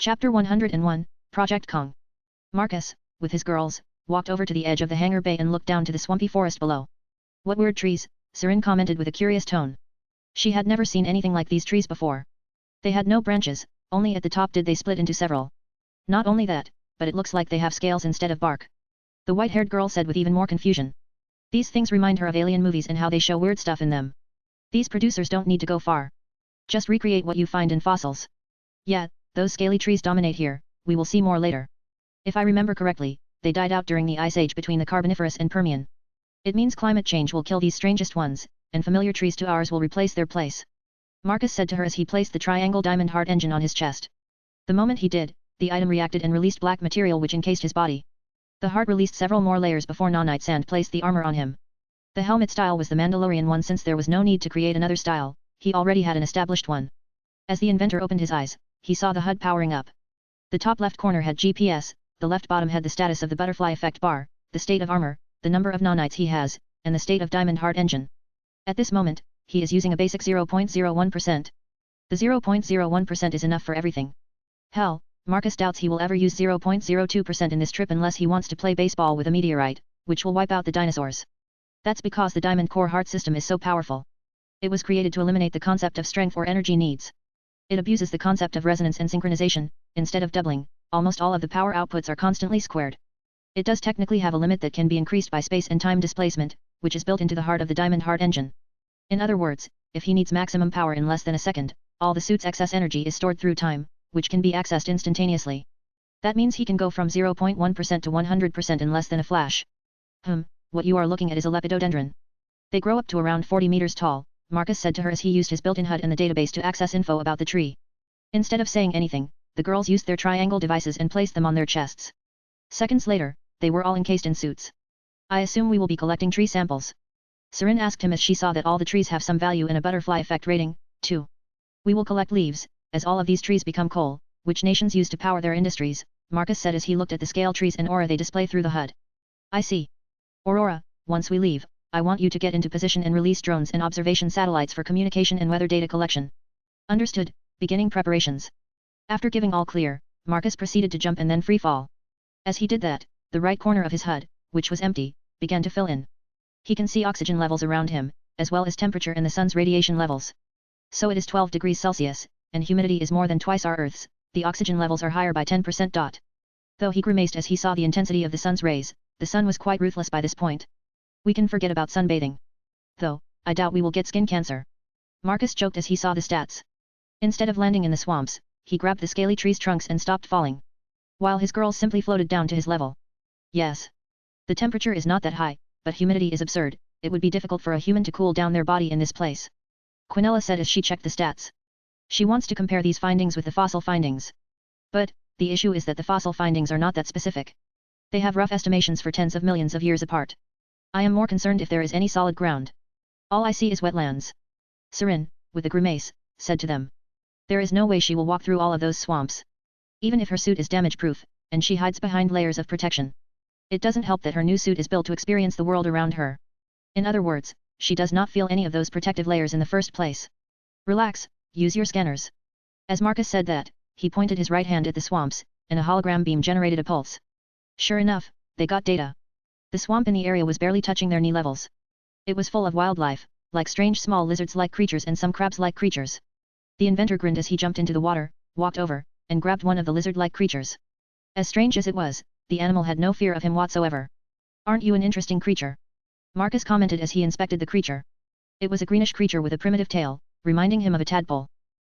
Chapter 101, Project Kong. Marcus, with his girls, walked over to the edge of the hangar bay and looked down to the swampy forest below. What weird trees, Serin commented with a curious tone. She had never seen anything like these trees before. They had no branches, only at the top did they split into several. Not only that, but it looks like they have scales instead of bark. The white-haired girl said with even more confusion. These things remind her of alien movies and how they show weird stuff in them. These producers don't need to go far. Just recreate what you find in fossils. Yeah, those scaly trees dominate here, we will see more later. If I remember correctly, they died out during the Ice Age between the Carboniferous and Permian. It means climate change will kill these strangest ones, and familiar trees to ours will replace their place. Marcus said to her as he placed the triangle diamond heart engine on his chest. The moment he did, the item reacted and released black material which encased his body. The heart released several more layers before Nanite Sand placed the armor on him. The helmet style was the Mandalorian one since there was no need to create another style, he already had an established one. As the inventor opened his eyes, he saw the HUD powering up. The top left corner had GPS, the left bottom had the status of the butterfly effect bar, the state of armor, the number of nanites he has, and the state of diamond heart engine. At this moment, he is using a basic 0.01%. The 0.01% is enough for everything. Hell, Marcus doubts he will ever use 0.02% in this trip unless he wants to play baseball with a meteorite, which will wipe out the dinosaurs. That's because the diamond core heart system is so powerful. It was created to eliminate the concept of strength or energy needs. It abuses the concept of resonance and synchronization. Instead of doubling, almost all of the power outputs are constantly squared. It does technically have a limit that can be increased by space and time displacement, which is built into the heart of the diamond heart engine. In other words, if he needs maximum power in less than a second, all the suit's excess energy is stored through time, which can be accessed instantaneously. That means he can go from 0.1% to 100% in less than a flash. What you are looking at is a lepidodendron. They grow up to around 40 meters tall, Marcus said to her as he used his built-in HUD in the database to access info about the tree. Instead of saying anything, the girls used their triangle devices and placed them on their chests. Seconds later, they were all encased in suits. I assume we will be collecting tree samples. Sarin asked him as she saw that all the trees have some value in a butterfly effect rating, too. We will collect leaves, as all of these trees become coal, which nations use to power their industries, Marcus said as he looked at the scale trees and aura they display through the HUD. I see. Aurora, once we leave, I want you to get into position and release drones and observation satellites for communication and weather data collection. Understood, beginning preparations. After giving all clear, Marcus proceeded to jump and then free fall. As he did that, the right corner of his HUD, which was empty, began to fill in. He can see oxygen levels around him, as well as temperature and the sun's radiation levels. So it is 12 degrees Celsius, and humidity is more than twice our Earth's, the oxygen levels are higher by 10%. Though he grimaced as he saw the intensity of the sun's rays, the sun was quite ruthless by this point. We can forget about sunbathing. Though, I doubt we will get skin cancer. Marcus joked as he saw the stats. Instead of landing in the swamps, he grabbed the scaly tree's trunks and stopped falling. While his girls simply floated down to his level. Yes. The temperature is not that high, but humidity is absurd, it would be difficult for a human to cool down their body in this place. Quinella said as she checked the stats. She wants to compare these findings with the fossil findings. But, the issue is that the fossil findings are not that specific. They have rough estimations for tens of millions of years apart. I am more concerned if there is any solid ground. All I see is wetlands. Serin, with a grimace, said to them. There is no way she will walk through all of those swamps. Even if her suit is damage-proof, and she hides behind layers of protection. It doesn't help that her new suit is built to experience the world around her. In other words, she does not feel any of those protective layers in the first place. Relax, use your scanners. As Marcus said that, he pointed his right hand at the swamps, and a hologram beam generated a pulse. Sure enough, they got data. The swamp in the area was barely touching their knee levels. It was full of wildlife, like strange small lizards-like creatures and some crabs-like creatures. The inventor grinned as he jumped into the water, walked over, and grabbed one of the lizard-like creatures. As strange as it was, the animal had no fear of him whatsoever. Aren't you an interesting creature? Marcus commented as he inspected the creature. It was a greenish creature with a primitive tail, reminding him of a tadpole.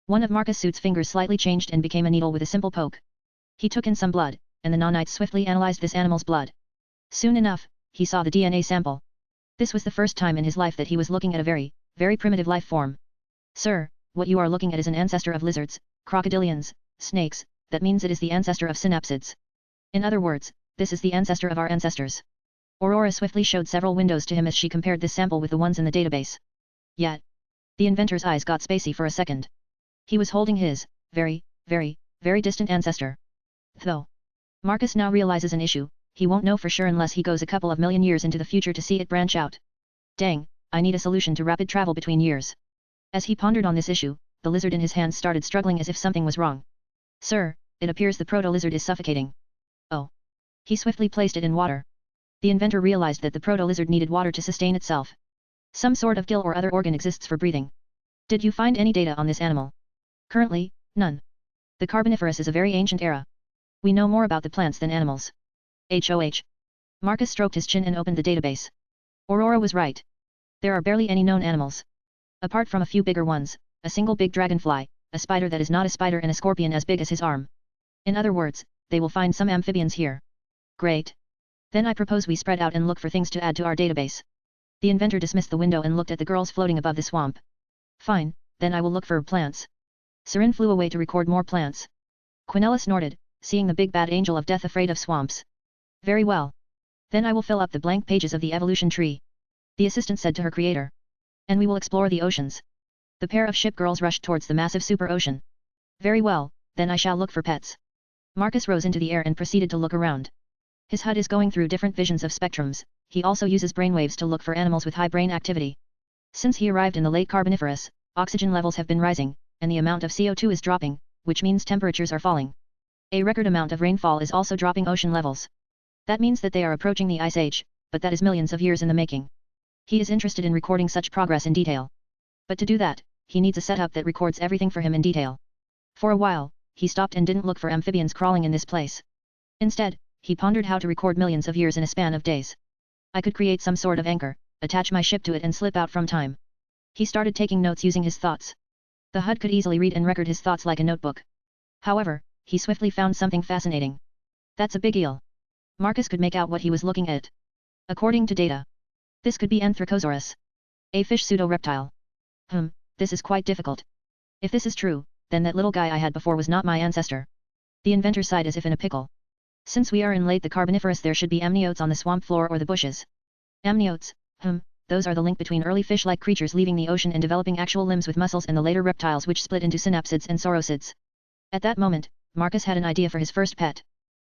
One of Marcus' suit's fingers slightly changed and became a needle with a simple poke. He took in some blood, and the nanites swiftly analyzed this animal's blood. Soon enough, he saw the DNA sample. This was the first time in his life that he was looking at a very, very primitive life form. Sir, what you are looking at is an ancestor of lizards, crocodilians, snakes, that means it is the ancestor of synopsids. In other words, this is the ancestor of our ancestors. Aurora swiftly showed several windows to him as she compared this sample with the ones in the database. Yet, the inventor's eyes got spacey for a second. He was holding his, very, very, very distant ancestor. Though Marcus now realizes an issue, he won't know for sure unless he goes a couple of million years into the future to see it branch out. Dang, I need a solution to rapid travel between years. As he pondered on this issue, the lizard in his hands started struggling as if something was wrong. Sir, it appears the proto-lizard is suffocating. Oh. He swiftly placed it in water. The inventor realized that the proto-lizard needed water to sustain itself. Some sort of gill or other organ exists for breathing. Did you find any data on this animal? Currently, none. The Carboniferous is a very ancient era. We know more about the plants than animals. HOH. Marcus stroked his chin and opened the database. Aurora was right. There are barely any known animals. Apart from a few bigger ones, a single big dragonfly, a spider that is not a spider and a scorpion as big as his arm. In other words, they will find some amphibians here. Great. Then I propose we spread out and look for things to add to our database. The inventor dismissed the window and looked at the girls floating above the swamp. Fine, then I will look for plants. Serin flew away to record more plants. Quinella snorted, seeing the big bad angel of death afraid of swamps. Very well. Then I will fill up the blank pages of the evolution tree. The assistant said to her creator. And we will explore the oceans. The pair of ship girls rushed towards the massive super ocean. Very well, then I shall look for pets. Marcus rose into the air and proceeded to look around. His HUD is going through different visions of spectrums, he also uses brainwaves to look for animals with high brain activity. Since he arrived in the late Carboniferous, oxygen levels have been rising, and the amount of CO2 is dropping, which means temperatures are falling. A record amount of rainfall is also dropping ocean levels. That means that they are approaching the Ice Age, but that is millions of years in the making. He is interested in recording such progress in detail. But to do that, he needs a setup that records everything for him in detail. For a while, he stopped and didn't look for amphibians crawling in this place. Instead, he pondered how to record millions of years in a span of days. I could create some sort of anchor, attach my ship to it and slip out from time. He started taking notes using his thoughts. The HUD could easily read and record his thoughts like a notebook. However, he swiftly found something fascinating. That's a big eel. Marcus could make out what he was looking at. According to data, this could be Anthracosaurus. A fish pseudo-reptile. This is quite difficult. If this is true, then that little guy I had before was not my ancestor. The inventor sighed as if in a pickle. Since we are in late the Carboniferous, there should be amniotes on the swamp floor or the bushes. Amniotes, those are the link between early fish-like creatures leaving the ocean and developing actual limbs with muscles and the later reptiles which split into synapsids and saurosids. At that moment, Marcus had an idea for his first pet.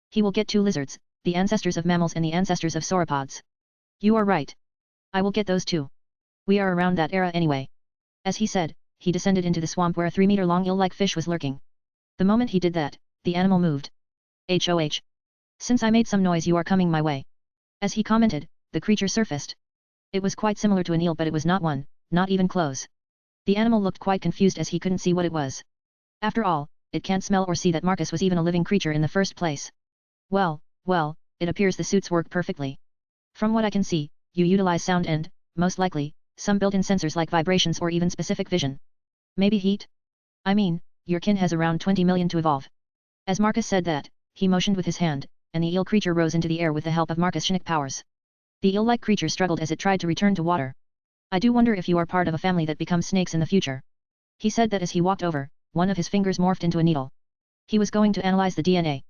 He will get 2 lizards, the ancestors of mammals and the ancestors of sauropods. You are right. I will get those 2. We are around that era anyway. As he said, he descended into the swamp where a 3-meter-long eel-like fish was lurking. The moment he did that, the animal moved. HOH. Since I made some noise, you are coming my way. As he commented, the creature surfaced. It was quite similar to an eel, but it was not one, not even close. The animal looked quite confused as he couldn't see what it was. After all, it can't smell or see that Marcus was even a living creature in the first place. Well, it appears the suits work perfectly. From what I can see, you utilize sound and, most likely, some built-in sensors like vibrations or even specific vision. Maybe heat? I mean, your kin has around 20 million to evolve. As Marcus said that, he motioned with his hand, and the eel creature rose into the air with the help of Marcus' Shinnick powers. The eel-like creature struggled as it tried to return to water. I do wonder if you are part of a family that becomes snakes in the future. He said that as he walked over, one of his fingers morphed into a needle. He was going to analyze the DNA.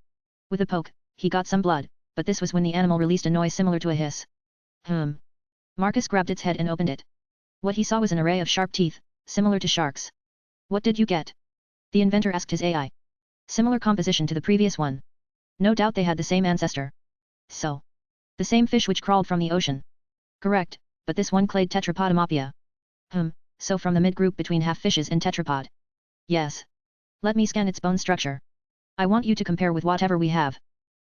With a poke, he got some blood, but this was when the animal released a noise similar to a hiss. Marcus grabbed its head and opened it. What he saw was an array of sharp teeth, similar to sharks. What did you get? The inventor asked his AI. Similar composition to the previous one. No doubt they had the same ancestor. So. The same fish which crawled from the ocean. Correct, but this one clade tetrapodomopia. So from the mid-group between half fishes and tetrapod. Yes. Let me scan its bone structure. I want you to compare with whatever we have.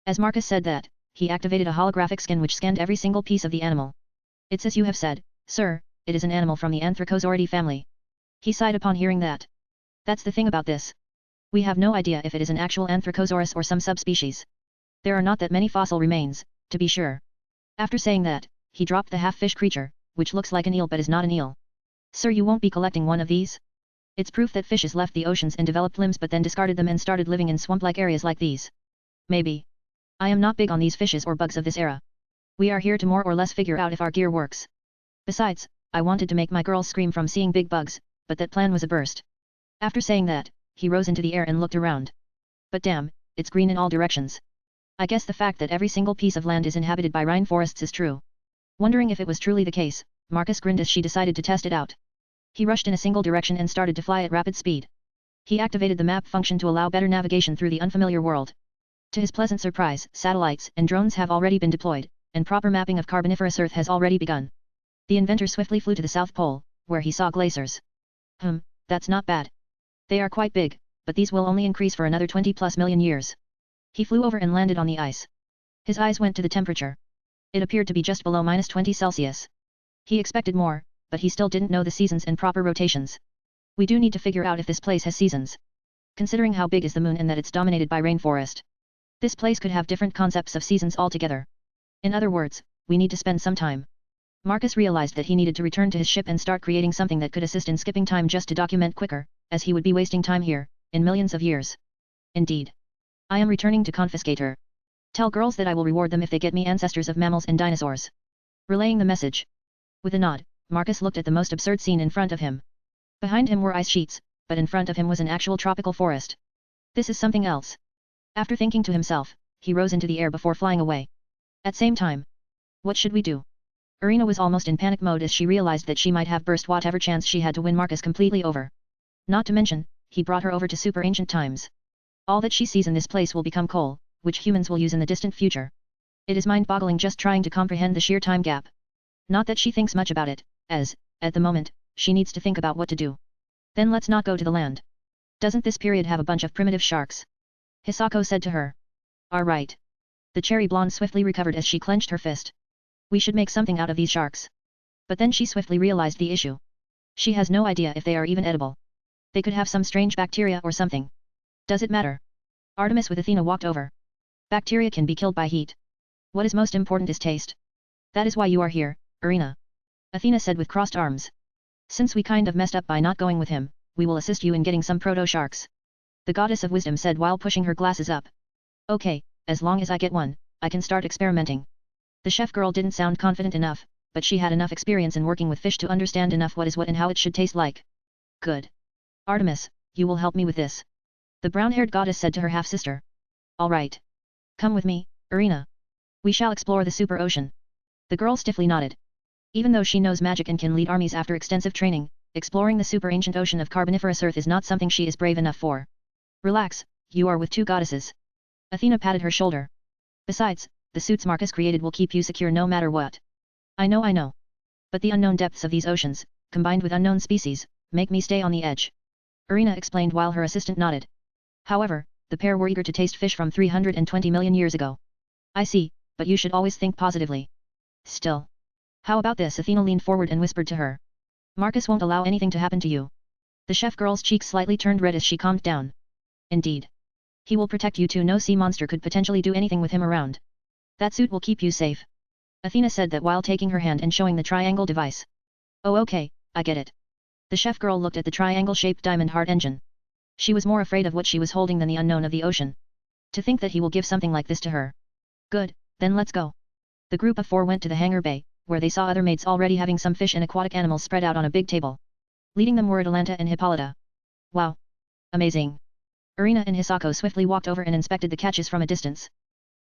As Marcus said that, he activated a holographic scan which scanned every single piece of the animal. It's as you have said, sir, it is an animal from the Anthracosauridae family. He sighed upon hearing that. That's the thing about this. We have no idea if it is an actual Anthracosaurus or some subspecies. There are not that many fossil remains, to be sure. After saying that, he dropped the half-fish creature, which looks like an eel but is not an eel. Sir, you won't be collecting one of these? It's proof that fishes left the oceans and developed limbs but then discarded them and started living in swamp-like areas like these. Maybe. I am not big on these fishes or bugs of this era. We are here to more or less figure out if our gear works. Besides, I wanted to make my girls scream from seeing big bugs, but that plan was a burst. After saying that, he rose into the air and looked around. But damn, it's green in all directions. I guess the fact that every single piece of land is inhabited by rainforests is true. Wondering if it was truly the case, Marcus grinned as she decided to test it out. He rushed in a single direction and started to fly at rapid speed. He activated the map function to allow better navigation through the unfamiliar world. To his pleasant surprise, satellites and drones have already been deployed, and proper mapping of Carboniferous Earth has already begun. The inventor swiftly flew to the South Pole, where he saw glaciers. That's not bad. They are quite big, but these will only increase for another 20 plus million years. He flew over and landed on the ice. His eyes went to the temperature. It appeared to be just below -20 Celsius. He expected more, but he still didn't know the seasons and proper rotations. We do need to figure out if this place has seasons. Considering how big is the moon and that it's dominated by rainforest. This place could have different concepts of seasons altogether. In other words, we need to spend some time. Marcus realized that he needed to return to his ship and start creating something that could assist in skipping time just to document quicker, as he would be wasting time here, in millions of years. Indeed. I am returning to confiscate her. Tell girls that I will reward them if they get me ancestors of mammals and dinosaurs. Relaying the message. With a nod, Marcus looked at the most absurd scene in front of him. Behind him were ice sheets, but in front of him was an actual tropical forest. This is something else. After thinking to himself, he rose into the air before flying away. At same time. What should we do? Irina was almost in panic mode as she realized that she might have burst whatever chance she had to win Marcus completely over. Not to mention, he brought her over to super ancient times. All that she sees in this place will become coal, which humans will use in the distant future. It is mind-boggling just trying to comprehend the sheer time gap. Not that she thinks much about it, as, at the moment, she needs to think about what to do. Then let's not go to the land. Doesn't this period have a bunch of primitive sharks? Hisako said to her. Right. The cherry blonde swiftly recovered as she clenched her fist. We should make something out of these sharks. But then she swiftly realized the issue. She has no idea if they are even edible. They could have some strange bacteria or something. Does it matter? Artemis with Athena walked over. Bacteria can be killed by heat. What is most important is taste. That is why you are here, Irina. Athena said with crossed arms. Since we kind of messed up by not going with him, we will assist you in getting some proto-sharks. The goddess of wisdom said while pushing her glasses up. Okay, as long as I get one, I can start experimenting. The chef girl didn't sound confident enough, but she had enough experience in working with fish to understand enough what is what and how it should taste like. Good. Artemis, you will help me with this. The brown-haired goddess said to her half-sister. All right. Come with me, Irina. We shall explore the super ocean. The girl stiffly nodded. Even though she knows magic and can lead armies after extensive training, exploring the super ancient ocean of Carboniferous Earth is not something she is brave enough for. Relax, you are with two goddesses. Athena patted her shoulder. Besides, the suits Marcus created will keep you secure no matter what. I know. But the unknown depths of these oceans, combined with unknown species, make me stay on the edge. Irina explained while her assistant nodded. However, the pair were eager to taste fish from 320 million years ago. I see, but you should always think positively. Still. How about this? Athena leaned forward and whispered to her. Marcus won't allow anything to happen to you. The chef girl's cheeks slightly turned red as she calmed down. Indeed. He will protect you too. No sea monster could potentially do anything with him around. That suit will keep you safe. Athena said that while taking her hand and showing the triangle device. Oh okay, I get it. The chef girl looked at the triangle-shaped diamond heart engine. She was more afraid of what she was holding than the unknown of the ocean. To think that he will give something like this to her. Good, then let's go. The group of four went to the hangar bay, where they saw other mates already having some fish and aquatic animals spread out on a big table. Leading them were Atalanta and Hippolyta. Wow. Amazing. Irina and Hisako swiftly walked over and inspected the catches from a distance.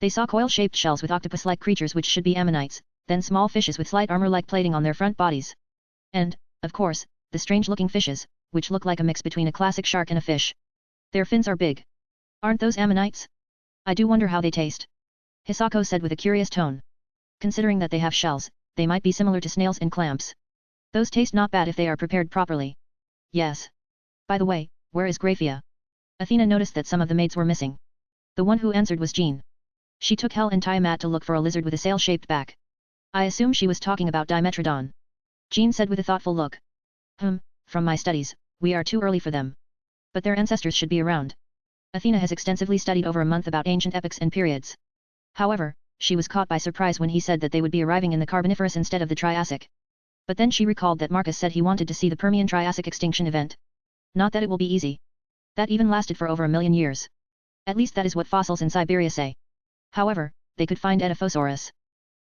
They saw coil-shaped shells with octopus-like creatures which should be ammonites, then small fishes with slight armor-like plating on their front bodies. And, of course, the strange-looking fishes, which look like a mix between a classic shark and a fish. Their fins are big. Aren't those ammonites? I do wonder how they taste. Hisako said with a curious tone. Considering that they have shells, they might be similar to snails and clamps. Those taste not bad if they are prepared properly. Yes. By the way, where is Graphia? Athena noticed that some of the mates were missing. The one who answered was Jean. She took Hel and Tiamat to look for a lizard with a sail-shaped back. I assume she was talking about Dimetrodon. Jean said with a thoughtful look. From my studies, we are too early for them. But their ancestors should be around. Athena has extensively studied over a month about ancient epochs and periods. However, she was caught by surprise when he said that they would be arriving in the Carboniferous instead of the Triassic. But then she recalled that Marcus said he wanted to see the Permian-Triassic extinction event. Not that it will be easy. That even lasted for over 1,000,000 years. At least that is what fossils in Siberia say. However, they could find Edaphosaurus.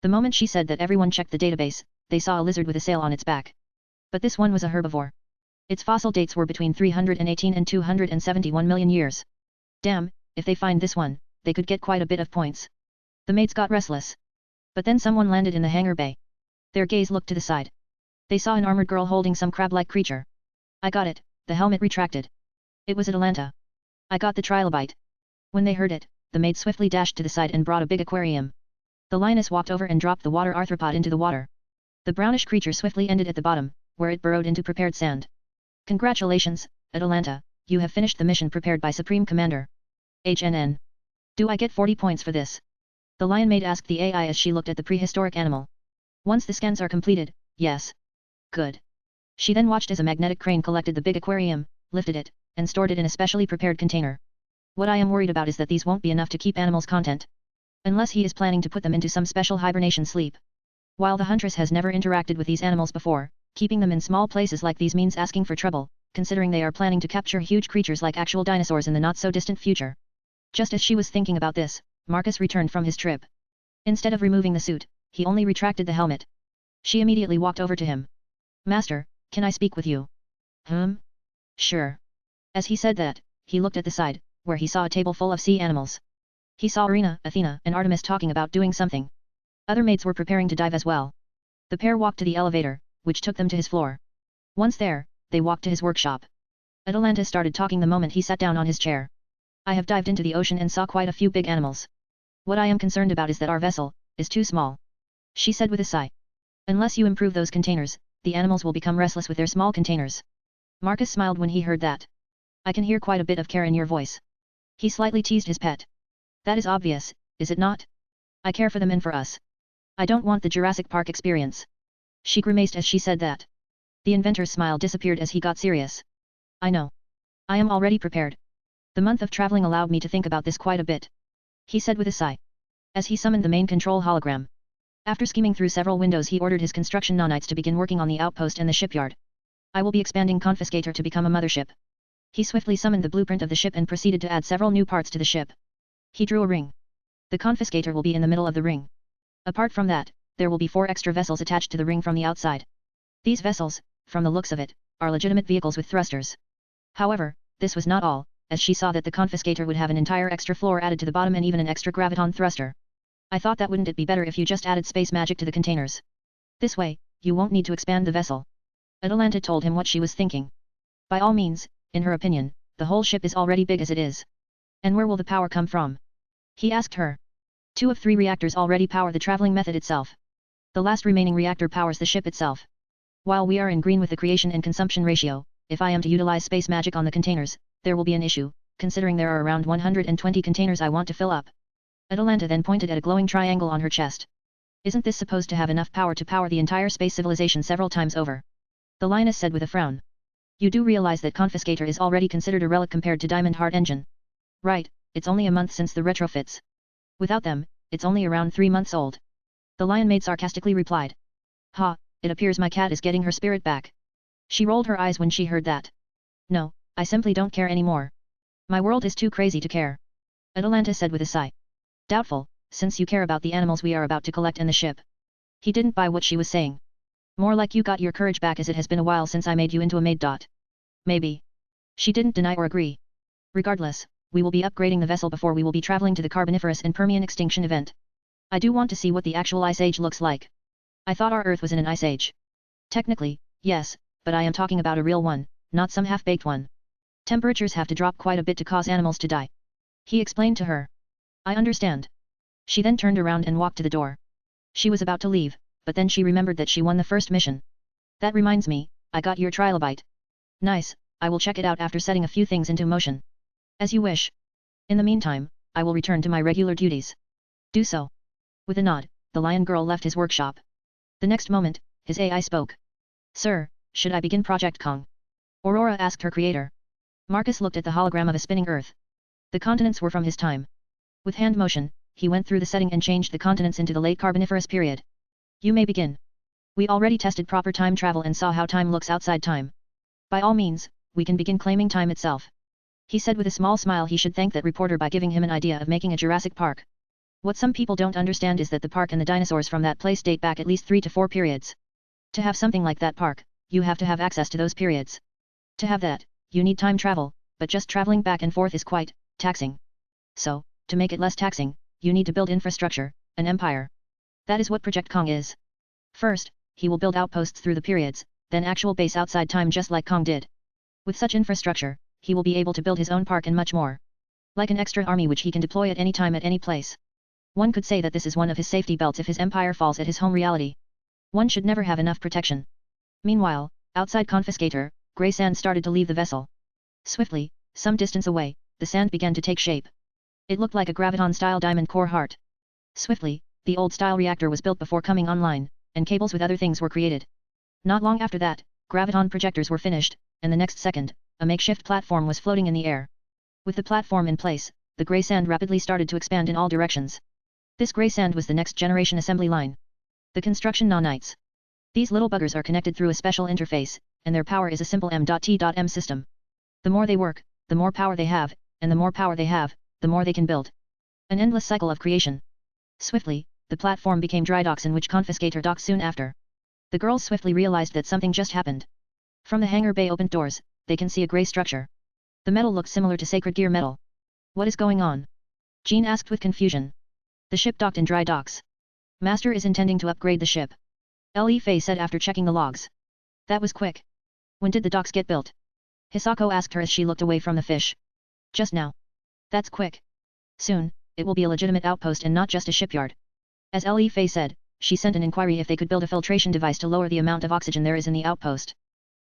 The moment she said that everyone checked the database, they saw a lizard with a sail on its back. But this one was a herbivore. Its fossil dates were between 318 and 271 million years. Damn, if they find this one, they could get quite a bit of points. The mates got restless. But then someone landed in the hangar bay. Their gaze looked to the side. They saw an armored girl holding some crab-like creature. I got it, the helmet retracted. It was Atalanta. I got the trilobite. When they heard it, the mates swiftly dashed to the side and brought a big aquarium. The lioness walked over and dropped the water arthropod into the water. The brownish creature swiftly ended at the bottom, where it burrowed into prepared sand. Congratulations, Atalanta, you have finished the mission prepared by Supreme Commander. HNN. Do I get 40 points for this? The lion maid asked the AI as she looked at the prehistoric animal. Once the scans are completed, yes. Good. She then watched as a magnetic crane collected the big aquarium, lifted it, and stored it in a specially prepared container. What I am worried about is that these won't be enough to keep animals content. Unless he is planning to put them into some special hibernation sleep. While the huntress has never interacted with these animals before, keeping them in small places like these means asking for trouble, considering they are planning to capture huge creatures like actual dinosaurs in the not-so-distant future. Just as she was thinking about this, Marcus returned from his trip. Instead of removing the suit, he only retracted the helmet. She immediately walked over to him. Master, can I speak with you? Sure. As he said that, he looked at the side, where he saw a table full of sea animals. He saw Arena, Athena, and Artemis talking about doing something. Other maids were preparing to dive as well. The pair walked to the elevator, which took them to his floor. Once there, they walked to his workshop. Atalanta started talking the moment he sat down on his chair. I have dived into the ocean and saw quite a few big animals. What I am concerned about is that our vessel is too small. She said with a sigh. Unless you improve those containers, the animals will become restless with their small containers. Marcus smiled when he heard that. I can hear quite a bit of care in your voice. He slightly teased his pet. That is obvious, is it not? I care for them and for us. I don't want the Jurassic Park experience. She grimaced as she said that. The inventor's smile disappeared as he got serious. I know. I am already prepared. The month of traveling allowed me to think about this quite a bit. He said with a sigh. As he summoned the main control hologram. After scheming through several windows he ordered his construction nanites to begin working on the outpost and the shipyard. I will be expanding Confiscator to become a mothership. He swiftly summoned the blueprint of the ship and proceeded to add several new parts to the ship. He drew a ring. The Confiscator will be in the middle of the ring. Apart from that, there will be 4 extra vessels attached to the ring from the outside. These vessels, from the looks of it, are legitimate vehicles with thrusters. However, this was not all, as she saw that the Confiscator would have an entire extra floor added to the bottom and even an extra graviton thruster. I thought that wouldn't it be better if you just added space magic to the containers? This way, you won't need to expand the vessel. Atalanta told him what she was thinking. By all means, in her opinion, the whole ship is already big as it is. And where will the power come from? He asked her. 2 of 3 reactors already power the traveling method itself. The last remaining reactor powers the ship itself. While we are in green with the creation and consumption ratio, if I am to utilize space magic on the containers, there will be an issue, considering there are around 120 containers I want to fill up. Atalanta then pointed at a glowing triangle on her chest. Isn't this supposed to have enough power to power the entire space civilization several times over? The lioness said with a frown. You do realize that Confiscator is already considered a relic compared to Diamond Heart Engine. Right, it's only a month since the retrofits. Without them, it's only around 3 months old. The lion maid sarcastically replied. Ha, it appears my cat is getting her spirit back. She rolled her eyes when she heard that. No, I simply don't care anymore. My world is too crazy to care. Atalanta said with a sigh. Doubtful, since you care about the animals we are about to collect and the ship. He didn't buy what she was saying. More like you got your courage back as it has been a while since I made you into a maid. Maybe. She didn't deny or agree. Regardless, we will be upgrading the vessel before we will be traveling to the Carboniferous and Permian extinction event. I do want to see what the actual ice age looks like. I thought our Earth was in an ice age. Technically, yes, but I am talking about a real one, not some half-baked one. Temperatures have to drop quite a bit to cause animals to die. He explained to her. I understand. She then turned around and walked to the door. She was about to leave, but then she remembered that she won the first mission. That reminds me, I got your trilobite. Nice, I will check it out after setting a few things into motion. As you wish. In the meantime, I will return to my regular duties. Do so. With a nod, the lion girl left his workshop. The next moment, his AI spoke. Sir, should I begin Project Kong? Aurora asked her creator. Marcus looked at the hologram of a spinning Earth. The continents were from his time. With hand motion, he went through the setting and changed the continents into the late Carboniferous period. You may begin. We already tested proper time travel and saw how time looks outside time. By all means, we can begin claiming time itself. He said with a small smile he should thank that reporter by giving him an idea of making a Jurassic Park. What some people don't understand is that the park and the dinosaurs from that place date back at least 3 to 4 periods. To have something like that park, you have to have access to those periods. To have that, you need time travel, but just traveling back and forth is quite taxing. So, to make it less taxing, you need to build infrastructure, an empire. That is what Project Kong is. First, he will build outposts through the periods, then actual base outside time just like Kong did. With such infrastructure, he will be able to build his own park and much more. Like an extra army which he can deploy at any time at any place. One could say that this is one of his safety belts if his empire falls at his home reality. One should never have enough protection. Meanwhile, outside Confiscator, Grey Sand started to leave the vessel. Swiftly, Some distance away, the sand began to take shape. It looked like a graviton-style diamond core heart. Swiftly, the old-style reactor was built before coming online, and cables with other things were created. Not long after that, graviton projectors were finished, and the next second, a makeshift platform was floating in the air. With the platform in place, the grey sand rapidly started to expand in all directions. This grey sand was the next generation assembly line. The construction nanites. These little buggers are connected through a special interface, and their power is a simple M.T.M system. The more they work, the more power they have, and the more power they have, the more they can build. An endless cycle of creation. Swiftly, the platform became dry docks in which confiscator docked soon after. The girls swiftly realized that something just happened. From the hangar bay opened doors, they can see a grey structure. The metal looked similar to sacred gear metal. What is going on? Jean asked with confusion. The ship docked in dry docks. Master is intending to upgrade the ship. Li Fei said after checking the logs. That was quick. When did the docks get built? Hisako asked her as she looked away from the fish. Just now. That's quick. Soon, it will be a legitimate outpost and not just a shipyard. As Li Fei said, she sent an inquiry if they could build a filtration device to lower the amount of oxygen there is in the outpost.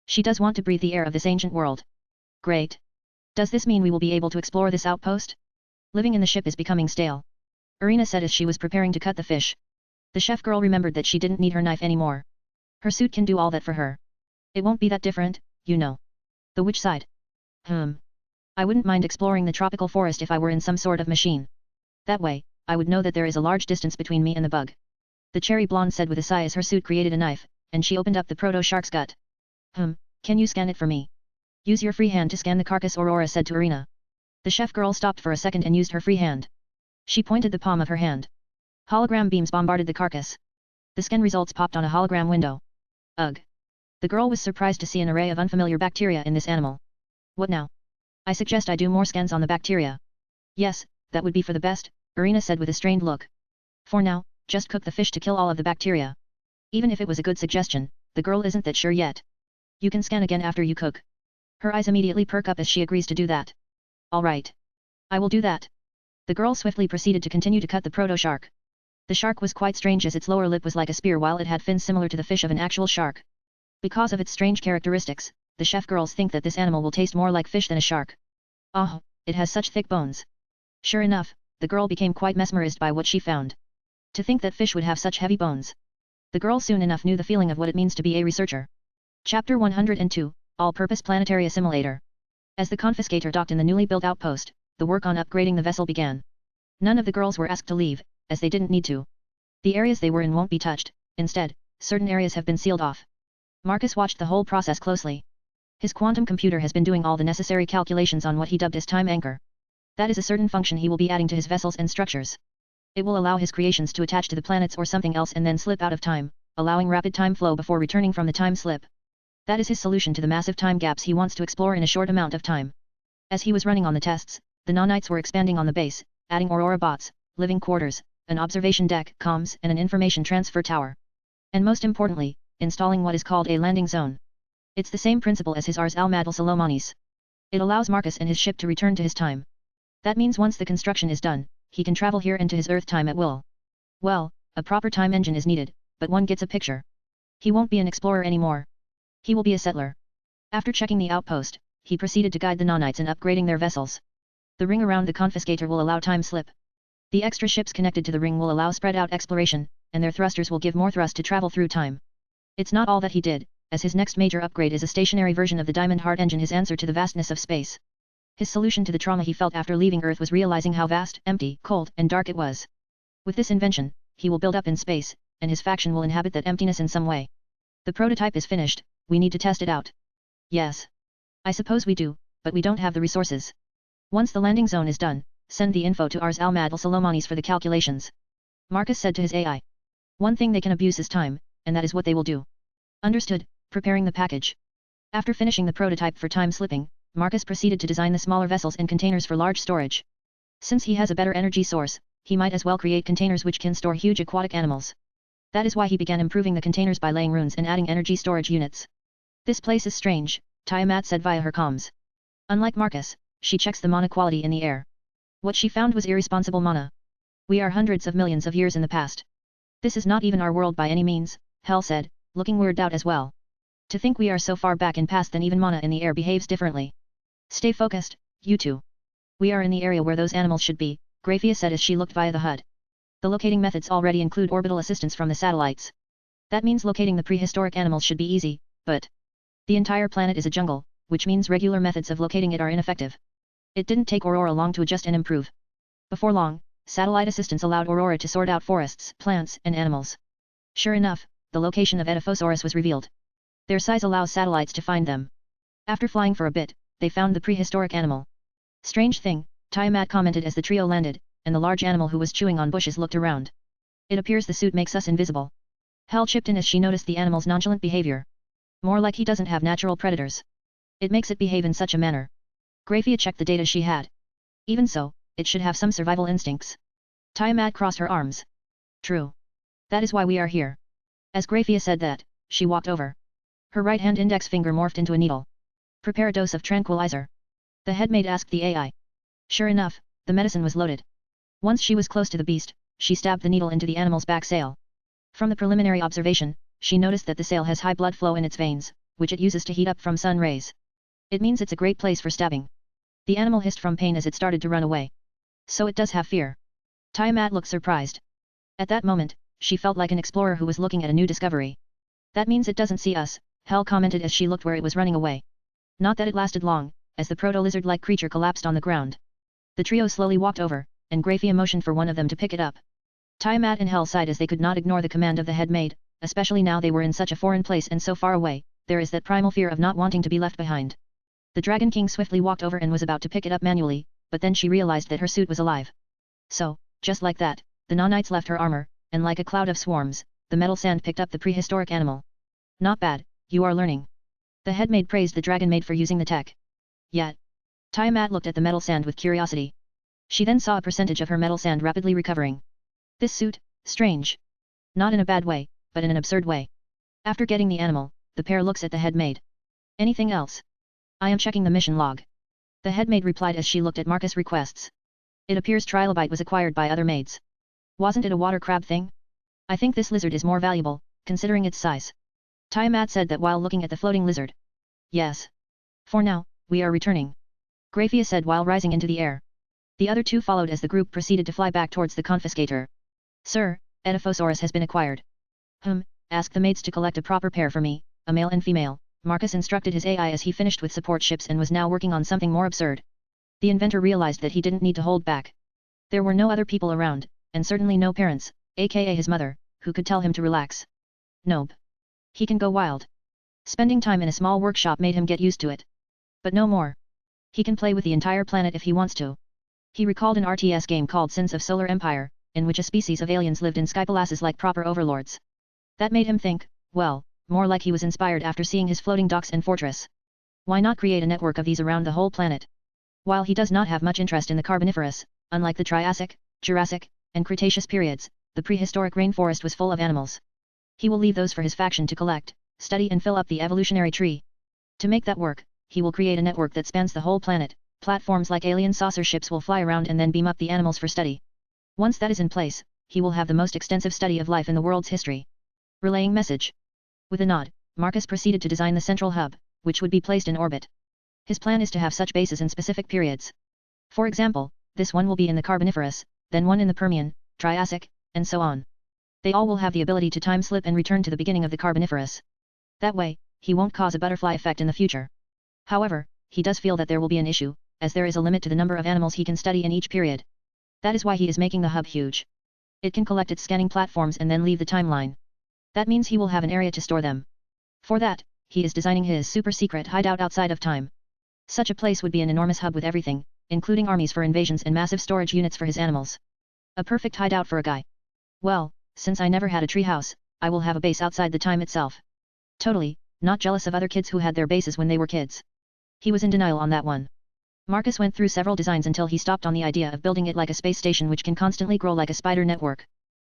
She does want to breathe the air of this ancient world. Great. Does this mean we will be able to explore this outpost? Living in the ship is becoming stale. Irina said as she was preparing to cut the fish. The chef girl remembered that she didn't need her knife anymore. Her suit can do all that for her. It won't be that different, you know. The which side? I wouldn't mind exploring the tropical forest if I were in some sort of machine. That way, I would know that there is a large distance between me and the bug. The cherry blonde said with a sigh as her suit created a knife, and she opened up the proto-shark's gut. Can you scan it for me? Use your free hand to scan the carcass, Aurora said to Irina. The chef girl stopped for a second and used her free hand. She pointed the palm of her hand. Hologram beams bombarded the carcass. The scan results popped on a hologram window. Ugh. The girl was surprised to see an array of unfamiliar bacteria in this animal. What now? I suggest I do more scans on the bacteria. Yes, that would be for the best, Irina said with a strained look. For now, just cook the fish to kill all of the bacteria. Even if it was a good suggestion, the girl isn't that sure yet. You can scan again after you cook. Her eyes immediately perk up as she agrees to do that. All right. I will do that. The girl swiftly proceeded to continue to cut the proto-shark. The shark was quite strange as its lower lip was like a spear while it had fins similar to the fish of an actual shark. Because of its strange characteristics, the chef girls think that this animal will taste more like fish than a shark. Oh, it has such thick bones. Sure enough, the girl became quite mesmerized by what she found. To think that fish would have such heavy bones. The girl soon enough knew the feeling of what it means to be a researcher. Chapter 102, All-Purpose Planetary Assimilator. As the confiscator docked in the newly built outpost, the work on upgrading the vessel began. None of the girls were asked to leave, as they didn't need to. The areas they were in won't be touched, instead, certain areas have been sealed off. Marcus watched the whole process closely. His quantum computer has been doing all the necessary calculations on what he dubbed as time anchor. That is a certain function he will be adding to his vessels and structures. It will allow his creations to attach to the planets or something else and then slip out of time, allowing rapid time flow before returning from the time slip. That is his solution to the massive time gaps he wants to explore in a short amount of time. As he was running on the tests, the nanites were expanding on the base, adding Aurora bots, living quarters, an observation deck, comms, and an information transfer tower. And most importantly, installing what is called a landing zone. It's the same principle as his Ars Al-Madal Salomonis. It allows Marcus and his ship to return to his time. That means once the construction is done, he can travel here into his Earth time at will. Well, a proper time engine is needed, but one gets a picture. He won't be an explorer anymore. He will be a settler. After checking the outpost, he proceeded to guide the nanites in upgrading their vessels. The ring around the confiscator will allow time slip. The extra ships connected to the ring will allow spread out exploration, and their thrusters will give more thrust to travel through time. It's not all that he did, as his next major upgrade is a stationary version of the Diamond Heart engine, his answer to the vastness of space. His solution to the trauma he felt after leaving Earth was realizing how vast, empty, cold, and dark it was. With this invention, he will build up in space, and his faction will inhabit that emptiness in some way. The prototype is finished, we need to test it out. Yes. I suppose we do, but we don't have the resources. Once the landing zone is done, send the info to Ars Al-Madal Salomonis for the calculations. Marcus said to his AI. One thing they can abuse is time, and that is what they will do. Understood, preparing the package. After finishing the prototype for time slipping, Marcus proceeded to design the smaller vessels and containers for large storage. Since he has a better energy source, he might as well create containers which can store huge aquatic animals. That is why he began improving the containers by laying runes and adding energy storage units. This place is strange, Tiamat said via her comms. Unlike Marcus, she checks the mana quality in the air. What she found was irresponsible mana. We are hundreds of millions of years in the past. This is not even our world by any means, Hel said, looking weirded out as well. To think we are so far back in past than even mana in the air behaves differently. Stay focused, You too. We are in the area where those animals should be, Grafia said as she looked via the HUD. The locating methods already include orbital assistance from the satellites. That means locating the prehistoric animals should be easy, but the entire planet is a jungle, which means regular methods of locating it are ineffective. It didn't take Aurora long to adjust and improve. Before long, satellite assistance allowed Aurora to sort out forests, plants, and animals. Sure enough, the location of Edaphosaurus was revealed. Their size allows satellites to find them. After flying for a bit, they found the prehistoric animal. Strange thing, Tiamat commented as the trio landed, and the large animal who was chewing on bushes looked around. It appears the suit makes us invisible. Hel chipped in as she noticed the animal's nonchalant behavior. More like he doesn't have natural predators. It makes it behave in such a manner. Grafia checked the data she had. Even so, it should have some survival instincts. Tiamat crossed her arms. True. That is why we are here. As Grafia said that, she walked over. Her right hand index finger morphed into a needle. Prepare a dose of tranquilizer. The headmaid asked the AI. Sure enough, the medicine was loaded. Once she was close to the beast, she stabbed the needle into the animal's back sail. From the preliminary observation, she noticed that the sail has high blood flow in its veins, which it uses to heat up from sun rays. It means it's a great place for stabbing. The animal hissed from pain as it started to run away. So it does have fear. Tiamat looked surprised. At that moment, she felt like an explorer who was looking at a new discovery. That means it doesn't see us, Hel commented as she looked where it was running away. Not that it lasted long, as the proto-lizard-like creature collapsed on the ground. The trio slowly walked over, and Grafia motioned for one of them to pick it up. Tiamat and Hel sighed as they could not ignore the command of the head maid, especially now they were in such a foreign place and so far away. There is that primal fear of not wanting to be left behind. The Dragon King swiftly walked over and was about to pick it up manually, but then she realized that her suit was alive. So, just like that, the Nanites left her armor, and like a cloud of swarms, the metal sand picked up the prehistoric animal. Not bad, you are learning. The head maid praised the dragon maid for using the tech. Yet. Tiamat looked at the metal sand with curiosity. She then saw a percentage of her metal sand rapidly recovering. This suit, strange. Not in a bad way, but in an absurd way. After getting the animal, the pair looks at the head maid. Anything else? I am checking the mission log. The head maid replied as she looked at Marcus' requests. It appears trilobite was acquired by other maids. Wasn't it a water crab thing? I think this lizard is more valuable, considering its size. Tiamat said that while looking at the floating lizard. Yes. For now, we are returning. Grafia said while rising into the air. The other two followed as the group proceeded to fly back towards the confiscator. Sir, Edaphosaurus has been acquired. Ask the maids to collect a proper pair for me, a male and female. Marcus instructed his AI as he finished with support ships and was now working on something more absurd. The inventor realized that he didn't need to hold back. There were no other people around, and certainly no parents, aka his mother, who could tell him to relax. Nope. He can go wild. Spending time in a small workshop made him get used to it. But no more. He can play with the entire planet if he wants to. He recalled an RTS game called Sins of Solar Empire, in which a species of aliens lived in sky palaces like proper overlords. That made him think, well, more like he was inspired after seeing his floating docks and fortress. Why not create a network of these around the whole planet? While he does not have much interest in the Carboniferous, unlike the Triassic, Jurassic, and Cretaceous periods, the prehistoric rainforest was full of animals. He will leave those for his faction to collect, study and fill up the evolutionary tree. To make that work, he will create a network that spans the whole planet. Platforms like alien saucer ships will fly around and then beam up the animals for study. Once that is in place, he will have the most extensive study of life in the world's history. Relaying message. With a nod, Marcus proceeded to design the central hub, which would be placed in orbit. His plan is to have such bases in specific periods. For example, this one will be in the Carboniferous, then one in the Permian, Triassic, and so on. They all will have the ability to time slip and return to the beginning of the Carboniferous. That way, he won't cause a butterfly effect in the future. However, he does feel that there will be an issue, as there is a limit to the number of animals he can study in each period. That is why he is making the hub huge. It can collect its scanning platforms and then leave the timeline. That means he will have an area to store them. For that, he is designing his super-secret hideout outside of time. Such a place would be an enormous hub with everything, including armies for invasions and massive storage units for his animals. A perfect hideout for a guy. Well, since I never had a treehouse, I will have a base outside the time itself. Totally, not jealous of other kids who had their bases when they were kids. He was in denial on that one. Marcus went through several designs until he stopped on the idea of building it like a space station which can constantly grow like a spider network.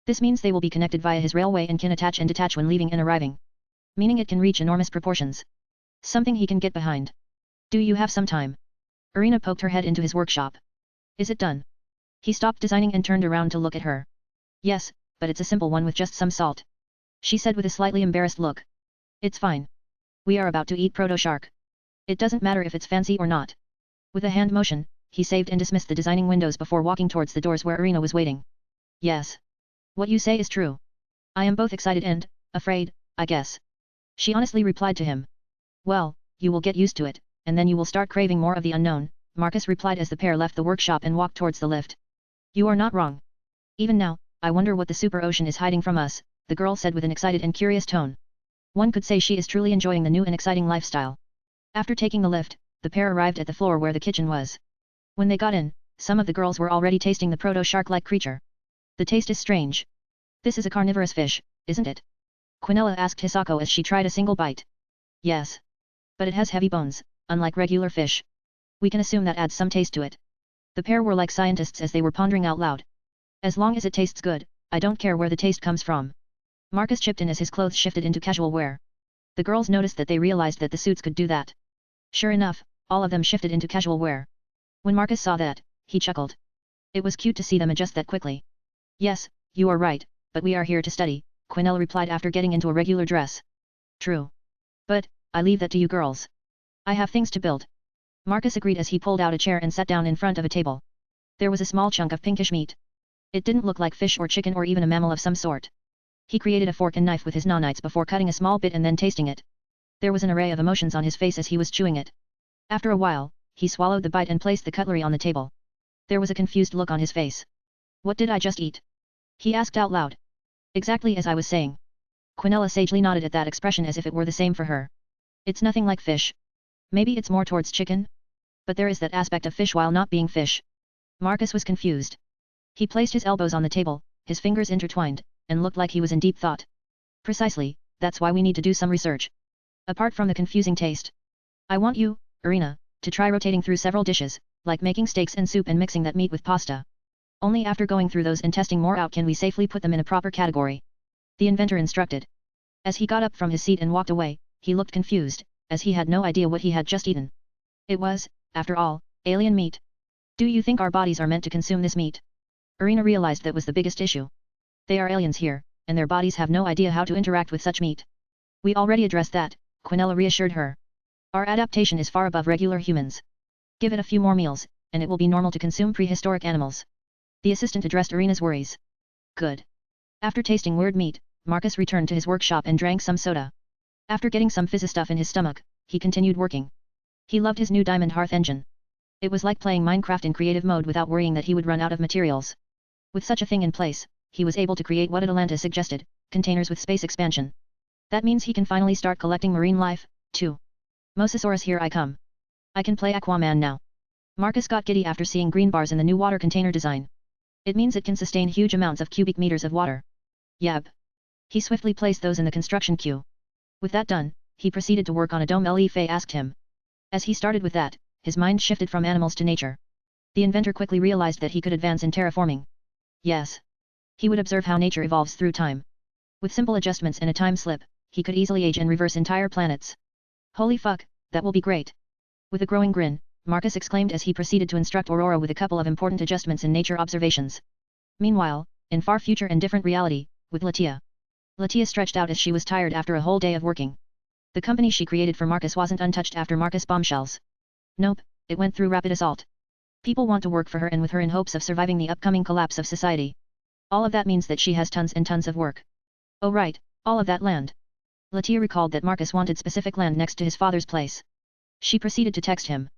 This means they will be connected via his railway and can attach and detach when leaving and arriving. Meaning it can reach enormous proportions. Something he can get behind. Do you have some time? Irina poked her head into his workshop. Is it done? He stopped designing and turned around to look at her. Yes, but it's a simple one with just some salt. She said with a slightly embarrassed look. It's fine. We are about to eat proto-shark. It doesn't matter if it's fancy or not. With a hand motion, he saved and dismissed the designing windows before walking towards the doors where Irina was waiting. Yes. What you say is true. I am both excited and afraid, I guess. She honestly replied to him. Well, you will get used to it, and then you will start craving more of the unknown, Marcus replied as the pair left the workshop and walked towards the lift. You are not wrong. Even now, I wonder what the super ocean is hiding from us, the girl said with an excited and curious tone. One could say she is truly enjoying the new and exciting lifestyle. After taking the lift, the pair arrived at the floor where the kitchen was. When they got in, some of the girls were already tasting the proto-shark-like creature. The taste is strange. This is a carnivorous fish, isn't it? Quinella asked Hisako as she tried a single bite. Yes. But it has heavy bones, unlike regular fish. We can assume that adds some taste to it. The pair were like scientists as they were pondering out loud. As long as it tastes good, I don't care where the taste comes from. Marcus chipped in as his clothes shifted into casual wear. The girls noticed that they realized that the suits could do that. Sure enough, all of them shifted into casual wear. When Marcus saw that, he chuckled. It was cute to see them adjust that quickly. Yes, you are right, but we are here to study, Quinella replied after getting into a regular dress. True. But, I leave that to you girls. I have things to build. Marcus agreed as he pulled out a chair and sat down in front of a table. There was a small chunk of pinkish meat. It didn't look like fish or chicken or even a mammal of some sort. He created a fork and knife with his nanites before cutting a small bit and then tasting it. There was an array of emotions on his face as he was chewing it. After a while, he swallowed the bite and placed the cutlery on the table. There was a confused look on his face. What did I just eat? He asked out loud. Exactly as I was saying. Quinella sagely nodded at that expression as if it were the same for her. It's nothing like fish. Maybe it's more towards chicken? But there is that aspect of fish while not being fish. Marcus was confused. He placed his elbows on the table, his fingers intertwined, and looked like he was in deep thought. Precisely, that's why we need to do some research. Apart from the confusing taste. I want you, Irina, to try rotating through several dishes, like making steaks and soup and mixing that meat with pasta. Only after going through those and testing more out can we safely put them in a proper category. The inventor instructed. As he got up from his seat and walked away, he looked confused, as he had no idea what he had just eaten. It was, after all, alien meat. Do you think our bodies are meant to consume this meat? Irina realized that was the biggest issue. They are aliens here, and their bodies have no idea how to interact with such meat. We already addressed that, Quinella reassured her. Our adaptation is far above regular humans. Give it a few more meals, and it will be normal to consume prehistoric animals. The assistant addressed Irina's worries. Good. After tasting weird meat, Marcus returned to his workshop and drank some soda. After getting some fizzy stuff in his stomach, he continued working. He loved his new diamond hearth engine. It was like playing Minecraft in creative mode without worrying that he would run out of materials. With such a thing in place, he was able to create what Atalanta suggested, containers with space expansion. That means he can finally start collecting marine life, too. Mosasaurus, here I come. I can play Aquaman now. Marcus got giddy after seeing green bars in the new water container design. It means it can sustain huge amounts of cubic meters of water. Yab. He swiftly placed those in the construction queue. With that done, he proceeded to work on a dome. Li Fei asked him. As he started with that, his mind shifted from animals to nature. The inventor quickly realized that he could advance in terraforming. Yes. He would observe how nature evolves through time. With simple adjustments and a time slip, he could easily age and reverse entire planets. Holy fuck, that will be great. With a growing grin, Marcus exclaimed as he proceeded to instruct Aurora with a couple of important adjustments in nature observations. Meanwhile, in far future and different reality, with Latia. Latia stretched out as she was tired after a whole day of working. The company she created for Marcus wasn't untouched after Marcus' bombshells. Nope, it went through rapid assault. People want to work for her and with her in hopes of surviving the upcoming collapse of society. All of that means that she has tons and tons of work. Oh right, all of that land. Latia recalled that Marcus wanted specific land next to his father's place. She proceeded to text him.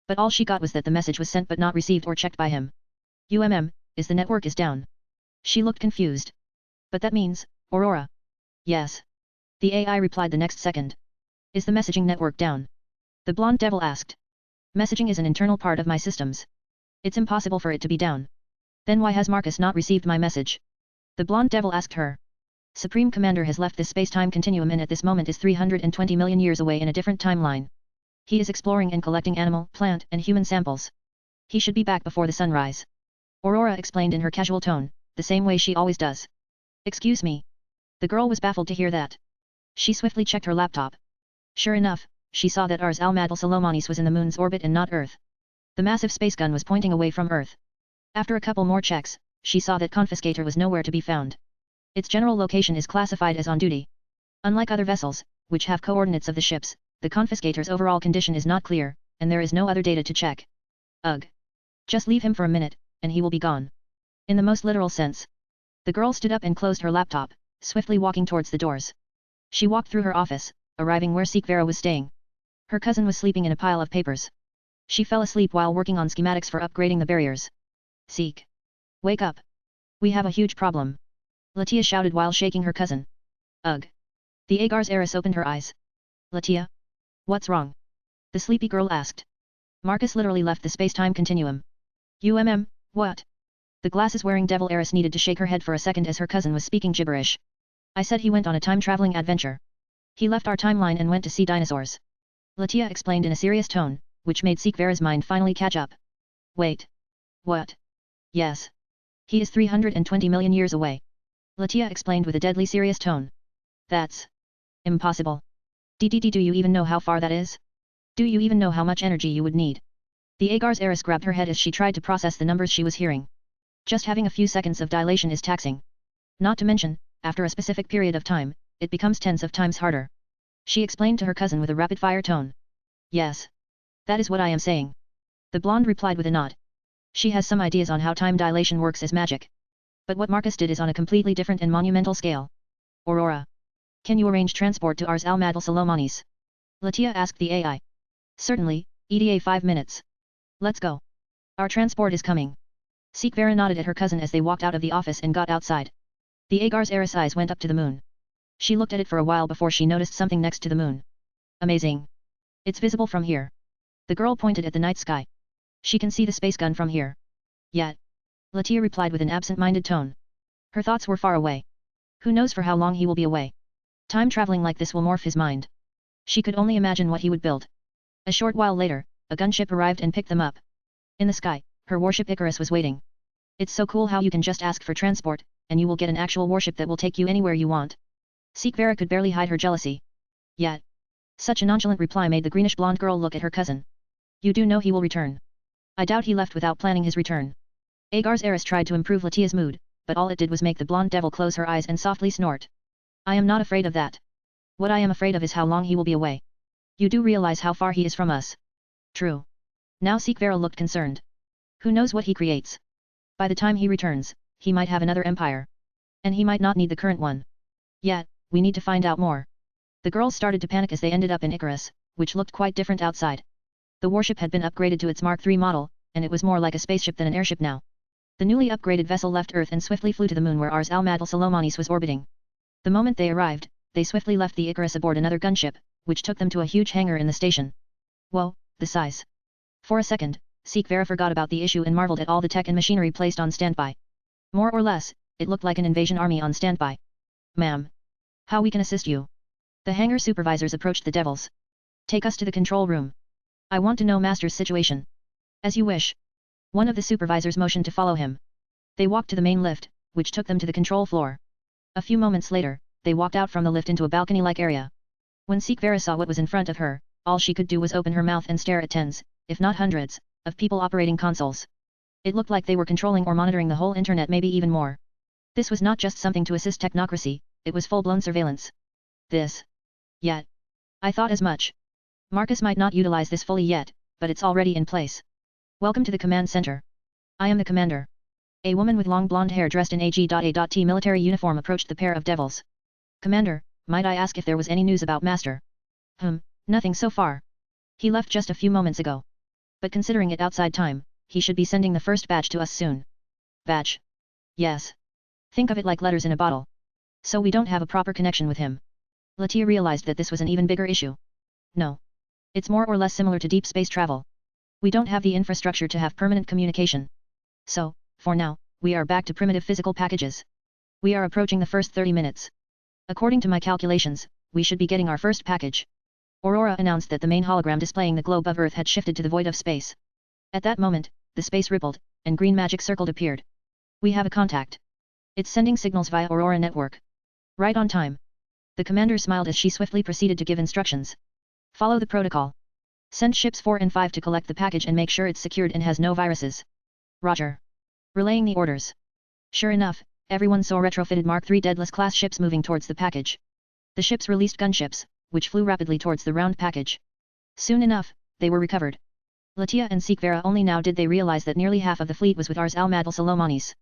But all she got was that the message was sent but not received or checked by him. Is the network is down. She looked confused. But that means, Aurora. Yes. The AI replied the next second. Is the messaging network down? The blonde devil asked. Messaging is an internal part of my systems. It's impossible for it to be down. Then why has Marcus not received my message? The blonde devil asked her. Supreme Commander has left this space-time continuum and at this moment is 320 million years away in a different timeline. He is exploring and collecting animal, plant, and human samples. He should be back before the sunrise. Aurora explained in her casual tone, the same way she always does. Excuse me. The girl was baffled to hear that. She swiftly checked her laptop. Sure enough, she saw that Ars Al-Madal Salomonis was in the moon's orbit and not Earth. The massive space gun was pointing away from Earth. After a couple more checks, she saw that Confiscator was nowhere to be found. Its general location is classified as on duty. Unlike other vessels, which have coordinates of the ships, the Confiscator's overall condition is not clear, and there is no other data to check. Ugh. Just leave him for a minute, and he will be gone. In the most literal sense. The girl stood up and closed her laptop, swiftly walking towards the doors. She walked through her office, arriving where Vera was staying. Her cousin was sleeping in a pile of papers. She fell asleep while working on schematics for upgrading the barriers. Seek. Wake up. We have a huge problem. Latia shouted while shaking her cousin. Ugh. The Agar's heiress opened her eyes. Latia? What's wrong? The sleepy girl asked. Marcus literally left the space-time continuum. What? The glasses-wearing devil heiress needed to shake her head for a second as her cousin was speaking gibberish. I said he went on a time-traveling adventure. He left our timeline and went to see dinosaurs. Latia explained in a serious tone, which made Vera's mind finally catch up. Wait. What? Yes. He is 320 million years away. Latia explained with a deadly serious tone. That's impossible. Do you even know how far that is? Do you even know how much energy you would need? The Agar's heiress grabbed her head as she tried to process the numbers she was hearing. Just having a few seconds of dilation is taxing. Not to mention, after a specific period of time, it becomes tens of times harder. She explained to her cousin with a rapid-fire tone. Yes. That is what I am saying. The blonde replied with a nod. She has some ideas on how time dilation works as magic. But what Marcus did is on a completely different and monumental scale. Aurora. Can you arrange transport to Ars Al-Madal Salomonis? Latia asked the AI. Certainly, EDA 5 minutes. Let's go. Our transport is coming. Vera nodded at her cousin as they walked out of the office and got outside. The Agar's heiress eyes went up to the moon. She looked at it for a while before she noticed something next to the moon. Amazing. It's visible from here. The girl pointed at the night sky. She can see the space gun from here. Yet. Latia replied with an absent-minded tone. Her thoughts were far away. Who knows for how long he will be away. Time traveling like this will morph his mind. She could only imagine what he would build. A short while later, a gunship arrived and picked them up. In the sky, her warship Icarus was waiting. It's so cool how you can just ask for transport, and you will get an actual warship that will take you anywhere you want. Vera could barely hide her jealousy. Yet. Such a nonchalant reply made the greenish-blonde girl look at her cousin. You do know he will return. I doubt he left without planning his return. Agar's heiress tried to improve Latia's mood, but all it did was make the blonde devil close her eyes and softly snort. I am not afraid of that. What I am afraid of is how long he will be away. You do realize how far he is from us. True. Now Vera looked concerned. Who knows what he creates? By the time he returns, he might have another empire. And he might not need the current one. Yet, we need to find out more. The girls started to panic as they ended up in Icarus, which looked quite different outside. The warship had been upgraded to its Mark III model, and it was more like a spaceship than an airship now. The newly upgraded vessel left Earth and swiftly flew to the moon where Ars Al-Madal Salomonis was orbiting. The moment they arrived, they swiftly left the Icarus aboard another gunship, which took them to a huge hangar in the station. Whoa, the size. For a second, Vera forgot about the issue and marveled at all the tech and machinery placed on standby. More or less, it looked like an invasion army on standby. Ma'am. How we can assist you? The hangar supervisors approached the devils. Take us to the control room. I want to know Master's situation. As you wish. One of the supervisors motioned to follow him. They walked to the main lift, which took them to the control floor. A few moments later, they walked out from the lift into a balcony-like area. When Vera saw what was in front of her, all she could do was open her mouth and stare at tens, if not hundreds, of people operating consoles. It looked like they were controlling or monitoring the whole internet, maybe even more. This was not just something to assist technocracy, it was full-blown surveillance. This. Yet. I thought as much. Marcus might not utilize this fully yet, but it's already in place. Welcome to the command center. I am the commander. A woman with long blonde hair dressed in AG.A.T military uniform approached the pair of devils. Commander, might I ask if there was any news about Master? Nothing so far. He left just a few moments ago. But considering it outside time, he should be sending the first batch to us soon. Batch? Yes. Think of it like letters in a bottle. So we don't have a proper connection with him. Latia realized that this was an even bigger issue. No. It's more or less similar to deep space travel. We don't have the infrastructure to have permanent communication. So, for now, we are back to primitive physical packages. We are approaching the first 30 minutes. According to my calculations, we should be getting our first package. Aurora announced that the main hologram displaying the globe of Earth had shifted to the void of space. At that moment, the space rippled, and green magic circled appeared. We have a contact. It's sending signals via Aurora network. Right on time. The commander smiled as she swiftly proceeded to give instructions. Follow the protocol. Send ships 4 and 5 to collect the package and make sure it's secured and has no viruses. Roger. Relaying the orders. Sure enough, everyone saw retrofitted Mark III Daedalus-class ships moving towards the package. The ships released gunships, which flew rapidly towards the round package. Soon enough, they were recovered. Latia and Sikvera only now did they realize that nearly half of the fleet was with Ars al-Madal Salomonis.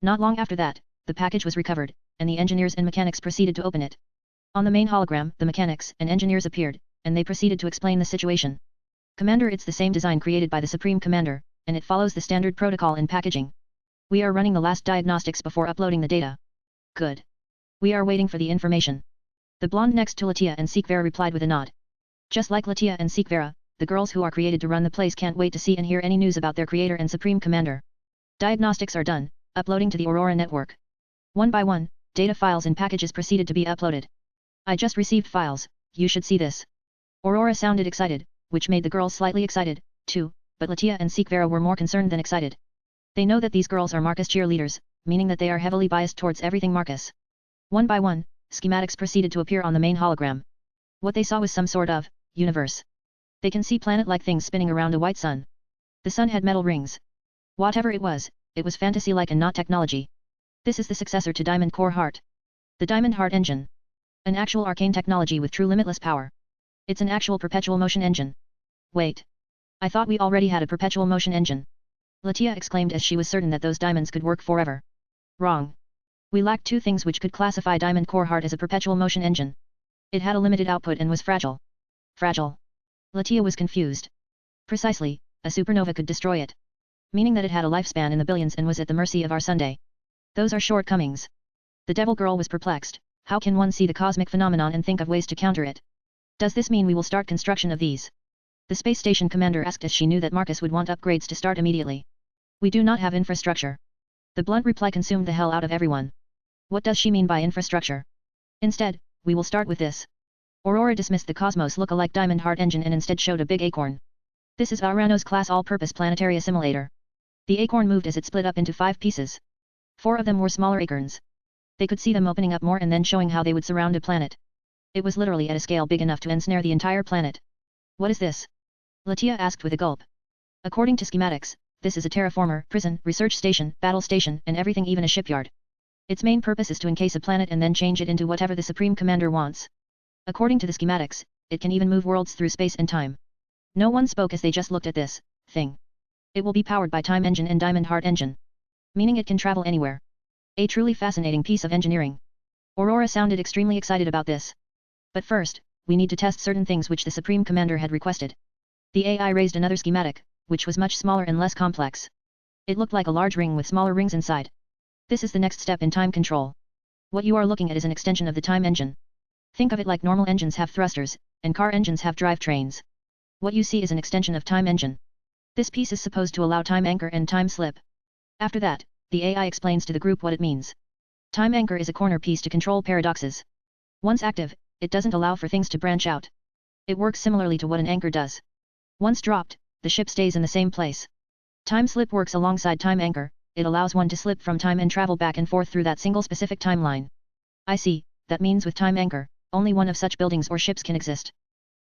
Not long after that, the package was recovered, and the engineers and mechanics proceeded to open it. On the main hologram, the mechanics and engineers appeared, and they proceeded to explain the situation. Commander, it's the same design created by the Supreme Commander, and it follows the standard protocol in packaging. We are running the last diagnostics before uploading the data. Good. We are waiting for the information. The blonde next to Latia and Sikvera replied with a nod. Just like Latia and Sikvera, the girls who are created to run the place can't wait to see and hear any news about their creator and Supreme Commander. Diagnostics are done, uploading to the Aurora network. One by one, data files and packages proceeded to be uploaded. I just received files, you should see this. Aurora sounded excited, which made the girls slightly excited, too, but Latia and Sikvera were more concerned than excited. They know that these girls are Marcus cheerleaders, meaning that they are heavily biased towards everything Marcus. One by one, schematics proceeded to appear on the main hologram. What they saw was some sort of universe. They can see planet-like things spinning around a white sun. The sun had metal rings. Whatever it was fantasy-like and not technology. This is the successor to Diamond Core Heart. The Diamond Heart engine. An actual arcane technology with true limitless power. It's an actual perpetual motion engine. Wait. I thought we already had a perpetual motion engine. Latia exclaimed as she was certain that those diamonds could work forever. Wrong. We lacked two things which could classify Diamond Core Heart as a perpetual motion engine. It had a limited output and was fragile. Fragile. Latia was confused. Precisely, a supernova could destroy it. Meaning that it had a lifespan in the billions and was at the mercy of our Sunday. Those are shortcomings. The devil girl was perplexed. How can one see the cosmic phenomenon and think of ways to counter it? Does this mean we will start construction of these? The space station commander asked as she knew that Marcus would want upgrades to start immediately. We do not have infrastructure. The blunt reply consumed the hell out of everyone. What does she mean by infrastructure? Instead, we will start with this. Aurora dismissed the Cosmos look-alike Diamond Heart engine and instead showed a big acorn. This is Varano's class all-purpose planetary assimilator. The acorn moved as it split up into 5 pieces. 4 of them were smaller acorns. They could see them opening up more and then showing how they would surround a planet. It was literally at a scale big enough to ensnare the entire planet. What is this? Latia asked with a gulp. According to schematics, this is a terraformer, prison, research station, battle station, and everything, even a shipyard. Its main purpose is to encase a planet and then change it into whatever the Supreme Commander wants. According to the schematics, it can even move worlds through space and time. No one spoke as they just looked at this thing. It will be powered by Time Engine and Diamond Heart Engine. Meaning it can travel anywhere. A truly fascinating piece of engineering. Aurora sounded extremely excited about this. But first, we need to test certain things which the Supreme Commander had requested. The AI raised another schematic, which was much smaller and less complex. It looked like a large ring with smaller rings inside. This is the next step in time control. What you are looking at is an extension of the time engine. Think of it like normal engines have thrusters, and car engines have drivetrains. What you see is an extension of time engine. This piece is supposed to allow time anchor and time slip. After that, the AI explains to the group what it means. Time anchor is a corner piece to control paradoxes. Once active, it doesn't allow for things to branch out. It works similarly to what an anchor does. Once dropped, the ship stays in the same place. Time slip works alongside time anchor, it allows one to slip from time and travel back and forth through that single specific timeline. I see, that means with time anchor, only one of such buildings or ships can exist.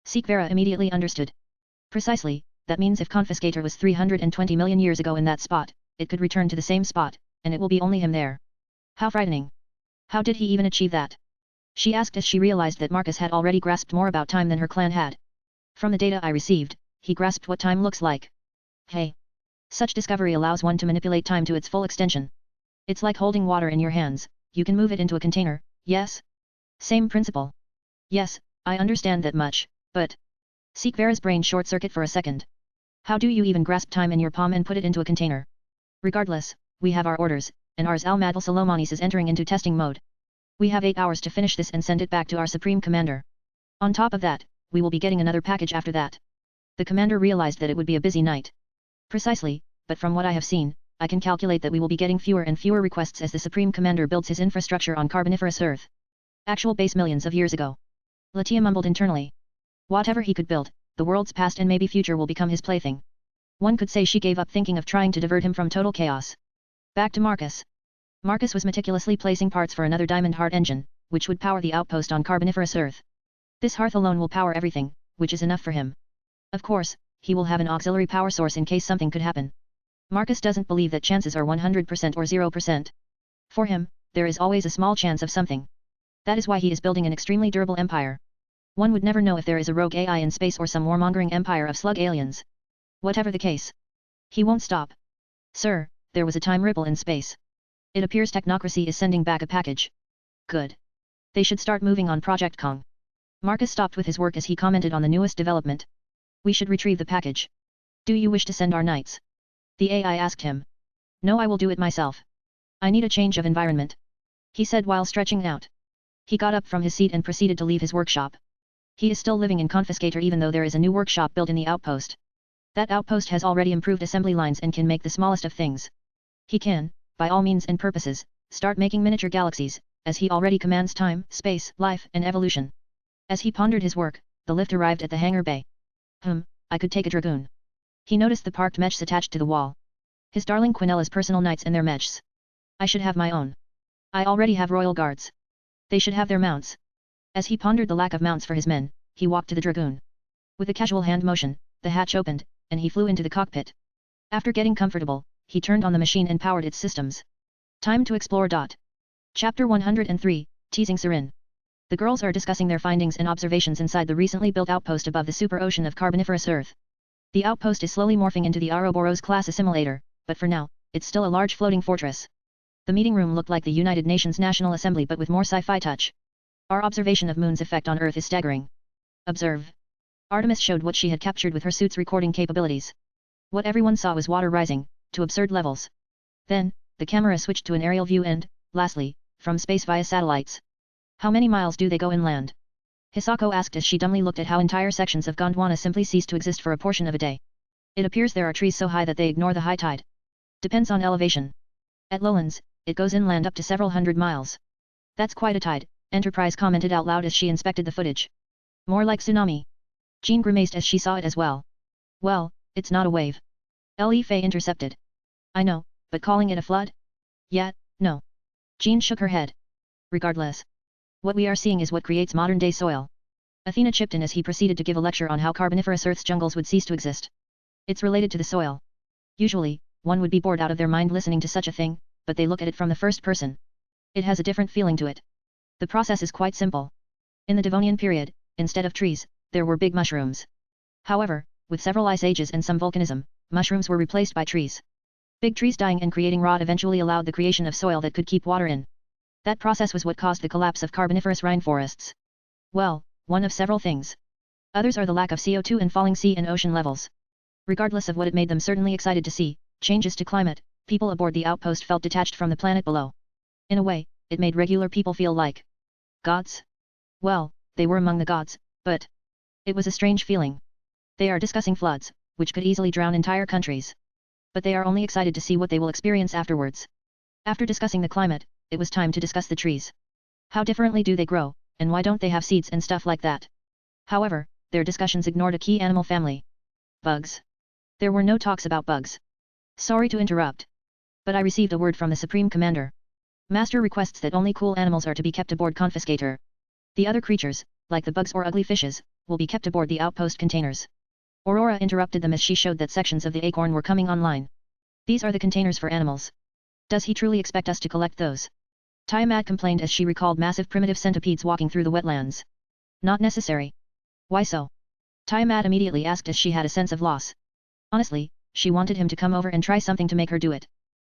Sikvera immediately understood. Precisely, that means if Confiscator was 320 million years ago in that spot, it could return to the same spot, and it will be only him there. How frightening. How did he even achieve that? She asked as she realized that Marcus had already grasped more about time than her clan had. From the data I received, he grasped what time looks like. Hey. Such discovery allows one to manipulate time to its full extension. It's like holding water in your hands, you can move it into a container, yes? Same principle. Yes, I understand that much, but... Sikvera's brain short-circuit for a second. How do you even grasp time in your palm and put it into a container? Regardless, we have our orders, and Ars al-Madal Salomonis is entering into testing mode. We have 8 hours to finish this and send it back to our Supreme Commander. On top of that, we will be getting another package after that. The commander realized that it would be a busy night. Precisely, but from what I have seen, I can calculate that we will be getting fewer and fewer requests as the Supreme Commander builds his infrastructure on Carboniferous Earth. Actual base millions of years ago. Latia mumbled internally. Whatever he could build, the world's past and maybe future will become his plaything. One could say she gave up thinking of trying to divert him from total chaos. Back to Marcus. Marcus was meticulously placing parts for another Diamond Heart engine, which would power the outpost on Carboniferous Earth. This hearth alone will power everything, which is enough for him. Of course, he will have an auxiliary power source in case something could happen. Marcus doesn't believe that chances are 100% or 0%. For him, there is always a small chance of something. That is why he is building an extremely durable empire. One would never know if there is a rogue AI in space or some warmongering empire of slug aliens. Whatever the case, he won't stop. Sir, there was a time ripple in space. It appears technocracy is sending back a package. Good. They should start moving on Project Kong. Marcus stopped with his work as he commented on the newest development. We should retrieve the package. Do you wish to send our knights? The AI asked him. No, I will do it myself. I need a change of environment, he said while stretching out. He got up from his seat and proceeded to leave his workshop. He is still living in Confiscator even though there is a new workshop built in the outpost. That outpost has already improved assembly lines and can make the smallest of things. He can, by all means and purposes, start making miniature galaxies, as he already commands time, space, life, and evolution. As he pondered his work, the lift arrived at the hangar bay. I could take a dragoon. He noticed the parked mechs attached to the wall. His darling Quinella's personal knights and their mechs. I should have my own. I already have royal guards. They should have their mounts. As he pondered the lack of mounts for his men, he walked to the dragoon. With a casual hand motion, the hatch opened, and he flew into the cockpit. After getting comfortable, he turned on the machine and powered its systems. Time to explore. Chapter 103, Teasing Serin. The girls are discussing their findings and observations inside the recently built outpost above the super ocean of carboniferous Earth. The outpost is slowly morphing into the Ouroboros class assimilator, but for now, it's still a large floating fortress. The meeting room looked like the United Nations National Assembly but with more sci-fi touch. Our observation of Moon's effect on Earth is staggering. Observe. Artemis showed what she had captured with her suit's recording capabilities. What everyone saw was water rising, to absurd levels. Then, the camera switched to an aerial view and, lastly, from space via satellites. How many miles do they go inland? Hisako asked as she dumbly looked at how entire sections of Gondwana simply ceased to exist for a portion of a day. It appears there are trees so high that they ignore the high tide. Depends on elevation. At lowlands, it goes inland up to several hundred miles. That's quite a tide, Enterprise commented out loud as she inspected the footage. More like tsunami. Jean grimaced as she saw it as well. Well, it's not a wave. Le Fei intercepted. I know, but calling it a flood? Yeah, no. Jean shook her head. Regardless. What we are seeing is what creates modern-day soil. Athena chipped in as he proceeded to give a lecture on how carboniferous Earth's jungles would cease to exist. It's related to the soil. Usually, one would be bored out of their mind listening to such a thing, but they look at it from the first person. It has a different feeling to it. The process is quite simple. In the Devonian period, instead of trees, there were big mushrooms. However, with several ice ages and some volcanism, mushrooms were replaced by trees. Big trees dying and creating rot eventually allowed the creation of soil that could keep water in. That process was what caused the collapse of carboniferous rainforests. Well, one of several things. Others are the lack of CO2 and falling sea and ocean levels. Regardless of what it made them certainly excited to see, changes to climate, people aboard the outpost felt detached from the planet below. In a way, it made regular people feel like gods? Well, they were among the gods, but it was a strange feeling. They are discussing floods, which could easily drown entire countries. But they are only excited to see what they will experience afterwards. After discussing the climate, it was time to discuss the trees. How differently do they grow, and why don't they have seeds and stuff like that? However, their discussions ignored a key animal family. Bugs. There were no talks about bugs. Sorry to interrupt. But I received a word from the Supreme Commander. Master requests that only cool animals are to be kept aboard Confiscator. The other creatures, like the bugs or ugly fishes, will be kept aboard the outpost containers. Aurora interrupted them as she showed that sections of the acorn were coming online. These are the containers for animals. Does he truly expect us to collect those? Tiamat complained as she recalled massive primitive centipedes walking through the wetlands. Not necessary. Why so? Tiamat immediately asked as she had a sense of loss. Honestly, she wanted him to come over and try something to make her do it.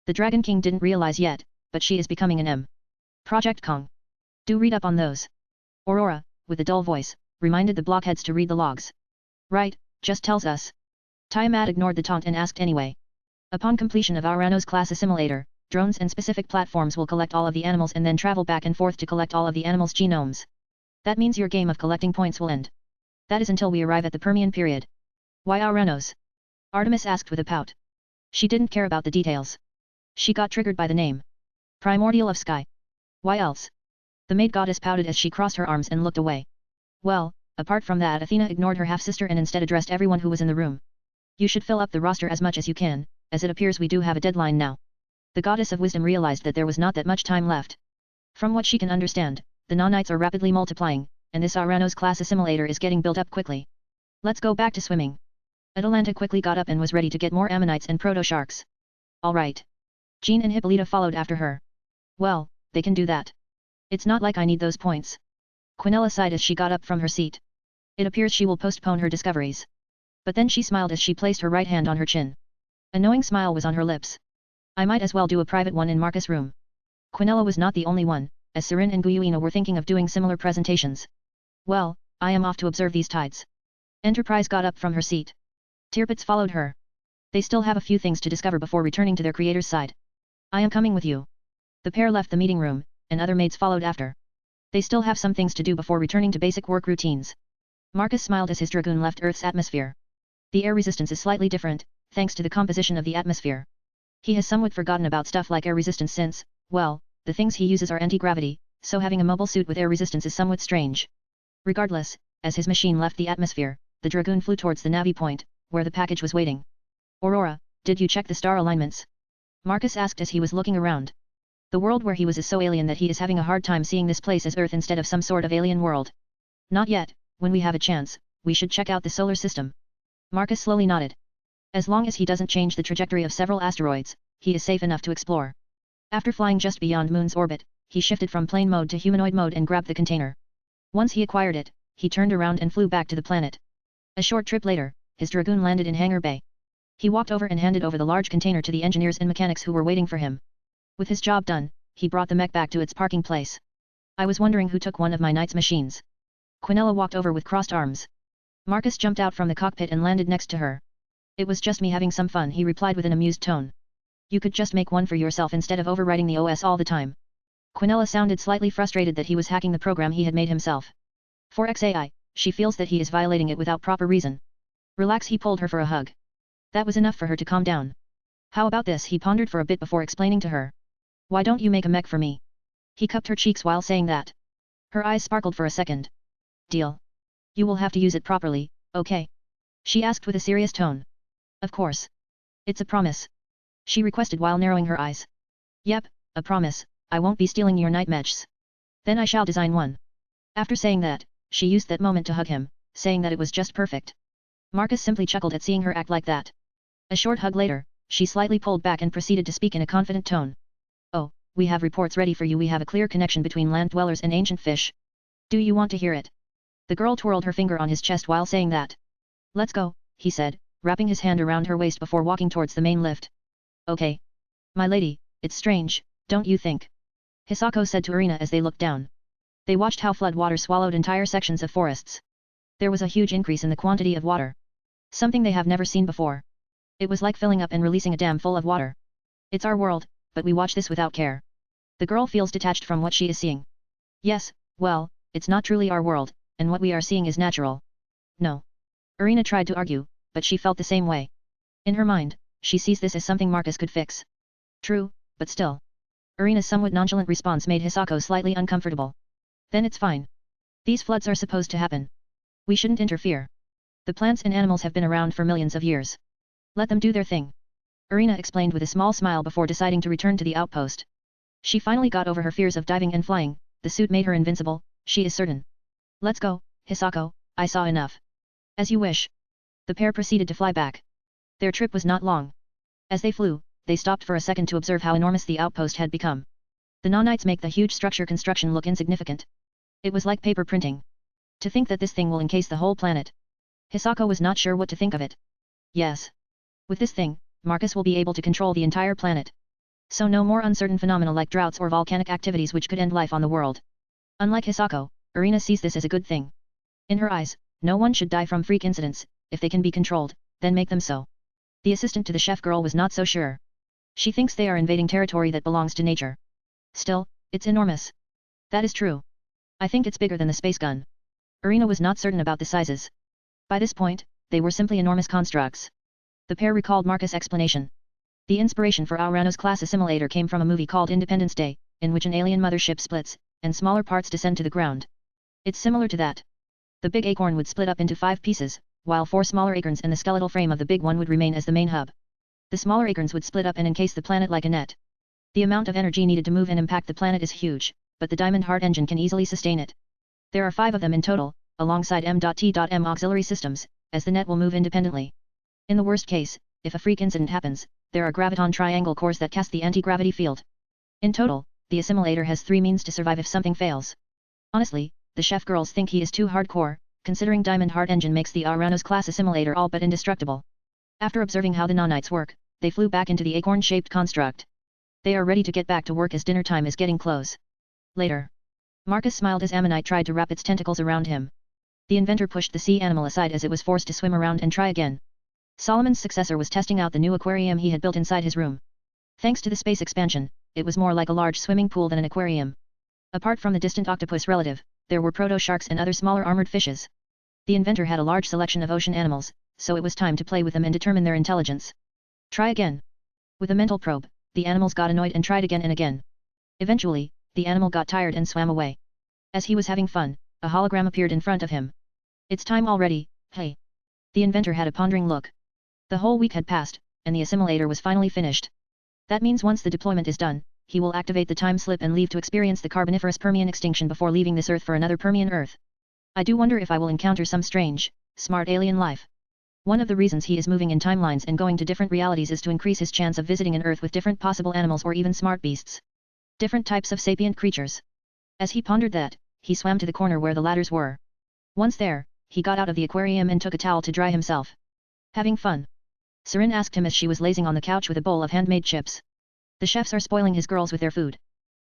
The Dragon King didn't realize yet, but she is becoming an M. Project Kong. Do read up on those. Aurora, with a dull voice, reminded the blockheads to read the logs. Right, just tells us. Tiamat ignored the taunt and asked anyway. Upon completion of Auranos class assimilator, drones and specific platforms will collect all of the animals and then travel back and forth to collect all of the animals' genomes. That means your game of collecting points will end. That is until we arrive at the Permian period. Why Auranos? Artemis asked with a pout. She didn't care about the details. She got triggered by the name. Primordial of Sky. Why else? The maid goddess pouted as she crossed her arms and looked away. Well, apart from that, Athena ignored her half-sister and instead addressed everyone who was in the room. You should fill up the roster as much as you can, as it appears we do have a deadline now. The goddess of wisdom realized that there was not that much time left. From what she can understand, the nanites are rapidly multiplying, and this Auranos class assimilator is getting built up quickly. Let's go back to swimming. Atalanta quickly got up and was ready to get more ammonites and proto-sharks. All right. Jean and Hippolyta followed after her. Well, they can do that. It's not like I need those points. Quinella sighed as she got up from her seat. It appears she will postpone her discoveries. But then she smiled as she placed her right hand on her chin. A knowing smile was on her lips. I might as well do a private one in Marcus' room. Quinella was not the only one, as Serin and Guyuina were thinking of doing similar presentations. Well, I am off to observe these tides. Enterprise got up from her seat. Tirpitz followed her. They still have a few things to discover before returning to their creator's side. I am coming with you. The pair left the meeting room, and other maids followed after. They still have some things to do before returning to basic work routines. Marcus smiled as his dragoon left Earth's atmosphere. The air resistance is slightly different, thanks to the composition of the atmosphere. He has somewhat forgotten about stuff like air resistance since, well, the things he uses are anti-gravity, so having a mobile suit with air resistance is somewhat strange. Regardless, as his machine left the atmosphere, the dragoon flew towards the Navi point, where the package was waiting. Aurora, did you check the star alignments? Marcus asked as he was looking around. The world where he was is so alien that he is having a hard time seeing this place as Earth instead of some sort of alien world. Not yet, when we have a chance, we should check out the solar system. Marcus slowly nodded. As long as he doesn't change the trajectory of several asteroids, he is safe enough to explore. After flying just beyond Moon's orbit, he shifted from plane mode to humanoid mode and grabbed the container. Once he acquired it, he turned around and flew back to the planet. A short trip later, his dragoon landed in Hangar Bay. He walked over and handed over the large container to the engineers and mechanics who were waiting for him. With his job done, he brought the mech back to its parking place. I was wondering who took one of my knight's machines. Quinella walked over with crossed arms. Marcus jumped out from the cockpit and landed next to her. It was just me having some fun, he replied with an amused tone. You could just make one for yourself instead of overwriting the OS all the time. Quinella sounded slightly frustrated that he was hacking the program he had made himself. For XAI, she feels that he is violating it without proper reason. Relax, he pulled her for a hug. That was enough for her to calm down. How about this, he pondered for a bit before explaining to her. Why don't you make a mech for me? He cupped her cheeks while saying that. Her eyes sparkled for a second. Deal. You will have to use it properly, okay? She asked with a serious tone. Of course. It's a promise. She requested while narrowing her eyes. Yep, a promise, I won't be stealing your night mechs. Then I shall design one. After saying that, she used that moment to hug him, saying that it was just perfect. Marcus simply chuckled at seeing her act like that. A short hug later, she slightly pulled back and proceeded to speak in a confident tone. Oh, we have reports ready for you. We have a clear connection between land dwellers and ancient fish. Do you want to hear it? The girl twirled her finger on his chest while saying that. Let's go, he said, wrapping his hand around her waist before walking towards the main lift. Okay. My lady, it's strange, don't you think? Hisako said to Irina as they looked down. They watched how flood water swallowed entire sections of forests. There was a huge increase in the quantity of water. Something they have never seen before. It was like filling up and releasing a dam full of water. It's our world, but we watch this without care. The girl feels detached from what she is seeing. Yes, well, it's not truly our world, and what we are seeing is natural. No. Irina tried to argue, but she felt the same way. In her mind, she sees this as something Marcus could fix. True, but still. Irina's somewhat nonchalant response made Hisako slightly uncomfortable. Then it's fine. These floods are supposed to happen. We shouldn't interfere. The plants and animals have been around for millions of years. Let them do their thing. Irina explained with a small smile before deciding to return to the outpost. She finally got over her fears of diving and flying, the suit made her invincible, she is certain. Let's go, Hisako, I saw enough. As you wish. The pair proceeded to fly back. Their trip was not long. As they flew, they stopped for a second to observe how enormous the outpost had become. The nanites make the huge structure construction look insignificant. It was like paper printing. To think that this thing will encase the whole planet. Hisako was not sure what to think of it. Yes. With this thing, Marcus will be able to control the entire planet. So no more uncertain phenomena like droughts or volcanic activities which could end life on the world. Unlike Hisako, Irina sees this as a good thing. In her eyes, no one should die from freak incidents. If they can be controlled, then make them so. The assistant to the chef girl was not so sure. She thinks they are invading territory that belongs to nature. Still, it's enormous. That is true. I think it's bigger than the space gun. Irina was not certain about the sizes. By this point, they were simply enormous constructs. The pair recalled Marcus' explanation. The inspiration for Aurano's class assimilator came from a movie called Independence Day, in which an alien mothership splits, and smaller parts descend to the ground. It's similar to that. The big acorn would split up into 5 pieces, while 4 smaller acorns and the skeletal frame of the big one would remain as the main hub. The smaller acorns would split up and encase the planet like a net. The amount of energy needed to move and impact the planet is huge, but the diamond heart engine can easily sustain it. There are 5 of them in total, alongside M.T.M auxiliary systems, as the net will move independently. In the worst case, if a freak incident happens, there are graviton triangle cores that cast the anti-gravity field. In total, the assimilator has 3 means to survive if something fails. Honestly, the chef girls think he is too hardcore, considering Diamond Heart Engine makes the Aranos class assimilator all but indestructible. After observing how the nanites work, they flew back into the acorn-shaped construct. They are ready to get back to work as dinner time is getting close. Later. Marcus smiled as Ammonite tried to wrap its tentacles around him. The inventor pushed the sea animal aside as it was forced to swim around and try again. Solomon's successor was testing out the new aquarium he had built inside his room. Thanks to the space expansion, it was more like a large swimming pool than an aquarium. Apart from the distant octopus relative, there were proto-sharks and other smaller armored fishes. The inventor had a large selection of ocean animals, so it was time to play with them and determine their intelligence. Try again. With a mental probe, the animals got annoyed and tried again and again. Eventually, the animal got tired and swam away. As he was having fun, a hologram appeared in front of him. It's time already, hey. The inventor had a pondering look. The whole week had passed, and the assimilator was finally finished. That means once the deployment is done, he will activate the time slip and leave to experience the Carboniferous Permian extinction before leaving this Earth for another Permian Earth. I do wonder if I will encounter some strange, smart alien life. One of the reasons he is moving in timelines and going to different realities is to increase his chance of visiting an Earth with different possible animals or even smart beasts. Different types of sapient creatures. As he pondered that, he swam to the corner where the ladders were. Once there, he got out of the aquarium and took a towel to dry himself. Having fun? Serin asked him as she was lazing on the couch with a bowl of handmade chips. The chefs are spoiling his girls with their food.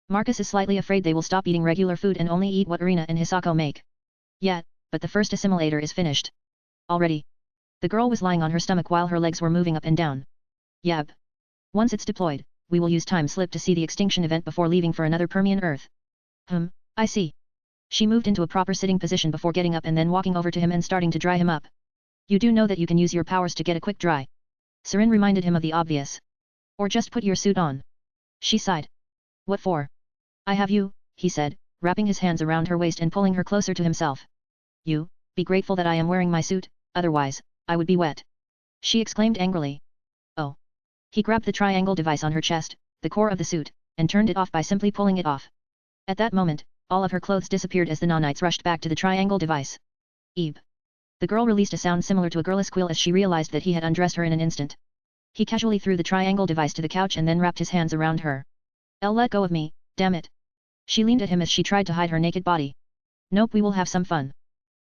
Marcus is slightly afraid they will stop eating regular food and only eat what Irina and Hisako make. Yet, but the first assimilator is finished. Already. The girl was lying on her stomach while her legs were moving up and down. Yep. Once it's deployed, we will use time slip to see the extinction event before leaving for another Permian Earth. I see. She moved into a proper sitting position before getting up and then walking over to him and starting to dry him up. You do know that you can use your powers to get a quick dry. Serin reminded him of the obvious. Or just put your suit on. She sighed. What for? I have you, he said, wrapping his hands around her waist and pulling her closer to himself. You, be grateful that I am wearing my suit, otherwise, I would be wet. She exclaimed angrily. Oh. He grabbed the triangle device on her chest, the core of the suit, and turned it off by simply pulling it off. At that moment, all of her clothes disappeared as the nanites rushed back to the triangle device. Eep. The girl released a sound similar to a girlish squeal as she realized that he had undressed her in an instant. He casually threw the triangle device to the couch and then wrapped his hands around her. Let go of me, damn it. She leaned at him as she tried to hide her naked body. Nope, we will have some fun.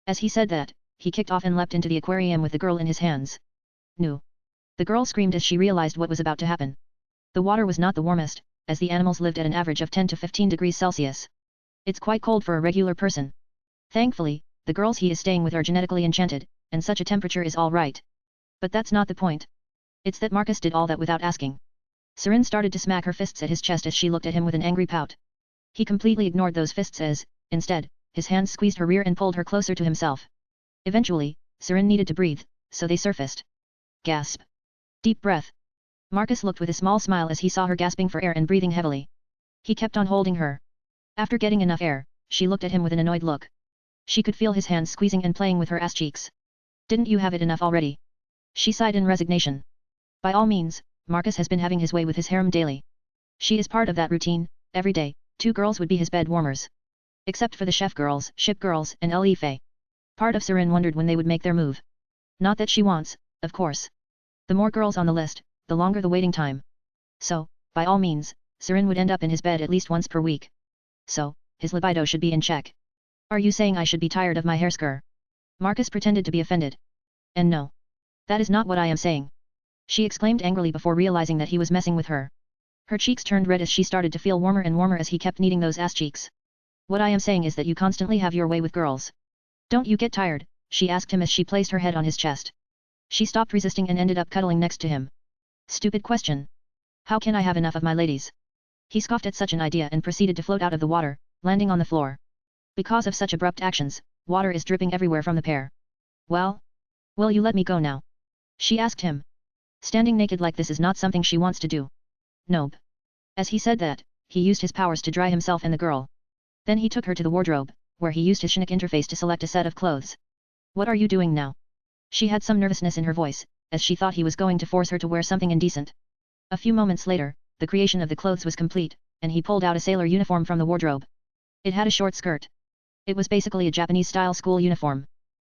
As he said that, he kicked off and leapt into the aquarium with the girl in his hands. No. The girl screamed as she realized what was about to happen. The water was not the warmest, as the animals lived at an average of 10 to 15 degrees Celsius. It's quite cold for a regular person. Thankfully, the girls he is staying with are genetically enchanted, and such a temperature is all right. But that's not the point. It's that Marcus did all that without asking. Serin started to smack her fists at his chest as she looked at him with an angry pout. He completely ignored those fists as, instead, his hands squeezed her rear and pulled her closer to himself. Eventually, Serin needed to breathe, so they surfaced. Gasp. Deep breath. Marcus looked with a small smile as he saw her gasping for air and breathing heavily. He kept on holding her. After getting enough air, she looked at him with an annoyed look. She could feel his hands squeezing and playing with her ass cheeks. Didn't you have it enough already? She sighed in resignation. By all means, Marcus has been having his way with his harem daily. She is part of that routine, every day, 2 girls would be his bed warmers. Except for the chef girls, ship girls, and Faye. Part of Serin wondered when they would make their move. Not that she wants, of course. The more girls on the list, the longer the waiting time. So, by all means, Serin would end up in his bed at least once per week. So, his libido should be in check. Are you saying I should be tired of my Hersker? Marcus pretended to be offended. And no. That is not what I am saying. She exclaimed angrily before realizing that he was messing with her. Her cheeks turned red as she started to feel warmer and warmer as he kept kneading those ass cheeks. What I am saying is that you constantly have your way with girls. Don't you get tired? She asked him as she placed her head on his chest. She stopped resisting and ended up cuddling next to him. Stupid question. How can I have enough of my ladies? He scoffed at such an idea and proceeded to float out of the water, landing on the floor. Because of such abrupt actions, water is dripping everywhere from the pair. Well? Will you let me go now? She asked him. Standing naked like this is not something she wants to do. Nope. As he said that, he used his powers to dry himself and the girl. Then he took her to the wardrobe, where he used his Shinik interface to select a set of clothes. What are you doing now? She had some nervousness in her voice, as she thought he was going to force her to wear something indecent. A few moments later, the creation of the clothes was complete, and he pulled out a sailor uniform from the wardrobe. It had a short skirt. It was basically a Japanese-style school uniform.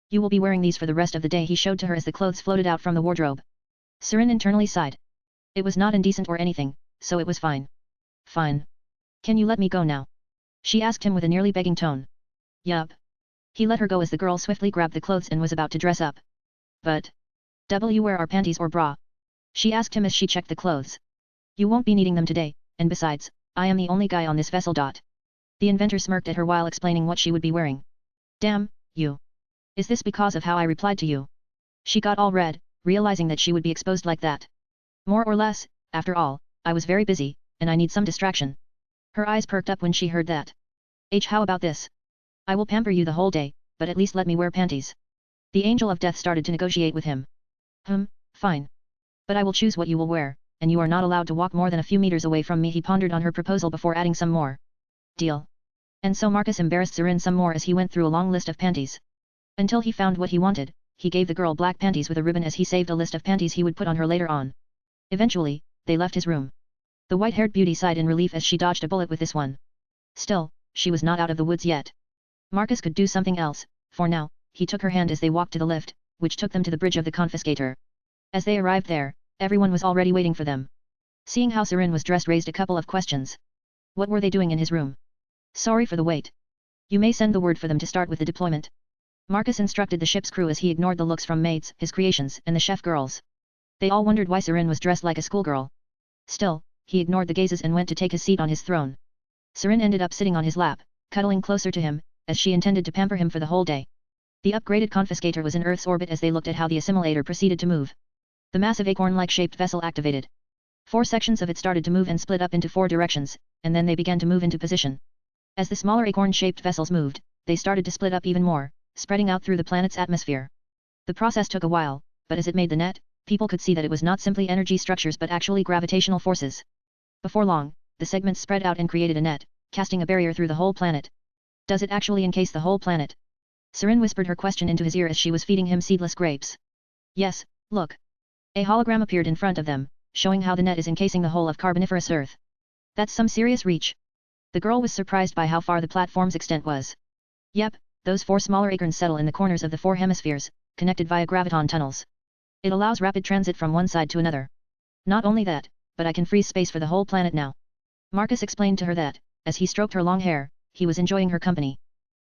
You will be wearing these for the rest of the day, he showed to her as the clothes floated out from the wardrobe. Serin internally sighed. It was not indecent or anything, so it was fine. Fine. Can you let me go now? She asked him with a nearly begging tone. Yup. He let her go as the girl swiftly grabbed the clothes and was about to dress up. But, where are panties or bra? She asked him as she checked the clothes. You won't be needing them today, and besides, I am the only guy on this vessel. The inventor smirked at her while explaining what she would be wearing. Damn, you. Is this because of how I replied to you? She got all red, realizing that she would be exposed like that. More or less, after all, I was very busy, and I need some distraction. Her eyes perked up when she heard that. How about this? I will pamper you the whole day, but at least let me wear panties. The angel of death started to negotiate with him. Fine. But I will choose what you will wear, and you are not allowed to walk more than a few meters away from me. He pondered on her proposal before adding some more. Deal. And so Marcus embarrassed Serin some more as he went through a long list of panties. Until he found what he wanted, he gave the girl black panties with a ribbon as he saved a list of panties he would put on her later on. Eventually, they left his room. The white-haired beauty sighed in relief as she dodged a bullet with this one. Still, she was not out of the woods yet. Marcus could do something else. For now, he took her hand as they walked to the lift, which took them to the bridge of the confiscator. As they arrived there, everyone was already waiting for them. Seeing how Serin was dressed raised a couple of questions. What were they doing in his room? Sorry for the wait. You may send the word for them to start with the deployment. Marcus instructed the ship's crew as he ignored the looks from maids, his creations, and the chef girls. They all wondered why Serin was dressed like a schoolgirl. Still, he ignored the gazes and went to take his seat on his throne. Serin ended up sitting on his lap, cuddling closer to him, as she intended to pamper him for the whole day. The upgraded confiscator was in Earth's orbit as they looked at how the assimilator proceeded to move. The massive acorn-like shaped vessel activated. 4 sections of it started to move and split up into 4 directions, and then they began to move into position. As the smaller acorn-shaped vessels moved, they started to split up even more, spreading out through the planet's atmosphere. The process took a while, but as it made the net, people could see that it was not simply energy structures but actually gravitational forces. Before long, the segments spread out and created a net, casting a barrier through the whole planet. Does it actually encase the whole planet? Serin whispered her question into his ear as she was feeding him seedless grapes. Yes, look. A hologram appeared in front of them, showing how the net is encasing the whole of Carboniferous Earth. That's some serious reach. The girl was surprised by how far the platform's extent was. Yep, those 4 smaller acorns settle in the corners of the 4 hemispheres, connected via graviton tunnels. It allows rapid transit from one side to another. Not only that, but I can freeze space for the whole planet now. Marcus explained to her that, as he stroked her long hair, he was enjoying her company.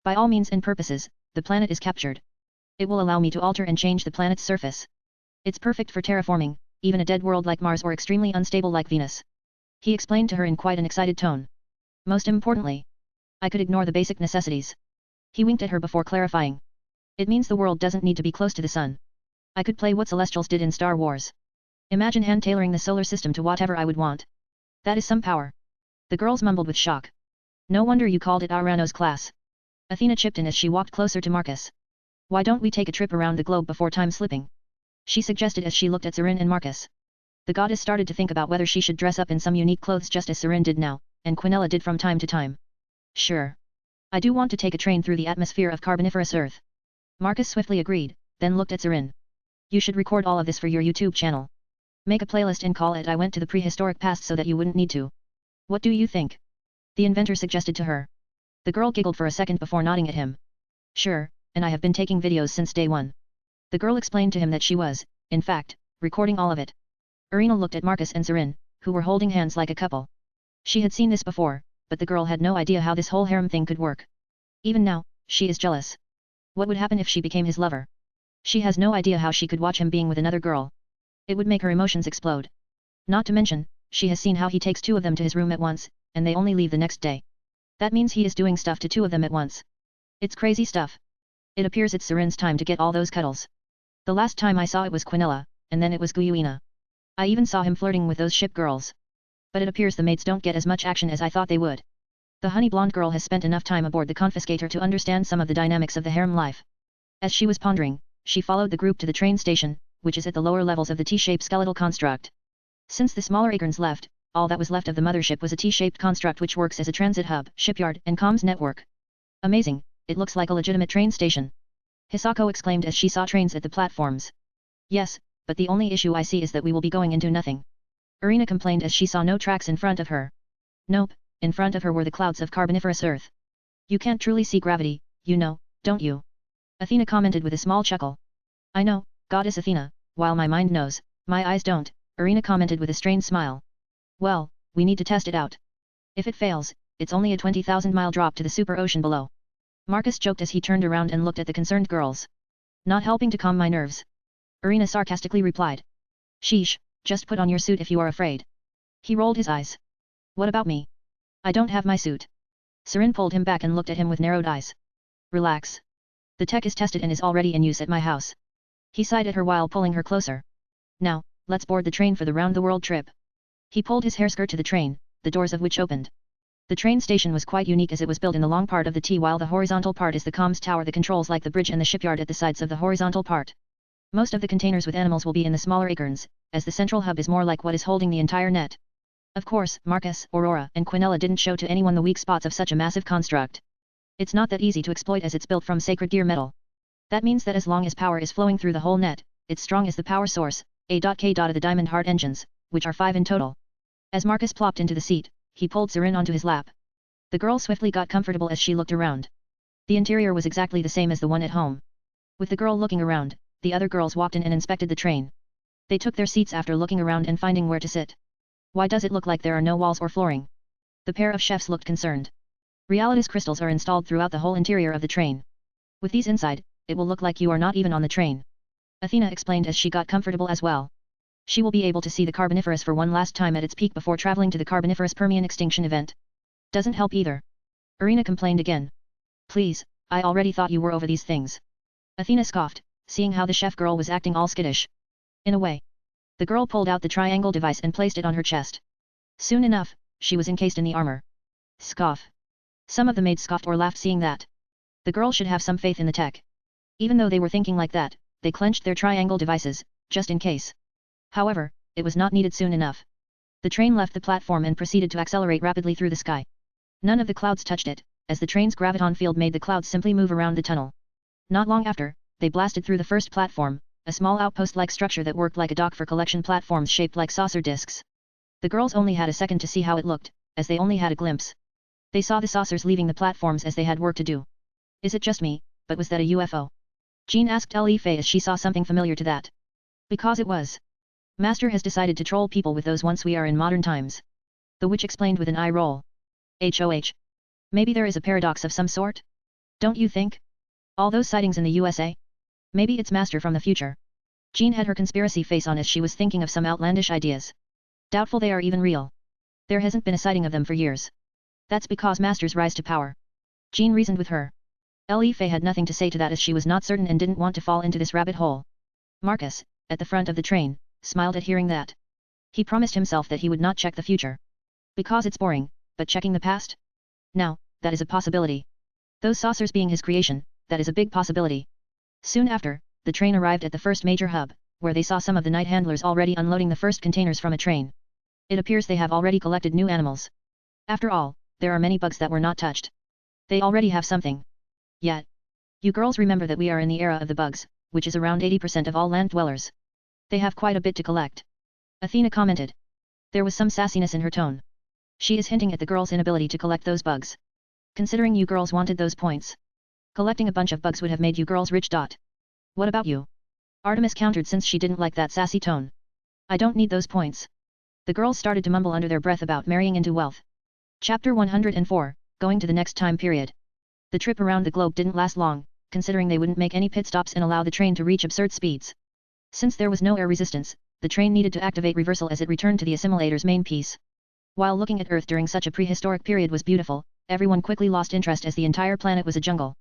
By all means and purposes, the planet is captured. It will allow me to alter and change the planet's surface. It's perfect for terraforming, even a dead world like Mars or extremely unstable like Venus. He explained to her in quite an excited tone. Most importantly, I could ignore the basic necessities. He winked at her before clarifying. It means the world doesn't need to be close to the sun. I could play what Celestials did in Star Wars. Imagine hand-tailoring the solar system to whatever I would want. That is some power. The girls mumbled with shock. No wonder you called it Arano's class. Athena chipped in as she walked closer to Marcus. Why don't we take a trip around the globe before time slipping? She suggested as she looked at Serin and Marcus. The goddess started to think about whether she should dress up in some unique clothes just as Serin did now, and Quinella did from time to time. Sure. I do want to take a train through the atmosphere of Carboniferous Earth. Marcus swiftly agreed, then looked at Serin. You should record all of this for your YouTube channel. Make a playlist and call it I Went to the Prehistoric Past so that you wouldn't need to. What do you think? The inventor suggested to her. The girl giggled for a second before nodding at him. Sure, and I have been taking videos since day 1. The girl explained to him that she was, in fact, recording all of it. Irina looked at Marcus and Serin, who were holding hands like a couple. She had seen this before, but the girl had no idea how this whole harem thing could work. Even now, she is jealous. What would happen if she became his lover? She has no idea how she could watch him being with another girl. It would make her emotions explode. Not to mention, she has seen how he takes 2 of them to his room at once, and they only leave the next day. That means he is doing stuff to 2 of them at once. It's crazy stuff. It appears it's Serin's time to get all those cuddles. The last time I saw it was Quinella, and then it was Guyuina. I even saw him flirting with those ship girls. But it appears the mates don't get as much action as I thought they would. The honey blonde girl has spent enough time aboard the confiscator to understand some of the dynamics of the harem life. As she was pondering, she followed the group to the train station, which is at the lower levels of the T-shaped skeletal construct. Since the smaller acorns left, all that was left of the mothership was a T-shaped construct which works as a transit hub, shipyard, and comms network. Amazing, it looks like a legitimate train station. Hisako exclaimed as she saw trains at the platforms. Yes, but the only issue I see is that we will be going into nothing. Irina complained as she saw no tracks in front of her. Nope, in front of her were the clouds of Carboniferous Earth. You can't truly see gravity, you know, don't you? Athena commented with a small chuckle. I know, Goddess Athena, while my mind knows, my eyes don't, Irina commented with a strained smile. Well, we need to test it out. If it fails, it's only a 20,000-mile drop to the super ocean below. Marcus joked as he turned around and looked at the concerned girls. Not helping to calm my nerves. Irina sarcastically replied. Sheesh, just put on your suit if you are afraid. He rolled his eyes. What about me? I don't have my suit. Serin pulled him back and looked at him with narrowed eyes. Relax. The tech is tested and is already in use at my house. He sighed at her while pulling her closer. Now, let's board the train for the round-the-world trip. He pulled his Hersker to the train, the doors of which opened. The train station was quite unique as it was built in the long part of the T while the horizontal part is the comms tower that controls like the bridge and the shipyard at the sides of the horizontal part. Most of the containers with animals will be in the smaller acorns, as the central hub is more like what is holding the entire net. Of course, Marcus, Aurora, and Quinella didn't show to anyone the weak spots of such a massive construct. It's not that easy to exploit as it's built from sacred gear metal. That means that as long as power is flowing through the whole net, it's strong as the power source, A.K. of the diamond heart engines, which are 5 in total. As Marcus plopped into the seat, he pulled Serin onto his lap. The girl swiftly got comfortable as she looked around. The interior was exactly the same as the one at home. With the girl looking around, the other girls walked in and inspected the train. They took their seats after looking around and finding where to sit. Why does it look like there are no walls or flooring? The pair of chefs looked concerned. Realitas crystals are installed throughout the whole interior of the train. With these inside, it will look like you are not even on the train. Athena explained as she got comfortable as well. She will be able to see the Carboniferous for one last time at its peak before traveling to the Carboniferous Permian extinction event. Doesn't help either. Irina complained again. Please, I already thought you were over these things. Athena scoffed, seeing how the chef girl was acting all skittish. In a way. The girl pulled out the triangle device and placed it on her chest. Soon enough, she was encased in the armor. Scoff. Some of the maids scoffed or laughed seeing that. The girl should have some faith in the tech. Even though they were thinking like that, they clenched their triangle devices, just in case. However, it was not needed soon enough. The train left the platform and proceeded to accelerate rapidly through the sky. None of the clouds touched it, as the train's graviton field made the clouds simply move around the tunnel. Not long after, they blasted through the first platform, a small outpost-like structure that worked like a dock for collection platforms shaped like saucer discs. The girls only had a second to see how it looked, as they only had a glimpse. They saw the saucers leaving the platforms as they had work to do. Is it just me, but was that a UFO? Jean asked Fei as she saw something familiar to that. Because it was. Master has decided to troll people with those once we are in modern times. The witch explained with an eye roll. HOH. Maybe there is a paradox of some sort? Don't you think? All those sightings in the USA? Maybe it's Master from the future. Jean had her conspiracy face on as she was thinking of some outlandish ideas. Doubtful they are even real. There hasn't been a sighting of them for years. That's because Master's rise to power. Jean reasoned with her. Fei had nothing to say to that as she was not certain and didn't want to fall into this rabbit hole. Marcus, at the front of the train, smiled at hearing that. He promised himself that he would not check the future. Because it's boring, but checking the past? Now, that is a possibility. Those saucers being his creation, that is a big possibility. Soon after, the train arrived at the first major hub, where they saw some of the night handlers already unloading the first containers from a train. It appears they have already collected new animals. After all, there are many bugs that were not touched. They already have something. Yet. You girls remember that we are in the era of the bugs, which is around 80% of all land dwellers. They have quite a bit to collect. Athena commented. There was some sassiness in her tone. She is hinting at the girls' inability to collect those bugs. Considering you girls wanted those points. Collecting a bunch of bugs would have made you girls rich. What about you? Artemis countered since she didn't like that sassy tone. I don't need those points. The girls started to mumble under their breath about marrying into wealth. Chapter 104, Going to the next time period. The trip around the globe didn't last long, considering they wouldn't make any pit stops and allow the train to reach absurd speeds. Since there was no air resistance, the train needed to activate reversal as it returned to the assimilator's main piece. While looking at Earth during such a prehistoric period was beautiful, everyone quickly lost interest as the entire planet was a jungle.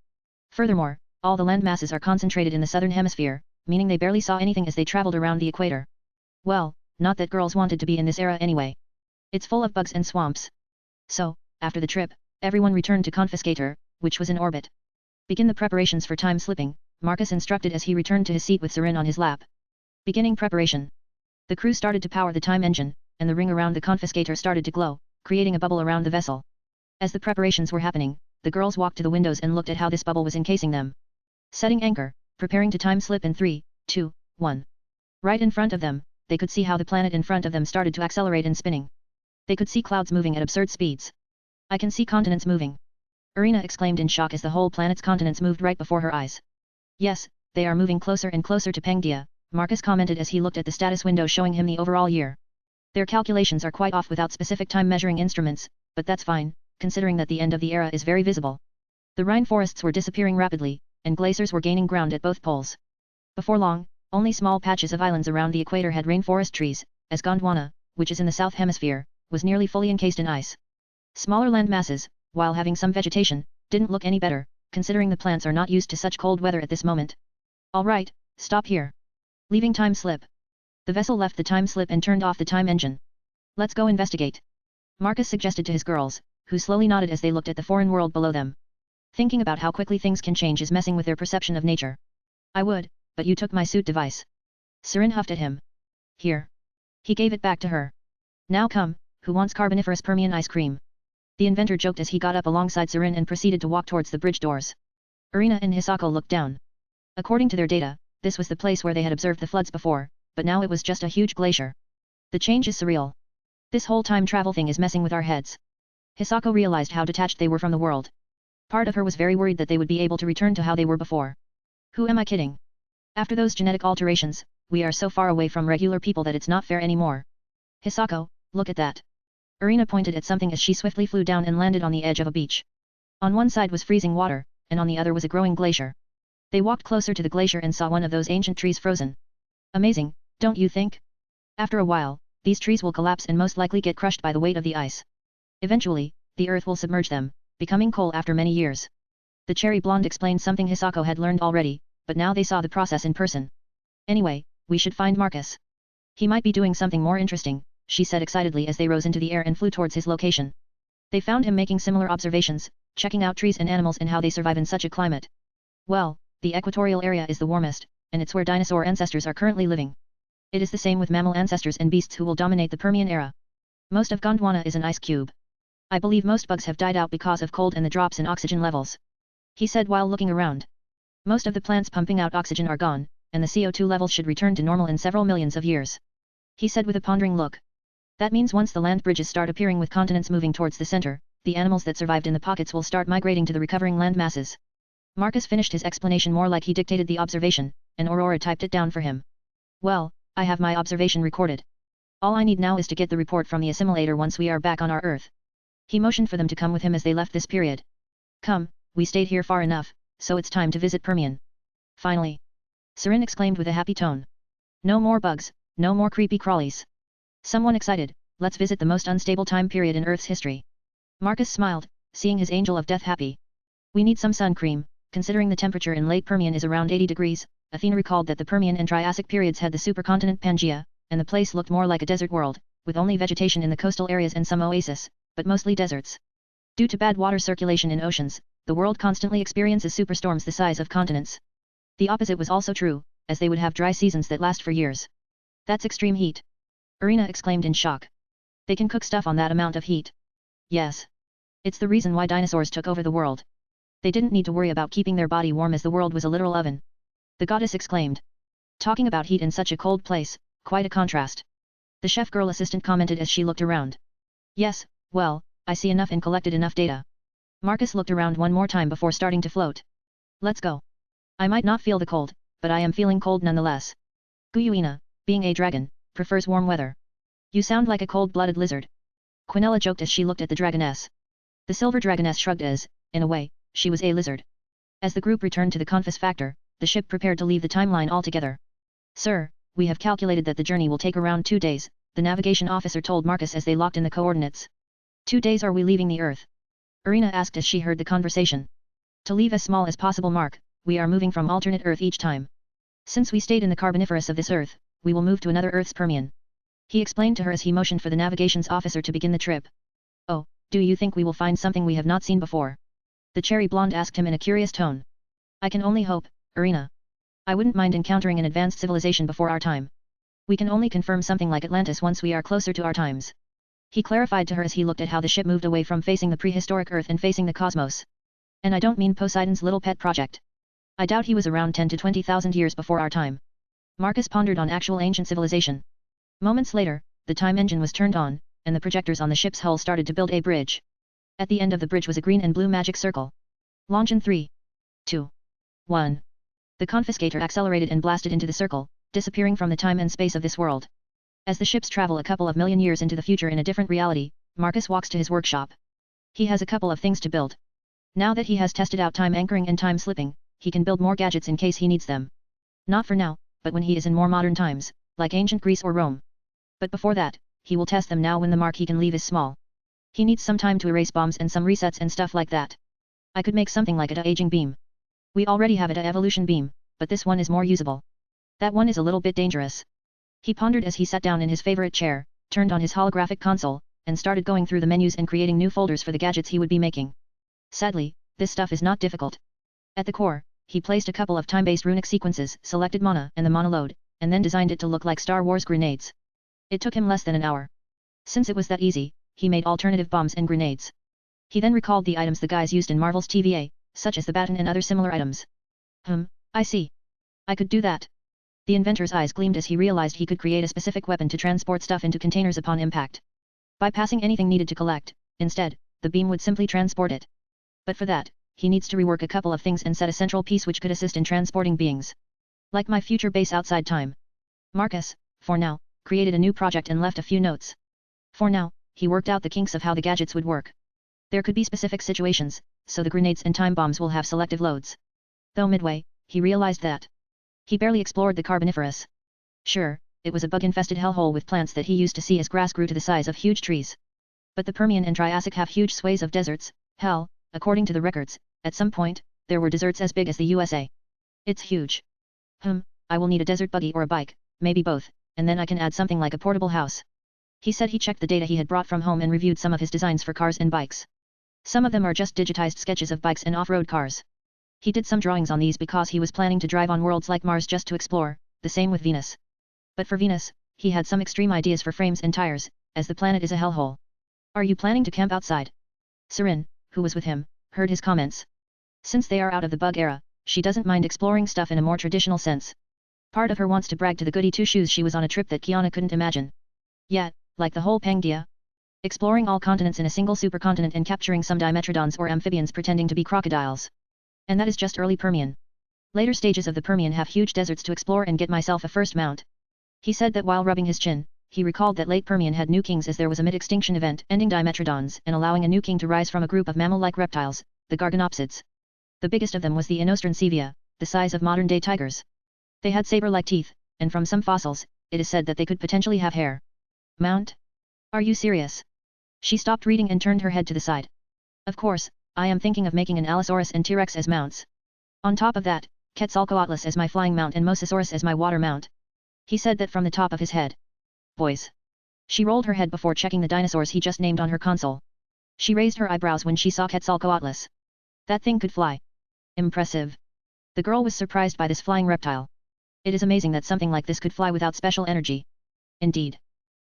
Furthermore, all the land masses are concentrated in the southern hemisphere, meaning they barely saw anything as they traveled around the equator. Well, not that girls wanted to be in this era anyway. It's full of bugs and swamps. So, after the trip, everyone returned to Confiscator, which was in orbit. Begin the preparations for time slipping, Marcus instructed as he returned to his seat with Serin on his lap. Beginning preparation. The crew started to power the time engine, and the ring around the Confiscator started to glow, creating a bubble around the vessel. As the preparations were happening, the girls walked to the windows and looked at how this bubble was encasing them. Setting anchor, preparing to time slip in 3, 2, 1. Right in front of them, they could see how the planet in front of them started to accelerate and spinning. They could see clouds moving at absurd speeds. I can see continents moving. Irina exclaimed in shock as the whole planet's continents moved right before her eyes. Yes, they are moving closer and closer to Pangia, Marcus commented as he looked at the status window showing him the overall year. Their calculations are quite off without specific time measuring instruments, but that's fine, considering that the end of the era is very visible. The Rhine forests were disappearing rapidly, and glaciers were gaining ground at both poles. Before long, only small patches of islands around the equator had rainforest trees, as Gondwana, which is in the south hemisphere, was nearly fully encased in ice. Smaller land masses, while having some vegetation, didn't look any better, considering the plants are not used to such cold weather at this moment. All right, stop here. Leaving time slip. The vessel left the time slip and turned off the time engine. Let's go investigate. Marcus suggested to his girls, who slowly nodded as they looked at the foreign world below them. Thinking about how quickly things can change is messing with their perception of nature. I would, but you took my suit device. Serin huffed at him. Here. He gave it back to her. Now come, who wants carboniferous Permian ice cream? The inventor joked as he got up alongside Sarin and proceeded to walk towards the bridge doors. Irina and Hisako looked down. According to their data, this was the place where they had observed the floods before, but now it was just a huge glacier. The change is surreal. This whole time travel thing is messing with our heads. Hisako realized how detached they were from the world. Part of her was very worried that they would be able to return to how they were before. Who am I kidding? After those genetic alterations, we are so far away from regular people that it's not fair anymore. Hisako, look at that. Irina pointed at something as she swiftly flew down and landed on the edge of a beach. On one side was freezing water, and on the other was a growing glacier. They walked closer to the glacier and saw one of those ancient trees frozen. Amazing, don't you think? After a while, these trees will collapse and most likely get crushed by the weight of the ice. Eventually, the earth will submerge them, becoming coal after many years. The cherry blonde explained something Hisako had learned already, but now they saw the process in person. Anyway, we should find Marcus. He might be doing something more interesting, she said excitedly as they rose into the air and flew towards his location. They found him making similar observations, checking out trees and animals and how they survive in such a climate. Well, the equatorial area is the warmest, and it's where dinosaur ancestors are currently living. It is the same with mammal ancestors and beasts who will dominate the Permian era. Most of Gondwana is an ice cube. I believe most bugs have died out because of cold and the drops in oxygen levels. He said while looking around. Most of the plants pumping out oxygen are gone, and the CO2 levels should return to normal in several millions of years. He said with a pondering look. That means once the land bridges start appearing with continents moving towards the center, the animals that survived in the pockets will start migrating to the recovering land masses. Marcus finished his explanation more like he dictated the observation, and Aurora typed it down for him. Well, I have my observation recorded. All I need now is to get the report from the assimilator once we are back on our Earth. He motioned for them to come with him as they left this period. Come, we stayed here far enough, so it's time to visit Permian. Finally. Serin exclaimed with a happy tone. No more bugs, no more creepy crawlies. Someone excited, let's visit the most unstable time period in Earth's history. Marcus smiled, seeing his angel of death happy. We need some sun cream, considering the temperature in late Permian is around 80 degrees, Athena recalled that the Permian and Triassic periods had the supercontinent Pangia, and the place looked more like a desert world, with only vegetation in the coastal areas and some oases, but mostly deserts. Due to bad water circulation in oceans, the world constantly experiences superstorms the size of continents. The opposite was also true, as they would have dry seasons that last for years. That's extreme heat. Irina exclaimed in shock. They can cook stuff on that amount of heat. Yes. It's the reason why dinosaurs took over the world. They didn't need to worry about keeping their body warm as the world was a literal oven. The goddess exclaimed. Talking about heat in such a cold place, quite a contrast. The chef girl assistant commented as she looked around. Yes, well, I see enough and collected enough data. Marcus looked around one more time before starting to float. Let's go. I might not feel the cold, but I am feeling cold nonetheless. Guyuina, being a dragon, prefers warm weather. You sound like a cold-blooded lizard. Quinella joked as she looked at the dragoness. The silver dragoness shrugged as, in a way, she was a lizard. As the group returned to the Confus factor, the ship prepared to leave the timeline altogether. Sir, we have calculated that the journey will take around 2 days, the navigation officer told Marcus as they locked in the coordinates. 2 days are we leaving the Earth? Irina asked as she heard the conversation. To leave as small as possible Mark, we are moving from alternate Earth each time. Since we stayed in the Carboniferous of this Earth, we will move to another Earth's Permian. He explained to her as he motioned for the navigation's officer to begin the trip. Oh, do you think we will find something we have not seen before? The cherry blonde asked him in a curious tone. I can only hope, Irina. I wouldn't mind encountering an advanced civilization before our time. We can only confirm something like Atlantis once we are closer to our times. He clarified to her as he looked at how the ship moved away from facing the prehistoric Earth and facing the cosmos. And I don't mean Poseidon's little pet project. I doubt he was around 10 to 20,000 years before our time. Marcus pondered on actual ancient civilization. Moments later, the time engine was turned on, and the projectors on the ship's hull started to build a bridge. At the end of the bridge was a green and blue magic circle. Launch in 3, 2, 1. The confiscator accelerated and blasted into the circle, disappearing from the time and space of this world. As the ships travel a couple of million years into the future in a different reality, Marcus walks to his workshop. He has a couple of things to build. Now that he has tested out time anchoring and time slipping, he can build more gadgets in case he needs them. Not for now, but when he is in more modern times, like ancient Greece or Rome. But before that, he will test them now when the mark he can leave is small. He needs some time to erase bombs and some resets and stuff like that. I could make something like a aging beam. We already have a evolution beam, but this one is more usable. That one is a little bit dangerous. He pondered as he sat down in his favorite chair, turned on his holographic console, and started going through the menus and creating new folders for the gadgets he would be making. Sadly, this stuff is not difficult. At the core, he placed a couple of time-based runic sequences, selected mana and the mana load, and then designed it to look like Star Wars grenades. It took him less than an hour. Since it was that easy, he made alternative bombs and grenades. He then recalled the items the guys used in Marvel's TVA, such as the baton and other similar items. I see. I could do that. The inventor's eyes gleamed as he realized he could create a specific weapon to transport stuff into containers upon impact. Bypassing anything needed to collect, instead, the beam would simply transport it. But for that, he needs to rework a couple of things and set a central piece which could assist in transporting beings. Like my future base outside time. Marcus, for now, created a new project and left a few notes. For now, he worked out the kinks of how the gadgets would work. There could be specific situations, so the grenades and time bombs will have selective loads. Though midway, he realized that he barely explored the Carboniferous. Sure, it was a bug-infested hellhole with plants that he used to see as grass grew to the size of huge trees. But the Permian and Triassic have huge sways of deserts. Hell, according to the records, at some point, there were deserts as big as the USA. It's huge. I will need a desert buggy or a bike, maybe both, and then I can add something like a portable house. He said he checked the data he had brought from home and reviewed some of his designs for cars and bikes. Some of them are just digitized sketches of bikes and off-road cars. He did some drawings on these because he was planning to drive on worlds like Mars just to explore, the same with Venus. But for Venus, he had some extreme ideas for frames and tires, as the planet is a hellhole. Are you planning to camp outside? Serin, who was with him, heard his comments. Since they are out of the bug era, she doesn't mind exploring stuff in a more traditional sense. Part of her wants to brag to the goody two-shoes she was on a trip that Kiana couldn't imagine. Yet, like the whole Pangia, exploring all continents in a single supercontinent and capturing some dimetrodons or amphibians pretending to be crocodiles. And that is just early Permian. Later stages of the Permian have huge deserts to explore and get myself a first mount. He said that while rubbing his chin, he recalled that late Permian had new kings as there was a mid-extinction event ending dimetrodons and allowing a new king to rise from a group of mammal-like reptiles, the Garganopsids. The biggest of them was the Inostrancevia, the size of modern-day tigers. They had saber-like teeth, and from some fossils, it is said that they could potentially have hair. Mount? Are you serious? She stopped reading and turned her head to the side. Of course, I am thinking of making an Allosaurus and T-Rex as mounts. On top of that, Quetzalcoatlus as my flying mount and Mosasaurus as my water mount. He said that from the top of his head. Boys. She rolled her head before checking the dinosaurs he just named on her console. She raised her eyebrows when she saw Quetzalcoatlus. That thing could fly. Impressive. The girl was surprised by this flying reptile. It is amazing that something like this could fly without special energy. Indeed.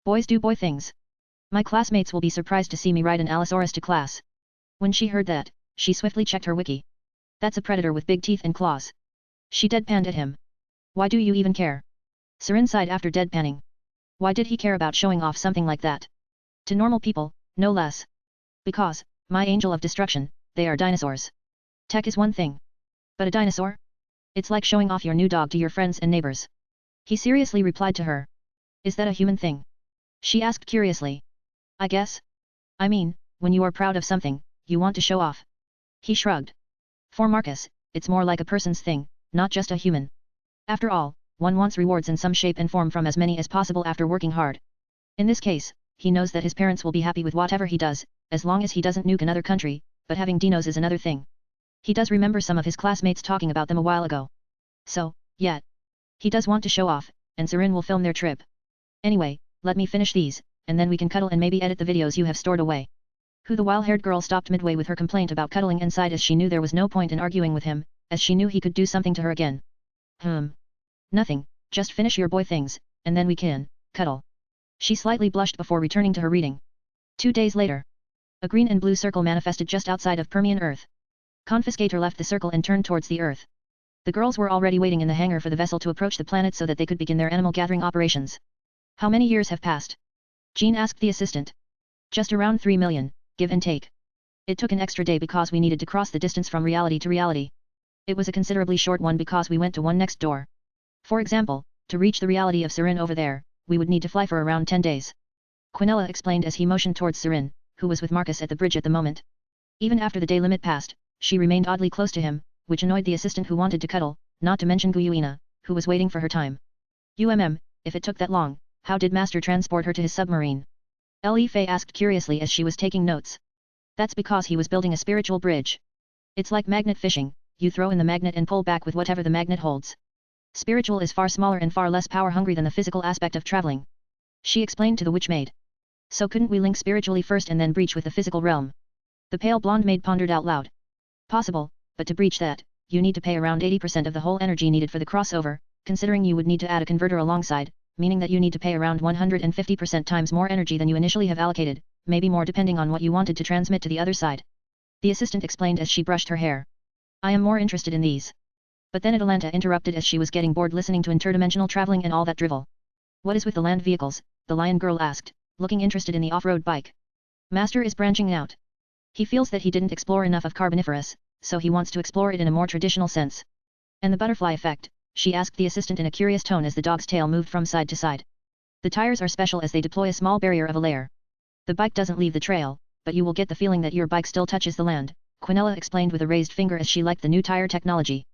Boys do boy things. My classmates will be surprised to see me ride an Allosaurus to class. When she heard that, she swiftly checked her wiki. That's a predator with big teeth and claws. She deadpanned at him. Why do you even care? Serin sighed after deadpanning. Why did he care about showing off something like that? To normal people, no less. Because, my angel of destruction, they are dinosaurs. Tech is one thing. But a dinosaur? It's like showing off your new dog to your friends and neighbors. He seriously replied to her. Is that a human thing? She asked curiously. I guess. I mean, when you are proud of something, you want to show off. He shrugged. For Marcus, it's more like a person's thing, not just a human. After all, one wants rewards in some shape and form from as many as possible after working hard. In this case, he knows that his parents will be happy with whatever he does, as long as he doesn't nuke another country, but having dinos is another thing. He does remember some of his classmates talking about them a while ago. So, yet. He does want to show off, and Serin will film their trip. Anyway, let me finish these, and then we can cuddle and maybe edit the videos you have stored away. Who the wild-haired girl stopped midway with her complaint about cuddling and sighed as she knew there was no point in arguing with him, as she knew he could do something to her again. Nothing, just finish your boy things, and then we can, cuddle. She slightly blushed before returning to her reading. 2 days later. A green and blue circle manifested just outside of Permian Earth. Confiscator left the circle and turned towards the Earth. The girls were already waiting in the hangar for the vessel to approach the planet so that they could begin their animal gathering operations. How many years have passed? Jean asked the assistant. Just around 3 million, give and take. It took an extra day because we needed to cross the distance from reality to reality. It was a considerably short one because we went to one next door. For example, to reach the reality of Serin over there, we would need to fly for around 10 days. Quinella explained as he motioned towards Serin, who was with Marcus at the bridge at the moment. Even after the day limit passed, She remained oddly close to him, which annoyed the assistant who wanted to cuddle, not to mention Guyuina, who was waiting for her time. If it took that long, how did Master transport her to his submarine? Li Fei asked curiously as she was taking notes. That's because he was building a spiritual bridge. It's like magnet fishing, you throw in the magnet and pull back with whatever the magnet holds. Spiritual is far smaller and far less power-hungry than the physical aspect of traveling. She explained to the witch maid. So couldn't we link spiritually first and then breach with the physical realm? The pale blonde maid pondered out loud. Possible, but to breach that, you need to pay around 80% of the whole energy needed for the crossover, considering you would need to add a converter alongside, meaning that you need to pay around 150% times more energy than you initially have allocated, maybe more depending on what you wanted to transmit to the other side. The assistant explained as she brushed her hair. I am more interested in these. But then Atalanta interrupted as she was getting bored listening to interdimensional traveling and all that drivel. What is with the land vehicles? The lion girl asked, looking interested in the off-road bike. Master is branching out. He feels that he didn't explore enough of Carboniferous, so he wants to explore it in a more traditional sense. And the butterfly effect? She asked the assistant in a curious tone as the dog's tail moved from side to side. The tires are special as they deploy a small barrier of a layer. The bike doesn't leave the trail, but you will get the feeling that your bike still touches the land, Quinella explained with a raised finger as she liked the new tire technology.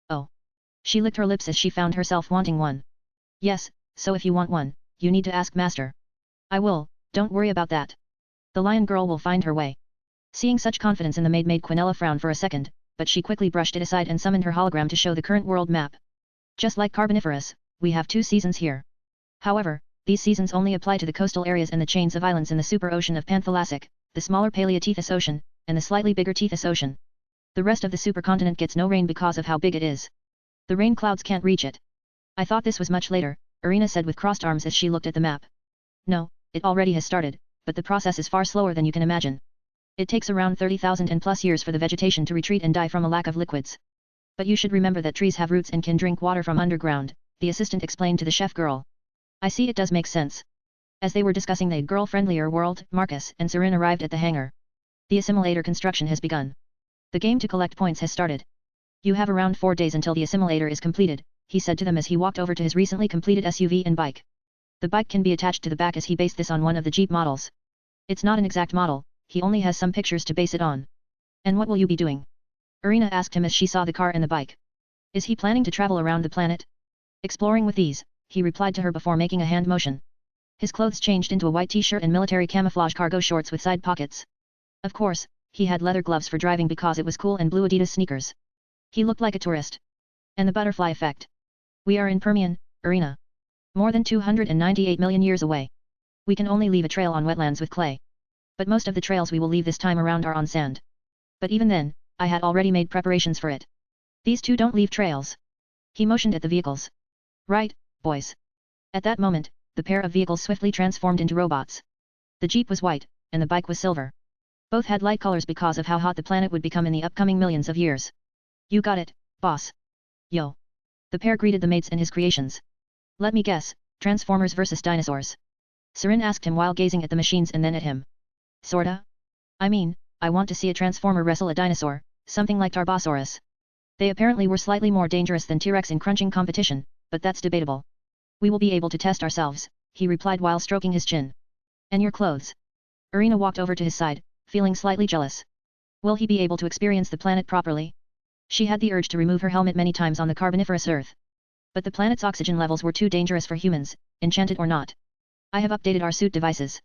Oh. She licked her lips as she found herself wanting one. Yes, so if you want one, you need to ask Master. I will, don't worry about that. The lion girl will find her way. Seeing such confidence in the maid made Quinella frown for a second, but she quickly brushed it aside and summoned her hologram to show the current world map. Just like Carboniferous, we have 2 seasons here. However, these seasons only apply to the coastal areas and the chains of islands in the super ocean of Panthalasic, the smaller Paleotethys Ocean, and the slightly bigger Tethys Ocean. The rest of the supercontinent gets no rain because of how big it is. The rain clouds can't reach it. I thought this was much later, Irina said with crossed arms as she looked at the map. No, it already has started, but the process is far slower than you can imagine. It takes around 30,000 and plus years for the vegetation to retreat and die from a lack of liquids. But you should remember that trees have roots and can drink water from underground, the assistant explained to the chef girl. I see, it does make sense. As they were discussing the girl-friendlier world, Marcus and Sarin arrived at the hangar. The assimilator construction has begun. The game to collect points has started. You have around 4 days until the assimilator is completed, he said to them as he walked over to his recently completed SUV and bike. The bike can be attached to the back as he based this on one of the Jeep models. It's not an exact model, he only has some pictures to base it on. And what will you be doing? Irina asked him as she saw the car and the bike. Is he planning to travel around the planet? Exploring with ease, he replied to her before making a hand motion. His clothes changed into a white t-shirt and military camouflage cargo shorts with side pockets. Of course, he had leather gloves for driving because it was cool and blue Adidas sneakers. He looked like a tourist. And the butterfly effect. We are in Permian, Irina. More than 298 million years away. We can only leave a trail on wetlands with clay. But most of the trails we will leave this time around are on sand. But even then, I had already made preparations for it. These two don't leave trails. He motioned at the vehicles. Right, boys. At that moment, the pair of vehicles swiftly transformed into robots. The Jeep was white, and the bike was silver. Both had light colors because of how hot the planet would become in the upcoming millions of years. You got it, boss. Yo. The pair greeted the mates and his creations. Let me guess, Transformers versus dinosaurs. Serin asked him while gazing at the machines and then at him. Sorta? I mean, I want to see a Transformer wrestle a dinosaur, something like Tarbosaurus. They apparently were slightly more dangerous than T-Rex in crunching competition, but that's debatable. We will be able to test ourselves, he replied while stroking his chin. And your clothes? Irina walked over to his side, feeling slightly jealous. Will he be able to experience the planet properly? She had the urge to remove her helmet many times on the Carboniferous Earth. But the planet's oxygen levels were too dangerous for humans, enchanted or not. I have updated our suit devices.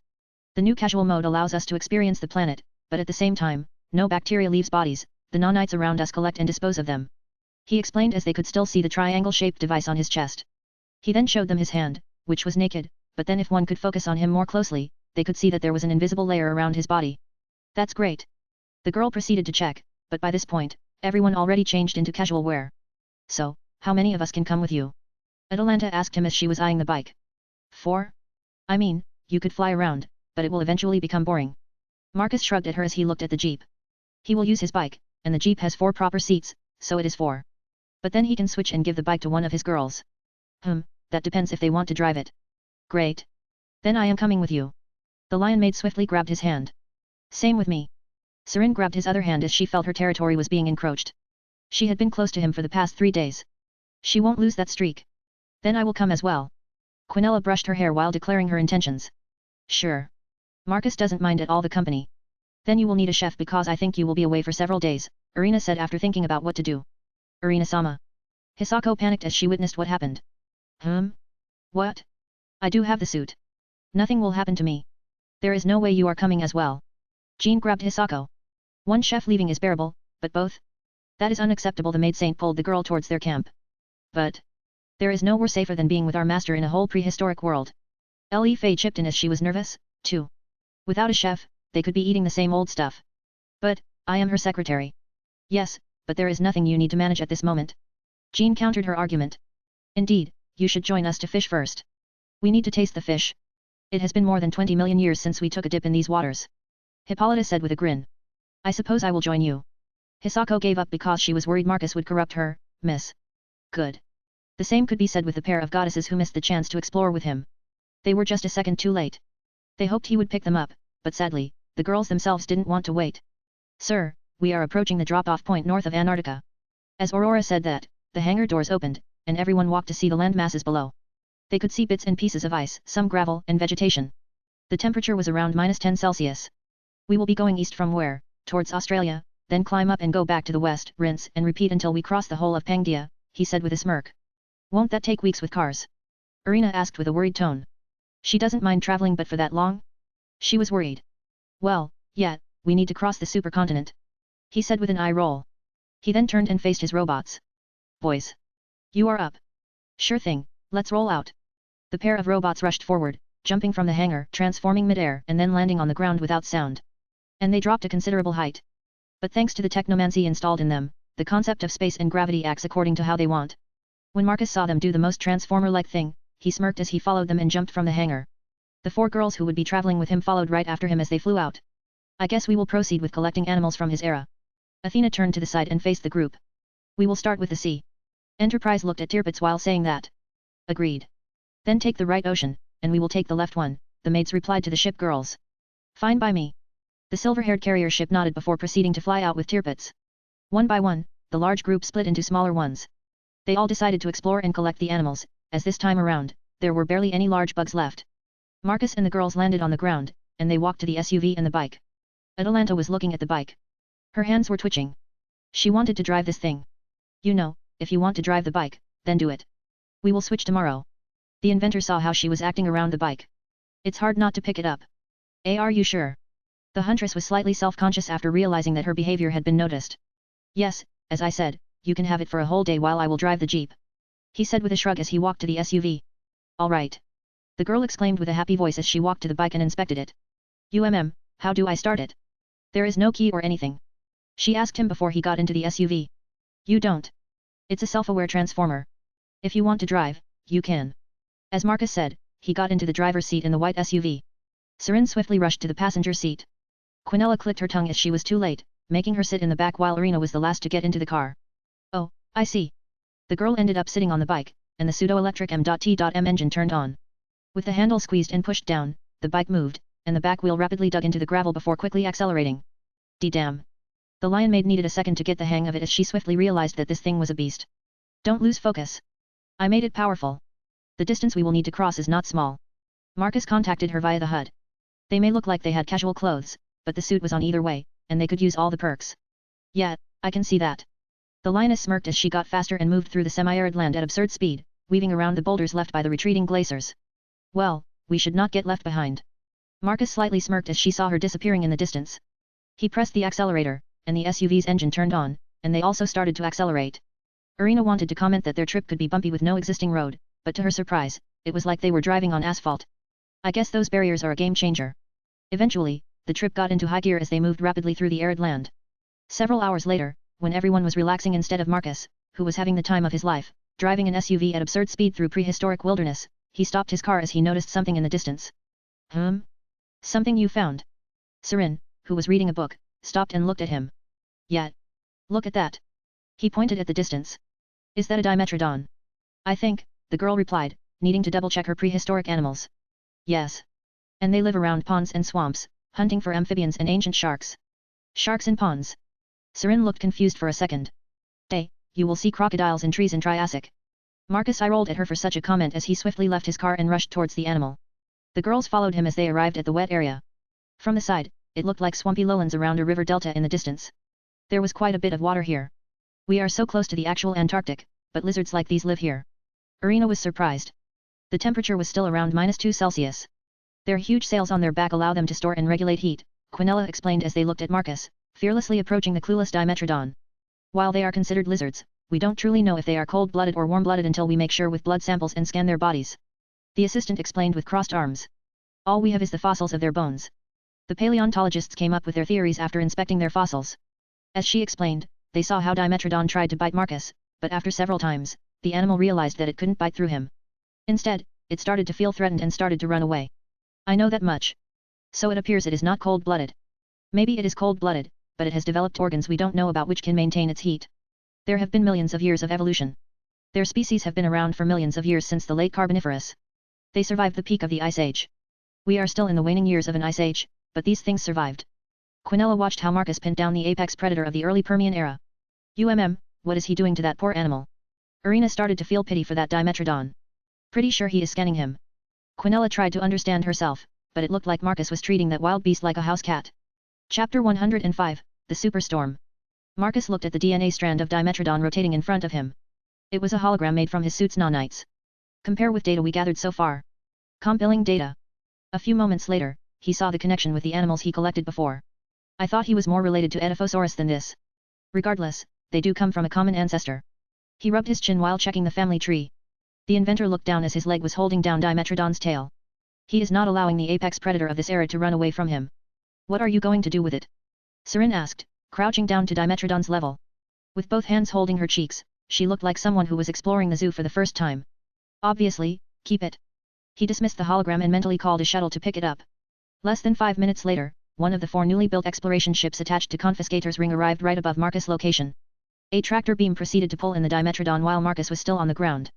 The new casual mode allows us to experience the planet, but at the same time, no bacteria leaves bodies, the nanites around us collect and dispose of them. He explained as they could still see the triangle-shaped device on his chest. He then showed them his hand, which was naked, but then if one could focus on him more closely, they could see that there was an invisible layer around his body. That's great. The girl proceeded to check, but by this point, everyone already changed into casual wear. So, how many of us can come with you? Atalanta asked him as she was eyeing the bike. 4? I mean, you could fly around, but it will eventually become boring. Marcus shrugged at her as he looked at the Jeep. He will use his bike, and the Jeep has 4 proper seats, so it is 4. But then he can switch and give the bike to one of his girls. That depends if they want to drive it. Great. Then I am coming with you. The lion maid swiftly grabbed his hand. Same with me. Serin grabbed his other hand as she felt her territory was being encroached. She had been close to him for the past 3 days. She won't lose that streak. Then I will come as well. Quinella brushed her hair while declaring her intentions. Sure. Marcus doesn't mind at all the company. Then you will need a chef because I think you will be away for several days, Irina said after thinking about what to do. Irina-sama. Hisako panicked as she witnessed what happened. What? I do have the suit. Nothing will happen to me. There is no way you are coming as well. Jean grabbed Hisako. One chef leaving is bearable, but both? That is unacceptable. The maid saint pulled the girl towards their camp. But there is nowhere safer than being with our master in a whole prehistoric world. Li Fei chipped in as she was nervous, too. Without a chef, they could be eating the same old stuff. But, I am her secretary. Yes, but there is nothing you need to manage at this moment. Jean countered her argument. Indeed, you should join us to fish first. We need to taste the fish. It has been more than 20 million years since we took a dip in these waters. Hippolyta said with a grin. I suppose I will join you. Hisako gave up because she was worried Marcus would corrupt her, miss. Good. The same could be said with the pair of goddesses who missed the chance to explore with him. They were just a second too late. They hoped he would pick them up, but sadly, the girls themselves didn't want to wait. Sir, we are approaching the drop-off point north of Antarctica. As Aurora said that, the hangar doors opened, and everyone walked to see the land masses below. They could see bits and pieces of ice, some gravel, and vegetation. The temperature was around -10 Celsius. We will be going east from where, towards Australia, then climb up and go back to the west, rinse and repeat until we cross the whole of Pangia, he said with a smirk. Won't that take weeks with cars? Irina asked with a worried tone. She doesn't mind traveling, but for that long? She was worried. Well, yeah, we need to cross the supercontinent, he said with an eye roll. He then turned and faced his robots. Boys. You are up. Sure thing, let's roll out. The pair of robots rushed forward, jumping from the hangar, transforming midair and then landing on the ground without sound. And they dropped a considerable height. But thanks to the technomancy installed in them, the concept of space and gravity acts according to how they want. When Marcus saw them do the most transformer-like thing, he smirked as he followed them and jumped from the hangar. The 4 girls who would be traveling with him followed right after him as they flew out. I guess we will proceed with collecting animals from his era. Athena turned to the side and faced the group. We will start with the sea. Enterprise looked at Tirpitz while saying that. Agreed. Then take the right ocean, and we will take the left one, the maids replied to the ship girls. Fine by me. The silver-haired carrier ship nodded before proceeding to fly out with Tirpitz. One by one, the large group split into smaller ones. They all decided to explore and collect the animals, as this time around, there were barely any large bugs left. Marcus and the girls landed on the ground, and they walked to the SUV and the bike. Atalanta was looking at the bike. Her hands were twitching. She wanted to drive this thing. You know, if you want to drive the bike, then do it. We will switch tomorrow. The inventor saw how she was acting around the bike. It's hard not to pick it up. Are you sure? The huntress was slightly self-conscious after realizing that her behavior had been noticed. Yes, as I said, you can have it for a whole day while I will drive the jeep. He said with a shrug as he walked to the SUV. All right. The girl exclaimed with a happy voice as she walked to the bike and inspected it. How do I start it? There is no key or anything. She asked him before he got into the SUV. You don't. It's a self-aware transformer. If you want to drive, you can. As Marcus said, he got into the driver's seat in the white SUV. Serin swiftly rushed to the passenger seat. Quinella clicked her tongue as she was too late, making her sit in the back while Irina was the last to get into the car. Oh, I see. The girl ended up sitting on the bike, and the pseudo-electric M.T.M engine turned on. With the handle squeezed and pushed down, the bike moved, and the back wheel rapidly dug into the gravel before quickly accelerating. Damn. The lion maid needed a second to get the hang of it as she swiftly realized that this thing was a beast. Don't lose focus. I made it powerful. The distance we will need to cross is not small. Marcus contacted her via the HUD. They may look like they had casual clothes, but the suit was on either way, and they could use all the perks. Yeah, I can see that. The lioness smirked as she got faster and moved through the semi-arid land at absurd speed, weaving around the boulders left by the retreating glaciers. Well, we should not get left behind. Marcus slightly smirked as she saw her disappearing in the distance. He pressed the accelerator, and the SUV's engine turned on, and they also started to accelerate. Irina wanted to comment that their trip could be bumpy with no existing road, but to her surprise, it was like they were driving on asphalt. I guess those barriers are a game changer. Eventually, the trip got into high gear as they moved rapidly through the arid land. Several hours later, when everyone was relaxing instead of Marcus, who was having the time of his life, driving an SUV at absurd speed through prehistoric wilderness, he stopped his car as he noticed something in the distance. Something you found? Serin, who was reading a book, stopped and looked at him. Yeah. Look at that. He pointed at the distance. Is that a Dimetrodon? I think, the girl replied, needing to double-check her prehistoric animals. Yes. And they live around ponds and swamps, hunting for amphibians and ancient sharks. Sharks in ponds. Serin looked confused for a second. You will see crocodiles in trees in Triassic. Marcus eye-rolled at her for such a comment as he swiftly left his car and rushed towards the animal. The girls followed him as they arrived at the wet area. From the side, it looked like swampy lowlands around a river delta in the distance. There was quite a bit of water here. We are so close to the actual Antarctic, but lizards like these live here. Arena was surprised. The temperature was still around -2°C. Their huge sails on their back allow them to store and regulate heat, Quinella explained as they looked at Marcus, fearlessly approaching the clueless Dimetrodon. While they are considered lizards, we don't truly know if they are cold-blooded or warm-blooded until we make sure with blood samples and scan their bodies. The assistant explained with crossed arms. All we have is the fossils of their bones. The paleontologists came up with their theories after inspecting their fossils. As she explained, they saw how Dimetrodon tried to bite Marcus, but after several times, the animal realized that it couldn't bite through him. Instead, it started to feel threatened and started to run away. I know that much. So it appears it is not cold-blooded. Maybe it is cold-blooded, but it has developed organs we don't know about which can maintain its heat. There have been millions of years of evolution. Their species have been around for millions of years since the late Carboniferous. They survived the peak of the Ice Age. We are still in the waning years of an Ice Age, but these things survived. Quinella watched how Marcus pinned down the apex predator of the early Permian era. What is he doing to that poor animal? Arena started to feel pity for that Dimetrodon. Pretty sure he is scanning him. Quinella tried to understand herself, but it looked like Marcus was treating that wild beast like a house cat. Chapter 105, The Superstorm. Marcus looked at the DNA strand of Dimetrodon rotating in front of him. It was a hologram made from his suit's nanites. Compare with data we gathered so far. Compiling data. A few moments later, he saw the connection with the animals he collected before. I thought he was more related to Edaphosaurus than this. Regardless, they do come from a common ancestor. He rubbed his chin while checking the family tree. The inventor looked down as his leg was holding down Dimetrodon's tail. He is not allowing the apex predator of this era to run away from him. What are you going to do with it? Serin asked, crouching down to Dimetrodon's level. With both hands holding her cheeks, she looked like someone who was exploring the zoo for the first time. Obviously, keep it. He dismissed the hologram and mentally called a shuttle to pick it up. Less than 5 minutes later, one of the 4 newly built exploration ships attached to Confiscator's ring arrived right above Marcus' location. A tractor beam proceeded to pull in the Dimetrodon while Marcus was still on the ground.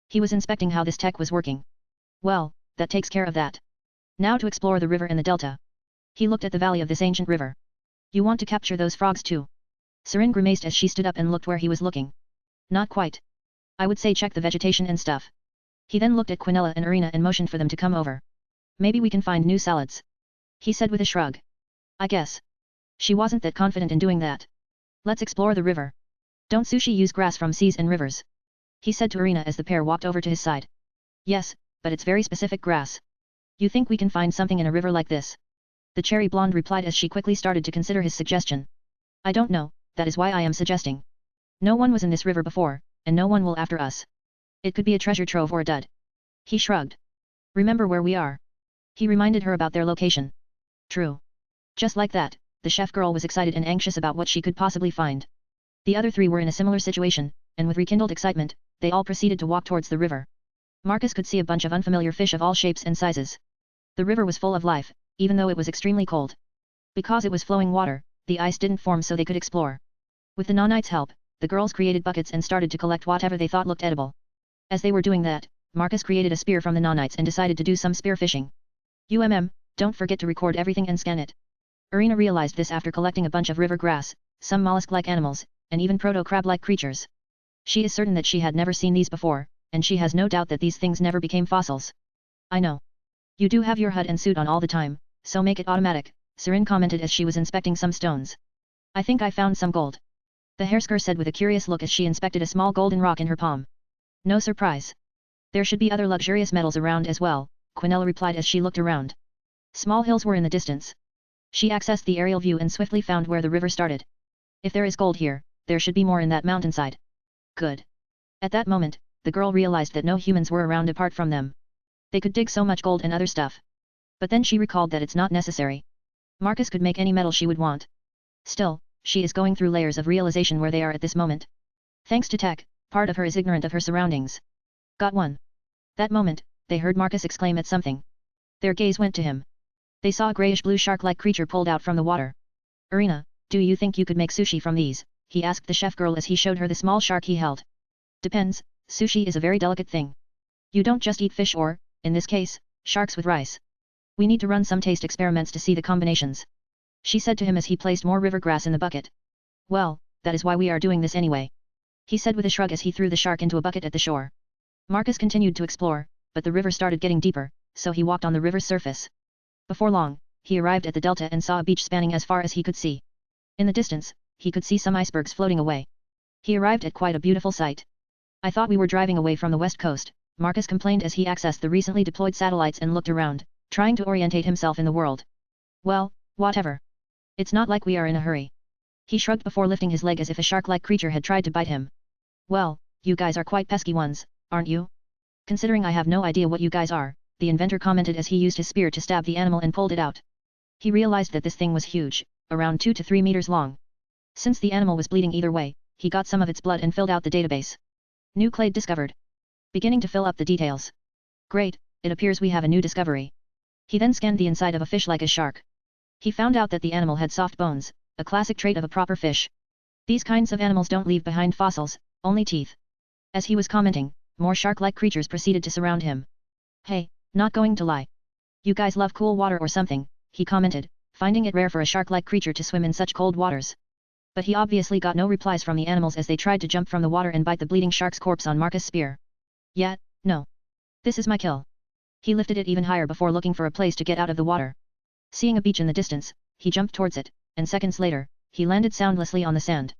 He was inspecting how this tech was working. Well, that takes care of that. Now to explore the river and the delta. He looked at the valley of this ancient river. You want to capture those frogs too? Sarin grimaced as she stood up and looked where he was looking. Not quite. I would say check the vegetation and stuff. He then looked at Quinella and Arena and motioned for them to come over. Maybe we can find new salads. He said with a shrug. I guess. She wasn't that confident in doing that. Let's explore the river. Don't sushi use grass from seas and rivers? He said to Arena as the pair walked over to his side. Yes, but it's very specific grass. You think we can find something in a river like this? The cherry blonde replied as she quickly started to consider his suggestion. I don't know, that is why I am suggesting. No one was in this river before, and no one will after us. It could be a treasure trove or a dud. He shrugged. Remember where we are? He reminded her about their location. True. Just like that, the chef girl was excited and anxious about what she could possibly find. The other 3 were in a similar situation, and with rekindled excitement, they all proceeded to walk towards the river. Marcus could see a bunch of unfamiliar fish of all shapes and sizes. The river was full of life, even though it was extremely cold. Because it was flowing water, the ice didn't form so they could explore. With the nanites' help, the girls created buckets and started to collect whatever they thought looked edible. As they were doing that, Marcus created a spear from the nanites and decided to do some spear fishing. Don't forget to record everything and scan it. Arena realized this after collecting a bunch of river grass, some mollusk-like animals, and even proto-crab-like creatures. She is certain that she had never seen these before, and she has no doubt that these things never became fossils. I know. You do have your HUD and suit on all the time, so make it automatic, Serin commented as she was inspecting some stones. I think I found some gold. The Hersker said with a curious look as she inspected a small golden rock in her palm. No surprise. There should be other luxurious metals around as well, Quinella replied as she looked around. Small hills were in the distance. She accessed the aerial view and swiftly found where the river started. If there is gold here, there should be more in that mountainside. Good. At that moment, the girl realized that no humans were around apart from them. They could dig so much gold and other stuff. But then she recalled that it's not necessary. Marcus could make any metal she would want. Still, she is going through layers of realization where they are at this moment. Thanks to tech, part of her is ignorant of her surroundings. Got one. That moment, they heard Marcus exclaim at something. Their gaze went to him. They saw a grayish-blue shark-like creature pulled out from the water. Arena, do you think you could make sushi from these? He asked the chef girl as he showed her the small shark he held. Depends, sushi is a very delicate thing. You don't just eat fish or, in this case, sharks with rice. We need to run some taste experiments to see the combinations. She said to him as he placed more river grass in the bucket. Well, that is why we are doing this anyway. He said with a shrug as he threw the shark into a bucket at the shore. Marcus continued to explore, but the river started getting deeper, so he walked on the river's surface. Before long, he arrived at the delta and saw a beach spanning as far as he could see. In the distance, he could see some icebergs floating away. He arrived at quite a beautiful sight. I thought we were driving away from the west coast, Marcus complained as he accessed the recently deployed satellites and looked around, trying to orientate himself in the world. Well, whatever. It's not like we are in a hurry. He shrugged before lifting his leg as if a shark-like creature had tried to bite him. Well, you guys are quite pesky ones, aren't you? Considering I have no idea what you guys are, the inventor commented as he used his spear to stab the animal and pulled it out. He realized that this thing was huge, around 2 to 3 meters long. Since the animal was bleeding either way, he got some of its blood and filled out the database. New clade discovered. Beginning to fill up the details. Great, it appears we have a new discovery. He then scanned the inside of a fish like a shark. He found out that the animal had soft bones, a classic trait of a proper fish. These kinds of animals don't leave behind fossils, only teeth. As he was commenting, more shark-like creatures proceeded to surround him. Hey, not going to lie. You guys love cool water or something, he commented, finding it rare for a shark-like creature to swim in such cold waters. But he obviously got no replies from the animals as they tried to jump from the water and bite the bleeding shark's corpse on Marcus' spear. Yeah, no. This is my kill. He lifted it even higher before looking for a place to get out of the water. Seeing a beach in the distance, he jumped towards it, and seconds later, he landed soundlessly on the sand.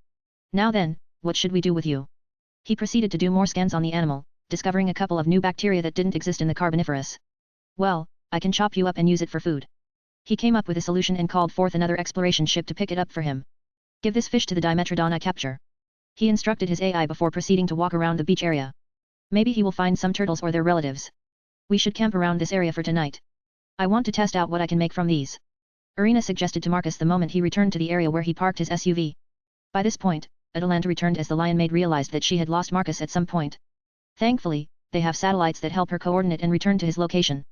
Now then, what should we do with you? He proceeded to do more scans on the animal, discovering a couple of new bacteria that didn't exist in the Carboniferous. Well, I can chop you up and use it for food. He came up with a solution and called forth another exploration ship to pick it up for him. Give this fish to the Dimetrodon I capture. He instructed his AI before proceeding to walk around the beach area. Maybe he will find some turtles or their relatives. We should camp around this area for tonight. I want to test out what I can make from these. Irina suggested to Marcus the moment he returned to the area where he parked his SUV. By this point, Atalanta returned as the lion maid realized that she had lost Marcus at some point. Thankfully, they have satellites that help her coordinate and return to his location.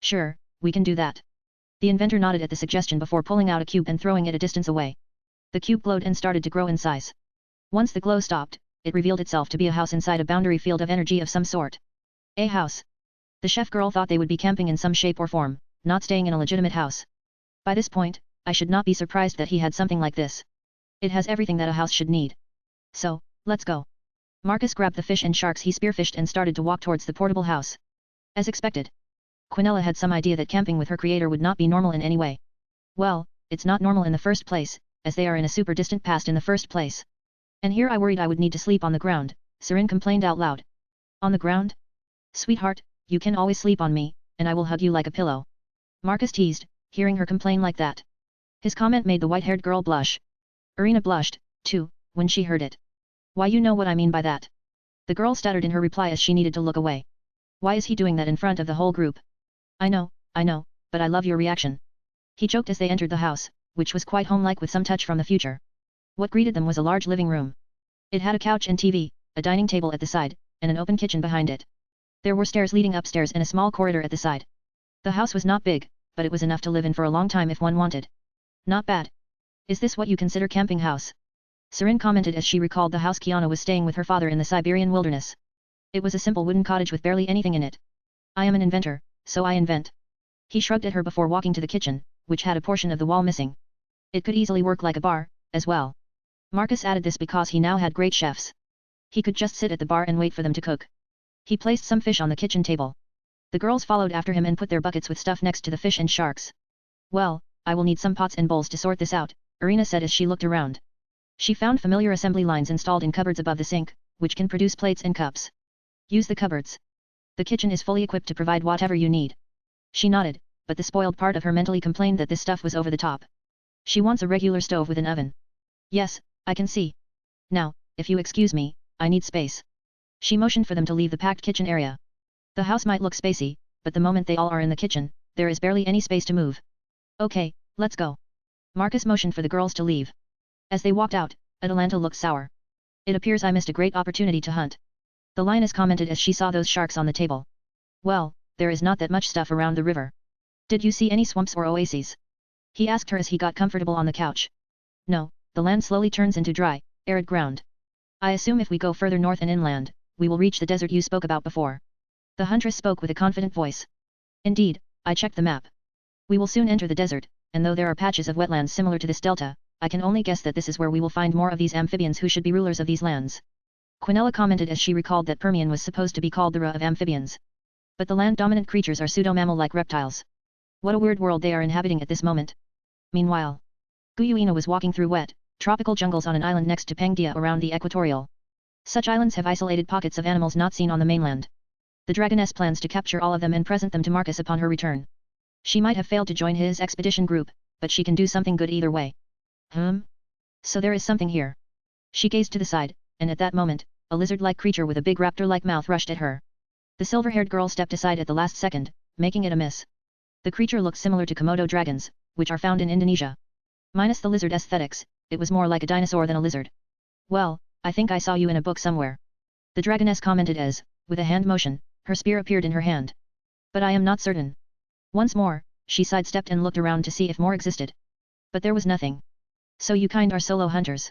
Sure, we can do that. The inventor nodded at the suggestion before pulling out a cube and throwing it a distance away. The cube glowed and started to grow in size. Once the glow stopped, it revealed itself to be a house inside a boundary field of energy of some sort. A house. The chef girl thought they would be camping in some shape or form, not staying in a legitimate house. By this point, I should not be surprised that he had something like this. It has everything that a house should need. So, let's go. Marcus grabbed the fish and sharks he spearfished and started to walk towards the portable house. As expected. Quinella had some idea that camping with her creator would not be normal in any way. Well, it's not normal in the first place, as they are in a super distant past in the first place. And here I worried I would need to sleep on the ground, Serin complained out loud. On the ground? Sweetheart, you can always sleep on me, and I will hug you like a pillow. Marcus teased, hearing her complain like that. His comment made the white-haired girl blush. Irina blushed, too, when she heard it. Why, you know what I mean by that. The girl stuttered in her reply as she needed to look away. Why is he doing that in front of the whole group? I know, but I love your reaction. He choked as they entered the house, which was quite homelike with some touch from the future. What greeted them was a large living room. It had a couch and TV, a dining table at the side, and an open kitchen behind it. There were stairs leading upstairs and a small corridor at the side. The house was not big, but it was enough to live in for a long time if one wanted. Not bad. Is this what you consider camping house? Sarin commented as she recalled the house Kiana was staying with her father in the Siberian wilderness. It was a simple wooden cottage with barely anything in it. I am an inventor, so I invent. He shrugged at her before walking to the kitchen, which had a portion of the wall missing. It could easily work like a bar, as well. Marcus added this because he now had great chefs. He could just sit at the bar and wait for them to cook. He placed some fish on the kitchen table. The girls followed after him and put their buckets with stuff next to the fish and sharks. Well, I will need some pots and bowls to sort this out, Irina said as she looked around. She found familiar assembly lines installed in cupboards above the sink, which can produce plates and cups. Use the cupboards. The kitchen is fully equipped to provide whatever you need. She nodded, but the spoiled part of her mentally complained that this stuff was over the top. She wants a regular stove with an oven. Yes, I can see. Now, if you excuse me, I need space. She motioned for them to leave the packed kitchen area. The house might look spacey, but the moment they all are in the kitchen, there is barely any space to move. Okay, let's go. Marcus motioned for the girls to leave. As they walked out, Atalanta looked sour. It appears I missed a great opportunity to hunt. The lioness commented as she saw those sharks on the table. Well, there is not that much stuff around the river. Did you see any swamps or oases? He asked her as he got comfortable on the couch. No, the land slowly turns into dry, arid ground. I assume if we go further north and inland, we will reach the desert you spoke about before. The huntress spoke with a confident voice. Indeed, I checked the map. We will soon enter the desert, and though there are patches of wetlands similar to this delta, I can only guess that this is where we will find more of these amphibians who should be rulers of these lands. Quinella commented as she recalled that Permian was supposed to be called the Ra of amphibians. But the land-dominant creatures are pseudo-mammal-like reptiles. What a weird world they are inhabiting at this moment. Meanwhile, Guyuina was walking through wet, tropical jungles on an island next to Pangia around the equatorial. Such islands have isolated pockets of animals not seen on the mainland. The dragoness plans to capture all of them and present them to Marcus upon her return. She might have failed to join his expedition group, but she can do something good either way. So there is something here. She gazed to the side, and at that moment, a lizard-like creature with a big raptor-like mouth rushed at her. The silver-haired girl stepped aside at the last second, making it a miss. The creature looked similar to Komodo dragons, which are found in Indonesia. Minus the lizard aesthetics, it was more like a dinosaur than a lizard. Well, I think I saw you in a book somewhere. The dragoness commented as, with a hand motion, her spear appeared in her hand. But I am not certain. Once more, she sidestepped and looked around to see if more existed. But there was nothing. So you kind are solo hunters.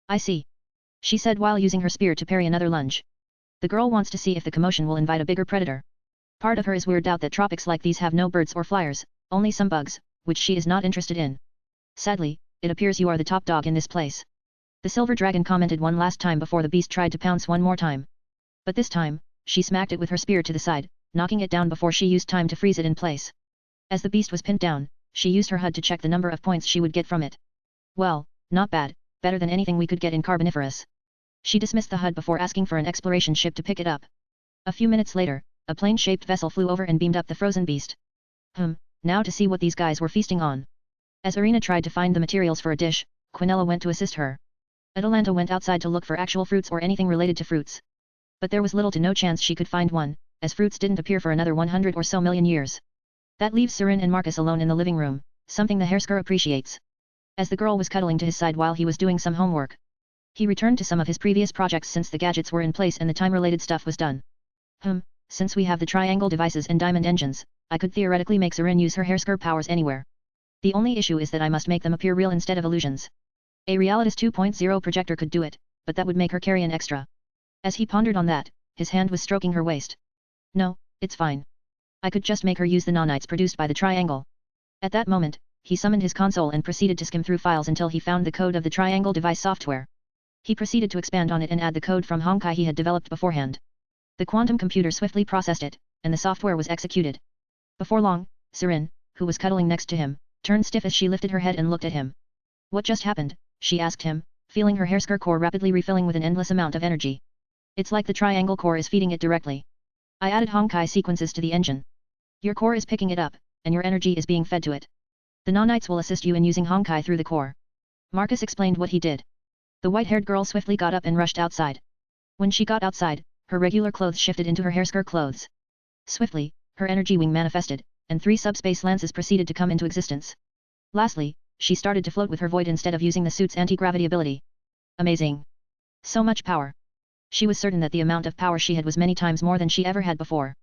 I see. She said while using her spear to parry another lunge. The girl wants to see if the commotion will invite a bigger predator. Part of her is weirded out that tropics like these have no birds or flyers, only some bugs, which she is not interested in. Sadly, it appears you are the top dog in this place. The silver dragon commented one last time before the beast tried to pounce one more time. But this time, she smacked it with her spear to the side, knocking it down before she used time to freeze it in place. As the beast was pinned down, she used her HUD to check the number of points she would get from it. Well, not bad, better than anything we could get in Carboniferous. She dismissed the HUD before asking for an exploration ship to pick it up. A few minutes later, a plane-shaped vessel flew over and beamed up the frozen beast. Now to see what these guys were feasting on. As Irina tried to find the materials for a dish, Quinella went to assist her. Atalanta went outside to look for actual fruits or anything related to fruits. But there was little to no chance she could find one, as fruits didn't appear for another 100 or so million years. That leaves Serin and Marcus alone in the living room, something the Hersker appreciates. As the girl was cuddling to his side while he was doing some homework. He returned to some of his previous projects since the gadgets were in place and the time-related stuff was done. Since we have the triangle devices and diamond engines, I could theoretically make Serin use her Hersker powers anywhere. The only issue is that I must make them appear real instead of illusions. A Realitas 2.0 projector could do it, but that would make her carry an extra. As he pondered on that, his hand was stroking her waist. No, it's fine. I could just make her use the nanites produced by the triangle. At that moment, he summoned his console and proceeded to skim through files until he found the code of the triangle device software. He proceeded to expand on it and add the code from Honkai he had developed beforehand. The quantum computer swiftly processed it, and the software was executed. Before long, Serin, who was cuddling next to him, turned stiff as she lifted her head and looked at him. What just happened? She asked him, feeling her Hersker core rapidly refilling with an endless amount of energy. It's like the triangle core is feeding it directly. I added Honkai sequences to the engine. Your core is picking it up, and your energy is being fed to it. The nanites will assist you in using Honkai through the core. Marcus explained what he did. The white-haired girl swiftly got up and rushed outside. When she got outside, her regular clothes shifted into her Hersker clothes. Swiftly, her energy wing manifested, and 3 subspace lances proceeded to come into existence. Lastly, she started to float with her void instead of using the suit's anti-gravity ability. Amazing. So much power. She was certain that the amount of power she had was many times more than she ever had before.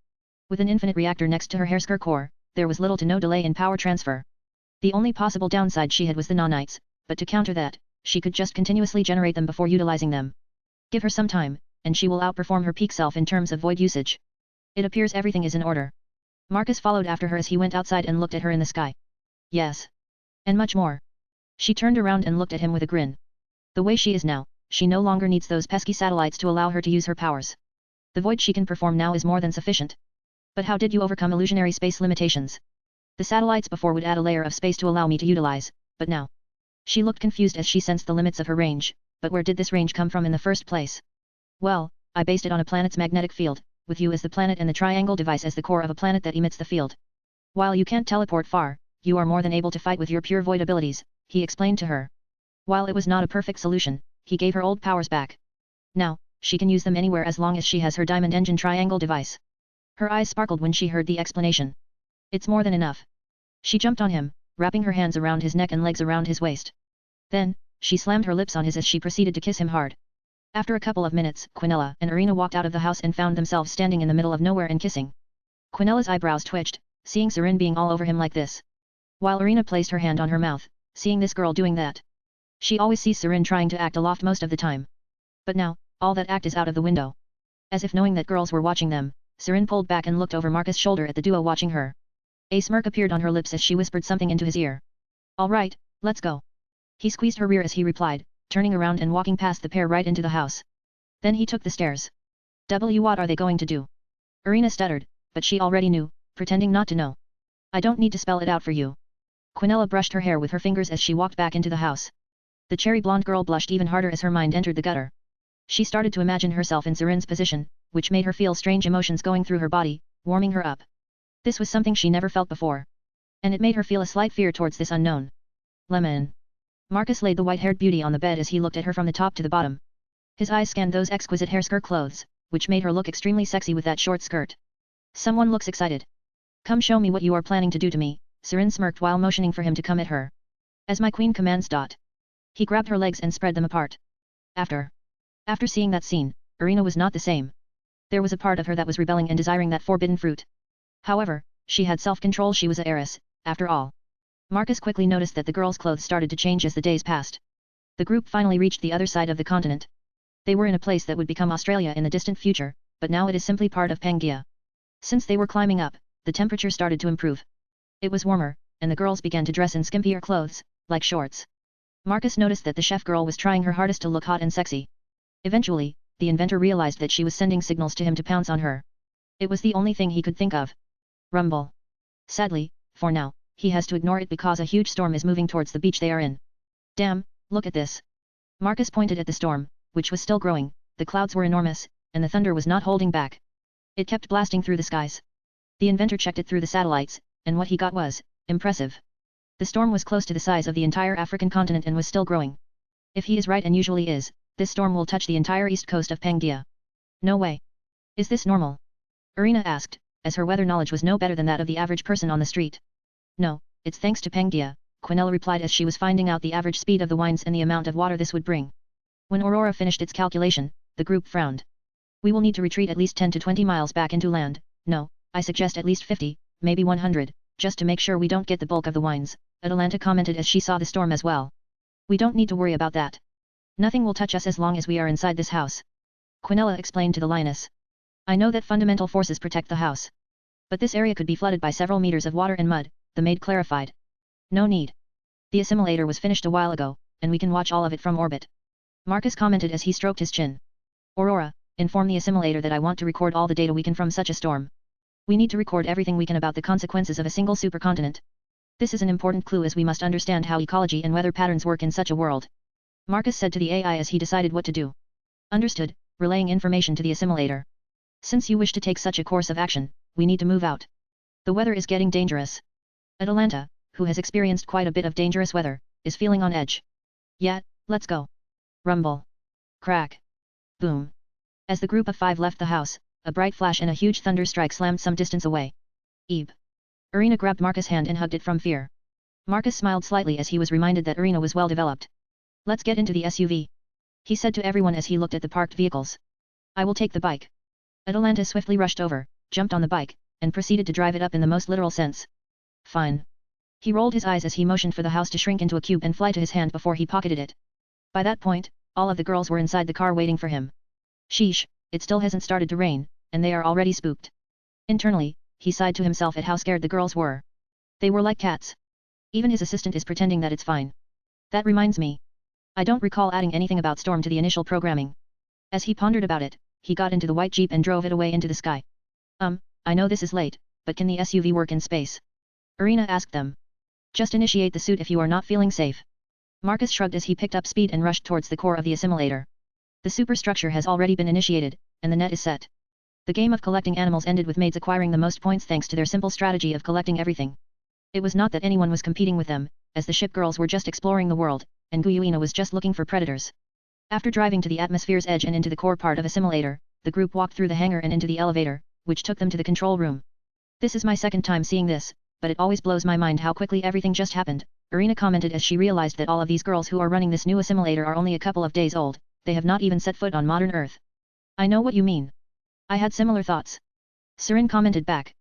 With an infinite reactor next to her Hersker core, there was little to no delay in power transfer. The only possible downside she had was the nanites, but to counter that, she could just continuously generate them before utilizing them. Give her some time, and she will outperform her peak self in terms of void usage. It appears everything is in order. Marcus followed after her as he went outside and looked at her in the sky. Yes. And much more. She turned around and looked at him with a grin. The way she is now, she no longer needs those pesky satellites to allow her to use her powers. The void she can perform now is more than sufficient. But how did you overcome illusionary space limitations? The satellites before would add a layer of space to allow me to utilize, but now. She looked confused as she sensed the limits of her range, but where did this range come from in the first place? Well, I based it on a planet's magnetic field, with you as the planet and the triangle device as the core of a planet that emits the field. While you can't teleport far, you are more than able to fight with your pure void abilities, he explained to her. While it was not a perfect solution, he gave her old powers back. Now, she can use them anywhere as long as she has her diamond engine triangle device. Her eyes sparkled when she heard the explanation. It's more than enough. She jumped on him, wrapping her hands around his neck and legs around his waist. Then, she slammed her lips on his as she proceeded to kiss him hard. After a couple of minutes, Quinella and Irina walked out of the house and found themselves standing in the middle of nowhere and kissing. Quinella's eyebrows twitched, seeing Serin being all over him like this. While Irina placed her hand on her mouth, seeing this girl doing that. She always sees Serin trying to act aloft most of the time. But now, all that act is out of the window. As if knowing that girls were watching them, Serin pulled back and looked over Marcus' shoulder at the duo watching her. A smirk appeared on her lips as she whispered something into his ear. All right, let's go. He squeezed her rear as he replied, turning around and walking past the pair right into the house. Then he took the stairs. What are they going to do? Irina stuttered, but she already knew, pretending not to know. I don't need to spell it out for you. Quinella brushed her hair with her fingers as she walked back into the house. The cherry blonde girl blushed even harder as her mind entered the gutter. She started to imagine herself in Serin's position, which made her feel strange emotions going through her body, warming her up. This was something she never felt before. And it made her feel a slight fear towards this unknown. Lemon. Marcus laid the white-haired beauty on the bed as he looked at her from the top to the bottom. His eyes scanned those exquisite Hersker clothes, which made her look extremely sexy with that short skirt. Someone looks excited. Come show me what you are planning to do to me, Serin smirked while motioning for him to come at her. As my queen commands. He grabbed her legs and spread them apart. After seeing that scene, Irina was not the same. There was a part of her that was rebelling and desiring that forbidden fruit. However, she had self-control. She was a heiress, after all. Marcus quickly noticed that the girl's clothes started to change as the days passed. The group finally reached the other side of the continent. They were in a place that would become Australia in the distant future, but now it is simply part of Pangia. Since they were climbing up, the temperature started to improve. It was warmer, and the girls began to dress in skimpier clothes, like shorts. Marcus noticed that the chef girl was trying her hardest to look hot and sexy. Eventually, the inventor realized that she was sending signals to him to pounce on her. It was the only thing he could think of. Rumble. Sadly, for now, he has to ignore it because a huge storm is moving towards the beach they are in. Damn, look at this. Marcus pointed at the storm, which was still growing. The clouds were enormous, and the thunder was not holding back. It kept blasting through the skies. The inventor checked it through the satellites, and what he got was impressive. The storm was close to the size of the entire African continent and was still growing. If he is right, and usually is, this storm will touch the entire east coast of Pangia. No way. Is this normal? Irina asked, as her weather knowledge was no better than that of the average person on the street. No, it's thanks to Pangia, Quinella replied as she was finding out the average speed of the winds and the amount of water this would bring. When Aurora finished its calculation, the group frowned. We will need to retreat at least 10 to 20 miles back into land. No, I suggest at least 50, maybe 100, just to make sure we don't get the bulk of the winds, Atalanta commented as she saw the storm as well. We don't need to worry about that. Nothing will touch us as long as we are inside this house. Quinella explained to the lioness. I know that fundamental forces protect the house. But this area could be flooded by several meters of water and mud, the maid clarified. No need. The assimilator was finished a while ago, and we can watch all of it from orbit. Marcus commented as he stroked his chin. Aurora, inform the assimilator that I want to record all the data we can from such a storm. We need to record everything we can about the consequences of a single supercontinent. This is an important clue as we must understand how ecology and weather patterns work in such a world. Marcus said to the AI as he decided what to do. Understood, relaying information to the assimilator. Since you wish to take such a course of action, we need to move out. The weather is getting dangerous. Atalanta, who has experienced quite a bit of dangerous weather, is feeling on edge. Yeah, let's go. Rumble. Crack. Boom. As the group of 5 left the house, a bright flash and a huge thunder strike slammed some distance away. Ebe. Irina grabbed Marcus' hand and hugged it from fear. Marcus smiled slightly as he was reminded that Irina was well developed. Let's get into the SUV. He said to everyone as he looked at the parked vehicles. I will take the bike. Atalanta swiftly rushed over, jumped on the bike, and proceeded to drive it up in the most literal sense. Fine. He rolled his eyes as he motioned for the house to shrink into a cube and fly to his hand before he pocketed it. By that point, all of the girls were inside the car waiting for him. Sheesh, it still hasn't started to rain, and they are already spooked. Internally, he sighed to himself at how scared the girls were. They were like cats. Even his assistant is pretending that it's fine. That reminds me. I don't recall adding anything about Storm to the initial programming. As he pondered about it, he got into the white jeep and drove it away into the sky. I know this is late, but can the SUV work in space? Irina asked them. Just initiate the suit if you are not feeling safe. Marcus shrugged as he picked up speed and rushed towards the core of the assimilator. The superstructure has already been initiated, and the net is set. The game of collecting animals ended with maids acquiring the most points thanks to their simple strategy of collecting everything. It was not that anyone was competing with them, as the ship girls were just exploring the world, and Guyuina was just looking for predators. After driving to the atmosphere's edge and into the core part of assimilator, the group walked through the hangar and into the elevator, which took them to the control room. This is my second time seeing this, but it always blows my mind how quickly everything just happened, Irina commented as she realized that all of these girls who are running this new assimilator are only a couple of days old, they have not even set foot on modern Earth. I know what you mean. I had similar thoughts. Serin commented back.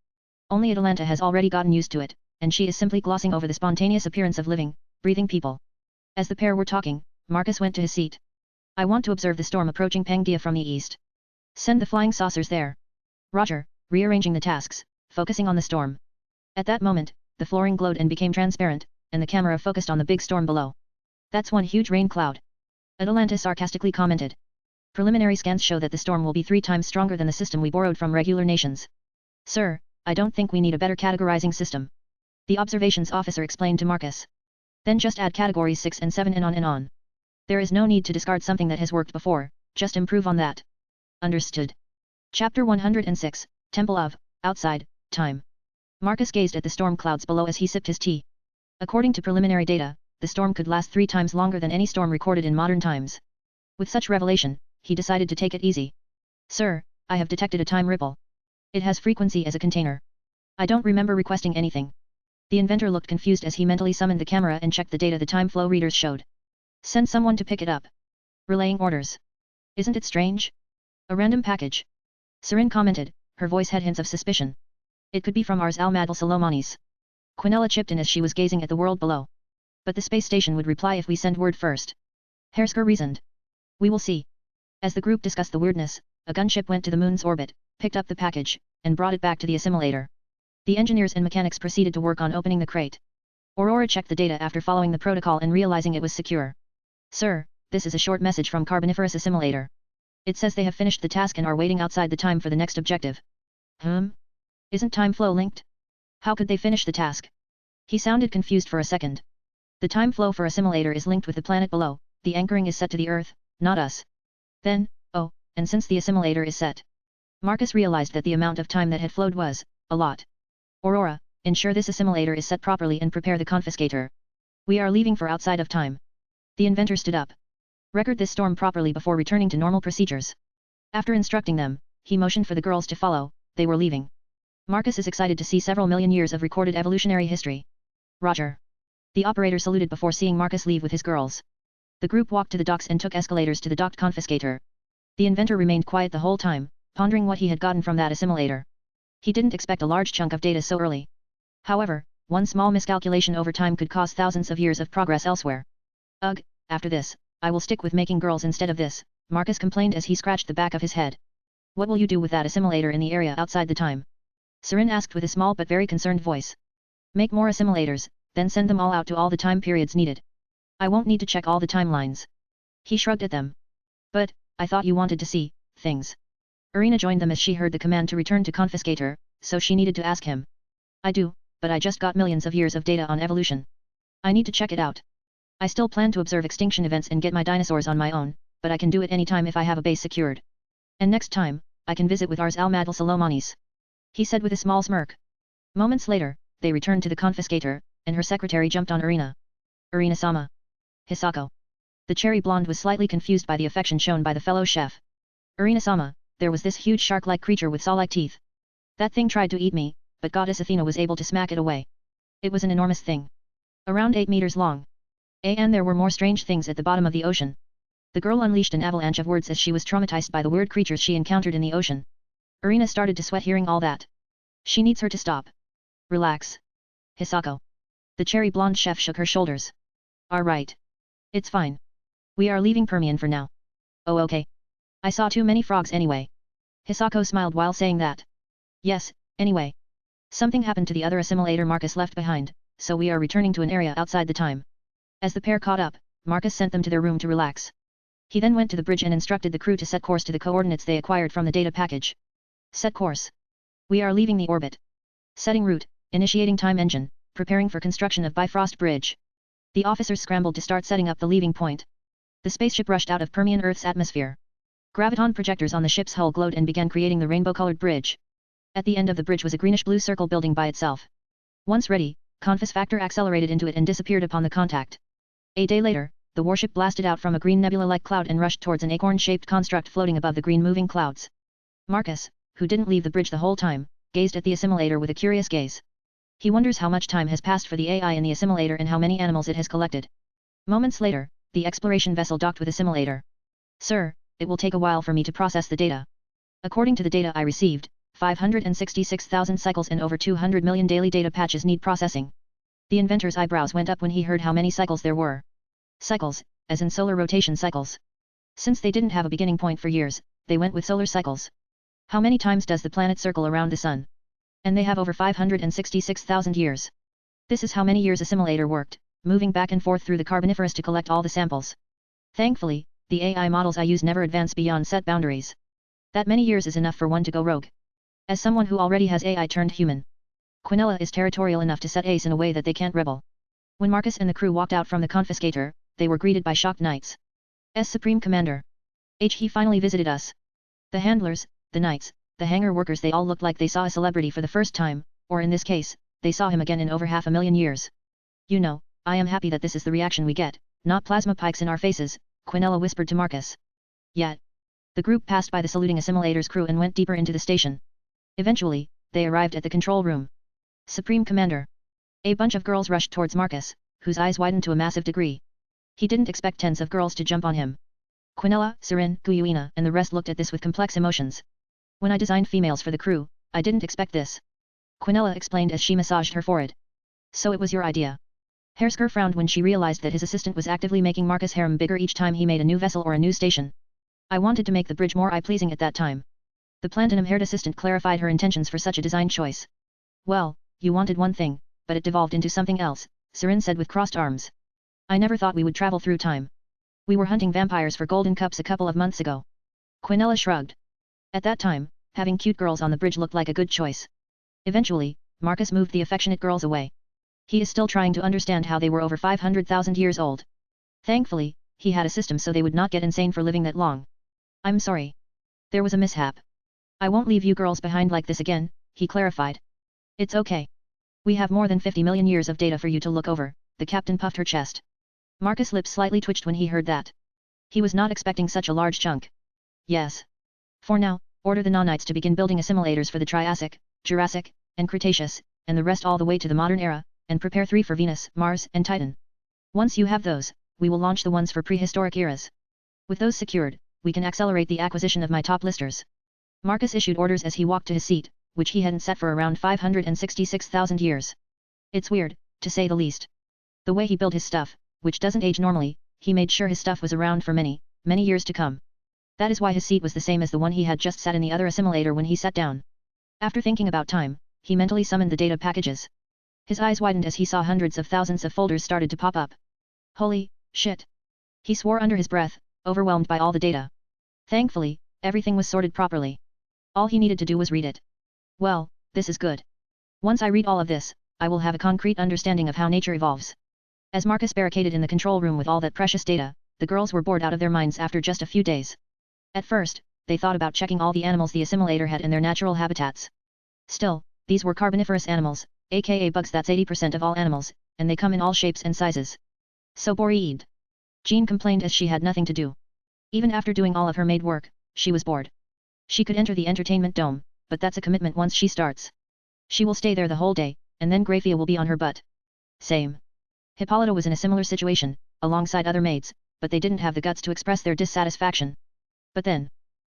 Only Atalanta has already gotten used to it, and she is simply glossing over the spontaneous appearance of living, breathing people. As the pair were talking, Marcus went to his seat. I want to observe the storm approaching Pangia from the east. Send the flying saucers there. Roger, rearranging the tasks, focusing on the storm. At that moment, the flooring glowed and became transparent, and the camera focused on the big storm below. That's one huge rain cloud. Atalanta sarcastically commented. Preliminary scans show that the storm will be 3 times stronger than the system we borrowed from regular nations. Sir, I don't think we need a better categorizing system. The observations officer explained to Marcus. Then just add categories 6 and 7 and on and on. There is no need to discard something that has worked before, just improve on that. Understood. Chapter 106, Temple of, Outside, Time. Marcus gazed at the storm clouds below as he sipped his tea. According to preliminary data, the storm could last 3 times longer than any storm recorded in modern times. With such revelation, he decided to take it easy. Sir, I have detected a time ripple. It has frequency as a container. I don't remember requesting anything. The inventor looked confused as he mentally summoned the camera and checked the data the time flow readers showed. Send someone to pick it up. Relaying orders. Isn't it strange? A random package. Serin commented, her voice had hints of suspicion. It could be from Ars al-Madal Salomonis. Quinella chipped in as she was gazing at the world below. But the space station would reply if we send word first. Hersker reasoned. We will see. As the group discussed the weirdness, a gunship went to the moon's orbit, picked up the package, and brought it back to the assimilator. The engineers and mechanics proceeded to work on opening the crate. Aurora checked the data after following the protocol and realizing it was secure. Sir, this is a short message from Carboniferous Assimilator. It says they have finished the task and are waiting outside the time for the next objective. Isn't time flow linked? How could they finish the task? He sounded confused for a second. The time flow for Assimilator is linked with the planet below, the anchoring is set to the Earth, not us. Then, oh, and since the Assimilator is set. Marcus realized that the amount of time that had flowed was, a lot. Aurora, ensure this Assimilator is set properly and prepare the confiscator. We are leaving for outside of time. The inventor stood up. Record this storm properly before returning to normal procedures. After instructing them, he motioned for the girls to follow, they were leaving. Marcus is excited to see several million years of recorded evolutionary history. Roger. The operator saluted before seeing Marcus leave with his girls. The group walked to the docks and took escalators to the docked confiscator. The inventor remained quiet the whole time, pondering what he had gotten from that assimilator. He didn't expect a large chunk of data so early. However, one small miscalculation over time could cause thousands of years of progress elsewhere. Ugh, after this, I will stick with making girls instead of this, Marcus complained as he scratched the back of his head. What will you do with that assimilator in the area outside the time? Sarin asked with a small but very concerned voice. Make more assimilators, then send them all out to all the time periods needed. I won't need to check all the timelines. He shrugged at them. But, I thought you wanted to see, things. Irina joined them as she heard the command to return to Confiscator, so she needed to ask him. I do, but I just got millions of years of data on evolution. I need to check it out. I still plan to observe extinction events and get my dinosaurs on my own, but I can do it anytime if I have a base secured. And next time, I can visit with Ars al-Madal Salomonis. He said with a small smirk. Moments later, they returned to the confiscator, and her secretary jumped on Irina. Irina-sama. Hisako. The cherry blonde was slightly confused by the affection shown by the fellow chef. Irina-sama, there was this huge shark-like creature with saw-like teeth. That thing tried to eat me, but Goddess Athena was able to smack it away. It was an enormous thing. Around 8 meters long. And there were more strange things at the bottom of the ocean. The girl unleashed an avalanche of words as she was traumatized by the weird creatures she encountered in the ocean. Irina started to sweat hearing all that. She needs her to stop. Relax. Hisako. The cherry blonde chef shook her shoulders. Alright. It's fine. We are leaving Permian for now. Oh okay. I saw too many frogs anyway. Hisako smiled while saying that. Yes, anyway. Something happened to the other assimilator Marcus left behind, so we are returning to an area outside the time. As the pair caught up, Marcus sent them to their room to relax. He then went to the bridge and instructed the crew to set course to the coordinates they acquired from the data package. Set course. We are leaving the orbit. Setting route, initiating time engine, preparing for construction of Bifrost Bridge. The officers scrambled to start setting up the leaving point. The spaceship rushed out of Permian Earth's atmosphere. Graviton projectors on the ship's hull glowed and began creating the rainbow-colored bridge. At the end of the bridge was a greenish-blue circle building by itself. Once ready, Confis Factor accelerated into it and disappeared upon the contact. A day later, the warship blasted out from a green nebula-like cloud and rushed towards an acorn-shaped construct floating above the green moving clouds. Marcus, who didn't leave the bridge the whole time, gazed at the assimilator with a curious gaze. He wonders how much time has passed for the AI in the assimilator and how many animals it has collected. Moments later, the exploration vessel docked with assimilator. Sir, it will take a while for me to process the data. According to the data I received, 566,000 cycles and over 200 million daily data patches need processing. The inventor's eyebrows went up when he heard how many cycles there were. Cycles, as in solar rotation cycles. Since they didn't have a beginning point for years, they went with solar cycles. How many times does the planet circle around the sun? And they have over 566,000 years. This is how many years Assimilator worked, moving back and forth through the Carboniferous to collect all the samples. Thankfully, the AI models I use never advance beyond set boundaries. That many years is enough for one to go rogue. As someone who already has AI turned human, Quinella is territorial enough to set Ace in a way that they can't rebel. When Marcus and the crew walked out from the confiscator, they were greeted by shocked knights. Supreme Commander. He finally visited us. The handlers, the knights, the hangar workers, they all looked like they saw a celebrity for the first time, or in this case, they saw him again in over 500,000 years. You know, I am happy that this is the reaction we get, not plasma pikes in our faces, Quinella whispered to Marcus. Yet. The group passed by the saluting assimilator's crew and went deeper into the station. Eventually, they arrived at the control room. Supreme Commander. A bunch of girls rushed towards Marcus, whose eyes widened to a massive degree. He didn't expect tens of girls to jump on him. Quinella, Serin, Guyuina and the rest looked at this with complex emotions. When I designed females for the crew, I didn't expect this. Quinella explained as she massaged her forehead. So it was your idea. Hersker frowned when she realized that his assistant was actively making Marcus' harem bigger each time he made a new vessel or a new station. I wanted to make the bridge more eye-pleasing at that time. The platinum-haired assistant clarified her intentions for such a design choice. Well, you wanted one thing, but it devolved into something else, Sarin said with crossed arms. I never thought we would travel through time. We were hunting vampires for golden cups a couple of months ago. Quinella shrugged. At that time, having cute girls on the bridge looked like a good choice. Eventually, Marcus moved the affectionate girls away. He is still trying to understand how they were over 500,000 years old. Thankfully, he had a system so they would not get insane for living that long. I'm sorry. There was a mishap. I won't leave you girls behind like this again, he clarified. It's okay. We have more than 50 million years of data for you to look over, the captain puffed her chest. Marcus' lips slightly twitched when he heard that. He was not expecting such a large chunk. Yes. For now, order the non-knights to begin building assimilators for the Triassic, Jurassic, and Cretaceous, and the rest all the way to the modern era, and prepare 3 for Venus, Mars, and Titan. Once you have those, we will launch the ones for prehistoric eras. With those secured, we can accelerate the acquisition of my top listers. Marcus issued orders as he walked to his seat, which he hadn't sat for around 566,000 years. It's weird, to say the least. The way he built his stuff, which doesn't age normally, he made sure his stuff was around for many, many years to come. That is why his seat was the same as the one he had just sat in the other assimilator when he sat down. After thinking about time, he mentally summoned the data packages. His eyes widened as he saw hundreds of thousands of folders started to pop up. Holy shit! He swore under his breath, overwhelmed by all the data. Thankfully, everything was sorted properly. All he needed to do was read it. Well, this is good. Once I read all of this, I will have a concrete understanding of how nature evolves. As Marcus barricaded in the control room with all that precious data, the girls were bored out of their minds after just a few days. At first, they thought about checking all the animals the assimilator had in their natural habitats. Still, these were carboniferous animals, aka bugs. That's 80% of all animals, and they come in all shapes and sizes. So bored. Jean complained as she had nothing to do. Even after doing all of her maid work, she was bored. She could enter the entertainment dome, but that's a commitment once she starts. She will stay there the whole day, and then Grafia will be on her butt. Same. Hippolyta was in a similar situation, alongside other maids, but they didn't have the guts to express their dissatisfaction. But then,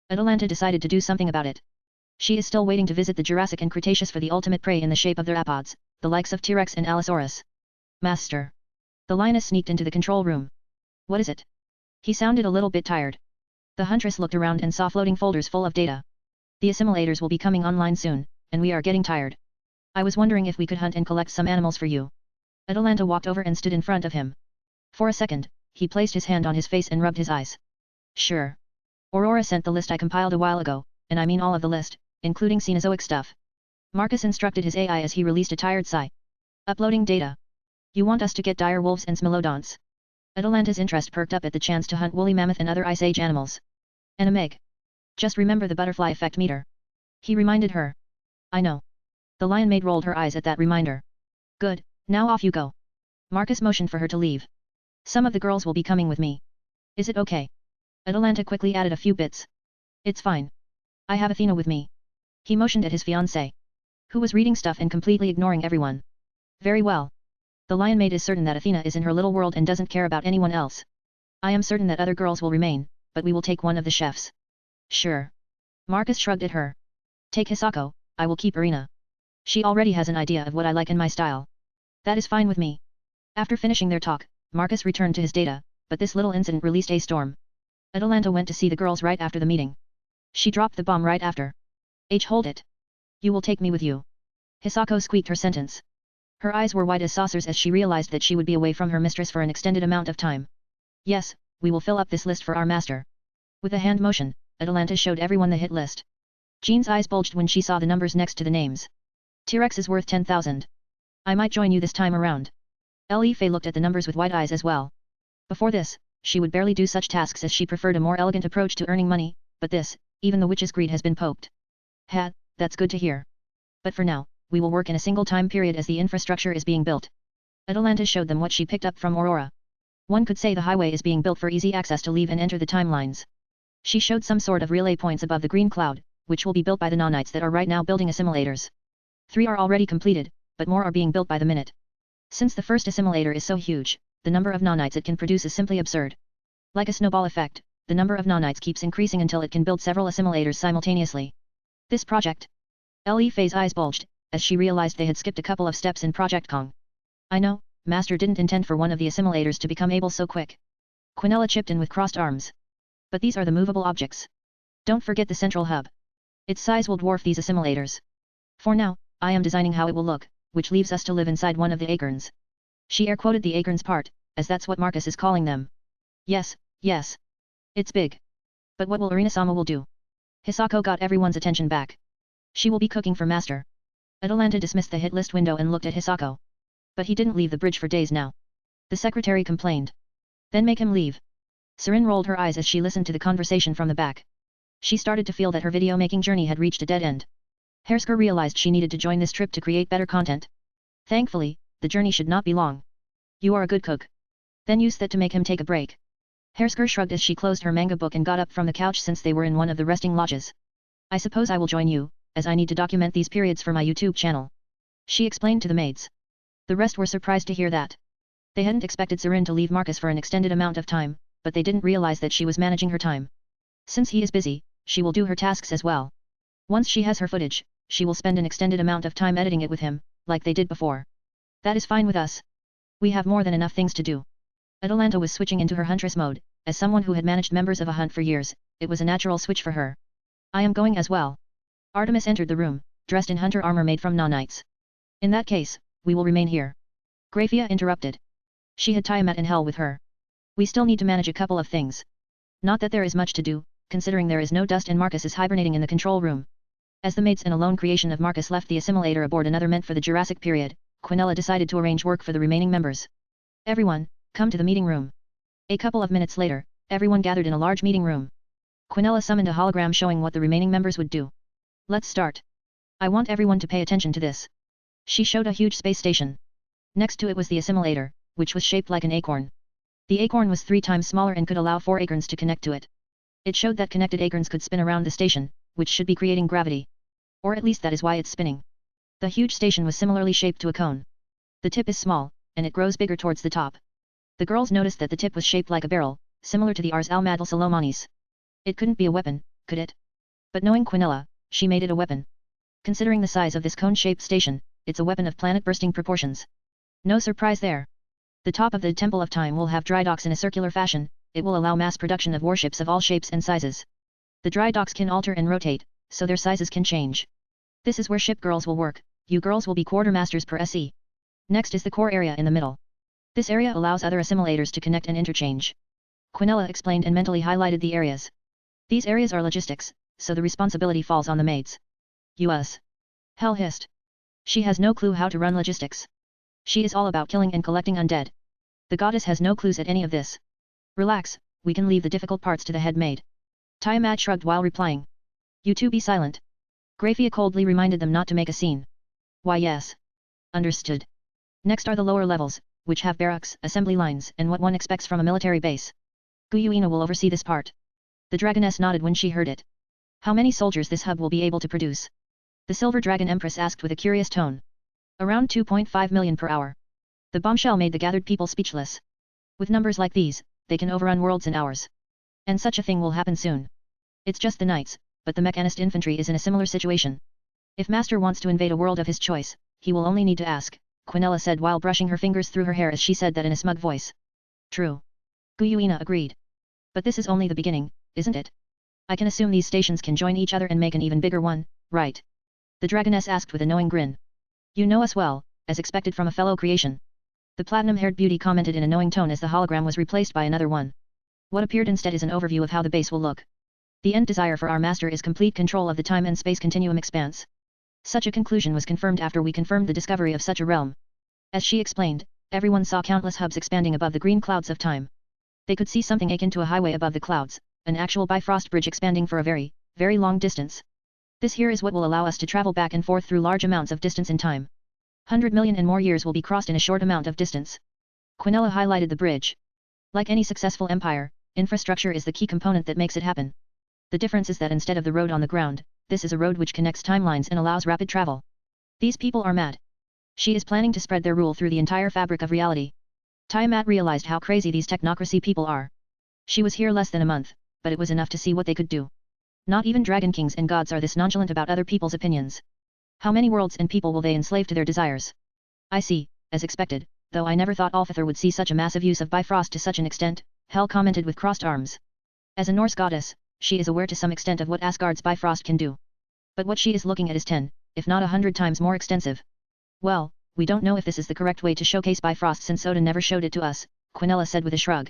Atalanta decided to do something about it. She is still waiting to visit the Jurassic and Cretaceous for the ultimate prey in the shape of their apods, the likes of T-Rex and Allosaurus. Master. The lioness sneaked into the control room. What is it? He sounded a little bit tired. The huntress looked around and saw floating folders full of data. The assimilators will be coming online soon, and we are getting tired. I was wondering if we could hunt and collect some animals for you. Atalanta walked over and stood in front of him. For a second, he placed his hand on his face and rubbed his eyes. Sure. Aurora sent the list I compiled a while ago, and I mean all of the list, including Cenozoic stuff. Marcus instructed his AI as he released a tired sigh. Uploading data. You want us to get dire wolves and smilodonts? Atalanta's interest perked up at the chance to hunt woolly mammoth and other Ice Age animals. And a Meg. Just remember the butterfly effect meter. He reminded her. I know. The lion maid rolled her eyes at that reminder. Good, now off you go. Marcus motioned for her to leave. Some of the girls will be coming with me. Is it okay? Atalanta quickly added a few bits. It's fine. I have Athena with me. He motioned at his fiancée, who was reading stuff and completely ignoring everyone. Very well. The lion maid is certain that Athena is in her little world and doesn't care about anyone else. I am certain that other girls will remain, but we will take one of the chefs. Sure. Marcus shrugged at her. Take Hisako, I will keep Irina. She already has an idea of what I like in my style. That is fine with me. After finishing their talk, Marcus returned to his data, but this little incident released a storm. Atalanta went to see the girls right after the meeting. She dropped the bomb right after. Hold it. You will take me with you. Hisako squeaked her sentence. Her eyes were wide as saucers as she realized that she would be away from her mistress for an extended amount of time. Yes, we will fill up this list for our master. With a hand motion, Atalanta showed everyone the hit list. Jean's eyes bulged when she saw the numbers next to the names. T-Rex is worth 10,000. I might join you this time around. Fei looked at the numbers with wide eyes as well. Before this, she would barely do such tasks as she preferred a more elegant approach to earning money, but this, even the witch's greed has been poked. That's good to hear. But for now, we will work in a single time period as the infrastructure is being built. Atalanta showed them what she picked up from Aurora. One could say the highway is being built for easy access to leave and enter the timelines. She showed some sort of relay points above the green cloud, which will be built by the nanites that are right now building assimilators. 3 are already completed, but more are being built by the minute. Since the first assimilator is so huge, the number of nanites it can produce is simply absurd. Like a snowball effect, the number of nanites keeps increasing until it can build several assimilators simultaneously. This project. Li Fei's eyes bulged, as she realized they had skipped a couple of steps in Project Kong. I know, Master didn't intend for one of the assimilators to become able so quick. Quinella chipped in with crossed arms. But these are the movable objects. Don't forget the central hub. Its size will dwarf these assimilators. For now, I am designing how it will look, which leaves us to live inside one of the acorns. She air-quoted the acorns part, as that's what Marcus is calling them. Yes. It's big. But what will Arina-sama will do? Hisako got everyone's attention back. She will be cooking for Master. Atalanta dismissed the hit list window and looked at Hisako. But he didn't leave the bridge for days now. The secretary complained. Then make him leave. Serin rolled her eyes as she listened to the conversation from the back. She started to feel that her video-making journey had reached a dead end. Hersker realized she needed to join this trip to create better content. Thankfully, the journey should not be long. You are a good cook. Then use that to make him take a break. Hersker shrugged as she closed her manga book and got up from the couch since they were in one of the resting lodges. I suppose I will join you, as I need to document these periods for my YouTube channel. She explained to the maids. The rest were surprised to hear that. They hadn't expected Sarin to leave Marcus for an extended amount of time, but they didn't realize that she was managing her time. Since he is busy, she will do her tasks as well. Once she has her footage, she will spend an extended amount of time editing it with him, like they did before. That is fine with us. We have more than enough things to do. Atalanta was switching into her huntress mode. As someone who had managed members of a hunt for years, it was a natural switch for her. I am going as well. Artemis entered the room, dressed in hunter armor made from nanites. In that case, we will remain here. Graphia interrupted. She had Tiamat in hell with her. We still need to manage a couple of things. Not that there is much to do, considering there is no dust and Marcus is hibernating in the control room. As the mates and a lone creation of Marcus left the assimilator aboard another meant for the Jurassic period, Quinella decided to arrange work for the remaining members. Everyone, come to the meeting room. A couple of minutes later, everyone gathered in a large meeting room. Quinella summoned a hologram showing what the remaining members would do. Let's start. I want everyone to pay attention to this. She showed a huge space station. Next to it was the assimilator, which was shaped like an acorn. The acorn was 3 times smaller and could allow 4 acorns to connect to it. It showed that connected acorns could spin around the station, which should be creating gravity. Or at least that is why it's spinning. The huge station was similarly shaped to a cone. The tip is small, and it grows bigger towards the top. The girls noticed that the tip was shaped like a barrel, similar to the Ars Al-Madal Salomanis. It couldn't be a weapon, could it? But knowing Quinella, she made it a weapon. Considering the size of this cone-shaped station, it's a weapon of planet-bursting proportions. No surprise there. The top of the Temple of Time will have dry docks in a circular fashion. It will allow mass production of warships of all shapes and sizes. The dry docks can alter and rotate, so their sizes can change. This is where ship girls will work. You girls will be quartermasters per SE. Next is the core area in the middle. This area allows other assimilators to connect and interchange. Quinella explained and mentally highlighted the areas. These areas are logistics, so the responsibility falls on the maids. US. Hell hissed. She has no clue how to run logistics. She is all about killing and collecting undead. The goddess has no clues at any of this. Relax, we can leave the difficult parts to the head maid. Tiamat shrugged while replying. You two be silent. Graphia coldly reminded them not to make a scene. Why yes. Understood. Next are the lower levels, which have barracks, assembly lines, and what one expects from a military base. Guyuina will oversee this part. The dragoness nodded when she heard it. How many soldiers this hub will be able to produce? The Silver Dragon Empress asked with a curious tone. Around 2.5 million per hour. The bombshell made the gathered people speechless. With numbers like these, they can overrun worlds in hours. And such a thing will happen soon. It's just the knights, but the mechanist infantry is in a similar situation. If Master wants to invade a world of his choice, he will only need to ask, Quinella said while brushing her fingers through her hair as she said that in a smug voice. True. Guyuina agreed. But this is only the beginning, isn't it? I can assume these stations can join each other and make an even bigger one, right? The dragoness asked with a knowing grin. You know us well, as expected from a fellow creation. The platinum-haired beauty commented in a knowing tone as the hologram was replaced by another one. What appeared instead is an overview of how the base will look. The end desire for our master is complete control of the time and space continuum expanse. Such a conclusion was confirmed after we confirmed the discovery of such a realm. As she explained, everyone saw countless hubs expanding above the green clouds of time. They could see something akin to a highway above the clouds, an actual Bifrost bridge expanding for a very, very long distance. This here is what will allow us to travel back and forth through large amounts of distance in time. 100 million and more years will be crossed in a short amount of distance. Quinella highlighted the bridge. Like any successful empire, infrastructure is the key component that makes it happen. The difference is that instead of the road on the ground, this is a road which connects timelines and allows rapid travel. These people are mad. She is planning to spread their rule through the entire fabric of reality. Tiamat realized how crazy these technocracy people are. She was here less than a month, but it was enough to see what they could do. Not even dragon kings and gods are this nonchalant about other people's opinions. How many worlds and people will they enslave to their desires? I see, as expected, though I never thought Alfithor would see such a massive use of Bifrost to such an extent, Hel commented with crossed arms. As a Norse goddess, she is aware to some extent of what Asgard's Bifrost can do. But what she is looking at is 10, if not 100 times more extensive. Well, we don't know if this is the correct way to showcase Bifrost since Odin never showed it to us, Quinella said with a shrug.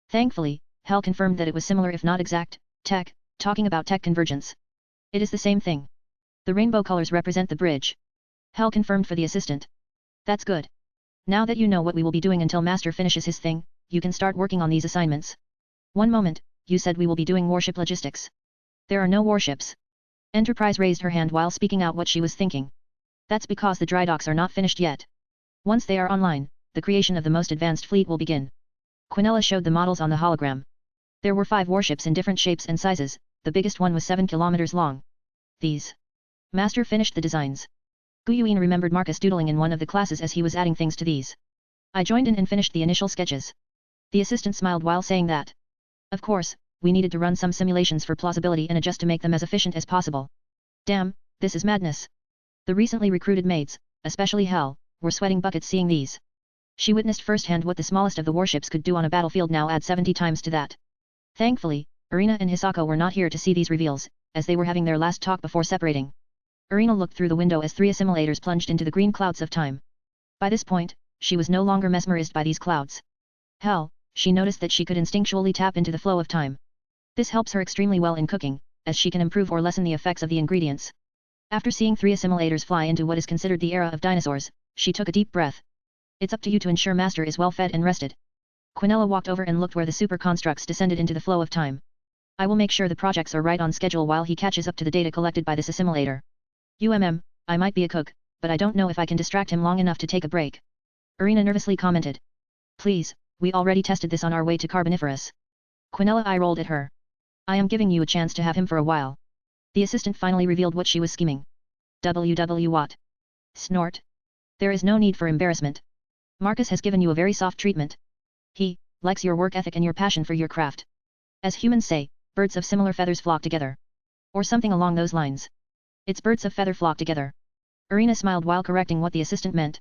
Thankfully, Hel confirmed that it was similar if not exact, tech, talking about tech convergence. It is the same thing. The rainbow colors represent the bridge. Hel confirmed for the assistant. That's good. Now that you know what we will be doing until Master finishes his thing, you can start working on these assignments. One moment, you said we will be doing warship logistics. There are no warships. Enterprise raised her hand while speaking out what she was thinking. That's because the dry docks are not finished yet. Once they are online, the creation of the most advanced fleet will begin. Quinella showed the models on the hologram. There were 5 warships in different shapes and sizes, the biggest one was 7 kilometers long. These. Master finished the designs. Guyuin remembered Marcus doodling in one of the classes as he was adding things to these. I joined in and finished the initial sketches. The assistant smiled while saying that. Of course, we needed to run some simulations for plausibility and adjust to make them as efficient as possible. Damn, this is madness. The recently recruited maids, especially Hel, were sweating buckets seeing these. She witnessed firsthand what the smallest of the warships could do on a battlefield, now add 70 times to that. Thankfully, Irina and Hisako were not here to see these reveals, as they were having their last talk before separating. Irina looked through the window as 3 assimilators plunged into the green clouds of time. By this point, she was no longer mesmerized by these clouds. Hel, she noticed that she could instinctually tap into the flow of time. This helps her extremely well in cooking, as she can improve or lessen the effects of the ingredients. After seeing 3 assimilators fly into what is considered the era of dinosaurs, she took a deep breath. It's up to you to ensure Master is well fed and rested. Quinella walked over and looked where the super constructs descended into the flow of time. I will make sure the projects are right on schedule while he catches up to the data collected by this assimilator. I might be a cook, but I don't know if I can distract him long enough to take a break. Irina nervously commented. Please, we already tested this on our way to Carboniferous. Quinella eye-rolled at her. I am giving you a chance to have him for a while. The assistant finally revealed what she was scheming. What? Snort. There is no need for embarrassment. Marcus has given you a very soft treatment. He likes your work ethic and your passion for your craft. As humans say, birds of similar feathers flock together. Or something along those lines. It's birds of feather flock together. Irina smiled while correcting what the assistant meant.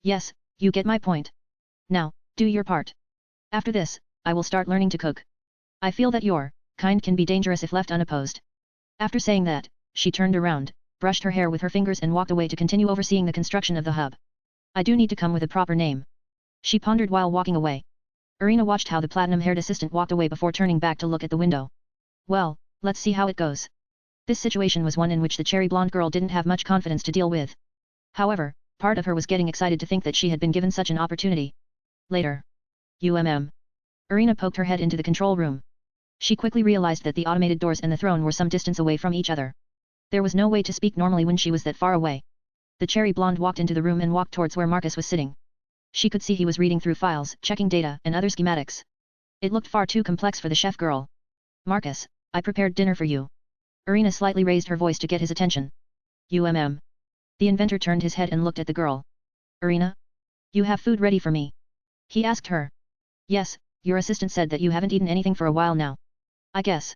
Yes, you get my point. Now, do your part. After this, I will start learning to cook. I feel that your kind can be dangerous if left unopposed. After saying that, she turned around, brushed her hair with her fingers and walked away to continue overseeing the construction of the hub. I do need to come with a proper name. She pondered while walking away. Irina watched how the platinum-haired assistant walked away before turning back to look at the window. Well, let's see how it goes. This situation was one in which the cherry-blonde girl didn't have much confidence to deal with. However, part of her was getting excited to think that she had been given such an opportunity. Later. Irina poked her head into the control room. She quickly realized that the automated doors and the throne were some distance away from each other. There was no way to speak normally when she was that far away. The cherry blonde walked into the room and walked towards where Marcus was sitting. She could see he was reading through files, checking data and other schematics. It looked far too complex for the chef girl. Marcus, I prepared dinner for you. Irina slightly raised her voice to get his attention. The inventor turned his head and looked at the girl. Irina? You have food ready for me? He asked her. Yes, your assistant said that you haven't eaten anything for a while now. I guess.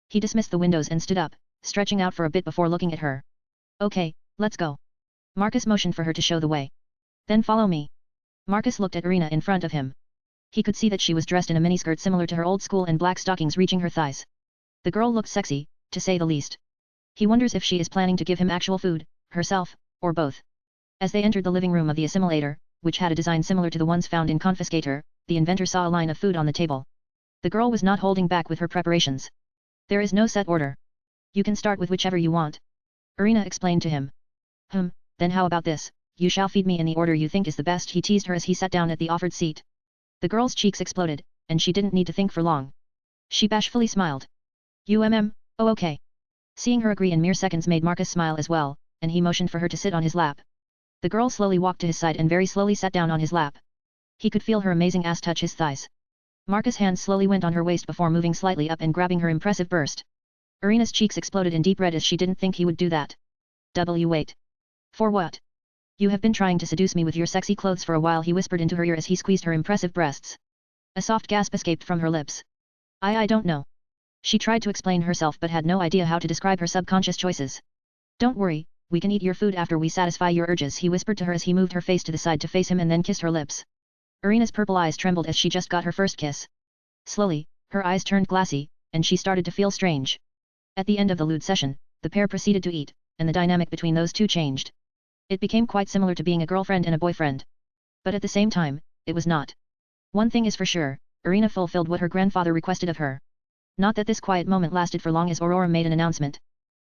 He dismissed the windows and stood up, stretching out for a bit before looking at her. Okay, let's go. Marcus motioned for her to show the way. Then follow me. Marcus looked at Irina in front of him. He could see that she was dressed in a miniskirt similar to her old school and black stockings reaching her thighs. The girl looked sexy, to say the least. He wonders if she is planning to give him actual food, herself, or both. As they entered the living room of the assimilator, which had a design similar to the ones found in Confiscator, the inventor saw a line of food on the table. The girl was not holding back with her preparations. There is no set order. You can start with whichever you want. Irina explained to him. Then how about this, you shall feed me in the order you think is the best, he teased her as he sat down at the offered seat. The girl's cheeks exploded, and she didn't need to think for long. She bashfully smiled. Oh okay. Seeing her agree in mere seconds made Marcus smile as well, and he motioned for her to sit on his lap. The girl slowly walked to his side and very slowly sat down on his lap. He could feel her amazing ass touch his thighs. Marcus' hands slowly went on her waist before moving slightly up and grabbing her impressive burst. Irina's cheeks exploded in deep red as she didn't think he would do that. Wait. For what? You have been trying to seduce me with your sexy clothes for a while, he whispered into her ear as he squeezed her impressive breasts. A soft gasp escaped from her lips. I don't know. She tried to explain herself but had no idea how to describe her subconscious choices. Don't worry, we can eat your food after we satisfy your urges, he whispered to her as he moved her face to the side to face him and then kissed her lips. Irina's purple eyes trembled as she just got her first kiss. Slowly, her eyes turned glassy, and she started to feel strange. At the end of the lewd session, the pair proceeded to eat, and the dynamic between those two changed. It became quite similar to being a girlfriend and a boyfriend. But at the same time, it was not. One thing is for sure, Irina fulfilled what her grandfather requested of her. Not that this quiet moment lasted for long as Aurora made an announcement.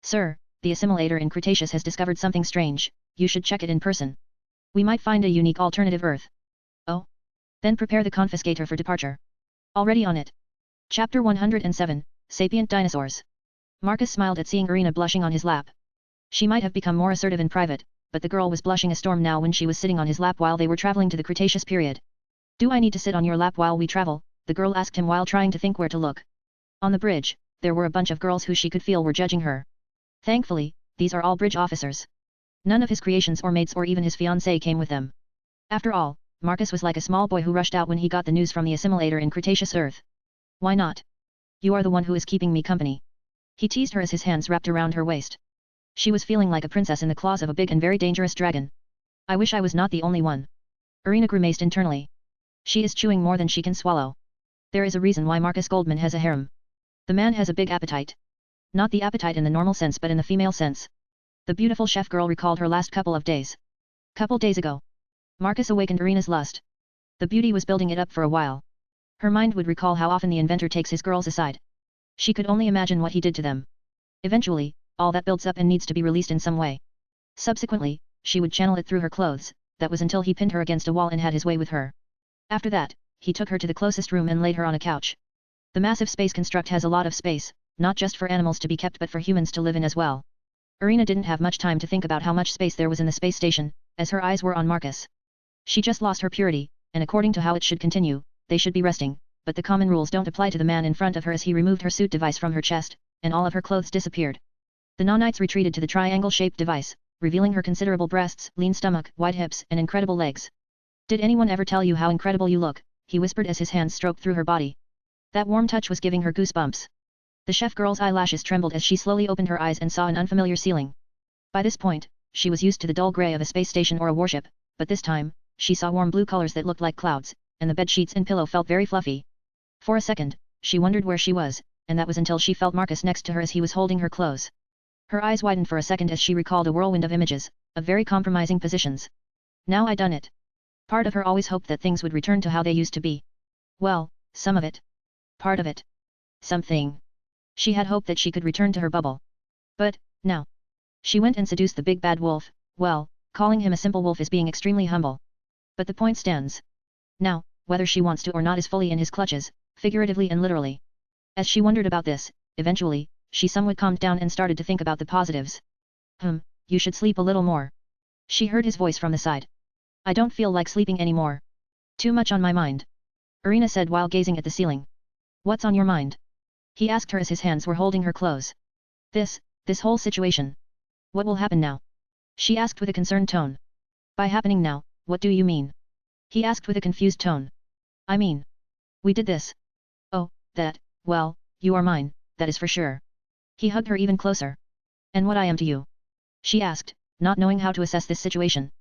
Sir, the assimilator in Cretaceous has discovered something strange, you should check it in person. We might find a unique alternative Earth. Oh? Then prepare the confiscator for departure. Already on it. Chapter 107, Sapient Dinosaurs. Marcus smiled at seeing Irina blushing on his lap. She might have become more assertive in private, but the girl was blushing a storm now when she was sitting on his lap while they were traveling to the Cretaceous period. Do I need to sit on your lap while we travel? The girl asked him while trying to think where to look. On the bridge, there were a bunch of girls who she could feel were judging her. Thankfully, these are all bridge officers. None of his creations or mates or even his fiancée came with them. After all, Marcus was like a small boy who rushed out when he got the news from the assimilator in Cretaceous Earth. Why not? You are the one who is keeping me company. He teased her as his hands wrapped around her waist. She was feeling like a princess in the claws of a big and very dangerous dragon. I wish I was not the only one. Irina grimaced internally. She is chewing more than she can swallow. There is a reason why Marcus Goldman has a harem. The man has a big appetite. Not the appetite in the normal sense but in the female sense. The beautiful chef girl recalled her last couple of days. Couple days ago. Marcus awakened Irina's lust. The beauty was building it up for a while. Her mind would recall how often the inventor takes his girls aside. She could only imagine what he did to them. Eventually, all that builds up and needs to be released in some way. Subsequently, she would channel it through her clothes, that was until he pinned her against a wall and had his way with her. After that, he took her to the closest room and laid her on a couch. The massive space construct has a lot of space, not just for animals to be kept but for humans to live in as well. Irina didn't have much time to think about how much space there was in the space station, as her eyes were on Marcus. She just lost her purity, and according to how it should continue, they should be resting, but the common rules don't apply to the man in front of her as he removed her suit device from her chest, and all of her clothes disappeared. The Nanites retreated to the triangle-shaped device, revealing her considerable breasts, lean stomach, wide hips, and incredible legs. Did anyone ever tell you how incredible you look? He whispered as his hands stroked through her body. That warm touch was giving her goosebumps. The chef girl's eyelashes trembled as she slowly opened her eyes and saw an unfamiliar ceiling. By this point, she was used to the dull gray of a space station or a warship, but this time, she saw warm blue colors that looked like clouds, and the bed sheets and pillow felt very fluffy. For a second, she wondered where she was, and that was until she felt Marcus next to her as he was holding her close. Her eyes widened for a second as she recalled a whirlwind of images, of very compromising positions. Now I done it. Part of her always hoped that things would return to how they used to be. Well, some of it. Part of it. Something. She had hoped that she could return to her bubble. But, now. She went and seduced the big bad wolf. Well, calling him a simple wolf is being extremely humble. But the point stands. Now, whether she wants to or not is fully in his clutches, figuratively and literally. As she wondered about this, eventually, she somewhat calmed down and started to think about the positives. You should sleep a little more. She heard his voice from the side. I don't feel like sleeping anymore. Too much on my mind. Irina said while gazing at the ceiling. What's on your mind? He asked her as his hands were holding her close. This whole situation. What will happen now? She asked with a concerned tone. By happening now, what do you mean? He asked with a confused tone. I mean. We did this. Oh, that, well, you are mine, that is for sure. He hugged her even closer. And what I am to you? She asked, not knowing how to assess this situation.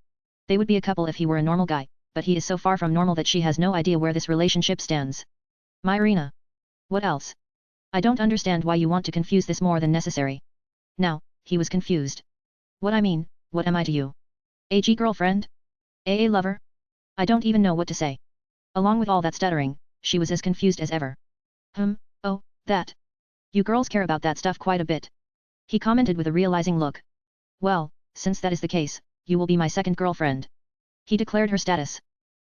They would be a couple if he were a normal guy, but he is so far from normal that she has no idea where this relationship stands. My Irina. What else? I don't understand why you want to confuse this more than necessary. Now, he was confused. What I mean, what am I to you? AG girlfriend? AA lover? I don't even know what to say. Along with all that stuttering, she was as confused as ever. Oh, that. You girls care about that stuff quite a bit. He commented with a realizing look. Well, since that is the case, you will be my second girlfriend. He declared her status.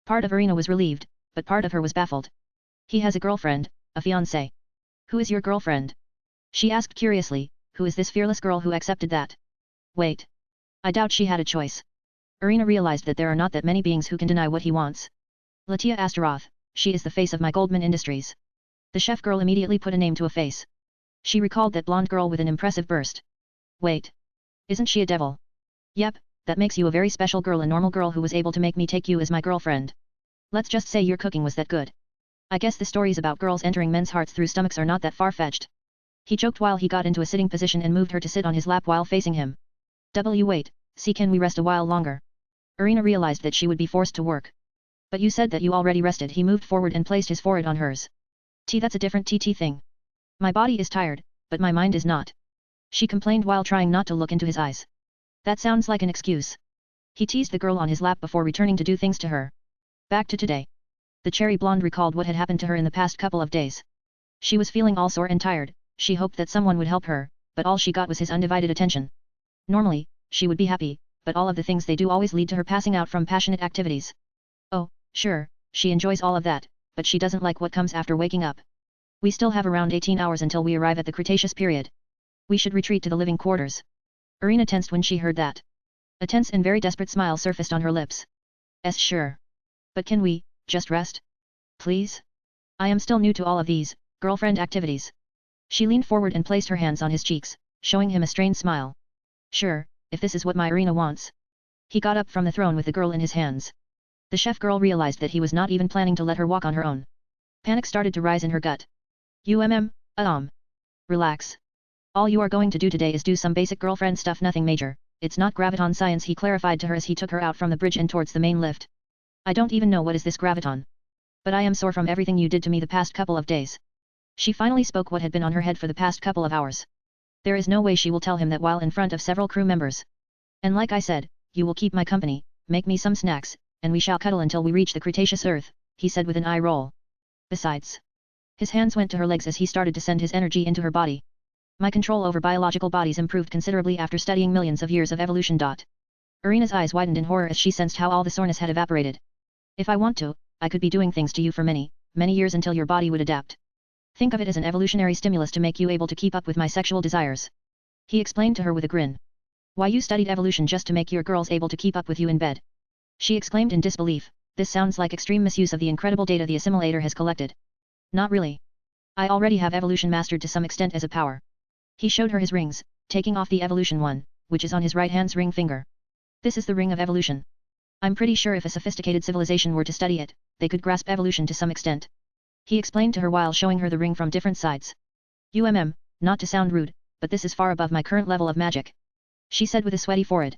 Part of Irina was relieved, but part of her was baffled. He has a girlfriend, a fiancée. Who is your girlfriend? She asked curiously, who is this fearless girl who accepted that? Wait. I doubt she had a choice. Irina realized that there are not that many beings who can deny what he wants. Latia Astaroth, she is the face of my Goldman Industries. The chef girl immediately put a name to a face. She recalled that blonde girl with an impressive burst. Wait. Isn't she a devil? Yep, that makes you a very special girl, a normal girl who was able to make me take you as my girlfriend. Let's just say your cooking was that good. I guess the stories about girls entering men's hearts through stomachs are not that far-fetched. He joked while he got into a sitting position and moved her to sit on his lap while facing him. Wait, see, can we rest a while longer? Irina realized that she would be forced to work. But you said that you already rested. He moved forward and placed his forehead on hers. That's a different thing. My body is tired, but my mind is not. She complained while trying not to look into his eyes. That sounds like an excuse. He teased the girl on his lap before returning to do things to her. Back to today. The cherry blonde recalled what had happened to her in the past couple of days. She was feeling all sore and tired. She hoped that someone would help her, but all she got was his undivided attention. Normally, she would be happy, but all of the things they do always lead to her passing out from passionate activities. Oh, sure, she enjoys all of that, but she doesn't like what comes after waking up. We still have around 18 hours until we arrive at the Cretaceous period. We should retreat to the living quarters. Irina tensed when she heard that. A tense and very desperate smile surfaced on her lips. Sure. But can we, just rest? Please? I am still new to all of these, girlfriend activities. She leaned forward and placed her hands on his cheeks, showing him a strained smile. Sure, if this is what my Irina wants. He got up from the throne with the girl in his hands. The chef girl realized that he was not even planning to let her walk on her own. Panic started to rise in her gut. Relax. All you are going to do today is do some basic girlfriend stuff, nothing major. It's not graviton science, he clarified to her as he took her out from the bridge and towards the main lift. I don't even know what is this graviton. But I am sore from everything you did to me the past couple of days. She finally spoke what had been on her head for the past couple of hours. There is no way she will tell him that while in front of several crew members. And like I said, you will keep my company, make me some snacks, and we shall cuddle until we reach the Cretaceous Earth, he said with an eye roll. Besides. His hands went to her legs as he started to send his energy into her body. My control over biological bodies improved considerably after studying millions of years of evolution. Irina's eyes widened in horror as she sensed how all the soreness had evaporated. If I want to, I could be doing things to you for many, many years until your body would adapt. Think of it as an evolutionary stimulus to make you able to keep up with my sexual desires. He explained to her with a grin. Why, you studied evolution just to make your girls able to keep up with you in bed? She exclaimed in disbelief. This sounds like extreme misuse of the incredible data the assimilator has collected. Not really. I already have evolution mastered to some extent as a power. He showed her his rings, taking off the evolution one, which is on his right hand's ring finger. This is the ring of evolution. I'm pretty sure if a sophisticated civilization were to study it, they could grasp evolution to some extent. He explained to her while showing her the ring from different sides. Not to sound rude, but this is far above my current level of magic. She said with a sweaty forehead.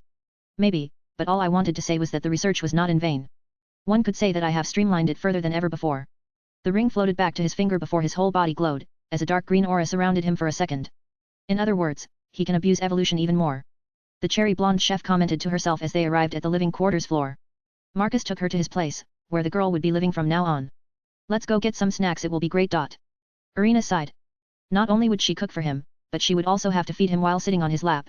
Maybe, but all I wanted to say was that the research was not in vain. One could say that I have streamlined it further than ever before. The ring floated back to his finger before his whole body glowed, as a dark green aura surrounded him for a second. In other words, he can abuse evolution even more. The cherry blonde chef commented to herself as they arrived at the living quarters floor. Marcus took her to his place, where the girl would be living from now on. Let's go get some snacks, it will be great. Irina sighed. Not only would she cook for him, but she would also have to feed him while sitting on his lap.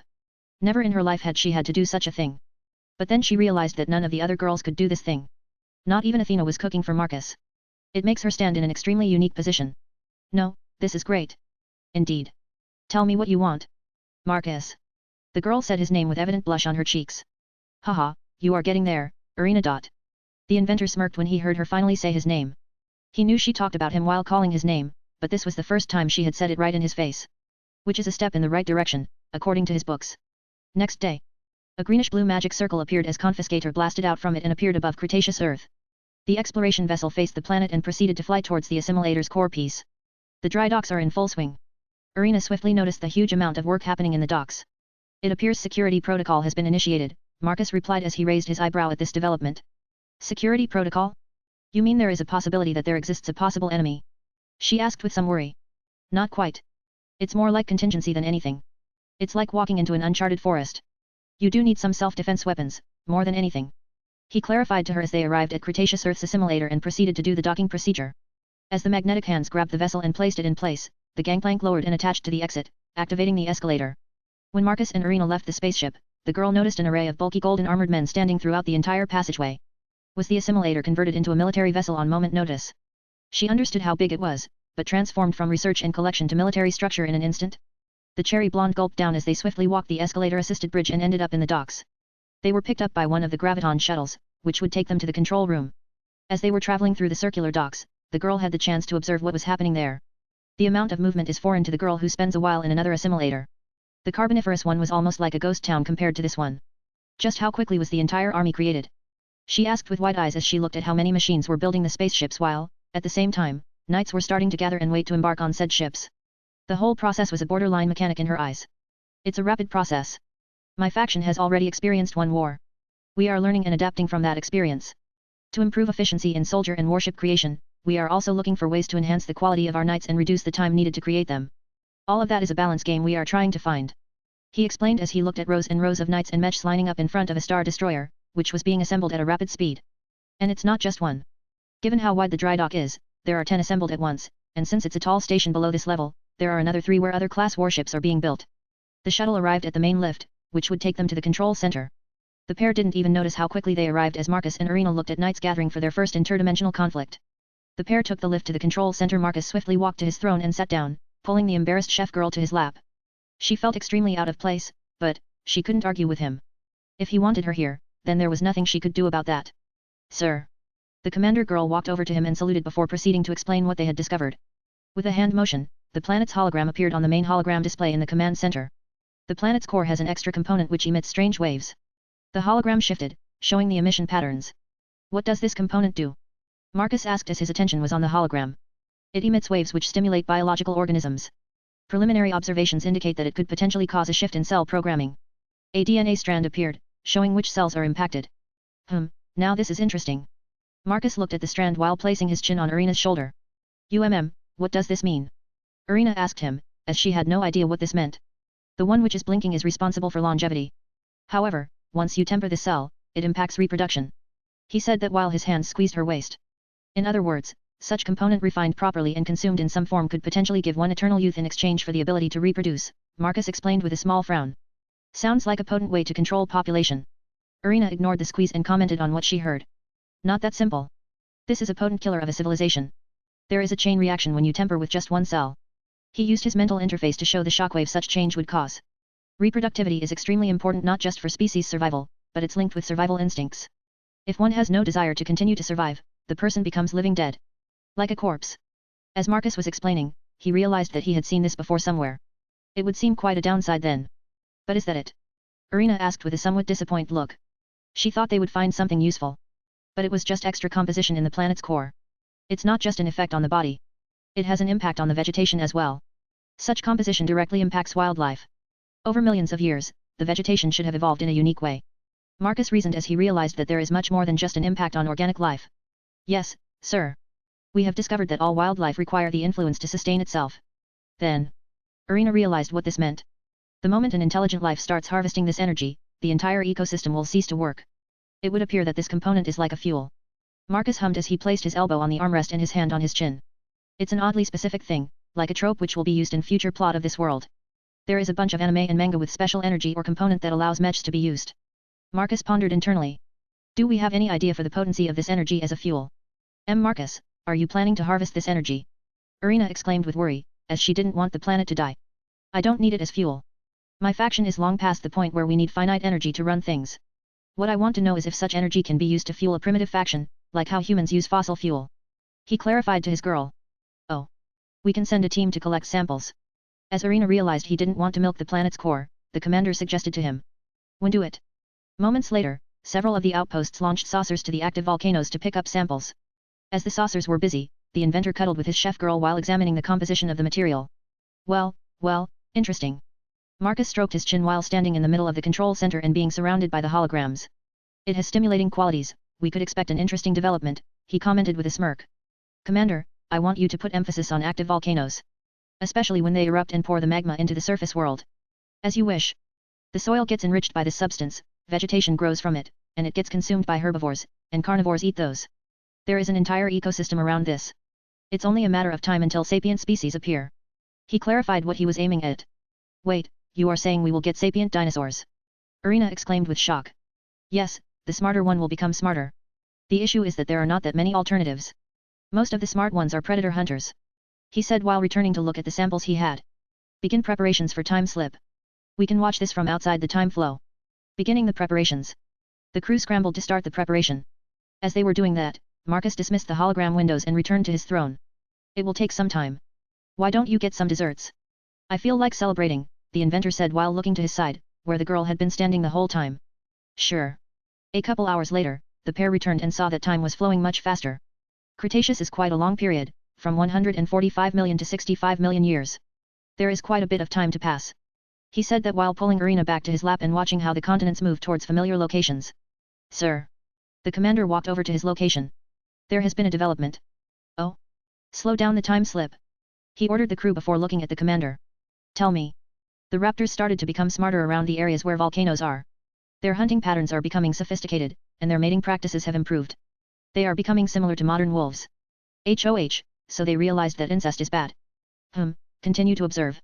Never in her life had she had to do such a thing. But then she realized that none of the other girls could do this thing. Not even Athena was cooking for Marcus. It makes her stand in an extremely unique position. No, this is great. Indeed. Tell me what you want. Marcus. The girl said his name with evident blush on her cheeks. Haha, you are getting there, Irina. The inventor smirked when he heard her finally say his name. He knew she talked about him while calling his name, but this was the first time she had said it right in his face. Which is a step in the right direction, according to his books. Next day. A greenish-blue magic circle appeared as Confiscator blasted out from it and appeared above Cretaceous Earth. The exploration vessel faced the planet and proceeded to fly towards the assimilator's core piece. The dry docks are in full swing. Irina swiftly noticed the huge amount of work happening in the docks. It appears security protocol has been initiated, Marcus replied as he raised his eyebrow at this development. Security protocol? You mean there is a possibility that there exists a possible enemy? She asked with some worry. Not quite. It's more like contingency than anything. It's like walking into an uncharted forest. You do need some self-defense weapons, more than anything. He clarified to her as they arrived at Cretaceous Earth's assimilator and proceeded to do the docking procedure. As the magnetic hands grabbed the vessel and placed it in place, the gangplank lowered and attached to the exit, activating the escalator. When Marcus and Irina left the spaceship, the girl noticed an array of bulky golden armored men standing throughout the entire passageway. Was the assimilator converted into a military vessel on moment notice? She understood how big it was, but transformed from research and collection to military structure in an instant. The cherry blonde gulped down as they swiftly walked the escalator-assisted bridge and ended up in the docks. They were picked up by one of the graviton shuttles, which would take them to the control room. As they were traveling through the circular docks, the girl had the chance to observe what was happening there. The amount of movement is foreign to the girl who spends a while in another assimilator. The Carboniferous one was almost like a ghost town compared to this one. Just how quickly was the entire army created? She asked with wide eyes as she looked at how many machines were building the spaceships while, at the same time, knights were starting to gather and wait to embark on said ships. The whole process was a borderline mechanic in her eyes. It's a rapid process. My faction has already experienced one war. We are learning and adapting from that experience. To improve efficiency in soldier and warship creation, we are also looking for ways to enhance the quality of our knights and reduce the time needed to create them. All of that is a balance game we are trying to find. He explained as he looked at rows and rows of knights and mechs lining up in front of a star destroyer, which was being assembled at a rapid speed. And it's not just one. Given how wide the dry dock is, there are 10 assembled at once, and since it's a tall station below this level, there are another 3 where other class warships are being built. The shuttle arrived at the main lift, which would take them to the control center. The pair didn't even notice how quickly they arrived as Marcus and Irina looked at knights gathering for their first interdimensional conflict. The pair took the lift to the control center. Marcus swiftly walked to his throne and sat down, pulling the embarrassed chef girl to his lap. She felt extremely out of place, but she couldn't argue with him. If he wanted her here, then there was nothing she could do about that. Sir. The commander girl walked over to him and saluted before proceeding to explain what they had discovered. With a hand motion, the planet's hologram appeared on the main hologram display in the command center. The planet's core has an extra component which emits strange waves. The hologram shifted, showing the emission patterns. What does this component do? Marcus asked as his attention was on the hologram. It emits waves which stimulate biological organisms. Preliminary observations indicate that it could potentially cause a shift in cell programming. A DNA strand appeared, showing which cells are impacted. Now this is interesting. Marcus looked at the strand while placing his chin on Irina's shoulder. What does this mean? Irina asked him, as she had no idea what this meant. The one which is blinking is responsible for longevity. However, once you temper the cell, it impacts reproduction. He said that while his hands squeezed her waist. In other words, such component refined properly and consumed in some form could potentially give one eternal youth in exchange for the ability to reproduce, Marcus explained with a small frown. Sounds like a potent way to control population. Irina ignored the squeeze and commented on what she heard. Not that simple. This is a potent killer of a civilization. There is a chain reaction when you temper with just one cell. He used his mental interface to show the shockwave such change would cause. Reproductivity is extremely important not just for species survival, but it's linked with survival instincts. If one has no desire to continue to survive, the person becomes living dead. Like a corpse. As Marcus was explaining, he realized that he had seen this before somewhere. It would seem quite a downside then. But is that it? Irina asked with a somewhat disappointed look. She thought they would find something useful. But it was just extra composition in the planet's core. It's not just an effect on the body. It has an impact on the vegetation as well. Such composition directly impacts wildlife. Over millions of years, the vegetation should have evolved in a unique way. Marcus reasoned as he realized that there is much more than just an impact on organic life. Yes, sir. We have discovered that all wildlife require the influence to sustain itself. Then, Irina realized what this meant. The moment an intelligent life starts harvesting this energy, the entire ecosystem will cease to work. It would appear that this component is like a fuel. Marcus hummed as he placed his elbow on the armrest and his hand on his chin. It's an oddly specific thing, like a trope which will be used in future plot of this world. There is a bunch of anime and manga with special energy or component that allows mechs to be used. Marcus pondered internally. Do we have any idea for the potency of this energy as a fuel? Marcus, are you planning to harvest this energy? Irina exclaimed with worry, as she didn't want the planet to die. I don't need it as fuel. My faction is long past the point where we need finite energy to run things. What I want to know is if such energy can be used to fuel a primitive faction, like how humans use fossil fuel. He clarified to his girl. Oh. We can send a team to collect samples. As Irina realized he didn't want to milk the planet's core, the commander suggested to him. When do it? Moments later, several of the outposts launched saucers to the active volcanoes to pick up samples. As the saucers were busy, the inventor cuddled with his chef girl while examining the composition of the material. Well, interesting. Marcus stroked his chin while standing in the middle of the control center and being surrounded by the holograms. It has stimulating qualities, we could expect an interesting development, he commented with a smirk. Commander, I want you to put emphasis on active volcanoes. Especially when they erupt and pour the magma into the surface world. As you wish. The soil gets enriched by this substance, vegetation grows from it, and it gets consumed by herbivores, and carnivores eat those. There is an entire ecosystem around this. It's only a matter of time until sapient species appear. He clarified what he was aiming at. Wait, you are saying we will get sapient dinosaurs? Irina exclaimed with shock. Yes, the smarter one will become smarter. The issue is that there are not that many alternatives. Most of the smart ones are predator hunters. He said while returning to look at the samples he had. Begin preparations for time slip. We can watch this from outside the time flow. Beginning the preparations. The crew scrambled to start the preparation. As they were doing that, Marcus dismissed the hologram windows and returned to his throne. It will take some time. Why don't you get some desserts? I feel like celebrating, the inventor said while looking to his side, where the girl had been standing the whole time. Sure. A couple hours later, the pair returned and saw that time was flowing much faster. Cretaceous is quite a long period, from 145 million to 65 million years. There is quite a bit of time to pass. He said that while pulling Irina back to his lap and watching how the continents move towards familiar locations. Sir. The commander walked over to his location. There has been a development. Oh. Slow down the time slip. He ordered the crew before looking at the commander. Tell me. The raptors started to become smarter around the areas where volcanoes are. Their hunting patterns are becoming sophisticated, and their mating practices have improved. They are becoming similar to modern wolves. HOH, so they realized that incest is bad. Continue to observe.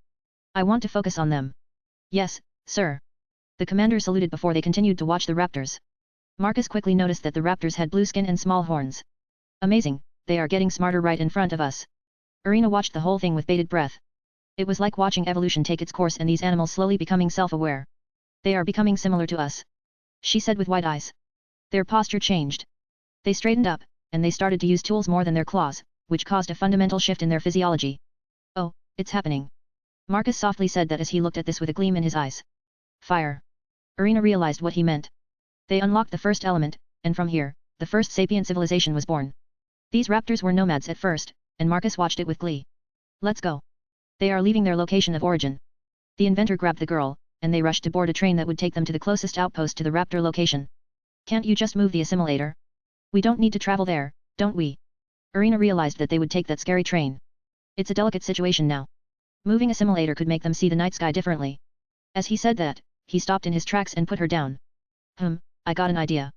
I want to focus on them. Yes, sir. The commander saluted before they continued to watch the raptors. Marcus quickly noticed that the raptors had blue skin and small horns. Amazing, they are getting smarter right in front of us. Irina watched the whole thing with bated breath. It was like watching evolution take its course and these animals slowly becoming self-aware. They are becoming similar to us. She said with wide eyes. Their posture changed. They straightened up, and they started to use tools more than their claws, which caused a fundamental shift in their physiology. Oh, it's happening. Marcus softly said that as he looked at this with a gleam in his eyes. Fire. Irina realized what he meant. They unlocked the first element, and from here, the first sapient civilization was born. These raptors were nomads at first, and Marcus watched it with glee. Let's go. They are leaving their location of origin. The inventor grabbed the girl, and they rushed to board a train that would take them to the closest outpost to the raptor location. Can't you just move the assimilator? We don't need to travel there, don't we? Irina realized that they would take that scary train. It's a delicate situation now. Moving assimilator could make them see the night sky differently. As he said that, he stopped in his tracks and put her down. I got an idea.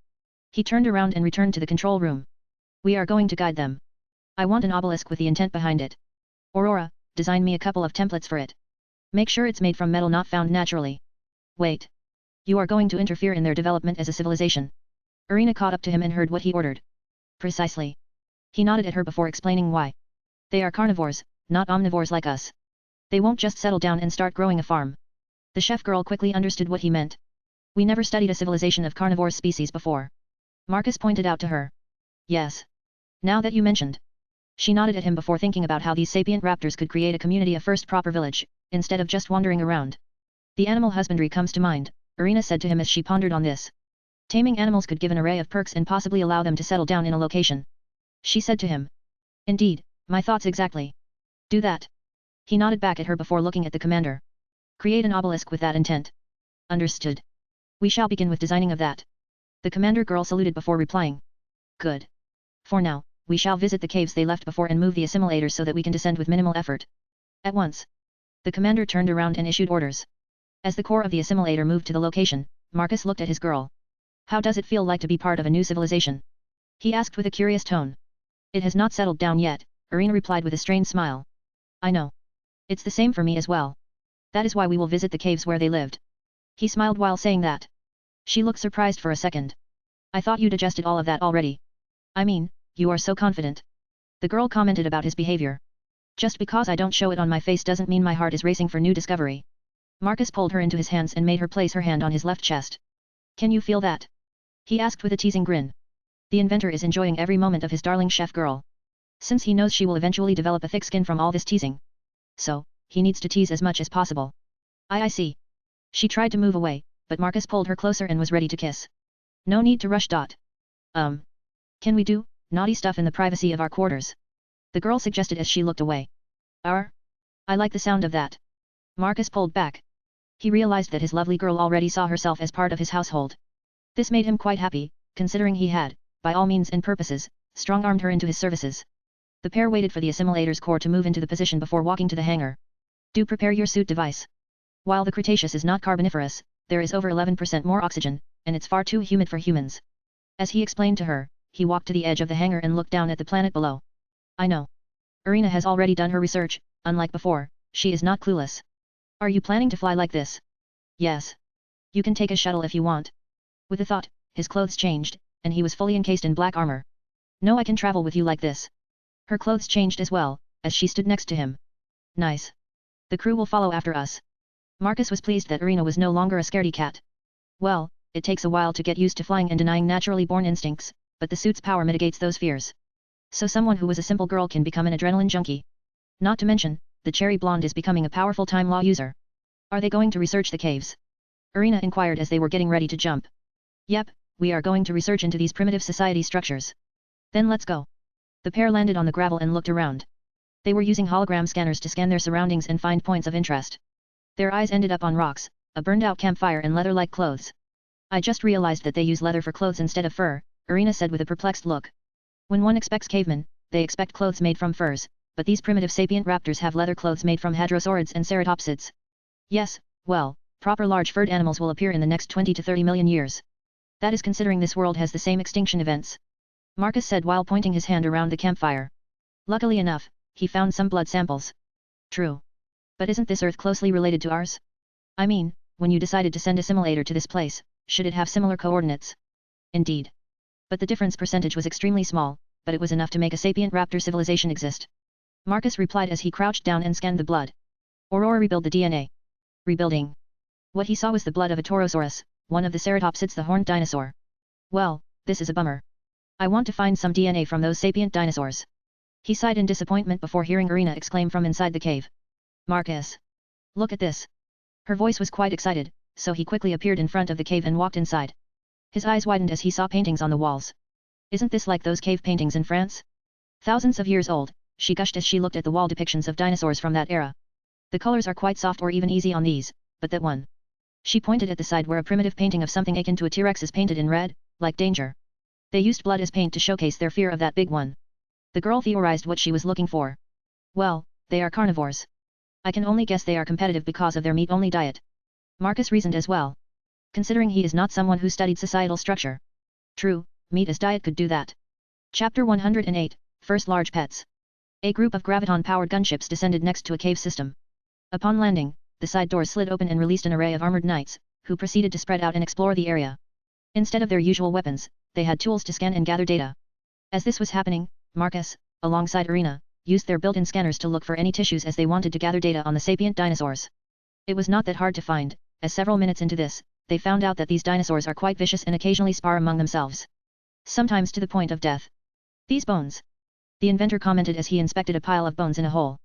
He turned around and returned to the control room. We are going to guide them. I want an obelisk with the intent behind it. Aurora, design me a couple of templates for it. Make sure it's made from metal not found naturally. Wait. You are going to interfere in their development as a civilization. Irina caught up to him and heard what he ordered. Precisely. He nodded at her before explaining why. They are carnivores, not omnivores like us. They won't just settle down and start growing a farm. The chef girl quickly understood what he meant. We never studied a civilization of carnivore species before. Marcus pointed out to her. Yes. Now that you mentioned. She nodded at him before thinking about how these sapient raptors could create a community, a first proper village, instead of just wandering around. The animal husbandry comes to mind, Irina said to him as she pondered on this. Taming animals could give an array of perks and possibly allow them to settle down in a location. She said to him. Indeed, my thoughts exactly. Do that. He nodded back at her before looking at the commander. Create an obelisk with that intent. Understood. We shall begin with designing of that. The commander girl saluted before replying. Good. For now, we shall visit the caves they left before and move the assimilators so that we can descend with minimal effort. At once. The commander turned around and issued orders. As the core of the assimilator moved to the location, Marcus looked at his girl. How does it feel like to be part of a new civilization? He asked with a curious tone. It has not settled down yet, Irina replied with a strained smile. I know. It's the same for me as well. That is why we will visit the caves where they lived. He smiled while saying that. She looked surprised for a second. I thought you digested all of that already. I mean, you are so confident. The girl commented about his behavior. Just because I don't show it on my face doesn't mean my heart is racing for new discovery. Marcus pulled her into his hands and made her place her hand on his left chest. Can you feel that? He asked with a teasing grin. The inventor is enjoying every moment of his darling chef girl. Since he knows she will eventually develop a thick skin from all this teasing. So, he needs to tease as much as possible. I see. She tried to move away, but Marcus pulled her closer and was ready to kiss. No need to rush. Can we do naughty stuff in the privacy of our quarters? The girl suggested as she looked away. I like the sound of that. Marcus pulled back. He realized that his lovely girl already saw herself as part of his household. This made him quite happy, considering he had, by all means and purposes, strong-armed her into his services. The pair waited for the assimilator's core to move into the position before walking to the hangar. Do prepare your suit device. While the Cretaceous is not carboniferous, there is over 11% more oxygen, and it's far too humid for humans. As he explained to her, he walked to the edge of the hangar and looked down at the planet below. I know. Irina has already done her research, unlike before, she is not clueless. Are you planning to fly like this? Yes. You can take a shuttle if you want. With a thought, his clothes changed, and he was fully encased in black armor. No, I can travel with you like this. Her clothes changed as well, as she stood next to him. Nice. The crew will follow after us. Marcus was pleased that Irina was no longer a scaredy cat. Well, it takes a while to get used to flying and denying naturally born instincts, but the suit's power mitigates those fears. So someone who was a simple girl can become an adrenaline junkie. Not to mention, the cherry blonde is becoming a powerful time law user. Are they going to research the caves? Irina inquired as they were getting ready to jump. Yep, we are going to research into these primitive society structures. Then let's go. The pair landed on the gravel and looked around. They were using hologram scanners to scan their surroundings and find points of interest. Their eyes ended up on rocks, a burned-out campfire and leather-like clothes. I just realized that they use leather for clothes instead of fur, Irina said with a perplexed look. When one expects cavemen, they expect clothes made from furs, but these primitive sapient raptors have leather clothes made from hadrosaurids and ceratopsids. Yes, well, proper large furred animals will appear in the next 20 to 30 million years. That is considering this world has the same extinction events. Marcus said while pointing his hand around the campfire. Luckily enough, he found some blood samples. True. But isn't this Earth closely related to ours? I mean, when you decided to send a simulator to this place, should it have similar coordinates? Indeed. But the difference percentage was extremely small, but it was enough to make a sapient raptor civilization exist. Marcus replied as he crouched down and scanned the blood. Aurora rebuild the DNA. Rebuilding. What he saw was the blood of a Taurosaurus, one of the ceratopsids, the horned dinosaur. Well, this is a bummer. I want to find some DNA from those sapient dinosaurs. He sighed in disappointment before hearing Irina exclaim from inside the cave. Marcus! Look at this! Her voice was quite excited, so he quickly appeared in front of the cave and walked inside. His eyes widened as he saw paintings on the walls. Isn't this like those cave paintings in France? Thousands of years old, she gushed as she looked at the wall depictions of dinosaurs from that era. The colors are quite soft or even easy on these, but that one. She pointed at the side where a primitive painting of something akin to a T-Rex is painted in red, like danger. They used blood as paint to showcase their fear of that big one. The girl theorized what she was looking for. Well, they are carnivores. I can only guess they are competitive because of their meat-only diet. Marcus reasoned as well. Considering he is not someone who studied societal structure. True, meat as diet could do that. Chapter 108, First Large Pets. A group of graviton-powered gunships descended next to a cave system. Upon landing, the side doors slid open and released an array of armored knights, who proceeded to spread out and explore the area. Instead of their usual weapons, they had tools to scan and gather data. As this was happening, Marcus, alongside Irina, used their built-in scanners to look for any tissues as they wanted to gather data on the sapient dinosaurs. It was not that hard to find, as several minutes into this, they found out that these dinosaurs are quite vicious and occasionally spar among themselves. Sometimes to the point of death. These bones. The inventor commented as he inspected a pile of bones in a hole.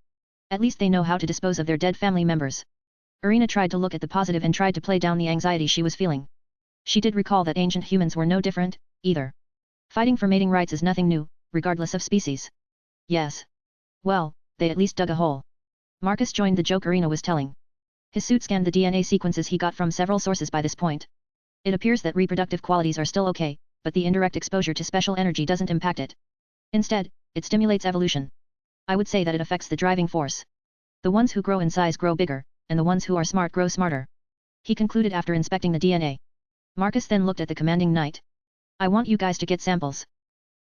At least they know how to dispose of their dead family members. Irina tried to look at the positive and tried to play down the anxiety she was feeling. She did recall that ancient humans were no different, either. Fighting for mating rights is nothing new, regardless of species. Yes. Well, they at least dug a hole. Marcus joined the joke Irina was telling. His suit scanned the DNA sequences he got from several sources by this point. It appears that reproductive qualities are still okay, but the indirect exposure to special energy doesn't impact it. Instead, it stimulates evolution. I would say that it affects the driving force. The ones who grow in size grow bigger, and the ones who are smart grow smarter. He concluded after inspecting the DNA. Marcus then looked at the commanding knight. I want you guys to get samples.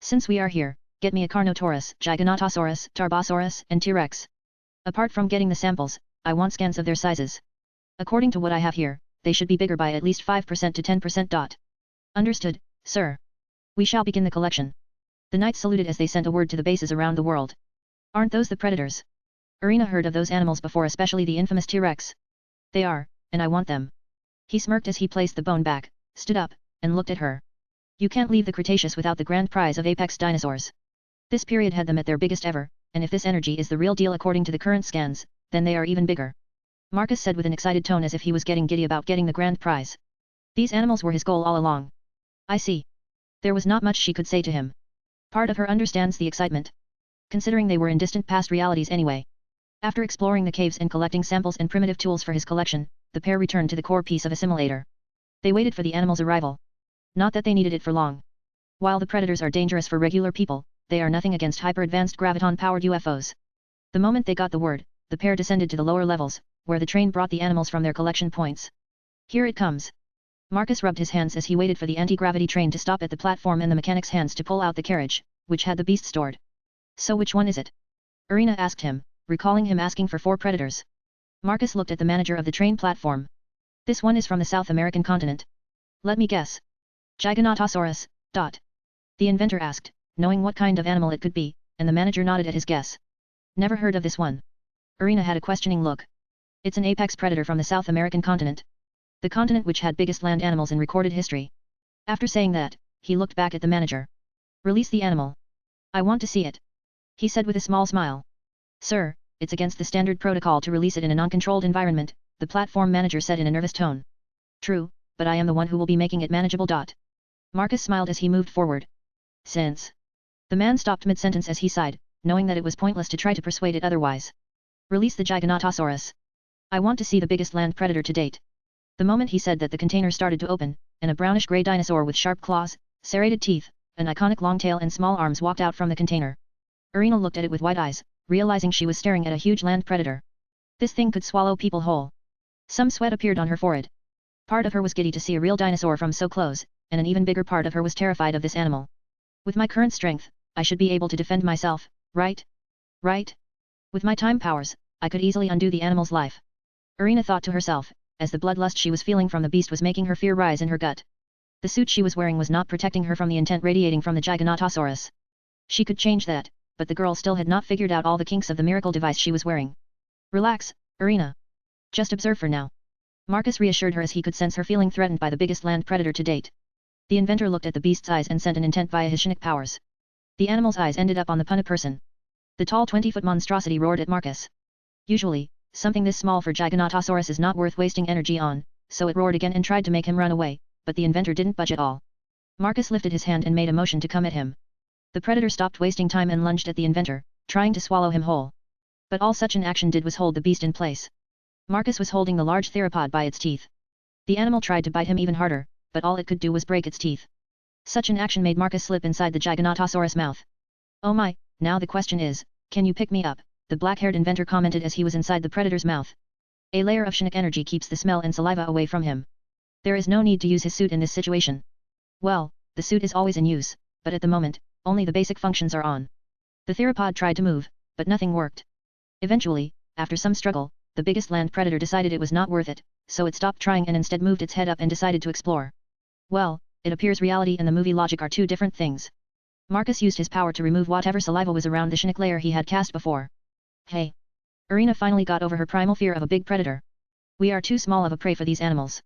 Since we are here, get me a Carnotaurus, Giganotosaurus, Tarbosaurus, and T-Rex. Apart from getting the samples, I want scans of their sizes. According to what I have here, they should be bigger by at least 5% to 10%. Understood, sir. We shall begin the collection. The knights saluted as they sent a word to the bases around the world. Aren't those the predators? Irina heard of those animals before, especially the infamous T-Rex. They are, and I want them. He smirked as he placed the bone back, stood up, and looked at her. You can't leave the Cretaceous without the grand prize of apex dinosaurs. This period had them at their biggest ever, and if this energy is the real deal according to the current scans, then they are even bigger. Marcus said with an excited tone as if he was getting giddy about getting the grand prize. These animals were his goal all along. I see. There was not much she could say to him. Part of her understands the excitement. Considering they were in distant past realities anyway. After exploring the caves and collecting samples and primitive tools for his collection, the pair returned to the core piece of a simulator. They waited for the animal's arrival. Not that they needed it for long. While the predators are dangerous for regular people, they are nothing against hyper-advanced graviton-powered UFOs. The moment they got the word, the pair descended to the lower levels, where the train brought the animals from their collection points. Here it comes. Marcus rubbed his hands as he waited for the anti-gravity train to stop at the platform and the mechanic's hands to pull out the carriage, which had the beast stored. So which one is it? Irina asked him, recalling him asking for 4 predators. Marcus looked at the manager of the train platform. This one is from the South American continent. Let me guess. Giganotosaurus. The inventor asked, knowing what kind of animal it could be, and and the manager nodded at his guess. Never heard of this one. Irina had a questioning look. It's an apex predator from the South American continent. The continent which had biggest land animals in recorded history. After saying that, he looked back at the manager. Release the animal. I want to see it. He said with a small smile. Sir, it's against the standard protocol to release it in a non-controlled environment, the platform manager said in a nervous tone. True, but I am the one who will be making it manageable. Marcus smiled as he moved forward. Since. The man stopped mid-sentence as he sighed, knowing that it was pointless to try to persuade it otherwise. Release the Giganotosaurus. I want to see the biggest land predator to date. The moment he said that, the container started to open, and a brownish-gray dinosaur with sharp claws, serrated teeth, an iconic long tail and small arms walked out from the container. Irina looked at it with wide eyes, realizing she was staring at a huge land predator. This thing could swallow people whole. Some sweat appeared on her forehead. Part of her was giddy to see a real dinosaur from so close, and an even bigger part of her was terrified of this animal. With my current strength, I should be able to defend myself, right? Right? With my time powers, I could easily undo the animal's life. Irina thought to herself, as the bloodlust she was feeling from the beast was making her fear rise in her gut. The suit she was wearing was not protecting her from the intent radiating from the Giganotosaurus. She could change that, but the girl still had not figured out all the kinks of the miracle device she was wearing. Relax, Irina. Just observe for now. Marcus reassured her as he could sense her feeling threatened by the biggest land predator to date. The inventor looked at the beast's eyes and sent an intent via his Shinnick powers. The animal's eyes ended up on the punna person. The tall 20-foot monstrosity roared at Marcus. Usually, something this small for Giganotosaurus is not worth wasting energy on, so it roared again and tried to make him run away, but the inventor didn't budge at all. Marcus lifted his hand and made a motion to come at him. The predator stopped wasting time and lunged at the inventor, trying to swallow him whole. But all such an action did was hold the beast in place. Marcus was holding the large theropod by its teeth. The animal tried to bite him even harder, but all it could do was break its teeth. Such an action made Marcus slip inside the Giganotosaurus' mouth. Oh my, now the question is, can you pick me up? The black-haired inventor commented as he was inside the predator's mouth. A layer of Shinnick energy keeps the smell and saliva away from him. There is no need to use his suit in this situation. Well, the suit is always in use, but at the moment, only the basic functions are on. The theropod tried to move, but nothing worked. Eventually, after some struggle, the biggest land predator decided it was not worth it, so it stopped trying and instead moved its head up and decided to explore. Well, it appears reality and the movie logic are two different things. Marcus used his power to remove whatever saliva was around the Shinnick layer he had cast before. Hey! Irina finally got over her primal fear of a big predator. We are too small of a prey for these animals.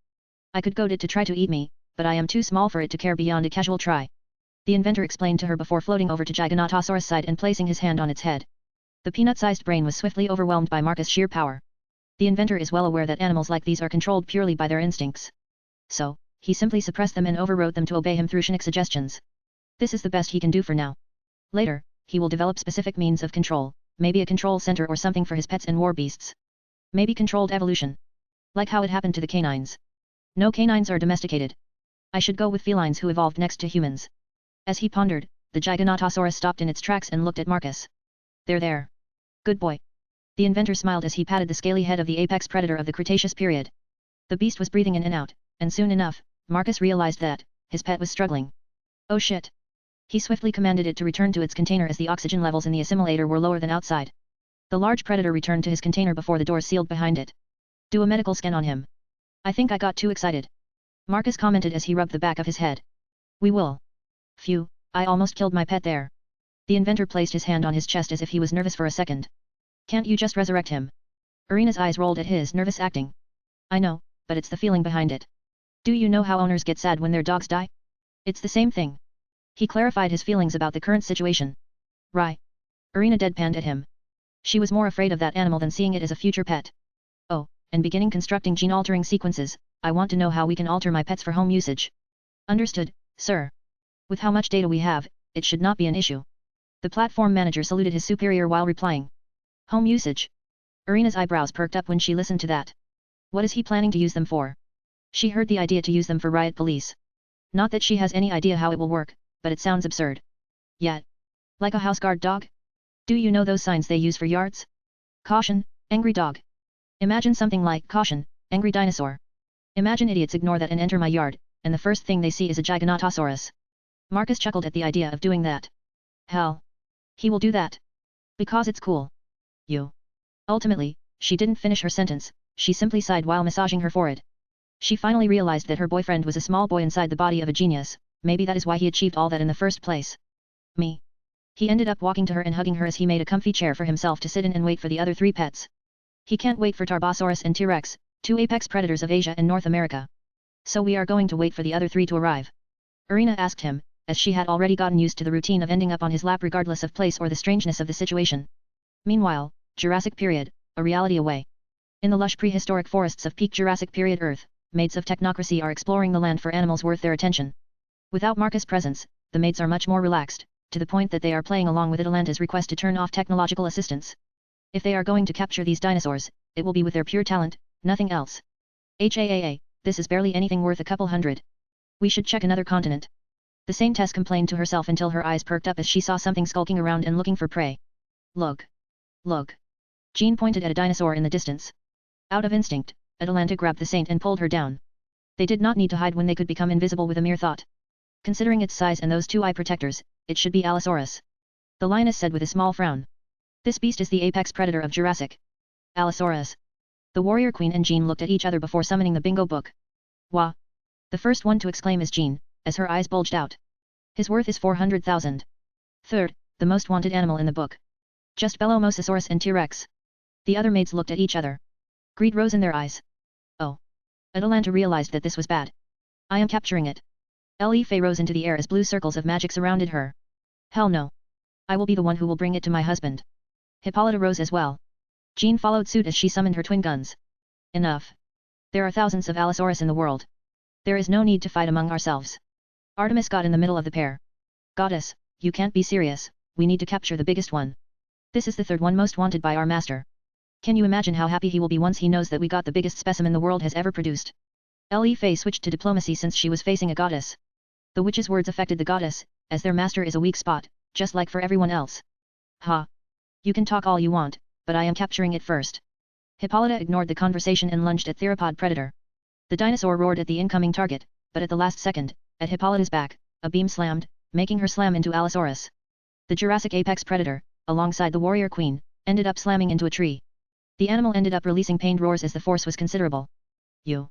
I could goad it to try to eat me, but I am too small for it to care beyond a casual try. The inventor explained to her before floating over to Giganotosaurus' side and placing his hand on its head. The peanut-sized brain was swiftly overwhelmed by Marcus' sheer power. The inventor is well aware that animals like these are controlled purely by their instincts. So, he simply suppressed them and overrode them to obey him through Shinnick suggestions. This is the best he can do for now. Later, he will develop specific means of control, maybe a control center or something for his pets and war beasts. Maybe controlled evolution. Like how it happened to the canines. No canines are domesticated. I should go with felines who evolved next to humans. As he pondered, the Giganotosaurus stopped in its tracks and looked at Marcus. There. Good boy. The inventor smiled as he patted the scaly head of the apex predator of the Cretaceous period. The beast was breathing in and out, and soon enough, Marcus realized that his pet was struggling. Oh shit. He swiftly commanded it to return to its container as the oxygen levels in the assimilator were lower than outside. The large predator returned to his container before the door sealed behind it. Do a medical scan on him. I think I got too excited. Marcus commented as he rubbed the back of his head. We will. Phew, I almost killed my pet there. The inventor placed his hand on his chest as if he was nervous for a second. Can't you just resurrect him? Irina's eyes rolled at his nervous acting. I know, but it's the feeling behind it. Do you know how owners get sad when their dogs die? It's the same thing. He clarified his feelings about the current situation. Right. Irina deadpanned at him. She was more afraid of that animal than seeing it as a future pet. Oh, and beginning constructing gene-altering sequences, I want to know how we can alter my pets for home usage. Understood, sir. With how much data we have, it should not be an issue. The platform manager saluted his superior while replying. Home usage. Irina's eyebrows perked up when she listened to that. What is he planning to use them for? She heard the idea to use them for riot police. Not that she has any idea how it will work, but it sounds absurd. Yet. Like a house guard dog? Do you know those signs they use for yards? Caution, angry dog. Imagine something like caution, angry dinosaur. Imagine idiots ignore that and enter my yard, and the first thing they see is a Giganotosaurus. Marcus chuckled at the idea of doing that. Hell. He will do that. Because it's cool. You. Ultimately, she didn't finish her sentence, she simply sighed while massaging her forehead. She finally realized that her boyfriend was a small boy inside the body of a genius, maybe that is why he achieved all that in the first place. Me. He ended up walking to her and hugging her as he made a comfy chair for himself to sit in and wait for the other 3 pets. He can't wait for Tarbosaurus and T-Rex, 2 apex predators of Asia and North America. So we are going to wait for the other 3 to arrive? Irina asked him, as she had already gotten used to the routine of ending up on his lap regardless of place or the strangeness of the situation. Meanwhile, Jurassic period, a reality away. In the lush prehistoric forests of peak Jurassic period Earth, maids of technocracy are exploring the land for animals worth their attention. Without Marcus' presence, the maids are much more relaxed, to the point that they are playing along with Atalanta's request to turn off technological assistance. If they are going to capture these dinosaurs, it will be with their pure talent, nothing else. This is barely anything worth a couple hundred. We should check another continent. The sane Tess complained to herself until her eyes perked up as she saw something skulking around and looking for prey. Look. Look. Jean pointed at a dinosaur in the distance. Out of instinct, Atalanta grabbed the saint and pulled her down. They did not need to hide when they could become invisible with a mere thought. Considering its size and those 2 eye protectors, it should be Allosaurus. The lioness said with a small frown. This beast is the apex predator of Jurassic. Allosaurus. The warrior queen and Jean looked at each other before summoning the bingo book. Wah! The first one to exclaim is Jean, as her eyes bulged out. His worth is 400,000. Third, the most wanted animal in the book. Just below Mosasaurus and T-Rex. The other maids looked at each other. Greed rose in their eyes. Oh. Atalanta realized that this was bad. I am capturing it. Fei rose into the air as blue circles of magic surrounded her. Hell no. I will be the one who will bring it to my husband. Hippolyta rose as well. Jean followed suit as she summoned her twin guns. Enough. There are thousands of Allosaurus in the world. There is no need to fight among ourselves. Artemis got in the middle of the pair. Goddess, you can't be serious, we need to capture the biggest one. This is the 3rd one most wanted by our master. Can you imagine how happy he will be once he knows that we got the biggest specimen the world has ever produced? Fei switched to diplomacy since she was facing a goddess. The witch's words affected the goddess, as their master is a weak spot, just like for everyone else. Ha! You can talk all you want, but I am capturing it first. Hippolyta ignored the conversation and lunged at theropod predator. The dinosaur roared at the incoming target, but at the last second, at Hippolyta's back, a beam slammed, making her slam into Allosaurus. The Jurassic apex predator, alongside the warrior queen, ended up slamming into a tree. The animal ended up releasing pained roars as the force was considerable. You.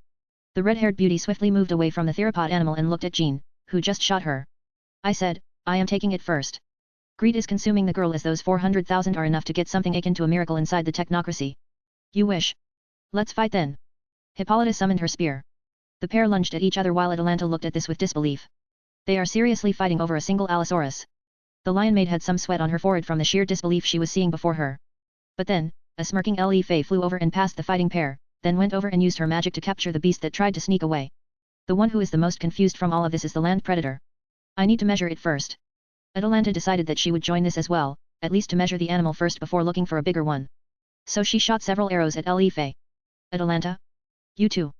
The red-haired beauty swiftly moved away from the theropod animal and looked at Jean, who just shot her. I said, I am taking it first. Greed is consuming the girl as those 400,000 are enough to get something akin to a miracle inside the technocracy. You wish. Let's fight then. Hippolyta summoned her spear. The pair lunged at each other while Atalanta looked at this with disbelief. They are seriously fighting over a single Allosaurus. The lion maid had some sweat on her forehead from the sheer disbelief she was seeing before her. But then, a smirking Fei flew over and past the fighting pair, then went over and used her magic to capture the beast that tried to sneak away. The one who is the most confused from all of this is the land predator. I need to measure it first. Atalanta decided that she would join this as well, at least to measure the animal first before looking for a bigger one. So she shot several arrows at Fei. Atalanta? You too.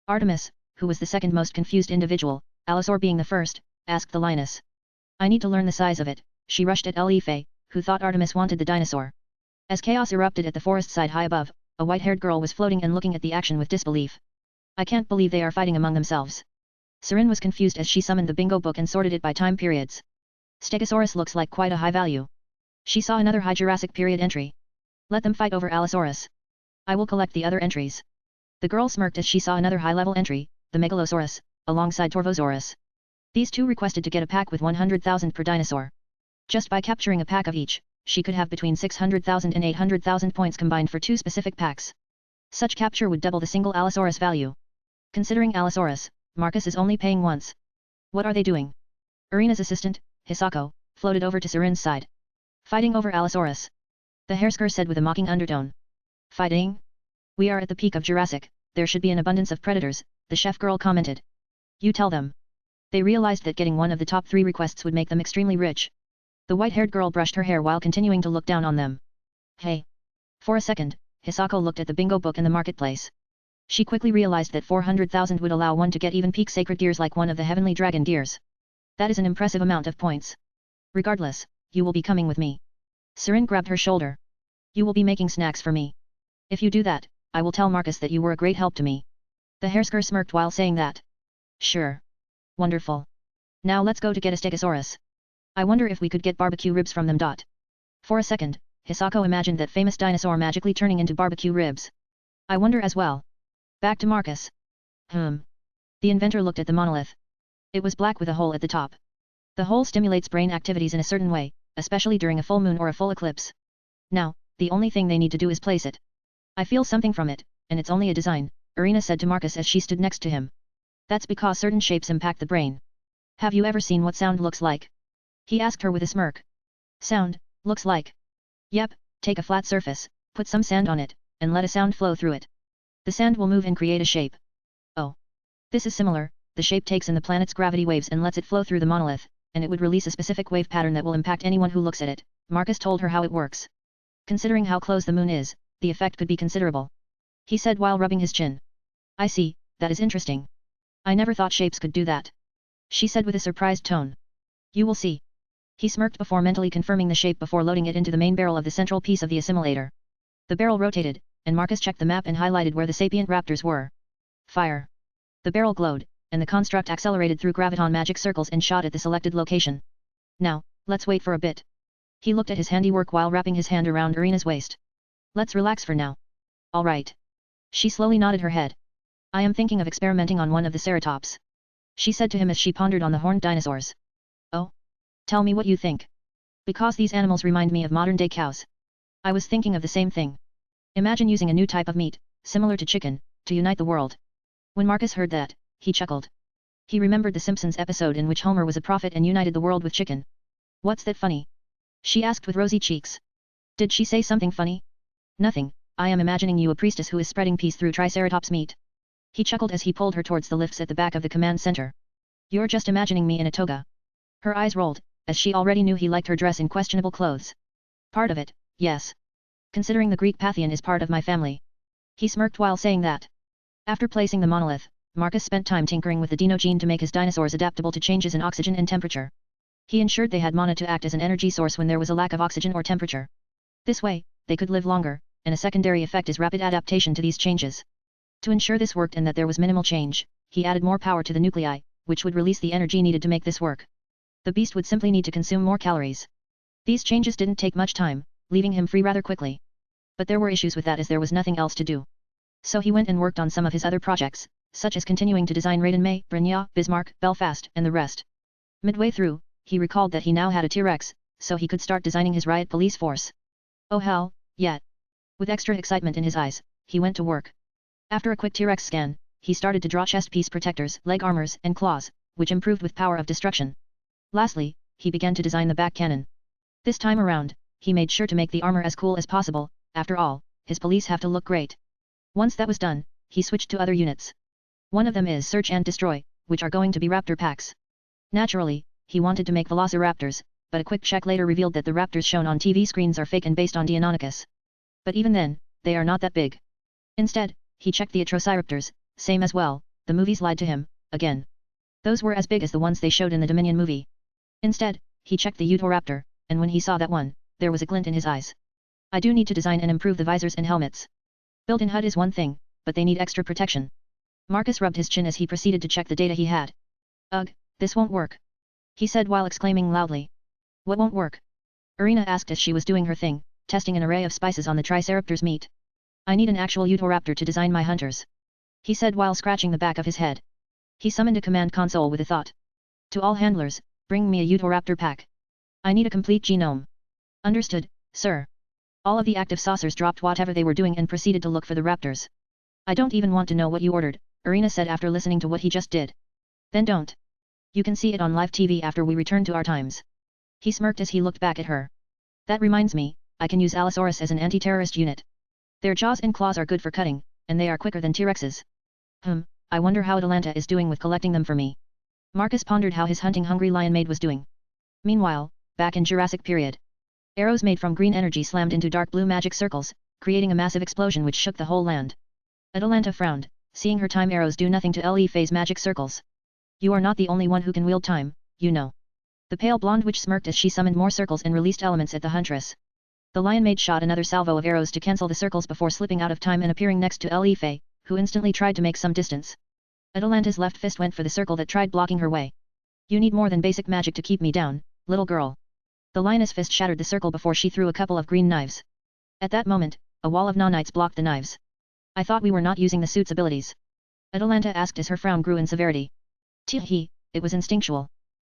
Artemis, who was the second most confused individual, Allosaur being the first, asked the lioness. I need to learn the size of it, she rushed at Fei, who thought Artemis wanted the dinosaur. As chaos erupted at the forest side high above, a white-haired girl was floating and looking at the action with disbelief. I can't believe they are fighting among themselves. Serin was confused as she summoned the bingo book and sorted it by time periods. Stegosaurus looks like quite a high value. She saw another high Jurassic period entry. Let them fight over Allosaurus. I will collect the other entries. The girl smirked as she saw another high-level entry, the Megalosaurus, alongside Torvosaurus. These two requested to get a pack with 100,000 per dinosaur. Just by capturing a pack of each, she could have between 600,000 and 800,000 points combined for 2 specific packs. Such capture would double the single Allosaurus value. Considering Allosaurus, Marcus is only paying once. What are they doing? Irina's assistant, Hisako, floated over to Serin's side. Fighting over Allosaurus. The Hersker said with a mocking undertone. Fighting? We are at the peak of Jurassic, there should be an abundance of predators, the chef girl commented. You tell them. They realized that getting one of the top 3 requests would make them extremely rich. The white-haired girl brushed her hair while continuing to look down on them. Hey! For a second, Hisako looked at the bingo book in the marketplace. She quickly realized that 400,000 would allow one to get even peak sacred gears like one of the heavenly dragon gears. That is an impressive amount of points. Regardless, you will be coming with me. Serin grabbed her shoulder. You will be making snacks for me. If you do that, I will tell Marcus that you were a great help to me. The Hersker smirked while saying that. Sure. Wonderful. Now let's go to get a Stegosaurus. I wonder if we could get barbecue ribs from them. For a second, Hisako imagined that famous dinosaur magically turning into barbecue ribs. I wonder as well. Back to Marcus. The inventor looked at the monolith. It was black with a hole at the top. The hole stimulates brain activities in a certain way, especially during a full moon or a full eclipse. Now, the only thing they need to do is place it. I feel something from it, and it's only a design, Irina said to Marcus as she stood next to him. That's because certain shapes impact the brain. Have you ever seen what sound looks like? He asked her with a smirk. Sound, looks like. Yep, take a flat surface, put some sand on it, and let a sound flow through it. The sand will move and create a shape. Oh. This is similar, the shape takes in the planet's gravity waves and lets it flow through the monolith, and it would release a specific wave pattern that will impact anyone who looks at it. Marcus told her how it works. Considering how close the moon is, the effect could be considerable. He said while rubbing his chin. I see, that is interesting. I never thought shapes could do that. She said with a surprised tone. You will see. He smirked before mentally confirming the shape before loading it into the main barrel of the central piece of the assimilator. The barrel rotated, and Marcus checked the map and highlighted where the sapient raptors were. Fire. The barrel glowed, and the construct accelerated through graviton magic circles and shot at the selected location. Now, let's wait for a bit. He looked at his handiwork while wrapping his hand around Irina's waist. Let's relax for now. All right. She slowly nodded her head. I am thinking of experimenting on one of the ceratops. She said to him as she pondered on the horned dinosaurs. Oh? Tell me what you think. Because these animals remind me of modern-day cows. I was thinking of the same thing. Imagine using a new type of meat, similar to chicken, to unite the world. When Marcus heard that, he chuckled. He remembered the Simpsons episode in which Homer was a prophet and united the world with chicken. What's that funny? She asked with rosy cheeks. Did she say something funny? Nothing, I am imagining you a priestess who is spreading peace through Triceratops meat. He chuckled as he pulled her towards the lifts at the back of the command center. You're just imagining me in a toga. Her eyes rolled, as she already knew he liked her dress in questionable clothes. Part of it, yes. Considering the Greek Pantheon is part of my family. He smirked while saying that. After placing the monolith, Marcus spent time tinkering with the dino gene to make his dinosaurs adaptable to changes in oxygen and temperature. He ensured they had mana to act as an energy source when there was a lack of oxygen or temperature. This way, they could live longer, and a secondary effect is rapid adaptation to these changes. To ensure this worked and that there was minimal change, he added more power to the nuclei, which would release the energy needed to make this work. The beast would simply need to consume more calories. These changes didn't take much time, leaving him free rather quickly. But there were issues with that as there was nothing else to do. So he went and worked on some of his other projects, such as continuing to design Raiden May, Brynja, Bismarck, Belfast, and the rest. Midway through, he recalled that he now had a T-Rex, so he could start designing his riot police force. Oh hell, yeah. With extra excitement in his eyes, he went to work. After a quick T-Rex scan, he started to draw chest piece protectors, leg armors, and claws, which improved with power of destruction. Lastly, he began to design the back cannon. This time around, he made sure to make the armor as cool as possible, after all, his police have to look great. Once that was done, he switched to other units. One of them is Search and Destroy, which are going to be Raptor packs. Naturally, he wanted to make Velociraptors, but a quick check later revealed that the Raptors shown on TV screens are fake and based on Deinonychus. But even then, they are not that big. Instead, he checked the Atrociraptors, same as well, the movies lied to him, again. Those were as big as the ones they showed in the Dominion movie. Instead, he checked the Utahraptor, and when he saw that one, there was a glint in his eyes. I do need to design and improve the visors and helmets. Built-in HUD is one thing, but they need extra protection. Marcus rubbed his chin as he proceeded to check the data he had. Ugh, this won't work. He said while exclaiming loudly. What won't work? Irina asked as she was doing her thing, testing an array of spices on the Triceraptor's meat. I need an actual Utahraptor to design my hunters. He said while scratching the back of his head. He summoned a command console with a thought. To all handlers, bring me a Utahraptor pack. I need a complete genome. Understood, sir. All of the active saucers dropped whatever they were doing and proceeded to look for the raptors. I don't even want to know what you ordered, Irina said after listening to what he just did. Then don't. You can see it on live TV after we return to our times. He smirked as he looked back at her. That reminds me, I can use Allosaurus as an anti-terrorist unit. Their jaws and claws are good for cutting, and they are quicker than T-Rexes. I wonder how Atalanta is doing with collecting them for me. Marcus pondered how his hunting-hungry lion maid was doing. Meanwhile, back in Jurassic period. Arrows made from green energy slammed into dark blue magic circles, creating a massive explosion which shook the whole land. Atalanta frowned, seeing her time arrows do nothing to LE phase magic circles. You are not the only one who can wield time, you know. The pale blonde witch smirked as she summoned more circles and released elements at the huntress. The lion maid shot another salvo of arrows to cancel the circles before slipping out of time and appearing next to LE Faye, who instantly tried to make some distance. Atalanta's left fist went for the circle that tried blocking her way. You need more than basic magic to keep me down, little girl. The lioness fist shattered the circle before she threw a couple of green knives. At that moment, a wall of nanites blocked the knives. I thought we were not using the suit's abilities. Atalanta asked as her frown grew in severity. Tee-hee, it was instinctual.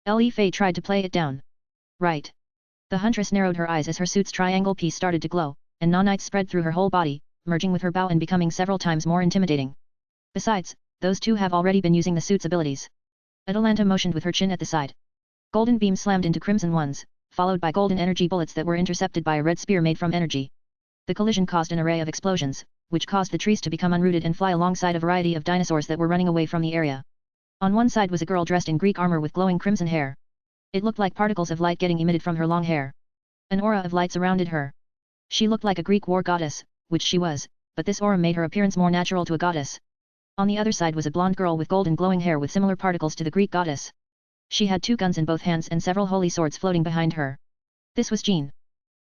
Le Fei tried to play it down. Right. The huntress narrowed her eyes as her suit's triangle piece started to glow, and nanites spread through her whole body, merging with her bow and becoming several times more intimidating. Besides, those two have already been using the suit's abilities. Atalanta motioned with her chin at the side. Golden beams slammed into crimson ones, followed by golden energy bullets that were intercepted by a red spear made from energy. The collision caused an array of explosions, which caused the trees to become unrooted and fly alongside a variety of dinosaurs that were running away from the area. On one side was a girl dressed in Greek armor with glowing crimson hair. It looked like particles of light getting emitted from her long hair. An aura of light surrounded her. She looked like a Greek war goddess, which she was, but this aura made her appearance more natural to a goddess. On the other side was a blonde girl with golden glowing hair with similar particles to the Greek goddess. She had 2 guns in both hands and several holy swords floating behind her. This was Jean.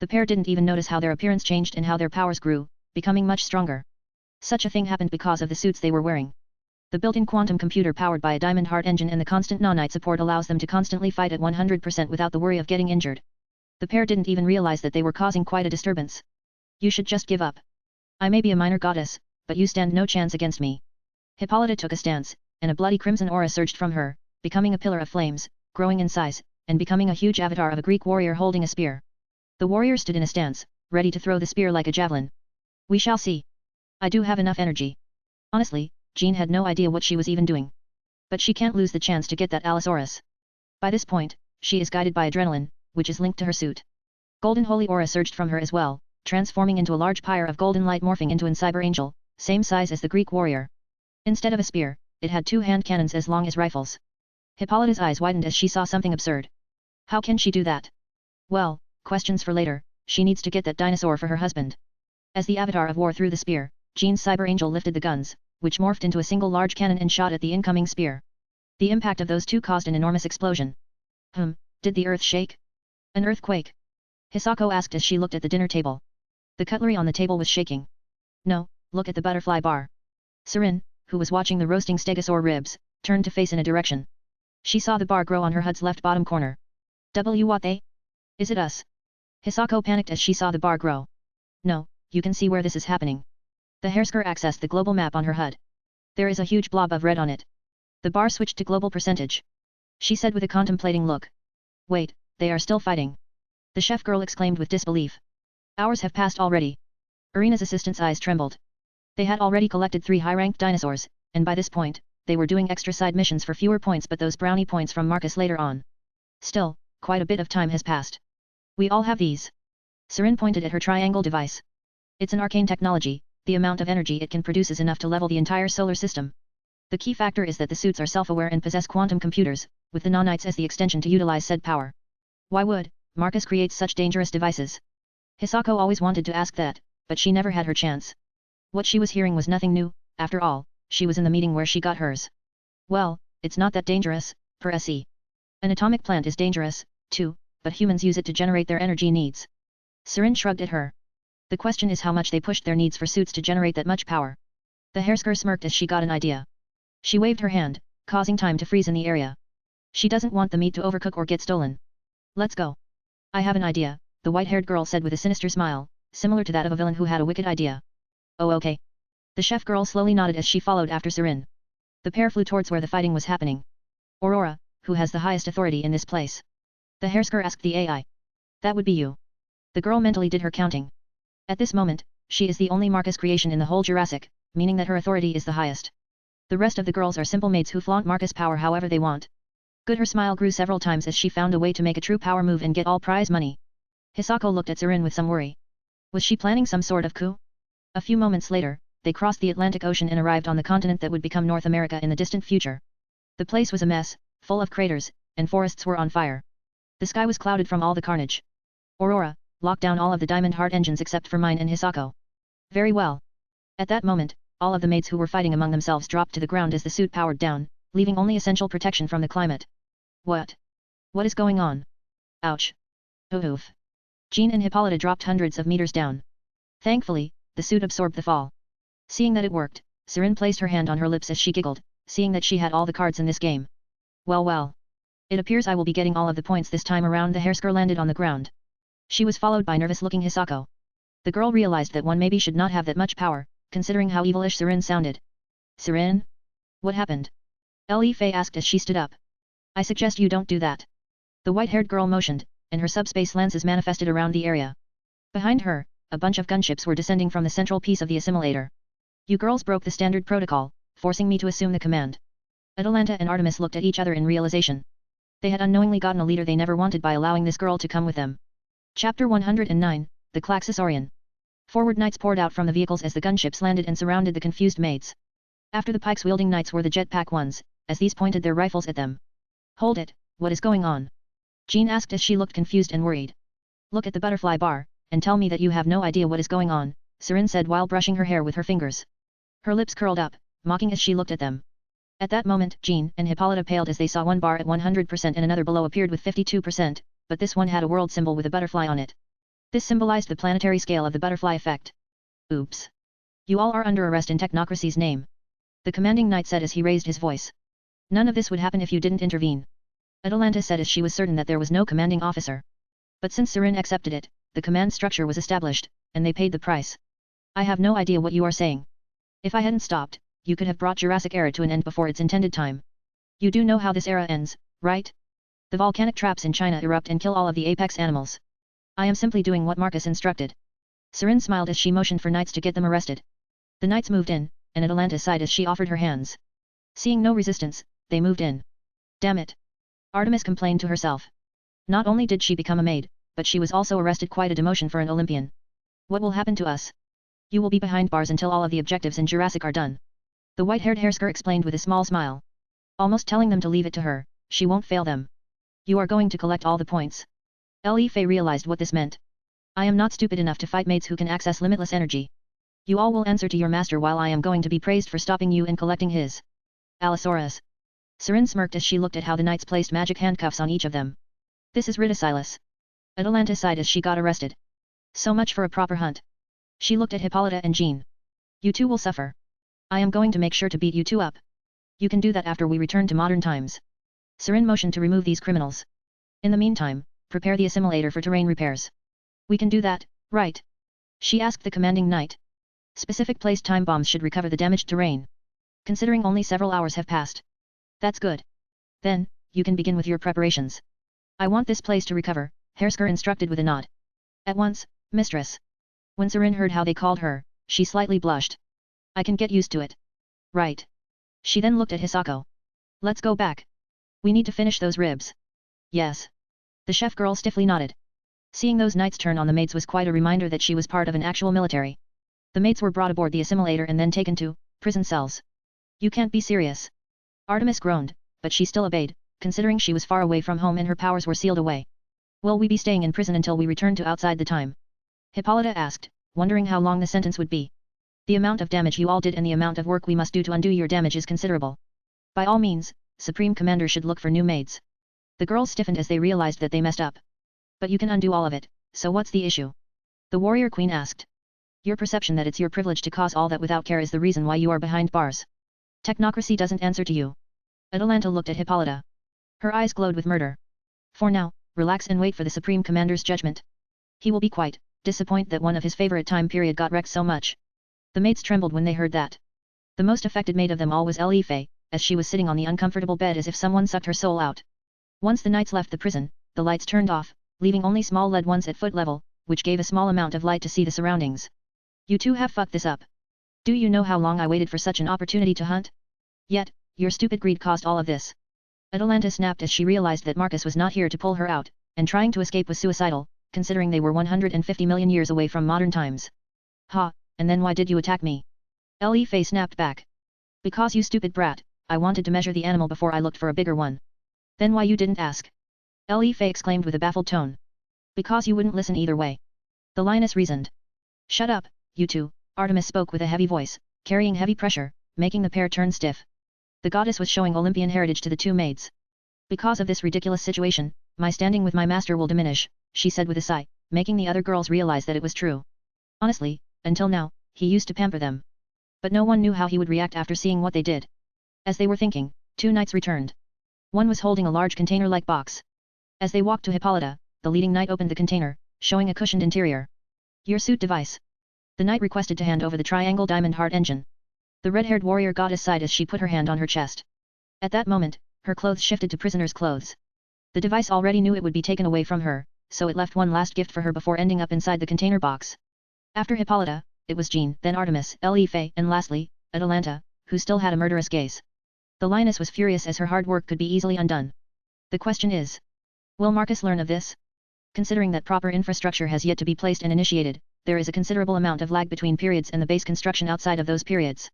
The pair didn't even notice how their appearance changed and how their powers grew, becoming much stronger. Such a thing happened because of the suits they were wearing. The built-in quantum computer powered by a diamond heart engine and the constant nanite support allows them to constantly fight at 100% without the worry of getting injured. The pair didn't even realize that they were causing quite a disturbance. You should just give up. I may be a minor goddess, but you stand no chance against me. Hippolyta took a stance, and a bloody crimson aura surged from her, becoming a pillar of flames, growing in size, and becoming a huge avatar of a Greek warrior holding a spear. The warrior stood in a stance, ready to throw the spear like a javelin. We shall see. I do have enough energy. Honestly, Jean had no idea what she was even doing. But she can't lose the chance to get that Allosaurus. By this point, she is guided by adrenaline, which is linked to her suit. Golden holy aura surged from her as well, transforming into a large pyre of golden light morphing into an cyber angel, same size as the Greek warrior. Instead of a spear, it had 2 hand cannons as long as rifles. Hippolyta's eyes widened as she saw something absurd. How can she do that? Well, questions for later, she needs to get that dinosaur for her husband. As the avatar of war threw the spear, Jean's cyber angel lifted the guns, which morphed into a single large cannon and shot at the incoming spear. The impact of those two caused an enormous explosion. Did the earth shake? An earthquake? Hisako asked as she looked at the dinner table. The cutlery on the table was shaking. No, look at the butterfly bar. Serin, who was watching the roasting stegosaur ribs, turned to face in a direction. She saw the bar grow on her HUD's left bottom corner. What they? Is it us? Hisako panicked as she saw the bar grow. No, you can see where this is happening. The Hersker accessed the global map on her HUD. There is a huge blob of red on it. The bar switched to global percentage. She said with a contemplating look. Wait, they are still fighting. The chef girl exclaimed with disbelief. Hours have passed already. Irina's assistant's eyes trembled. They had already collected 3 high-ranked dinosaurs, and by this point, they were doing extra side missions for fewer points but those brownie points from Marcus later on. Still, quite a bit of time has passed. We all have these. Sarin pointed at her triangle device. It's an arcane technology, the amount of energy it can produce is enough to level the entire solar system. The key factor is that the suits are self-aware and possess quantum computers, with the nanites as the extension to utilize said power. Why would Marcus create such dangerous devices? Hisako always wanted to ask that, but she never had her chance. What she was hearing was nothing new, after all, she was in the meeting where she got hers. Well, it's not that dangerous, per se. An atomic plant is dangerous, too, but humans use it to generate their energy needs. Sarin shrugged at her. The question is how much they pushed their needs for suits to generate that much power. The Hersker smirked as she got an idea. She waved her hand, causing time to freeze in the area. She doesn't want the meat to overcook or get stolen. Let's go. I have an idea, the white-haired girl said with a sinister smile, similar to that of a villain who had a wicked idea. Oh okay. The chef girl slowly nodded as she followed after Sarin. The pair flew towards where the fighting was happening. Aurora, who has the highest authority in this place? The Hersker asked the AI. That would be you. The girl mentally did her counting. At this moment, she is the only Marcus creation in the whole Jurassic, meaning that her authority is the highest. The rest of the girls are simple maids who flaunt Marcus power however they want. Good, her smile grew several times as she found a way to make a true power move and get all prize money. Hisako looked at Sarin with some worry. Was she planning some sort of coup? A few moments later, they crossed the Atlantic Ocean and arrived on the continent that would become North America in the distant future. The place was a mess, full of craters, and forests were on fire. The sky was clouded from all the carnage. Aurora, lock down all of the diamond heart engines except for mine and Hisako. Very well. At that moment, all of the maids who were fighting among themselves dropped to the ground as the suit powered down, leaving only essential protection from the climate. What? What is going on? Ouch. Oof. Jean and Hippolyta dropped hundreds of meters down. Thankfully, the suit absorbed the fall. Seeing that it worked, Sarin placed her hand on her lips as she giggled, seeing that she had all the cards in this game. Well. It appears I will be getting all of the points this time around. The Hersker landed on the ground. She was followed by nervous-looking Hisako. The girl realized that one maybe should not have that much power, considering how evilish Sarin sounded. Sarin? What happened? Li Fei asked as she stood up. I suggest you don't do that. The white-haired girl motioned, and her subspace lances manifested around the area. Behind her, a bunch of gunships were descending from the central piece of the assimilator. You girls broke the standard protocol, forcing me to assume the command. Atalanta and Artemis looked at each other in realization. They had unknowingly gotten a leader they never wanted by allowing this girl to come with them. Chapter 109, The Klaxosarian. Forward knights poured out from the vehicles as the gunships landed and surrounded the confused maids. After the pikes-wielding knights were the jetpack ones, as these pointed their rifles at them. Hold it, what is going on? Jean asked as she looked confused and worried. Look at the butterfly bar, and tell me that you have no idea what is going on, Serin said while brushing her hair with her fingers. Her lips curled up, mocking as she looked at them. At that moment, Jean and Hippolyta paled as they saw one bar at 100% and another below appeared with 52%, but this one had a world symbol with a butterfly on it. This symbolized the planetary scale of the butterfly effect. Oops. You all are under arrest in Technocracy's name. The commanding knight said as he raised his voice. None of this would happen if you didn't intervene. Atalanta said as she was certain that there was no commanding officer. But since Serin accepted it, the command structure was established, and they paid the price. I have no idea what you are saying. If I hadn't stopped, you could have brought Jurassic era to an end before its intended time. You do know how this era ends, right? The volcanic traps in China erupt and kill all of the apex animals. I am simply doing what Marcus instructed. Serin smiled as she motioned for knights to get them arrested. The knights moved in, and Atalanta sighed as she offered her hands. Seeing no resistance, they moved in. Damn it. Artemis complained to herself. Not only did she become a maid, but she was also arrested, quite a demotion for an Olympian. What will happen to us? You will be behind bars until all of the objectives in Jurassic are done. The white-haired Hersker explained with a small smile. Almost telling them to leave it to her, she won't fail them. You are going to collect all the points. Li Fei realized what this meant. I am not stupid enough to fight maids who can access limitless energy. You all will answer to your master while I am going to be praised for stopping you and collecting his. Allosaurus. Serin smirked as she looked at how the knights placed magic handcuffs on each of them. This is ridiculous. Atalanta sighed as she got arrested. So much for a proper hunt. She looked at Hippolyta and Jean. You two will suffer. I am going to make sure to beat you two up. You can do that after we return to modern times. Serin motioned to remove these criminals. In the meantime, prepare the assimilator for terrain repairs. We can do that, right? She asked the commanding knight. Specific placed time bombs should recover the damaged terrain. Considering only several hours have passed. That's good. Then, you can begin with your preparations. I want this place to recover, Hersker instructed with a nod. At once, mistress. When Serin heard how they called her, she slightly blushed. I can get used to it. Right. She then looked at Hisako. Let's go back. We need to finish those ribs. Yes. The chef girl stiffly nodded. Seeing those knights turn on the maids was quite a reminder that she was part of an actual military. The maids were brought aboard the assimilator and then taken to prison cells. You can't be serious. Artemis groaned, but she still obeyed, considering she was far away from home and her powers were sealed away. Will we be staying in prison until we return to outside the time? Hippolyta asked, wondering how long the sentence would be. The amount of damage you all did and the amount of work we must do to undo your damage is considerable. By all means, Supreme Commander should look for new maids. The girls stiffened as they realized that they messed up. But you can undo all of it, so what's the issue? The warrior queen asked. Your perception that it's your privilege to cause all that without care is the reason why you are behind bars. Technocracy doesn't answer to you. Atalanta looked at Hippolyta. Her eyes glowed with murder. For now, relax and wait for the Supreme Commander's judgment. He will be quite disappointed that one of his favorite time period got wrecked so much. The maids trembled when they heard that. The most affected maid of them all was Li Fei, as she was sitting on the uncomfortable bed as if someone sucked her soul out. Once the knights left the prison, the lights turned off, leaving only small LED ones at foot level, which gave a small amount of light to see the surroundings. You two have fucked this up. Do you know how long I waited for such an opportunity to hunt? Yet, your stupid greed caused all of this. Atalanta snapped as she realized that Marcus was not here to pull her out, and trying to escape was suicidal, considering they were 150 million years away from modern times. Ha, and then why did you attack me? Li Fei snapped back. Because you stupid brat, I wanted to measure the animal before I looked for a bigger one. Then why you didn't ask? Li Fei exclaimed with a baffled tone. Because you wouldn't listen either way. The lioness reasoned. Shut up, you two, Artemis spoke with a heavy voice, carrying heavy pressure, making the pair turn stiff. The goddess was showing Olympian heritage to the two maids. Because of this ridiculous situation, my standing with my master will diminish, she said with a sigh, making the other girls realize that it was true. Honestly, until now, he used to pamper them. But no one knew how he would react after seeing what they did. As they were thinking, two knights returned. One was holding a large container-like box. As they walked to Hippolyta, the leading knight opened the container, showing a cushioned interior. Your suit device. The knight requested to hand over the triangle diamond heart engine. The red-haired warrior goddess sighed as she put her hand on her chest. At that moment, her clothes shifted to prisoner's clothes. The device already knew it would be taken away from her, so it left one last gift for her before ending up inside the container box. After Hippolyta, it was Jean, then Artemis, Faye, and lastly, Atalanta, who still had a murderous gaze. The lioness was furious as her hard work could be easily undone. The question is, will Marcus learn of this? Considering that proper infrastructure has yet to be placed and initiated, there is a considerable amount of lag between periods and the base construction outside of those periods.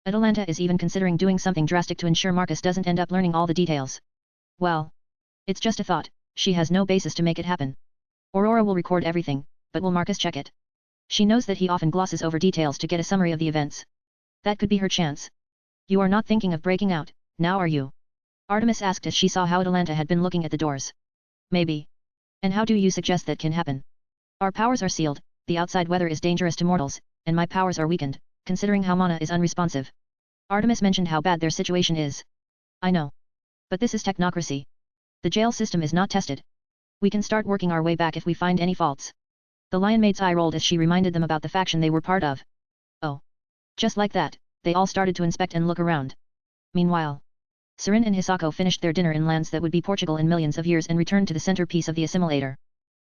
Atalanta is even considering doing something drastic to ensure Marcus doesn't end up learning all the details. Well, it's just a thought, she has no basis to make it happen. Aurora will record everything, but will Marcus check it? She knows that he often glosses over details to get a summary of the events. That could be her chance. You are not thinking of breaking out, now are you? Artemis asked as she saw how Atalanta had been looking at the doors. Maybe. And how do you suggest that can happen? Our powers are sealed, the outside weather is dangerous to mortals, and my powers are weakened, considering how Mana is unresponsive. Artemis mentioned how bad their situation is. I know. But this is technocracy. The jail system is not tested. We can start working our way back if we find any faults. The Lion Maid's eye rolled as she reminded them about the faction they were part of. Oh. Just like that, they all started to inspect and look around. Meanwhile, Serin and Hisako finished their dinner in lands that would be Portugal in millions of years and returned to the centerpiece of the assimilator.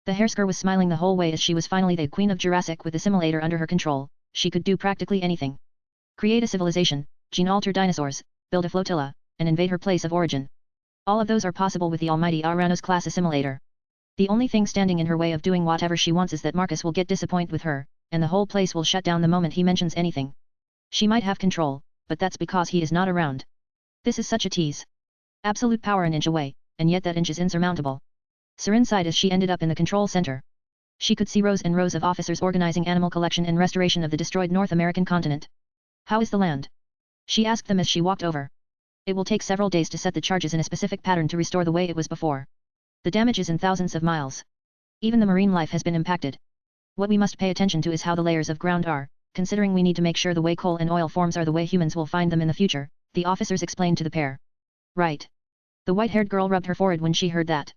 The Hersker was smiling the whole way as she was finally the Queen of Jurassic with the assimilator under her control. She could do practically anything. Create a civilization, gene-alter dinosaurs, build a flotilla, and invade her place of origin. All of those are possible with the almighty Aranos-class assimilator. The only thing standing in her way of doing whatever she wants is that Marcus will get disappointed with her, and the whole place will shut down the moment he mentions anything. She might have control, but that's because he is not around. This is such a tease. Absolute power an inch away, and yet that inch is insurmountable. Serin sighed as she ended up in the control center. She could see rows and rows of officers organizing animal collection and restoration of the destroyed North American continent. How is the land? She asked them as she walked over. It will take several days to set the charges in a specific pattern to restore the way it was before. The damage is in thousands of miles. Even the marine life has been impacted. What we must pay attention to is how the layers of ground are, considering we need to make sure the way coal and oil forms are the way humans will find them in the future, the officers explained to the pair. Right. The white-haired girl rubbed her forehead when she heard that.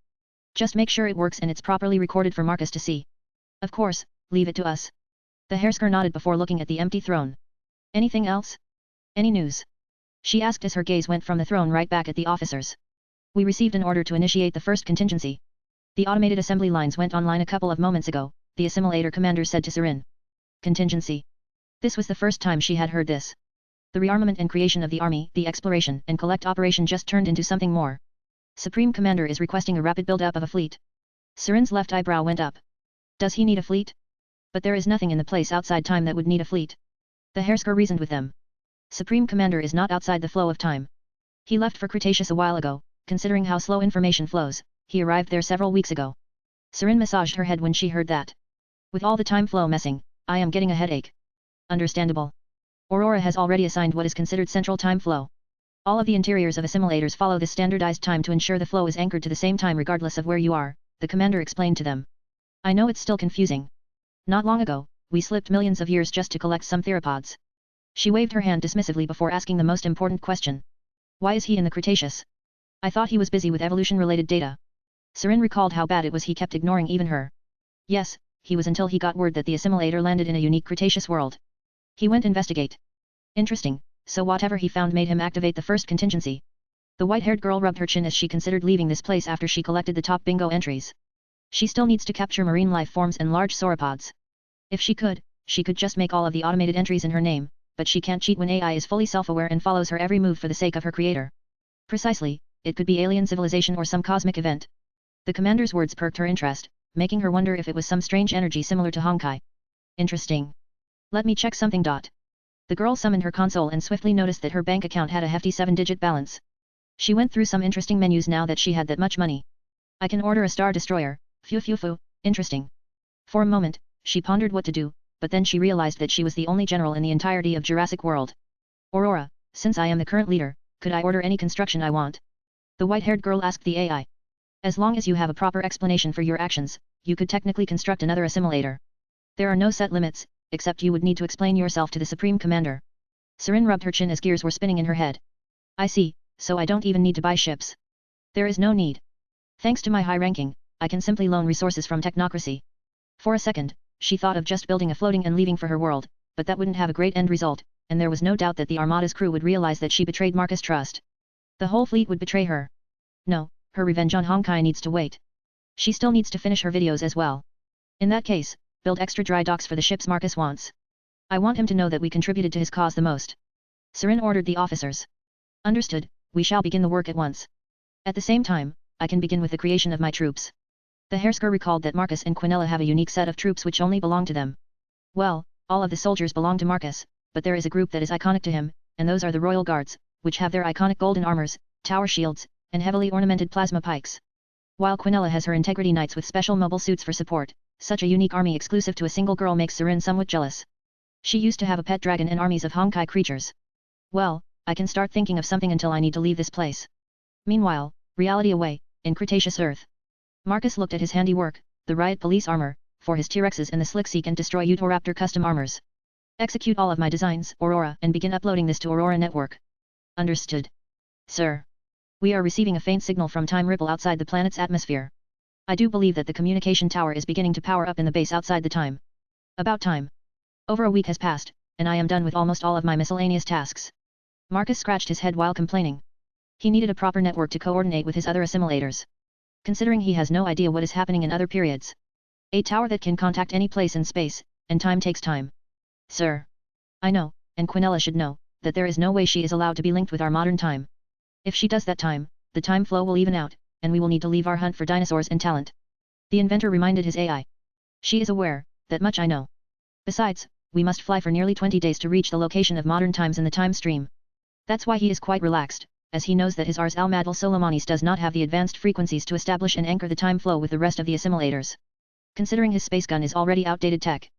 Just make sure it works and it's properly recorded for Marcus to see. Of course, leave it to us. The Hersker nodded before looking at the empty throne. Anything else? Any news? She asked as her gaze went from the throne right back at the officers. We received an order to initiate the first contingency. The automated assembly lines went online a couple of moments ago, the assimilator commander said to Serin. Contingency. This was the first time she had heard this. The rearmament and creation of the army, the exploration and collect operation just turned into something more. Supreme Commander is requesting a rapid build-up of a fleet. Serin's left eyebrow went up. Does he need a fleet? But there is nothing in the place outside time that would need a fleet. The Hersker reasoned with them. Supreme Commander is not outside the flow of time. He left for Cretaceous a while ago, considering how slow information flows, he arrived there several weeks ago. Serin massaged her head when she heard that. With all the time flow messing, I am getting a headache. Understandable. Aurora has already assigned what is considered central time flow. All of the interiors of assimilators follow this standardized time to ensure the flow is anchored to the same time regardless of where you are, the commander explained to them. I know it's still confusing. Not long ago, we slipped millions of years just to collect some theropods. She waved her hand dismissively before asking the most important question. Why is he in the Cretaceous? I thought he was busy with evolution-related data. Serin recalled how bad it was he kept ignoring even her. Yes, he was until he got word that the assimilator landed in a unique Cretaceous world. He went investigate. Interesting, so whatever he found made him activate the first contingency. The white-haired girl rubbed her chin as she considered leaving this place after she collected the top bingo entries. She still needs to capture marine life forms and large sauropods. If she could just make all of the automated entries in her name, but she can't cheat when AI is fully self-aware and follows her every move for the sake of her creator. Precisely, it could be alien civilization or some cosmic event. The commander's words perked her interest, making her wonder if it was some strange energy similar to Honkai. Interesting. Let me check something. The girl summoned her console and swiftly noticed that her bank account had a hefty 7-digit balance. She went through some interesting menus now that she had that much money. I can order a Star Destroyer, phew, interesting. For a moment, she pondered what to do, but then she realized that she was the only general in the entirety of Jurassic World. Aurora, since I am the current leader, could I order any construction I want? The white-haired girl asked the AI. As long as you have a proper explanation for your actions, you could technically construct another assimilator. There are no set limits, except you would need to explain yourself to the Supreme Commander. Serin rubbed her chin as gears were spinning in her head. I see, so I don't even need to buy ships. There is no need. Thanks to my high ranking, I can simply loan resources from technocracy. For a second, she thought of just building a floating and leaving for her world, but that wouldn't have a great end result, and there was no doubt that the Armada's crew would realize that she betrayed Marcus' trust. The whole fleet would betray her. No, her revenge on Honkai needs to wait. She still needs to finish her videos as well. In that case, build extra dry docks for the ships Marcus wants. I want him to know that we contributed to his cause the most. Serin ordered the officers. Understood, we shall begin the work at once. At the same time, I can begin with the creation of my troops. The Hersker recalled that Marcus and Quinella have a unique set of troops which only belong to them. Well, all of the soldiers belong to Marcus, but there is a group that is iconic to him, and those are the Royal Guards, which have their iconic golden armors, tower shields, and heavily ornamented plasma pikes. While Quinella has her integrity knights with special mobile suits for support, such a unique army exclusive to a single girl makes Serin somewhat jealous. She used to have a pet dragon and armies of Honkai creatures. Well, I can start thinking of something until I need to leave this place. Meanwhile, reality away, in Cretaceous Earth. Marcus looked at his handiwork, the riot police armor, for his T-Rexes and the slick seek and destroy Raptor custom armors. Execute all of my designs, Aurora, and begin uploading this to Aurora Network. Understood. Sir. We are receiving a faint signal from Time Ripple outside the planet's atmosphere. I do believe that the communication tower is beginning to power up in the base outside the time. About time. Over a week has passed, and I am done with almost all of my miscellaneous tasks. Marcus scratched his head while complaining. He needed a proper network to coordinate with his other assimilators. Considering he has no idea what is happening in other periods. A tower that can contact any place in space, and time takes time. Sir. I know, and Quinella should know, that there is no way she is allowed to be linked with our modern time. If she does that time, the time flow will even out, and we will need to leave our hunt for dinosaurs and talent. The inventor reminded his AI. She is aware, that much I know. Besides, we must fly for nearly 20 days to reach the location of modern times in the time stream. That's why he is quite relaxed, as he knows that his Ars Al-Madal Solomonis does not have the advanced frequencies to establish and anchor the time flow with the rest of the assimilators. Considering his space gun is already outdated tech.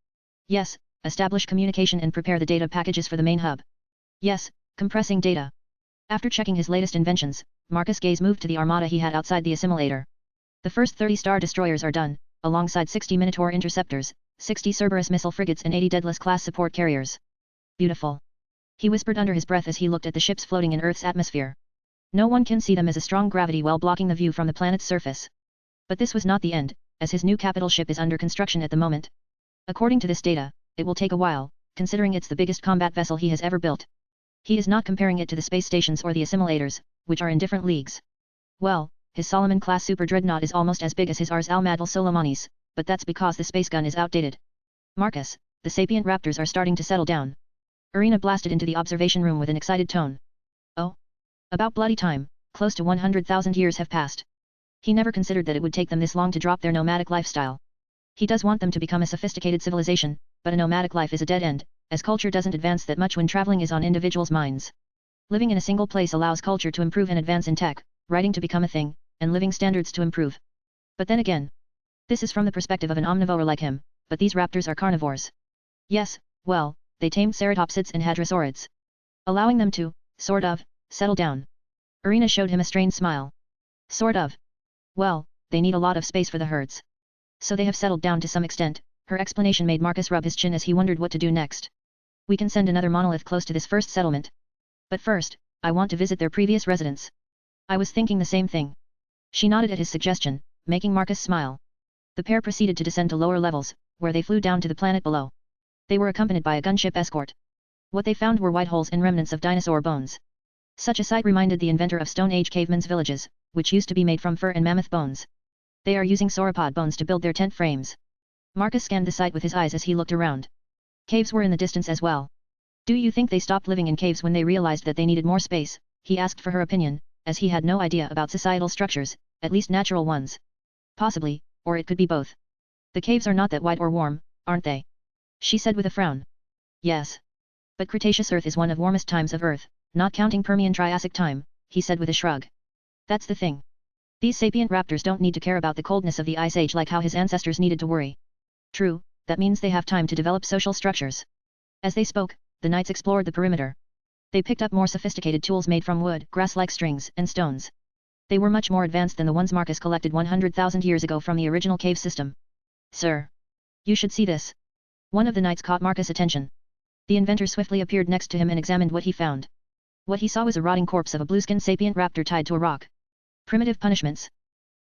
Yes, establish communication and prepare the data packages for the main hub. Yes, compressing data. After checking his latest inventions, Marcus' gaze moved to the armada he had outside the assimilator. The first 30 star destroyers are done, alongside 60 Minotaur interceptors, 60 Cerberus missile frigates and 80 Daedalus-class support carriers. Beautiful. He whispered under his breath as he looked at the ships floating in Earth's atmosphere. No one can see them as a strong gravity well blocking the view from the planet's surface. But this was not the end, as his new capital ship is under construction at the moment. According to this data, it will take a while, considering it's the biggest combat vessel he has ever built. He is not comparing it to the space stations or the assimilators, which are in different leagues. Well, his Solomon-class super dreadnought is almost as big as his Ars Al-Madal Solomonis, but that's because the space gun is outdated. Marcus, the sapient raptors are starting to settle down. Irina blasted into the observation room with an excited tone. Oh? About bloody time, close to 100,000 years have passed. He never considered that it would take them this long to drop their nomadic lifestyle. He does want them to become a sophisticated civilization, but a nomadic life is a dead end, as culture doesn't advance that much when traveling is on individuals' minds. Living in a single place allows culture to improve and advance in tech, writing to become a thing, and living standards to improve. But then again, this is from the perspective of an omnivore like him, but these raptors are carnivores. Yes, well, they tamed ceratopsids and hadrosaurids. Allowing them to, sort of, settle down. Irina showed him a strained smile. Sort of. Well, they need a lot of space for the herds. So they have settled down to some extent. Her explanation made Marcus rub his chin as he wondered what to do next. We can send another monolith close to this first settlement. But first, I want to visit their previous residence. I was thinking the same thing. She nodded at his suggestion, making Marcus smile. The pair proceeded to descend to lower levels, where they flew down to the planet below. They were accompanied by a gunship escort. What they found were white holes and remnants of dinosaur bones. Such a sight reminded the inventor of Stone Age cavemen's villages, which used to be made from fur and mammoth bones. They are using sauropod bones to build their tent frames. Marcus scanned the site with his eyes as he looked around. Caves were in the distance as well. Do you think they stopped living in caves when they realized that they needed more space? He asked for her opinion, as he had no idea about societal structures, at least natural ones. Possibly, or it could be both. The caves are not that wide or warm, aren't they? She said with a frown. Yes. But Cretaceous Earth is one of warmest times of Earth, not counting Permian-Triassic time, he said with a shrug. That's the thing. These sapient raptors don't need to care about the coldness of the Ice Age like how his ancestors needed to worry. True, that means they have time to develop social structures. As they spoke, the knights explored the perimeter. They picked up more sophisticated tools made from wood, grass-like strings, and stones. They were much more advanced than the ones Marcus collected 100,000 years ago from the original cave system. Sir. You should see this. One of the knights caught Marcus' attention. The inventor swiftly appeared next to him and examined what he found. What he saw was a rotting corpse of a blueskin sapient raptor tied to a rock. Primitive punishments.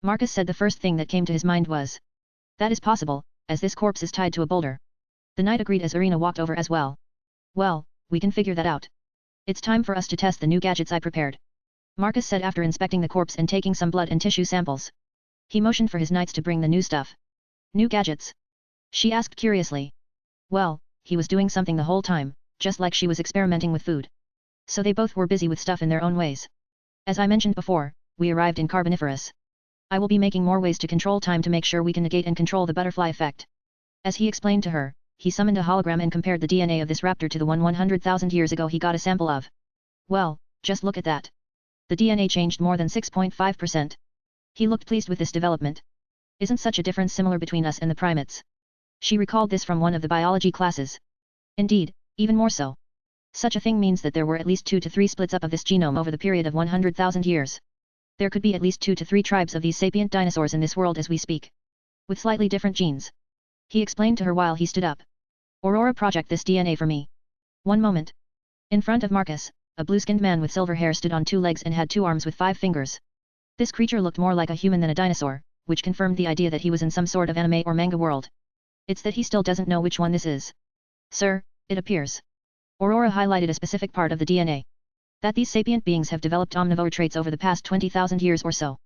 Marcus said the first thing that came to his mind was. That is possible, as this corpse is tied to a boulder. The knight agreed as Irina walked over as well. Well, we can figure that out. It's time for us to test the new gadgets I prepared. Marcus said after inspecting the corpse and taking some blood and tissue samples. He motioned for his knights to bring the new stuff. New gadgets? She asked curiously. Well, he was doing something the whole time, just like she was experimenting with food. So they both were busy with stuff in their own ways. As I mentioned before, we arrived in Carboniferous. I will be making more ways to control time to make sure we can negate and control the butterfly effect. As he explained to her, he summoned a hologram and compared the DNA of this raptor to the one 100,000 years ago he got a sample of. Well, just look at that. The DNA changed more than 6.5%. He looked pleased with this development. Isn't such a difference similar between us and the primates? She recalled this from one of the biology classes. Indeed, even more so. Such a thing means that there were at least 2 to 3 splits up of this genome over the period of 100,000 years. There could be at least 2 to 3 tribes of these sapient dinosaurs in this world as we speak. With slightly different genes. He explained to her while he stood up. Aurora, project this DNA for me. One moment. In front of Marcus, a blue-skinned man with silver hair stood on 2 legs and had 2 arms with 5 fingers. This creature looked more like a human than a dinosaur, which confirmed the idea that he was in some sort of anime or manga world. It's that he still doesn't know which one this is. Sir, it appears. Aurora highlighted a specific part of the DNA. That these sapient beings have developed omnivore traits over the past 20,000 years or so.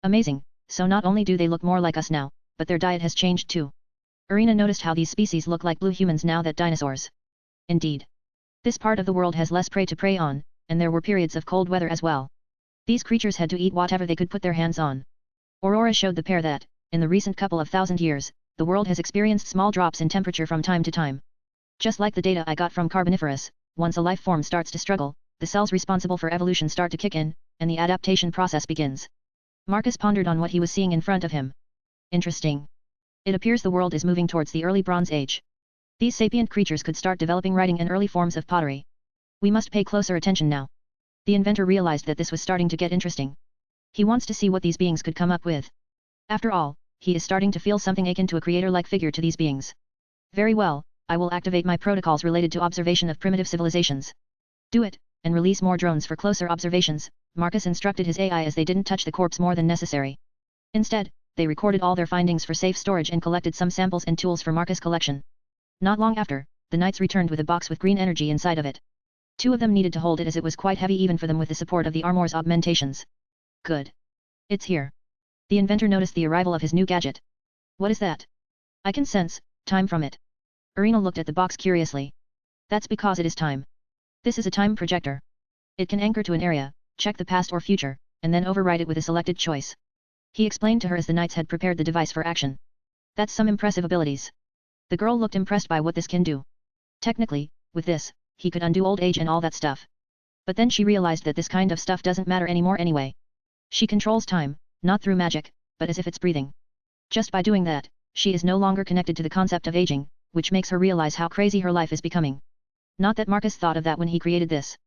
Amazing, so not only do they look more like us now, but their diet has changed too. Irina noticed how these species look like blue humans now that dinosaurs. Indeed. This part of the world has less prey to prey on, and there were periods of cold weather as well. These creatures had to eat whatever they could put their hands on. Aurora showed the pair that, in the recent couple of thousand years, the world has experienced small drops in temperature from time to time. Just like the data I got from Carboniferous, once a life form starts to struggle, the cells responsible for evolution start to kick in, and the adaptation process begins. Marcus pondered on what he was seeing in front of him. Interesting. It appears the world is moving towards the early Bronze Age. These sapient creatures could start developing writing and early forms of pottery. We must pay closer attention now. The inventor realized that this was starting to get interesting. He wants to see what these beings could come up with. After all, he is starting to feel something akin to a creator-like figure to these beings. Very well, I will activate my protocols related to observation of primitive civilizations. Do it, and release more drones for closer observations, Marcus instructed his AI as they didn't touch the corpse more than necessary. Instead, they recorded all their findings for safe storage and collected some samples and tools for Marcus' collection. Not long after, the knights returned with a box with green energy inside of it. 2 of them needed to hold it as it was quite heavy even for them with the support of the armor's augmentations. Good. It's here. The inventor noticed the arrival of his new gadget. What is that? I can sense time from it. Irina looked at the box curiously. That's because it is time. This is a time projector. It can anchor to an area, check the past or future, and then override it with a selected choice. He explained to her as the knights had prepared the device for action. That's some impressive abilities. The girl looked impressed by what this can do. Technically, with this, he could undo old age and all that stuff. But then she realized that this kind of stuff doesn't matter anymore anyway. She controls time, not through magic, but as if it's breathing. Just by doing that, she is no longer connected to the concept of aging, which makes her realize how crazy her life is becoming. Not that Marcus thought of that when he created this.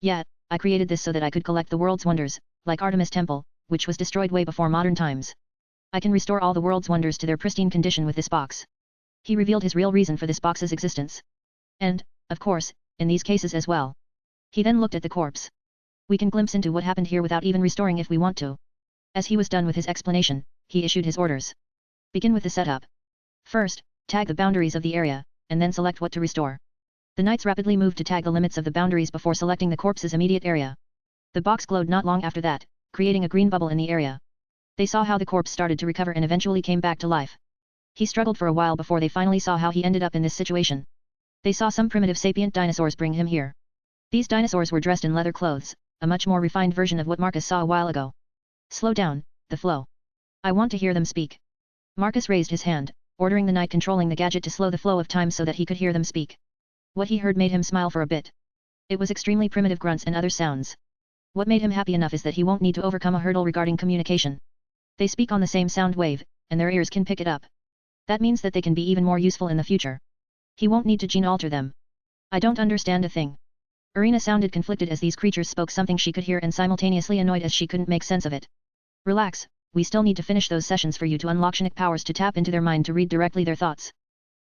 Yeah, I created this so that I could collect the world's wonders, like Artemis Temple, which was destroyed way before modern times. I can restore all the world's wonders to their pristine condition with this box. He revealed his real reason for this box's existence. And, of course, in these cases as well. He then looked at the corpse. We can glimpse into what happened here without even restoring if we want to. As he was done with his explanation, he issued his orders. Begin with the setup. First, tag the boundaries of the area, and then select what to restore. The knights rapidly moved to tag the limits of the boundaries before selecting the corpse's immediate area. The box glowed not long after that, creating a green bubble in the area. They saw how the corpse started to recover and eventually came back to life. He struggled for a while before they finally saw how he ended up in this situation. They saw some primitive sapient dinosaurs bring him here. These dinosaurs were dressed in leather clothes, a much more refined version of what Marcus saw a while ago. Slow down, the flow. I want to hear them speak. Marcus raised his hand, ordering the knight controlling the gadget to slow the flow of time so that he could hear them speak. What he heard made him smile for a bit. It was extremely primitive grunts and other sounds. What made him happy enough is that he won't need to overcome a hurdle regarding communication. They speak on the same sound wave, and their ears can pick it up. That means that they can be even more useful in the future. He won't need to gene alter them. I don't understand a thing. Irina sounded conflicted as these creatures spoke something she could hear and simultaneously annoyed as she couldn't make sense of it. Relax, we still need to finish those sessions for you to unlock Psionic powers to tap into their mind to read directly their thoughts.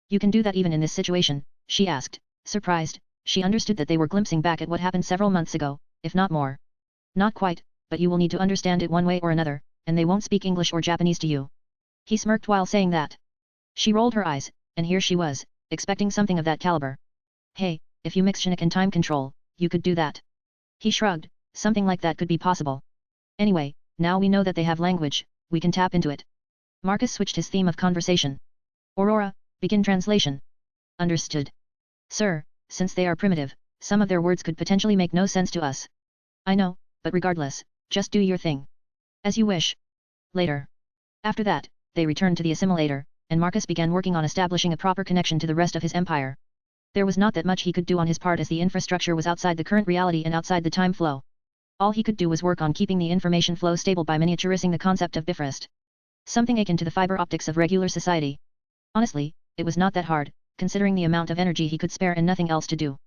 You can do that even in this situation, she asked, surprised. She understood that they were glimpsing back at what happened several months ago, if not more. Not quite, but you will need to understand it one way or another, and they won't speak English or Japanese to you. He smirked while saying that. She rolled her eyes, and here she was, expecting something of that caliber. Hey, if you mix Psionic and time control, you could do that. He shrugged, something like that could be possible. Anyway, now we know that they have language, we can tap into it. Marcus switched his theme of conversation. Aurora, begin translation. Understood. Sir, since they are primitive, some of their words could potentially make no sense to us. I know, but regardless, just do your thing. As you wish. Later. After that, they returned to the assimilator, and Marcus began working on establishing a proper connection to the rest of his empire. There was not that much he could do on his part as the infrastructure was outside the current reality and outside the time flow. All he could do was work on keeping the information flow stable by miniaturizing the concept of Bifrost. Something akin to the fiber optics of regular society. Honestly, it was not that hard, considering the amount of energy he could spare and nothing else to do.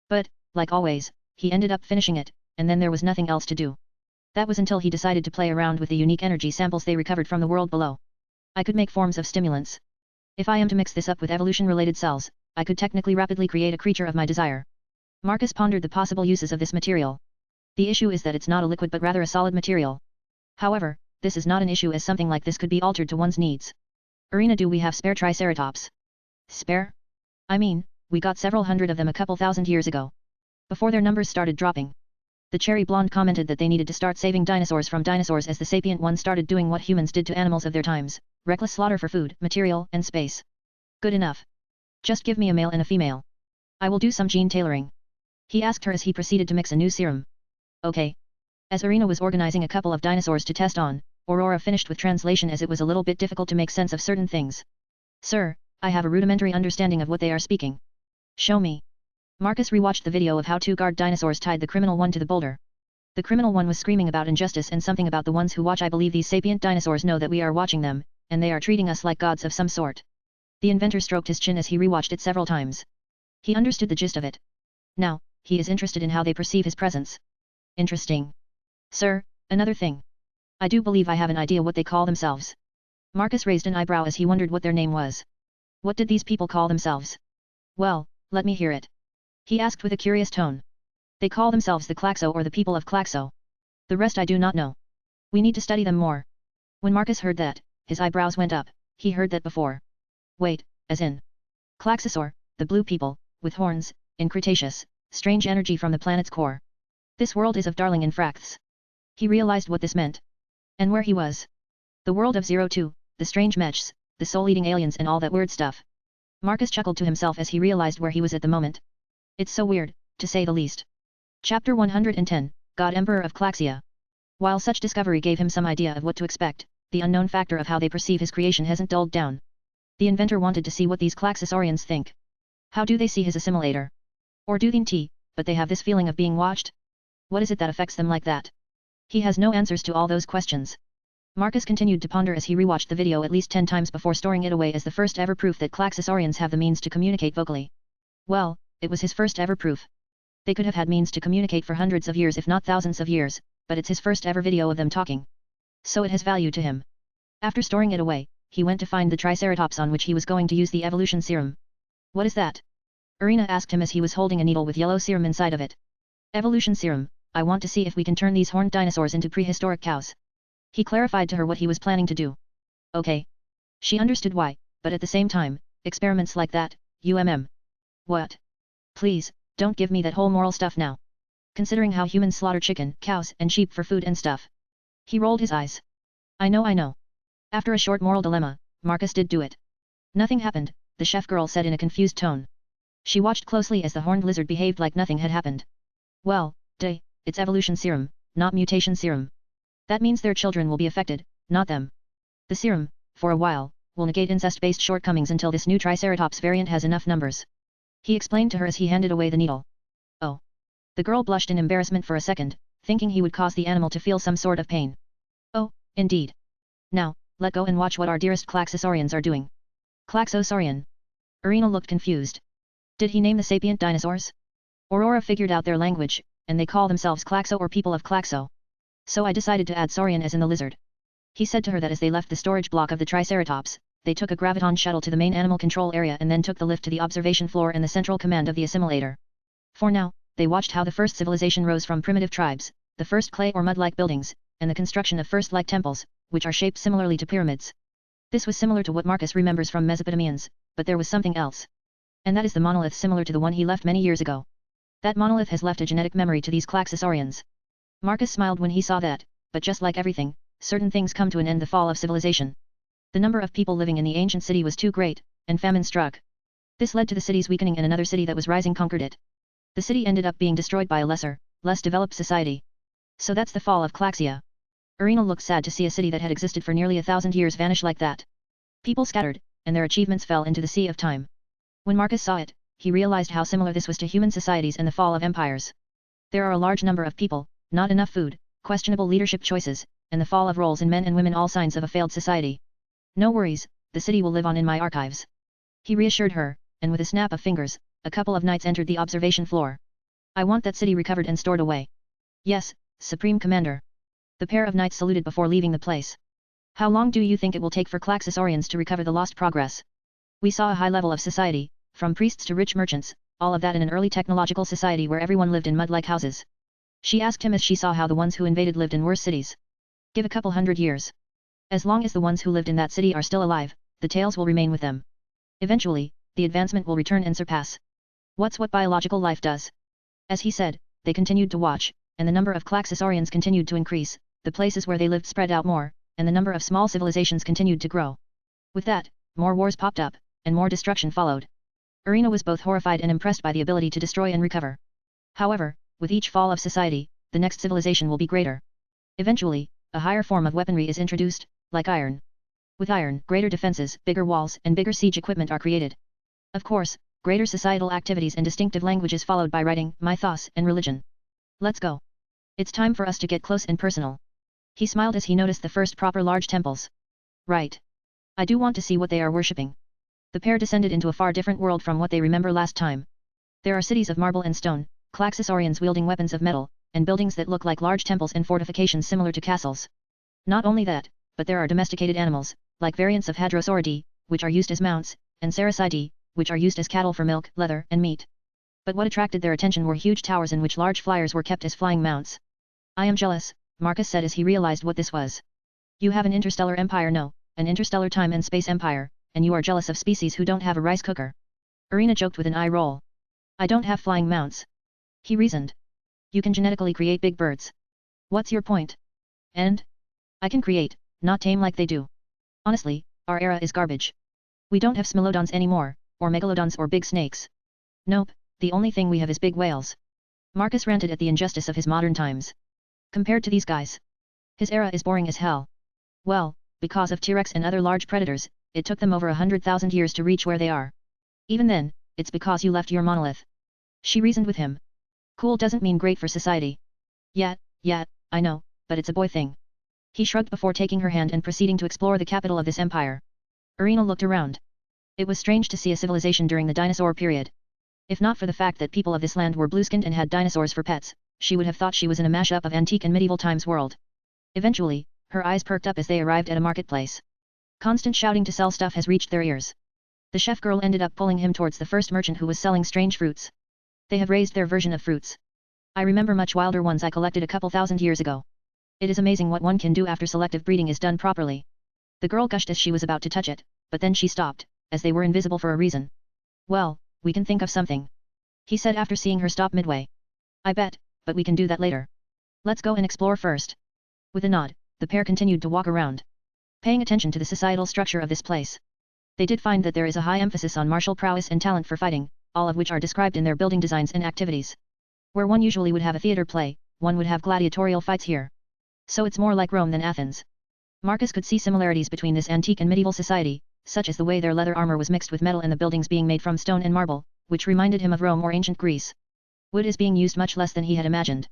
But, like always, he ended up finishing it, and then there was nothing else to do. That was until he decided to play around with the unique energy samples they recovered from the world below. I could make forms of stimulants. If I am to mix this up with evolution-related cells, I could technically rapidly create a creature of my desire. Marcus pondered the possible uses of this material. The issue is that it's not a liquid but rather a solid material. However, this is not an issue as something like this could be altered to one's needs. Arena, do we have spare Triceratops? Spare? I mean, we got several hundred of them a couple thousand years ago. Before their numbers started dropping. The cherry blonde commented that they needed to start saving dinosaurs from dinosaurs as the sapient ones started doing what humans did to animals of their times, reckless slaughter for food, material, and space. Good enough. Just give me a male and a female. I will do some gene tailoring. He asked her as he proceeded to mix a new serum. Okay. As Arena was organizing a couple of dinosaurs to test on, Aurora finished with translation as it was a little bit difficult to make sense of certain things. Sir, I have a rudimentary understanding of what they are speaking. Show me. Marcus rewatched the video of how two guard dinosaurs tied the criminal one to the boulder. The criminal one was screaming about injustice and something about the ones who watch. I believe these sapient dinosaurs know that we are watching them, and they are treating us like gods of some sort. The inventor stroked his chin as he rewatched it several times. He understood the gist of it. Now, he is interested in how they perceive his presence. Interesting. Sir, another thing. I do believe I have an idea what they call themselves. Marcus raised an eyebrow as he wondered what their name was. What did these people call themselves? Well, let me hear it. He asked with a curious tone. They call themselves the Klaxo or the people of Klaxo. The rest I do not know. We need to study them more. When Marcus heard that, his eyebrows went up. He heard that before. Wait, as in? Klaxosaur, the blue people, with horns, in Cretaceous, strange energy from the planet's core. This world is of Darling in Fracts. He realized what this meant. And where he was. The world of 02, the strange mechs, the soul-eating aliens and all that weird stuff. Marcus chuckled to himself as he realized where he was at the moment. It's so weird, to say the least. Chapter 110, God Emperor of Klaxia. While such discovery gave him some idea of what to expect, the unknown factor of how they perceive his creation hasn't dulled down. The inventor wanted to see what these Klaxosaurians think. How do they see his assimilator? Or do they, but they have this feeling of being watched? What is it that affects them like that? He has no answers to all those questions. Marcus continued to ponder as he rewatched the video at least 10 times before storing it away as the first ever proof that Klaxosaurians have the means to communicate vocally. Well, it was his first ever proof. They could have had means to communicate for hundreds of years if not thousands of years, but it's his first ever video of them talking. So it has value to him. After storing it away, he went to find the Triceratops on which he was going to use the evolution serum. What is that? Arena asked him as he was holding a needle with yellow serum inside of it. Evolution serum, I want to see if we can turn these horned dinosaurs into prehistoric cows. He clarified to her what he was planning to do. Okay. She understood why, but at the same time, experiments like that, What? Please, don't give me that whole moral stuff now. Considering how humans slaughter chicken, cows, and sheep for food and stuff. He rolled his eyes. I know. After a short moral dilemma, Marcus did do it. Nothing happened, the chef girl said in a confused tone. She watched closely as the horned lizard behaved like nothing had happened. Well, it's evolution serum, not mutation serum. That means their children will be affected, not them. The serum, for a while, will negate incest-based shortcomings until this new Triceratops variant has enough numbers. He explained to her as he handed away the needle. Oh. The girl blushed in embarrassment for a second, thinking he would cause the animal to feel some sort of pain. Oh, indeed. Now, let go and watch what our dearest Klaxosaurians are doing. Klaxosaurian. Arena looked confused. Did he name the sapient dinosaurs? Aurora figured out their language, and they call themselves Klaxo or people of Klaxo. So I decided to add Saurian as in the lizard. He said to her that as they left the storage block of the Triceratops, they took a graviton shuttle to the main animal control area and then took the lift to the observation floor and the central command of the assimilator. For now, they watched how the first civilization rose from primitive tribes, the first clay or mud-like buildings, and the construction of first-like temples, which are shaped similarly to pyramids. This was similar to what Marcus remembers from Mesopotamians, but there was something else. And that is the monolith similar to the one he left many years ago. That monolith has left a genetic memory to these Klaxosaurians. Marcus smiled when he saw that, but just like everything, certain things come to an end. The fall of civilization. The number of people living in the ancient city was too great, and famine struck. This led to the city's weakening and another city that was rising conquered it. The city ended up being destroyed by a lesser, less developed society. So that's the fall of Klaxia. Arena looked sad to see a city that had existed for nearly 1,000 years vanish like that. People scattered, and their achievements fell into the sea of time. When Marcus saw it, he realized how similar this was to human societies and the fall of empires. There are a large number of people, not enough food, questionable leadership choices, and the fall of roles in men and women, all signs of a failed society. No worries, the city will live on in my archives. He reassured her, and with a snap of fingers, a couple of knights entered the observation floor. I want that city recovered and stored away. Yes, Supreme Commander. The pair of knights saluted before leaving the place. How long do you think it will take for Klaxisorians to recover the lost progress? We saw a high level of society, from priests to rich merchants, all of that in an early technological society where everyone lived in mud-like houses. She asked him as she saw how the ones who invaded lived in worse cities. Give a couple hundred years. As long as the ones who lived in that city are still alive, the tales will remain with them. Eventually, the advancement will return and surpass. What's what biological life does? As he said, they continued to watch, and the number of Klaxisorians continued to increase, the places where they lived spread out more, and the number of small civilizations continued to grow. With that, more wars popped up, and more destruction followed. Arena was both horrified and impressed by the ability to destroy and recover. However, with each fall of society, the next civilization will be greater. Eventually, a higher form of weaponry is introduced, like iron. With iron, greater defenses, bigger walls, and bigger siege equipment are created. Of course, greater societal activities and distinctive languages followed by writing, mythos, and religion. Let's go. It's time for us to get close and personal. He smiled as he noticed the first proper large temples. Right. I do want to see what they are worshipping. The pair descended into a far different world from what they remember last time. There are cities of marble and stone, Klaxisorians wielding weapons of metal, and buildings that look like large temples and fortifications similar to castles. Not only that, but there are domesticated animals, like variants of Hadrosauridae, which are used as mounts, and Cerasidae, which are used as cattle for milk, leather, and meat. But what attracted their attention were huge towers in which large flyers were kept as flying mounts. I am jealous, Marcus said as he realized what this was. You have an interstellar empire? No, an interstellar time and space empire, and you are jealous of species who don't have a rice cooker. Arena joked with an eye roll. I don't have flying mounts. He reasoned. You can genetically create big birds. What's your point? And? I can create, not tame like they do. Honestly, our era is garbage. We don't have smilodons anymore, or megalodons or big snakes. Nope, the only thing we have is big whales. Marcus ranted at the injustice of his modern times. Compared to these guys, his era is boring as hell. Well, because of T-Rex and other large predators, it took them over 100,000 years to reach where they are. Even then, it's because you left your monolith. She reasoned with him. Cool doesn't mean great for society. Yeah, I know, but it's a boy thing. He shrugged before taking her hand and proceeding to explore the capital of this empire. Arena looked around. It was strange to see a civilization during the dinosaur period. If not for the fact that people of this land were blue-skinned and had dinosaurs for pets, she would have thought she was in a mashup of antique and medieval times world. Eventually, her eyes perked up as they arrived at a marketplace. Constant shouting to sell stuff has reached their ears. The chef girl ended up pulling him towards the first merchant who was selling strange fruits. They have raised their version of fruits. I remember much wilder ones I collected a couple thousand years ago. It is amazing what one can do after selective breeding is done properly. The girl gushed as she was about to touch it, but then she stopped, as they were invisible for a reason. Well, we can think of something. He said after seeing her stop midway. I bet, but we can do that later. Let's go and explore first. With a nod, the pair continued to walk around, paying attention to the societal structure of this place. They did find that there is a high emphasis on martial prowess and talent for fighting, all of which are described in their building designs and activities. Where one usually would have a theater play, one would have gladiatorial fights here. So it's more like Rome than Athens. Marcus could see similarities between this antique and medieval society, such as the way their leather armor was mixed with metal and the buildings being made from stone and marble, which reminded him of Rome or ancient Greece. Wood is being used much less than he had imagined.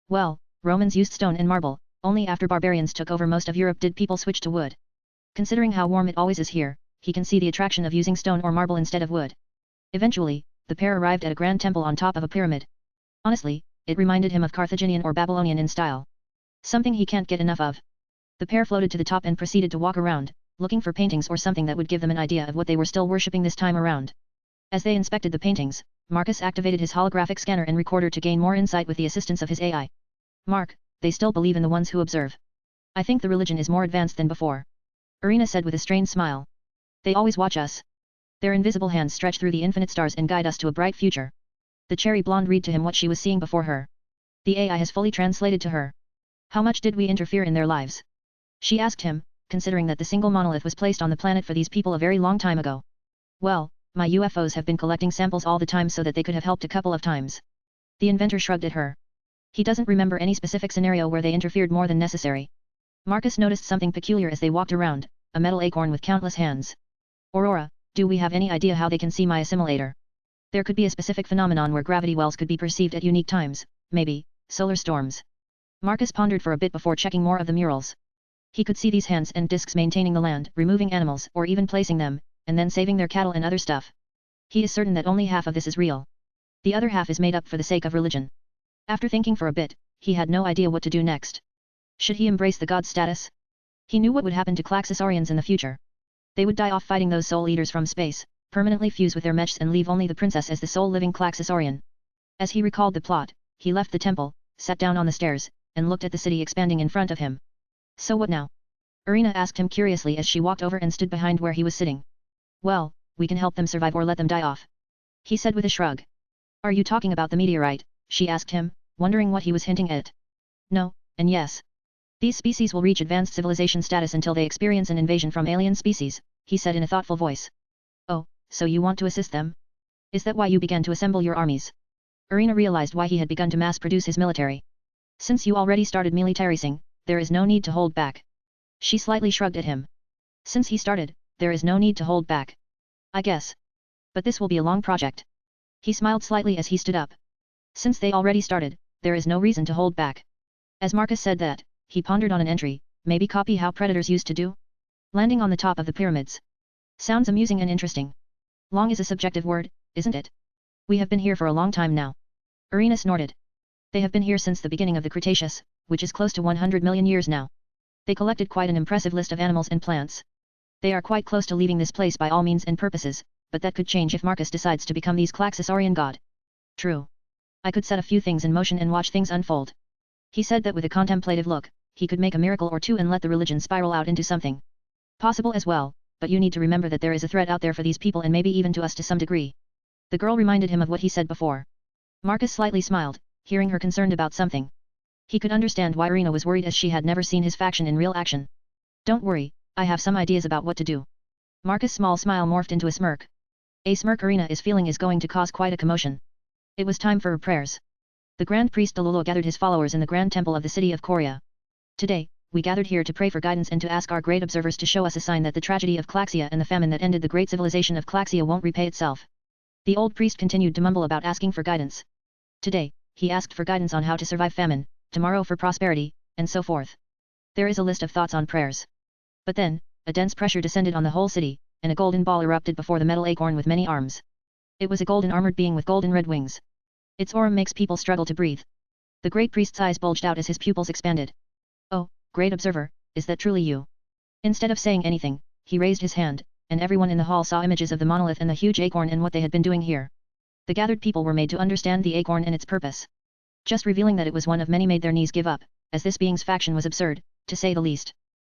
Well, Romans used stone and marble, only after barbarians took over most of Europe did people switch to wood. Considering how warm it always is here, he can see the attraction of using stone or marble instead of wood. Eventually, the pair arrived at a grand temple on top of a pyramid. Honestly, it reminded him of Carthaginian or Babylonian in style. Something he can't get enough of. The pair floated to the top and proceeded to walk around, looking for paintings or something that would give them an idea of what they were still worshipping this time around. As they inspected the paintings, Marcus activated his holographic scanner and recorder to gain more insight with the assistance of his AI. Mark, they still believe in the ones who observe. I think the religion is more advanced than before. Arena said with a strained smile. They always watch us. Their invisible hands stretch through the infinite stars and guide us to a bright future. The cherry blonde read to him what she was seeing before her. The AI has fully translated to her. How much did we interfere in their lives? She asked him, considering that the single monolith was placed on the planet for these people a very long time ago. Well, my UFOs have been collecting samples all the time so that they could have helped a couple of times. The inventor shrugged at her. He doesn't remember any specific scenario where they interfered more than necessary. Marcus noticed something peculiar as they walked around, a metal acorn with countless hands. Aurora, do we have any idea how they can see my assimilator? There could be a specific phenomenon where gravity wells could be perceived at unique times, maybe, solar storms. Marcus pondered for a bit before checking more of the murals. He could see these hands and discs maintaining the land, removing animals or even placing them, and then saving their cattle and other stuff. He is certain that only half of this is real. The other half is made up for the sake of religion. After thinking for a bit, he had no idea what to do next. Should he embrace the god status? He knew what would happen to Claxosaurians in the future. They would die off fighting those soul eaters from space, permanently fuse with their mechs and leave only the princess as the sole living Claxosaurian. As he recalled the plot, he left the temple, sat down on the stairs, and looked at the city expanding in front of him. So what now? Irina asked him curiously as she walked over and stood behind where he was sitting. Well, we can help them survive or let them die off. He said with a shrug. Are you talking about the meteorite? She asked him, wondering what he was hinting at. No, and yes. These species will reach advanced civilization status until they experience an invasion from alien species, he said in a thoughtful voice. Oh, so you want to assist them? Is that why you began to assemble your armies? Irina realized why he had begun to mass-produce his military. Since you already started militarizing, there is no need to hold back. She slightly shrugged at him. Since he started, there is no need to hold back. I guess. But this will be a long project. He smiled slightly as he stood up. Since they already started, there is no reason to hold back. As Marcus said that, he pondered on an entry, maybe copy how predators used to do? Landing on the top of the pyramids. Sounds amusing and interesting. Long is a subjective word, isn't it? We have been here for a long time now. Irina snorted. They have been here since the beginning of the Cretaceous, which is close to 100 million years now. They collected quite an impressive list of animals and plants. They are quite close to leaving this place by all means and purposes, but that could change if Marcus decides to become these Claxosaurian god. True. I could set a few things in motion and watch things unfold. He said that with a contemplative look, he could make a miracle or two and let the religion spiral out into something possible as well, but you need to remember that there is a threat out there for these people and maybe even to us to some degree. The girl reminded him of what he said before. Marcus slightly smiled, hearing her concerned about something. He could understand why Irina was worried as she had never seen his faction in real action. Don't worry, I have some ideas about what to do. Marcus' small smile morphed into a smirk. A smirk Irina is feeling is going to cause quite a commotion. It was time for her prayers. The Grand Priest Delulu gathered his followers in the Grand Temple of the city of Korea. Today, we gathered here to pray for guidance and to ask our great observers to show us a sign that the tragedy of Claxia and the famine that ended the great civilization of Claxia won't repay itself. The old priest continued to mumble about asking for guidance. Today, he asked for guidance on how to survive famine, tomorrow for prosperity, and so forth. There is a list of thoughts on prayers. But then, a dense pressure descended on the whole city, and a golden ball erupted before the metal acorn with many arms. It was a golden armored being with golden red wings. Its aura makes people struggle to breathe. The great priest's eyes bulged out as his pupils expanded. Oh, great observer, is that truly you? Instead of saying anything, he raised his hand, and everyone in the hall saw images of the monolith and the huge acorn and what they had been doing here. The gathered people were made to understand the acorn and its purpose. Just revealing that it was one of many made their knees give up, as this being's faction was absurd, to say the least.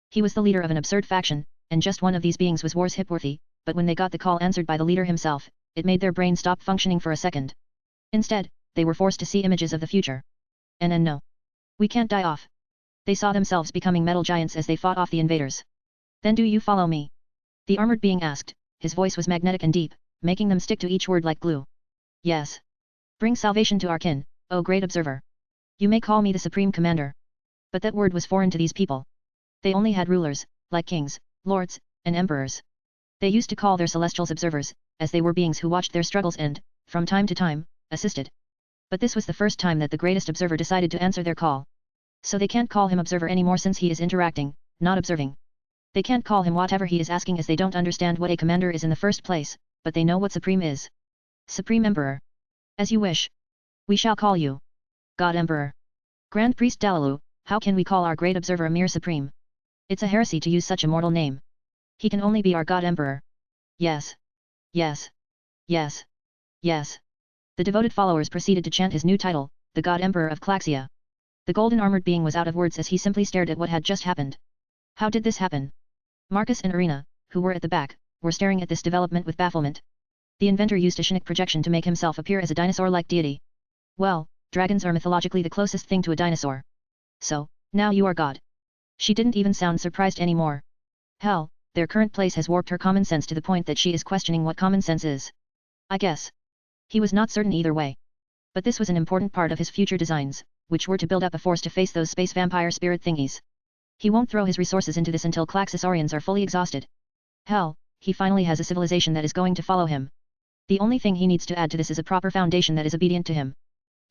He was the leader of an absurd faction, and just one of these beings was War's Hipworthy, but when they got the call answered by the leader himself, it made their brain stop functioning for a second. Instead, they were forced to see images of the future. And no. We can't die off. They saw themselves becoming metal giants as they fought off the invaders. Then do you follow me? The armored being asked, his voice was magnetic and deep, making them stick to each word like glue. Yes. Bring salvation to our kin, O great observer. You may call me the Supreme Commander. But that word was foreign to these people. They only had rulers, like kings, lords, and emperors. They used to call their celestials observers, as they were beings who watched their struggles and, from time to time, assisted. But this was the first time that the greatest observer decided to answer their call. So they can't call him observer anymore since he is interacting, not observing. They can't call him whatever he is asking as they don't understand what a commander is in the first place, but they know what Supreme is. Supreme Emperor. As you wish. We shall call you God Emperor. Grand Priest Dalalu, how can we call our great observer a mere Supreme? It's a heresy to use such a mortal name. He can only be our God Emperor. Yes. Yes. Yes. Yes. The devoted followers proceeded to chant his new title, the God Emperor of Claxia. The golden armored being was out of words as he simply stared at what had just happened. How did this happen? Marcus and Irina, who were at the back, were staring at this development with bafflement. The inventor used a Shinnick projection to make himself appear as a dinosaur-like deity. Well, dragons are mythologically the closest thing to a dinosaur. So, now you are God. She didn't even sound surprised anymore, Hell, their current place has warped her common sense to the point that she is questioning what common sense is. I guess. He was not certain either way. But this was an important part of his future designs, which were to build up a force to face those space vampire spirit thingies. He won't throw his resources into this until Claxosarians are fully exhausted. Hell, he finally has a civilization that is going to follow him. The only thing he needs to add to this is a proper foundation that is obedient to him.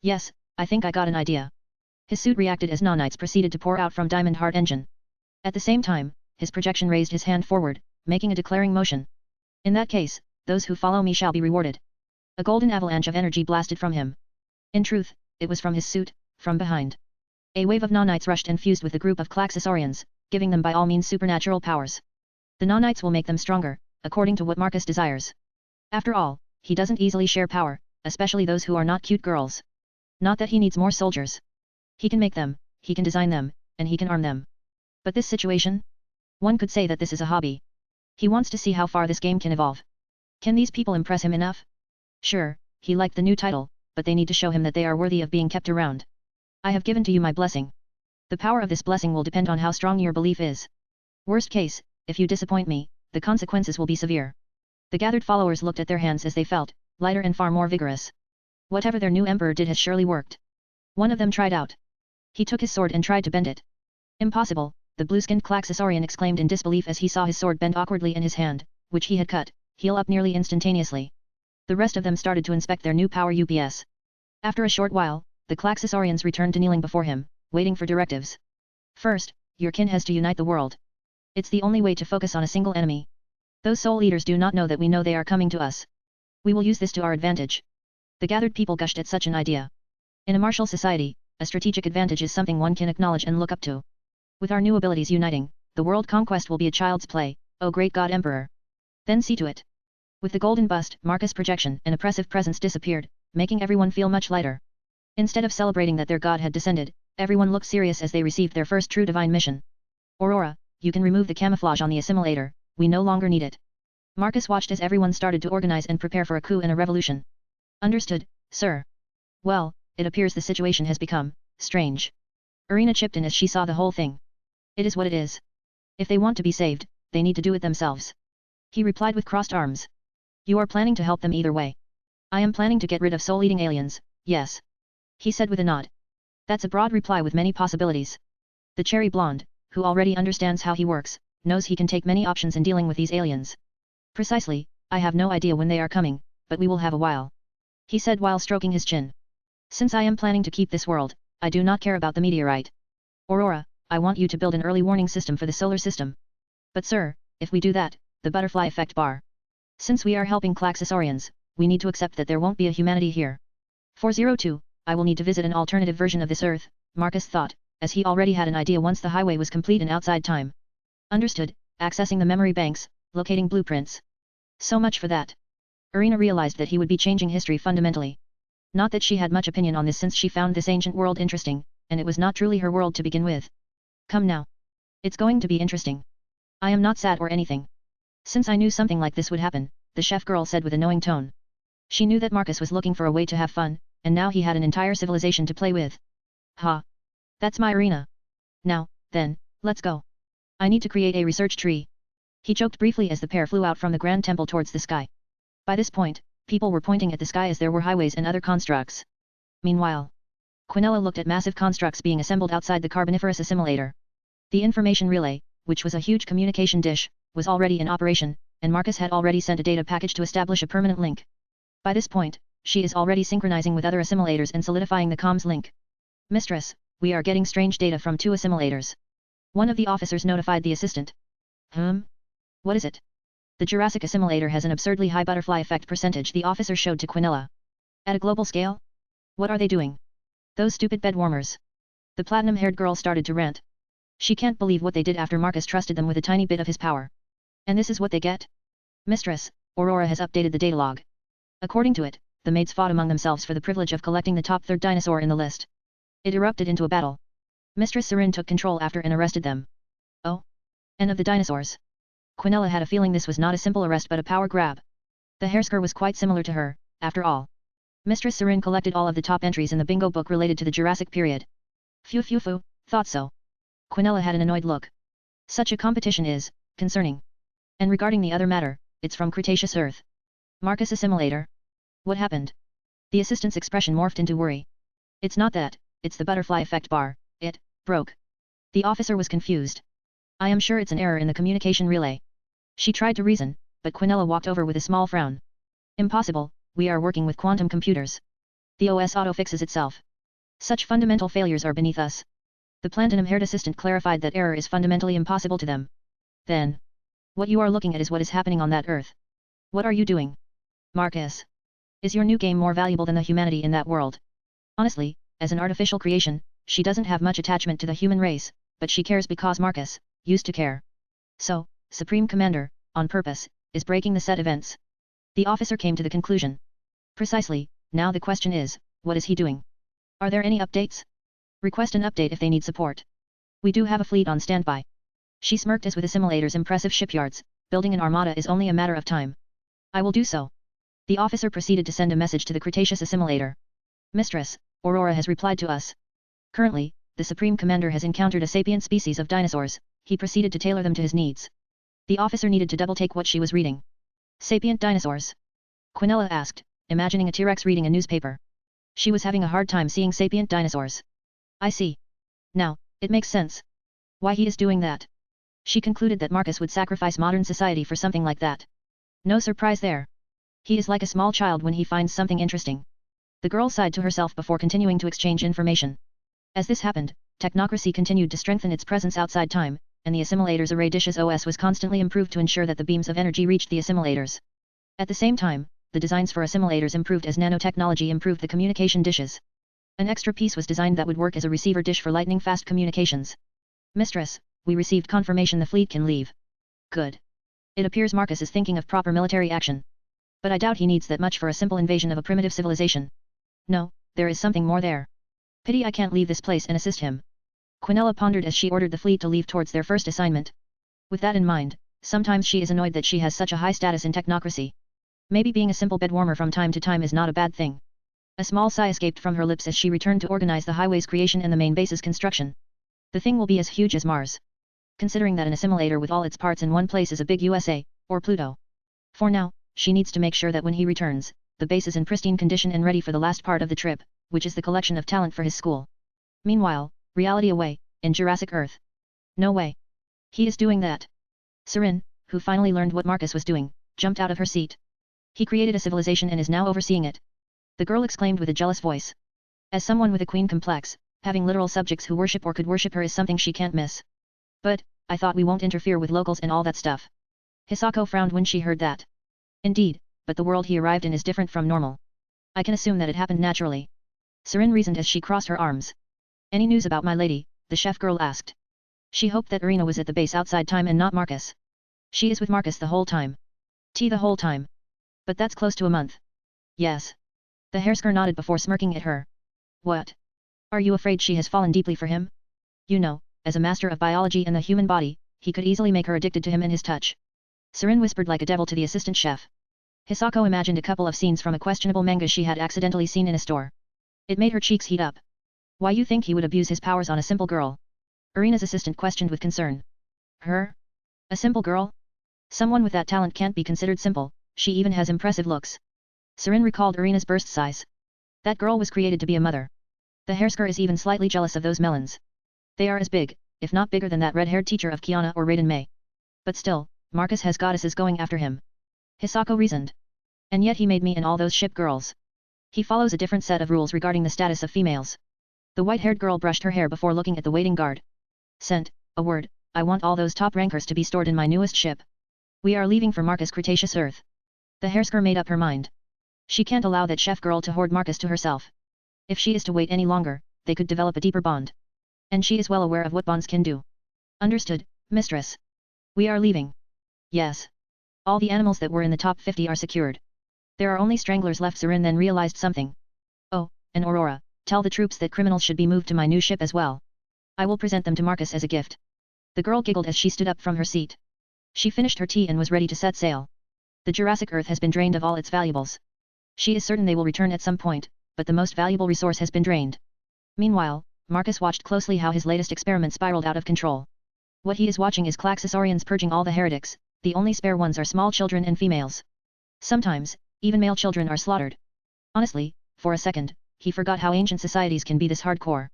Yes, I think I got an idea. His suit reacted as nanites proceeded to pour out from Diamond Heart Engine. At the same time, his projection raised his hand forward, making a declaring motion. In that case, those who follow me shall be rewarded. A golden avalanche of energy blasted from him. In truth, it was from his suit, from behind. A wave of nanites rushed and fused with the group of Claxosarians, giving them by all means supernatural powers. The nanites will make them stronger, according to what Marcus desires. After all, he doesn't easily share power, especially those who are not cute girls. Not that he needs more soldiers. He can make them, he can design them, and he can arm them. But this situation? One could say that this is a hobby. He wants to see how far this game can evolve. Can these people impress him enough? Sure, he liked the new title, but they need to show him that they are worthy of being kept around. I have given to you my blessing. The power of this blessing will depend on how strong your belief is. Worst case, if you disappoint me, the consequences will be severe. The gathered followers looked at their hands as they felt, lighter and far more vigorous. Whatever their new emperor did has surely worked. One of them tried out. He took his sword and tried to bend it. Impossible, the blue-skinned Claxosarian exclaimed in disbelief as he saw his sword bend awkwardly in his hand, which he had cut, heal up nearly instantaneously. The rest of them started to inspect their new power UPS. After a short while, the Claxosarians returned to kneeling before him, waiting for directives. First, your kin has to unite the world. It's the only way to focus on a single enemy. Those soul eaters do not know that we know they are coming to us. We will use this to our advantage. The gathered people gushed at such an idea. In a martial society, a strategic advantage is something one can acknowledge and look up to. With our new abilities uniting, the world conquest will be a child's play, O great God Emperor. Then see to it. With the golden bust, Marcus' projection and oppressive presence disappeared, making everyone feel much lighter. Instead of celebrating that their god had descended, everyone looked serious as they received their first true divine mission. Aurora, you can remove the camouflage on the assimilator, we no longer need it. Marcus watched as everyone started to organize and prepare for a coup and a revolution. Understood, sir. Well, it appears the situation has become strange. Irina chipped in as she saw the whole thing. It is what it is. If they want to be saved, they need to do it themselves. He replied with crossed arms. You are planning to help them either way. I am planning to get rid of soul-eating aliens, yes. He said with a nod. That's a broad reply with many possibilities. The cherry blonde, who already understands how he works, knows he can take many options in dealing with these aliens. Precisely, I have no idea when they are coming, but we will have a while. He said while stroking his chin. Since I am planning to keep this world, I do not care about the meteorite. Aurora, I want you to build an early warning system for the solar system. But sir, if we do that, the butterfly effect bar. Since we are helping Claxosarians, we need to accept that there won't be a humanity here. 402, I will need to visit an alternative version of this Earth, Marcus thought, as he already had an idea once the highway was complete and outside time. Understood, accessing the memory banks, locating blueprints. So much for that. Irina realized that he would be changing history fundamentally. Not that she had much opinion on this since she found this ancient world interesting, and it was not truly her world to begin with. Come now. It's going to be interesting. I am not sad or anything. Since I knew something like this would happen, the chef girl said with a knowing tone. She knew that Marcus was looking for a way to have fun, and now he had an entire civilization to play with. Ha! That's my Irina. Now, then, let's go. I need to create a research tree. He joked briefly as the pair flew out from the grand temple towards the sky. By this point, people were pointing at the sky as there were highways and other constructs. Meanwhile, Quinella looked at massive constructs being assembled outside the Carboniferous assimilator. The information relay, which was a huge communication dish, was already in operation, and Marcus had already sent a data package to establish a permanent link. By this point, she is already synchronizing with other assimilators and solidifying the comms link. Mistress, we are getting strange data from 2 assimilators. One of the officers notified the assistant. What is it? The Jurassic assimilator has an absurdly high butterfly effect percentage, the officer showed to Quinella. At a global scale? What are they doing? Those stupid bed warmers. The platinum-haired girl started to rant. She can't believe what they did after Marcus trusted them with a tiny bit of his power. And this is what they get? Mistress, Aurora has updated the data log. According to it, the maids fought among themselves for the privilege of collecting the top 3rd dinosaur in the list. It erupted into a battle. Mistress Sarin took control after and arrested them. Oh? And of the dinosaurs? Quinella had a feeling this was not a simple arrest but a power grab. The Hersker was quite similar to her, after all. Mistress Sarin collected all of the top entries in the bingo book related to the Jurassic period. Phew, thought so. Quinella had an annoyed look. Such a competition is, Concerning. And regarding the other matter, it's from Cretaceous Earth. Marcus Assimilator. What happened? The assistant's expression morphed into worry. It's not that, it's the butterfly effect bar, it broke. The officer was confused. I am sure it's an error in the communication relay. She tried to reason, but Quinella walked over with a small frown. Impossible, we are working with quantum computers. The OS auto-fixes itself. Such fundamental failures are beneath us. The Platinum-haired assistant clarified that error is fundamentally impossible to them. Then. What you are looking at is what is happening on that Earth. What are you doing? Marcus. Is your new game more valuable than the humanity in that world? Honestly, as an artificial creation, she doesn't have much attachment to the human race, but she cares because Marcus used to care. So, Supreme Commander, on purpose, is breaking the set events. The officer came to the conclusion. Precisely, now the question is, what is he doing? Are there any updates? Request an update if they need support. We do have a fleet on standby. She smirked as with Assimilator's impressive shipyards, building an armada is only a matter of time. I will do so. The officer proceeded to send a message to the Cretaceous Assimilator. Mistress, Aurora has replied to us. Currently, the Supreme Commander has encountered a sapient species of dinosaurs, he proceeded to tailor them to his needs. The officer needed to double-take what she was reading. Sapient dinosaurs? Quinella asked, imagining a T-Rex reading a newspaper. She was having a hard time seeing sapient dinosaurs. I see. Now, it makes sense. Why he is doing that. She concluded that Marcus would sacrifice modern society for something like that. No surprise there. He is like a small child when he finds something interesting. The girl sighed to herself before continuing to exchange information. As this happened, technocracy continued to strengthen its presence outside time, and the assimilator's array dishes OS was constantly improved to ensure that the beams of energy reached the assimilators. At the same time, the designs for assimilators improved as nanotechnology improved the communication dishes. An extra piece was designed that would work as a receiver dish for lightning-fast communications. Mistress, we received confirmation the fleet can leave. Good. It appears Marcus is thinking of proper military action. But I doubt he needs that much for a simple invasion of a primitive civilization. No, there is something more there. Pity I can't leave this place and assist him. Quinella pondered as she ordered the fleet to leave towards their first assignment. With that in mind, sometimes she is annoyed that she has such a high status in technocracy. Maybe being a simple bed warmer from time to time is not a bad thing. A small sigh escaped from her lips as she returned to organize the highway's creation and the main base's construction. The thing will be as huge as Mars. Considering that an assimilator with all its parts in one place is a big USA, or Pluto. For now, she needs to make sure that when he returns, the base is in pristine condition and ready for the last part of the trip, which is the collection of talent for his school. Meanwhile, reality away, in Jurassic Earth. No way. He is doing that. Serin, who finally learned what Marcus was doing, jumped out of her seat. He created a civilization and is now overseeing it. The girl exclaimed with a jealous voice. As someone with a queen complex, having literal subjects who worship or could worship her is something she can't miss. But, I thought we won't interfere with locals and all that stuff. Hisako frowned when she heard that. Indeed, but the world he arrived in is different from normal. I can assume that it happened naturally. Serin reasoned as she crossed her arms. Any news about my lady? The chef girl asked. She hoped that Irina was at the base outside time and not Marcus. She is with Marcus the whole time. The whole time. But that's close to a month. Yes. The Hersker nodded before smirking at her. What? Are you afraid she has fallen deeply for him? You know, as a master of biology and the human body, he could easily make her addicted to him and his touch. Serin whispered like a devil to the assistant chef. Hisako imagined a couple of scenes from a questionable manga she had accidentally seen in a store. It made her cheeks heat up. Why you think he would abuse his powers on a simple girl? Irina's assistant questioned with concern. Her? A simple girl? Someone with that talent can't be considered simple, she even has impressive looks. Serin recalled Irina's burst sighs. That girl was created to be a mother. The Hersker is even slightly jealous of those melons. They are as big, if not bigger than that red-haired teacher of Kiana or Raiden Mei. But still, Marcus has goddesses going after him. Hisako reasoned. And yet he made me and all those ship girls. He follows a different set of rules regarding the status of females. The white-haired girl brushed her hair before looking at the waiting guard. Sent, a word, I want all those top rankers to be stored in my newest ship. We are leaving for Marcus Cretaceous Earth. The Hersker made up her mind. She can't allow that chef girl to hoard Marcus to herself. If she is to wait any longer, they could develop a deeper bond. And she is well aware of what bonds can do. Understood, mistress. We are leaving. Yes. All the animals that were in the top 50 are secured. There are only stranglers left. Serin then realized something. Oh, and Aurora, tell the troops that criminals should be moved to my new ship as well. I will present them to Marcus as a gift. The girl giggled as she stood up from her seat. She finished her tea and was ready to set sail. The Jurassic Earth has been drained of all its valuables. She is certain they will return at some point, but the most valuable resource has been drained. Meanwhile, Marcus watched closely how his latest experiment spiraled out of control. What he is watching is Claxossaurians purging all the heretics, the only spare ones are small children and females. Sometimes, even male children are slaughtered. Honestly, for a second, he forgot how ancient societies can be this hardcore.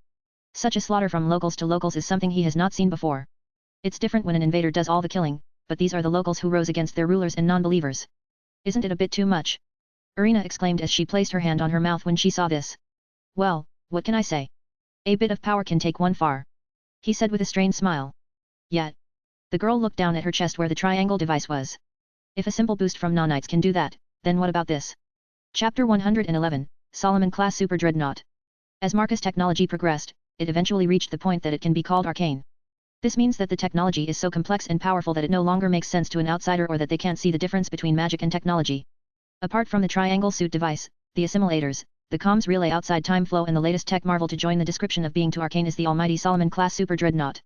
Such a slaughter from locals to locals is something he has not seen before. It's different when an invader does all the killing, but these are the locals who rose against their rulers and non-believers. Isn't it a bit too much? Irina exclaimed as she placed her hand on her mouth when she saw this. Well, what can I say? A bit of power can take one far. He said with a strained smile. Yet. The girl looked down at her chest where the triangle device was. If a simple boost from nanites can do that, then what about this? Chapter 111, Solomon Class Super Dreadnought. As Marcus technology progressed, it eventually reached the point that it can be called arcane. This means that the technology is so complex and powerful that it no longer makes sense to an outsider or that they can't see the difference between magic and technology. Apart from the triangle suit device, the assimilators, the comms relay outside time flow and the latest tech marvel to join the description of being too arcane is the almighty Solomon Class Super Dreadnought.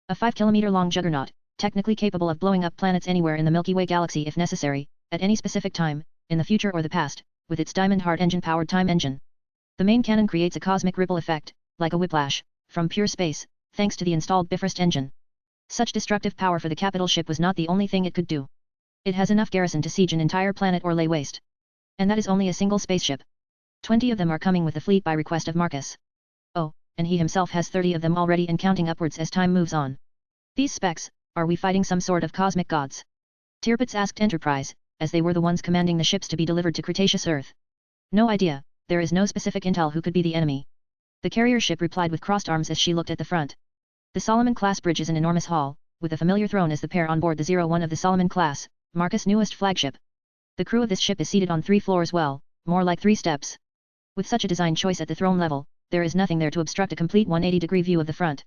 A 5-kilometer-long juggernaut, technically capable of blowing up planets anywhere in the Milky Way galaxy if necessary, at any specific time, in the future or the past, with its diamond heart engine-powered time engine. The main cannon creates a cosmic ripple effect, like a whiplash, from pure space, thanks to the installed Bifrost engine. Such destructive power for the capital ship was not the only thing it could do. It has enough garrison to siege an entire planet or lay waste. And that is only a single spaceship. 20 of them are coming with the fleet by request of Marcus. Oh, and he himself has 30 of them already and counting upwards as time moves on. These specs, are we fighting some sort of cosmic gods? Tirpitz asked Enterprise, as they were the ones commanding the ships to be delivered to Cretaceous Earth. No idea, there is no specific intel who could be the enemy. The carrier ship replied with crossed arms as she looked at the front. The Solomon class bridge is an enormous hall, with a familiar throne as the pair on board the 01 of the Solomon class, Marcus' newest flagship. The crew of this ship is seated on 3 floors more like 3 steps. With such a design choice at the throne level, there is nothing there to obstruct a complete 180-degree view of the front.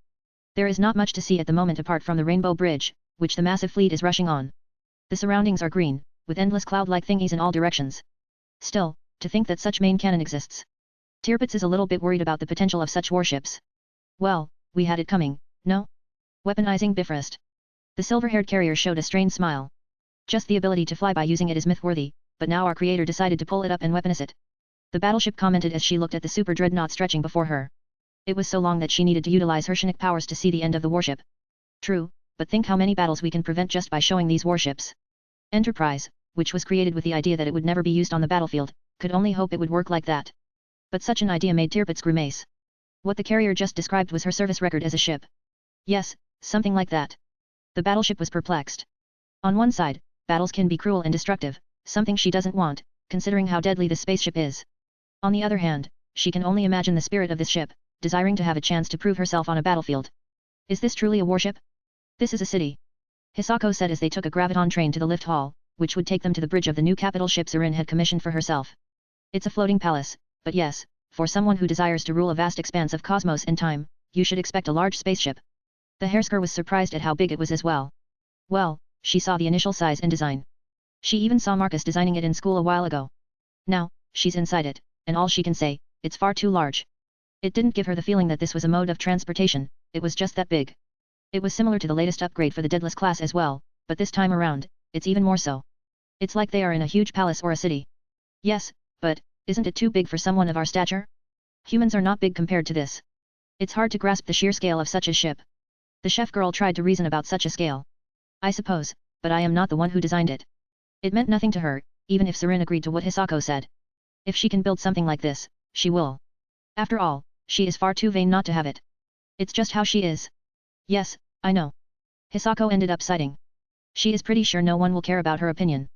There is not much to see at the moment apart from the Rainbow Bridge, which the massive fleet is rushing on. The surroundings are green, with endless cloud-like thingies in all directions. Still, to think that such main cannon exists. Tirpitz is a little bit worried about the potential of such warships. Well, we had it coming, no? Weaponizing Bifrost. The silver-haired carrier showed a strained smile. Just the ability to fly by using it is myth-worthy, but now our creator decided to pull it up and weaponize it. The battleship commented as she looked at the super dreadnought stretching before her. It was so long that she needed to utilize Hershenic powers to see the end of the warship. True, but think how many battles we can prevent just by showing these warships. Enterprise, which was created with the idea that it would never be used on the battlefield, could only hope it would work like that. But such an idea made Tirpitz grimace. What the carrier just described was her service record as a ship. Yes, something like that. The battleship was perplexed. On one side, battles can be cruel and destructive, something she doesn't want, considering how deadly the spaceship is. On the other hand, she can only imagine the spirit of this ship, desiring to have a chance to prove herself on a battlefield. Is this truly a warship? This is a city. Hisako said as they took a graviton train to the lift hall, which would take them to the bridge of the new capital ship Serin had commissioned for herself. It's a floating palace, but yes, for someone who desires to rule a vast expanse of cosmos and time, you should expect a large spaceship. The Hersker was surprised at how big it was as well. Well, she saw the initial size and design. She even saw Marcus designing it in school a while ago. Now, she's inside it, and all she can say, it's far too large. It didn't give her the feeling that this was a mode of transportation, it was just that big. It was similar to the latest upgrade for the Deadless class as well, but this time around, it's even more so. It's like they are in a huge palace or a city. Yes, but, isn't it too big for someone of our stature? Humans are not big compared to this. It's hard to grasp the sheer scale of such a ship. The chef girl tried to reason about such a scale. I suppose, but I am not the one who designed it. It meant nothing to her, even if Sarin agreed to what Hisako said. If she can build something like this, she will. After all, she is far too vain not to have it. It's just how she is. Yes, I know. Hisako ended up sighing. She is pretty sure no one will care about her opinion.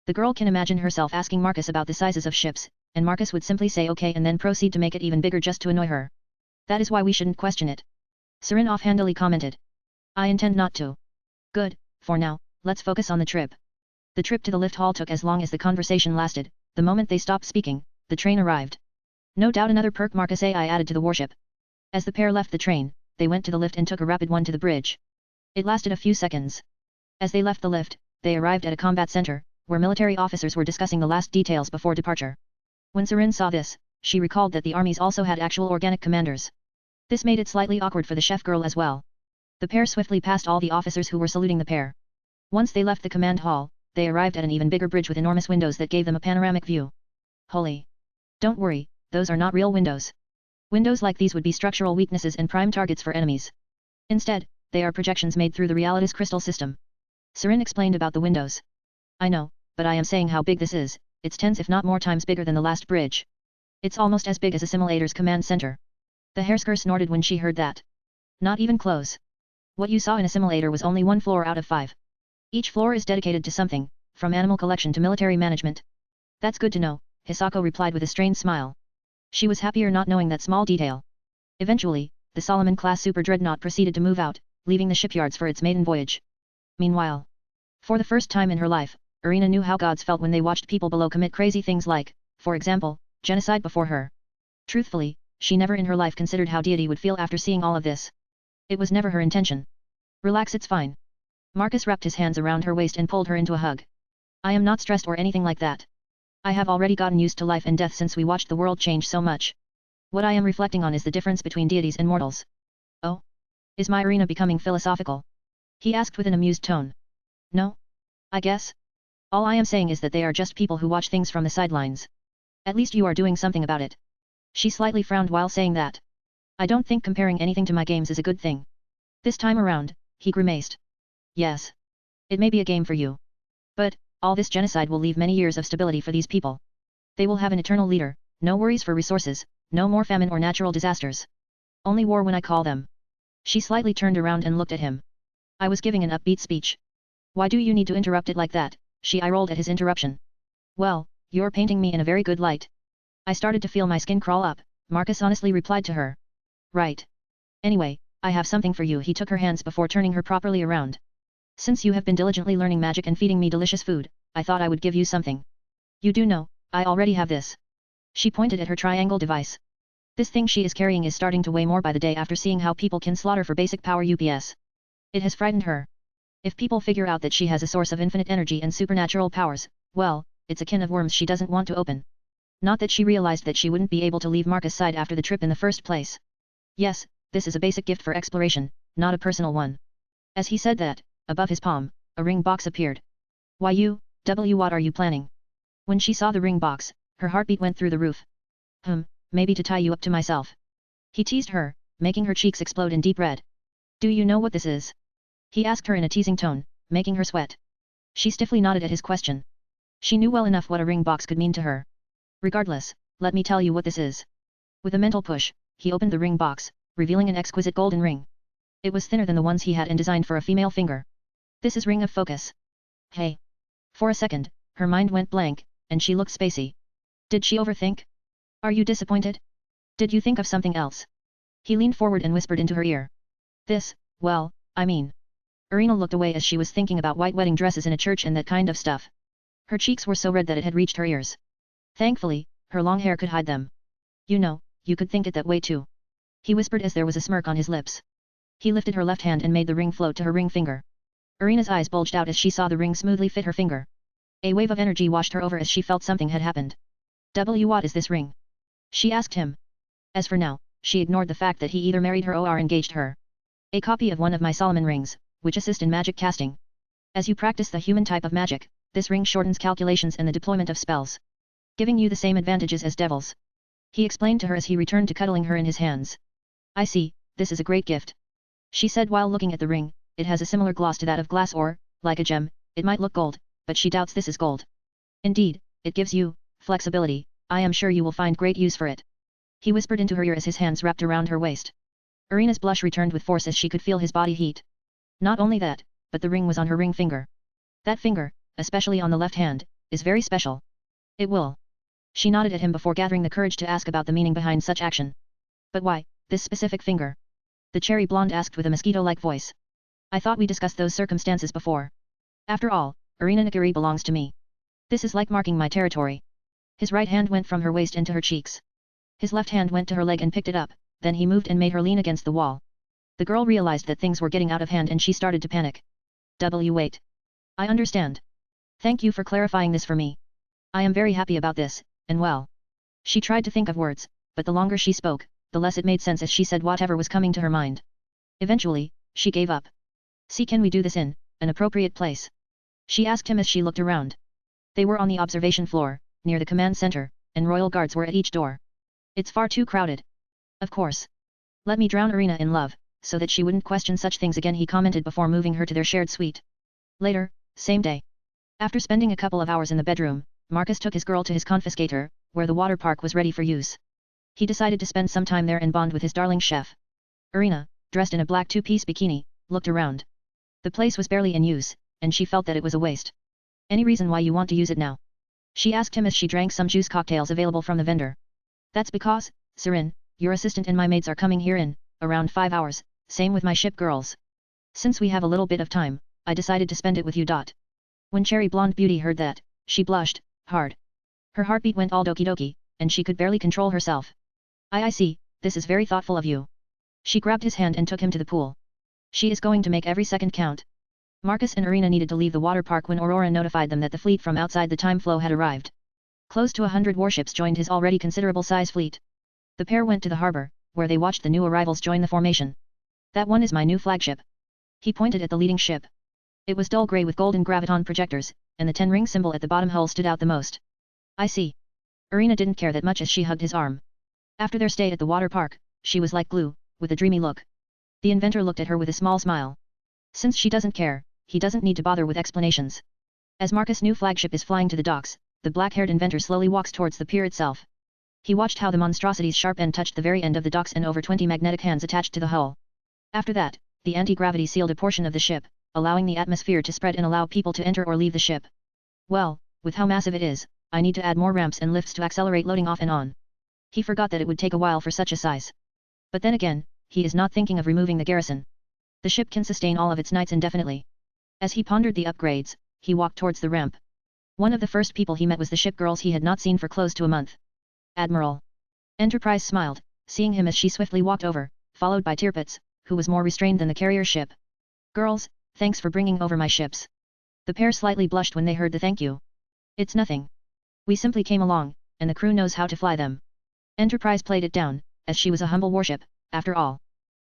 The girl can imagine herself asking Marcus about the sizes of ships, and Marcus would simply say okay and then proceed to make it even bigger just to annoy her. That is why we shouldn't question it. Sarin offhandedly commented. I intend not to. Good, for now, let's focus on the trip. The trip to the lift hall took as long as the conversation lasted. The moment they stopped speaking, the train arrived. No doubt another perk Marcus AI added to the warship. As the pair left the train, they went to the lift and took a rapid one to the bridge. It lasted a few seconds. As they left the lift, they arrived at a combat center, where military officers were discussing the last details before departure. When Sarin saw this, she recalled that the armies also had actual organic commanders. This made it slightly awkward for the chef girl as well. The pair swiftly passed all the officers who were saluting the pair. Once they left the command hall, they arrived at an even bigger bridge with enormous windows that gave them a panoramic view. Holy! Don't worry, those are not real windows. Windows like these would be structural weaknesses and prime targets for enemies. Instead, they are projections made through the reality's crystal system. Serin explained about the windows. I know, but I am saying how big this is, it's tens if not more times bigger than the last bridge. It's almost as big as a simulator's command center. The Hersker snorted when she heard that. Not even close. What you saw in a simulator was only 1 floor out of 5. Each floor is dedicated to something, from animal collection to military management. That's good to know, Hisako replied with a strained smile. She was happier not knowing that small detail. Eventually, the Solomon-class super dreadnought proceeded to move out, leaving the shipyards for its maiden voyage. Meanwhile, for the first time in her life, Irina knew how gods felt when they watched people below commit crazy things like, for example, genocide before her. Truthfully, she never in her life considered how deity would feel after seeing all of this. It was never her intention. Relax, it's fine. Marcus wrapped his hands around her waist and pulled her into a hug. I am not stressed or anything like that. I have already gotten used to life and death since we watched the world change so much. What I am reflecting on is the difference between deities and mortals. Oh? Is my Irina becoming philosophical? He asked with an amused tone. No? I guess? All I am saying is that they are just people who watch things from the sidelines. At least you are doing something about it. She slightly frowned while saying that. I don't think comparing anything to my games is a good thing. This time around, he grimaced. Yes. It may be a game for you. But, all this genocide will leave many years of stability for these people. They will have an eternal leader, no worries for resources, no more famine or natural disasters. Only war when I call them. She slightly turned around and looked at him. I was giving an upbeat speech. Why do you need to interrupt it like that? She eye-rolled at his interruption. Well, you're painting me in a very good light. I started to feel my skin crawl up, Marcus honestly replied to her. Right. Anyway, I have something for you. He took her hands before turning her properly around. Since you have been diligently learning magic and feeding me delicious food, I thought I would give you something. You do know, I already have this. She pointed at her triangle device. This thing she is carrying is starting to weigh more by the day after seeing how people can slaughter for basic power UPS. It has frightened her. If people figure out that she has a source of infinite energy and supernatural powers, well, it's a can of worms she doesn't want to open. Not that she realized that she wouldn't be able to leave Marcus' side after the trip in the first place. Yes, this is a basic gift for exploration, not a personal one. As he said that, above his palm, a ring box appeared. Why what are you planning? When she saw the ring box, her heartbeat went through the roof. Maybe to tie you up to myself. He teased her, making her cheeks explode in deep red. Do you know what this is? He asked her in a teasing tone, making her sweat. She stiffly nodded at his question. She knew well enough what a ring box could mean to her. Regardless, let me tell you what this is. With a mental push, he opened the ring box, revealing an exquisite golden ring. It was thinner than the ones he had and designed for a female finger. This is Ring of Focus. Hey. For a second, her mind went blank, and she looked spacey. Did she overthink? Are you disappointed? Did you think of something else? He leaned forward and whispered into her ear. This, well, I mean. Irina looked away as she was thinking about white wedding dresses in a church and that kind of stuff. Her cheeks were so red that it had reached her ears. Thankfully, her long hair could hide them. You know, you could think it that way too. He whispered as there was a smirk on his lips. He lifted her left hand and made the ring float to her ring finger. Irina's eyes bulged out as she saw the ring smoothly fit her finger. A wave of energy washed her over as she felt something had happened. What is this ring? She asked him. As for now, she ignored the fact that he either married her or engaged her. A copy of one of my Solomon rings, which assist in magic casting. As you practice the human type of magic, this ring shortens calculations and the deployment of spells, giving you the same advantages as devils. He explained to her as he returned to cuddling her in his hands. I see, this is a great gift. She said while looking at the ring. It has a similar gloss to that of glass or, like a gem, it might look gold, but she doubts this is gold. Indeed, it gives you flexibility. I am sure you will find great use for it. He whispered into her ear as his hands wrapped around her waist. Irina's blush returned with force as she could feel his body heat. Not only that, but the ring was on her ring finger. That finger, especially on the left hand, is very special. It will. She nodded at him before gathering the courage to ask about the meaning behind such action. But why, this specific finger? The cherry blonde asked with a mosquito-like voice. I thought we discussed those circumstances before. After all, Irina Nagiri belongs to me. This is like marking my territory. His right hand went from her waist into her cheeks. His left hand went to her leg and picked it up, then he moved and made her lean against the wall. The girl realized that things were getting out of hand and she started to panic. Wait. I understand. Thank you for clarifying this for me. I am very happy about this, and well. She tried to think of words, but the longer she spoke, the less it made sense as she said whatever was coming to her mind. Eventually, she gave up. See, can we do this in an appropriate place? She asked him as she looked around. They were on the observation floor, near the command center, and royal guards were at each door. It's far too crowded. Of course. Let me drown Irina in love, so that she wouldn't question such things again, he commented before moving her to their shared suite. Later, same day. After spending a couple of hours in the bedroom, Marcus took his girl to his confiscator, where the water park was ready for use. He decided to spend some time there and bond with his darling chef. Irina, dressed in a black two-piece bikini, looked around. The place was barely in use, and she felt that it was a waste. Any reason why you want to use it now? She asked him as she drank some juice cocktails available from the vendor. That's because, Serin, your assistant and my maids are coming here in around 5 hours, same with my ship girls. Since we have a little bit of time, I decided to spend it with you. When Cherry Blonde Beauty heard that, she blushed hard. Her heartbeat went all doki doki, and she could barely control herself. I see, this is very thoughtful of you. She grabbed his hand and took him to the pool. She is going to make every second count. Marcus and Irina needed to leave the water park when Aurora notified them that the fleet from outside the time flow had arrived. Close to 100 warships joined his already considerable size fleet. The pair went to the harbor, where they watched the new arrivals join the formation. That one is my new flagship. He pointed at the leading ship. It was dull grey with golden graviton projectors, and the 10-ring symbol at the bottom hull stood out the most. I see. Irina didn't care that much as she hugged his arm. After their stay at the water park, she was like glue, with a dreamy look. The inventor looked at her with a small smile. Since she doesn't care, he doesn't need to bother with explanations. As Marcus' new flagship is flying to the docks, the black-haired inventor slowly walks towards the pier itself. He watched how the monstrosity's sharp end touched the very end of the docks and over 20 magnetic hands attached to the hull. After that, the anti-gravity sealed a portion of the ship, allowing the atmosphere to spread and allow people to enter or leave the ship. Well, with how massive it is, I need to add more ramps and lifts to accelerate loading off and on. He forgot that it would take a while for such a size. But then again, he is not thinking of removing the garrison. The ship can sustain all of its knights indefinitely. As he pondered the upgrades, he walked towards the ramp. One of the first people he met was the ship girls he had not seen for close to a month. Admiral. Enterprise smiled, seeing him as she swiftly walked over, followed by Tirpitz, who was more restrained than the carrier ship. Girls, thanks for bringing over my ships. The pair slightly blushed when they heard the thank you. It's nothing. We simply came along, and the crew knows how to fly them. Enterprise played it down, as she was a humble warship, after all.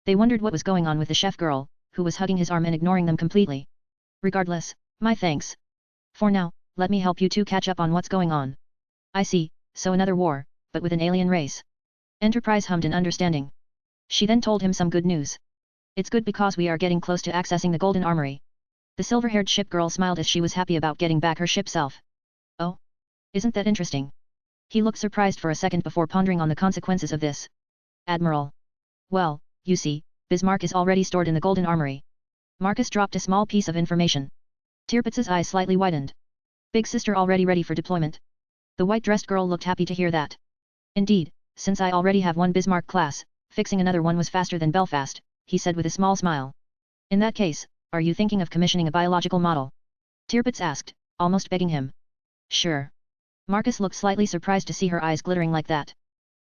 They wondered what was going on with the chef girl, who was hugging his arm and ignoring them completely. Regardless, my thanks. For now, let me help you two catch up on what's going on. I see, so another war, but with an alien race. Enterprise hummed in understanding. She then told him some good news. It's good because we are getting close to accessing the Golden Armory. The silver-haired ship girl smiled as she was happy about getting back her ship self. Oh? Isn't that interesting? He looked surprised for a second before pondering on the consequences of this. Admiral. Well, you see, Bismarck is already stored in the Golden Armory. Marcus dropped a small piece of information. Tirpitz's eyes slightly widened. Big sister already ready for deployment? The white-dressed girl looked happy to hear that. Indeed, since I already have one Bismarck class, fixing another one was faster than Belfast, he said with a small smile. In that case, are you thinking of commissioning a biological model? Tirpitz asked, almost begging him. Sure. Marcus looked slightly surprised to see her eyes glittering like that.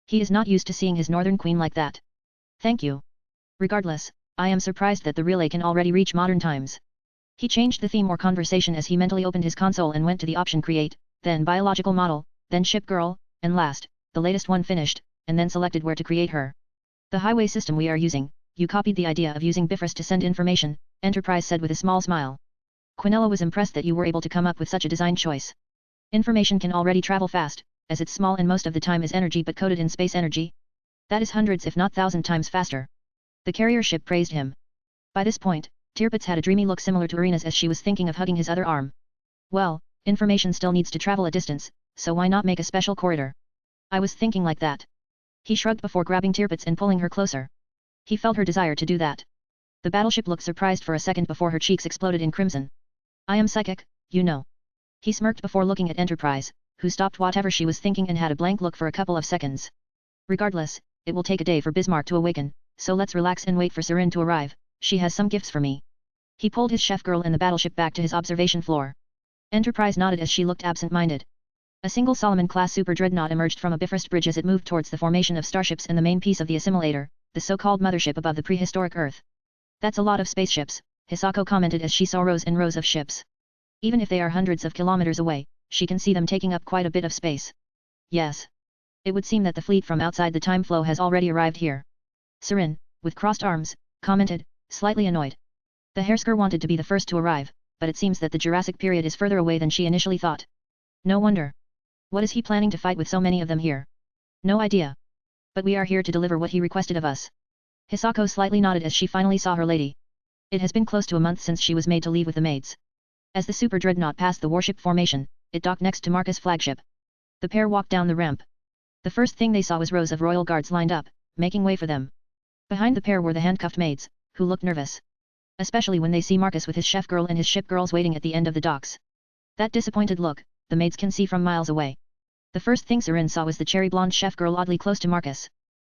He is not used to seeing his northern queen like that. Thank you. Regardless, I am surprised that the relay can already reach modern times. He changed the theme or conversation as he mentally opened his console and went to the option create, then biological model, then ship girl, and last, the latest one finished, and then selected where to create her. The highway system we are using, you copied the idea of using Bifrost to send information, Enterprise said with a small smile. Quinella was impressed that you were able to come up with such a design choice. Information can already travel fast, as it's small and most of the time is energy but coded in space energy. That is hundreds if not 1,000 times faster. The carrier ship praised him. By this point, Tirpitz had a dreamy look similar to Irina's as she was thinking of hugging his other arm. Well, information still needs to travel a distance, so why not make a special corridor? I was thinking like that. He shrugged before grabbing Tirpitz and pulling her closer. He felt her desire to do that. The battleship looked surprised for a second before her cheeks exploded in crimson. I am psychic, you know. He smirked before looking at Enterprise, who stopped whatever she was thinking and had a blank look for a couple of seconds. Regardless, it will take a day for Bismarck to awaken, so let's relax and wait for Serin to arrive. She has some gifts for me. He pulled his chef girl and the battleship back to his observation floor. Enterprise nodded as she looked absent-minded. A single Solomon-class super dreadnought emerged from a Bifrost bridge as it moved towards the formation of starships and the main piece of the assimilator, the so-called mothership above the prehistoric Earth. That's a lot of spaceships, Hisako commented as she saw rows and rows of ships. Even if they are hundreds of kilometers away, she can see them taking up quite a bit of space. Yes. It would seem that the fleet from outside the time flow has already arrived here. Serin, with crossed arms, commented, slightly annoyed. The Hersker wanted to be the first to arrive, but it seems that the Jurassic period is further away than she initially thought. No wonder. What is he planning to fight with so many of them here? No idea. But we are here to deliver what he requested of us. Hisako slightly nodded as she finally saw her lady. It has been close to a month since she was made to leave with the maids. As the super dreadnought passed the warship formation, it docked next to Marcus' flagship. The pair walked down the ramp. The first thing they saw was rows of royal guards lined up, making way for them. Behind the pair were the handcuffed maids, who looked nervous. Especially when they see Marcus with his chef girl and his ship girls waiting at the end of the docks. That disappointed look, the maids can see from miles away. The first thing Serin saw was the cherry blonde chef girl oddly close to Marcus.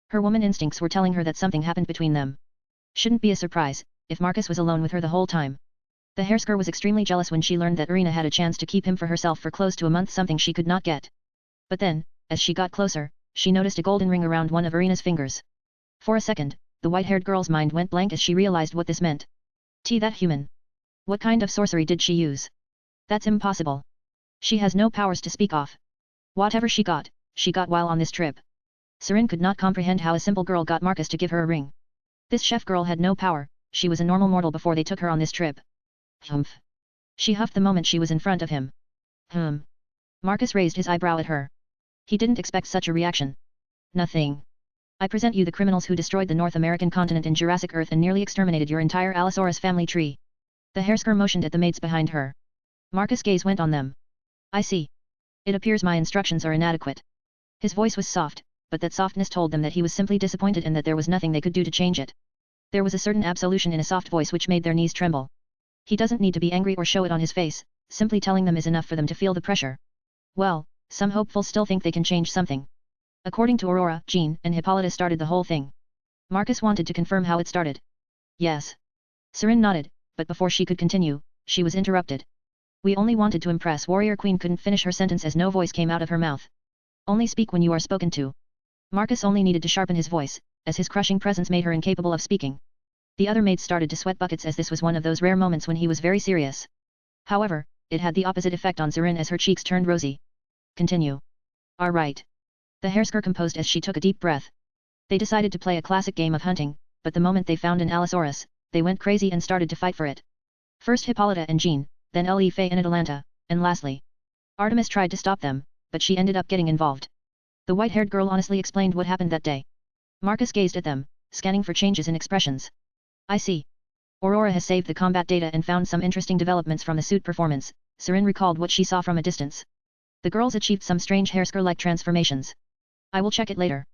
Her woman instincts were telling her that something happened between them. Shouldn't be a surprise, if Marcus was alone with her the whole time. The Hersker was extremely jealous when she learned that Irina had a chance to keep him for herself for close to a month, something she could not get. But then, as she got closer, she noticed a golden ring around one of Irina's fingers. For a second, the white-haired girl's mind went blank as she realized what this meant. That human. What kind of sorcery did she use? That's impossible. She has no powers to speak of. Whatever she got while on this trip. Sarin could not comprehend how a simple girl got Marcus to give her a ring. This chef girl had no power, she was a normal mortal before they took her on this trip. Humph. She huffed the moment she was in front of him. Marcus raised his eyebrow at her. He didn't expect such a reaction. Nothing. I present you the criminals who destroyed the North American continent in Jurassic Earth and nearly exterminated your entire Allosaurus family tree. The Hersker motioned at the maids behind her. Marcus' gaze went on them. I see. It appears my instructions are inadequate. His voice was soft, but that softness told them that he was simply disappointed and that there was nothing they could do to change it. There was a certain absolution in a soft voice which made their knees tremble. He doesn't need to be angry or show it on his face, simply telling them is enough for them to feel the pressure. Well, some hopefuls still think they can change something. According to Aurora, Jean and Hippolyta started the whole thing. Marcus wanted to confirm how it started. Yes. Serin nodded, but before she could continue, she was interrupted. We only wanted to impress Warrior Queen couldn't finish her sentence as no voice came out of her mouth. Only speak when you are spoken to. Marcus only needed to sharpen his voice, as his crushing presence made her incapable of speaking. The other maids started to sweat buckets as this was one of those rare moments when he was very serious. However, it had the opposite effect on Serin as her cheeks turned rosy. Continue. All right. The Hersker composed as she took a deep breath. They decided to play a classic game of hunting, but the moment they found an Allosaurus, they went crazy and started to fight for it. First Hippolyta and Jean, then Faye and Atalanta, and lastly. Artemis tried to stop them, but she ended up getting involved. The white-haired girl honestly explained what happened that day. Marcus gazed at them, scanning for changes in expressions. I see. Aurora has saved the combat data and found some interesting developments from the suit performance. Serin recalled what she saw from a distance. The girls achieved some strange Hersker-like transformations. I will check it later.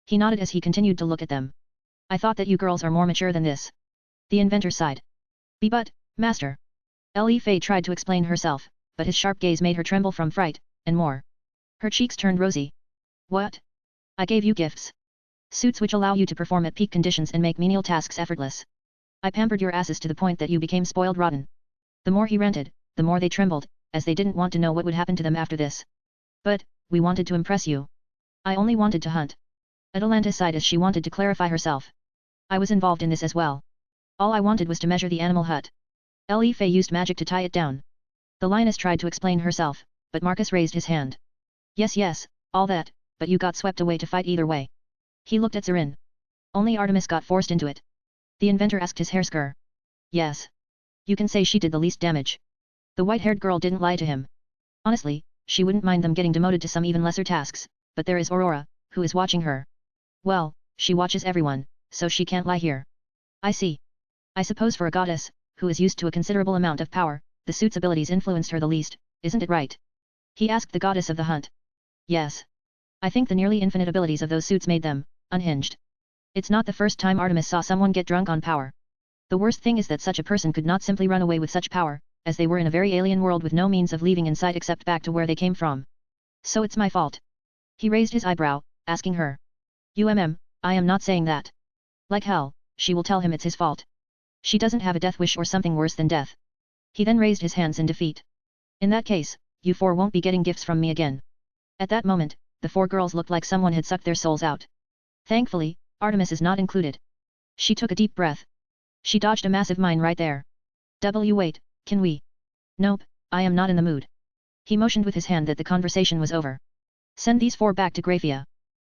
He nodded as he continued to look at them. I thought that you girls are more mature than this. The inventor sighed. But, master. Faye tried to explain herself, but his sharp gaze made her tremble from fright, and more. Her cheeks turned rosy. What? I gave you gifts. Suits which allow you to perform at peak conditions and make menial tasks effortless. I pampered your asses to the point that you became spoiled rotten. The more he ranted, the more they trembled, as they didn't want to know what would happen to them after this. But, we wanted to impress you. I only wanted to hunt. Atalanta sighed as she wanted to clarify herself. I was involved in this as well. All I wanted was to measure the animal hut. Faye used magic to tie it down. The lioness tried to explain herself, but Marcus raised his hand. Yes, all that, but you got swept away to fight either way. He looked at Serin. Only Artemis got forced into it. The inventor asked his Hersker. Yes. You can say she did the least damage. The white-haired girl didn't lie to him. Honestly, she wouldn't mind them getting demoted to some even lesser tasks, but there is Aurora, who is watching her. Well, she watches everyone, so she can't lie here. I see. I suppose for a goddess, who is used to a considerable amount of power, the suit's abilities influenced her the least, isn't it right? He asked the goddess of the hunt. Yes. I think the nearly infinite abilities of those suits made them unhinged. It's not the first time Artemis saw someone get drunk on power. The worst thing is that such a person could not simply run away with such power, as they were in a very alien world with no means of leaving in sight except back to where they came from. So it's my fault. He raised his eyebrow, asking her. I am not saying that. Like hell, she will tell him it's his fault. She doesn't have a death wish or something worse than death. He then raised his hands in defeat. In that case, you four won't be getting gifts from me again. At that moment, the four girls looked like someone had sucked their souls out. Thankfully, Artemis is not included. She took a deep breath. She dodged a massive mine right there. Wait, can we? Nope, I am not in the mood. He motioned with his hand that the conversation was over. Send these four back to Graphia.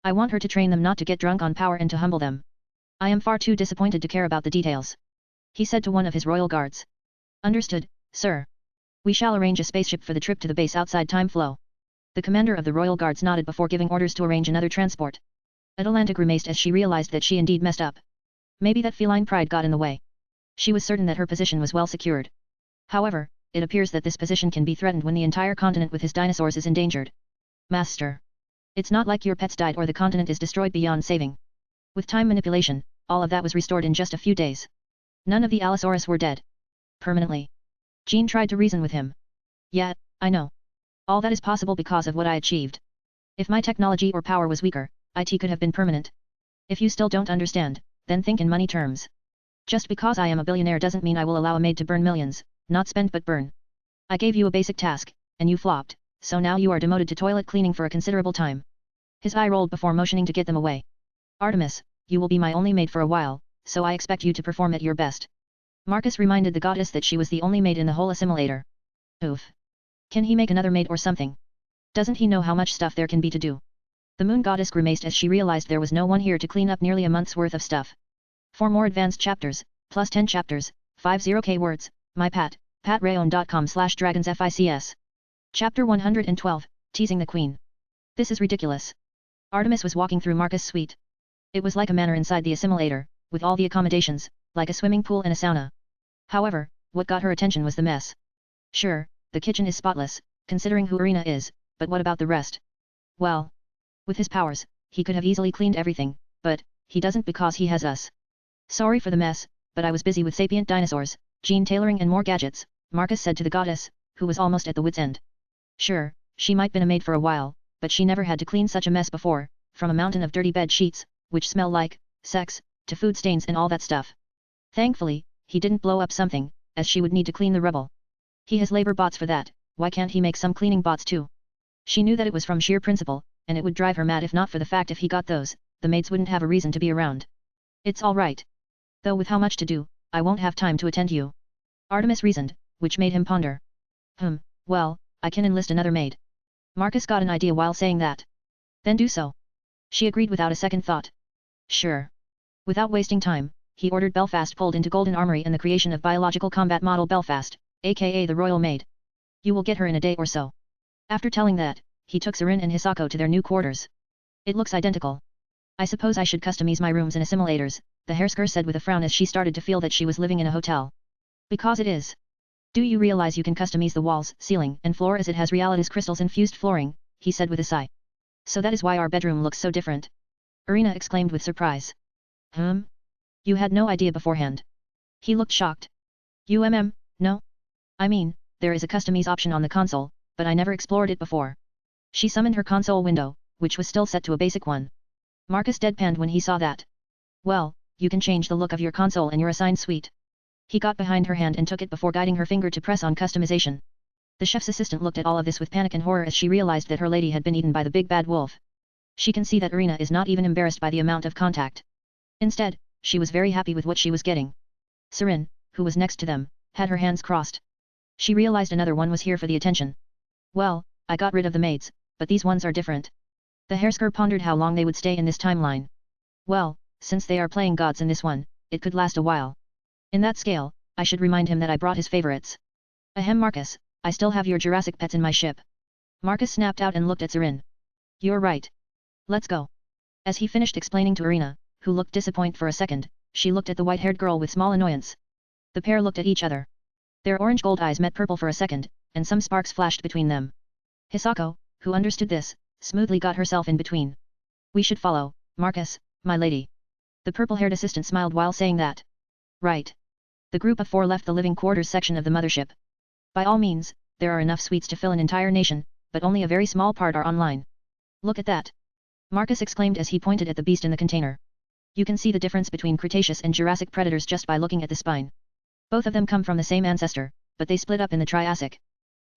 I want her to train them not to get drunk on power and to humble them. I am far too disappointed to care about the details. He said to one of his royal guards. Understood, sir. We shall arrange a spaceship for the trip to the base outside time flow. The commander of the royal guards nodded before giving orders to arrange another transport. Atalanta grimaced as she realized that she indeed messed up. Maybe that feline pride got in the way. She was certain that her position was well secured. However, it appears that this position can be threatened when the entire continent with his dinosaurs is endangered. Master. It's not like your pets died or the continent is destroyed beyond saving. With time manipulation, all of that was restored in just a few days. None of the Allosaurus were dead. Permanently. Jean tried to reason with him. Yeah, I know. All that is possible because of what I achieved. If my technology or power was weaker, it could have been permanent. If you still don't understand, then think in money terms. Just because I am a billionaire doesn't mean I will allow a maid to burn millions, not spend but burn. I gave you a basic task, and you flopped, so now you are demoted to toilet cleaning for a considerable time. His eye rolled before motioning to get them away. Artemis, you will be my only maid for a while, so I expect you to perform at your best. Marcus reminded the goddess that she was the only maid in the whole assimilator. Oof. Can he make another maid or something? Doesn't he know how much stuff there can be to do? The moon goddess grimaced as she realized there was no one here to clean up nearly a month's worth of stuff. For more advanced chapters, plus 10 chapters, 50k words, patrayon.com/dragonsfics. Chapter 112, Teasing the Queen. This is ridiculous. Artemis was walking through Marcus' suite. It was like a manor inside the assimilator, with all the accommodations, like a swimming pool and a sauna. However, what got her attention was the mess. Sure, the kitchen is spotless, considering who Arena is, but what about the rest? Well, with his powers, he could have easily cleaned everything, but he doesn't because he has us. Sorry for the mess, but I was busy with sapient dinosaurs, gene tailoring and more gadgets, Marcus said to the goddess, who was almost at the wit's end. Sure, she might been a maid for a while, but she never had to clean such a mess before, from a mountain of dirty bed sheets, which smell like sex, to food stains and all that stuff. Thankfully, he didn't blow up something, as she would need to clean the rubble. He has labor bots for that, why can't he make some cleaning bots too? She knew that it was from sheer principle, and it would drive her mad if not for the fact if he got those, the maids wouldn't have a reason to be around. It's all right. Though with how much to do, I won't have time to attend you. Artemis reasoned, which made him ponder. Well, I can enlist another maid. Marcus got an idea while saying that. Then do so. She agreed without a second thought. Sure. Without wasting time, he ordered Belfast pulled into Golden Armory and the creation of biological combat model Belfast, aka the Royal Maid. You will get her in a day or so. After telling that, he took Sarin and Hisako to their new quarters. It looks identical. I suppose I should customize my rooms and assimilators, the Hersker said with a frown as she started to feel that she was living in a hotel. Because it is. Do you realize you can customize the walls, ceiling, and floor as it has Reality's crystals-infused flooring, he said with a sigh. So that is why our bedroom looks so different. Arena exclaimed with surprise. You had no idea beforehand. He looked shocked. No? I mean, there is a customize option on the console, but I never explored it before. She summoned her console window, which was still set to a basic one. Marcus deadpanned when he saw that. Well, you can change the look of your console and your assigned suite. He got behind her hand and took it before guiding her finger to press on customization. The chef's assistant looked at all of this with panic and horror as she realized that her lady had been eaten by the big bad wolf. She can see that Arena is not even embarrassed by the amount of contact. Instead, she was very happy with what she was getting. Serin, who was next to them, had her hands crossed. She realized another one was here for the attention. Well, I got rid of the maids, but these ones are different. The Hersker pondered how long they would stay in this timeline. Well, since they are playing gods in this one, it could last a while. In that scale, I should remind him that I brought his favorites. Ahem Marcus, I still have your Jurassic pets in my ship. Marcus snapped out and looked at Sarin. You're right. Let's go. As he finished explaining to Arena, who looked disappointed for a second, she looked at the white-haired girl with small annoyance. The pair looked at each other. Their orange-gold eyes met purple for a second, and some sparks flashed between them. Hisako, who understood this, smoothly got herself in between. We should follow, Marcus, my lady. The purple-haired assistant smiled while saying that. Right. The group of four left the living quarters section of the mothership. By all means, there are enough suites to fill an entire nation, but only a very small part are online. Look at that. Marcus exclaimed as he pointed at the beast in the container. You can see the difference between Cretaceous and Jurassic predators just by looking at the spine. Both of them come from the same ancestor, but they split up in the Triassic.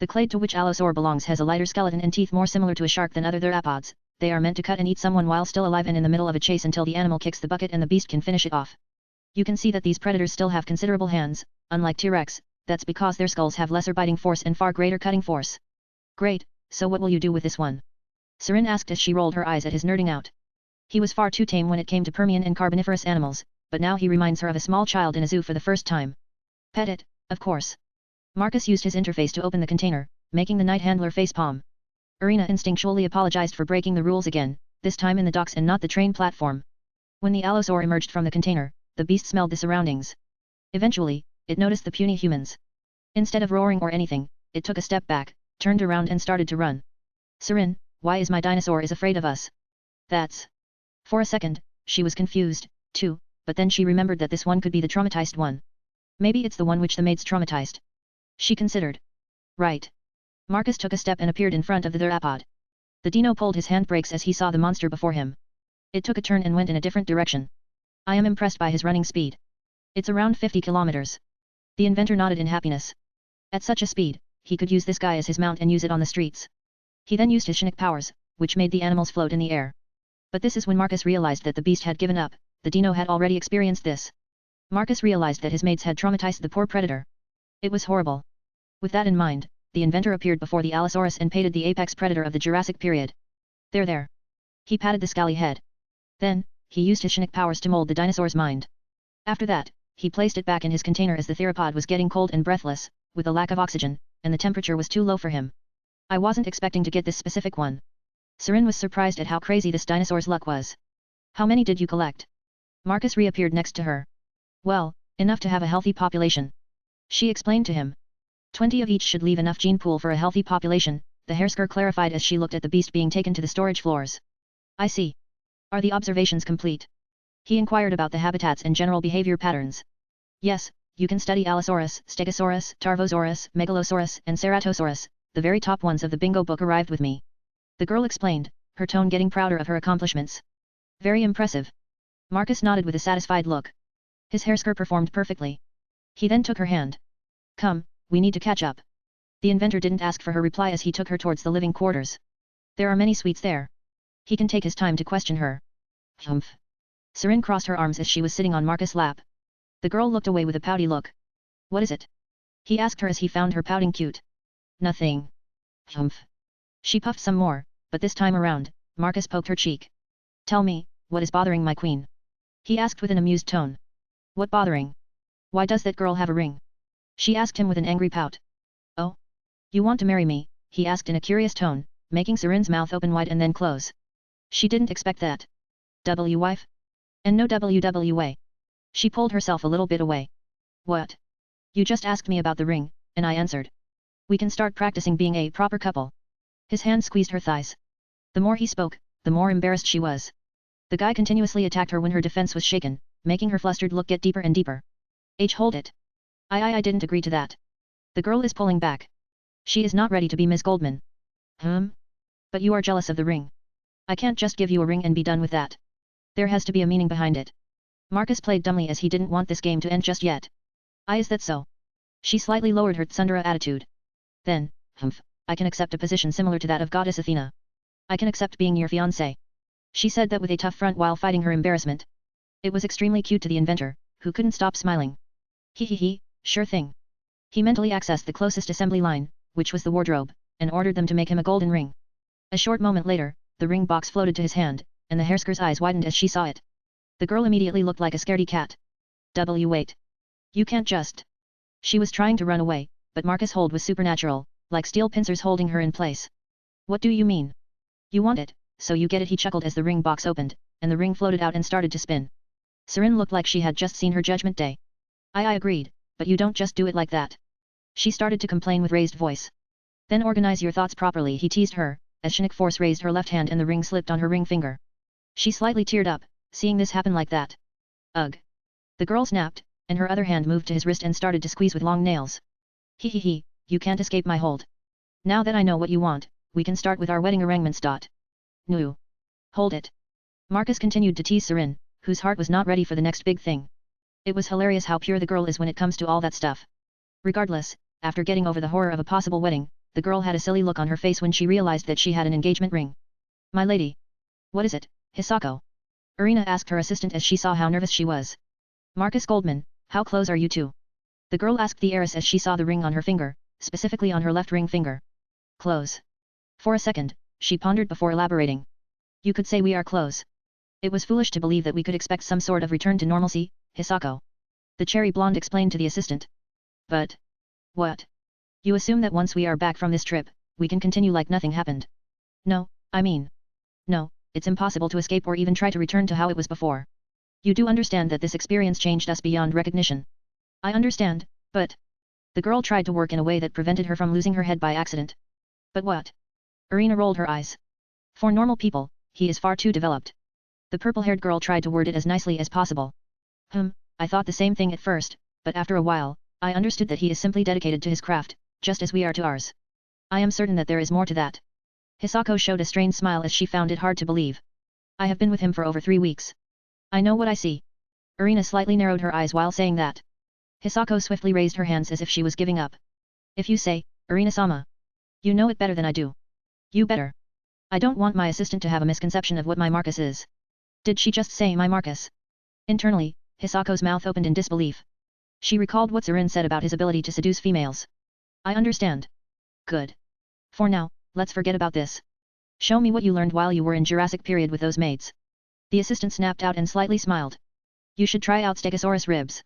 The clade to which Allosaur belongs has a lighter skeleton and teeth more similar to a shark than other theropods. They are meant to cut and eat someone while still alive and in the middle of a chase until the animal kicks the bucket and the beast can finish it off. You can see that these predators still have considerable hands, unlike T-Rex, that's because their skulls have lesser biting force and far greater cutting force. Great, so what will you do with this one? Sarin asked as she rolled her eyes at his nerding out. He was far too tame when it came to Permian and Carboniferous animals, but now he reminds her of a small child in a zoo for the first time. Pet it, of course. Marcus used his interface to open the container, making the night handler facepalm. Arena instinctually apologized for breaking the rules again, this time in the docks and not the train platform. When the Allosaur emerged from the container, the beast smelled the surroundings. Eventually, it noticed the puny humans. Instead of roaring or anything, it took a step back, turned around and started to run. Serin, why is my dinosaur is afraid of us? That's... For a second, she was confused, too, but then she remembered that this one could be the traumatized one. Maybe it's the one which the maid's traumatized. She considered. Right. Marcus took a step and appeared in front of the theropod. The dino pulled his handbrakes as he saw the monster before him. It took a turn and went in a different direction. I am impressed by his running speed. It's around 50 kilometers. The inventor nodded in happiness. At such a speed, he could use this guy as his mount and use it on the streets. He then used his Shinnik powers, which made the animals float in the air. But this is when Marcus realized that the beast had given up, the dino had already experienced this. Marcus realized that his mates had traumatized the poor predator. It was horrible. With that in mind, the inventor appeared before the Allosaurus and pated the apex predator of the Jurassic period. There. He patted the scally head. Then, he used his Shinnik powers to mold the dinosaur's mind. After that, he placed it back in his container as the theropod was getting cold and breathless, with a lack of oxygen, and the temperature was too low for him. I wasn't expecting to get this specific one. Serin was surprised at how crazy this dinosaur's luck was. How many did you collect? Marcus reappeared next to her. Well, enough to have a healthy population. She explained to him. 20 of each should leave enough gene pool for a healthy population, the Hersker clarified as she looked at the beast being taken to the storage floors. I see. Are the observations complete? He inquired about the habitats and general behavior patterns. Yes, you can study Allosaurus, Stegosaurus, Tarbosaurus, Megalosaurus, and Ceratosaurus, the very top ones of the bingo book arrived with me. The girl explained, her tone getting prouder of her accomplishments. Very impressive. Marcus nodded with a satisfied look. His Hersker performed perfectly. He then took her hand. Come, we need to catch up. The inventor didn't ask for her reply as he took her towards the living quarters. There are many suites there. He can take his time to question her. Humph. Serin crossed her arms as she was sitting on Marcus' lap. The girl looked away with a pouty look. What is it? He asked her as he found her pouting cute. Nothing. Humph. She puffed some more, but this time around, Marcus poked her cheek. Tell me, what is bothering my queen? He asked with an amused tone. What bothering? Why does that girl have a ring? She asked him with an angry pout. Oh? You want to marry me? He asked in a curious tone, making Serin's mouth open wide and then close. She didn't expect that. Wife? And no WWA. She pulled herself a little bit away. What? You just asked me about the ring, and I answered. We can start practicing being a proper couple. His hand squeezed her thighs. The more he spoke, the more embarrassed she was. The guy continuously attacked her when her defense was shaken, making her flustered look get deeper and deeper. Hold it. I didn't agree to that. The girl is pulling back. She is not ready to be Ms. Goldman. But you are jealous of the ring. I can't just give you a ring and be done with that. There has to be a meaning behind it. Marcus played dumbly as he didn't want this game to end just yet. Is that so? She slightly lowered her tsundere attitude. Then, I can accept a position similar to that of Goddess Athena. I can accept being your fiancé. She said that with a tough front while fighting her embarrassment. It was extremely cute to the inventor, who couldn't stop smiling. He, sure thing. He mentally accessed the closest assembly line, which was the wardrobe, and ordered them to make him a golden ring. A short moment later, the ring box floated to his hand, and the Hersker's eyes widened as she saw it. The girl immediately looked like a scaredy cat. Wait. You can't just... She was trying to run away, but Marcus' hold was supernatural, like steel pincers holding her in place. What do you mean? You want it, so you get it, he chuckled as the ring box opened, and the ring floated out and started to spin. Serin looked like she had just seen her judgment day. I agreed, but you don't just do it like that. She started to complain with raised voice. Then organize your thoughts properly, he teased her, as Shinnik Force raised her left hand and the ring slipped on her ring finger. She slightly teared up, seeing this happen like that. Ugh. The girl snapped, and her other hand moved to his wrist and started to squeeze with long nails. You can't escape my hold. Now that I know what you want, we can start with our wedding arrangements. No. Hold it. Marcus continued to tease Serin, whose heart was not ready for the next big thing. It was hilarious how pure the girl is when it comes to all that stuff. Regardless, after getting over the horror of a possible wedding, the girl had a silly look on her face when she realized that she had an engagement ring. My lady. What is it, Hisako? Irina asked her assistant as she saw how nervous she was. Marcus Goldman, how close are you two? The girl asked the heiress as she saw the ring on her finger, specifically on her left ring finger. Close. For a second, she pondered before elaborating. You could say we are close. It was foolish to believe that we could expect some sort of return to normalcy, Hisako. The cherry blonde explained to the assistant. But... What? You assume that once we are back from this trip, we can continue like nothing happened. No, I mean... No, it's impossible to escape or even try to return to how it was before. You do understand that this experience changed us beyond recognition. I understand, but... The girl tried to work in a way that prevented her from losing her head by accident. But what? Irina rolled her eyes. For normal people, he is far too developed. The purple-haired girl tried to word it as nicely as possible. I thought the same thing at first, but after a while, I understood that he is simply dedicated to his craft, just as we are to ours. I am certain that there is more to that. Hisako showed a strained smile as she found it hard to believe. I have been with him for over 3 weeks. I know what I see. Irina slightly narrowed her eyes while saying that. Hisako swiftly raised her hands as if she was giving up. If you say, Irina-sama. You know it better than I do. You better. I don't want my assistant to have a misconception of what my Marcus is. Did she just say my Marcus? Internally, Hisako's mouth opened in disbelief. She recalled what Sarin said about his ability to seduce females. I understand. Good. For now, let's forget about this. Show me what you learned while you were in Jurassic period with those maids. The assistant snapped out and slightly smiled. You should try out Stegosaurus ribs.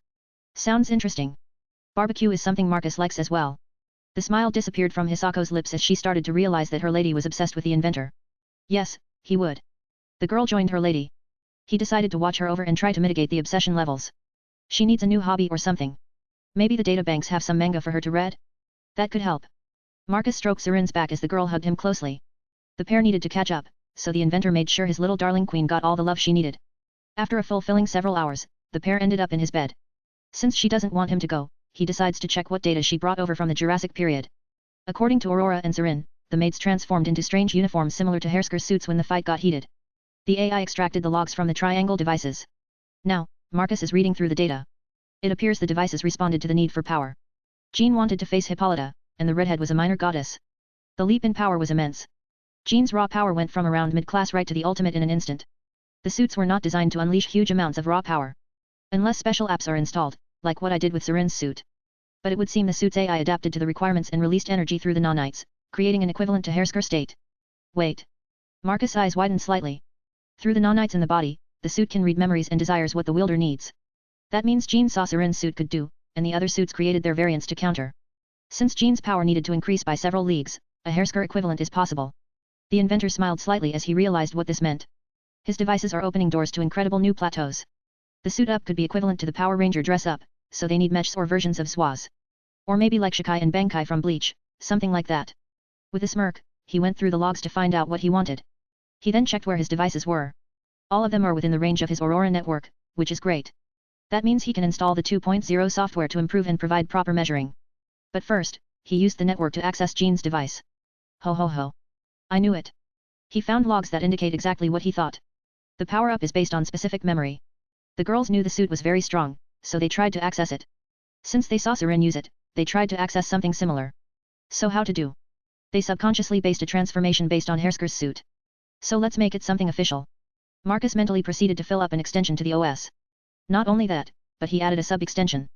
Sounds interesting. Barbecue is something Marcus likes as well. The smile disappeared from Hisako's lips as she started to realize that her lady was obsessed with the inventor. Yes, he would. The girl joined her lady. He decided to watch her over and try to mitigate the obsession levels. She needs a new hobby or something. Maybe the databanks have some manga for her to read? That could help. Marcus stroked Sarin's back as the girl hugged him closely. The pair needed to catch up, so the inventor made sure his little darling queen got all the love she needed. After a fulfilling several hours, the pair ended up in his bed. Since she doesn't want him to go, he decides to check what data she brought over from the Jurassic period. According to Aurora and Sarin, the maids transformed into strange uniforms similar to Hersker suits when the fight got heated. The AI extracted the logs from the triangle devices. Now, Marcus is reading through the data. It appears the devices responded to the need for power. Jean wanted to face Hippolyta, and the redhead was a minor goddess. The leap in power was immense. Jean's raw power went from around mid-class right to the ultimate in an instant. The suits were not designed to unleash huge amounts of raw power. Unless special apps are installed, like what I did with Sarin's suit. But it would seem the suit's AI adapted to the requirements and released energy through the nanites, creating an equivalent to Hersker state. Wait. Marcus' eyes widened slightly. Through the nanites in the body, the suit can read memories and desires what the wielder needs. That means Jean saw Sarin's suit could do, and the other suits created their variants to counter. Since Jean's power needed to increase by several leagues, a Hersker equivalent is possible. The inventor smiled slightly as he realized what this meant. His devices are opening doors to incredible new plateaus. The suit up could be equivalent to the Power Ranger dress up, so they need mechs or versions of SWAS. Or maybe like Shikai and Bankai from Bleach, something like that. With a smirk, he went through the logs to find out what he wanted. He then checked where his devices were. All of them are within the range of his Aurora network, which is great. That means he can install the 2.0 software to improve and provide proper measuring. But first, he used the network to access Jean's device. Ho ho ho. I knew it. He found logs that indicate exactly what he thought. The power-up is based on specific memory. The girls knew the suit was very strong, so they tried to access it. Since they saw Sarin use it, they tried to access something similar. So how to do? They subconsciously based a transformation based on Hersker's suit. So let's make it something official. Marcus mentally proceeded to fill up an extension to the OS. Not only that, but he added a sub-extension.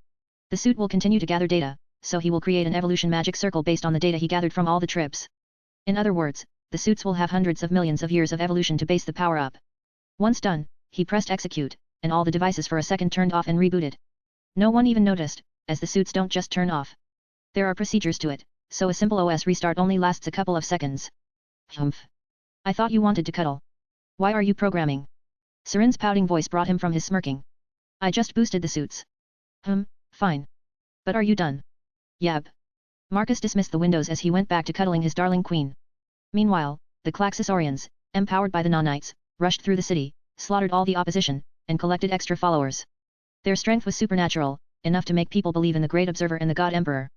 The suit will continue to gather data, so he will create an evolution magic circle based on the data he gathered from all the trips. In other words, the suits will have hundreds of millions of years of evolution to base the power up. Once done, he pressed execute, and all the devices for a second turned off and rebooted. No one even noticed, as the suits don't just turn off. There are procedures to it, so a simple OS restart only lasts a couple of seconds. Humph. I thought you wanted to cuddle. Why are you programming? Sarin's pouting voice brought him from his smirking. I just boosted the suits. Fine. But are you done? Yab. Marcus dismissed the windows as he went back to cuddling his darling queen. Meanwhile, the Klaxosaurians, empowered by the nanites, rushed through the city, slaughtered all the opposition, and collected extra followers. Their strength was supernatural, enough to make people believe in the Great Observer and the God Emperor.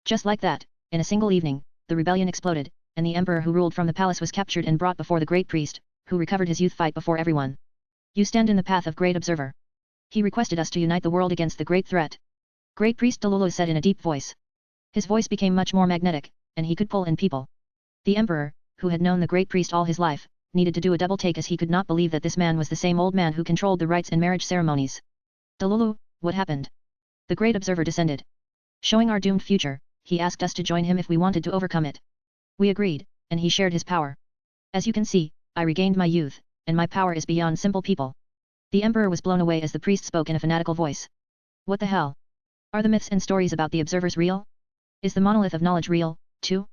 Just like that, in a single evening, the rebellion exploded, and the Emperor who ruled from the palace was captured and brought before the Great Priest, who recovered his youth fight before everyone. You stand in the path of Great Observer. He requested us to unite the world against the great threat. Great Priest Delulu said in a deep voice. His voice became much more magnetic, and he could pull in people. The Emperor, who had known the Great Priest all his life, needed to do a double take as he could not believe that this man was the same old man who controlled the rites and marriage ceremonies. Delulu, what happened? The Great Observer descended. Showing our doomed future, he asked us to join him if we wanted to overcome it. We agreed, and he shared his power. As you can see, I regained my youth, and my power is beyond simple people. The Emperor was blown away as the priest spoke in a fanatical voice. What the hell? Are the myths and stories about the observers real? Is the monolith of knowledge real, too?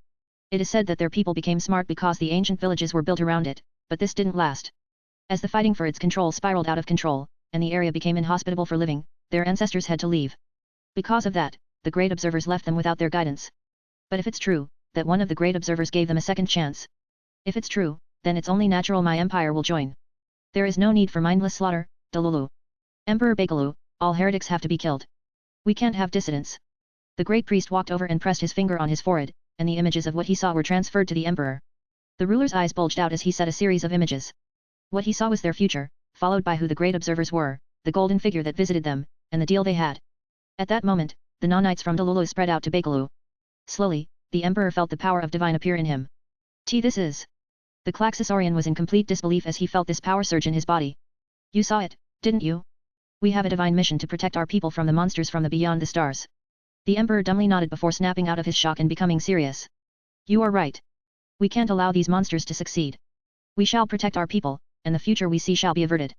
It is said that their people became smart because the ancient villages were built around it, but this didn't last. As the fighting for its control spiraled out of control, and the area became inhospitable for living, their ancestors had to leave. Because of that, the great observers left them without their guidance. But if it's true, that one of the great observers gave them a second chance. If it's true, then it's only natural my empire will join. There is no need for mindless slaughter, Delulu. Emperor Bakeloo, all heretics have to be killed. We can't have dissidents. The great priest walked over and pressed his finger on his forehead, and the images of what he saw were transferred to the emperor. The ruler's eyes bulged out as he said a series of images. What he saw was their future, followed by who the great observers were, the golden figure that visited them, and the deal they had. At that moment, the non-knights from Delulu spread out to Bakeloo. Slowly, the emperor felt the power of divine appear in him. This is. The Klaxosaurian was in complete disbelief as he felt this power surge in his body. You saw it, didn't you? We have a divine mission to protect our people from the monsters from the beyond the stars. The emperor dumbly nodded before snapping out of his shock and becoming serious. You are right. We can't allow these monsters to succeed. We shall protect our people, and the future we see shall be averted.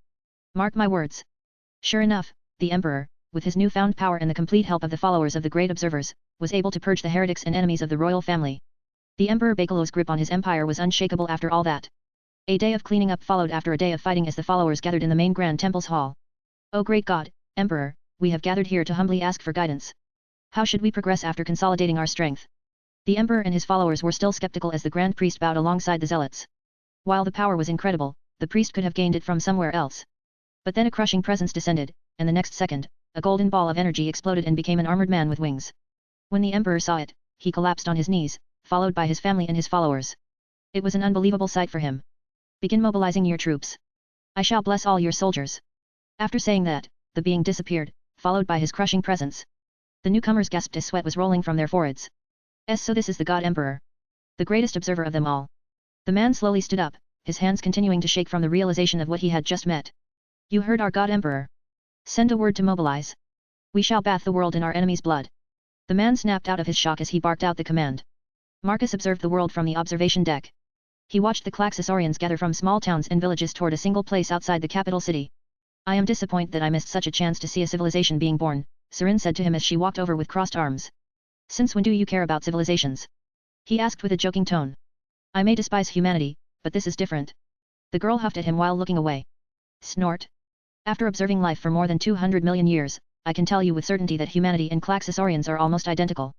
Mark my words. Sure enough, the emperor, with his newfound power and the complete help of the followers of the great observers, was able to purge the heretics and enemies of the royal family. The Emperor Bakeloo's grip on his empire was unshakable after all that. A day of cleaning up followed after a day of fighting as the followers gathered in the main grand temple's hall. Oh great God, Emperor, we have gathered here to humbly ask for guidance. How should we progress after consolidating our strength? The Emperor and his followers were still skeptical as the Grand Priest bowed alongside the zealots. While the power was incredible, the priest could have gained it from somewhere else. But then a crushing presence descended, and the next second, a golden ball of energy exploded and became an armored man with wings. When the Emperor saw it, he collapsed on his knees, followed by his family and his followers. It was an unbelievable sight for him. Begin mobilizing your troops. I shall bless all your soldiers. After saying that, the being disappeared, followed by his crushing presence. The newcomers gasped as sweat was rolling from their foreheads. So this is the God Emperor. The greatest observer of them all. The man slowly stood up, his hands continuing to shake from the realization of what he had just met. You heard our God Emperor. Send a word to mobilize. We shall bath the world in our enemy's blood. The man snapped out of his shock as he barked out the command. Marcus observed the world from the observation deck. He watched the Klaxosaurians gather from small towns and villages toward a single place outside the capital city. I am disappointed that I missed such a chance to see a civilization being born, Serin said to him as she walked over with crossed arms. Since when do you care about civilizations? He asked with a joking tone. I may despise humanity, but this is different. The girl huffed at him while looking away. Snort. After observing life for more than 200 million years, I can tell you with certainty that humanity and Klaxosaurians are almost identical.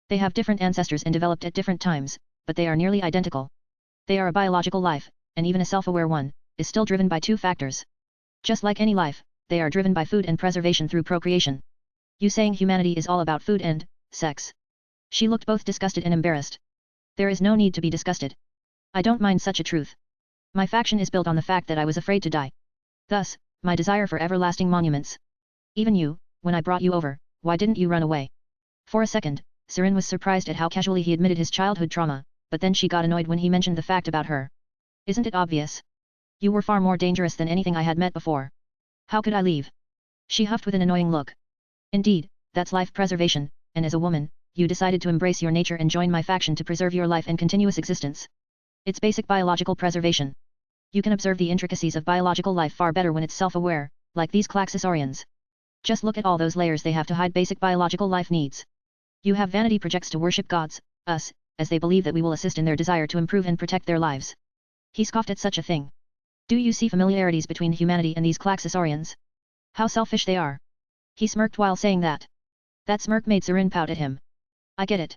They have different ancestors and developed at different times, but they are nearly identical. They are a biological life, and even a self-aware one, is still driven by two factors. Just like any life, they are driven by food and preservation through procreation. You saying humanity is all about food and sex? She looked both disgusted and embarrassed. There is no need to be disgusted. I don't mind such a truth. My faction is built on the fact that I was afraid to die. Thus, my desire for everlasting monuments. Even you, when I brought you over, why didn't you run away? For a second, Serin was surprised at how casually he admitted his childhood trauma, but then she got annoyed when he mentioned the fact about her. Isn't it obvious? You were far more dangerous than anything I had met before. How could I leave? She huffed with an annoying look. Indeed, that's life preservation, and as a woman, you decided to embrace your nature and join my faction to preserve your life and continuous existence. It's basic biological preservation. You can observe the intricacies of biological life far better when it's self-aware, like these Klaxosaurians. Just look at all those layers they have to hide basic biological life needs. You have vanity projects to worship gods, us, as they believe that we will assist in their desire to improve and protect their lives. He scoffed at such a thing. Do you see familiarities between humanity and these Klaxosaurians? How selfish they are. He smirked while saying that. That smirk made Serin pout at him. I get it.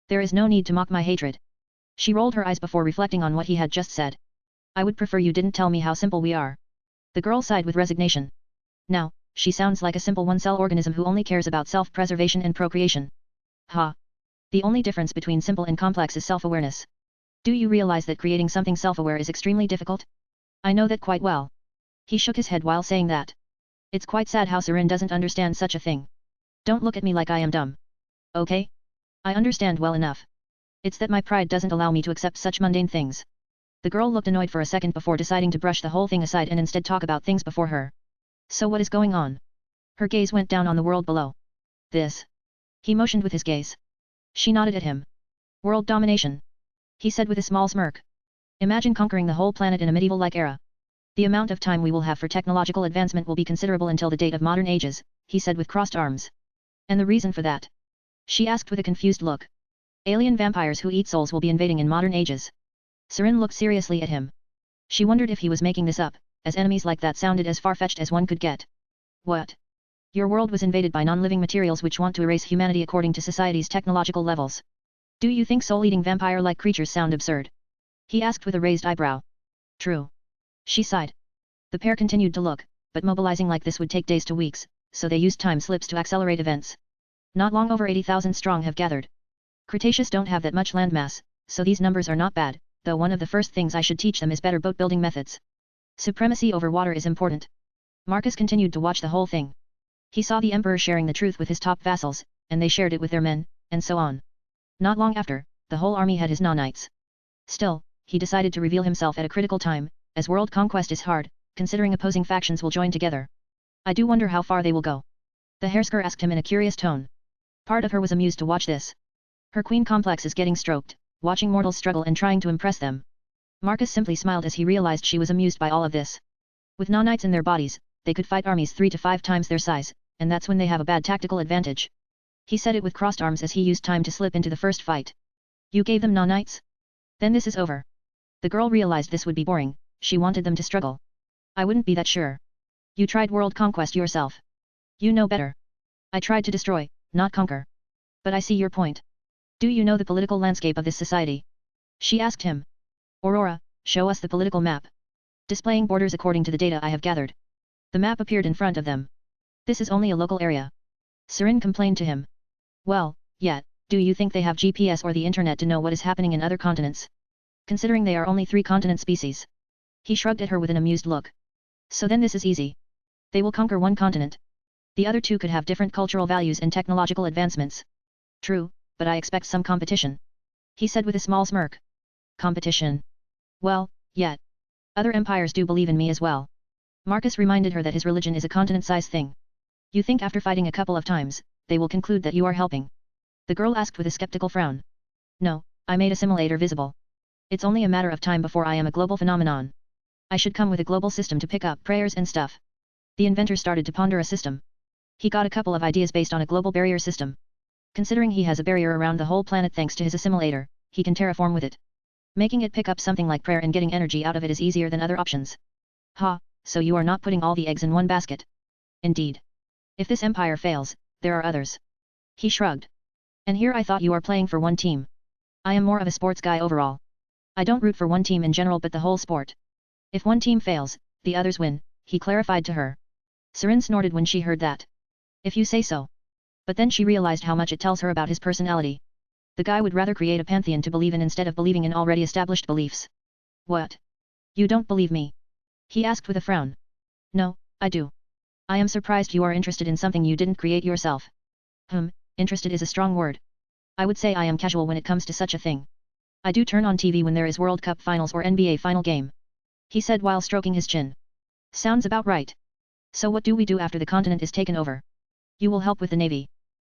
There is no need to mock my hatred. She rolled her eyes before reflecting on what he had just said. I would prefer you didn't tell me how simple we are. The girl sighed with resignation. Now, she sounds like a simple one-cell organism who only cares about self-preservation and procreation. Ha! The only difference between simple and complex is self-awareness. Do you realize that creating something self-aware is extremely difficult? I know that quite well. He shook his head while saying that. It's quite sad how Serin doesn't understand such a thing. Don't look at me like I am dumb. Okay? I understand well enough. It's that my pride doesn't allow me to accept such mundane things. The girl looked annoyed for a second before deciding to brush the whole thing aside and instead talk about things before her. So what is going on? Her gaze went down on the world below. This. He motioned with his gaze. She nodded at him. World domination. He said with a small smirk. Imagine conquering the whole planet in a medieval-like era. The amount of time we will have for technological advancement will be considerable until the date of modern ages, he said with crossed arms. And the reason for that? She asked with a confused look. Alien vampires who eat souls will be invading in modern ages. Serin looked seriously at him. She wondered if he was making this up, as enemies like that sounded as far-fetched as one could get. What? Your world was invaded by non-living materials which want to erase humanity according to society's technological levels. Do you think soul-eating vampire-like creatures sound absurd? He asked with a raised eyebrow. True. She sighed. The pair continued to look, but mobilizing like this would take days to weeks, so they used time slips to accelerate events. Not long over 80,000 strong have gathered. Cretaceous don't have that much landmass, so these numbers are not bad, though one of the first things I should teach them is better boat-building methods. Supremacy over water is important. Marcus continued to watch the whole thing. He saw the Emperor sharing the truth with his top vassals, and they shared it with their men, and so on. Not long after, the whole army had his non-knights. Still, he decided to reveal himself at a critical time, as world conquest is hard, considering opposing factions will join together. I do wonder how far they will go. The Hersker asked him in a curious tone. Part of her was amused to watch this. Her queen complex is getting stroked, watching mortals struggle and trying to impress them. Marcus simply smiled as he realized she was amused by all of this. With non-knights in their bodies, they could fight armies 3 to 5 times their size, and that's when they have a bad tactical advantage. He said it with crossed arms as he used time to slip into the first fight. You gave them non-knights? Then this is over. The girl realized this would be boring, she wanted them to struggle. I wouldn't be that sure. You tried world conquest yourself. You know better. I tried to destroy, not conquer. But I see your point. Do you know the political landscape of this society? She asked him. Aurora, show us the political map. Displaying borders according to the data I have gathered. The map appeared in front of them. This is only a local area. Serin complained to him. Well, yet, do you think they have GPS or the internet to know what is happening in other continents? Considering they are only 3 continent species. He shrugged at her with an amused look. So then this is easy. They will conquer one continent. The other 2 could have different cultural values and technological advancements. True, but I expect some competition. He said with a small smirk. Competition. Well, yet. Other empires do believe in me as well. Marcus reminded her that his religion is a continent-size thing. You think after fighting a couple of times, they will conclude that you are helping? The girl asked with a skeptical frown. No, I made a simulator visible. It's only a matter of time before I am a global phenomenon. I should come with a global system to pick up prayers and stuff. The inventor started to ponder a system. He got a couple of ideas based on a global barrier system. Considering he has a barrier around the whole planet thanks to his assimilator, he can terraform with it. Making it pick up something like prayer and getting energy out of it is easier than other options. Ha, so you are not putting all the eggs in one basket. Indeed. If this empire fails, there are others. He shrugged. And here I thought you are playing for one team. I am more of a sports guy overall. I don't root for one team in general but the whole sport. If one team fails, the others win, he clarified to her. Sarin snorted when she heard that. If you say so. But then she realized how much it tells her about his personality. The guy would rather create a pantheon to believe in instead of believing in already established beliefs. What? You don't believe me? He asked with a frown. No, I do. I am surprised you are interested in something you didn't create yourself. Interested is a strong word. I would say I am casual when it comes to such a thing. I do turn on TV when there is World Cup finals or NBA final game. He said while stroking his chin. Sounds about right. So what do we do after the continent is taken over? You will help with the navy.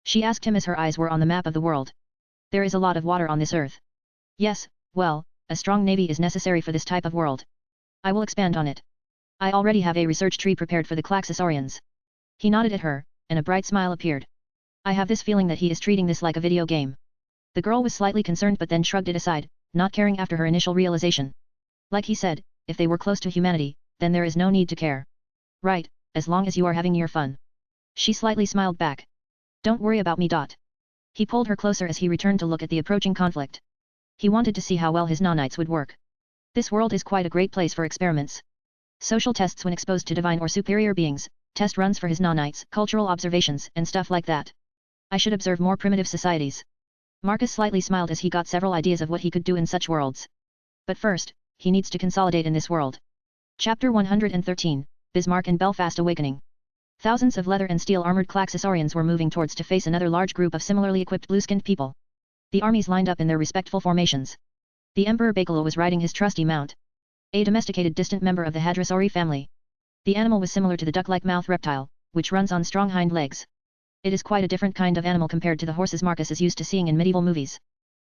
She asked him as her eyes were on the map of the world. There is a lot of water on this earth. Yes, well, a strong navy is necessary for this type of world. I will expand on it. I already have a research tree prepared for the Claxosaurians. He nodded at her, and a bright smile appeared. I have this feeling that he is treating this like a video game. The girl was slightly concerned but then shrugged it aside, not caring after her initial realization. Like he said, if they were close to humanity, then there is no need to care. Right, as long as you are having your fun. She slightly smiled back. Don't worry about me. He pulled her closer as he returned to look at the approaching conflict. He wanted to see how well his non-knights would work. This world is quite a great place for experiments. Social tests when exposed to divine or superior beings, test runs for his non-knights, cultural observations, and stuff like that. I should observe more primitive societies. Marcus slightly smiled as he got several ideas of what he could do in such worlds. But first, he needs to consolidate in this world. Chapter 113, Bismarck and Belfast Awakening. Thousands of leather and steel armored Claxosaurians were moving towards to face another large group of similarly equipped blue-skinned people. The armies lined up in their respectful formations. The Emperor Bakalo was riding his trusty mount. A domesticated distant member of the Hadrosauri family. The animal was similar to the duck-like mouth reptile, which runs on strong hind legs. It is quite a different kind of animal compared to the horses Marcus is used to seeing in medieval movies.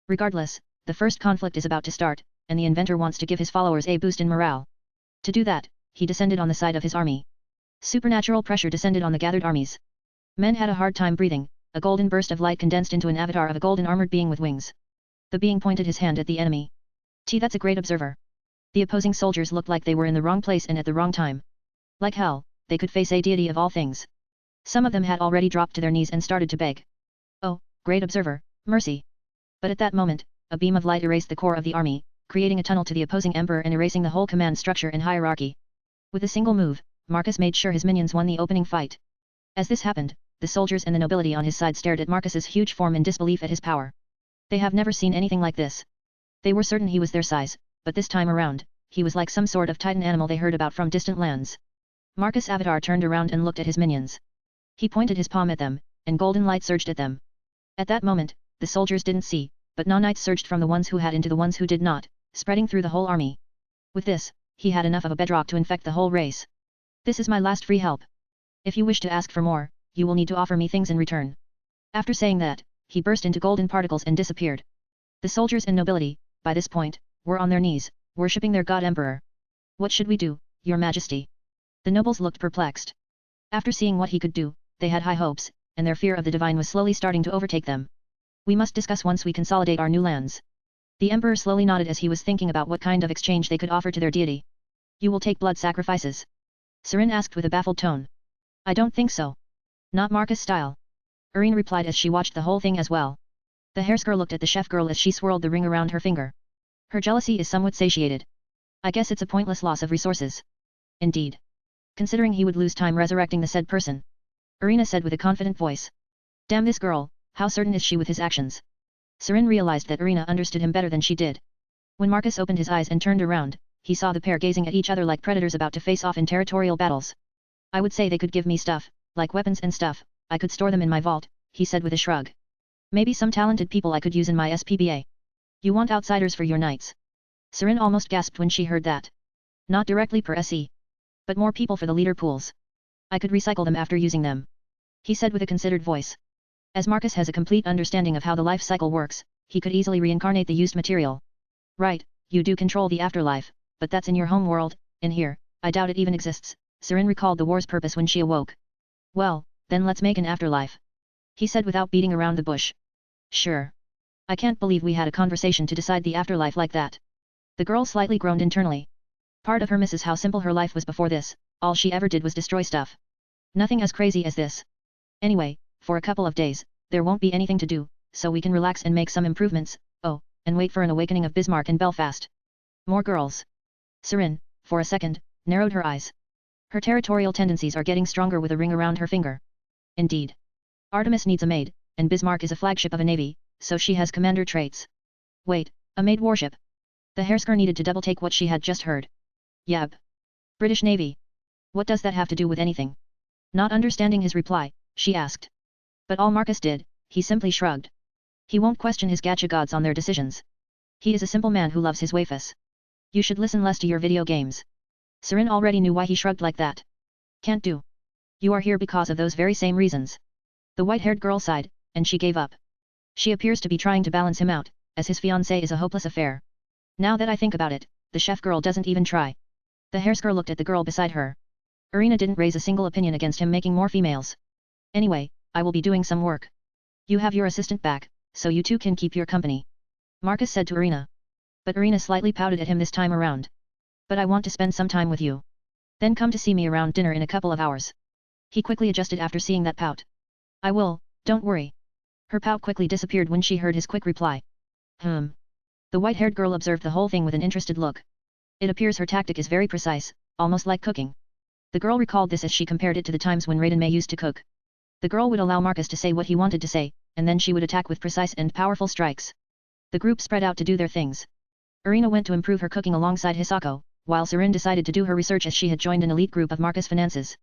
Regardless, the first conflict is about to start, and the inventor wants to give his followers a boost in morale. To do that, he descended on the side of his army. Supernatural pressure descended on the gathered armies. Men had a hard time breathing, a golden burst of light condensed into an avatar of a golden armored being with wings. The being pointed his hand at the enemy. That's a great observer. The opposing soldiers looked like they were in the wrong place and at the wrong time. Like hell, they could face a deity of all things. Some of them had already dropped to their knees and started to beg. Oh, great observer, mercy. But at that moment, a beam of light erased the core of the army, creating a tunnel to the opposing emperor and erasing the whole command structure and hierarchy. With a single move, Marcus made sure his minions won the opening fight. As this happened, the soldiers and the nobility on his side stared at Marcus's huge form in disbelief at his power. They have never seen anything like this. They were certain he was their size, but this time around, he was like some sort of titan animal they heard about from distant lands. Marcus' avatar turned around and looked at his minions. He pointed his palm at them, and golden light surged at them. At that moment, the soldiers didn't see, but nanites surged from the ones who had into the ones who did not, spreading through the whole army. With this, he had enough of a bedrock to infect the whole race. This is my last free help. If you wish to ask for more, you will need to offer me things in return. After saying that, he burst into golden particles and disappeared. The soldiers and nobility, by this point, were on their knees, worshipping their god emperor. What should we do, your majesty? The nobles looked perplexed. After seeing what he could do, they had high hopes, and their fear of the divine was slowly starting to overtake them. We must discuss once we consolidate our new lands. The emperor slowly nodded as he was thinking about what kind of exchange they could offer to their deity. You will take blood sacrifices? Serin asked with a baffled tone. I don't think so. Not Marcus style. Erin replied as she watched the whole thing as well. The Hersker looked at the chef girl as she swirled the ring around her finger. Her jealousy is somewhat satiated. I guess it's a pointless loss of resources. Indeed. Considering he would lose time resurrecting the said person. Irina said with a confident voice. Damn this girl, how certain is she with his actions? Serin realized that Irina understood him better than she did. When Marcus opened his eyes and turned around, he saw the pair gazing at each other like predators about to face off in territorial battles. I would say they could give me stuff, like weapons and stuff, I could store them in my vault, he said with a shrug. Maybe some talented people I could use in my SPBA. You want outsiders for your knights? Serin almost gasped when she heard that. Not directly per SE. But more people for the leader pools. I could recycle them after using them. He said with a considered voice. As Marcus has a complete understanding of how the life cycle works, he could easily reincarnate the used material. Right, you do control the afterlife, but that's in your home world, in here, I doubt it even exists, Serin recalled the war's purpose when she awoke. Well, then let's make an afterlife. He said without beating around the bush. Sure. I can't believe we had a conversation to decide the afterlife like that. The girl slightly groaned internally. Part of her misses how simple her life was before this, all she ever did was destroy stuff. Nothing as crazy as this. Anyway, for a couple of days, there won't be anything to do, so we can relax and make some improvements, oh, and wait for an awakening of Bismarck and Belfast. More girls. Serin, for a second, narrowed her eyes. Her territorial tendencies are getting stronger with a ring around her finger. Indeed. Artemis needs a maid, and Bismarck is a flagship of a navy, so she has commander traits. Wait, a maid warship? The Hersker needed to double-take what she had just heard. Yab. British Navy. What does that have to do with anything? Not understanding his reply, she asked. But all Marcus did, he simply shrugged. He won't question his gacha gods on their decisions. He is a simple man who loves his waifus. You should listen less to your video games. Serin already knew why he shrugged like that. Can't do. You are here because of those very same reasons. The white-haired girl sighed, and she gave up. She appears to be trying to balance him out, as his fiancé is a hopeless affair. Now that I think about it, the chef girl doesn't even try. The Hersker looked at the girl beside her. Irina didn't raise a single opinion against him making more females. Anyway, I will be doing some work. You have your assistant back, so you two can keep your company. Marcus said to Irina. But Irina slightly pouted at him this time around. But I want to spend some time with you. Then come to see me around dinner in a couple of hours. He quickly adjusted after seeing that pout. I will, don't worry. Her pout quickly disappeared when she heard his quick reply. The white-haired girl observed the whole thing with an interested look. It appears her tactic is very precise, almost like cooking. The girl recalled this as she compared it to the times when Raiden May used to cook. The girl would allow Marcus to say what he wanted to say, and then she would attack with precise and powerful strikes. The group spread out to do their things. Irina went to improve her cooking alongside Hisako, while Serin decided to do her research as she had joined an elite group of Marcus finances.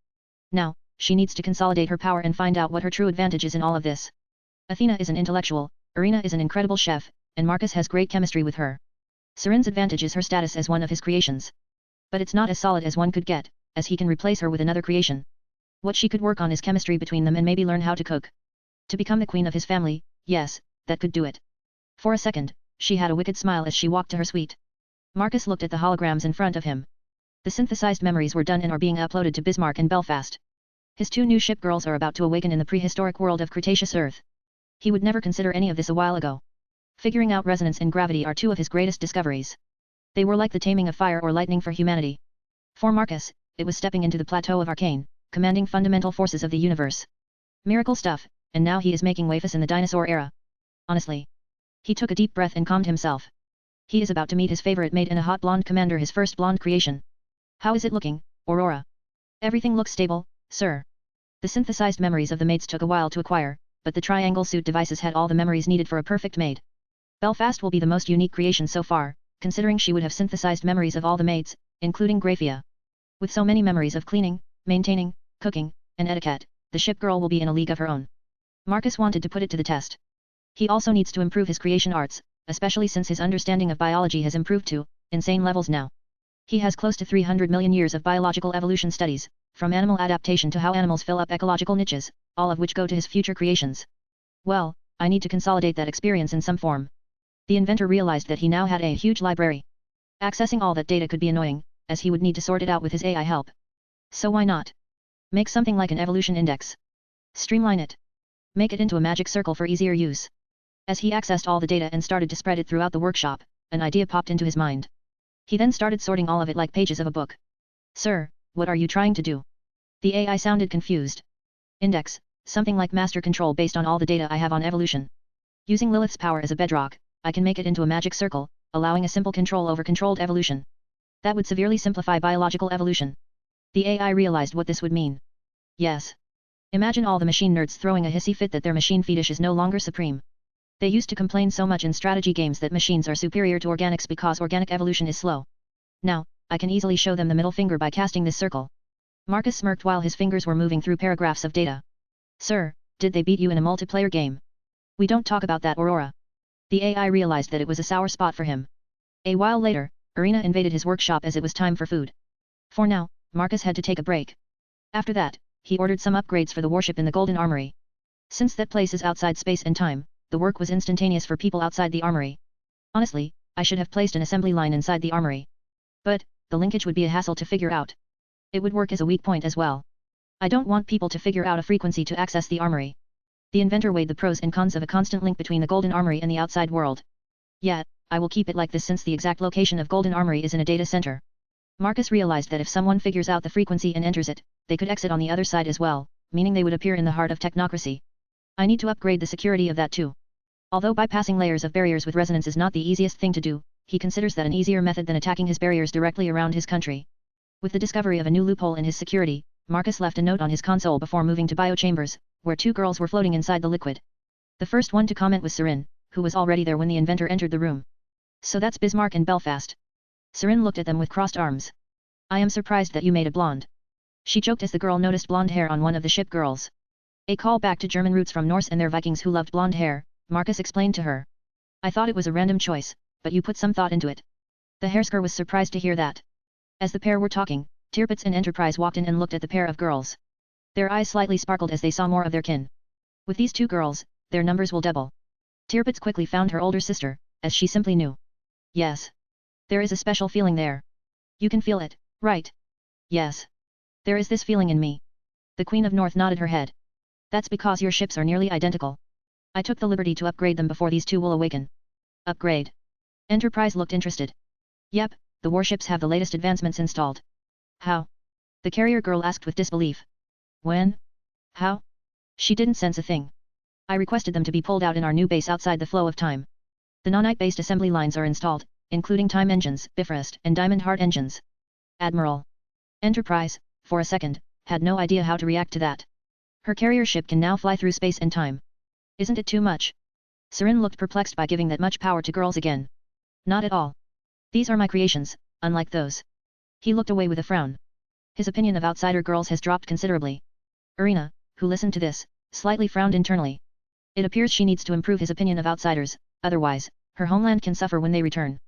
Now, she needs to consolidate her power and find out what her true advantage is in all of this. Athena is an intellectual, Irina is an incredible chef, and Marcus has great chemistry with her. Serin's advantage is her status as one of his creations. But it's not as solid as one could get, as he can replace her with another creation. What she could work on is chemistry between them and maybe learn how to cook. To become the queen of his family, yes, that could do it. For a second, she had a wicked smile as she walked to her suite. Marcus looked at the holograms in front of him. The synthesized memories were done and are being uploaded to Bismarck and Belfast. His two new ship girls are about to awaken in the prehistoric world of Cretaceous Earth. He would never consider any of this a while ago. Figuring out resonance and gravity are two of his greatest discoveries. They were like the taming of fire or lightning for humanity. For Marcus, it was stepping into the plateau of arcane, commanding fundamental forces of the universe. Miracle stuff, and now he is making waves in the dinosaur era. Honestly. He took a deep breath and calmed himself. He is about to meet his favorite mate in a hot blonde commander, his first blonde creation. How is it looking, Aurora? Everything looks stable, sir. The synthesized memories of the mates took a while to acquire, but the triangle suit devices had all the memories needed for a perfect maid. Belfast will be the most unique creation so far, considering she would have synthesized memories of all the maids, including Graphia. With so many memories of cleaning, maintaining, cooking, and etiquette, the ship girl will be in a league of her own. Marcus wanted to put it to the test. He also needs to improve his creation arts, especially since his understanding of biology has improved to insane levels now. He has close to 300 million years of biological evolution studies, from animal adaptation to how animals fill up ecological niches, all of which go to his future creations. Well, I need to consolidate that experience in some form. The inventor realized that he now had a huge library. Accessing all that data could be annoying, as he would need to sort it out with his AI help. So why not? Make something like an evolution index. Streamline it. Make it into a magic circle for easier use. As he accessed all the data and started to spread it throughout the workshop, an idea popped into his mind. He then started sorting all of it like pages of a book. Sir, what are you trying to do? The AI sounded confused. Index, something like master control based on all the data I have on evolution. Using Lilith's power as a bedrock, I can make it into a magic circle, allowing a simple control over controlled evolution. That would severely simplify biological evolution. The AI realized what this would mean. Yes. Imagine all the machine nerds throwing a hissy fit that their machine fetish is no longer supreme. They used to complain so much in strategy games that machines are superior to organics because organic evolution is slow. Now, I can easily show them the middle finger by casting this circle. Marcus smirked while his fingers were moving through paragraphs of data. Sir, did they beat you in a multiplayer game? We don't talk about that, Aurora. The AI realized that it was a sour spot for him. A while later, Arena invaded his workshop as it was time for food. For now, Marcus had to take a break. After that, he ordered some upgrades for the warship in the Golden Armory. Since that place is outside space and time, the work was instantaneous for people outside the armory. Honestly, I should have placed an assembly line inside the armory. But, the linkage would be a hassle to figure out. It would work as a weak point as well. I don't want people to figure out a frequency to access the armory. The inventor weighed the pros and cons of a constant link between the Golden Armory and the outside world. Yet, I will keep it like this since the exact location of Golden Armory is in a data center. Marcus realized that if someone figures out the frequency and enters it, they could exit on the other side as well, meaning they would appear in the heart of technocracy. I need to upgrade the security of that too. Although bypassing layers of barriers with resonance is not the easiest thing to do, he considers that an easier method than attacking his barriers directly around his country. With the discovery of a new loophole in his security, Marcus left a note on his console before moving to biochambers, where two girls were floating inside the liquid. The first one to comment was Serin, who was already there when the inventor entered the room. So that's Bismarck and Belfast. Serin looked at them with crossed arms. I am surprised that you made a blonde. She joked as the girl noticed blonde hair on one of the ship girls. A call back to German roots from Norse and their Vikings who loved blonde hair, Marcus explained to her. I thought it was a random choice, but you put some thought into it. The Hersker was surprised to hear that. As the pair were talking, Tirpitz and Enterprise walked in and looked at the pair of girls. Their eyes slightly sparkled as they saw more of their kin. With these two girls, their numbers will double. Tirpitz quickly found her older sister, as she simply knew. Yes. There is a special feeling there. You can feel it, right? Yes. There is this feeling in me. The Queen of North nodded her head. That's because your ships are nearly identical. I took the liberty to upgrade them before these two will awaken. Upgrade. Enterprise looked interested. Yep, the warships have the latest advancements installed. How? The carrier girl asked with disbelief. When? How? She didn't sense a thing. I requested them to be pulled out in our new base outside the flow of time. The nanite-based assembly lines are installed, including time engines, Bifrost, and diamond heart engines. Admiral. Enterprise, for a second, had no idea how to react to that. Her carrier ship can now fly through space and time. Isn't it too much? Serin looked perplexed by giving that much power to girls again. Not at all. These are my creations, unlike those. He looked away with a frown. His opinion of outsider girls has dropped considerably. Arena, who listened to this, slightly frowned internally. It appears she needs to improve his opinion of outsiders, otherwise, her homeland can suffer when they return.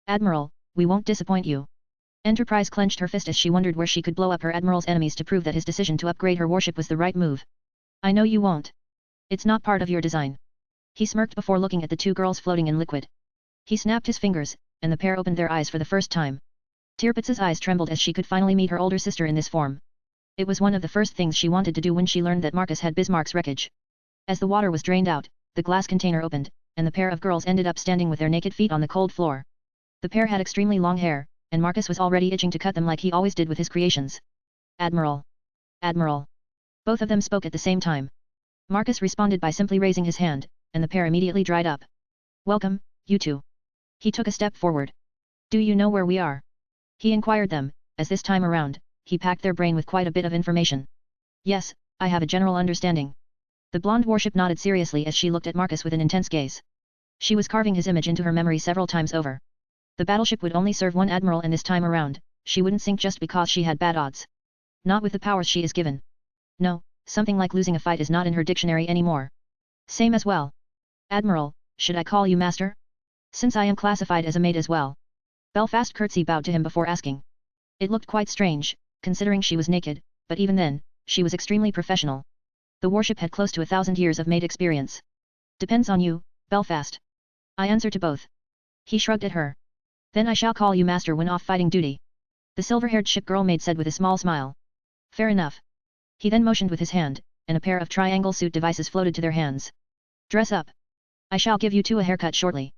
Admiral, we won't disappoint you. Enterprise clenched her fist as she wondered where she could blow up her admiral's enemies to prove that his decision to upgrade her warship was the right move. I know you won't. It's not part of your design. He smirked before looking at the two girls floating in liquid. He snapped his fingers, and the pair opened their eyes for the first time. Tirpitz's eyes trembled as she could finally meet her older sister in this form. It was one of the first things she wanted to do when she learned that Marcus had Bismarck's wreckage. As the water was drained out, the glass container opened, and the pair of girls ended up standing with their naked feet on the cold floor. The pair had extremely long hair, and Marcus was already itching to cut them like he always did with his creations. Admiral. Admiral. Both of them spoke at the same time. Marcus responded by simply raising his hand, and the pair immediately dried up. Welcome, you two. He took a step forward. Do you know where we are? He inquired them, as this time around, he packed their brain with quite a bit of information. Yes, I have a general understanding. The blonde warship nodded seriously as she looked at Marcus with an intense gaze. She was carving his image into her memory several times over. The battleship would only serve one admiral, and this time around, she wouldn't sink just because she had bad odds. Not with the powers she is given. No, something like losing a fight is not in her dictionary anymore. Same as well. Admiral, should I call you master? Since I am classified as a mate as well. Belfast curtsy bowed to him before asking. It looked quite strange, considering she was naked, but even then, she was extremely professional. The warship had close to 1,000 years of mate experience. Depends on you, Belfast. I answer to both. He shrugged at her. Then I shall call you master when off fighting duty. The silver-haired ship girl maid said with a small smile. Fair enough. He then motioned with his hand, and a pair of triangle suit devices floated to their hands. Dress up. I shall give you two a haircut shortly.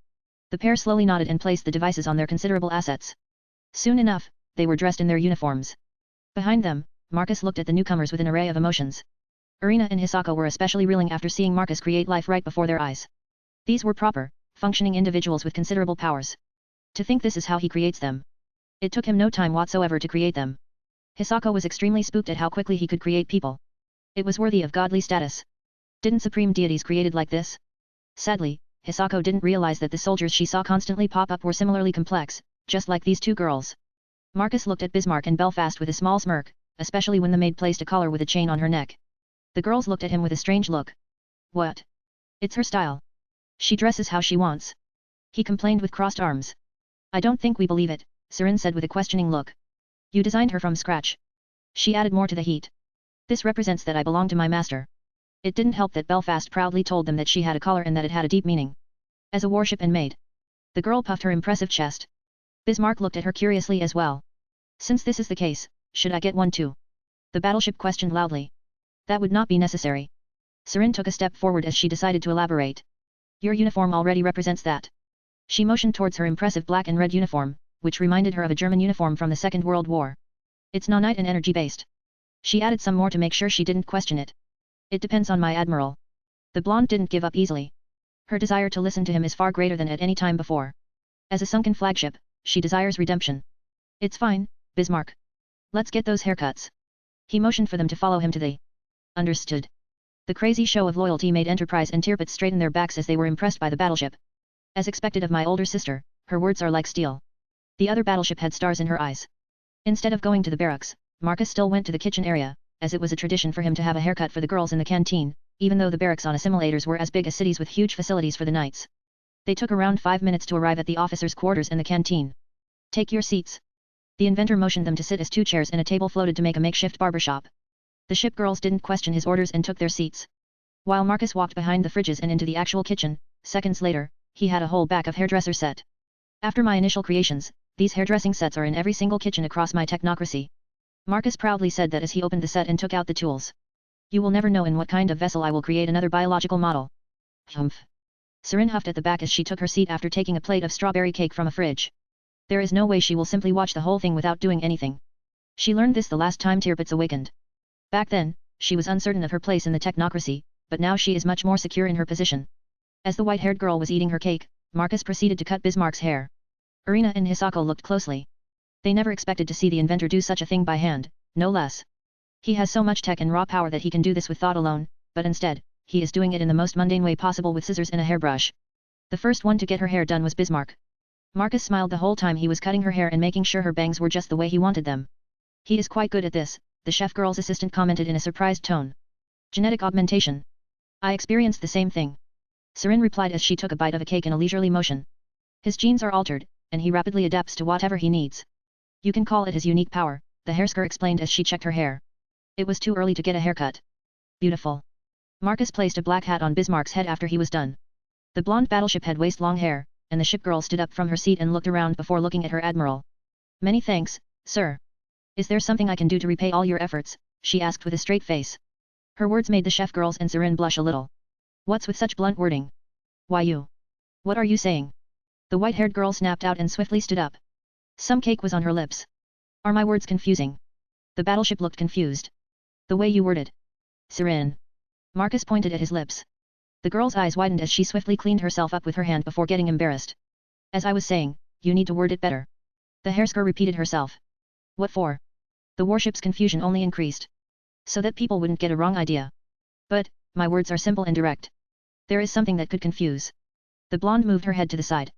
The pair slowly nodded and placed the devices on their considerable assets. Soon enough, they were dressed in their uniforms. Behind them, Marcus looked at the newcomers with an array of emotions. Irina and Hisako were especially reeling after seeing Marcus create life right before their eyes. These were proper, functioning individuals with considerable powers. To think this is how he creates them. It took him no time whatsoever to create them. Hisako was extremely spooked at how quickly he could create people. It was worthy of godly status. Didn't supreme deities created like this? Sadly, Hisako didn't realize that the soldiers she saw constantly pop up were similarly complex, just like these two girls. Marcus looked at Bismarck and Belfast with a small smirk, especially when the maid placed a collar with a chain on her neck. The girls looked at him with a strange look. What? It's her style. She dresses how she wants. He complained with crossed arms. I don't think we believe it, Serin said with a questioning look. You designed her from scratch. She added more to the heat. This represents that I belong to my master. It didn't help that Belfast proudly told them that she had a collar and that it had a deep meaning. As a warship and maid. The girl puffed her impressive chest. Bismarck looked at her curiously as well. Since this is the case, should I get one too? The battleship questioned loudly. That would not be necessary. Sarin took a step forward as she decided to elaborate. Your uniform already represents that. She motioned towards her impressive black and red uniform, which reminded her of a German uniform from the Second World War. It's nanite and energy-based. She added some more to make sure she didn't question it. It depends on my admiral. The blonde didn't give up easily. Her desire to listen to him is far greater than at any time before. As a sunken flagship, she desires redemption. It's fine, Bismarck. Let's get those haircuts. He motioned for them to follow him to the... Understood. The crazy show of loyalty made Enterprise and Tirpitz straighten their backs as they were impressed by the battleship. As expected of my older sister, her words are like steel. The other battleship had stars in her eyes. Instead of going to the barracks, Marcus still went to the kitchen area, as it was a tradition for him to have a haircut for the girls in the canteen, even though the barracks on assimilators were as big as cities with huge facilities for the knights. They took around 5 minutes to arrive at the officers' quarters and the canteen. Take your seats. The inventor motioned them to sit as 2 chairs and a table floated to make a makeshift barbershop. The ship girls didn't question his orders and took their seats. While Marcus walked behind the fridges and into the actual kitchen, seconds later, he had a whole back of hairdresser set. After my initial creations, these hairdressing sets are in every single kitchen across my technocracy. Marcus proudly said that as he opened the set and took out the tools. You will never know in what kind of vessel I will create another biological model. Humph. Sarin huffed at the back as she took her seat after taking a plate of strawberry cake from a fridge. There is no way she will simply watch the whole thing without doing anything. She learned this the last time Tirpitz awakened. Back then, she was uncertain of her place in the technocracy, but now she is much more secure in her position. As the white-haired girl was eating her cake, Marcus proceeded to cut Bismarck's hair. Irina and Hisako looked closely. They never expected to see the inventor do such a thing by hand, no less. He has so much tech and raw power that he can do this with thought alone, but instead, he is doing it in the most mundane way possible with scissors and a hairbrush. The first one to get her hair done was Bismarck. Marcus smiled the whole time he was cutting her hair and making sure her bangs were just the way he wanted them. He is quite good at this, the chef girl's assistant commented in a surprised tone. Genetic augmentation. I experienced the same thing. Serin replied as she took a bite of a cake in a leisurely motion. His genes are altered, and he rapidly adapts to whatever he needs. You can call it his unique power, the Hersker explained as she checked her hair. It was too early to get a haircut. Beautiful. Marcus placed a black hat on Bismarck's head after he was done. The blonde battleship had waist-long hair, and the ship girl stood up from her seat and looked around before looking at her admiral. Many thanks, sir. Is there something I can do to repay all your efforts? She asked with a straight face. Her words made the chef girls and Serin blush a little. What's with such blunt wording? Why you? What are you saying? The white-haired girl snapped out and swiftly stood up. Some cake was on her lips. Are my words confusing? The battleship looked confused. The way you worded. Serin. Marcus pointed at his lips. The girl's eyes widened as she swiftly cleaned herself up with her hand before getting embarrassed. As I was saying, you need to word it better. The Hersker repeated herself. What for? The warship's confusion only increased. So that people wouldn't get a wrong idea. But, my words are simple and direct. There is something that could confuse. The blonde moved her head to the side.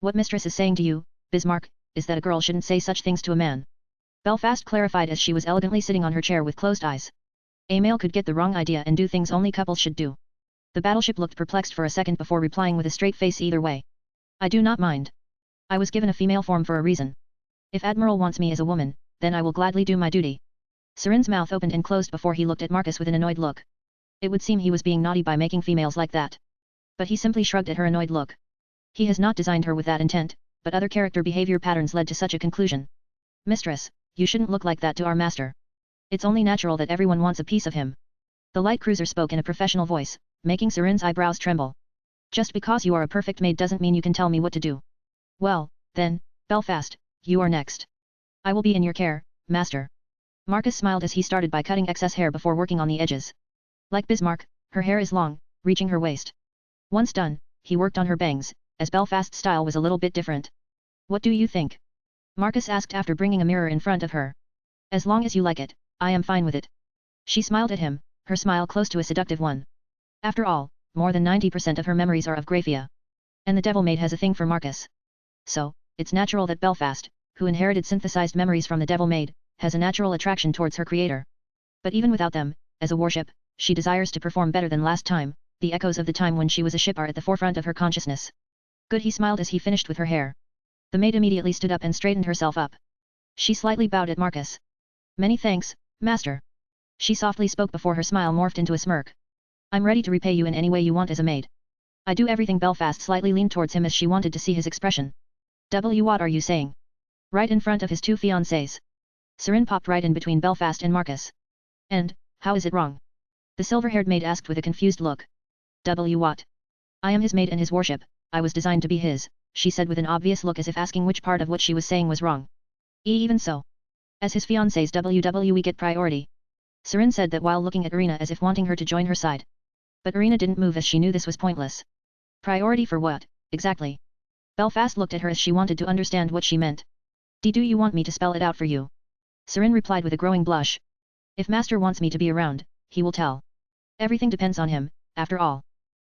What mistress is saying to you, Bismarck, is that a girl shouldn't say such things to a man. Belfast clarified as she was elegantly sitting on her chair with closed eyes. A male could get the wrong idea and do things only couples should do. The battleship looked perplexed for a second before replying with a straight face either way. I do not mind. I was given a female form for a reason. If Admiral wants me as a woman, then I will gladly do my duty. Serin's mouth opened and closed before he looked at Marcus with an annoyed look. It would seem he was being naughty by making females like that. But he simply shrugged at her annoyed look. He has not designed her with that intent, but other character behavior patterns led to such a conclusion. Mistress, you shouldn't look like that to our master. It's only natural that everyone wants a piece of him. The light cruiser spoke in a professional voice, making Serin's eyebrows tremble. Just because you are a perfect maid doesn't mean you can tell me what to do. Well, then, Belfast, you are next. I will be in your care, master. Marcus smiled as he started by cutting excess hair before working on the edges. Like Bismarck, her hair is long, reaching her waist. Once done, he worked on her bangs, as Belfast's style was a little bit different. What do you think? Marcus asked after bringing a mirror in front of her. As long as you like it, I am fine with it. She smiled at him, her smile close to a seductive one. After all, more than 90% of her memories are of Graphia. And the Devil Maid has a thing for Marcus. So, it's natural that Belfast, who inherited synthesized memories from the Devil Maid, has a natural attraction towards her creator. But even without them, as a warship, she desires to perform better than last time. The echoes of the time when she was a ship are at the forefront of her consciousness. Good, he smiled as he finished with her hair. The maid immediately stood up and straightened herself up. She slightly bowed at Marcus. Many thanks, master. She softly spoke before her smile morphed into a smirk. I'm ready to repay you in any way you want as a maid. I do everything. Belfast slightly leaned towards him as she wanted to see his expression. What are you saying? Right in front of his two fiancés. Serin popped right in between Belfast and Marcus. And, how is it wrong? The silver-haired maid asked with a confused look. What? I am his maid and his warship, I was designed to be his, she said with an obvious look as if asking which part of what she was saying was wrong. Even so. As his fiancés we get priority. Serin said that while looking at Irina as if wanting her to join her side. But Irina didn't move as she knew this was pointless. Priority for what, exactly? Belfast looked at her as she wanted to understand what she meant. Do you want me to spell it out for you? Serin replied with a growing blush. If master wants me to be around, he will tell. Everything depends on him, after all.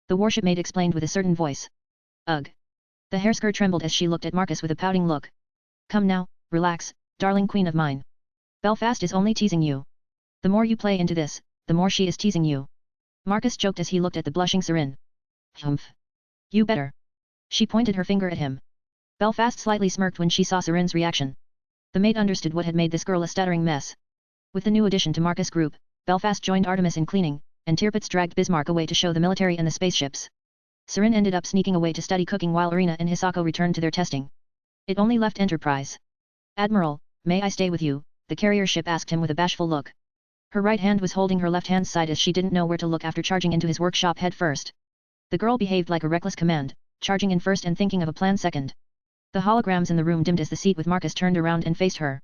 The warship maid explained with a certain voice. Ugh. The Hersker trembled as she looked at Marcus with a pouting look. Come now, relax, darling queen of mine. Belfast is only teasing you. The more you play into this, the more she is teasing you. Marcus joked as he looked at the blushing Serin. Humph. You better. She pointed her finger at him. Belfast slightly smirked when she saw Serin's reaction. The maid understood what had made this girl a stuttering mess. With the new addition to Marcus' group, Belfast joined Artemis in cleaning, and Tirpitz dragged Bismarck away to show the military and the spaceships. Serin ended up sneaking away to study cooking while Irina and Hisako returned to their testing. It only left Enterprise. Admiral, may I stay with you? The carrier ship asked him with a bashful look. Her right hand was holding her left hand's side as she didn't know where to look after charging into his workshop head first. The girl behaved like a reckless command, charging in first and thinking of a plan second. The holograms in the room dimmed as the seat with Marcus turned around and faced her.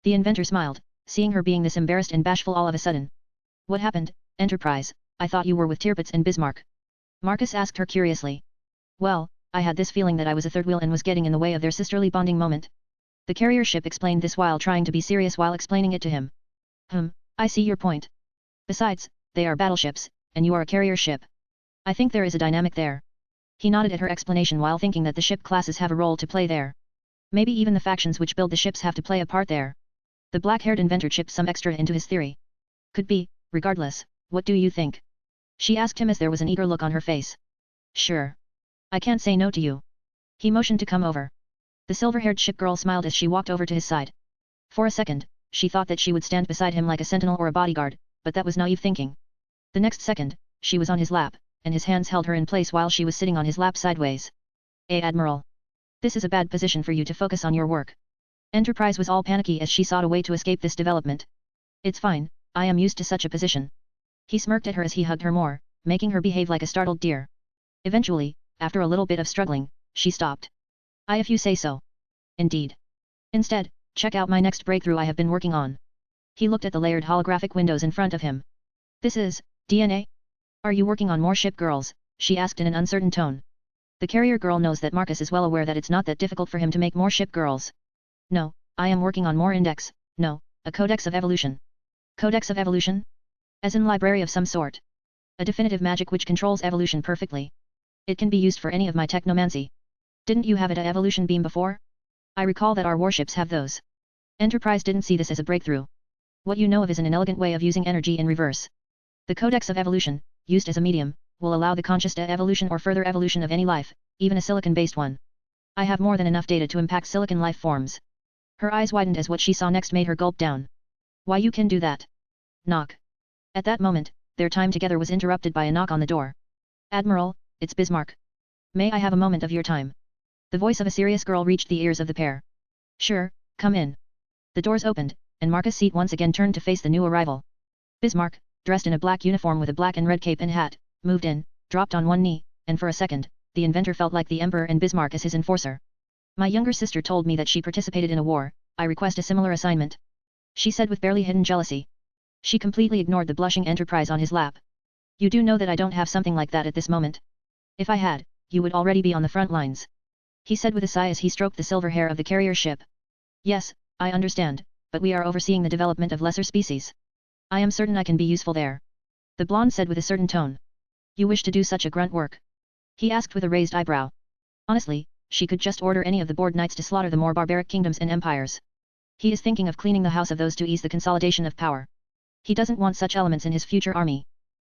The inventor smiled, seeing her being this embarrassed and bashful all of a sudden. What happened, Enterprise? I thought you were with Tirpitz and Bismarck. Marcus asked her curiously. Well, I had this feeling that I was a third wheel and was getting in the way of their sisterly bonding moment. The carrier ship explained this while trying to be serious while explaining it to him. I see your point. Besides, they are battleships, and you are a carrier ship. I think there is a dynamic there. He nodded at her explanation while thinking that the ship classes have a role to play there. Maybe even the factions which build the ships have to play a part there. The black-haired inventor chipped some extra into his theory. Could be, regardless, what do you think? She asked him as there was an eager look on her face. Sure. I can't say no to you. He motioned to come over. The silver-haired ship girl smiled as she walked over to his side. For a second, she thought that she would stand beside him like a sentinel or a bodyguard, but that was naive thinking. The next second, she was on his lap, and his hands held her in place while she was sitting on his lap sideways. Admiral. This is a bad position for you to focus on your work. Enterprise was all panicky as she sought a way to escape this development. It's fine, I am used to such a position. He smirked at her as he hugged her more, making her behave like a startled deer. Eventually, after a little bit of struggling, she stopped. If you say so. Indeed. Instead, check out my next breakthrough I have been working on. He looked at the layered holographic windows in front of him. This is DNA? Are you working on more ship girls? She asked in an uncertain tone. The carrier girl knows that Marcus is well aware that it's not that difficult for him to make more ship girls. No, I am working on more index, no, a codex of evolution. Codex of evolution? As in library of some sort. A definitive magic which controls evolution perfectly. It can be used for any of my technomancy. Didn't you have it at evolution beam before? I recall that our warships have those. Enterprise didn't see this as a breakthrough. What you know of is an inelegant way of using energy in reverse. The codex of evolution, used as a medium, will allow the conscious de-evolution or further evolution of any life, even a silicon-based one. I have more than enough data to impact silicon life forms. Her eyes widened as what she saw next made her gulp down. Why you can do that? Knock. At that moment, their time together was interrupted by a knock on the door. Admiral, it's Bismarck. May I have a moment of your time? The voice of a serious girl reached the ears of the pair. Sure, come in. The doors opened, and Marcus' seat once again turned to face the new arrival. Bismarck, dressed in a black uniform with a black and red cape and hat, moved in, dropped on one knee, and for a second, the inventor felt like the Emperor and Bismarck as his enforcer. My younger sister told me that she participated in a war, I request a similar assignment. She said with barely hidden jealousy. She completely ignored the blushing Enterprise on his lap. You do know that I don't have something like that at this moment. If I had, you would already be on the front lines. He said with a sigh as he stroked the silver hair of the carrier ship. Yes, I understand, but we are overseeing the development of lesser species. I am certain I can be useful there. The blonde said with a certain tone. You wish to do such a grunt work? He asked with a raised eyebrow. Honestly, she could just order any of the board knights to slaughter the more barbaric kingdoms and empires. He is thinking of cleaning the house of those to ease the consolidation of power. He doesn't want such elements in his future army.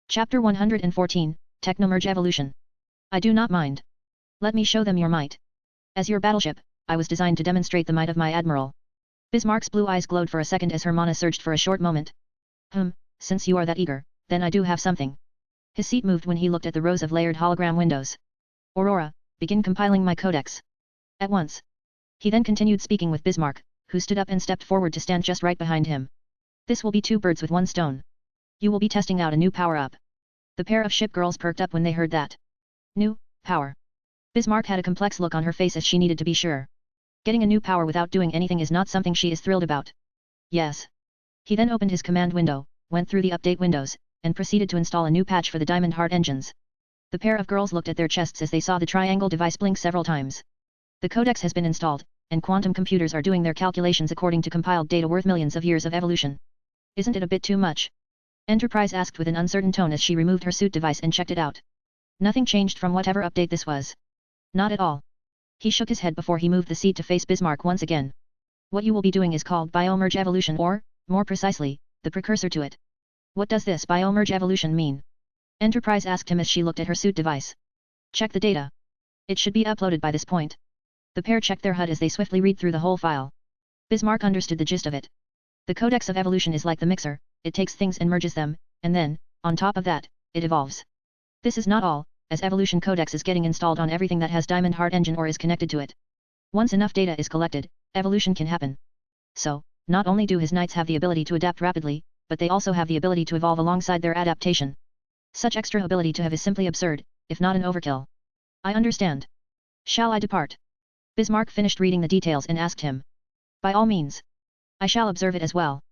Chapter 114, Technomerge Evolution. I do not mind. Let me show them your might. As your battleship, I was designed to demonstrate the might of my admiral. Bismarck's blue eyes glowed for a second as her mana surged for a short moment. Since you are that eager, then I do have something. His seat moved when he looked at the rows of layered hologram windows. Aurora, begin compiling my codex. At once. He then continued speaking with Bismarck, who stood up and stepped forward to stand just right behind him. This will be 2 birds with 1 stone. You will be testing out a new power-up. The pair of ship girls perked up when they heard that. New power. Bismarck had a complex look on her face as she needed to be sure. Getting a new power without doing anything is not something she is thrilled about. Yes. He then opened his command window, went through the update windows, and proceeded to install a new patch for the Diamond Heart engines. The pair of girls looked at their chests as they saw the triangle device blink several times. The codex has been installed, and quantum computers are doing their calculations according to compiled data worth millions of years of evolution. Isn't it a bit too much? Enterprise asked with an uncertain tone as she removed her suit device and checked it out. Nothing changed from whatever update this was. Not at all. He shook his head before he moved the seat to face Bismarck once again. What you will be doing is called biomerge evolution or, more precisely, the precursor to it. What does this biomerge evolution mean? Enterprise asked him as she looked at her suit device. Check the data. It should be uploaded by this point. The pair checked their HUD as they swiftly read through the whole file. Bismarck understood the gist of it. The codex of evolution is like the mixer, it takes things and merges them, and then, on top of that, it evolves. This is not all, as evolution codex is getting installed on everything that has Diamond Heart engine or is connected to it. Once enough data is collected, evolution can happen. So, not only do his knights have the ability to adapt rapidly, but they also have the ability to evolve alongside their adaptation. Such extra ability to have is simply absurd, if not an overkill. I understand. Shall I depart? Bismarck finished reading the details and asked him. By all means. I shall observe it as well.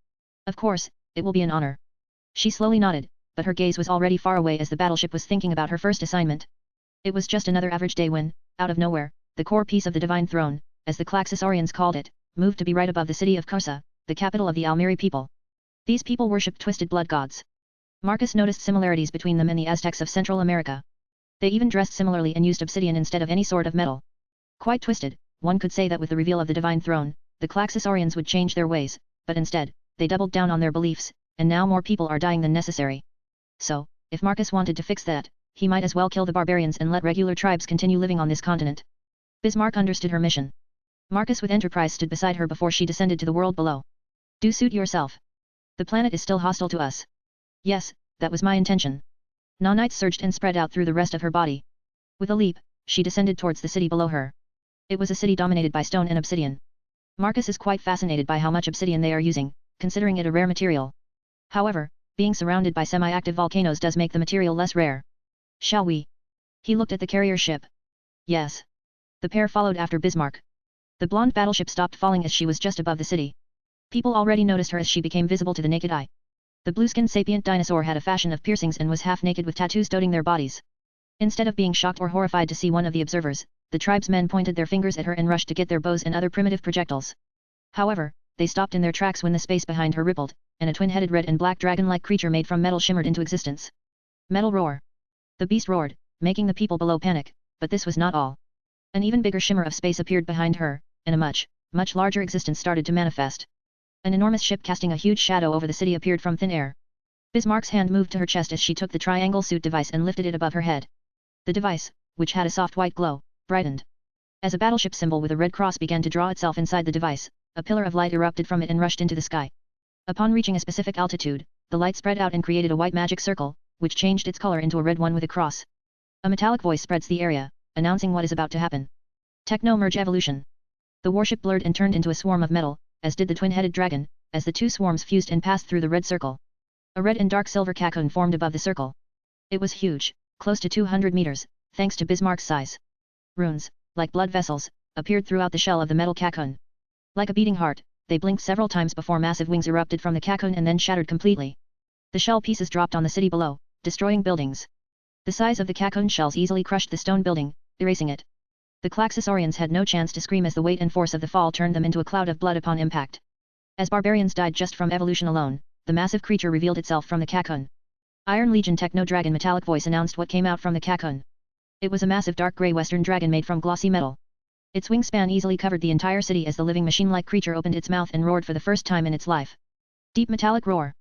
Of course, it will be an honor. She slowly nodded, but her gaze was already far away as the battleship was thinking about her first assignment. It was just another average day when, out of nowhere, the core piece of the Divine Throne, as the Klaxosaurians called it, moved to be right above the city of Karsa, the capital of the Almiri people. These people worshipped twisted blood gods. Marcus noticed similarities between them and the Aztecs of Central America. They even dressed similarly and used obsidian instead of any sort of metal. Quite twisted, one could say that with the reveal of the Divine Throne, the Klaxosaurians would change their ways, but instead, they doubled down on their beliefs, and now more people are dying than necessary. So, if Marcus wanted to fix that, he might as well kill the barbarians and let regular tribes continue living on this continent. Bismarck understood her mission. Marcus with Enterprise stood beside her before she descended to the world below. Do suit yourself. The planet is still hostile to us. Yes, that was my intention. Nanites surged and spread out through the rest of her body. With a leap, she descended towards the city below her. It was a city dominated by stone and obsidian. Marcus is quite fascinated by how much obsidian they are using, considering it a rare material. However, being surrounded by semi-active volcanoes does make the material less rare. Shall we? He looked at the carrier ship. Yes. The pair followed after Bismarck. The blonde battleship stopped falling as she was just above the city. People already noticed her as she became visible to the naked eye. The blue-skinned sapient dinosaur had a fashion of piercings and was half-naked with tattoos dotting their bodies. Instead of being shocked or horrified to see one of the observers, the tribesmen pointed their fingers at her and rushed to get their bows and other primitive projectiles. However, they stopped in their tracks when the space behind her rippled, and a twin-headed red and black dragon-like creature made from metal shimmered into existence. Metal roar. The beast roared, making the people below panic, but this was not all. An even bigger shimmer of space appeared behind her, and a much, much larger existence started to manifest. An enormous ship casting a huge shadow over the city appeared from thin air. Bismarck's hand moved to her chest as she took the triangle suit device and lifted it above her head. The device, which had a soft white glow, brightened. As a battleship symbol with a red cross began to draw itself inside the device, a pillar of light erupted from it and rushed into the sky. Upon reaching a specific altitude, the light spread out and created a white magic circle, which changed its color into a red one with a cross. A metallic voice spreads the area, announcing what is about to happen. Techno-merge evolution. The warship blurred and turned into a swarm of metal, as did the twin-headed dragon, as the two swarms fused and passed through the red circle. A red and dark silver cocoon formed above the circle. It was huge, close to 200 meters, thanks to Bismarck's size. Runes, like blood vessels, appeared throughout the shell of the metal cocoon. Like a beating heart, they blinked several times before massive wings erupted from the cocoon and then shattered completely. The shell pieces dropped on the city below, destroying buildings. The size of the cocoon shells easily crushed the stone building, erasing it. The Klaxosaurians had no chance to scream as the weight and force of the fall turned them into a cloud of blood upon impact. As barbarians died just from evolution alone, the massive creature revealed itself from the cocoon. Iron Legion Techno-Dragon metallic voice announced what came out from the cocoon. It was a massive dark grey western dragon made from glossy metal. Its wingspan easily covered the entire city as the living machine-like creature opened its mouth and roared for the first time in its life. Deep metallic roar.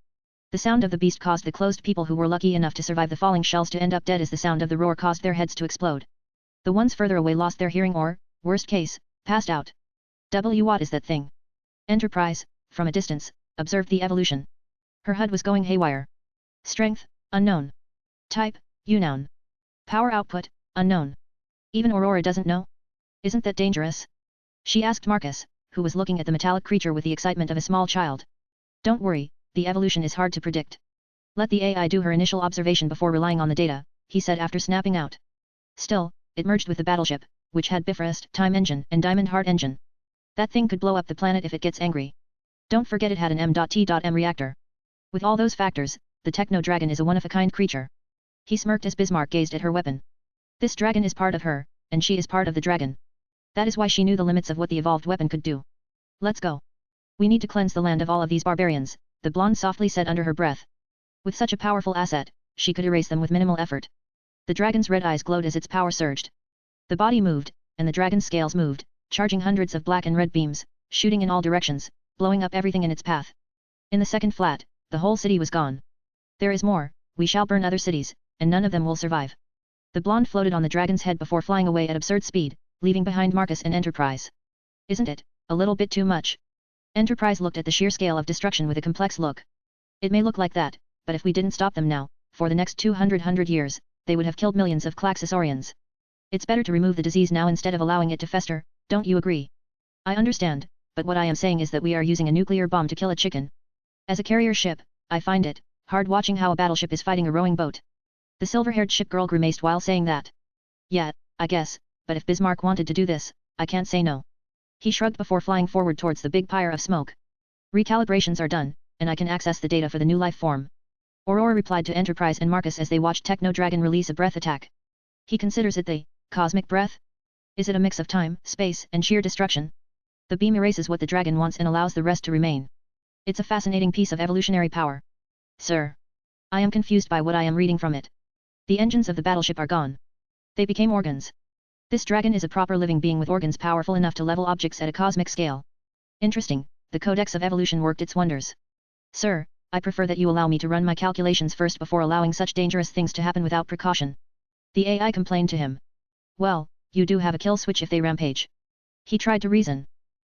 The sound of the beast caused the closed people who were lucky enough to survive the falling shells to end up dead as the sound of the roar caused their heads to explode. The ones further away lost their hearing or, worst case, passed out. What is that thing? Enterprise, from a distance, observed the evolution. Her HUD was going haywire. Strength, unknown. Type, unknown. Power output, unknown. Even Aurora doesn't know? Isn't that dangerous? She asked Marcus, who was looking at the metallic creature with the excitement of a small child. Don't worry, the evolution is hard to predict. Let the AI do her initial observation before relying on the data, he said after snapping out. Still, it merged with the battleship, which had Bifrost time engine and diamond heart engine. That thing could blow up the planet if it gets angry. Don't forget it had an M.T.M reactor. With all those factors, the Techno-Dragon is a one-of-a-kind creature. He smirked as Bismarck gazed at her weapon. This dragon is part of her, and she is part of the dragon. That is why she knew the limits of what the evolved weapon could do. Let's go. We need to cleanse the land of all of these barbarians, the blonde softly said under her breath. With such a powerful asset, she could erase them with minimal effort. The dragon's red eyes glowed as its power surged. The body moved, and the dragon's scales moved, charging hundreds of black and red beams, shooting in all directions, blowing up everything in its path. In the second flat, the whole city was gone. There is more, we shall burn other cities, and none of them will survive. The blonde floated on the dragon's head before flying away at absurd speed, leaving behind Marcus and Enterprise. Isn't it, a little bit too much? Enterprise looked at the sheer scale of destruction with a complex look. It may look like that, but if we didn't stop them now, for the next 200 years, they would have killed millions of Klaxosaurians. It's better to remove the disease now instead of allowing it to fester, don't you agree? I understand, but what I am saying is that we are using a nuclear bomb to kill a chicken. As a carrier ship, I find it hard watching how a battleship is fighting a rowing boat. The silver-haired ship girl grimaced while saying that. Yeah, I guess, but if Bismarck wanted to do this, I can't say no. He shrugged before flying forward towards the big pyre of smoke. Recalibrations are done, and I can access the data for the new life form. Aurora replied to Enterprise and Marcus as they watched Techno-Dragon release a breath attack. He considers it the cosmic breath? Is it a mix of time, space, and sheer destruction? The beam erases what the dragon wants and allows the rest to remain. It's a fascinating piece of evolutionary power. Sir. I am confused by what I am reading from it. The engines of the battleship are gone. They became organs. This dragon is a proper living being with organs powerful enough to level objects at a cosmic scale. Interesting, the Codex of Evolution worked its wonders. Sir, I prefer that you allow me to run my calculations first before allowing such dangerous things to happen without precaution. The AI complained to him. Well, you do have a kill switch if they rampage. He tried to reason.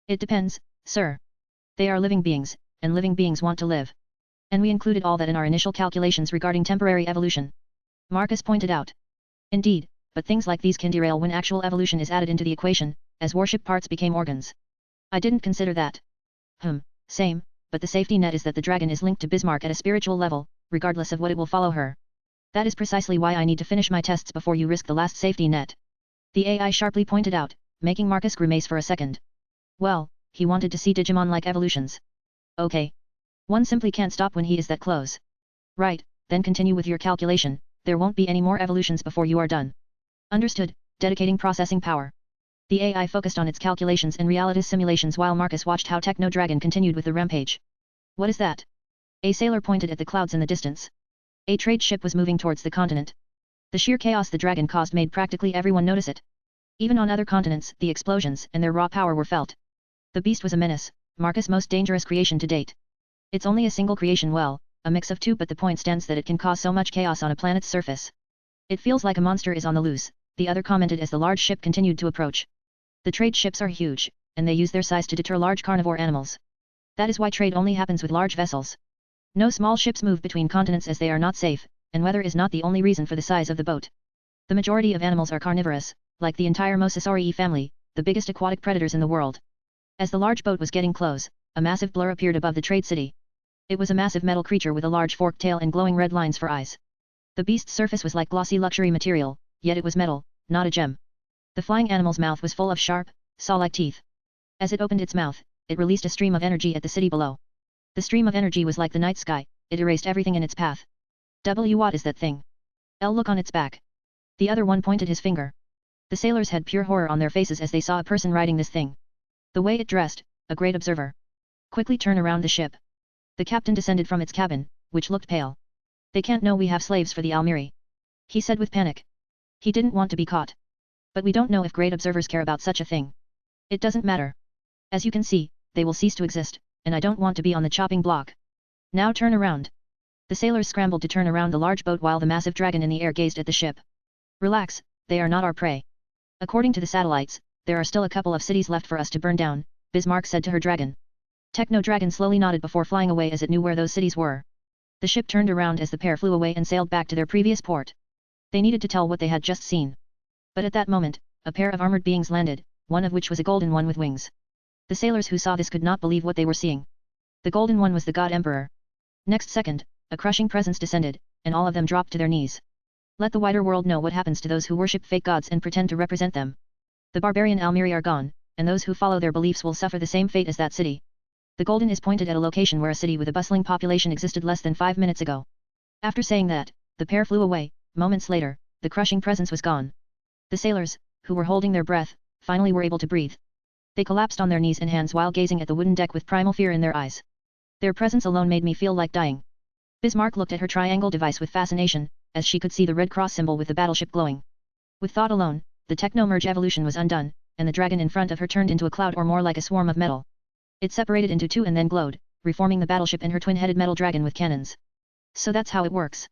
It depends, sir. They are living beings, and living beings want to live. And we included all that in our initial calculations regarding temporary evolution. Marcus pointed out. Indeed, but things like these can derail when actual evolution is added into the equation, as warship parts became organs. I didn't consider that. Same, but the safety net is that the dragon is linked to Bismarck at a spiritual level, regardless of what it will follow her. That is precisely why I need to finish my tests before you risk the last safety net. The AI sharply pointed out, making Marcus grimace for a second. Well, he wanted to see Digimon-like evolutions. Okay. One simply can't stop when he is that close. Right, then continue with your calculation, there won't be any more evolutions before you are done. Understood, dedicating processing power. The AI focused on its calculations and reality simulations while Marcus watched how Techno Dragon continued with the rampage. What is that? A sailor pointed at the clouds in the distance. A trade ship was moving towards the continent. The sheer chaos the dragon caused made practically everyone notice it. Even on other continents, the explosions and their raw power were felt. The beast was a menace, Marcus' most dangerous creation to date. It's only a single creation, well, a mix of two, but the point stands that it can cause so much chaos on a planet's surface. It feels like a monster is on the loose, the other commented as the large ship continued to approach. The trade ships are huge, and they use their size to deter large carnivore animals. That is why trade only happens with large vessels. No small ships move between continents as they are not safe, and weather is not the only reason for the size of the boat. The majority of animals are carnivorous, like the entire Mosasauri family, the biggest aquatic predators in the world. As the large boat was getting close, a massive blur appeared above the trade city. It was a massive metal creature with a large forked tail and glowing red lines for eyes. The beast's surface was like glossy luxury material, yet it was metal, not a gem. The flying animal's mouth was full of sharp, saw-like teeth. As it opened its mouth, it released a stream of energy at the city below. The stream of energy was like the night sky, it erased everything in its path. What is that thing? Look on its back. The other one pointed his finger. The sailors had pure horror on their faces as they saw a person riding this thing. The way it dressed, a great observer. Quickly turn around the ship. The captain descended from its cabin, which looked pale. They can't know we have slaves for the Almiri. He said with panic. He didn't want to be caught. But we don't know if great observers care about such a thing. It doesn't matter. As you can see, they will cease to exist, and I don't want to be on the chopping block. Now turn around. The sailors scrambled to turn around the large boat while the massive dragon in the air gazed at the ship. Relax, they are not our prey. According to the satellites, there are still a couple of cities left for us to burn down, Bismarck said to her dragon. Techno Dragon slowly nodded before flying away as it knew where those cities were. The ship turned around as the pair flew away and sailed back to their previous port. They needed to tell what they had just seen. But at that moment, a pair of armored beings landed, one of which was a golden one with wings. The sailors who saw this could not believe what they were seeing. The golden one was the God Emperor. Next second, a crushing presence descended, and all of them dropped to their knees. Let the wider world know what happens to those who worship fake gods and pretend to represent them. The barbarian Almiri are gone, and those who follow their beliefs will suffer the same fate as that city. The golden is pointed at a location where a city with a bustling population existed less than 5 minutes ago. After saying that, the pair flew away. Moments later, the crushing presence was gone. The sailors, who were holding their breath, finally were able to breathe. They collapsed on their knees and hands while gazing at the wooden deck with primal fear in their eyes. Their presence alone made me feel like dying. Bismarck looked at her triangle device with fascination, as she could see the red cross symbol with the battleship glowing. With thought alone, the techno-merge evolution was undone, and the dragon in front of her turned into a cloud or more like a swarm of metal. It separated into two and then glowed, reforming the battleship and her twin-headed metal dragon with cannons. So that's how it works.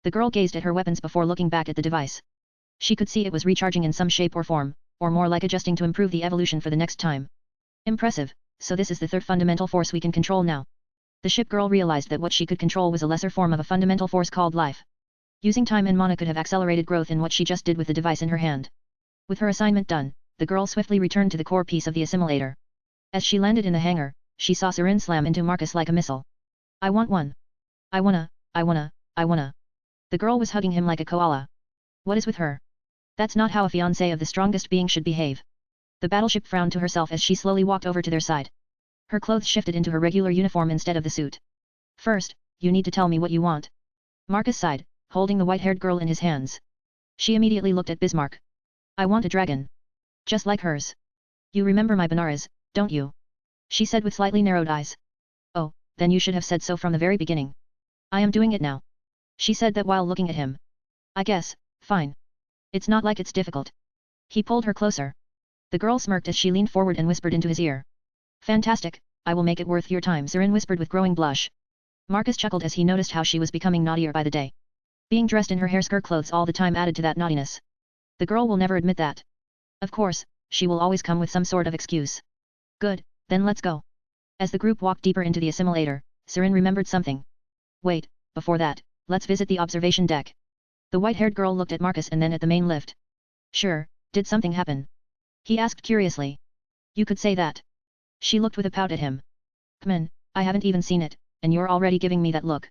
The girl gazed at her weapons before looking back at the device. She could see it was recharging in some shape or form, or more like adjusting to improve the evolution for the next time. Impressive, so this is the third fundamental force we can control now. The ship girl realized that what she could control was a lesser form of a fundamental force called life. Using time and mana could have accelerated growth in what she just did with the device in her hand. With her assignment done, the girl swiftly returned to the core piece of the assimilator. As she landed in the hangar, she saw Serin slam into Marcus like a missile. I want one. I wanna. The girl was hugging him like a koala. What is with her? That's not how a fiancé of the strongest being should behave. The battleship frowned to herself as she slowly walked over to their side. Her clothes shifted into her regular uniform instead of the suit. First, you need to tell me what you want. Marcus sighed, holding the white-haired girl in his hands. She immediately looked at Bismarck. I want a dragon. Just like hers. You remember my Benares, don't you? She said with slightly narrowed eyes. Oh, then you should have said so from the very beginning. I am doing it now. She said that while looking at him. I guess, fine. It's not like it's difficult. He pulled her closer. The girl smirked as she leaned forward and whispered into his ear. Fantastic, I will make it worth your time, Serin whispered with growing blush. Marcus chuckled as he noticed how she was becoming naughtier by the day. Being dressed in her Hersker clothes all the time added to that naughtiness. The girl will never admit that. Of course, she will always come with some sort of excuse. Good, then let's go. As the group walked deeper into the assimilator, Serin remembered something. Wait, before that, let's visit the observation deck. The white-haired girl looked at Marcus and then at the main lift. Sure, did something happen? He asked curiously. You could say that. She looked with a pout at him. Come on, I haven't even seen it, and you're already giving me that look.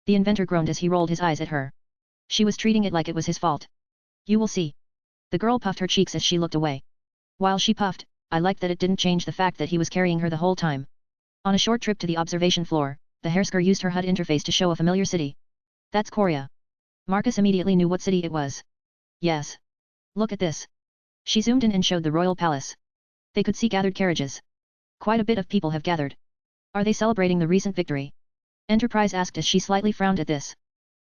The inventor groaned as he rolled his eyes at her. She was treating it like it was his fault. You will see. The girl puffed her cheeks as she looked away. While she puffed, I liked that it didn't change the fact that he was carrying her the whole time. On a short trip to the observation floor, the Hersker used her HUD interface to show a familiar city. That's Korea. Marcus immediately knew what city it was. Yes. Look at this. She zoomed in and showed the royal palace. They could see gathered carriages. Quite a bit of people have gathered. Are they celebrating the recent victory? Enterprise asked as she slightly frowned at this.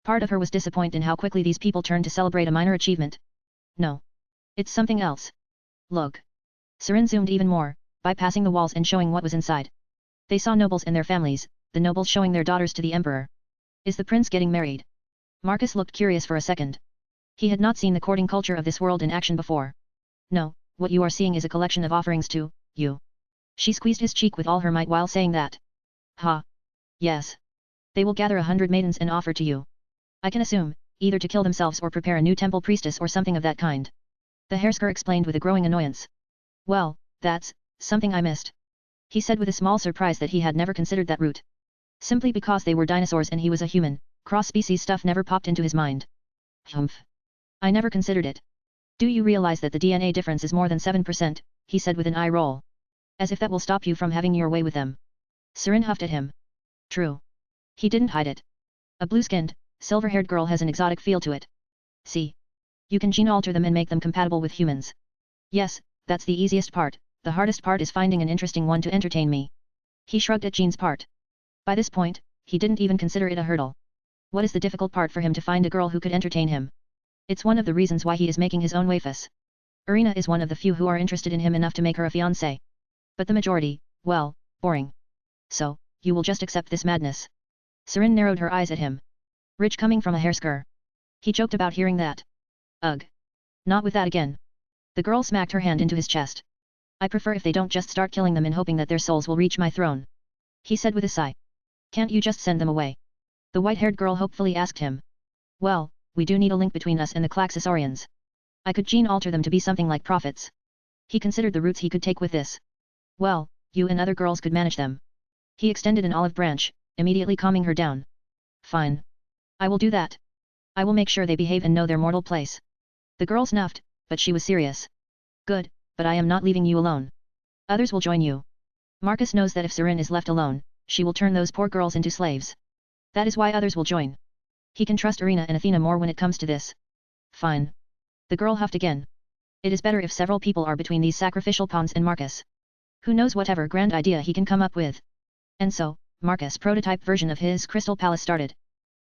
Part of her was disappointed in how quickly these people turned to celebrate a minor achievement. No. It's something else. Look. Serin zoomed even more, bypassing the walls and showing what was inside. They saw nobles and their families, the nobles showing their daughters to the emperor. Is the prince getting married? Marcus looked curious for a second. He had not seen the courting culture of this world in action before. No, what you are seeing is a collection of offerings to you. She squeezed his cheek with all her might while saying that. Ha. Yes. They will gather 100 maidens and offer to you. I can assume, either to kill themselves or prepare a new temple priestess or something of that kind. The Hersker explained with a growing annoyance. Well, that's something I missed. He said with a small surprise that he had never considered that route. Simply because they were dinosaurs and he was a human, cross-species stuff never popped into his mind. Humph. I never considered it. Do you realize that the DNA difference is more than 7%, he said with an eye roll. As if that will stop you from having your way with them. Serin huffed at him. True. He didn't hide it. A blue-skinned, silver-haired girl has an exotic feel to it. See. You can gene alter them and make them compatible with humans. Yes, that's the easiest part, the hardest part is finding an interesting one to entertain me. He shrugged at Jean's part. By this point, he didn't even consider it a hurdle. What is the difficult part for him to find a girl who could entertain him? It's one of the reasons why he is making his own waifus. Irina is one of the few who are interested in him enough to make her a fiancée. But the majority, well, boring. So, you will just accept this madness. Serin narrowed her eyes at him. Rich coming from a Hersker. He joked about hearing that. Ugh. Not with that again. The girl smacked her hand into his chest. I prefer if they don't just start killing them and hoping that their souls will reach my throne. He said with a sigh. Can't you just send them away? The white-haired girl hopefully asked him. Well, we do need a link between us and the Klaxosaurians. I could gene alter them to be something like prophets. He considered the routes he could take with this. Well, you and other girls could manage them. He extended an olive branch, immediately calming her down. Fine. I will do that. I will make sure they behave and know their mortal place. The girl snuffed, but she was serious. Good, but I am not leaving you alone. Others will join you. Marcus knows that if Serin is left alone, she will turn those poor girls into slaves. That is why others will join. He can trust Irina and Athena more when it comes to this. Fine. The girl huffed again. It is better if several people are between these sacrificial pawns and Marcus. Who knows whatever grand idea he can come up with. And so, Marcus' prototype version of his crystal palace started.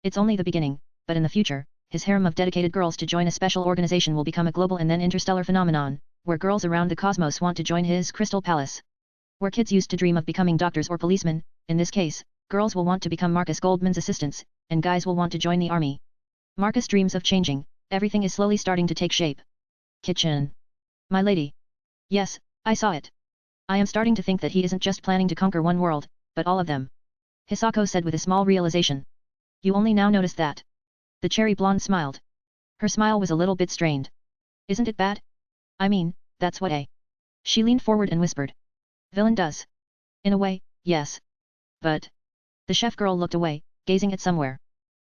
It's only the beginning, but in the future, his harem of dedicated girls to join a special organization will become a global and then interstellar phenomenon, where girls around the cosmos want to join his crystal palace. Where kids used to dream of becoming doctors or policemen, in this case, girls will want to become Marcus Goldman's assistants, and guys will want to join the army. Marcus dreams of changing, everything is slowly starting to take shape. Kitchen. My lady. Yes, I saw it. I am starting to think that he isn't just planning to conquer one world, but all of them. Hisako said with a small realization. You only now notice that. The cherry blonde smiled. Her smile was a little bit strained. Isn't it bad? I mean, that's what a. She leaned forward and whispered. Villain does. In a way, yes. But. The chef girl looked away, gazing at somewhere.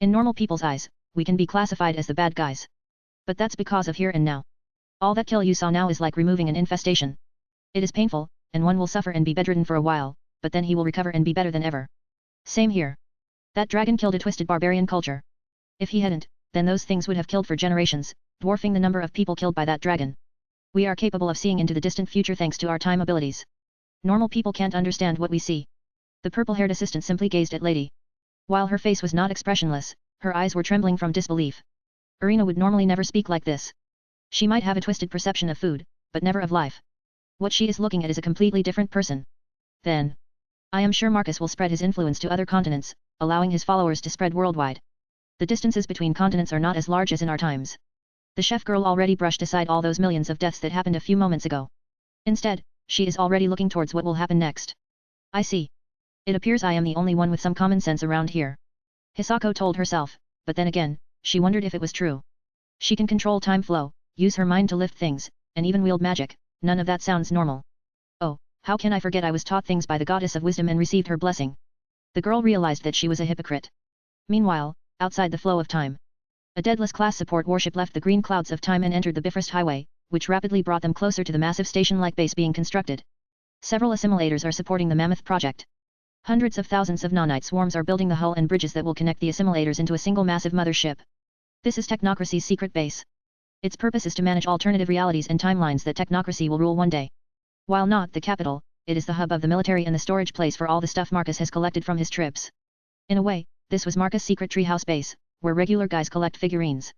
In normal people's eyes, we can be classified as the bad guys. But that's because of here and now. All that kill you saw now is like removing an infestation. It is painful, and one will suffer and be bedridden for a while, but then he will recover and be better than ever. Same here. That dragon killed a twisted barbarian culture. If he hadn't, then those things would have killed for generations, dwarfing the number of people killed by that dragon. We are capable of seeing into the distant future thanks to our time abilities. Normal people can't understand what we see. The purple-haired assistant simply gazed at Lady. While her face was not expressionless, her eyes were trembling from disbelief. Irina would normally never speak like this. She might have a twisted perception of food, but never of life. What she is looking at is a completely different person. Then. I am sure Marcus will spread his influence to other continents, allowing his followers to spread worldwide. The distances between continents are not as large as in our times. The chef girl already brushed aside all those millions of deaths that happened a few moments ago. Instead, she is already looking towards what will happen next. I see. It appears I am the only one with some common sense around here. Hisako told herself, but then again, she wondered if it was true. She can control time flow, use her mind to lift things, and even wield magic, none of that sounds normal. Oh, how can I forget I was taught things by the goddess of wisdom and received her blessing? The girl realized that she was a hypocrite. Meanwhile, outside the flow of time. A Daedalus class support warship left the green clouds of time and entered the Bifrost Highway, which rapidly brought them closer to the massive station-like base being constructed. Several assimilators are supporting the Mammoth project. Hundreds of thousands of nanite swarms are building the hull and bridges that will connect the assimilators into a single massive mothership. This is technocracy's secret base. Its purpose is to manage alternative realities and timelines that technocracy will rule one day. While not the capital, it is the hub of the military and the storage place for all the stuff Marcus has collected from his trips. In a way, this was Marcus' secret treehouse base, where regular guys collect figurines.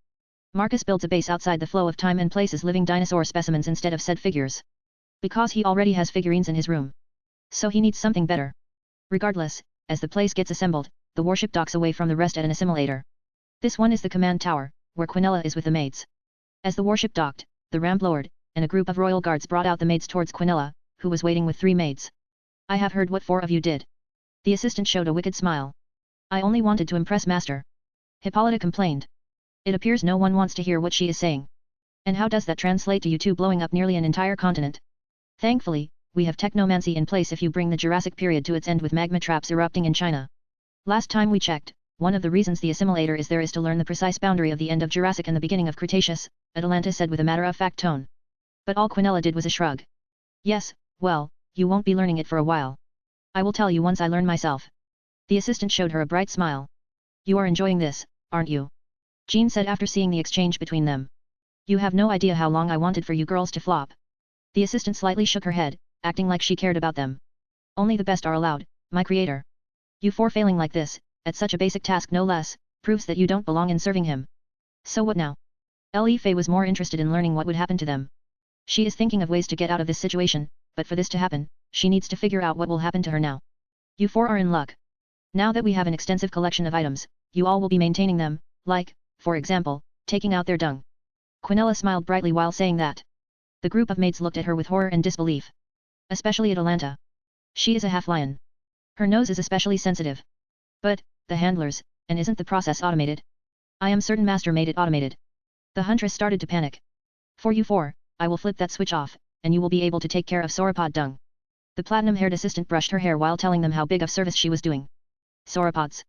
Marcus builds a base outside the flow of time and places living dinosaur specimens instead of said figures. Because he already has figurines in his room. So he needs something better. Regardless, as the place gets assembled, the warship docks away from the rest at an assimilator. This one is the command tower, where Quinella is with the maids. As the warship docked, the ramp lowered, and a group of royal guards brought out the maids towards Quinella, who was waiting with 3 maids. I have heard what 4 of you did. The assistant showed a wicked smile. I only wanted to impress Master. Hippolyta complained. It appears no one wants to hear what she is saying. And how does that translate to you two blowing up nearly an entire continent? Thankfully, we have technomancy in place if you bring the Jurassic period to its end with magma traps erupting in China. Last time we checked, one of the reasons the assimilator is there is to learn the precise boundary of the end of Jurassic and the beginning of Cretaceous, Atalanta said with a matter-of-fact tone. But all Quinella did was a shrug. Yes, well, you won't be learning it for a while. I will tell you once I learn myself. The assistant showed her a bright smile. You are enjoying this, aren't you? Jean said after seeing the exchange between them. You have no idea how long I wanted for you girls to flop. The assistant slightly shook her head, acting like she cared about them. Only the best are allowed, my creator. You 4 failing like this, at such a basic task no less, proves that you don't belong in serving him. So what now? Li Fei was more interested in learning what would happen to them. She is thinking of ways to get out of this situation, but for this to happen, she needs to figure out what will happen to her now. You 4 are in luck. Now that we have an extensive collection of items, you all will be maintaining them, like, for example, taking out their dung. Quinella smiled brightly while saying that. The group of maids looked at her with horror and disbelief. Especially Atalanta. She is a half-lion. Her nose is especially sensitive. But, the handlers, and isn't the process automated? I am certain Master made it automated. The huntress started to panic. For you 4, I will flip that switch off, and you will be able to take care of sauropod dung. The platinum-haired assistant brushed her hair while telling them how big of service she was doing. Sauropods.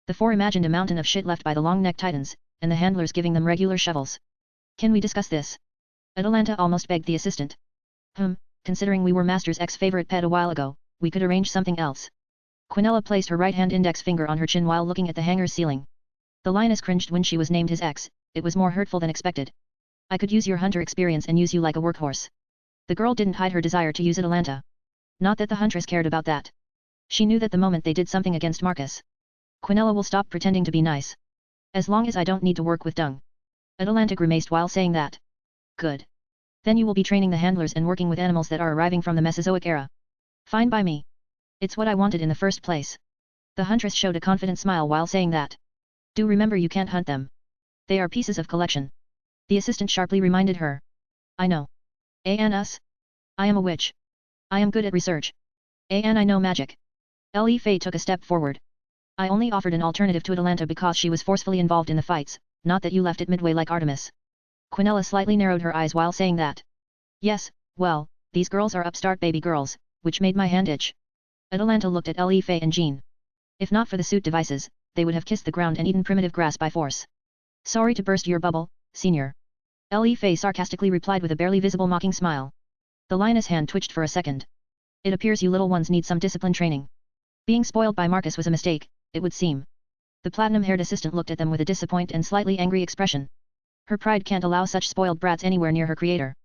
The 4 imagined a mountain of shit left by the long-necked titans, and the handlers giving them regular shovels. Can we discuss this? Atalanta almost begged the assistant. Considering we were Master's ex-favorite pet a while ago, we could arrange something else. Quinella placed her right-hand index finger on her chin while looking at the hangar's ceiling. The lioness cringed when she was named his ex, it was more hurtful than expected. I could use your hunter experience and use you like a workhorse. The girl didn't hide her desire to use Atalanta. Not that the huntress cared about that. She knew that the moment they did something against Marcus, Quinella will stop pretending to be nice. As long as I don't need to work with dung. Atalanta grimaced while saying that. Good. Then you will be training the handlers and working with animals that are arriving from the Mesozoic era. Fine by me. It's what I wanted in the first place. The huntress showed a confident smile while saying that. Do remember you can't hunt them. They are pieces of collection. The assistant sharply reminded her. I know. And us? I am a witch. I am good at research. And I know magic. Li Fei took a step forward. I only offered an alternative to Atalanta because she was forcefully involved in the fights, not that you left it midway like Artemis. Quinella slightly narrowed her eyes while saying that. Yes, well, these girls are upstart baby girls, which made my hand itch. Atalanta looked at Li Fei and Jean. If not for the suit devices, they would have kissed the ground and eaten primitive grass by force. Sorry to burst your bubble, senior. Li Fei sarcastically replied with a barely visible mocking smile. The lioness hand twitched for a second. It appears you little ones need some discipline training. Being spoiled by Marcus was a mistake, it would seem. The platinum-haired assistant looked at them with a disappointed and slightly angry expression. Her pride can't allow such spoiled brats anywhere near her creator.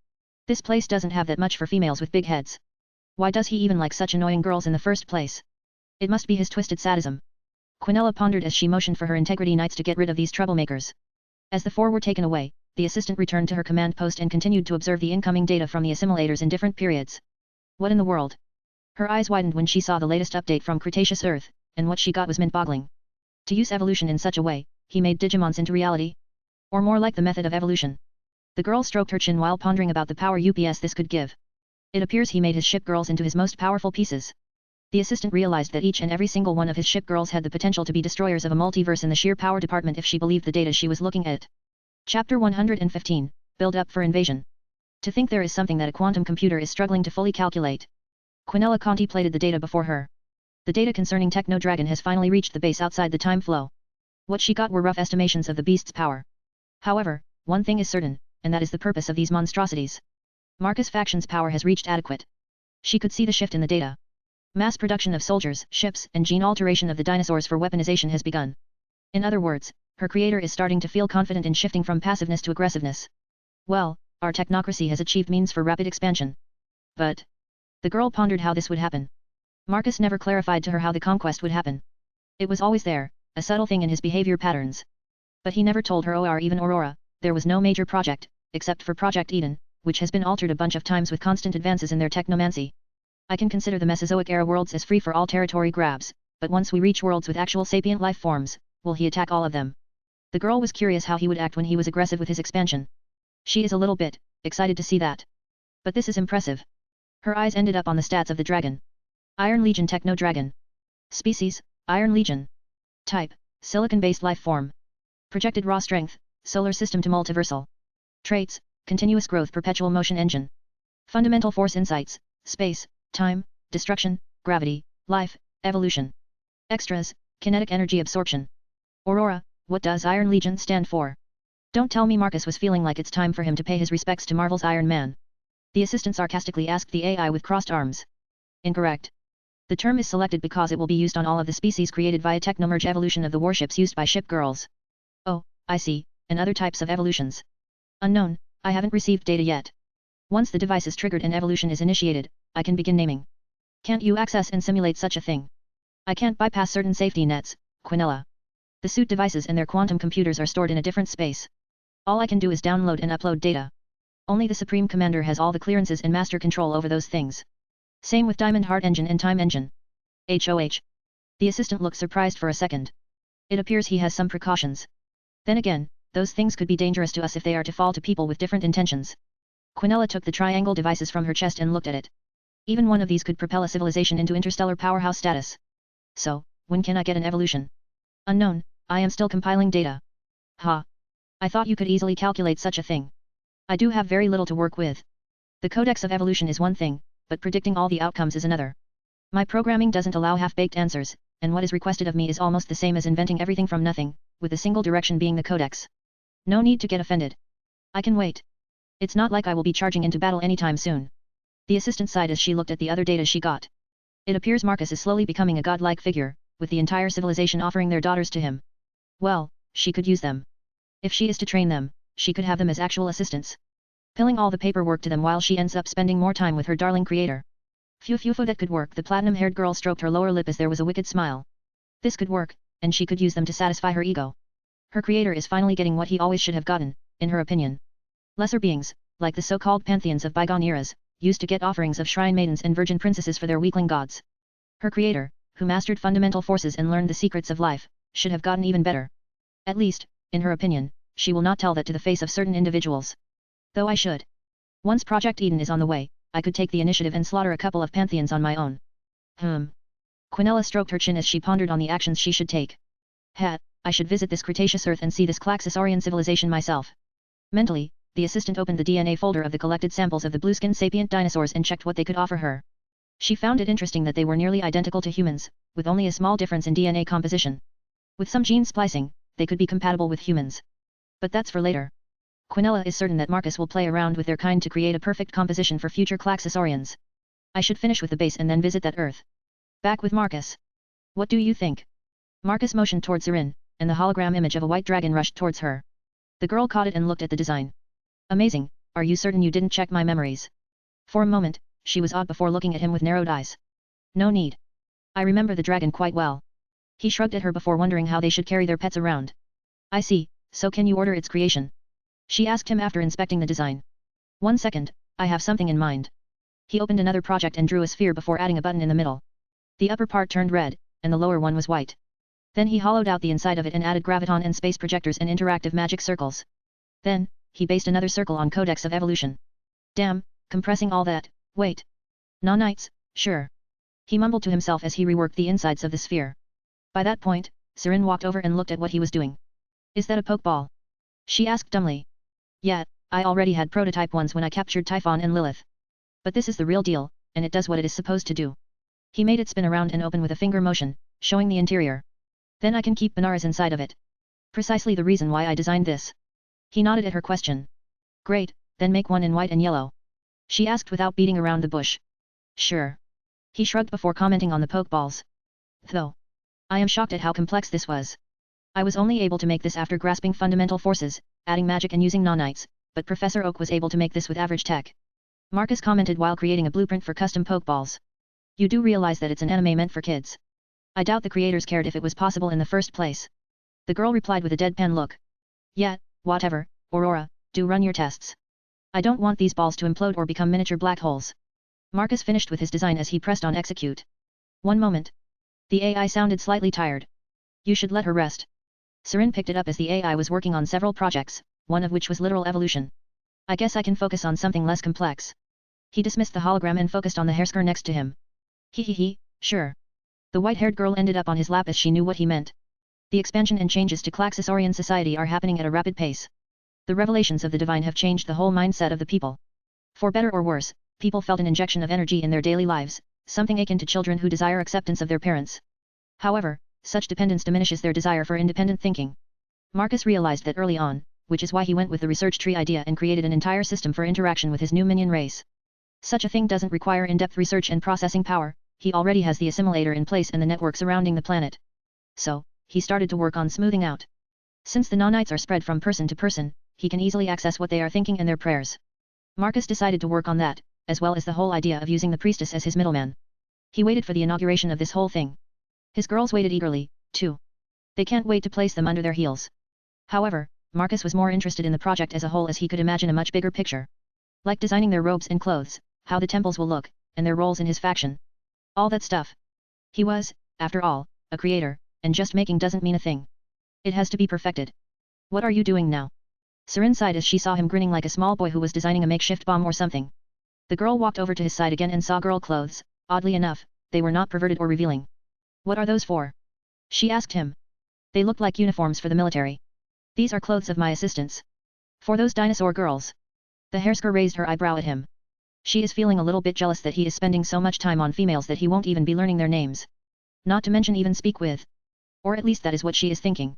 This place doesn't have that much for females with big heads. Why does he even like such annoying girls in the first place? It must be his twisted sadism. Quinella pondered as she motioned for her integrity knights to get rid of these troublemakers. As the 4 were taken away, the assistant returned to her command post and continued to observe the incoming data from the assimilators in different periods. What in the world? Her eyes widened when she saw the latest update from Cretaceous Earth, and what she got was mind-boggling. To use evolution in such a way, he made Digimons into reality? Or more like the method of evolution? The girl stroked her chin while pondering about the power UPS this could give. It appears he made his ship girls into his most powerful pieces. The assistant realized that each and every single one of his ship girls had the potential to be destroyers of a multiverse in the sheer power department if she believed the data she was looking at. Chapter 115, Build Up for Invasion. To think there is something that a quantum computer is struggling to fully calculate. Quinella contemplated the data before her. The data concerning Techno Dragon has finally reached the base outside the time flow. What she got were rough estimations of the beast's power. However, one thing is certain, and that is the purpose of these monstrosities. Marcus Faction's power has reached adequate. She could see the shift in the data. Mass production of soldiers, ships, and gene alteration of the dinosaurs for weaponization has begun. In other words, her creator is starting to feel confident in shifting from passiveness to aggressiveness. Well, our technocracy has achieved means for rapid expansion. But the girl pondered how this would happen. Marcus never clarified to her how the conquest would happen. It was always there, a subtle thing in his behavior patterns. But he never told her or even Aurora, there was no major project, except for Project Eden, which has been altered a bunch of times with constant advances in their technomancy. I can consider the Mesozoic-era worlds as free for all territory grabs, but once we reach worlds with actual sapient life forms, will he attack all of them? The girl was curious how he would act when he was aggressive with his expansion. She is a little bit excited to see that. But this is impressive. Her eyes ended up on the stats of the dragon. Iron Legion Techno-Dragon. Species, Iron Legion. Type, silicon-based life form. Projected raw strength, solar system to multiversal. Traits, continuous growth perpetual motion engine. Fundamental force insights, space, time, destruction, gravity, life, evolution. Extras, kinetic energy absorption. Aurora, what does Iron Legion stand for? Don't tell me Marcus was feeling like it's time for him to pay his respects to Marvel's Iron Man. The assistant sarcastically asked the AI with crossed arms. Incorrect. The term is selected because it will be used on all of the species created via technomerge evolution of the warships used by ship girls. Oh, I see, and other types of evolutions. Unknown, I haven't received data yet. Once the device is triggered and evolution is initiated, I can begin naming. Can't you access and simulate such a thing? I can't bypass certain safety nets, Quinella. The suit devices and their quantum computers are stored in a different space. All I can do is download and upload data. Only the Supreme Commander has all the clearances and master control over those things. Same with Diamond Heart Engine and Time Engine. HOH. The assistant looked surprised for a second. It appears he has some precautions. Then again, those things could be dangerous to us if they are to fall to people with different intentions. Quinella took the triangle devices from her chest and looked at it. Even one of these could propel a civilization into interstellar powerhouse status. So, when can I get an evolution? Unknown, I am still compiling data. Ha. I thought you could easily calculate such a thing. I do have very little to work with. The codex of evolution is one thing, but predicting all the outcomes is another. My programming doesn't allow half-baked answers, and what is requested of me is almost the same as inventing everything from nothing, with a single direction being the codex. No need to get offended. I can wait. It's not like I will be charging into battle anytime soon. The assistant sighed as she looked at the other data she got. It appears Marcus is slowly becoming a godlike figure, with the entire civilization offering their daughters to him. Well, she could use them. If she is to train them, she could have them as actual assistants. Pilling all the paperwork to them while she ends up spending more time with her darling creator. Phew, that could work. The platinum-haired girl stroked her lower lip as there was a wicked smile. This could work, and she could use them to satisfy her ego. Her creator is finally getting what he always should have gotten, in her opinion. Lesser beings, like the so-called pantheons of bygone eras, used to get offerings of shrine maidens and virgin princesses for their weakling gods. Her creator, who mastered fundamental forces and learned the secrets of life, should have gotten even better. At least, in her opinion, she will not tell that to the face of certain individuals. Though I should. Once Project Eden is on the way, I could take the initiative and slaughter a couple of pantheons on my own. Quinella stroked her chin as she pondered on the actions she should take. I should visit this Cretaceous Earth and see this Claxosaurian civilization myself. Mentally, the assistant opened the DNA folder of the collected samples of the blue-skinned sapient dinosaurs and checked what they could offer her. She found it interesting that they were nearly identical to humans, with only a small difference in DNA composition. With some gene splicing, they could be compatible with humans. But that's for later. Quinella is certain that Marcus will play around with their kind to create a perfect composition for future Claxosaurians. I should finish with the base and then visit that Earth. Back with Marcus. What do you think? Marcus motioned towards Serin, and the hologram image of a white dragon rushed towards her. The girl caught it and looked at the design. Amazing, are you certain you didn't check my memories? For a moment, she was awed before looking at him with narrowed eyes. No need. I remember the dragon quite well. He shrugged at her before wondering how they should carry their pets around. I see, so can you order its creation? She asked him after inspecting the design. 1 second, I have something in mind. He opened another project and drew a sphere before adding a button in the middle. The upper part turned red, and the lower one was white. Then he hollowed out the inside of it and added graviton and space projectors and interactive magic circles. Then, he based another circle on Codex of Evolution. Damn, compressing all that, wait. Nanites, sure. He mumbled to himself as he reworked the insides of the sphere. By that point, Serin walked over and looked at what he was doing. Is that a pokeball? She asked dumbly. Yeah, I already had prototype ones when I captured Typhon and Lilith. But this is the real deal, and it does what it is supposed to do. He made it spin around and open with a finger motion, showing the interior. Then I can keep bananas inside of it. Precisely the reason why I designed this. He nodded at her question. Great, then make one in white and yellow. She asked without beating around the bush. Sure. He shrugged before commenting on the pokeballs. Though, I am shocked at how complex this was. I was only able to make this after grasping fundamental forces, adding magic and using nanites, but Professor Oak was able to make this with average tech. Marcus commented while creating a blueprint for custom pokeballs. You do realize that it's an anime meant for kids. I doubt the creators cared if it was possible in the first place. The girl replied with a deadpan look. Yeah, whatever, Aurora, do run your tests. I don't want these balls to implode or become miniature black holes. Marcus finished with his design as he pressed on execute. One moment. The AI sounded slightly tired. You should let her rest. Serin picked it up as the AI was working on several projects, one of which was literal evolution. I guess I can focus on something less complex. He dismissed the hologram and focused on the Hersker next to him. Hehehe, sure. The white-haired girl ended up on his lap as she knew what he meant. The expansion and changes to Klaxosaurian society are happening at a rapid pace. The revelations of the divine have changed the whole mindset of the people. For better or worse, people felt an injection of energy in their daily lives, something akin to children who desire acceptance of their parents. However, such dependence diminishes their desire for independent thinking. Marcus realized that early on, which is why he went with the research tree idea and created an entire system for interaction with his new minion race. Such a thing doesn't require in-depth research and processing power, he already has the assimilator in place and the network surrounding the planet. So, he started to work on smoothing out. Since the nanites are spread from person to person, he can easily access what they are thinking and their prayers. Marcus decided to work on that, as well as the whole idea of using the priestess as his middleman. He waited for the inauguration of this whole thing. His girls waited eagerly, too. They can't wait to place them under their heels. However, Marcus was more interested in the project as a whole as he could imagine a much bigger picture. Like designing their robes and clothes, how the temples will look, and their roles in his faction. All that stuff. He was, after all, a creator, and just making doesn't mean a thing. It has to be perfected. What are you doing now? Serin sighed as she saw him grinning like a small boy who was designing a makeshift bomb or something. The girl walked over to his side again and saw girl clothes. Oddly enough, they were not perverted or revealing. What are those for? She asked him. They look like uniforms for the military. These are clothes of my assistants. For those dinosaur girls. The Hersker raised her eyebrow at him. She is feeling a little bit jealous that he is spending so much time on females that he won't even be learning their names. Not to mention even speak with. Or at least that is what she is thinking.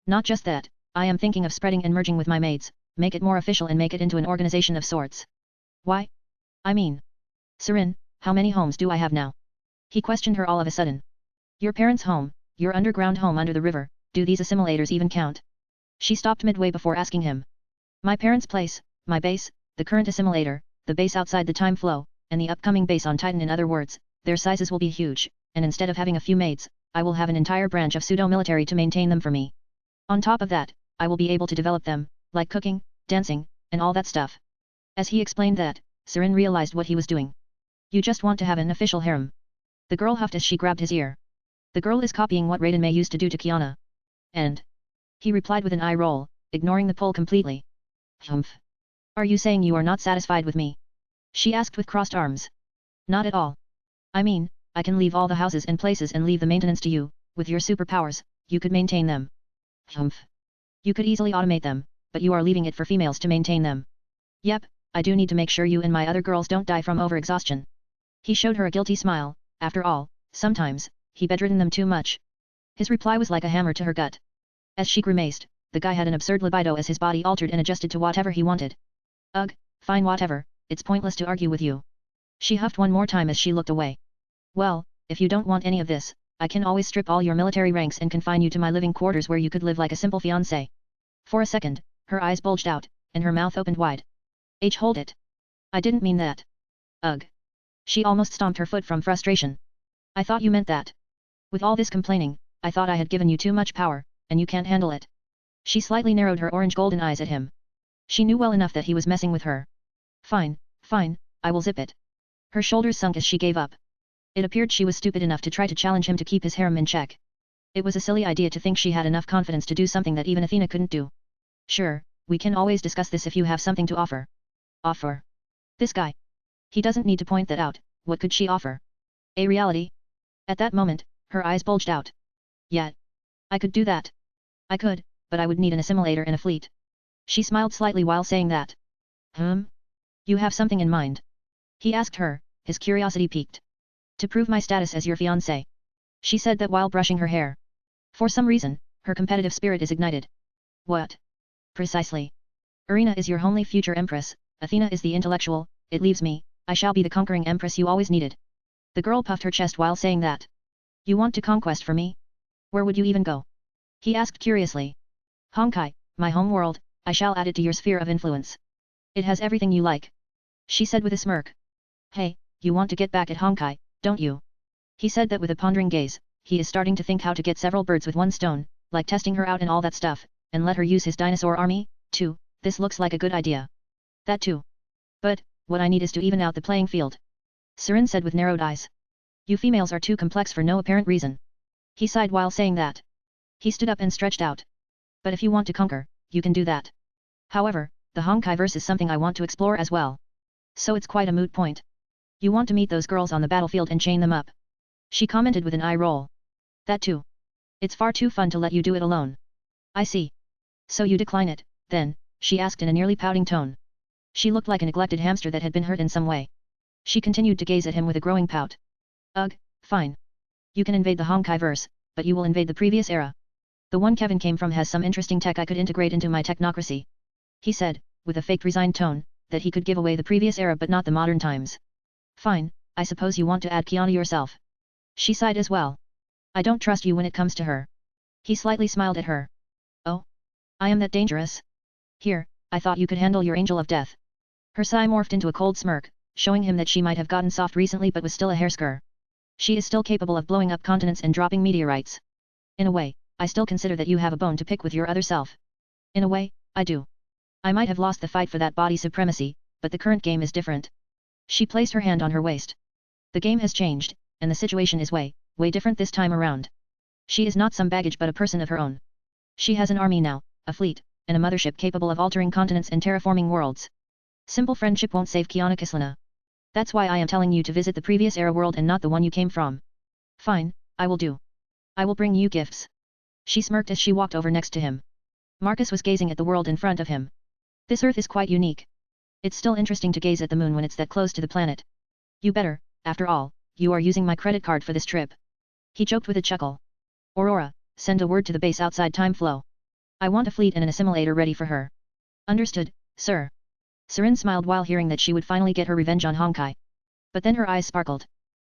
Not just that, I am thinking of spreading and merging with my maids, make it more official and make it into an organization of sorts. Why? I mean. Serin, how many homes do I have now? He questioned her all of a sudden. Your parents' home, your underground home under the river, do these assimilators even count? She stopped midway before asking him. My parents' place, my base, the current assimilator, the base outside the time flow, and the upcoming base on Titan. In other words, their sizes will be huge, and instead of having a few maids, I will have an entire branch of pseudo-military to maintain them for me. On top of that, I will be able to develop them, like cooking, dancing, and all that stuff. As he explained that, Serin realized what he was doing. You just want to have an official harem. The girl huffed as she grabbed his ear. The girl is copying what Raiden May used to do to Kiana. And? He replied with an eye roll, ignoring the pull completely. Humph. Are you saying you are not satisfied with me? She asked with crossed arms. Not at all. I mean, I can leave all the houses and places and leave the maintenance to you. With your superpowers, you could maintain them. Humph. You could easily automate them, but you are leaving it for females to maintain them. Yep, I do need to make sure you and my other girls don't die from overexhaustion. He showed her a guilty smile. After all, sometimes, he bedridden them too much. His reply was like a hammer to her gut. As she grimaced, the guy had an absurd libido as his body altered and adjusted to whatever he wanted. Ugh, fine whatever, it's pointless to argue with you. She huffed one more time as she looked away. Well, if you don't want any of this, I can always strip all your military ranks and confine you to my living quarters where you could live like a simple fiancé. For a second, her eyes bulged out, and her mouth opened wide. Hold it. I didn't mean that. Ugh. She almost stomped her foot from frustration. I thought you meant that. With all this complaining, I thought I had given you too much power, and you can't handle it. She slightly narrowed her orange-golden eyes at him. She knew well enough that he was messing with her. Fine, fine, I will zip it. Her shoulders sunk as she gave up. It appeared she was stupid enough to try to challenge him to keep his harem in check. It was a silly idea to think she had enough confidence to do something that even Athena couldn't do. Sure, we can always discuss this if you have something to offer. Offer? This guy. He doesn't need to point that out. What could she offer? A reality? At that moment, her eyes bulged out. Yeah. I could do that. I could, but I would need an assimilator and a fleet. She smiled slightly while saying that. You have something in mind? He asked her, his curiosity piqued. To prove my status as your fiancé. She said that while brushing her hair. For some reason, her competitive spirit is ignited. What? Precisely. Irina is your only future empress, Athena is the intellectual, it leaves me, I shall be the conquering empress you always needed. The girl puffed her chest while saying that. You want to conquest for me? Where would you even go? He asked curiously. Honkai, my home world, I shall add it to your sphere of influence. It has everything you like. She said with a smirk. Hey, you want to get back at Honkai, don't you? He said that with a pondering gaze. He is starting to think how to get several birds with one stone, like testing her out and all that stuff, and let her use his dinosaur army, too. This looks like a good idea. That too. But, what I need is to even out the playing field. Serin said with narrowed eyes. You females are too complex for no apparent reason. He sighed while saying that. He stood up and stretched out. But if you want to conquer, you can do that. However, the Honkai-verse is something I want to explore as well. So it's quite a moot point. You want to meet those girls on the battlefield and chain them up. She commented with an eye roll. That too. It's far too fun to let you do it alone. I see. So you decline it, then, she asked in a nearly pouting tone. She looked like a neglected hamster that had been hurt in some way. She continued to gaze at him with a growing pout. Ugh, fine. You can invade the Honkai-verse, but you will invade the previous era. The one Kevin came from has some interesting tech I could integrate into my technocracy. He said, with a faked resigned tone, that he could give away the previous era but not the modern times. Fine, I suppose you want to add Kiana yourself. She sighed as well. I don't trust you when it comes to her. He slightly smiled at her. Oh? I am that dangerous? Here, I thought you could handle your angel of death. Her sigh morphed into a cold smirk, showing him that she might have gotten soft recently but was still a Hersker. She is still capable of blowing up continents and dropping meteorites. In a way, I still consider that you have a bone to pick with your other self. In a way, I do. I might have lost the fight for that body supremacy, but the current game is different. She placed her hand on her waist. The game has changed, and the situation is way different this time around. She is not some baggage but a person of her own. She has an army now, a fleet, and a mothership capable of altering continents and terraforming worlds. Simple friendship won't save Kiana Kislana. That's why I am telling you to visit the previous era world and not the one you came from. Fine, I will do. I will bring you gifts. She smirked as she walked over next to him. Marcus was gazing at the world in front of him. This Earth is quite unique. It's still interesting to gaze at the moon when it's that close to the planet. You better, after all, you are using my credit card for this trip. He joked with a chuckle. Aurora, send a word to the base outside time flow. I want a fleet and an assimilator ready for her. Understood, sir. Sarin smiled while hearing that she would finally get her revenge on Honkai. But then her eyes sparkled.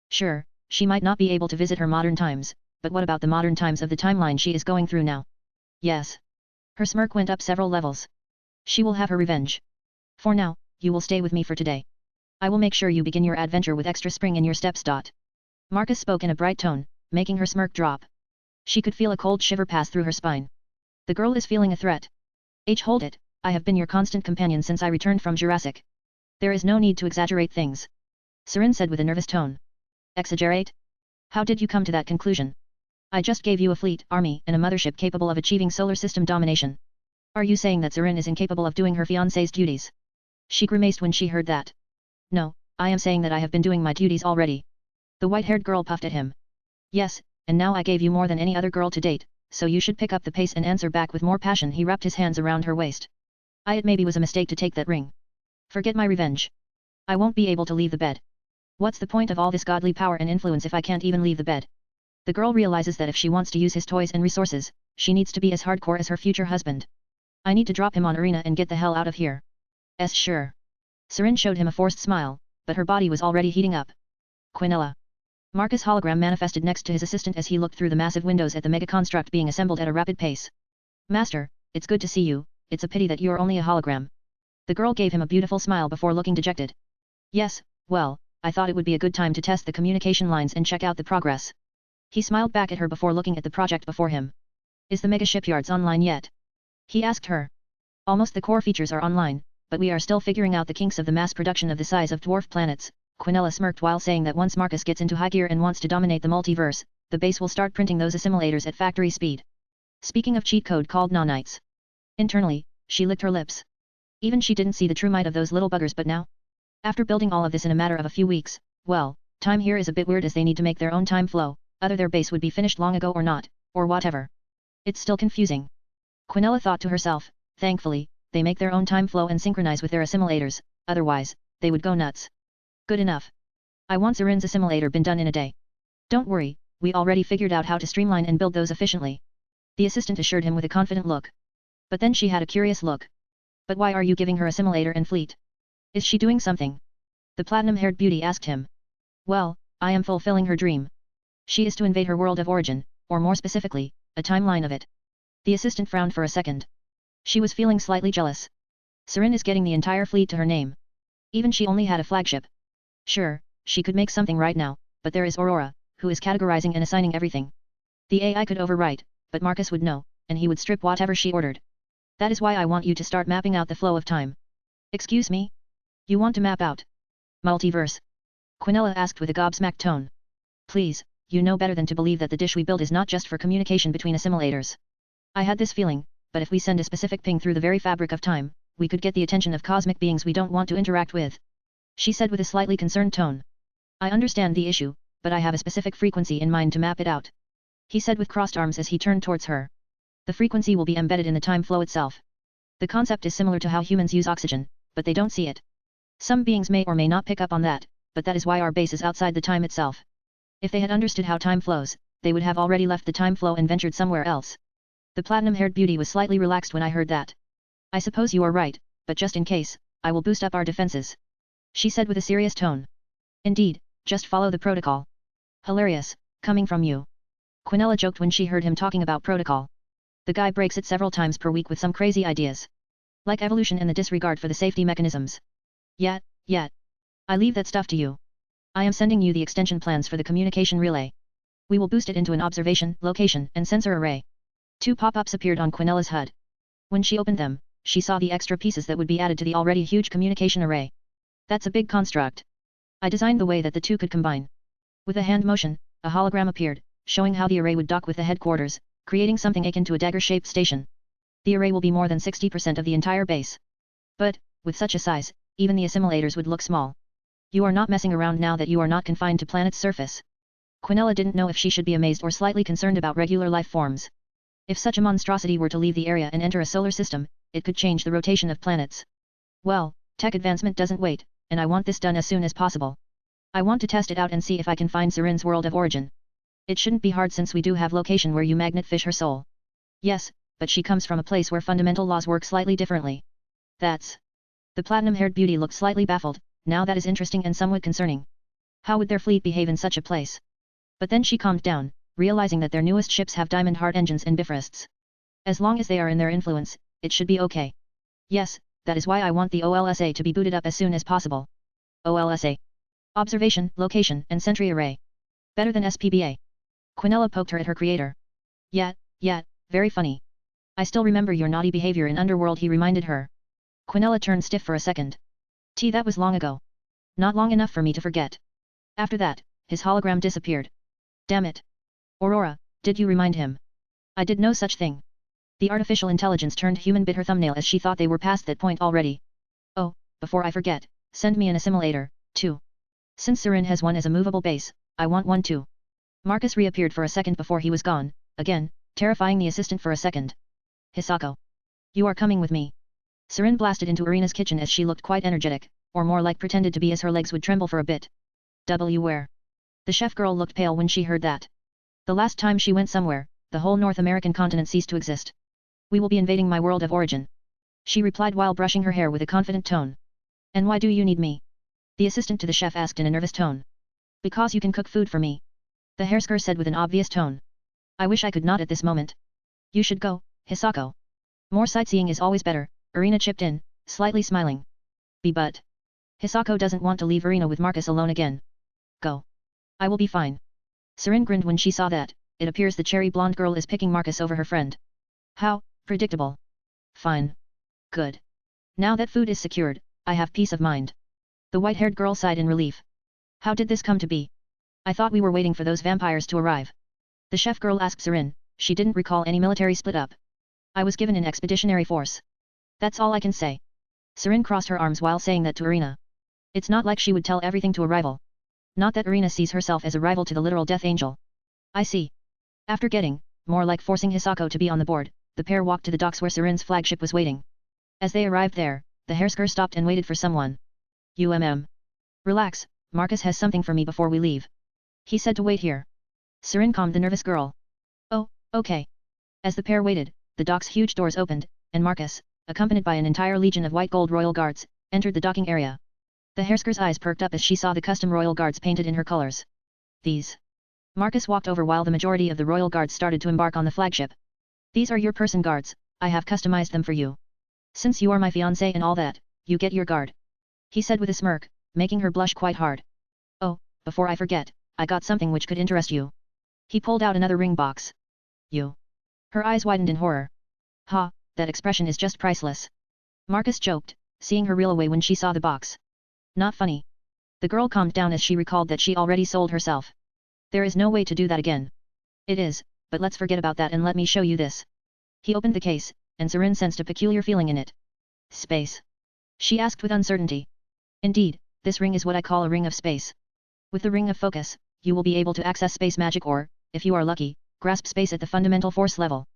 Sure, she might not be able to visit her modern times, but what about the modern times of the timeline she is going through now? Yes. Her smirk went up several levels. She will have her revenge. For now, you will stay with me for today. I will make sure you begin your adventure with extra spring in your steps. Marcus spoke in a bright tone, making her smirk drop. She could feel a cold shiver pass through her spine. The girl is feeling a threat. Hold it, I have been your constant companion since I returned from Jurassic. There is no need to exaggerate things. Serin said with a nervous tone. Exaggerate? How did you come to that conclusion? I just gave you a fleet, army, and a mothership capable of achieving solar system domination. Are you saying that Serin is incapable of doing her fiancé's duties? She grimaced when she heard that. No, I am saying that I have been doing my duties already. The white-haired girl puffed at him. Yes, and now I gave you more than any other girl to date, so you should pick up the pace and answer back with more passion. He wrapped his hands around her waist. It maybe was a mistake to take that ring. Forget my revenge. I won't be able to leave the bed. What's the point of all this godly power and influence if I can't even leave the bed? The girl realizes that if she wants to use his toys and resources, she needs to be as hardcore as her future husband. I need to drop him on arena and get the hell out of here. Sure. Serin showed him a forced smile, but her body was already heating up. Quinella. Marcus' hologram manifested next to his assistant as he looked through the massive windows at the mega-construct being assembled at a rapid pace. Master, it's good to see you, it's a pity that you're only a hologram. The girl gave him a beautiful smile before looking dejected. Yes, well, I thought it would be a good time to test the communication lines and check out the progress. He smiled back at her before looking at the project before him. Is the mega shipyards online yet? He asked her. Almost the core features are online, but we are still figuring out the kinks of the mass production of the size of dwarf planets. Quinella smirked while saying that once Marcus gets into high gear and wants to dominate the multiverse, the base will start printing those assimilators at factory speed. Speaking of cheat code called nanites. Internally, she licked her lips. Even she didn't see the true might of those little buggers, but now? After building all of this in a matter of a few weeks, well, time here is a bit weird as they need to make their own time flow, either their base would be finished long ago or not, or whatever. It's still confusing. Quinella thought to herself, thankfully, they make their own time flow and synchronize with their assimilators, otherwise, they would go nuts. Good enough. I want Serin's assimilator been done in a day. Don't worry, we already figured out how to streamline and build those efficiently. The assistant assured him with a confident look. But then she had a curious look. But why are you giving her assimilator and fleet? Is she doing something? The platinum-haired beauty asked him. Well, I am fulfilling her dream. She is to invade her world of origin, or more specifically, a timeline of it. The assistant frowned for a second. She was feeling slightly jealous. Serin is getting the entire fleet to her name. Even she only had a flagship. Sure, she could make something right now, but there is Aurora, who is categorizing and assigning everything. The AI could overwrite, but Marcus would know, and he would strip whatever she ordered. That is why I want you to start mapping out the flow of time. Excuse me? You want to map out multiverse? Quinella asked with a gobsmacked tone. Please, you know better than to believe that the dish we build is not just for communication between assimilators. I had this feeling, but if we send a specific ping through the very fabric of time, we could get the attention of cosmic beings we don't want to interact with. She said with a slightly concerned tone. I understand the issue, but I have a specific frequency in mind to map it out. He said with crossed arms as he turned towards her. The frequency will be embedded in the time flow itself. The concept is similar to how humans use oxygen, but they don't see it. Some beings may or may not pick up on that, but that is why our base is outside the time itself. If they had understood how time flows, they would have already left the time flow and ventured somewhere else. The platinum-haired beauty was slightly relaxed when I heard that. I suppose you are right, but just in case, I will boost up our defenses. She said with a serious tone. Indeed, just follow the protocol. Hilarious, coming from you. Quinella joked when she heard him talking about protocol. The guy breaks it several times per week with some crazy ideas. Like evolution and the disregard for the safety mechanisms. Yet. I leave that stuff to you. I am sending you the extension plans for the communication relay. We will boost it into an observation, location, and sensor array. 2 pop-ups appeared on Quinella's HUD. When she opened them, she saw the extra pieces that would be added to the already huge communication array. That's a big construct. I designed the way that the two could combine. With a hand motion, a hologram appeared, showing how the array would dock with the headquarters, creating something akin to a dagger-shaped station. The array will be more than 60% of the entire base. But, with such a size, even the assimilators would look small. You are not messing around now that you are not confined to planet's surface. Quinella didn't know if she should be amazed or slightly concerned about regular life forms. If such a monstrosity were to leave the area and enter a solar system, it could change the rotation of planets. Well, tech advancement doesn't wait, and I want this done as soon as possible. I want to test it out and see if I can find Serin's world of origin. It shouldn't be hard since we do have location where you magnet fish her soul. Yes, but she comes from a place where fundamental laws work slightly differently. That's... The platinum-haired beauty looked slightly baffled. Now that is interesting and somewhat concerning. How would their fleet behave in such a place? But then she calmed down, realizing that their newest ships have diamond heart engines and bifrosts. As long as they are in their influence, it should be okay. Yes, that is why I want the OLSA to be booted up as soon as possible. OLSA. Observation, location, and sentry array. Better than SPBA. Quinella poked her at her creator. Yet, very funny. I still remember your naughty behavior in Underworld, he reminded her. Quinella turned stiff for a second. That was long ago. Not long enough for me to forget. After that, his hologram disappeared. Damn it. Aurora, did you remind him? I did no such thing. The artificial intelligence turned human, bit her thumbnail as she thought they were past that point already. Oh, before I forget, send me an assimilator, too. Since Serin has one as a movable base, I want one too. Marcus reappeared for a second before he was gone, again, terrifying the assistant for a second. Hisako. You are coming with me. Serin blasted into Irina's kitchen as she looked quite energetic, or more like pretended to be as her legs would tremble for a bit. Where? The chef girl looked pale when she heard that. The last time she went somewhere, the whole North American continent ceased to exist. We will be invading my world of origin. She replied while brushing her hair with a confident tone. And why do you need me? The assistant to the chef asked in a nervous tone. Because you can cook food for me. The Hersker said with an obvious tone. I wish I could not at this moment. You should go, Hisako. More sightseeing is always better, Irina chipped in, slightly smiling. But... Hisako doesn't want to leave Irina with Marcus alone again. Go. I will be fine. Serin grinned when she saw that. It appears the cherry blonde girl is picking Marcus over her friend. How predictable. Fine. Good. Now that food is secured, I have peace of mind. The white-haired girl sighed in relief. How did this come to be? I thought we were waiting for those vampires to arrive. The chef girl asked Serin. She didn't recall any military split-up. I was given an expeditionary force. That's all I can say. Serin crossed her arms while saying that to Irina. It's not like she would tell everything to a rival. Not that Irina sees herself as a rival to the literal Death Angel. I see. After getting, more like forcing Hisako to be on the board, the pair walked to the docks where Serin's flagship was waiting. As they arrived there, the Hersker stopped and waited for someone. Relax, Marcus has something for me before we leave. He said to wait here. Serin calmed the nervous girl. Oh, okay. As the pair waited, the dock's huge doors opened, and Marcus, accompanied by an entire legion of white gold royal guards, entered the docking area. The Hersker's eyes perked up as she saw the custom royal guards painted in her colors. these. Marcus walked over while the majority of the royal guards started to embark on the flagship. These are your person guards, I have customized them for you. Since you are my fiancé and all that, you get your guard. He said with a smirk, making her blush quite hard. Oh, before I forget, I got something which could interest you. He pulled out another ring box. You. Her eyes widened in horror. Ha, that expression is just priceless. Marcus joked, seeing her reel away when she saw the box. Not funny. The girl calmed down as she recalled that she already sold herself. There is no way to do that again. It is, but let's forget about that and let me show you this. He opened the case, and Serin sensed a peculiar feeling in it. Space? She asked with uncertainty. Indeed, this ring is what I call a ring of space. With the ring of focus, you will be able to access space magic or, if you are lucky, grasp space at the fundamental force level.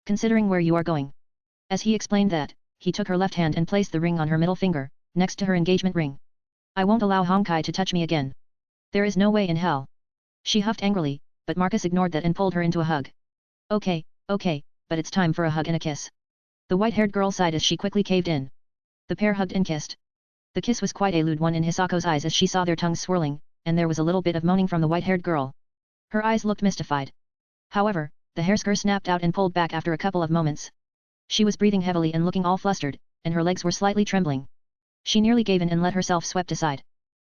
Considering where you are going. As he explained that, he took her left hand and placed the ring on her middle finger, next to her engagement ring. I won't allow Honkai to touch me again. There is no way in hell. She huffed angrily, but Marcus ignored that and pulled her into a hug. Okay, but it's time for a hug and a kiss. The white-haired girl sighed as she quickly caved in. The pair hugged and kissed. The kiss was quite a lewd one in Hisako's eyes as she saw their tongues swirling, and there was a little bit of moaning from the white-haired girl. Her eyes looked mystified. However, the Hersker snapped out and pulled back after a couple of moments. She was breathing heavily and looking all flustered, and her legs were slightly trembling. She nearly gave in and let herself swept aside.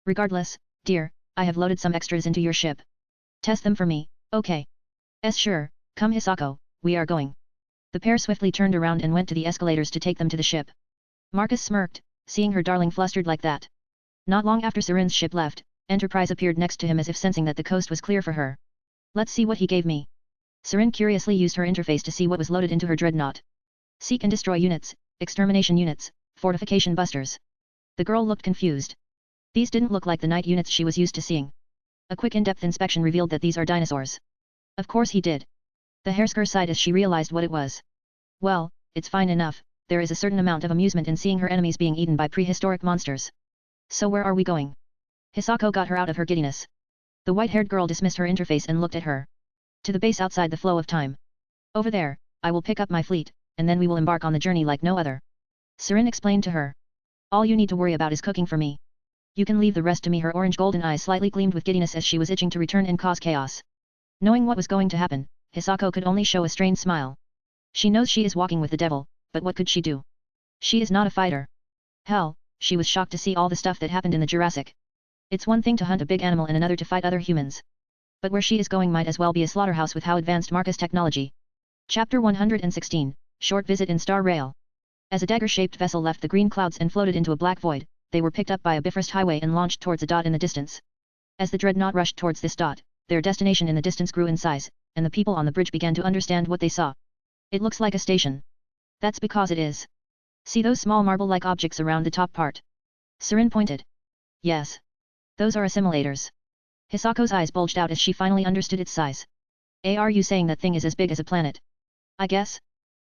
Regardless, dear, I have loaded some extras into your ship. Test them for me, okay? Sure, come Hisako, we are going. The pair swiftly turned around and went to the escalators to take them to the ship. Marcus smirked, seeing her darling flustered like that. Not long after Serin's ship left, Enterprise appeared next to him as if sensing that the coast was clear for her. Let's see what he gave me. Serin curiously used her interface to see what was loaded into her dreadnought. Seek and destroy units, extermination units, fortification busters. The girl looked confused. These didn't look like the night units she was used to seeing. A quick in-depth inspection revealed that these are dinosaurs. Of course he did. The Hersker sighed as she realized what it was. Well, it's fine enough, there is a certain amount of amusement in seeing her enemies being eaten by prehistoric monsters. So where are we going? Hisako got her out of her giddiness. The white-haired girl dismissed her interface and looked at her. To the base outside the flow of time. Over there, I will pick up my fleet, and then we will embark on the journey like no other. Serin explained to her. All you need to worry about is cooking for me. You can leave the rest to me. Her orange golden eyes slightly gleamed with giddiness as she was itching to return and cause chaos. Knowing what was going to happen, Hisako could only show a strained smile. She knows she is walking with the devil, but what could she do? She is not a fighter. Hell, she was shocked to see all the stuff that happened in the Jurassic. It's one thing to hunt a big animal and another to fight other humans. But where she is going might as well be a slaughterhouse with how advanced Marcus technology. Chapter 116, Short Visit in Star Rail. As a dagger-shaped vessel left the green clouds and floated into a black void, they were picked up by a Bifrost highway and launched towards a dot in the distance. As the dreadnought rushed towards this dot, their destination in the distance grew in size, and the people on the bridge began to understand what they saw. It looks like a station. That's because it is. See those small marble-like objects around the top part? Serin pointed. Yes. Those are assimilators. Hisako's eyes bulged out as she finally understood its size. Are you saying that thing is as big as a planet? I guess.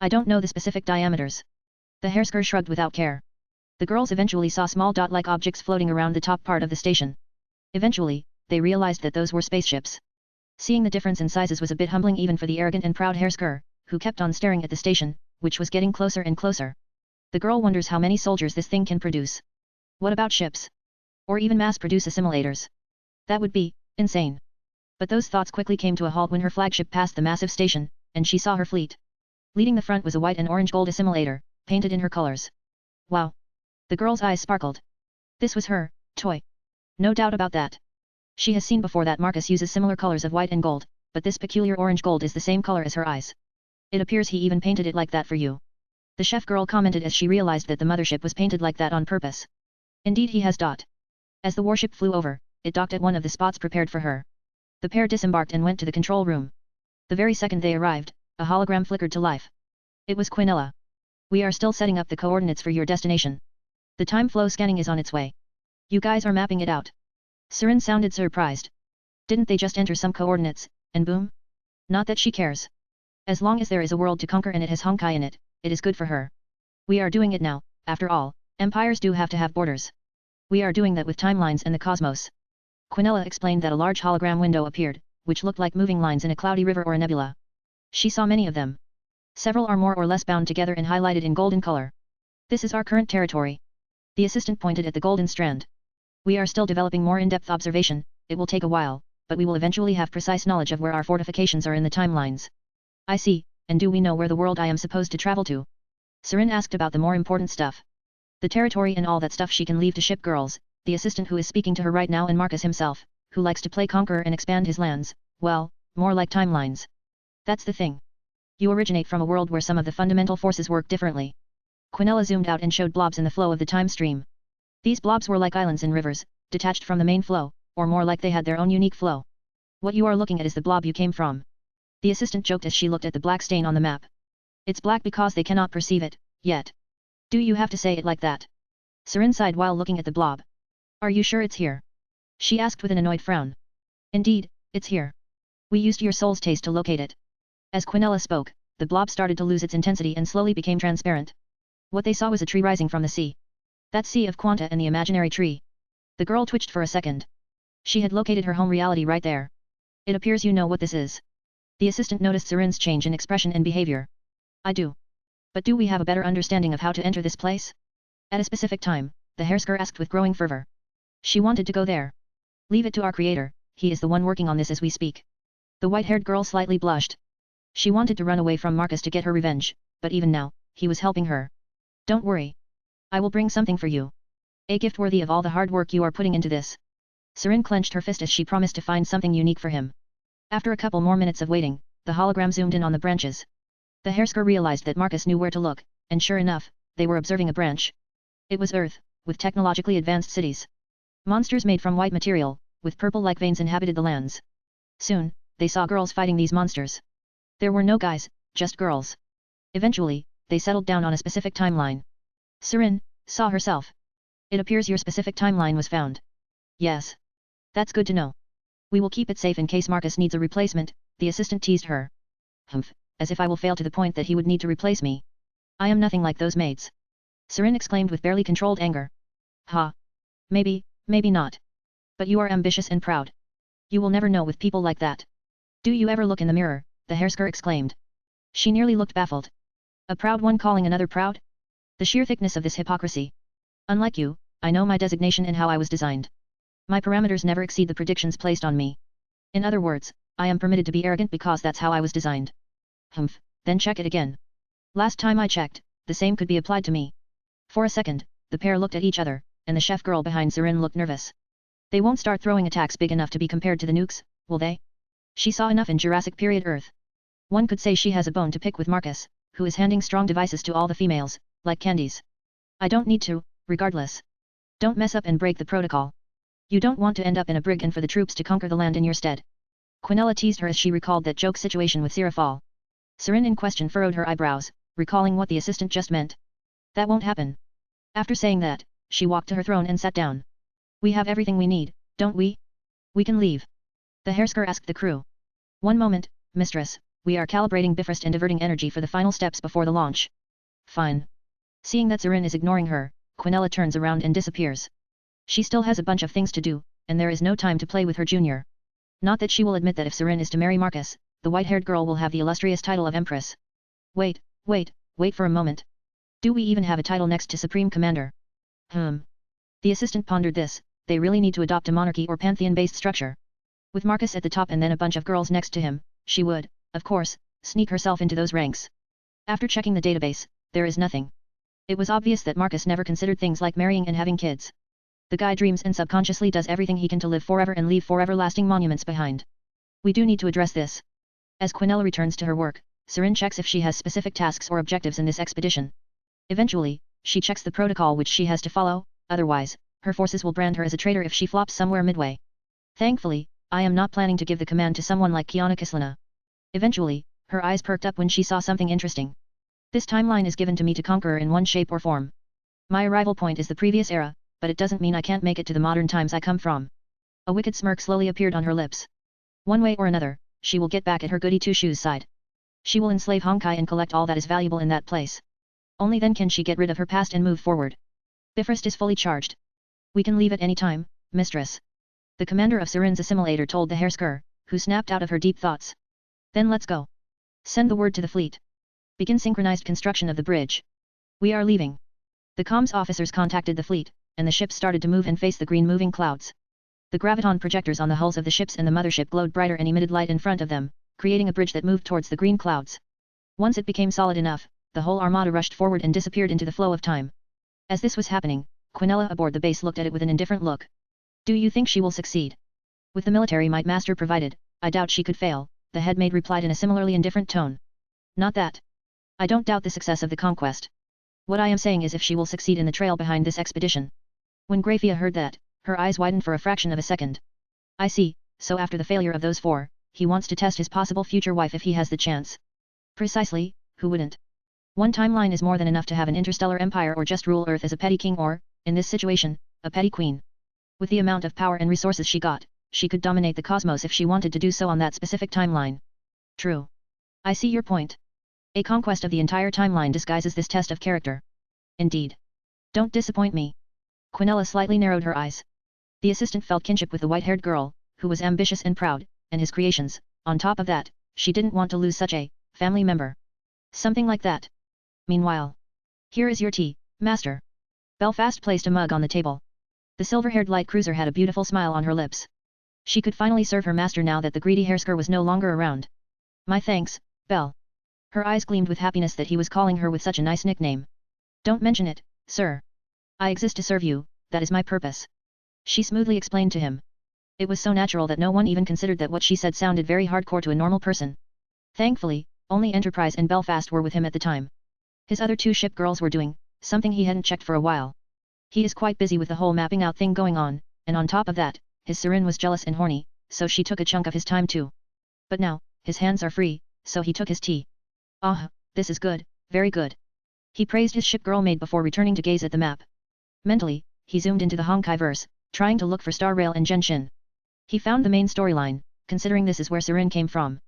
I don't know the specific diameters. The Hersker shrugged without care. The girls eventually saw small dot-like objects floating around the top part of the station. Eventually, they realized that those were spaceships. Seeing the difference in sizes was a bit humbling even for the arrogant and proud Hersker, who kept on staring at the station, which was getting closer and closer. The girl wonders how many soldiers this thing can produce. What about ships? Or even mass-produce assimilators? That would be insane. But those thoughts quickly came to a halt when her flagship passed the massive station, and she saw her fleet. Leading the front was a white and orange gold assimilator, painted in her colors. Wow! The girl's eyes sparkled. This was her toy. No doubt about that. She has seen before that Marcus uses similar colors of white and gold, but this peculiar orange gold is the same color as her eyes. It appears he even painted it like that for you. The chef girl commented as she realized that the mothership was painted like that on purpose. Indeed he has. As the warship flew over, it docked at one of the spots prepared for her. The pair disembarked and went to the control room. The very second they arrived, a hologram flickered to life. It was Quinella. We are still setting up the coordinates for your destination. The time flow scanning is on its way. You guys are mapping it out. Serin sounded surprised. Didn't they just enter some coordinates, and boom? Not that she cares. As long as there is a world to conquer and it has Honkai in it, it is good for her. We are doing it now, after all, empires do have to have borders. We are doing that with timelines and the cosmos. Quinella explained that a large hologram window appeared, which looked like moving lines in a cloudy river or a nebula. She saw many of them. Several are more or less bound together and highlighted in golden color. This is our current territory. The assistant pointed at the golden strand. We are still developing more in-depth observation, it will take a while, but we will eventually have precise knowledge of where our fortifications are in the timelines. I see, and do we know where the world I am supposed to travel to? Serin asked about the more important stuff. The territory and all that stuff she can leave to ship girls, the assistant who is speaking to her right now and Marcus himself, who likes to play conqueror and expand his lands, well, more like timelines. That's the thing. You originate from a world where some of the fundamental forces work differently. Quinella zoomed out and showed blobs in the flow of the time stream. These blobs were like islands in rivers, detached from the main flow, or more like they had their own unique flow. What you are looking at is the blob you came from. The assistant joked as she looked at the black stain on the map. It's black because they cannot perceive it, yet. Do you have to say it like that? Serin sighed while looking at the blob. Are you sure it's here? She asked with an annoyed frown. Indeed, it's here. We used your soul's taste to locate it. As Quinella spoke, the blob started to lose its intensity and slowly became transparent. What they saw was a tree rising from the sea. That sea of quanta and the imaginary tree. The girl twitched for a second. She had located her home reality right there. It appears you know what this is. The assistant noticed Serin's change in expression and behavior. I do. But do we have a better understanding of how to enter this place? At a specific time, the Hersker asked with growing fervor. She wanted to go there. Leave it to our creator, he is the one working on this as we speak. The white-haired girl slightly blushed. She wanted to run away from Marcus to get her revenge, but even now, he was helping her. Don't worry. I will bring something for you. A gift worthy of all the hard work you are putting into this. Serin clenched her fist as she promised to find something unique for him. After a couple more minutes of waiting, the hologram zoomed in on the branches. The Hersker realized that Marcus knew where to look, and sure enough, they were observing a branch. It was Earth, with technologically advanced cities. Monsters made from white material, with purple-like veins inhabited the lands. Soon, they saw girls fighting these monsters. There were no guys, just girls. Eventually, they settled down on a specific timeline. Serin saw herself. It appears your specific timeline was found. Yes. That's good to know. We will keep it safe in case Marcus needs a replacement, the assistant teased her. Humph, as if I will fail to the point that he would need to replace me. I am nothing like those maids. Serin exclaimed with barely controlled anger. Ha. Maybe, maybe not. But you are ambitious and proud. You will never know with people like that. Do you ever look in the mirror, the Hersker exclaimed. She nearly looked baffled. A proud one calling another proud? The sheer thickness of this hypocrisy. Unlike you, I know my designation and how I was designed. My parameters never exceed the predictions placed on me. In other words, I am permitted to be arrogant because that's how I was designed. Humph, then check it again. Last time I checked, the same could be applied to me. For a second, the pair looked at each other, and the chef girl behind Serin looked nervous. They won't start throwing attacks big enough to be compared to the nukes, will they? She saw enough in Jurassic period Earth. One could say she has a bone to pick with Marcus, who is handing strong devices to all the females, like candies. I don't need to, regardless. Don't mess up and break the protocol. You don't want to end up in a brig and for the troops to conquer the land in your stead. Quinella teased her as she recalled that joke situation with Sirafal. Serin in question furrowed her eyebrows, recalling what the assistant just meant. That won't happen. After saying that, she walked to her throne and sat down. We have everything we need, don't we? We can leave. The Hersker asked the crew. One moment, mistress, we are calibrating Bifrost and diverting energy for the final steps before the launch. Fine. Seeing that Serin is ignoring her, Quinella turns around and disappears. She still has a bunch of things to do, and there is no time to play with her junior. Not that she will admit that if Serin is to marry Marcus, the white-haired girl will have the illustrious title of Empress. Wait for a moment. Do we even have a title next to Supreme Commander? The assistant pondered this, they really need to adopt a monarchy or pantheon-based structure. With Marcus at the top and then a bunch of girls next to him, she would, of course, sneak herself into those ranks. After checking the database, there is nothing. It was obvious that Marcus never considered things like marrying and having kids. The guy dreams and subconsciously does everything he can to live forever and leave forever lasting monuments behind. We do need to address this. As Quinella returns to her work, Serin checks if she has specific tasks or objectives in this expedition. Eventually, she checks the protocol which she has to follow, otherwise, her forces will brand her as a traitor if she flops somewhere midway. Thankfully, I am not planning to give the command to someone like Kiana Kislana. Eventually, her eyes perked up when she saw something interesting. This timeline is given to me to conquer in one shape or form. My arrival point is the previous era, but it doesn't mean I can't make it to the modern times I come from. A wicked smirk slowly appeared on her lips. One way or another, she will get back at her goody two-shoes side. She will enslave Honkai and collect all that is valuable in that place. Only then can she get rid of her past and move forward. Bifrost is fully charged. We can leave at any time, mistress. The commander of Serin's assimilator told the Hersker, who snapped out of her deep thoughts. Then let's go. Send the word to the fleet. Begin synchronized construction of the bridge. We are leaving. The comms officers contacted the fleet, and the ship started to move and face the green moving clouds. The graviton projectors on the hulls of the ships and the mothership glowed brighter and emitted light in front of them, creating a bridge that moved towards the green clouds. Once it became solid enough, the whole armada rushed forward and disappeared into the flow of time. As this was happening, Quinella aboard the base looked at it with an indifferent look. Do you think she will succeed? With the military might Master provided, I doubt she could fail, the head maid replied in a similarly indifferent tone. Not that. I don't doubt the success of the conquest. What I am saying is if she will succeed in the trail behind this expedition. When Grafia heard that, her eyes widened for a fraction of a second. I see, so after the failure of those four, he wants to test his possible future wife if he has the chance. Precisely, who wouldn't? One timeline is more than enough to have an interstellar empire or just rule Earth as a petty king or, in this situation, a petty queen. With the amount of power and resources she got, she could dominate the cosmos if she wanted to do so on that specific timeline. True. I see your point. A conquest of the entire timeline disguises this test of character. Indeed. Don't disappoint me. Quinella slightly narrowed her eyes. The assistant felt kinship with the white-haired girl, who was ambitious and proud, and his creations. On top of that, she didn't want to lose such a family member. Something like that. Meanwhile. Here is your tea, Master. Belfast placed a mug on the table. The silver-haired light cruiser had a beautiful smile on her lips. She could finally serve her master now that the greedy Hersker was no longer around. My thanks, Belle. Her eyes gleamed with happiness that he was calling her with such a nice nickname. Don't mention it, sir. I exist to serve you, that is my purpose. She smoothly explained to him. It was so natural that no one even considered that what she said sounded very hardcore to a normal person. Thankfully, only Enterprise and Belfast were with him at the time. His other two ship girls were doing something he hadn't checked for a while. He is quite busy with the whole mapping out thing going on, and on top of that, his Serin was jealous and horny, so she took a chunk of his time too. But now, his hands are free, so he took his tea. Ah, this is good, very good. He praised his ship girl maid before returning to gaze at the map. Mentally, he zoomed into the Honkai-verse, trying to look for Star Rail and Genshin. He found the main storyline, considering this is where Sarin came from.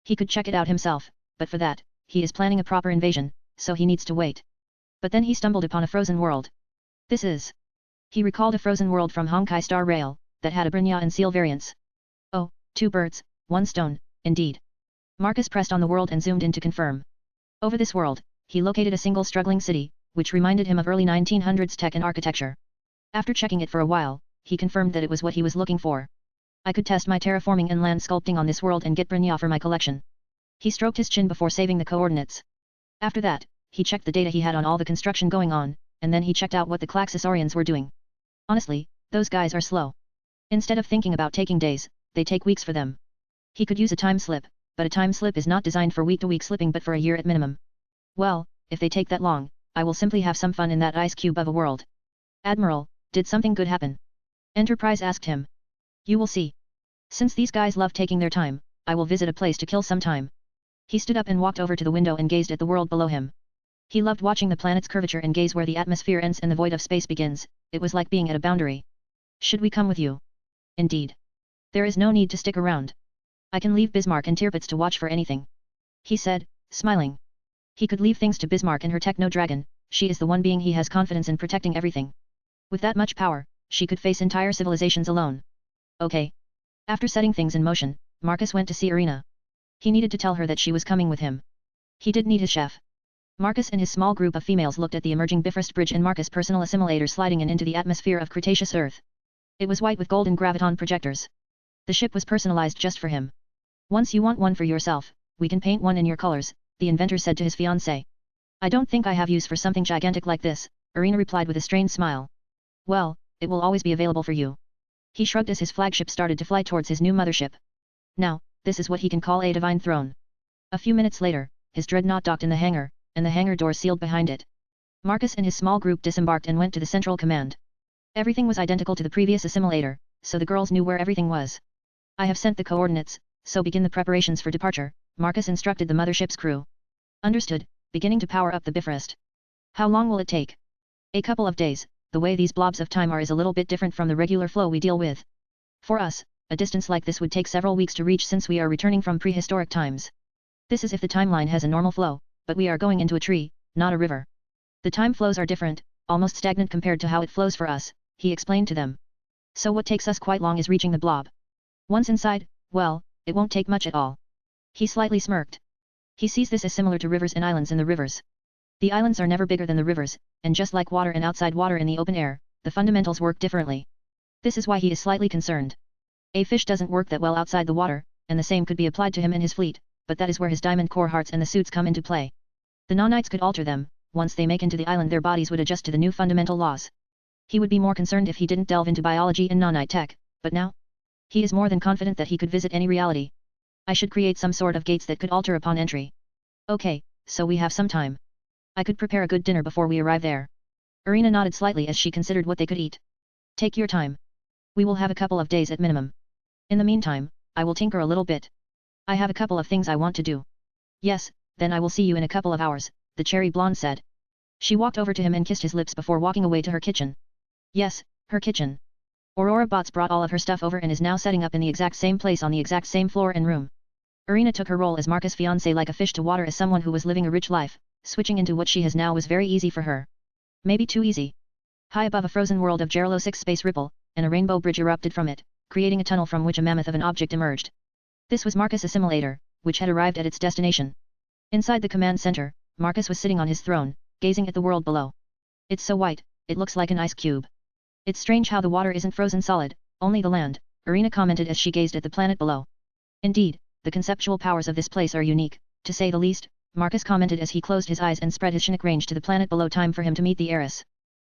He could check it out himself, but for that, he is planning a proper invasion, so he needs to wait. But then he stumbled upon a frozen world. This is... He recalled a frozen world from Honkai Star Rail, that had a Brynja and Seal variants. Oh, 2 birds, 1 stone, indeed. Marcus pressed on the world and zoomed in to confirm. Over this world, he located a single struggling city, which reminded him of early 1900s tech and architecture. After checking it for a while, he confirmed that it was what he was looking for. I could test my terraforming and land sculpting on this world and get Brynja for my collection. He stroked his chin before saving the coordinates. After that, he checked the data he had on all the construction going on, and then he checked out what the Klaxosaurians were doing. Honestly, those guys are slow. Instead of thinking about taking days, they take weeks for them. He could use a time slip, but a time slip is not designed for week-to-week slipping but for a year at minimum. Well, if they take that long, I will simply have some fun in that ice cube of a world. Admiral, did something good happen? Enterprise asked him. You will see. Since these guys love taking their time, I will visit a place to kill some time. He stood up and walked over to the window and gazed at the world below him. He loved watching the planet's curvature and gaze where the atmosphere ends and the void of space begins. It was like being at a boundary. Should we come with you? Indeed. There is no need to stick around. I can leave Bismarck and Tirpitz to watch for anything. He said, smiling. He could leave things to Bismarck and her techno-dragon. She is the one being he has confidence in protecting everything. With that much power, she could face entire civilizations alone. Okay. After setting things in motion, Marcus went to see Irina. He needed to tell her that she was coming with him. He did need his chef. Marcus and his small group of females looked at the emerging Bifrost Bridge and Marcus' personal assimilator sliding in into the atmosphere of Cretaceous Earth. It was white with golden graviton projectors. The ship was personalized just for him. Once you want one for yourself, we can paint one in your colors, the inventor said to his fiancée. I don't think I have use for something gigantic like this, Irina replied with a strained smile. Well, it will always be available for you. He shrugged as his flagship started to fly towards his new mothership. Now, this is what he can call a divine throne. A few minutes later, his dreadnought docked in the hangar, and the hangar door sealed behind it. Marcus and his small group disembarked and went to the central command. Everything was identical to the previous assimilator, so the girls knew where everything was. I have sent the coordinates, so begin the preparations for departure, Marcus instructed the mothership's crew. Understood, beginning to power up the Bifrost. How long will it take? A couple of days. The way these blobs of time are is a little bit different from the regular flow we deal with. For us, a distance like this would take several weeks to reach since we are returning from prehistoric times. This is if the timeline has a normal flow, but we are going into a tree, not a river. The time flows are different, almost stagnant compared to how it flows for us, he explained to them. So what takes us quite long is reaching the blob. Once inside, well, it won't take much at all. He slightly smirked. He sees this as similar to rivers and islands in the rivers. The islands are never bigger than the rivers, and just like water and outside water in the open air, the fundamentals work differently. This is why he is slightly concerned. A fish doesn't work that well outside the water, and the same could be applied to him and his fleet, but that is where his diamond core hearts and the suits come into play. The non-knights could alter them, once they make into the island their bodies would adjust to the new fundamental laws. He would be more concerned if he didn't delve into biology and non-knight tech, but now? He is more than confident that he could visit any reality. I should create some sort of gates that could alter upon entry. Okay, so we have some time. I could prepare a good dinner before we arrive there. Irina nodded slightly as she considered what they could eat. Take your time. We will have a couple of days at minimum. In the meantime, I will tinker a little bit. I have a couple of things I want to do. Yes, then I will see you in a couple of hours, the cherry blonde said. She walked over to him and kissed his lips before walking away to her kitchen. Yes, her kitchen. Aurora Bots brought all of her stuff over and is now setting up in the exact same place on the exact same floor and room. Irina took her role as Marcus' fiancée like a fish to water as someone who was living a rich life, switching into what she has now was very easy for her. Maybe too easy. High above a frozen world of Geralo 6 space ripple, and a rainbow bridge erupted from it, creating a tunnel from which a mammoth of an object emerged. This was Marcus' assimilator, which had arrived at its destination. Inside the command center, Marcus was sitting on his throne, gazing at the world below. It's so white, it looks like an ice cube. It's strange how the water isn't frozen solid, only the land, Irina commented as she gazed at the planet below. Indeed, the conceptual powers of this place are unique, to say the least, Marcus commented as he closed his eyes and spread his Chinook range to the planet below. Time for him to meet the heiress.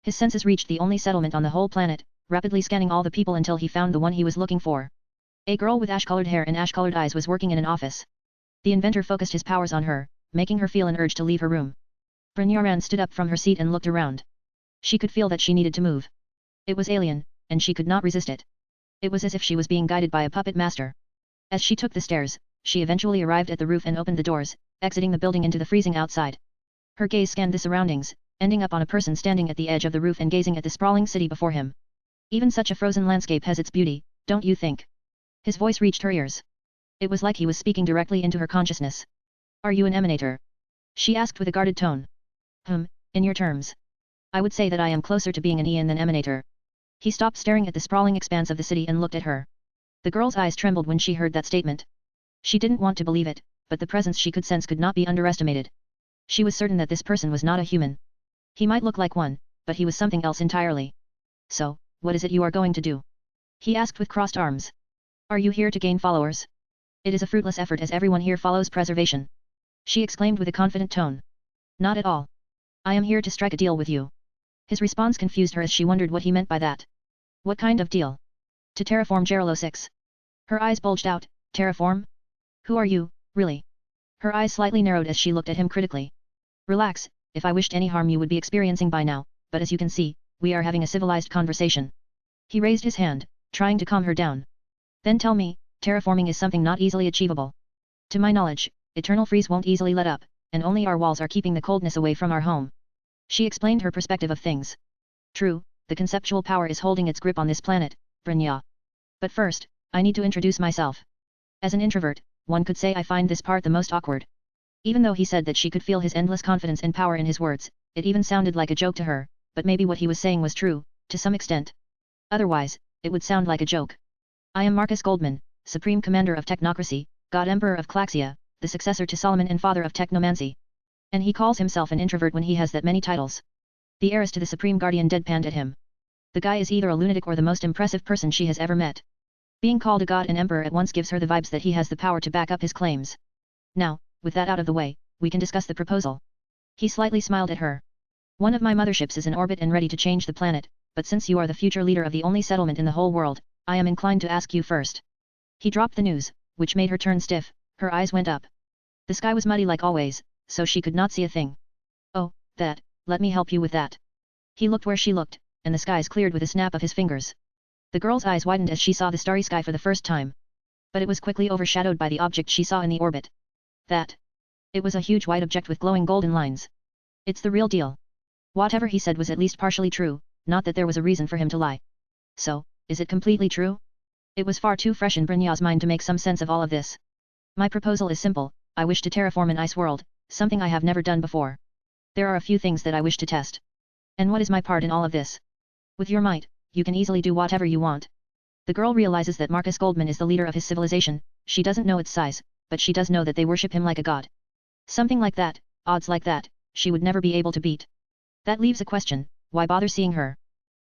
His senses reached the only settlement on the whole planet, rapidly scanning all the people until he found the one he was looking for. A girl with ash-colored hair and ash-colored eyes was working in an office. The inventor focused his powers on her, making her feel an urge to leave her room. Brynyaran stood up from her seat and looked around. She could feel that she needed to move. It was alien, and she could not resist it. It was as if she was being guided by a puppet master. As she took the stairs, she eventually arrived at the roof and opened the doors, exiting the building into the freezing outside. Her gaze scanned the surroundings, ending up on a person standing at the edge of the roof and gazing at the sprawling city before him. Even such a frozen landscape has its beauty, don't you think? His voice reached her ears. It was like he was speaking directly into her consciousness. Are you an emanator? She asked with a guarded tone. In your terms. I would say that I am closer to being an Ian than emanator. He stopped staring at the sprawling expanse of the city and looked at her. The girl's eyes trembled when she heard that statement. She didn't want to believe it, but the presence she could sense could not be underestimated. She was certain that this person was not a human. He might look like one, but he was something else entirely. So, what is it you are going to do? He asked with crossed arms. Are you here to gain followers? It is a fruitless effort as everyone here follows preservation. She exclaimed with a confident tone. Not at all. I am here to strike a deal with you. His response confused her as she wondered what he meant by that. What kind of deal? To terraform Geralo 6. Her eyes bulged out. Terraform? Who are you, really? Her eyes slightly narrowed as she looked at him critically. Relax, if I wished any harm you would be experiencing by now, but as you can see, we are having a civilized conversation. He raised his hand, trying to calm her down. Then tell me, terraforming is something not easily achievable. To my knowledge, eternal freeze won't easily let up, and only our walls are keeping the coldness away from our home. She explained her perspective of things. True, the conceptual power is holding its grip on this planet, Brynja. But first, I need to introduce myself. As an introvert, one could say I find this part the most awkward. Even though he said that she could feel his endless confidence and power in his words, it even sounded like a joke to her, but maybe what he was saying was true, to some extent. Otherwise, it would sound like a joke. I am Marcus Goldman, Supreme Commander of Technocracy, God Emperor of Claxia, the successor to Solomon and father of Technomancy. And he calls himself an introvert when he has that many titles. The heiress to the Supreme Guardian deadpanned at him. The guy is either a lunatic or the most impressive person she has ever met. Being called a god and emperor at once gives her the vibes that he has the power to back up his claims. Now, with that out of the way, we can discuss the proposal. He slightly smiled at her. One of my motherships is in orbit and ready to change the planet, but since you are the future leader of the only settlement in the whole world, I am inclined to ask you first. He dropped the news, which made her turn stiff, her eyes went up. The sky was muddy like always, so she could not see a thing. Oh, that, let me help you with that. He looked where she looked, and the skies cleared with a snap of his fingers. The girl's eyes widened as she saw the starry sky for the first time. But it was quickly overshadowed by the object she saw in the orbit. That. It was a huge white object with glowing golden lines. It's the real deal. Whatever he said was at least partially true, not that there was a reason for him to lie. So, is it completely true? It was far too fresh in Brynja's mind to make some sense of all of this. My proposal is simple, I wish to terraform an ice world, something I have never done before. There are a few things that I wish to test. And what is my part in all of this? With your might, you can easily do whatever you want. The girl realizes that Marcus Goldman is the leader of his civilization, she doesn't know its size, but she does know that they worship him like a god. Something like that, odds like that, she would never be able to beat. That leaves a question, why bother seeing her?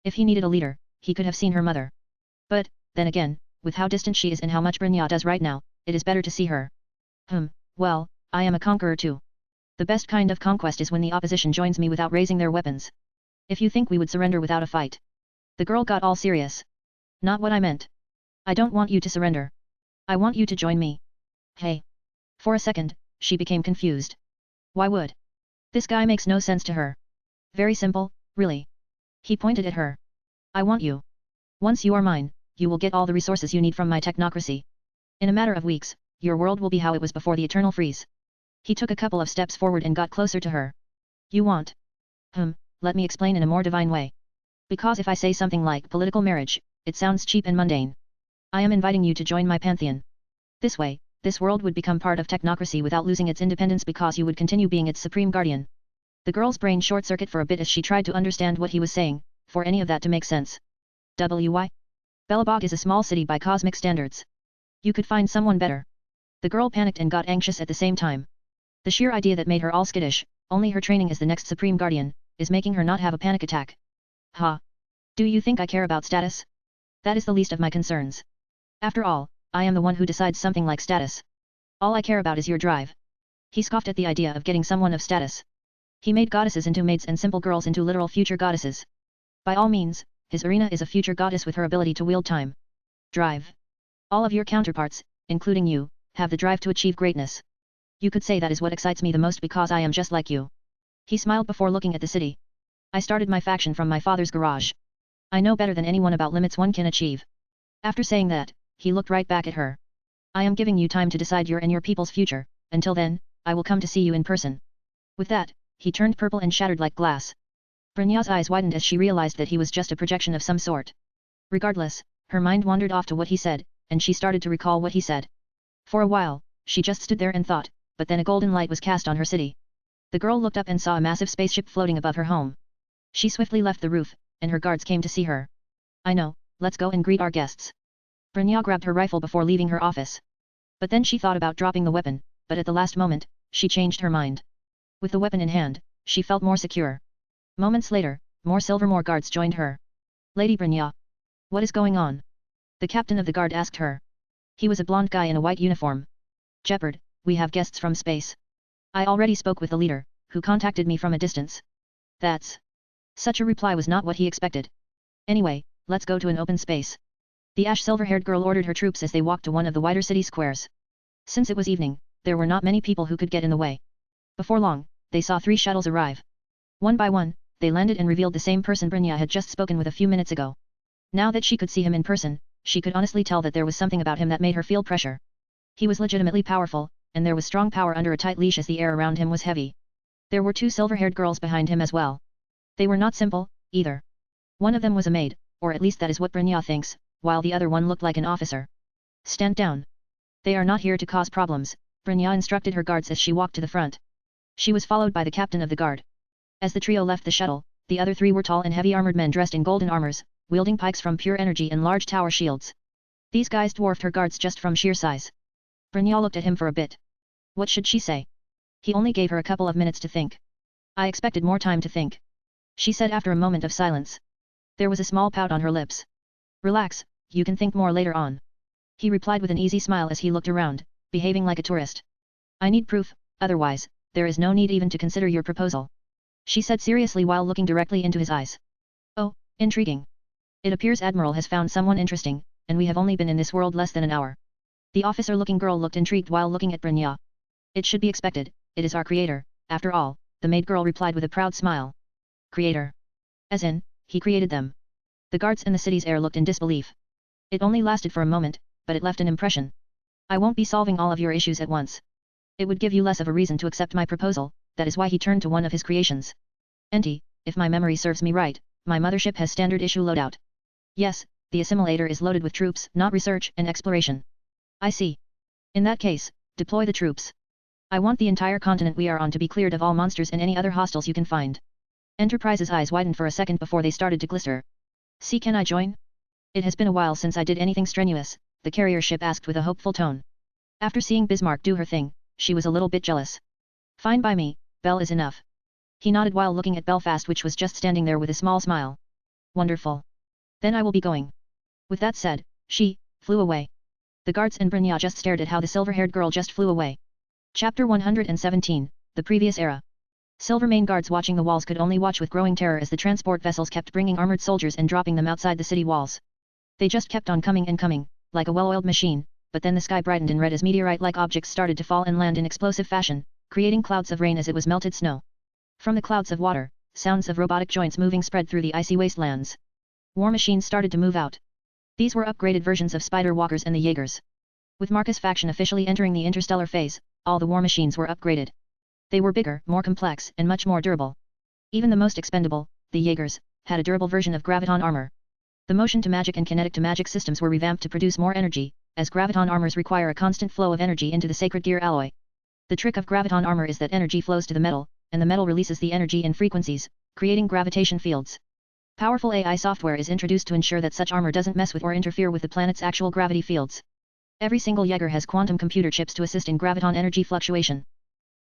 If he needed a leader, he could have seen her mother. But, then again, with how distant she is and how much Brynja does right now, it is better to see her. Well, I am a conqueror too. The best kind of conquest is when the opposition joins me without raising their weapons. If you think we would surrender without a fight. The girl got all serious. Not what I meant. I don't want you to surrender. I want you to join me. Hey. For a second, she became confused. Why would? This guy makes no sense to her. Very simple, really. He pointed at her. I want you. Once you are mine, you will get all the resources you need from my technocracy. In a matter of weeks, your world will be how it was before the eternal freeze. He took a couple of steps forward and got closer to her. You want? Let me explain in a more divine way. Because if I say something like political marriage, it sounds cheap and mundane. I am inviting you to join my pantheon. This way, this world would become part of technocracy without losing its independence because you would continue being its supreme guardian. The girl's brain short-circuited for a bit as she tried to understand what he was saying, for any of that to make sense. Why? Belobog is a small city by cosmic standards. You could find someone better. The girl panicked and got anxious at the same time. The sheer idea that made her all skittish, only her training as the next supreme guardian, is making her not have a panic attack. Ha! Do you think I care about status? That is the least of my concerns. After all, I am the one who decides something like status. All I care about is your drive. He scoffed at the idea of getting someone of status. He made goddesses into maids and simple girls into literal future goddesses. By all means, his Arena is a future goddess with her ability to wield time. Drive. All of your counterparts, including you, have the drive to achieve greatness. You could say that is what excites me the most because I am just like you. He smiled before looking at the city. I started my faction from my father's garage. I know better than anyone about limits one can achieve. After saying that, he looked right back at her. I am giving you time to decide your and your people's future, until then, I will come to see you in person. With that, he turned purple and shattered like glass. Brynja's eyes widened as she realized that he was just a projection of some sort. Regardless, her mind wandered off to what he said, and she started to recall what he said. For a while, she just stood there and thought, but then a golden light was cast on her city. The girl looked up and saw a massive spaceship floating above her home. She swiftly left the roof, and her guards came to see her. I know, let's go and greet our guests. Brynja grabbed her rifle before leaving her office. But then she thought about dropping the weapon, but at the last moment, she changed her mind. With the weapon in hand, she felt more secure. Moments later, more Silvermore guards joined her. Lady Brynja. What is going on? The captain of the guard asked her. He was a blonde guy in a white uniform. Jeopard, we have guests from space. I already spoke with the leader, who contacted me from a distance. That's... Such a reply was not what he expected. Anyway, let's go to an open space. The ash-silver-haired girl ordered her troops as they walked to one of the wider city squares. Since it was evening, there were not many people who could get in the way. Before long, they saw 3 shuttles arrive. One by one, they landed and revealed the same person Brynja had just spoken with a few minutes ago. Now that she could see him in person, she could honestly tell that there was something about him that made her feel pressure. He was legitimately powerful, and there was strong power under a tight leash as the air around him was heavy. There were 2 silver-haired girls behind him as well. They were not simple, either. One of them was a maid, or at least that is what Brynja thinks, while the other one looked like an officer. Stand down. They are not here to cause problems, Brynja instructed her guards as she walked to the front. She was followed by the captain of the guard. As the trio left the shuttle, the other 3 were tall and heavy armored men dressed in golden armors, wielding pikes from pure energy and large tower shields. These guys dwarfed her guards just from sheer size. Brynja looked at him for a bit. What should she say? He only gave her a couple of minutes to think. I expected more time to think. She said after a moment of silence. There was a small pout on her lips. Relax, you can think more later on. He replied with an easy smile as he looked around, behaving like a tourist. I need proof, otherwise, there is no need even to consider your proposal. She said seriously while looking directly into his eyes. Oh, intriguing. It appears Admiral has found someone interesting, and we have only been in this world less than an hour. The officer-looking girl looked intrigued while looking at Brynja. It should be expected, it is our creator, after all, the maid girl replied with a proud smile. Creator. As in, he created them. The guards and the city's heir looked in disbelief. It only lasted for a moment, but it left an impression. I won't be solving all of your issues at once. It would give you less of a reason to accept my proposal, that is why he turned to one of his creations. Enti, if my memory serves me right, my mothership has standard issue loadout. Yes, the assimilator is loaded with troops, not research and exploration. I see. In that case, deploy the troops. I want the entire continent we are on to be cleared of all monsters and any other hostiles you can find. Enterprise's eyes widened for a second before they started to glister. See, can I join? It has been a while since I did anything strenuous, the carrier ship asked with a hopeful tone. After seeing Bismarck do her thing, she was a little bit jealous. Fine by me, Belle is enough. He nodded while looking at Belfast, which was just standing there with a small smile. Wonderful. Then I will be going. With that said, she flew away. The guards and Brynja just stared at how the silver-haired girl just flew away. Chapter 117, The Previous Era. Silvermane guards watching the walls could only watch with growing terror as the transport vessels kept bringing armored soldiers and dropping them outside the city walls. They just kept on coming and coming, like a well-oiled machine, but then the sky brightened in red as meteorite-like objects started to fall and land in explosive fashion, creating clouds of rain as it was melted snow. From the clouds of water, sounds of robotic joints moving spread through the icy wastelands. War machines started to move out. These were upgraded versions of Spider Walkers and the Jaegers. With Marcus faction officially entering the interstellar phase, all the war machines were upgraded. They were bigger, more complex, and much more durable. Even the most expendable, the Jaegers, had a durable version of graviton armor. The motion to magic and kinetic to magic systems were revamped to produce more energy, as graviton armors require a constant flow of energy into the sacred gear alloy. The trick of graviton armor is that energy flows to the metal, and the metal releases the energy in frequencies, creating gravitation fields. Powerful AI software is introduced to ensure that such armor doesn't mess with or interfere with the planet's actual gravity fields. Every single Jaeger has quantum computer chips to assist in graviton energy fluctuation.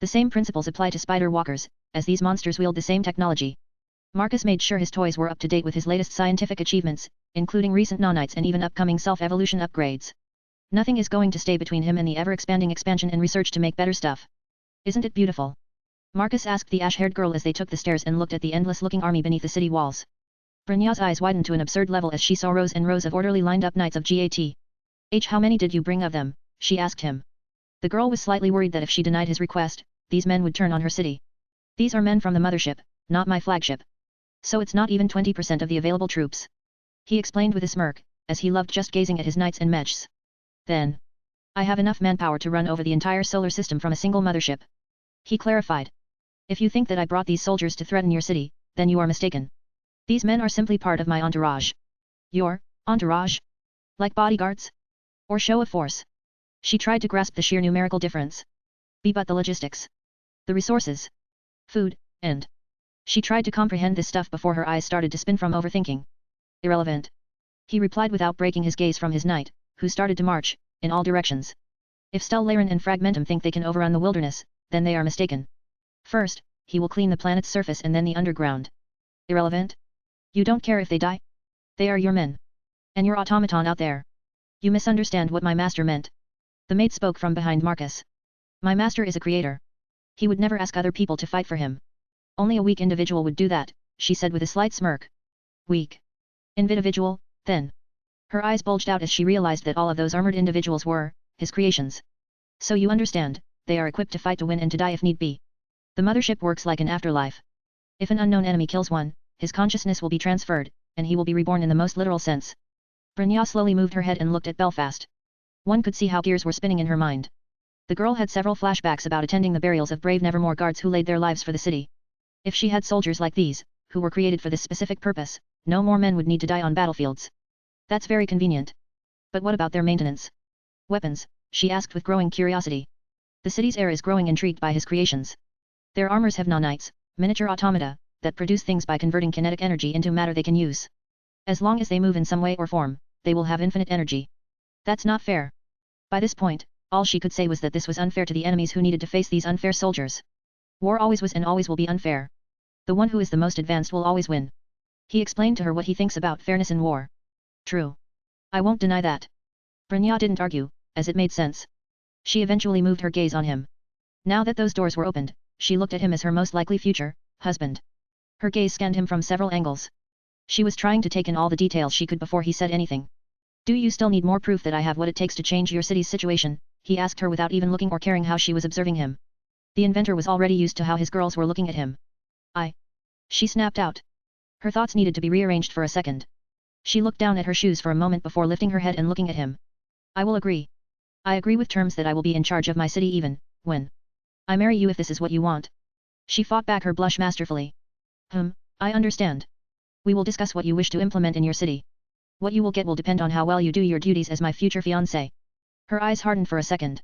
The same principles apply to Spider Walkers, as these monsters wield the same technology. Marcus made sure his toys were up to date with his latest scientific achievements, including recent nanites and even upcoming self-evolution upgrades. Nothing is going to stay between him and the ever-expanding expansion and research to make better stuff. Isn't it beautiful? Marcus asked the ash-haired girl as they took the stairs and looked at the endless-looking army beneath the city walls. Brynja's eyes widened to an absurd level as she saw rows and rows of orderly lined-up knights of GAT. How many did you bring of them? She asked him. The girl was slightly worried that if she denied his request, these men would turn on her city. These are men from the mothership, not my flagship. So it's not even 20% of the available troops. He explained with a smirk, as he loved just gazing at his knights and mechs. Then, I have enough manpower to run over the entire solar system from a single mothership. He clarified. If you think that I brought these soldiers to threaten your city, then you are mistaken. These men are simply part of my entourage. Your entourage? Like bodyguards? Or show of force? She tried to grasp the sheer numerical difference. But the logistics. The resources. Food, and... She tried to comprehend this stuff before her eyes started to spin from overthinking. Irrelevant. He replied without breaking his gaze from his knight, who started to march, in all directions. If Stellarin and Fragmentum think they can overrun the wilderness, then they are mistaken. First, he will clean the planet's surface and then the underground. Irrelevant? You don't care if they die? They are your men. And your automaton out there. You misunderstand what my master meant. The maid spoke from behind Marcus. My master is a creator. He would never ask other people to fight for him. Only a weak individual would do that, she said with a slight smirk. Weak. Individual, then. Her eyes bulged out as she realized that all of those armored individuals were his creations. So you understand, they are equipped to fight to win and to die if need be. The mothership works like an afterlife. If an unknown enemy kills one, his consciousness will be transferred, and he will be reborn in the most literal sense. Brynja slowly moved her head and looked at Belfast. One could see how gears were spinning in her mind. The girl had several flashbacks about attending the burials of brave Nevermore guards who laid their lives for the city. If she had soldiers like these, who were created for this specific purpose, no more men would need to die on battlefields. That's very convenient. But what about their maintenance? Weapons, she asked with growing curiosity. The city's heir is growing intrigued by his creations. Their armors have nanites, miniature automata, that produce things by converting kinetic energy into matter they can use. As long as they move in some way or form, they will have infinite energy. That's not fair. By this point, all she could say was that this was unfair to the enemies who needed to face these unfair soldiers. War always was and always will be unfair. The one who is the most advanced will always win. He explained to her what he thinks about fairness in war. True. I won't deny that. Brynja didn't argue, as it made sense. She eventually moved her gaze on him. Now that those doors were opened, she looked at him as her most likely future husband. Her gaze scanned him from several angles. She was trying to take in all the details she could before he said anything. Do you still need more proof that I have what it takes to change your city's situation? He asked her without even looking or caring how she was observing him. The inventor was already used to how his girls were looking at him. She snapped out. Her thoughts needed to be rearranged for a second. She looked down at her shoes for a moment before lifting her head and looking at him. I will agree. I agree with terms that I will be in charge of my city even when I marry you if this is what you want. She fought back her blush masterfully. I understand. We will discuss what you wish to implement in your city. What you will get will depend on how well you do your duties as my future fiancé. Her eyes hardened for a second.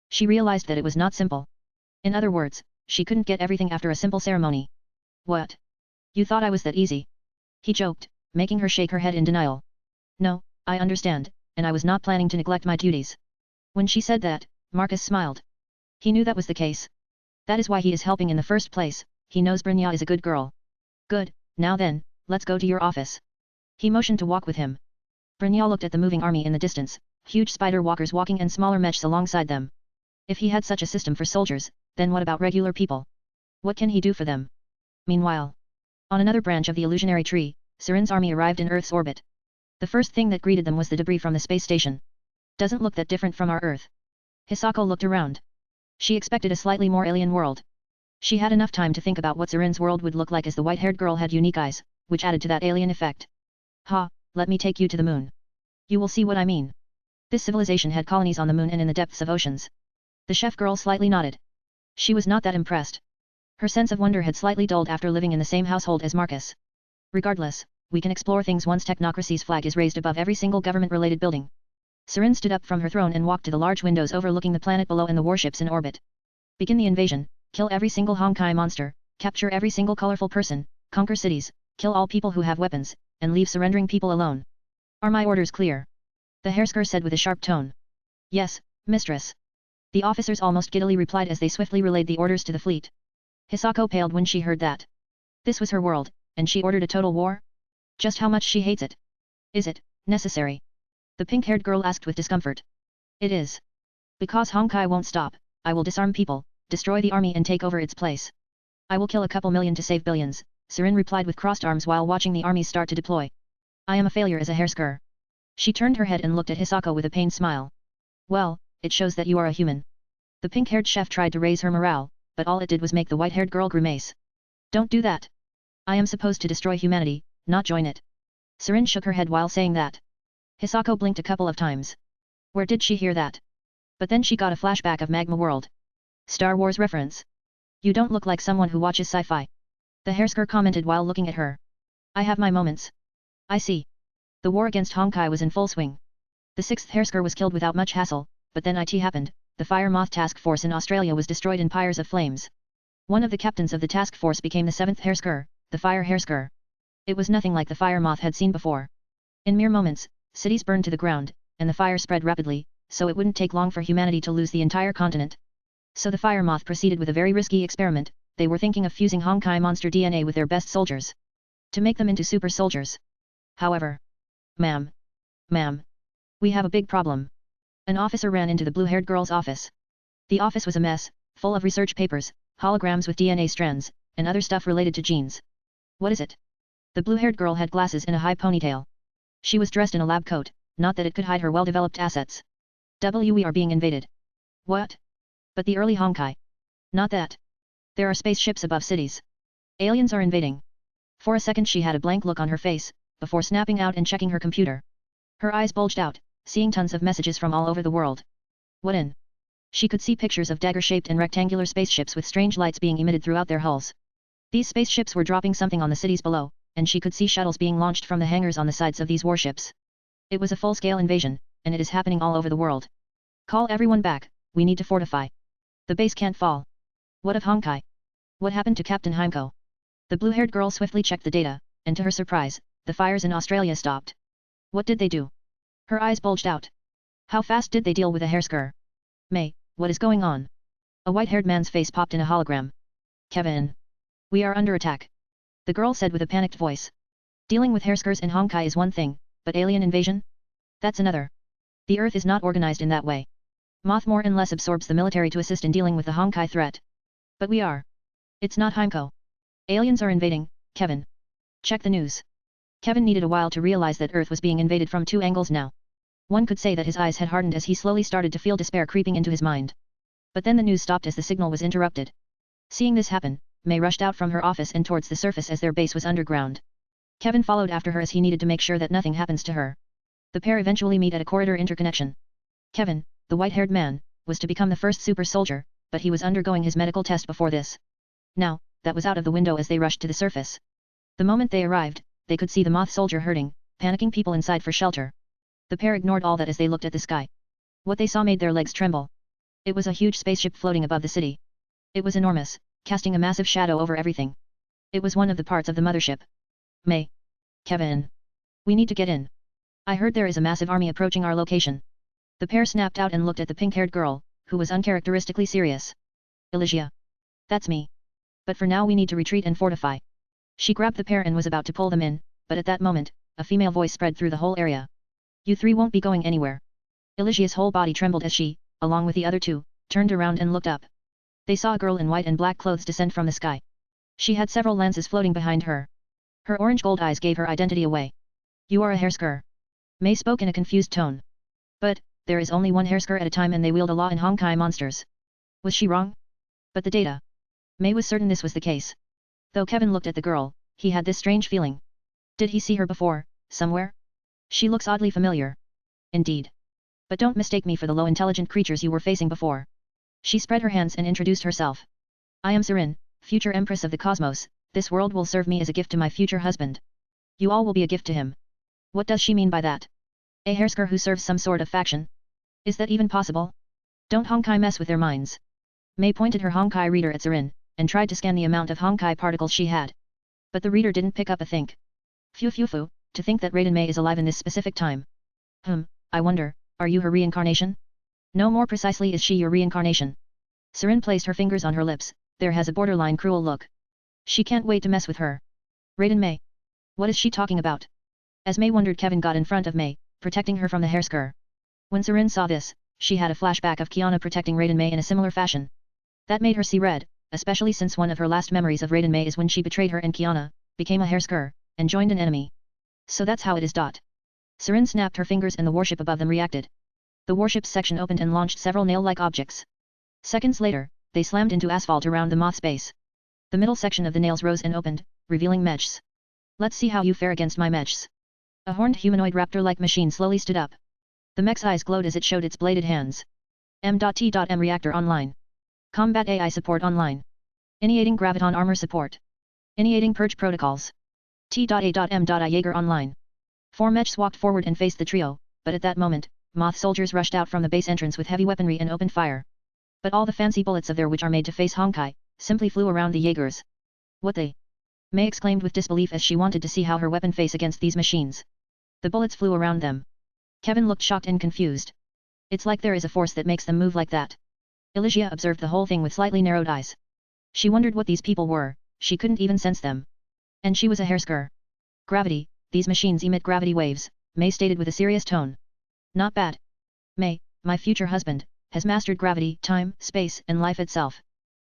She realized that it was not simple. In other words, she couldn't get everything after a simple ceremony. What? You thought I was that easy? He joked, making her shake her head in denial. No, I understand, and I was not planning to neglect my duties. When she said that, Marcus smiled. He knew that was the case. That is why he is helping in the first place. He knows Brynja is a good girl. Good, now then, let's go to your office. He motioned to walk with him. Brynja looked at the moving army in the distance, huge spider walkers walking and smaller mechs alongside them. If he had such a system for soldiers, then what about regular people? What can he do for them? Meanwhile, on another branch of the illusionary tree, Serin's army arrived in Earth's orbit. The first thing that greeted them was the debris from the space station. Doesn't look that different from our Earth. Hisako looked around. She expected a slightly more alien world. She had enough time to think about what Serin's world would look like as the white-haired girl had unique eyes, which added to that alien effect. Ha, let me take you to the moon. You will see what I mean. This civilization had colonies on the moon and in the depths of oceans. The chef girl slightly nodded. She was not that impressed. Her sense of wonder had slightly dulled after living in the same household as Marcus. Regardless, we can explore things once technocracy's flag is raised above every single government-related building. Serin stood up from her throne and walked to the large windows overlooking the planet below and the warships in orbit. Begin the invasion, kill every single Honkai monster, capture every single colorful person, conquer cities, kill all people who have weapons, and leave surrendering people alone. Are my orders clear? The Hersker said with a sharp tone. Yes, mistress. The officers almost giddily replied as they swiftly relayed the orders to the fleet. Hisako paled when she heard that. This was her world, and she ordered a total war? Just how much she hates it. Is it necessary? The pink-haired girl asked with discomfort. It is. Because Honkai won't stop, I will disarm people, destroy the army and take over its place. I will kill a couple million to save billions, Serin replied with crossed arms while watching the armies start to deploy. I am a failure as a Hersker. She turned her head and looked at Hisako with a pained smile. Well, it shows that you are a human. The pink-haired chef tried to raise her morale, but all it did was make the white-haired girl grimace. Don't do that. I am supposed to destroy humanity, not join it. Serin shook her head while saying that. Hisako blinked a couple of times. Where did she hear that? But then she got a flashback of Magma World. Star Wars reference. You don't look like someone who watches sci-fi. The Hersker commented while looking at her. I have my moments. I see. The war against Honkai was in full swing. The 6th Hersker was killed without much hassle, but then it happened, the Fire Moth task force in Australia was destroyed in pyres of flames. One of the captains of the task force became the 7th Hersker, the Fire Hersker. It was nothing like the Fire Moth had seen before. In mere moments, cities burned to the ground, and the fire spread rapidly, so it wouldn't take long for humanity to lose the entire continent. So the Fire Moth proceeded with a very risky experiment. They were thinking of fusing Honkai monster DNA with their best soldiers. To make them into super soldiers. However. Ma'am. We have a big problem. An officer ran into the blue-haired girl's office. The office was a mess, full of research papers, holograms with DNA strands, and other stuff related to genes. What is it? The blue-haired girl had glasses and a high ponytail. She was dressed in a lab coat, not that it could hide her well-developed assets. We are being invaded. What? But the early Honkai. Not that. There are spaceships above cities. Aliens are invading. For a second she had a blank look on her face, before snapping out and checking her computer. Her eyes bulged out, seeing tons of messages from all over the world. What in? She could see pictures of dagger-shaped and rectangular spaceships with strange lights being emitted throughout their hulls. These spaceships were dropping something on the cities below, and she could see shuttles being launched from the hangars on the sides of these warships. It was a full-scale invasion, and it is happening all over the world. Call everyone back, we need to fortify. The base can't fall. What of Honkai? What happened to Captain Heimko? The blue-haired girl swiftly checked the data, and to her surprise, the fires in Australia stopped. What did they do? Her eyes bulged out. How fast did they deal with a Hersker? May, what is going on? A white-haired man's face popped in a hologram. Kevin. We are under attack. The girl said with a panicked voice. Dealing with Herskers in Honkai is one thing, but alien invasion? That's another. The Earth is not organized in that way. Moth more and less absorbs the military to assist in dealing with the Honkai threat. But we are. It's not Heimko. Aliens are invading, Kevin. Check the news. Kevin needed a while to realize that Earth was being invaded from two angles now. One could say that his eyes had hardened as he slowly started to feel despair creeping into his mind. But then the news stopped as the signal was interrupted. Seeing this happen, May rushed out from her office and towards the surface as their base was underground. Kevin followed after her as he needed to make sure that nothing happens to her. The pair eventually meet at a corridor interconnection. Kevin, the white-haired man, was to become the first super soldier, but he was undergoing his medical test before this. Now, that was out of the window as they rushed to the surface. The moment they arrived, they could see the moth soldier hurting, panicking people inside for shelter. The pair ignored all that as they looked at the sky. What they saw made their legs tremble. It was a huge spaceship floating above the city. It was enormous, casting a massive shadow over everything. It was one of the parts of the mothership. May. Kevin. We need to get in. I heard there is a massive army approaching our location. The pair snapped out and looked at the pink-haired girl, who was uncharacteristically serious. Elysia. That's me. But for now we need to retreat and fortify. She grabbed the pair and was about to pull them in, but at that moment, a female voice spread through the whole area. You three won't be going anywhere. Elysia's whole body trembled as she, along with the other two, turned around and looked up. They saw a girl in white and black clothes descend from the sky. She had several lances floating behind her. Her orange-gold eyes gave her identity away. You are a Hersker. Mei spoke in a confused tone. But, there is only one Hersker at a time and they wield a law in Honkai monsters. Was she wrong? But the data. Mei was certain this was the case. Though Kevin looked at the girl, he had this strange feeling. Did he see her before, somewhere? She looks oddly familiar. Indeed. But don't mistake me for the low-intelligent creatures you were facing before. She spread her hands and introduced herself. I am Serin, future Empress of the Cosmos. This world will serve me as a gift to my future husband. You all will be a gift to him. What does she mean by that? A Hersker who serves some sort of faction? Is that even possible? Don't Honkai mess with their minds. Mei pointed her Honkai reader at Serin, and tried to scan the amount of Honkai particles she had. But the reader didn't pick up a think. Phew, to think that Raiden Mei is alive in this specific time. I wonder, are you her reincarnation? No, more precisely, is she your reincarnation? Serin placed her fingers on her lips. There has a borderline cruel look. She can't wait to mess with her. Raiden Mei. What is she talking about? As Mei wondered, Kevin got in front of Mei, protecting her from the Hersker. When Serin saw this, she had a flashback of Kiana protecting Raiden Mei in a similar fashion. That made her see red, especially since one of her last memories of Raiden Mei is when she betrayed her and Kiana, became a Hersker, and joined an enemy. So that's how it is. Serin snapped her fingers and the warship above them reacted. The warship's section opened and launched several nail-like objects. Seconds later, they slammed into asphalt around the moth's base. The middle section of the nails rose and opened, revealing mechs. Let's see how you fare against my mechs. A horned humanoid raptor-like machine slowly stood up. The mech's eyes glowed as it showed its bladed hands. M.T.M reactor online. Combat AI support online. Initiating graviton armor support. Initiating purge protocols. T.A.M.I Jaeger online. 4 mechs walked forward and faced the trio, but at that moment, moth soldiers rushed out from the base entrance with heavy weaponry and opened fire. But all the fancy bullets of their which are made to face Honkai, simply flew around the Jaegers. What they? Mei exclaimed with disbelief as she wanted to see how her weapon face against these machines. The bullets flew around them. Kevin looked shocked and confused. It's like there is a force that makes them move like that. Elysia observed the whole thing with slightly narrowed eyes. She wondered what these people were, she couldn't even sense them. And she was a Hersker. Gravity, these machines emit gravity waves, Mei stated with a serious tone. Not bad. Mei, my future husband, has mastered gravity, time, space, and life itself.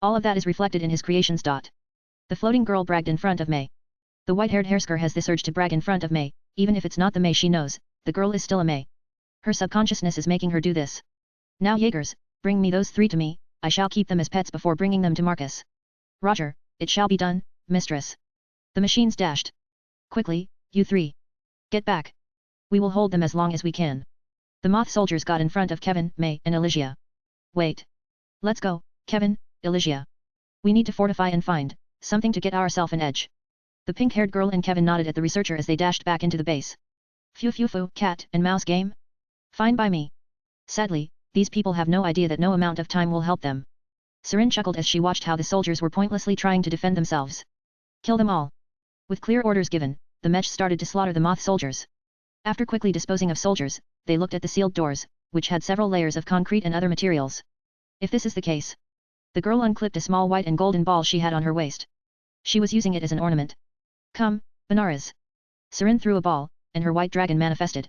All of that is reflected in his creations. The floating girl bragged in front of Mei. The white-haired Hersker has this urge to brag in front of Mei, even if it's not the Mei she knows, the girl is still a Mei. Her subconsciousness is making her do this. Now Jaegers, bring me those 3 to me, I shall keep them as pets before bringing them to Marcus. Roger, it shall be done, mistress. The machines dashed. Quickly, you 3. Get back. We will hold them as long as we can. The moth soldiers got in front of Kevin, Mei, and Elysia. Wait. Let's go, Kevin, Elysia. We need to fortify and find something to get ourselves an edge. The pink-haired girl and Kevin nodded at the researcher as they dashed back into the base. Phew, cat and mouse game? Fine by me. Sadly, these people have no idea that no amount of time will help them. Serin chuckled as she watched how the soldiers were pointlessly trying to defend themselves. Kill them all. With clear orders given, the mech started to slaughter the moth soldiers. After quickly disposing of soldiers, they looked at the sealed doors, which had several layers of concrete and other materials. If this is the case. The girl unclipped a small white and golden ball she had on her waist. She was using it as an ornament. Come, Benares. Serin threw a ball, and her white dragon manifested.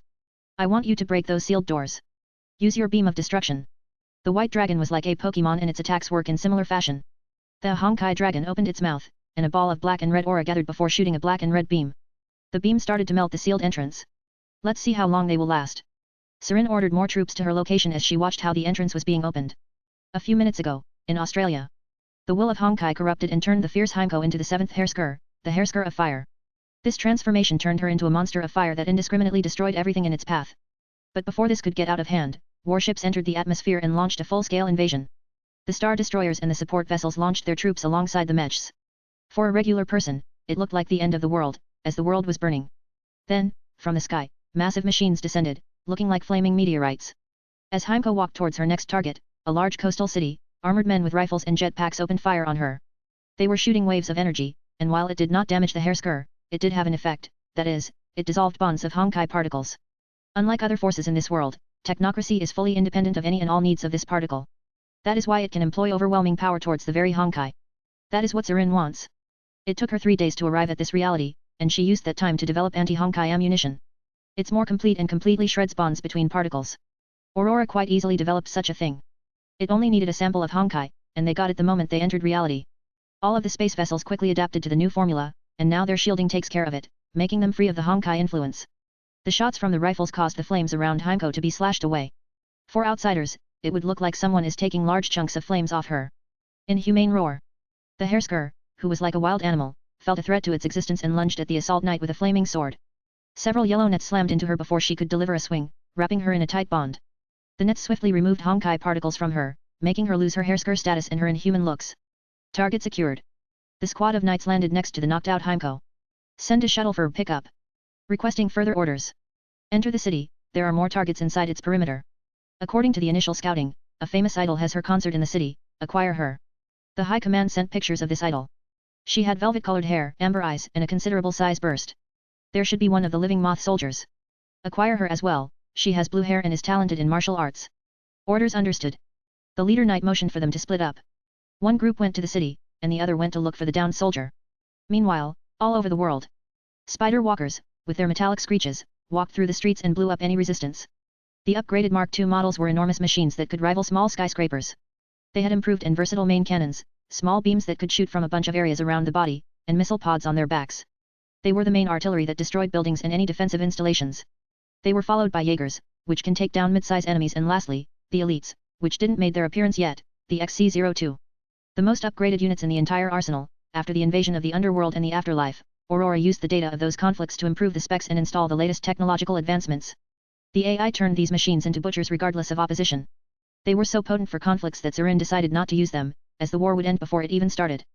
I want you to break those sealed doors. Use your beam of destruction. The white dragon was like a Pokemon and its attacks work in similar fashion. The Honkai dragon opened its mouth, and a ball of black and red aura gathered before shooting a black and red beam. The beam started to melt the sealed entrance. Let's see how long they will last. Serin ordered more troops to her location as she watched how the entrance was being opened. A few minutes ago, in Australia. The will of Honkai corrupted and turned the fierce Heimko into the 7th Hersker, the Hersker of Fire. This transformation turned her into a monster of fire that indiscriminately destroyed everything in its path. But before this could get out of hand, warships entered the atmosphere and launched a full-scale invasion. The star destroyers and the support vessels launched their troops alongside the mechs. For a regular person, it looked like the end of the world, as the world was burning. Then, from the sky, massive machines descended, looking like flaming meteorites. As Heimko walked towards her next target, a large coastal city, armored men with rifles and jetpacks opened fire on her. They were shooting waves of energy, and while it did not damage the Hersker, it did have an effect, that is, it dissolved bonds of Honkai particles. Unlike other forces in this world, technocracy is fully independent of any and all needs of this particle. That is why it can employ overwhelming power towards the very Honkai. That is what Serin wants. It took her 3 days to arrive at this reality, and she used that time to develop anti-Honkai ammunition. It's more complete and completely shreds bonds between particles. Aurora quite easily developed such a thing. It only needed a sample of Honkai, and they got it the moment they entered reality. All of the space vessels quickly adapted to the new formula, and now their shielding takes care of it, making them free of the Honkai influence. The shots from the rifles caused the flames around Heimko to be slashed away. For outsiders, it would look like someone is taking large chunks of flames off her. Inhumane roar. The Hersker, who was like a wild animal, felt a threat to its existence and lunged at the assault knight with a flaming sword. Several yellow nets slammed into her before she could deliver a swing, wrapping her in a tight bond. The nets swiftly removed Honkai particles from her, making her lose her Hersker status and her inhuman looks. Target secured. The squad of knights landed next to the knocked-out Heimko. Send a shuttle for pickup. Requesting further orders. Enter the city, there are more targets inside its perimeter. According to the initial scouting, a famous idol has her concert in the city, acquire her. The High Command sent pictures of this idol. She had velvet-colored hair, amber eyes, and a considerable size burst. There should be one of the living moth soldiers. Acquire her as well, she has blue hair and is talented in martial arts. Orders understood. The leader knight motioned for them to split up. One group went to the city, and the other went to look for the downed soldier. Meanwhile, all over the world, spider walkers, with their metallic screeches, walked through the streets and blew up any resistance. The upgraded Mark II models were enormous machines that could rival small skyscrapers. They had improved and versatile main cannons, small beams that could shoot from a bunch of areas around the body, and missile pods on their backs. They were the main artillery that destroyed buildings and any defensive installations. They were followed by Jaegers, which can take down mid-size enemies, and lastly, the elites, which didn't made their appearance yet, the XC-02. The most upgraded units in the entire arsenal. After the invasion of the underworld and the afterlife, Aurora used the data of those conflicts to improve the specs and install the latest technological advancements. The AI turned these machines into butchers regardless of opposition. They were so potent for conflicts that Serin decided not to use them, as the war would end before it even started.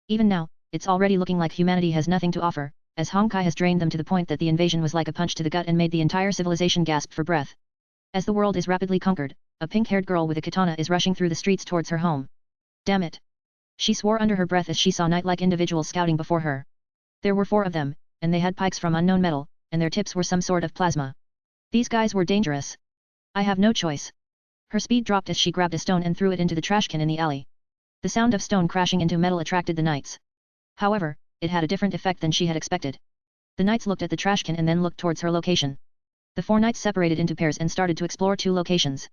Even now, it's already looking like humanity has nothing to offer, as Honkai has drained them to the point that the invasion was like a punch to the gut and made the entire civilization gasp for breath. As the world is rapidly conquered, a pink-haired girl with a katana is rushing through the streets towards her home. Damn it! She swore under her breath as she saw knight-like individuals scouting before her. There were 4 of them, and they had pikes from unknown metal, and their tips were some sort of plasma. These guys were dangerous. I have no choice. Her speed dropped as she grabbed a stone and threw it into the trash can in the alley. The sound of stone crashing into metal attracted the knights. However, it had a different effect than she had expected. The knights looked at the trash can and then looked towards her location. The 4 knights separated into pairs and started to explore 2 locations.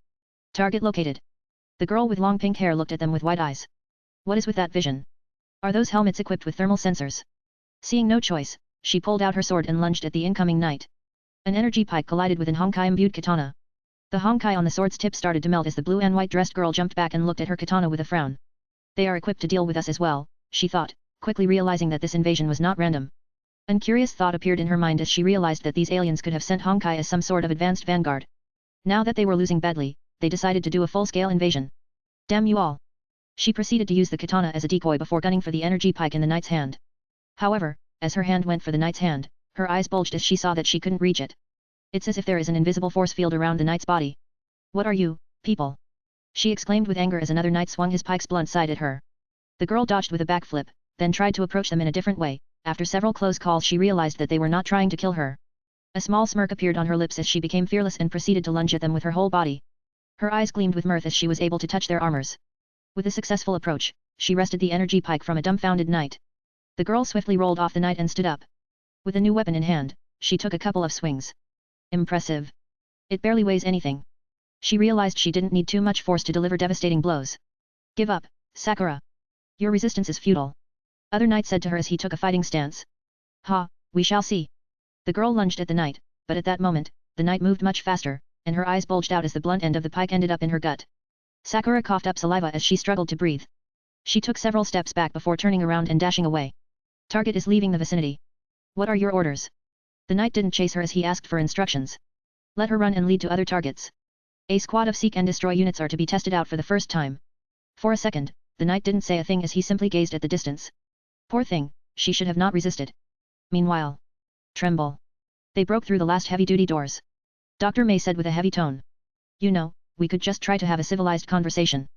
Target located. The girl with long pink hair looked at them with wide eyes. What is with that vision? Are those helmets equipped with thermal sensors? Seeing no choice, she pulled out her sword and lunged at the incoming knight. An energy pike collided with an Honkai-imbued katana. The Honkai on the sword's tip started to melt as the blue and white dressed girl jumped back and looked at her katana with a frown. They are equipped to deal with us as well, she thought, quickly realizing that this invasion was not random. An curious thought appeared in her mind as she realized that these aliens could have sent Honkai as some sort of advanced vanguard. Now that they were losing badly, they decided to do a full-scale invasion. Damn you all! She proceeded to use the katana as a decoy before gunning for the energy pike in the knight's hand. However, as her hand went for the knight's hand, her eyes bulged as she saw that she couldn't reach it. It's as if there is an invisible force field around the knight's body. What are you, people? She exclaimed with anger as another knight swung his pike's blunt side at her. The girl dodged with a backflip, then tried to approach them in a different way. After several close calls she realized that they were not trying to kill her. A small smirk appeared on her lips as she became fearless and proceeded to lunge at them with her whole body. Her eyes gleamed with mirth as she was able to touch their armors. With a successful approach, she wrested the energy pike from a dumbfounded knight. The girl swiftly rolled off the knight and stood up. With a new weapon in hand, she took a couple of swings. Impressive. It barely weighs anything. She realized she didn't need too much force to deliver devastating blows. Give up, Sakura. Your resistance is futile. Other knight said to her as he took a fighting stance. Ha, we shall see. The girl lunged at the knight, but at that moment, the knight moved much faster, and her eyes bulged out as the blunt end of the pike ended up in her gut. Sakura coughed up saliva as she struggled to breathe. She took several steps back before turning around and dashing away. Target is leaving the vicinity. What are your orders? The knight didn't chase her as he asked for instructions. Let her run and lead to other targets. A squad of seek and destroy units are to be tested out for the first time. For a second, the knight didn't say a thing as he simply gazed at the distance. Poor thing, she should have not resisted. Meanwhile, tremble. They broke through the last heavy-duty doors. Dr. May said with a heavy tone. You know, we could just try to have a civilized conversation.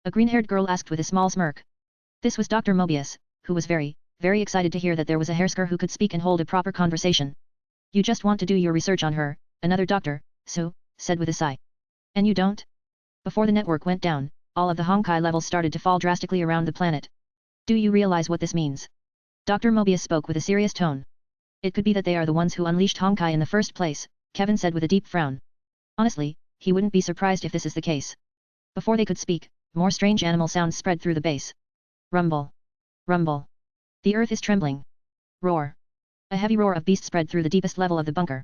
A green-haired girl asked with a small smirk. This was Dr. Mobius, who was very excited to hear that there was a Hersker who could speak and hold a proper conversation. You just want to do your research on her, another doctor, so, said with a sigh. And you don't? Before the network went down, all of the Honkai levels started to fall drastically around the planet. Do you realize what this means? Dr. Mobius spoke with a serious tone. It could be that they are the ones who unleashed Honkai in the first place, Kevin said with a deep frown. Honestly, he wouldn't be surprised if this is the case. Before they could speak, more strange animal sounds spread through the base. Rumble. Rumble. The earth is trembling. Roar. A heavy roar of beasts spread through the deepest level of the bunker.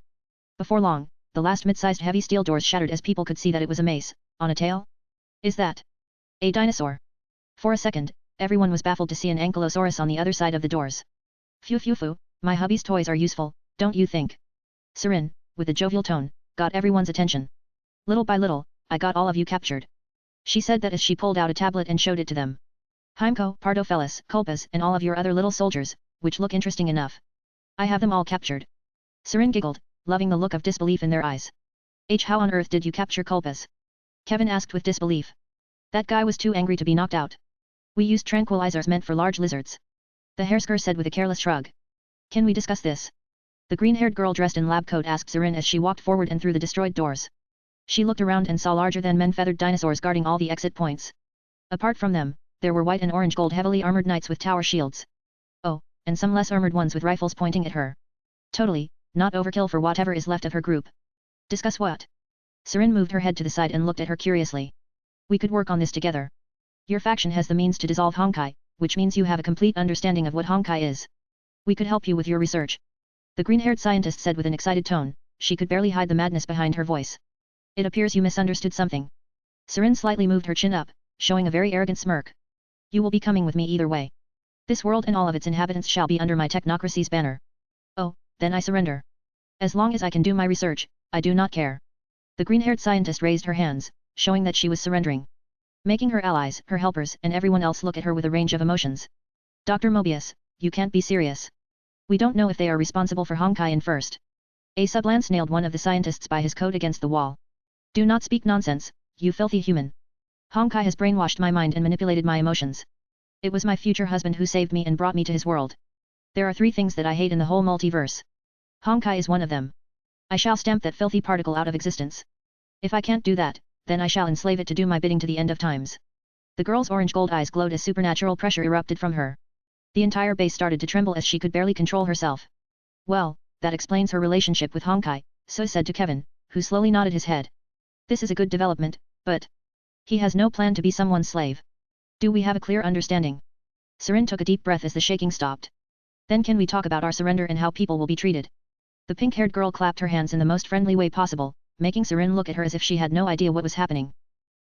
Before long, the last mid-sized heavy steel doors shattered as people could see that it was a mace, on a tail? Is that a dinosaur? For a second, everyone was baffled to see an ankylosaurus on the other side of the doors. Phew phew phew, my hubby's toys are useful, don't you think? Serin, with a jovial tone, got everyone's attention. Little by little, I got all of you captured. She said that as she pulled out a tablet and showed it to them. Heimko, Pardofelis, Culpas and all of your other little soldiers, which look interesting enough. I have them all captured. Serin giggled, loving the look of disbelief in their eyes. How on earth did you capture Culpas? Kevin asked with disbelief. That guy was too angry to be knocked out. We used tranquilizers meant for large lizards. The Hersker said with a careless shrug. Can we discuss this? The green-haired girl dressed in lab coat asked Serin as she walked forward and through the destroyed doors. She looked around and saw larger-than-men feathered dinosaurs guarding all the exit points. Apart from them, there were white and orange gold heavily armored knights with tower shields. Oh, and some less armored ones with rifles pointing at her. Totally, not overkill for whatever is left of her group. Discuss what? Serin moved her head to the side and looked at her curiously. We could work on this together. Your faction has the means to dissolve Honkai, which means you have a complete understanding of what Honkai is. We could help you with your research. The green-haired scientist said with an excited tone, she could barely hide the madness behind her voice. It appears you misunderstood something. Serin slightly moved her chin up, showing a very arrogant smirk. You will be coming with me either way. This world and all of its inhabitants shall be under my technocracy's banner. Oh, then I surrender. As long as I can do my research, I do not care. The green-haired scientist raised her hands, showing that she was surrendering. Making her allies, her helpers and everyone else look at her with a range of emotions. Dr. Mobius, you can't be serious. We don't know if they are responsible for Honkai in first. A sublance nailed one of the scientists by his coat against the wall. Do not speak nonsense, you filthy human. Honkai has brainwashed my mind and manipulated my emotions. It was my future husband who saved me and brought me to his world. There are 3 things that I hate in the whole multiverse. Honkai is one of them. I shall stamp that filthy particle out of existence. If I can't do that, then I shall enslave it to do my bidding to the end of times. The girl's orange gold eyes glowed as supernatural pressure erupted from her. The entire base started to tremble as she could barely control herself. Well, that explains her relationship with Honkai, so said to Kevin, who slowly nodded his head. This is a good development, but he has no plan to be someone's slave. Do we have a clear understanding? Serin took a deep breath as the shaking stopped. Then can we talk about our surrender and how people will be treated? The pink-haired girl clapped her hands in the most friendly way possible, making Serin look at her as if she had no idea what was happening.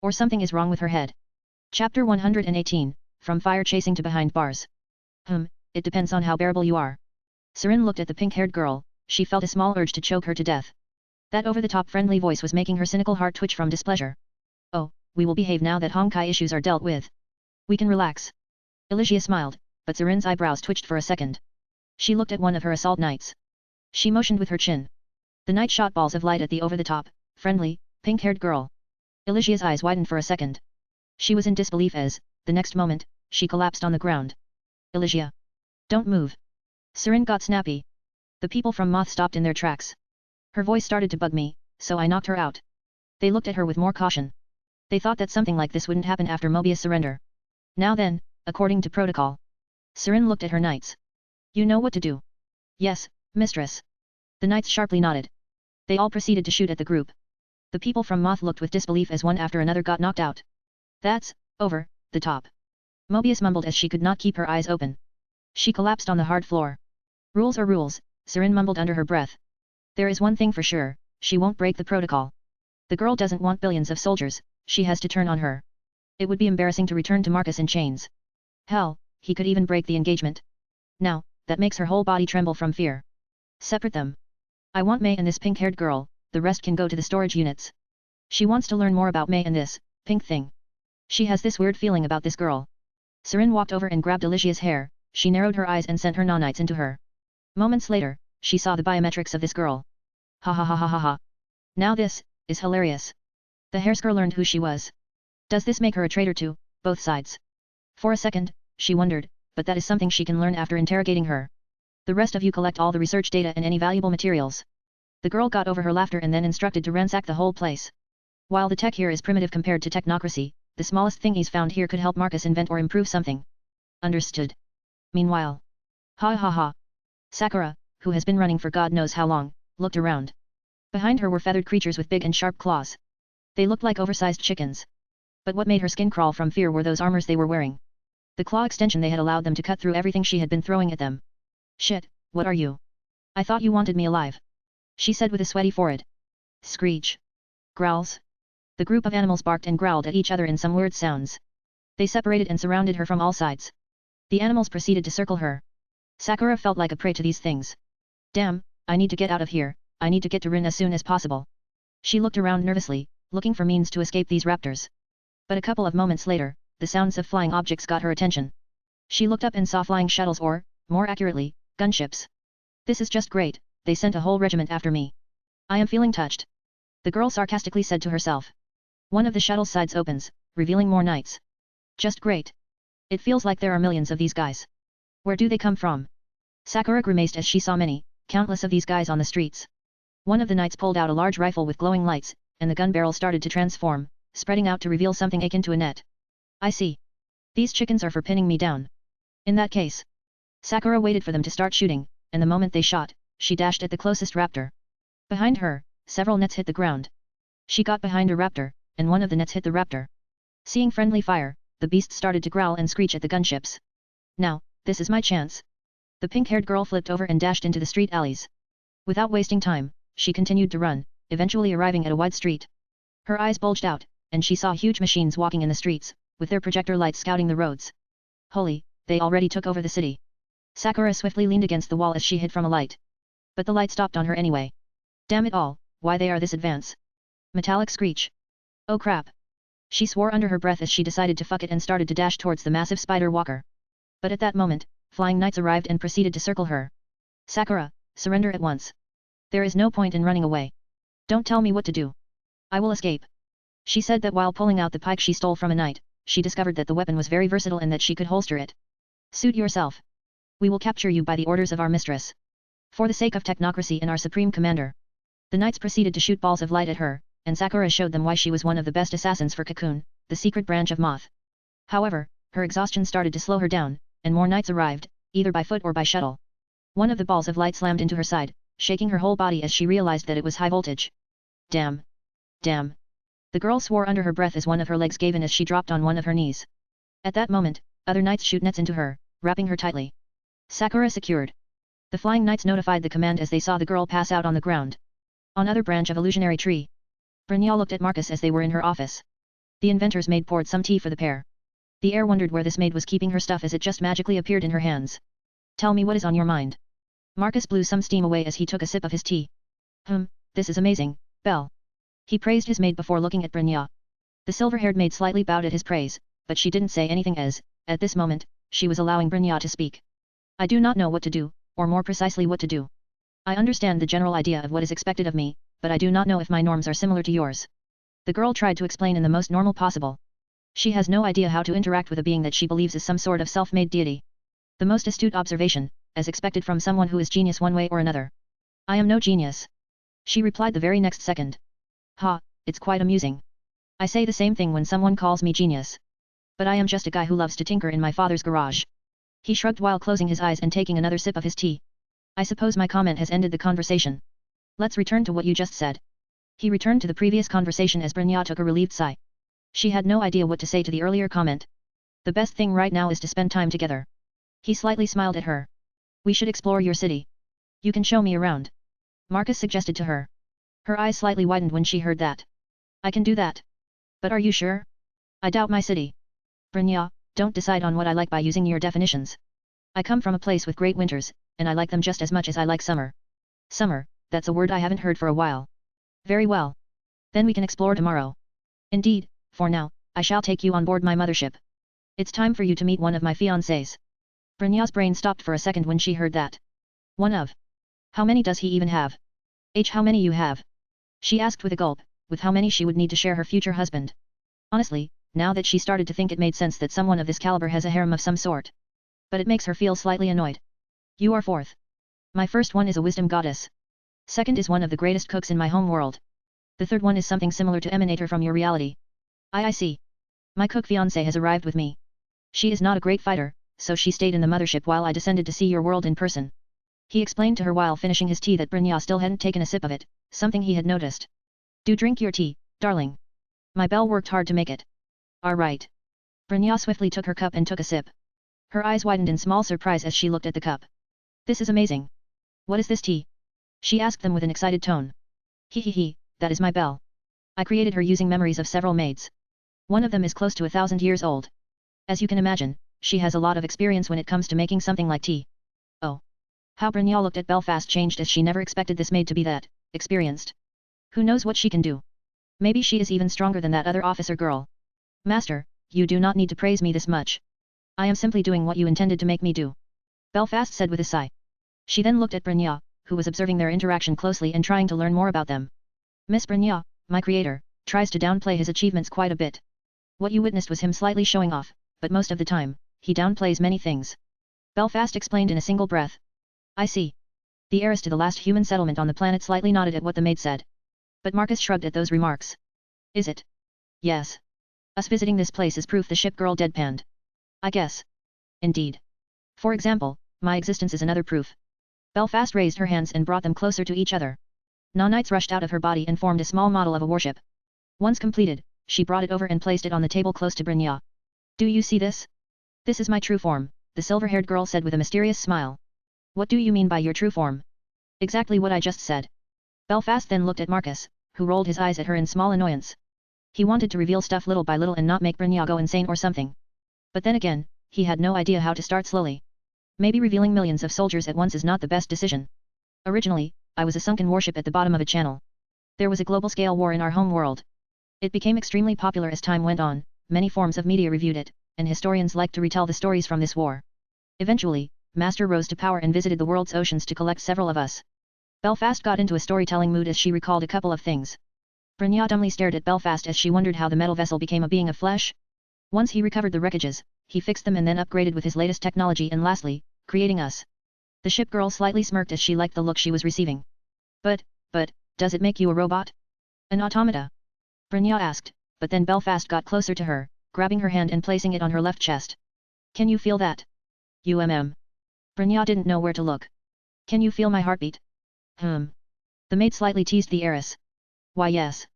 Or something is wrong with her head. Chapter 118, From Fire Chasing to Behind Bars. It depends on how bearable you are. Serin looked at the pink-haired girl, she felt a small urge to choke her to death. That over-the-top friendly voice was making her cynical heart twitch from displeasure. Oh, we will behave now that Honkai issues are dealt with. We can relax. Elysia smiled, but Serin's eyebrows twitched for a second. She looked at one of her assault knights. She motioned with her chin. The knight shot balls of light at the over-the-top, friendly, pink-haired girl. Elysia's eyes widened for a second. She was in disbelief as, the next moment, she collapsed on the ground. Elysia. Don't move. Serin got snappy. The people from Moth stopped in their tracks. Her voice started to bug me, so I knocked her out. They looked at her with more caution. They thought that something like this wouldn't happen after Mobius' surrender. Now then, according to protocol. Serin looked at her knights. You know what to do. Yes, mistress. The knights sharply nodded. They all proceeded to shoot at the group. The people from Moth looked with disbelief as one after another got knocked out. That's over the top. Mobius mumbled as she could not keep her eyes open. She collapsed on the hard floor. Rules are rules, Serin mumbled under her breath. There is one thing for sure, she won't break the protocol. The girl doesn't want billions of soldiers, she has to turn on her. It would be embarrassing to return to Marcus in chains. Hell, he could even break the engagement. Now, that makes her whole body tremble from fear. Separate them. I want May and this pink-haired girl, the rest can go to the storage units. She wants to learn more about May and this, pink thing. She has this weird feeling about this girl. Serin walked over and grabbed Elysia's hair, she narrowed her eyes and sent her nanites into her. Moments later, she saw the biometrics of this girl. Ha ha ha ha ha ha. Now this is hilarious. The Hersker learned who she was. Does this make her a traitor to both sides? For a second, she wondered, but that is something she can learn after interrogating her. The rest of you collect all the research data and any valuable materials. The girl got over her laughter and then instructed to ransack the whole place. While the tech here is primitive compared to technocracy, the smallest thing he's found here could help Marcus invent or improve something. Understood. Meanwhile. Ha ha ha. Sakura, who has been running for God knows how long, looked around. Behind her were feathered creatures with big and sharp claws. They looked like oversized chickens. But what made her skin crawl from fear were those armors they were wearing. The claw extension they had allowed them to cut through everything she had been throwing at them. Shit, what are you? I thought you wanted me alive. She said with a sweaty forehead. Screech. Growls. The group of animals barked and growled at each other in some weird sounds. They separated and surrounded her from all sides. The animals proceeded to circle her. Sakura felt like a prey to these things. Damn, I need to get out of here, I need to get to Rin as soon as possible. She looked around nervously, looking for means to escape these raptors. But a couple of moments later, the sounds of flying objects got her attention. She looked up and saw flying shuttles or, more accurately, gunships. This is just great, they sent a whole regiment after me. I am feeling touched. The girl sarcastically said to herself. One of the shuttle's sides opens, revealing more knights. Just great. It feels like there are millions of these guys. Where do they come from? Sakura grimaced as she saw many, countless of these guys on the streets. One of the knights pulled out a large rifle with glowing lights, and the gun barrel started to transform, spreading out to reveal something akin to a net. I see. These chickens are for pinning me down. In that case. Sakura waited for them to start shooting, and the moment they shot, she dashed at the closest raptor. Behind her, several nets hit the ground. She got behind a raptor, and one of the nets hit the raptor. Seeing friendly fire, the beast started to growl and screech at the gunships. Now, this is my chance. The pink-haired girl flipped over and dashed into the street alleys. Without wasting time, she continued to run, eventually arriving at a wide street. Her eyes bulged out, and she saw huge machines walking in the streets, with their projector lights scouting the roads. Holy, they already took over the city. Sakura swiftly leaned against the wall as she hid from a light. But the light stopped on her anyway. Damn it all, why they are this advanced? Metallic screech. Oh crap. She swore under her breath as she decided to fuck it and started to dash towards the massive spider walker. But at that moment, flying knights arrived and proceeded to circle her. Sakura, surrender at once. There is no point in running away. Don't tell me what to do. I will escape. She said that while pulling out the pike she stole from a knight, she discovered that the weapon was very versatile and that she could holster it. Suit yourself. We will capture you by the orders of our mistress. For the sake of technocracy and our supreme commander. The knights proceeded to shoot balls of light at her, and Sakura showed them why she was one of the best assassins for Cocoon, the secret branch of Moth. However, her exhaustion started to slow her down, and more knights arrived, either by foot or by shuttle. One of the balls of light slammed into her side, shaking her whole body as she realized that it was high voltage. Damn. Damn. The girl swore under her breath as one of her legs gave in as she dropped on one of her knees. At that moment, other knights shoot nets into her, wrapping her tightly. Sakura secured. The flying knights notified the command as they saw the girl pass out on the ground. On other branch of Evolutionary tree. Brynja looked at Marcus as they were in her office. The inventor's maid poured some tea for the pair. The heir wondered where this maid was keeping her stuff as it just magically appeared in her hands. Tell me what is on your mind. Marcus blew some steam away as he took a sip of his tea. This is amazing, Belle. He praised his maid before looking at Brynja. The silver-haired maid slightly bowed at his praise, but she didn't say anything as, at this moment, she was allowing Brynja to speak. I do not know what to do, or more precisely what to do. I understand the general idea of what is expected of me, but I do not know if my norms are similar to yours. The girl tried to explain in the most normal possible. She has no idea how to interact with a being that she believes is some sort of self-made deity. The most astute observation, as expected from someone who is genius one way or another. I am no genius. She replied the very next second. Ha, it's quite amusing. I say the same thing when someone calls me genius. But I am just a guy who loves to tinker in my father's garage. He shrugged while closing his eyes and taking another sip of his tea. I suppose my comment has ended the conversation. Let's return to what you just said. He returned to the previous conversation as Brynja took a relieved sigh. She had no idea what to say to the earlier comment. The best thing right now is to spend time together. He slightly smiled at her. We should explore your city. You can show me around. Marcus suggested to her. Her eyes slightly widened when she heard that. I can do that. But are you sure? I doubt my city. Brynja, don't decide on what I like by using your definitions. I come from a place with great winters, and I like them just as much as I like summer. Summer, that's a word I haven't heard for a while. Very well. Then we can explore tomorrow. Indeed, for now, I shall take you on board my mothership. It's time for you to meet one of my fiancés. Brynja's brain stopped for a second when she heard that. One of. How many does he even have? How many you have? She asked with a gulp, with how many she would need to share her future husband. Honestly, now that she started to think it made sense that someone of this caliber has a harem of some sort. But it makes her feel slightly annoyed. You are fourth. My first one is a wisdom goddess. Second is one of the greatest cooks in my home world. The third one is something similar to emanator from your reality. I see. My cook fiancé has arrived with me. She is not a great fighter, so she stayed in the mothership while I descended to see your world in person. He explained to her while finishing his tea that Brynja still hadn't taken a sip of it, something he had noticed. Do drink your tea, darling. My Belle worked hard to make it. Right. Brynja swiftly took her cup and took a sip. Her eyes widened in small surprise as she looked at the cup. This is amazing. What is this tea? She asked them with an excited tone. He, that is my Belle. I created her using memories of several maids. One of them is close to 1,000 years old. As you can imagine, she has a lot of experience when it comes to making something like tea. Oh. How Brynja looked at Belfast changed as she never expected this maid to be that experienced. Who knows what she can do? Maybe she is even stronger than that other officer girl. Master, you do not need to praise me this much. I am simply doing what you intended to make me do. Belfast said with a sigh. She then looked at Brynja, who was observing their interaction closely and trying to learn more about them. Miss Brynja, my creator, tries to downplay his achievements quite a bit. What you witnessed was him slightly showing off, but most of the time, he downplays many things. Belfast explained in a single breath. I see. The heiress to the last human settlement on the planet slightly nodded at what the maid said. But Marcus shrugged at those remarks. Is it? Yes. Us visiting this place is proof, the ship girl deadpanned. I guess. Indeed. For example, my existence is another proof. Belfast raised her hands and brought them closer to each other. Nanites rushed out of her body and formed a small model of a warship. Once completed, she brought it over and placed it on the table close to Brynja. Do you see this? This is my true form, the silver-haired girl said with a mysterious smile. What do you mean by your true form? Exactly what I just said. Belfast then looked at Marcus, who rolled his eyes at her in small annoyance. He wanted to reveal stuff little by little and not make Brynja go insane or something. But then again, he had no idea how to start slowly. Maybe revealing millions of soldiers at once is not the best decision. Originally, I was a sunken warship at the bottom of a channel. There was a global-scale war in our home world. It became extremely popular as time went on, many forms of media reviewed it, and historians liked to retell the stories from this war. Eventually, Master rose to power and visited the world's oceans to collect several of us. Belfast got into a storytelling mood as she recalled a couple of things. Brynja dumbly stared at Belfast as she wondered how the metal vessel became a being of flesh. Once he recovered the wreckages, he fixed them and then upgraded with his latest technology and lastly, creating us. The ship girl slightly smirked as she liked the look she was receiving. But, does it make you a robot? An automata? Brynja asked, but then Belfast got closer to her, grabbing her hand and placing it on her left chest. Can you feel that? Brynja didn't know where to look. Can you feel my heartbeat? The maid slightly teased the heiress. Why yes.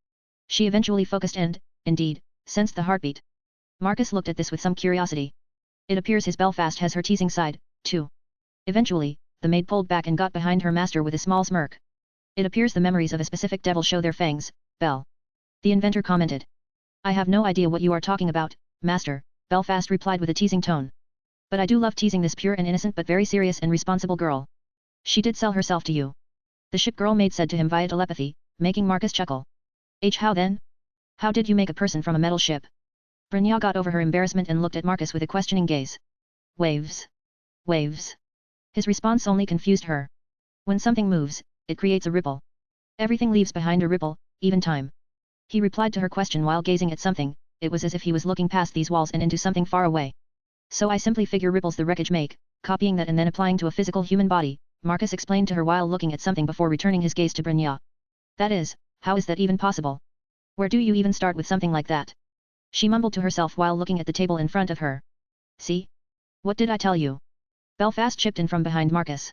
She eventually focused and, indeed, sensed the heartbeat. Marcus looked at this with some curiosity. It appears his Belfast has her teasing side, too. Eventually, the maid pulled back and got behind her master with a small smirk. It appears the memories of a specific devil show their fangs, Belle. The inventor commented. I have no idea what you are talking about, master, Belfast replied with a teasing tone. But I do love teasing this pure and innocent but very serious and responsible girl. She did sell herself to you. The ship girl maid said to him via telepathy, making Marcus chuckle. How then? How did you make a person from a metal ship? Brynja got over her embarrassment and looked at Marcus with a questioning gaze. Waves. Waves. His response only confused her. When something moves, it creates a ripple. Everything leaves behind a ripple, even time. He replied to her question while gazing at something, it was as if he was looking past these walls and into something far away. So I simply figure ripples the wreckage make, copying that and then applying to a physical human body, Marcus explained to her while looking at something before returning his gaze to Brynja. That is, how is that even possible? Where do you even start with something like that? She mumbled to herself while looking at the table in front of her. See? What did I tell you? Belfast chipped in from behind Marcus.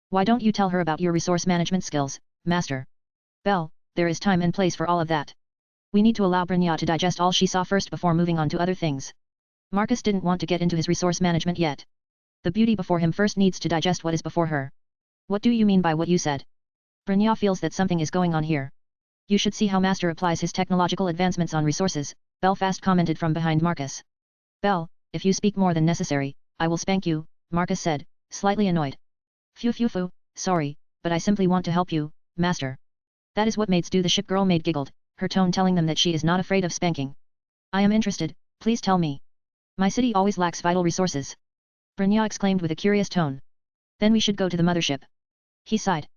Why don't you tell her about your resource management skills, master? Belle, there is time and place for all of that. We need to allow Brynja to digest all she saw first before moving on to other things. Marcus didn't want to get into his resource management yet. The beauty before him first needs to digest what is before her. What do you mean by what you said? Brynja feels that something is going on here. You should see how Master applies his technological advancements on resources, Belfast commented from behind Marcus. Belle, if you speak more than necessary, I will spank you, Marcus said, slightly annoyed. Phew, sorry, but I simply want to help you, Master. That is what maids do, the ship girl maid giggled, her tone telling them that she is not afraid of spanking. I am interested, please tell me. My city always lacks vital resources. Brynja exclaimed with a curious tone. Then we should go to the mothership. He sighed.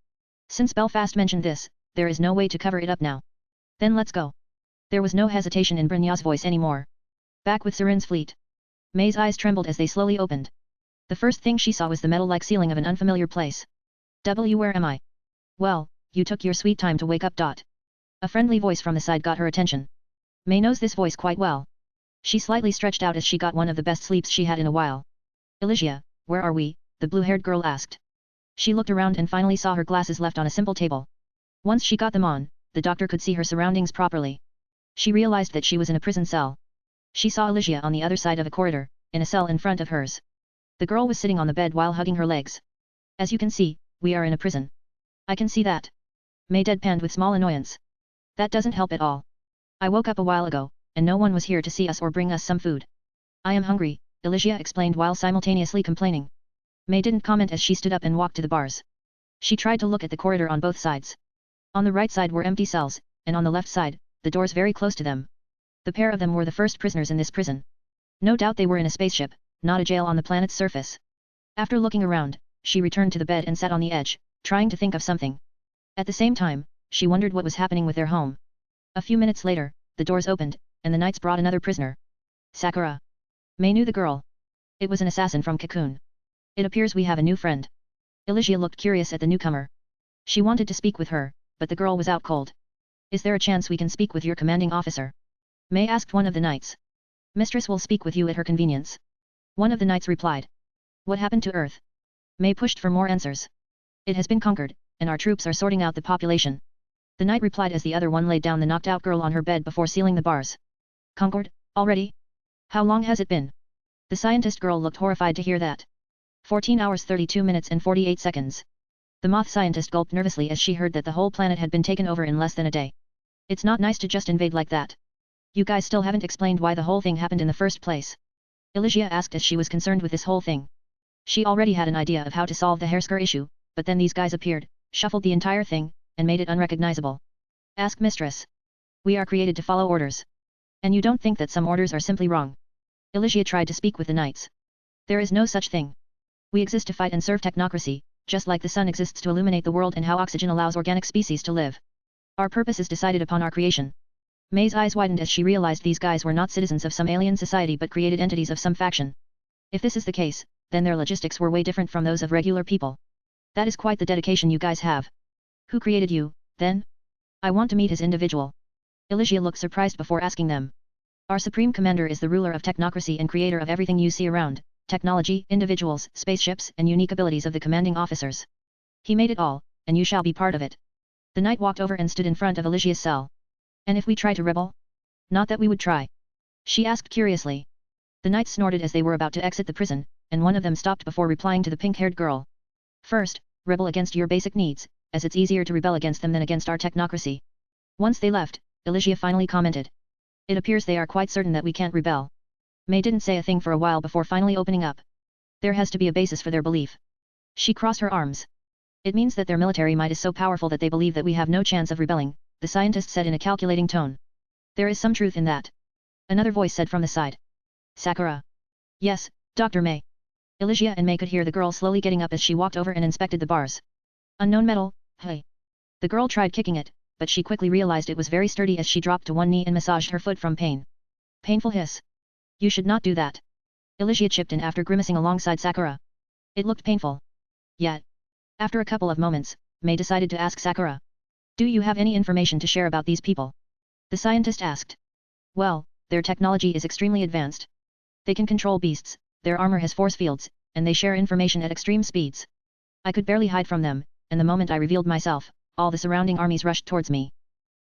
Since Belfast mentioned this, there is no way to cover it up now. Then let's go. There was no hesitation in Brynja's voice anymore. Back with Serin's fleet. May's eyes trembled as they slowly opened. The first thing she saw was the metal-like ceiling of an unfamiliar place. Where am I? Well, you took your sweet time to wake up. A friendly voice from the side got her attention. May knows this voice quite well. She slightly stretched out as she got one of the best sleeps she had in a while. Elysia, where are we? The blue-haired girl asked. She looked around and finally saw her glasses left on a simple table. Once she got them on, the doctor could see her surroundings properly. She realized that she was in a prison cell. She saw Alicia on the other side of a corridor, in a cell in front of hers. The girl was sitting on the bed while hugging her legs. As you can see, we are in a prison. I can see that. May deadpanned with small annoyance. That doesn't help at all. I woke up a while ago, and no one was here to see us or bring us some food. I am hungry, Alicia explained while simultaneously complaining. May didn't comment as she stood up and walked to the bars. She tried to look at the corridor on both sides. On the right side were empty cells, and on the left side, the doors very close to them. The pair of them were the first prisoners in this prison. No doubt they were in a spaceship, not a jail on the planet's surface. After looking around, she returned to the bed and sat on the edge, trying to think of something. At the same time, she wondered what was happening with their home. A few minutes later, the doors opened, and the knights brought another prisoner. Sakura. May knew the girl. It was an assassin from Cocoon. It appears we have a new friend. Alicia looked curious at the newcomer. She wanted to speak with her, but the girl was out cold. Is there a chance we can speak with your commanding officer? May asked one of the knights. Mistress will speak with you at her convenience. One of the knights replied. What happened to Earth? May pushed for more answers. It has been conquered, and our troops are sorting out the population. The knight replied as the other one laid down the knocked-out girl on her bed before sealing the bars. Conquered, already? How long has it been? The scientist girl looked horrified to hear that. 14 hours 32 minutes and 48 seconds. The moth scientist gulped nervously as she heard that the whole planet had been taken over in less than a day. It's not nice to just invade like that. You guys still haven't explained why the whole thing happened in the first place. Alicia asked as she was concerned with this whole thing. She already had an idea of how to solve the Hersker issue, but then these guys appeared, shuffled the entire thing, and made it unrecognizable. Ask Mistress. We are created to follow orders. And you don't think that some orders are simply wrong? Alicia tried to speak with the knights. There is no such thing. We exist to fight and serve technocracy, just like the sun exists to illuminate the world and how oxygen allows organic species to live. Our purpose is decided upon our creation. May's eyes widened as she realized these guys were not citizens of some alien society but created entities of some faction. If this is the case, then their logistics were way different from those of regular people. That is quite the dedication you guys have. Who created you, then? I want to meet his individual. Alicia looked surprised before asking them. Our Supreme Commander is the ruler of technocracy and creator of everything you see around, technology, individuals, spaceships, and unique abilities of the commanding officers. He made it all, and you shall be part of it. The knight walked over and stood in front of Alicia's cell. And if we try to rebel? Not that we would try. She asked curiously. The knights snorted as they were about to exit the prison, and one of them stopped before replying to the pink-haired girl. First, rebel against your basic needs, as it's easier to rebel against them than against our technocracy. Once they left, Alicia finally commented. It appears they are quite certain that we can't rebel. May didn't say a thing for a while before finally opening up. There has to be a basis for their belief. She crossed her arms. It means that their military might is so powerful that they believe that we have no chance of rebelling, the scientist said in a calculating tone. There is some truth in that. Another voice said from the side. Sakura. Yes, Dr. May. Alicia and May could hear the girl slowly getting up as she walked over and inspected the bars. Unknown metal, hey. The girl tried kicking it, but she quickly realized it was very sturdy as she dropped to one knee and massaged her foot from pain. Painful hiss. You should not do that. Alicia chipped in after grimacing alongside Sakura. It looked painful. Yet. After a couple of moments, May decided to ask Sakura. Do you have any information to share about these people? The scientist asked. Well, their technology is extremely advanced. They can control beasts, their armor has force fields, and they share information at extreme speeds. I could barely hide from them, and the moment I revealed myself, all the surrounding armies rushed towards me.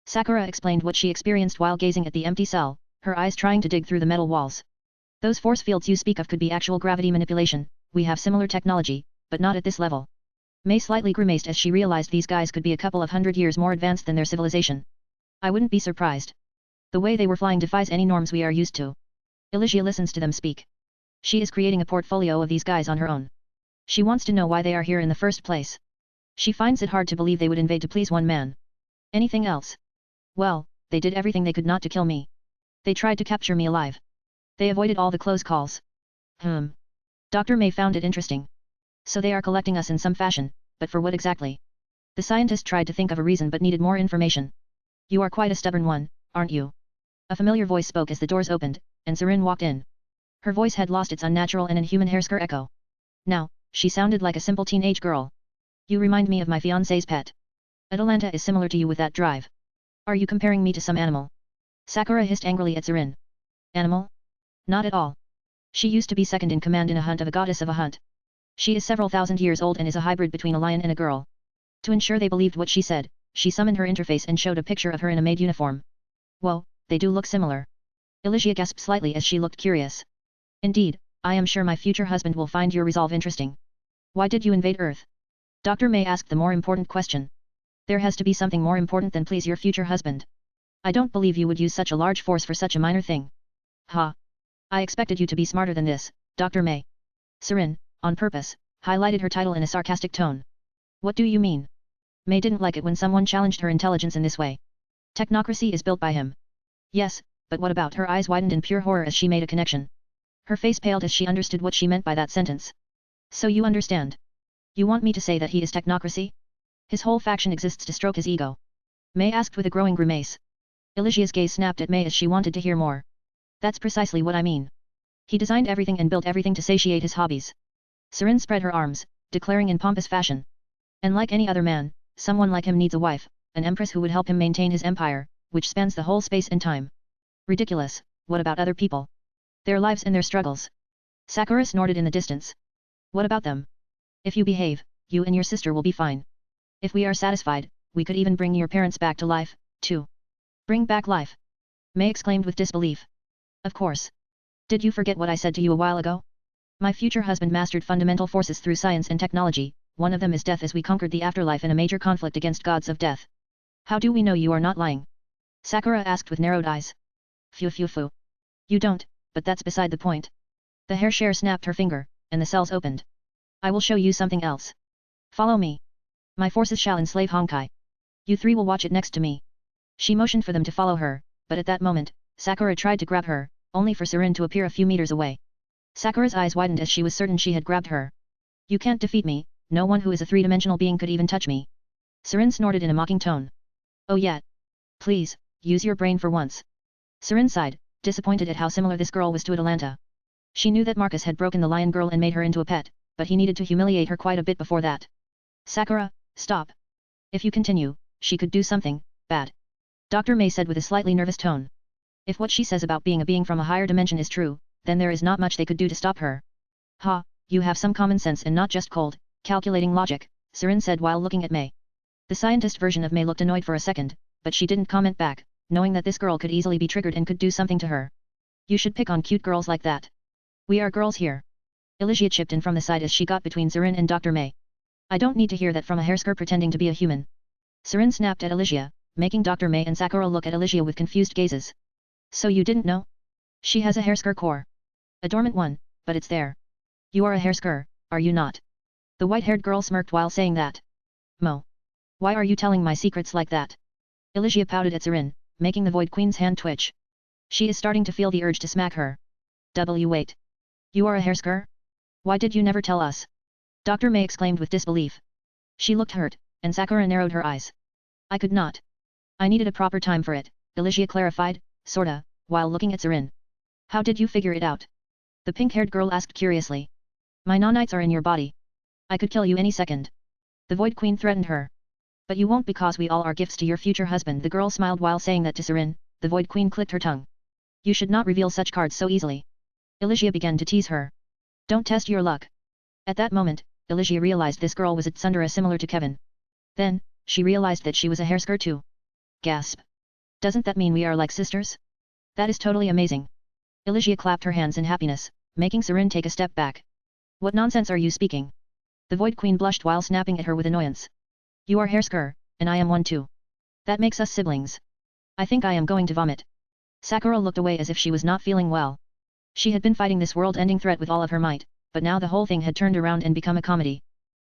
Sakura explained what she experienced while gazing at the empty cell, her eyes trying to dig through the metal walls. Those force fields you speak of could be actual gravity manipulation, we have similar technology, but not at this level. May slightly grimaced as she realized these guys could be a couple of 100 years more advanced than their civilization. I wouldn't be surprised. The way they were flying defies any norms we are used to. Alicia listens to them speak. She is creating a portfolio of these guys on her own. She wants to know why they are here in the first place. She finds it hard to believe they would invade to please one man. Anything else? Well, they did everything they could not to kill me. They tried to capture me alive. They avoided all the close calls. Dr. May found it interesting. So they are collecting us in some fashion, but for what exactly? The scientist tried to think of a reason but needed more information. You are quite a stubborn one, aren't you? A familiar voice spoke as the doors opened, and Serin walked in. Her voice had lost its unnatural and inhuman Hersker echo. Now, she sounded like a simple teenage girl. You remind me of my fiancé's pet. Atalanta is similar to you with that drive. Are you comparing me to some animal? Sakura hissed angrily at Serin. Animal? Not at all. She used to be second in command in a hunt of a goddess of a hunt. She is several thousand years old and is a hybrid between a lion and a girl. To ensure they believed what she said, she summoned her interface and showed a picture of her in a maid uniform. Whoa, they do look similar. Elysia gasped slightly as she looked curious. Indeed, I am sure my future husband will find your resolve interesting. Why did you invade Earth? Dr. May asked the more important question. There has to be something more important than please your future husband. I don't believe you would use such a large force for such a minor thing. Ha! I expected you to be smarter than this, Dr. May. Serin, on purpose, highlighted her title in a sarcastic tone. What do you mean? May didn't like it when someone challenged her intelligence in this way. Technocracy is built by him. Yes, but what about? Her eyes widened in pure horror as she made a connection. Her face paled as she understood what she meant by that sentence. So you understand? You want me to say that he is technocracy? His whole faction exists to stroke his ego. May asked with a growing grimace. Elysia's gaze snapped at May as she wanted to hear more. That's precisely what I mean. He designed everything and built everything to satiate his hobbies. Sarin spread her arms, declaring in pompous fashion. And like any other man, someone like him needs a wife, an empress who would help him maintain his empire, which spans the whole space and time. Ridiculous, what about other people? Their lives and their struggles. Sakura snorted in the distance. What about them? If you behave, you and your sister will be fine. If we are satisfied, we could even bring your parents back to life, too. Bring back life? May exclaimed with disbelief. Of course. Did you forget what I said to you a while ago? My future husband mastered fundamental forces through science and technology, one of them is death as we conquered the afterlife in a major conflict against gods of death. How do we know you are not lying? Sakura asked with narrowed eyes. Phew. You don't, but that's beside the point. The Hersker snapped her finger, and the cells opened. I will show you something else. Follow me. My forces shall enslave Honkai. You three will watch it next to me. She motioned for them to follow her, but at that moment, Sakura tried to grab her, only for Serin to appear a few meters away. Sakura's eyes widened as she was certain she had grabbed her. You can't defeat me, no one who is a three-dimensional being could even touch me. Serin snorted in a mocking tone. Oh yeah. Please, use your brain for once. Serin sighed, disappointed at how similar this girl was to Atalanta. She knew that Marcus had broken the lion girl and made her into a pet, but he needed to humiliate her quite a bit before that. Sakura, stop. If you continue, she could do something bad. Dr. May said with a slightly nervous tone. If what she says about being a being from a higher dimension is true, then there is not much they could do to stop her. Ha, you have some common sense and not just cold, calculating logic, Serin said while looking at May. The scientist version of May looked annoyed for a second, but she didn't comment back, knowing that this girl could easily be triggered and could do something to her. You should pick on cute girls like that. We are girls here. Elysia chipped in from the side as she got between Serin and Dr. May. I don't need to hear that from a Hersker pretending to be a human. Serin snapped at Elysia, making Dr. May and Sakura look at Elysia with confused gazes. So you didn't know? She has a Hersker core. A dormant one, but it's there. You are a Hersker, are you not? The white-haired girl smirked while saying that. Mo. Why are you telling my secrets like that? Elysia pouted at Serin, making the Void Queen's hand twitch. She is starting to feel the urge to smack her. Wait. You are a Hersker? Why did you never tell us? Dr. May exclaimed with disbelief. She looked hurt, and Sakura narrowed her eyes. I could not. I needed a proper time for it, Elysia clarified, sorta, while looking at Serin. How did you figure it out? The pink-haired girl asked curiously. My nanites are in your body. I could kill you any second. The Void Queen threatened her. But you won't because we all are gifts to your future husband. The girl smiled while saying that to Serin. The Void Queen clicked her tongue. You should not reveal such cards so easily. Elysia began to tease her. Don't test your luck. At that moment, Elysia realized this girl was a tsundere similar to Kevin. Then, she realized that she was a Hersker too. Gasp. Doesn't that mean we are like sisters? That is totally amazing. Elysia clapped her hands in happiness, making Serin take a step back. What nonsense are you speaking? The Void Queen blushed while snapping at her with annoyance. You are Hersker, and I am one too. That makes us siblings. I think I am going to vomit. Sakura looked away as if she was not feeling well. She had been fighting this world-ending threat with all of her might, but now the whole thing had turned around and become a comedy.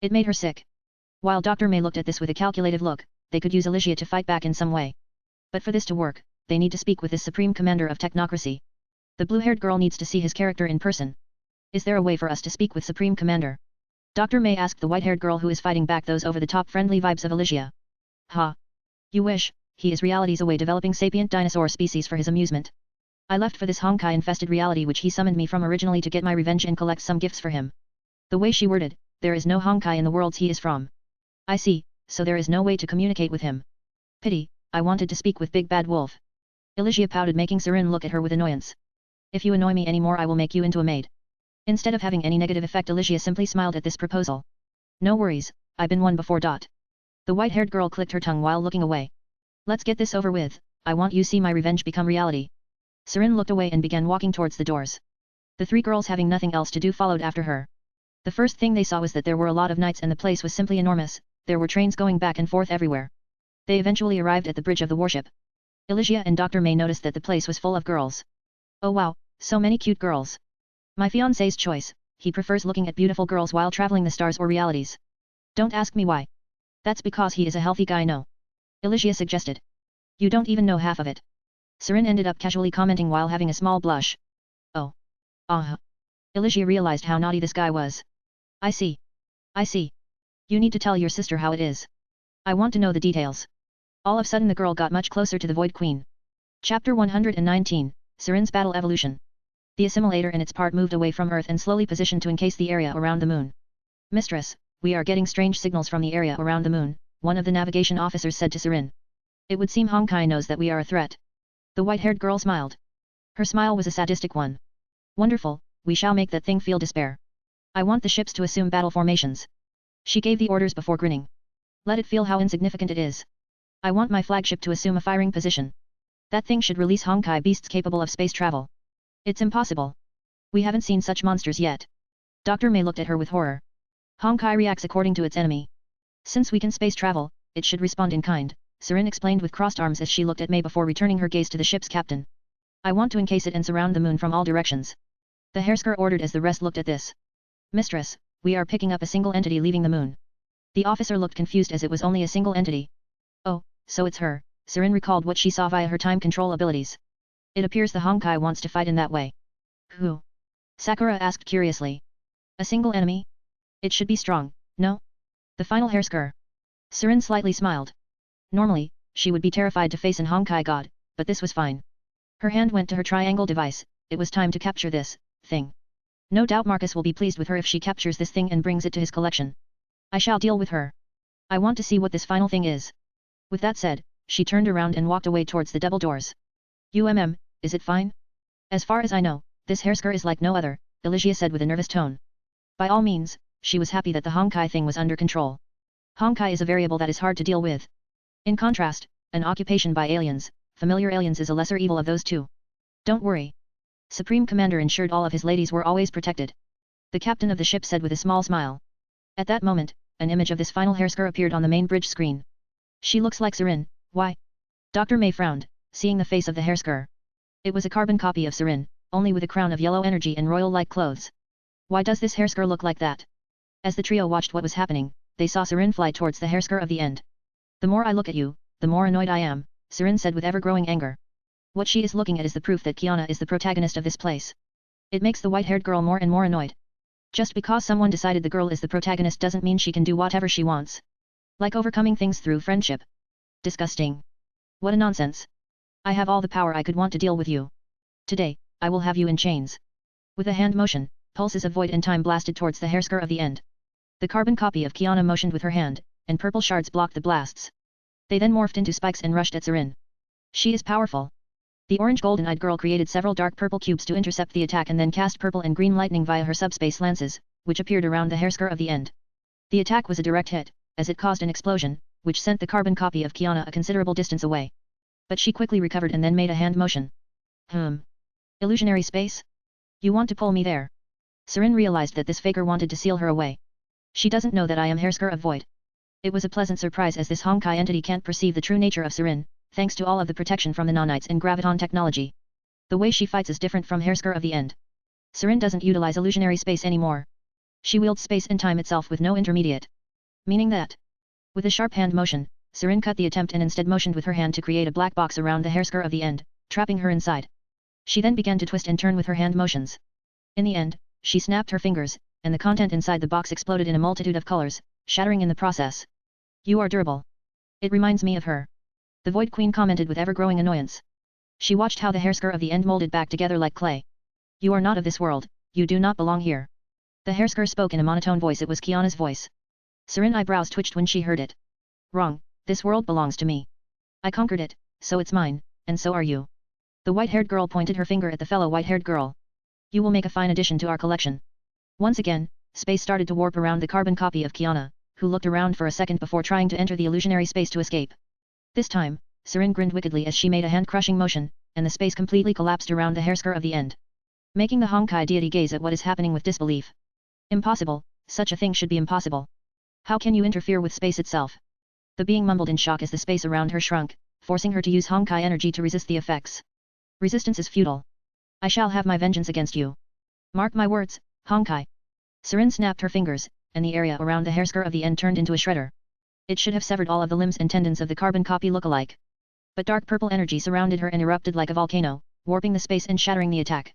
It made her sick. While Dr. May looked at this with a calculative look, they could use Elysia to fight back in some way. But for this to work, they need to speak with this supreme commander of technocracy. The blue-haired girl needs to see his character in person. Is there a way for us to speak with Supreme Commander? Dr. May asked the white-haired girl who is fighting back those over-the-top friendly vibes of Elysia. Ha! You wish, he is realities away developing sapient dinosaur species for his amusement. I left for this Honkai-infested reality which he summoned me from originally to get my revenge and collect some gifts for him. The way she worded, there is no Honkai in the worlds he is from. I see, so there is no way to communicate with him. Pity, I wanted to speak with Big Bad Wolf. Elysia pouted making Serin look at her with annoyance. If you annoy me anymore I will make you into a maid. Instead of having any negative effect, Alicia simply smiled at this proposal. No worries, I've been one before. The white-haired girl clicked her tongue while looking away. Let's get this over with, I want you see my revenge become reality. Serin looked away and began walking towards the doors. The three girls, having nothing else to do, followed after her. The first thing they saw was that there were a lot of knights and the place was simply enormous. There were trains going back and forth everywhere. They eventually arrived at the bridge of the warship. Alicia and Dr. May noticed that the place was full of girls. Oh wow, so many cute girls. My fiancé's choice, he prefers looking at beautiful girls while traveling the stars or realities. Don't ask me why. That's because he is a healthy guy, no. Alicia suggested. You don't even know half of it. Serin ended up casually commenting while having a small blush. Oh. Alicia realized how naughty this guy was. I see. You need to tell your sister how it is. I want to know the details. All of a sudden the girl got much closer to the Void Queen. Chapter 119, Serin's Battle Evolution. The assimilator and its part moved away from Earth and slowly positioned to encase the area around the moon. Mistress, we are getting strange signals from the area around the moon, one of the navigation officers said to Serin. It would seem Honkai knows that we are a threat. The white-haired girl smiled. Her smile was a sadistic one. Wonderful, we shall make that thing feel despair. I want the ships to assume battle formations. She gave the orders before grinning. Let it feel how insignificant it is. I want my flagship to assume a firing position. That thing should release Honkai beasts capable of space travel. It's impossible. We haven't seen such monsters yet. Dr. May looked at her with horror. Honkai reacts according to its enemy. Since we can space travel, it should respond in kind, Serin explained with crossed arms as she looked at May before returning her gaze to the ship's captain. I want to encase it and surround the moon from all directions. The Hersker ordered as the rest looked at this. Mistress, we are picking up a single entity leaving the moon. The officer looked confused as it was only a single entity. Oh, so it's her, Serin recalled what she saw via her time control abilities. It appears the Honkai wants to fight in that way. Who? Sakura asked curiously. A single enemy? It should be strong, no? The final Hersker. Serin slightly smiled. Normally, she would be terrified to face an Honkai god, but this was fine. Her hand went to her triangle device, it was time to capture this thing. No doubt Marcus will be pleased with her if she captures this thing and brings it to his collection. I shall deal with her. I want to see what this final thing is. With that said, she turned around and walked away towards the double doors. Is it fine? As far as I know, this Hersker is like no other, Alicia said with a nervous tone. By all means, she was happy that the Honkai thing was under control. Honkai is a variable that is hard to deal with. In contrast, an occupation by aliens, familiar aliens is a lesser evil of those two. Don't worry. Supreme Commander ensured all of his ladies were always protected. The captain of the ship said with a small smile. At that moment, an image of this final Hersker appeared on the main bridge screen. She looks like Serin, why? Dr. May frowned, seeing the face of the Hersker. It was a carbon copy of Serin, only with a crown of yellow energy and royal-like clothes. Why does this Hersker look like that? As the trio watched what was happening, they saw Serin fly towards the Hersker of the end. The more I look at you, the more annoyed I am, Serin said with ever-growing anger. What she is looking at is the proof that Kiana is the protagonist of this place. It makes the white-haired girl more and more annoyed. Just because someone decided the girl is the protagonist doesn't mean she can do whatever she wants. Like overcoming things through friendship. Disgusting. What a nonsense. I have all the power I could want to deal with you. Today, I will have you in chains. With a hand motion, pulses of void and time blasted towards the Hersker of the end. The carbon copy of Kiana motioned with her hand, and purple shards blocked the blasts. They then morphed into spikes and rushed at Serin. She is powerful. The orange golden-eyed girl created several dark purple cubes to intercept the attack and then cast purple and green lightning via her subspace lances, which appeared around the Hersker of the end. The attack was a direct hit, as it caused an explosion, which sent the carbon copy of Kiana a considerable distance away. But she quickly recovered and then made a hand motion. Illusionary space? You want to pull me there? Serin realized that this faker wanted to seal her away. She doesn't know that I am Hersker of Void. It was a pleasant surprise as this Honkai entity can't perceive the true nature of Serin, thanks to all of the protection from the nanites and graviton technology. The way she fights is different from Hersker of the end. Serin doesn't utilize illusionary space anymore. She wields space and time itself with no intermediate. Meaning that, with a sharp hand motion, Serin cut the attempt and instead motioned with her hand to create a black box around the Hersker of the end, trapping her inside. She then began to twist and turn with her hand motions. In the end, she snapped her fingers, and the content inside the box exploded in a multitude of colors, shattering in the process. You are durable. It reminds me of her. The Void Queen commented with ever-growing annoyance. She watched how the Hersker of the end molded back together like clay. You are not of this world, you do not belong here. The Hersker spoke in a monotone voice. It was Kiana's voice. Serin eyebrows twitched when she heard it. Wrong, this world belongs to me. I conquered it, so it's mine, and so are you. The white-haired girl pointed her finger at the fellow white-haired girl. You will make a fine addition to our collection. Once again, space started to warp around the carbon copy of Kiana, who looked around for a second before trying to enter the illusionary space to escape. This time, Serin grinned wickedly as she made a hand-crushing motion, and the space completely collapsed around the Hersker of the end, making the Honkai deity gaze at what is happening with disbelief. Impossible, such a thing should be impossible. How can you interfere with space itself? The being mumbled in shock as the space around her shrunk, forcing her to use Honkai energy to resist the effects. Resistance is futile. I shall have my vengeance against you. Mark my words, Honkai. Serin snapped her fingers, and the area around the Hersker of the end turned into a shredder. It should have severed all of the limbs and tendons of the carbon copy look-alike. But dark purple energy surrounded her and erupted like a volcano, warping the space and shattering the attack.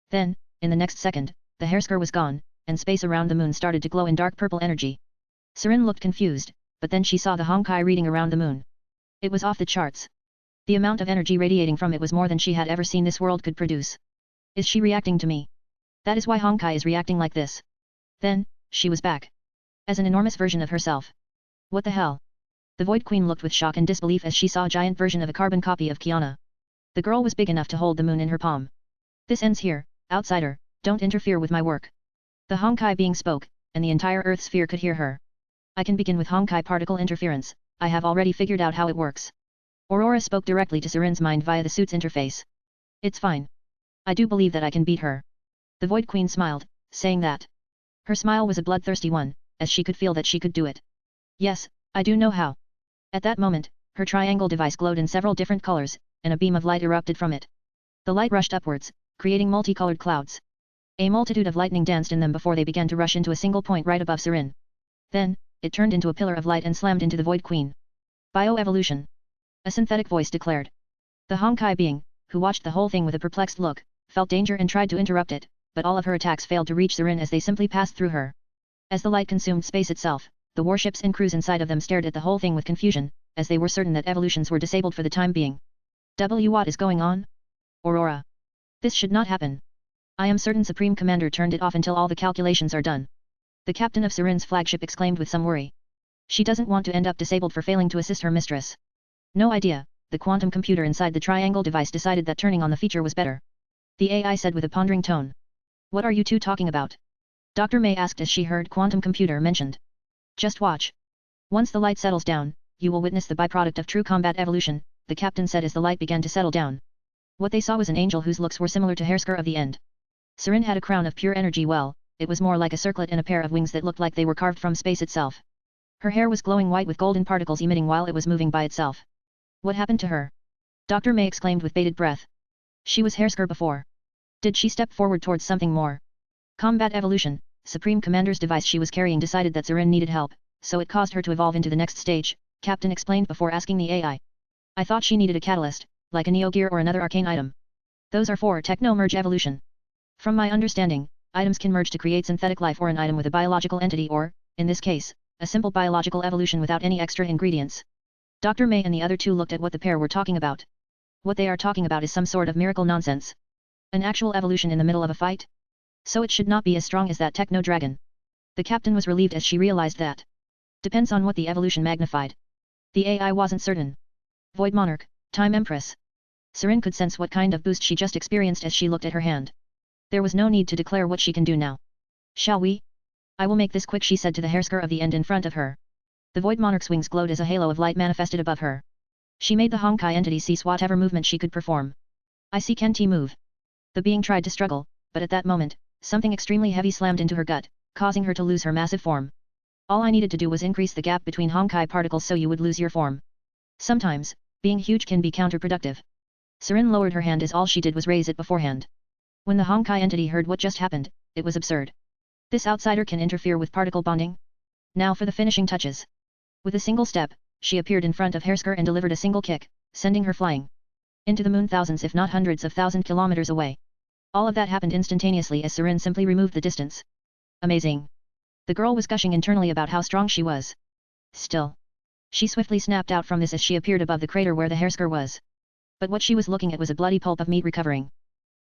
Then, in the next second, the Hersker was gone, and space around the moon started to glow in dark purple energy. Serin looked confused, but then she saw the Honkai reading around the moon. It was off the charts. The amount of energy radiating from it was more than she had ever seen this world could produce. Is she reacting to me? That is why Honkai is reacting like this. Then, she was back. As an enormous version of herself. What the hell? The Void Queen looked with shock and disbelief as she saw a giant version of a carbon copy of Kiana. The girl was big enough to hold the moon in her palm. This ends here, outsider, don't interfere with my work. The Honkai being spoke, and the entire Earth sphere could hear her. I can begin with Honkai particle interference, I have already figured out how it works. Aurora spoke directly to Serin's mind via the suit's interface. It's fine. I do believe that I can beat her. The Void Queen smiled, saying that. Her smile was a bloodthirsty one, as she could feel that she could do it. Yes, I do know how. At that moment, her triangle device glowed in several different colors, and a beam of light erupted from it. The light rushed upwards, creating multicolored clouds. A multitude of lightning danced in them before they began to rush into a single point right above Serin. Then, it turned into a pillar of light and slammed into the Void Queen. Bioevolution. A synthetic voice declared. The Honkai being, who watched the whole thing with a perplexed look, felt danger and tried to interrupt it, but all of her attacks failed to reach Serin as they simply passed through her. As the light consumed space itself, the warships and crews inside of them stared at the whole thing with confusion, as they were certain that evolutions were disabled for the time being. What is going on? Aurora. This should not happen. I am certain Supreme Commander turned it off until all the calculations are done. The captain of Serin's flagship exclaimed with some worry. She doesn't want to end up disabled for failing to assist her mistress. No idea, the quantum computer inside the triangle device decided that turning on the feature was better. The AI said with a pondering tone. What are you two talking about? Dr. May asked as she heard quantum computer mentioned. Just watch. Once the light settles down, you will witness the byproduct of true combat evolution, the captain said as the light began to settle down. What they saw was an angel whose looks were similar to Hersker of the end. Serin had a crown of pure energy it was more like a circlet and a pair of wings that looked like they were carved from space itself. Her hair was glowing white with golden particles emitting while it was moving by itself. What happened to her? Dr. May exclaimed with bated breath. She was Hersker before. Did she step forward towards something more? Combat evolution, Supreme Commander's device she was carrying decided that Serin needed help, so it caused her to evolve into the next stage, Captain explained before asking the AI. I thought she needed a catalyst, like a Neo Gear or another arcane item. Those are for techno-merge evolution. From my understanding, items can merge to create synthetic life or an item with a biological entity or, in this case, a simple biological evolution without any extra ingredients. Dr. May and the other two looked at what the pair were talking about. What they are talking about is some sort of miracle nonsense. An actual evolution in the middle of a fight? So it should not be as strong as that techno-dragon. The captain was relieved as she realized that. Depends on what the evolution magnified. The AI wasn't certain. Void Monarch, Time Empress. Serin could sense what kind of boost she just experienced as she looked at her hand. There was no need to declare what she can do now. Shall we? I will make this quick, she said to the Hersker of the end in front of her. The Void Monarch's wings glowed as a halo of light manifested above her. She made the Honkai entity cease whatever movement she could perform. I see Kenti move. The being tried to struggle, but at that moment, something extremely heavy slammed into her gut, causing her to lose her massive form. All I needed to do was increase the gap between Honkai particles so you would lose your form. Sometimes, being huge can be counterproductive. Serin lowered her hand as all she did was raise it beforehand. When the Honkai entity heard what just happened, it was absurd. This outsider can interfere with particle bonding? Now for the finishing touches. With a single step, she appeared in front of Hersker and delivered a single kick, sending her flying into the moon thousands if not hundreds of thousand kilometers away. All of that happened instantaneously as Serin simply removed the distance. Amazing. The girl was gushing internally about how strong she was. Still. She swiftly snapped out from this as she appeared above the crater where the Hersker was. But what she was looking at was a bloody pulp of meat recovering.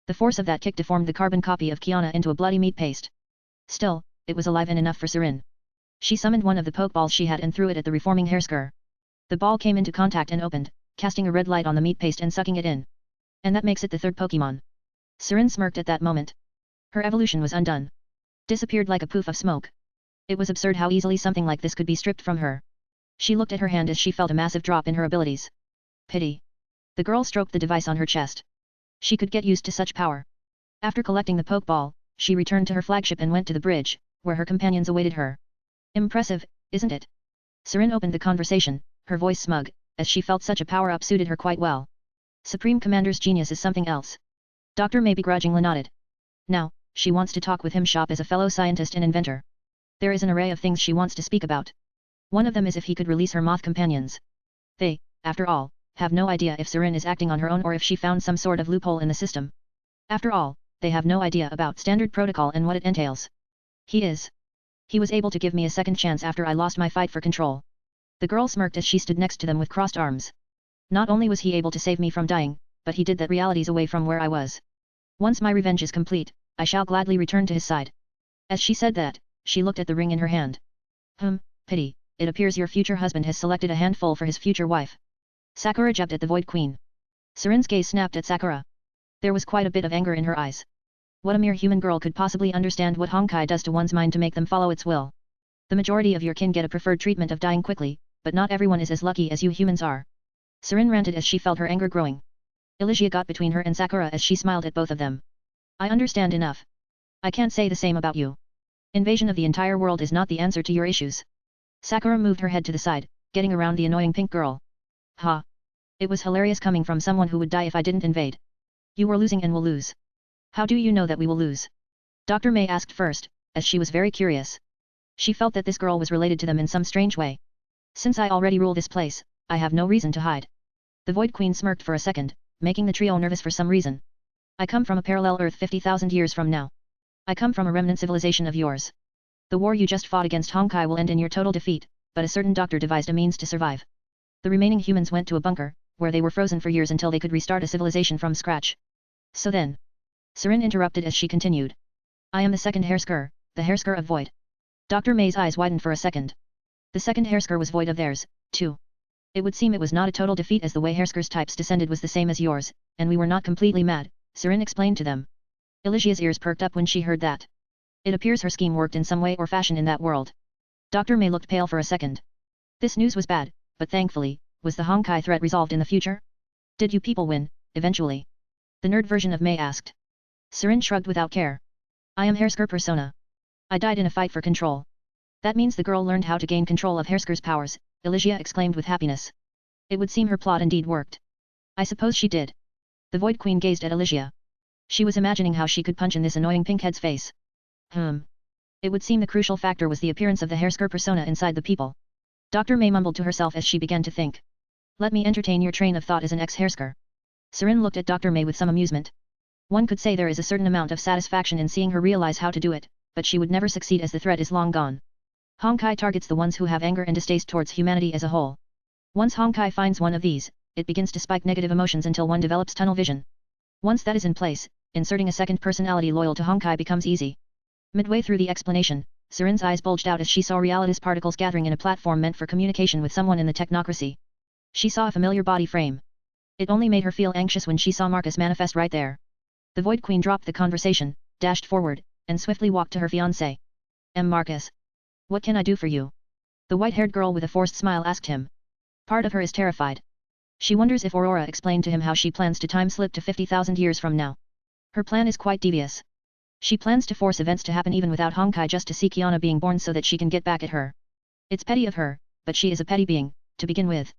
The force of that kick deformed the carbon copy of Kiana into a bloody meat paste. Still, it was alive and enough for Serin. She summoned one of the pokeballs she had and threw it at the reforming Hersker. The ball came into contact and opened, casting a red light on the meat paste and sucking it in. And that makes it the third Pokemon. Serin smirked at that moment. Her evolution was undone. disappeared like a poof of smoke. It was absurd how easily something like this could be stripped from her. She looked at her hand as she felt a massive drop in her abilities. Pity. The girl stroked the device on her chest. She could get used to such power. After collecting the pokeball, she returned to her flagship and went to the bridge, where her companions awaited her. Impressive, isn't it? Serin opened the conversation, her voice smug, as she felt such a power-up suited her quite well. Supreme Commander's genius is something else. Dr. May begrudgingly nodded. Now, she wants to talk with him shop as a fellow scientist and inventor. There is an array of things she wants to speak about. One of them is if he could release her moth companions. They, after all, have no idea if Serin is acting on her own or if she found some sort of loophole in the system. After all, they have no idea about standard protocol and what it entails. He was able to give me a second chance after I lost my fight for control. The girl smirked as she stood next to them with crossed arms. Not only was he able to save me from dying, but he did that realities away from where I was. Once my revenge is complete, I shall gladly return to his side. As she said that, she looked at the ring in her hand. Pity, it appears your future husband has selected a handful for his future wife. Sakura jabbed at the Void Queen. Serin's gaze snapped at Sakura. There was quite a bit of anger in her eyes. What a mere human girl could possibly understand what Honkai does to one's mind to make them follow its will. The majority of your kin get a preferred treatment of dying quickly, but not everyone is as lucky as you humans are. Serin ranted as she felt her anger growing. Elysia got between her and Sakura as she smiled at both of them. I understand enough. I can't say the same about you. Invasion of the entire world is not the answer to your issues. Sakura moved her head to the side, getting around the annoying pink girl. Ha! It was hilarious coming from someone who would die if I didn't invade. You were losing and will lose. How do you know that we will lose? Dr. May asked first, as she was very curious. She felt that this girl was related to them in some strange way. Since I already rule this place, I have no reason to hide. The Void Queen smirked for a second, making the trio nervous for some reason. I come from a parallel Earth 50,000 years from now. I come from a remnant civilization of yours. The war you just fought against Honkai will end in your total defeat, but a certain doctor devised a means to survive. The remaining humans went to a bunker, where they were frozen for years until they could restart a civilization from scratch. So then... Serin interrupted as she continued. I am the second Hersker, the Hersker of Void. Dr. May's eyes widened for a second. The second Hersker was void of theirs, too. It would seem it was not a total defeat as the way Hersker's types descended was the same as yours, and we were not completely mad, Serin explained to them. Elysia's ears perked up when she heard that. It appears her scheme worked in some way or fashion in that world. Dr. May looked pale for a second. This news was bad, but thankfully, was the Honkai threat resolved in the future? Did you people win, eventually? The nerd version of May asked. Serin shrugged without care. I am Hersker persona. I died in a fight for control. That means the girl learned how to gain control of Hersker's powers, Elysia exclaimed with happiness. It would seem her plot indeed worked. I suppose she did. The Void Queen gazed at Elysia. She was imagining how she could punch in this annoying pinkhead's face. It would seem the crucial factor was the appearance of the Hersker persona inside the people. Dr. May mumbled to herself as she began to think. Let me entertain your train of thought as an ex-Hersker. Serin looked at Dr. May with some amusement. One could say there is a certain amount of satisfaction in seeing her realize how to do it, but she would never succeed as the threat is long gone. Honkai targets the ones who have anger and distaste towards humanity as a whole. Once Honkai finds one of these, it begins to spike negative emotions until one develops tunnel vision. Once that is in place, inserting a second personality loyal to Honkai becomes easy. Midway through the explanation, Serin's eyes bulged out as she saw realities particles gathering in a platform meant for communication with someone in the technocracy. She saw a familiar body frame. It only made her feel anxious when she saw Marcus manifest right there. The Void Queen dropped the conversation, dashed forward, and swiftly walked to her fiancé. Marcus. What can I do for you? The white-haired girl with a forced smile asked him. Part of her is terrified. She wonders if Aurora explained to him how she plans to time-slip to 50,000 years from now. Her plan is quite devious. She plans to force events to happen even without Honkai just to see Kiana being born so that she can get back at her. It's petty of her, but she is a petty being, to begin with.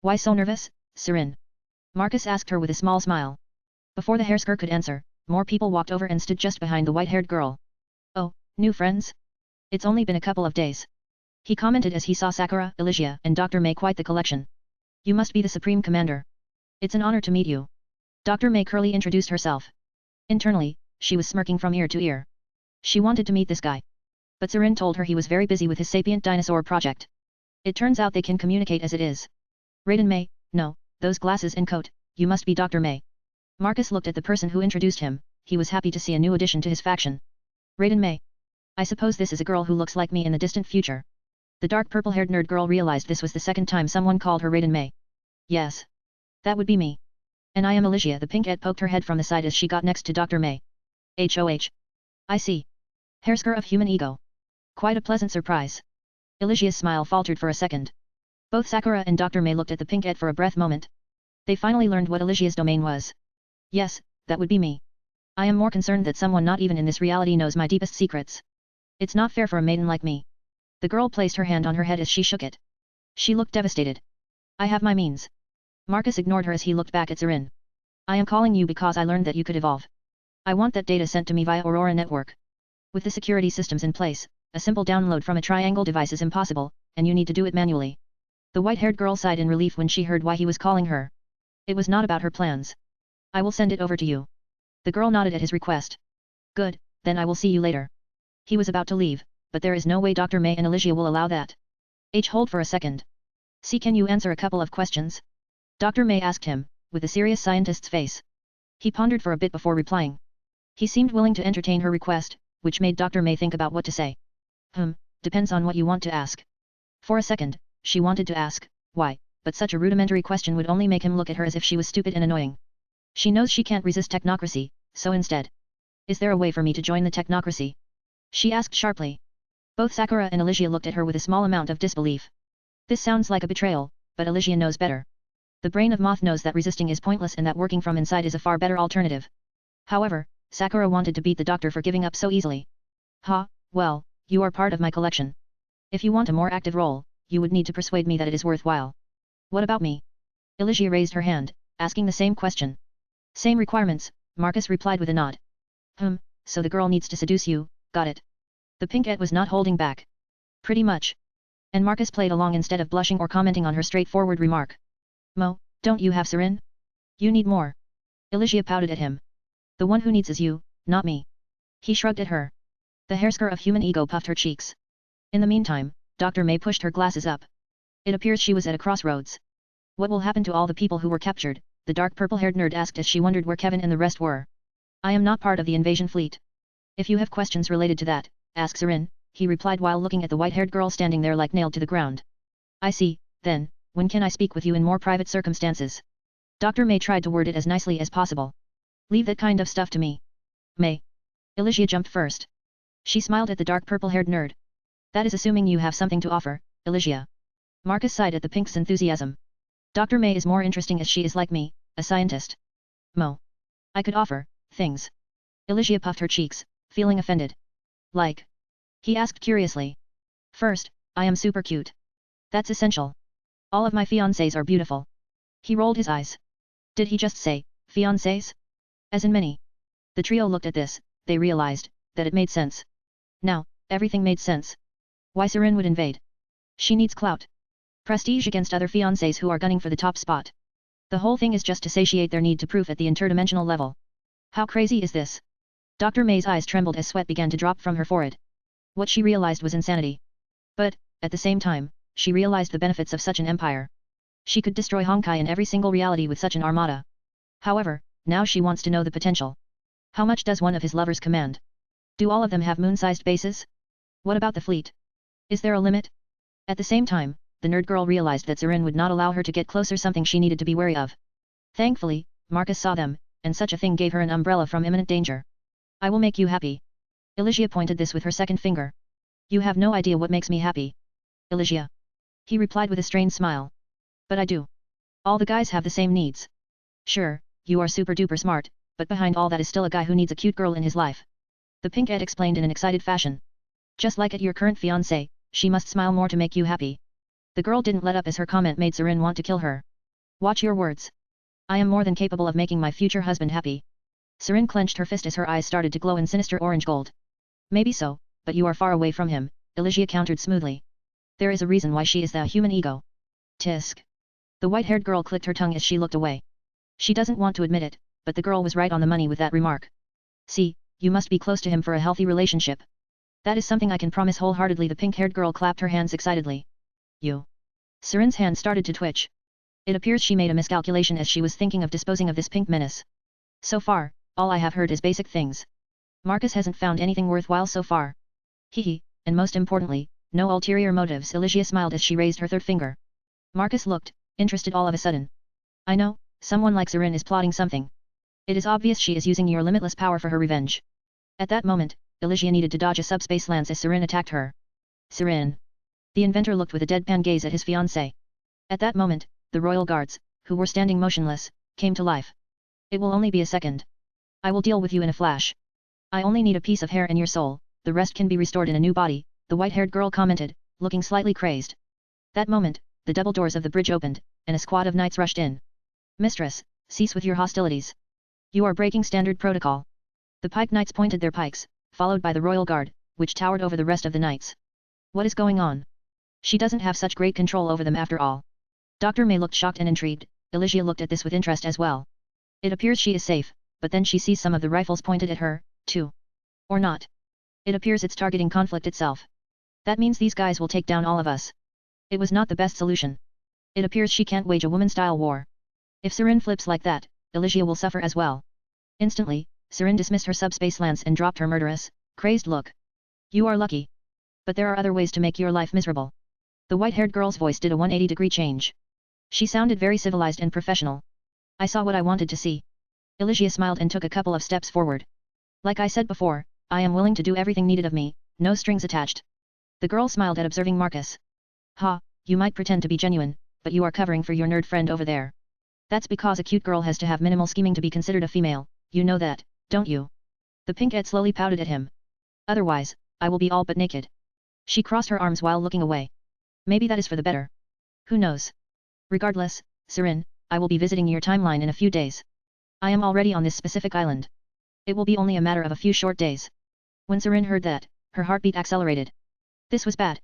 Why so nervous, Serin? Marcus asked her with a small smile. Before the Hersker could answer, more people walked over and stood just behind the white-haired girl. Oh, new friends? It's only been a couple of days. He commented as he saw Sakura, Elysia, and Dr. May quite the collection. You must be the Supreme Commander. It's an honor to meet you. Dr. May curly introduced herself. Internally, she was smirking from ear to ear. She wanted to meet this guy. But Serin told her he was very busy with his sapient dinosaur project. It turns out they can communicate as it is. Raiden May, no, those glasses and coat, you must be Dr. May. Marcus looked at the person who introduced him, he was happy to see a new addition to his faction. Raiden May. I suppose this is a girl who looks like me in the distant future. The dark purple-haired nerd girl realized this was the second time someone called her Raiden May. Yes. That would be me. And I am Elysia. The pink-ed poked her head from the side as she got next to Dr. May. HOH. I see. Hersker of human ego. Quite a pleasant surprise. Elysia's smile faltered for a second. Both Sakura and Dr. May looked at the pink-et for a breath moment. They finally learned what Elysia's domain was. Yes, that would be me. I am more concerned that someone not even in this reality knows my deepest secrets. It's not fair for a maiden like me. The girl placed her hand on her head as she shook it. She looked devastated. I have my means. Marcus ignored her as he looked back at Serin. I am calling you because I learned that you could evolve. I want that data sent to me via Aurora network. With the security systems in place, a simple download from a triangle device is impossible, and you need to do it manually. The white-haired girl sighed in relief when she heard why he was calling her. It was not about her plans. I will send it over to you. The girl nodded at his request. Good, then I will see you later. He was about to leave, but there is no way Dr. May and Elysia will allow that. Hold for a second. See, can you answer a couple of questions? Dr. May asked him, with a serious scientist's face. He pondered for a bit before replying. He seemed willing to entertain her request, which made Dr. May think about what to say. Depends on what you want to ask. For a second, she wanted to ask, why, but such a rudimentary question would only make him look at her as if she was stupid and annoying. She knows she can't resist technocracy, so instead. Is there a way for me to join the technocracy? She asked sharply. Both Sakura and Elysia looked at her with a small amount of disbelief. This sounds like a betrayal, but Elysia knows better. The brain of Moth knows that resisting is pointless and that working from inside is a far better alternative. However, Sakura wanted to beat the doctor for giving up so easily. Well, you are part of my collection. If you want a more active role, you would need to persuade me that it is worthwhile. What about me? Elysia raised her hand, asking the same question. Same requirements, Marcus replied with a nod. So the girl needs to seduce you, got it. The pink-et was not holding back. Pretty much. And Marcus played along instead of blushing or commenting on her straightforward remark. Don't you have Serin? You need more. Elysia pouted at him. The one who needs is you, not me. He shrugged at her. The Hersker of human ego puffed her cheeks. In the meantime, Dr. May pushed her glasses up. It appears she was at a crossroads. What will happen to all the people who were captured? The dark purple-haired nerd asked as she wondered where Kevin and the rest were. I am not part of the invasion fleet. If you have questions related to that, ask Serin, he replied while looking at the white-haired girl standing there like nailed to the ground. I see, then, when can I speak with you in more private circumstances? Dr. May tried to word it as nicely as possible. Leave that kind of stuff to me. May. Elysia jumped first. She smiled at the dark purple-haired nerd. That is assuming you have something to offer, Elysia. Marcus sighed at the pink's enthusiasm. Dr. May is more interesting as she is like me, a scientist. I could offer things. Elysia puffed her cheeks, feeling offended. Like? He asked curiously. First, I am super cute. That's essential. All of my fiancés are beautiful. He rolled his eyes. Did he just say, fiancés? As in many. The trio looked at this, they realized, that it made sense. Now, everything made sense. Why Serin would invade. She needs clout. Prestige against other fiancés who are gunning for the top spot. The whole thing is just to satiate their need to proof at the interdimensional level. How crazy is this? Dr. May's eyes trembled as sweat began to drop from her forehead. What she realized was insanity. But, at the same time, she realized the benefits of such an empire. She could destroy Honkai in every single reality with such an armada. However, now she wants to know the potential. How much does one of his lovers command? Do all of them have moon-sized bases? What about the fleet? Is there a limit? At the same time, the nerd girl realized that Serin would not allow her to get closer, something she needed to be wary of. Thankfully, Marcus saw them, and such a thing gave her an umbrella from imminent danger. I will make you happy. Elysia pointed this with her second finger. You have no idea what makes me happy. Elysia. He replied with a strained smile. But I do. All the guys have the same needs. Sure, you are super duper smart, but behind all that is still a guy who needs a cute girl in his life. The pink-et explained in an excited fashion. Just like at your current fiancé, she must smile more to make you happy. The girl didn't let up as her comment made Serin want to kill her. Watch your words. I am more than capable of making my future husband happy. Serin clenched her fist as her eyes started to glow in sinister orange gold. Maybe so, but you are far away from him, Elysia countered smoothly. There is a reason why she is the human ego. Tisk. The white-haired girl clicked her tongue as she looked away. She doesn't want to admit it, but the girl was right on the money with that remark. See, you must be close to him for a healthy relationship. That is something I can promise wholeheartedly. The pink-haired girl clapped her hands excitedly. You. Serin's hand started to twitch. It appears she made a miscalculation as she was thinking of disposing of this pink menace. So far, all I have heard is basic things. Marcus hasn't found anything worthwhile so far. Hehe, and most importantly, no ulterior motives. Elysia smiled as she raised her third finger. Marcus looked, interested all of a sudden. I know, someone like Serin is plotting something. It is obvious she is using your limitless power for her revenge. At that moment, Elysia needed to dodge a subspace lance as Serin attacked her. Serin. The inventor looked with a deadpan gaze at his fiancée. At that moment, the royal guards, who were standing motionless, came to life. It will only be a second. I will deal with you in a flash. I only need a piece of hair in your soul, the rest can be restored in a new body, the white-haired girl commented, looking slightly crazed. That moment, the double doors of the bridge opened, and a squad of knights rushed in. Mistress, cease with your hostilities. You are breaking standard protocol. The pike knights pointed their pikes, followed by the royal guard, which towered over the rest of the knights. What is going on? She doesn't have such great control over them after all. Dr. May looked shocked and intrigued. Elysia looked at this with interest as well. It appears she is safe, but then she sees some of the rifles pointed at her, too. Or not. It appears it's targeting conflict itself. That means these guys will take down all of us. It was not the best solution. It appears she can't wage a woman-style war. If Serin flips like that, Elysia will suffer as well. Instantly, Serin dismissed her subspace lance and dropped her murderous, crazed look. You are lucky. But there are other ways to make your life miserable. The white-haired girl's voice did a 180-degree change. She sounded very civilized and professional. I saw what I wanted to see. Elysia smiled and took a couple of steps forward. Like I said before, I am willing to do everything needed of me, no strings attached. The girl smiled at observing Marcus. Ha, you might pretend to be genuine, but you are covering for your nerd friend over there. That's because a cute girl has to have minimal scheming to be considered a female, you know that, don't you? The pink-head slowly pouted at him. Otherwise, I will be all but naked. She crossed her arms while looking away. Maybe that is for the better. Who knows? Regardless, Serin, I will be visiting your timeline in a few days. I am already on this specific island. It will be only a matter of a few short days. When Serin heard that, her heartbeat accelerated. This was bad.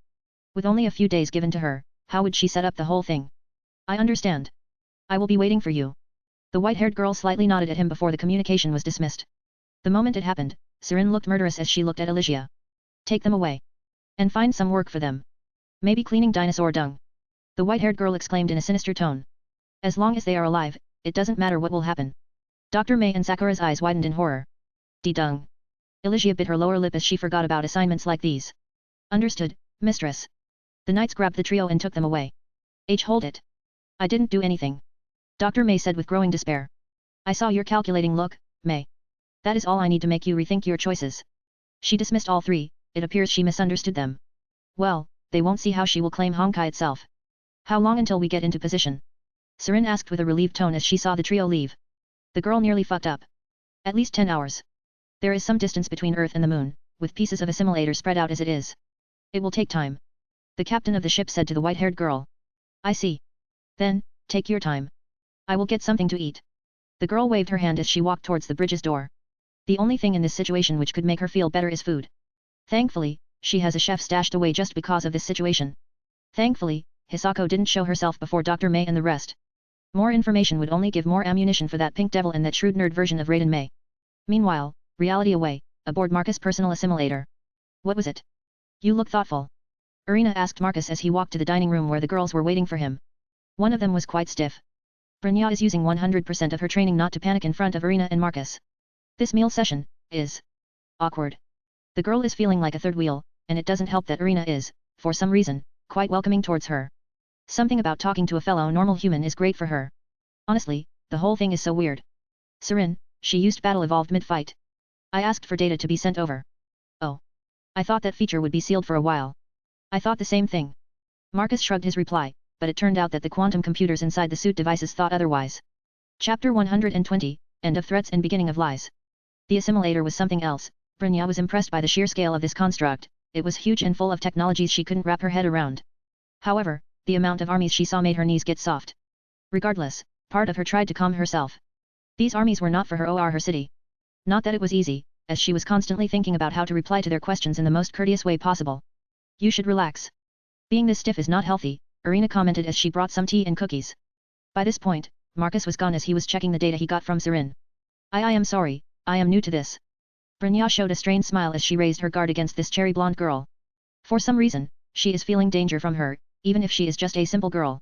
With only a few days given to her, how would she set up the whole thing? I understand. I will be waiting for you. The white-haired girl slightly nodded at him before the communication was dismissed. The moment it happened, Serin looked murderous as she looked at Elysia. Take them away. And find some work for them. Maybe cleaning dinosaur dung. The white-haired girl exclaimed in a sinister tone. As long as they are alive, it doesn't matter what will happen. Dr. May and Sakura's eyes widened in horror. D-dung. Elysia bit her lower lip as she forgot about assignments like these. Understood, mistress. The knights grabbed the trio and took them away. Hold it. I didn't do anything. Dr. May said with growing despair. I saw your calculating look, May. That is all I need to make you rethink your choices. She dismissed all three, it appears she misunderstood them. Well, they won't see how she will claim Honkai itself. How long until we get into position? Serin asked with a relieved tone as she saw the trio leave. The girl nearly fucked up. At least 10 hours. There is some distance between Earth and the Moon, with pieces of assimilator spread out as it is. It will take time. The captain of the ship said to the white-haired girl. I see. Then, take your time. I will get something to eat. The girl waved her hand as she walked towards the bridge's door. The only thing in this situation which could make her feel better is food. Thankfully, she has a chef stashed away just because of this situation. Thankfully, Hisako didn't show herself before Dr. May and the rest. More information would only give more ammunition for that pink devil and that shrewd nerd version of Raiden May. Meanwhile, reality away, aboard Marcus' personal assimilator. What was it? You look thoughtful. Irina asked Marcus as he walked to the dining room where the girls were waiting for him. One of them was quite stiff. Brynja is using 100% of her training not to panic in front of Irina and Marcus. This meal session is awkward. The girl is feeling like a third wheel, and it doesn't help that Irina is, for some reason, quite welcoming towards her. Something about talking to a fellow normal human is great for her. Honestly, the whole thing is so weird. Serin, she used battle evolved mid-fight. I asked for data to be sent over. Oh. I thought that feature would be sealed for a while. I thought the same thing. Marcus shrugged his reply, but it turned out that the quantum computers inside the suit devices thought otherwise. Chapter 120, End of Threats and Beginning of Lies. The assimilator was something else. Brynja was impressed by the sheer scale of this construct. It was huge and full of technologies she couldn't wrap her head around. However, the amount of armies she saw made her knees get soft. Regardless, part of her tried to calm herself. These armies were not for her or her city. Not that it was easy, as she was constantly thinking about how to reply to their questions in the most courteous way possible. You should relax. Being this stiff is not healthy, Irina commented as she brought some tea and cookies. By this point, Marcus was gone as he was checking the data he got from Serin. I am sorry, I am new to this. Brynja showed a strained smile as she raised her guard against this cherry blonde girl. For some reason, she is feeling danger from her, even if she is just a simple girl.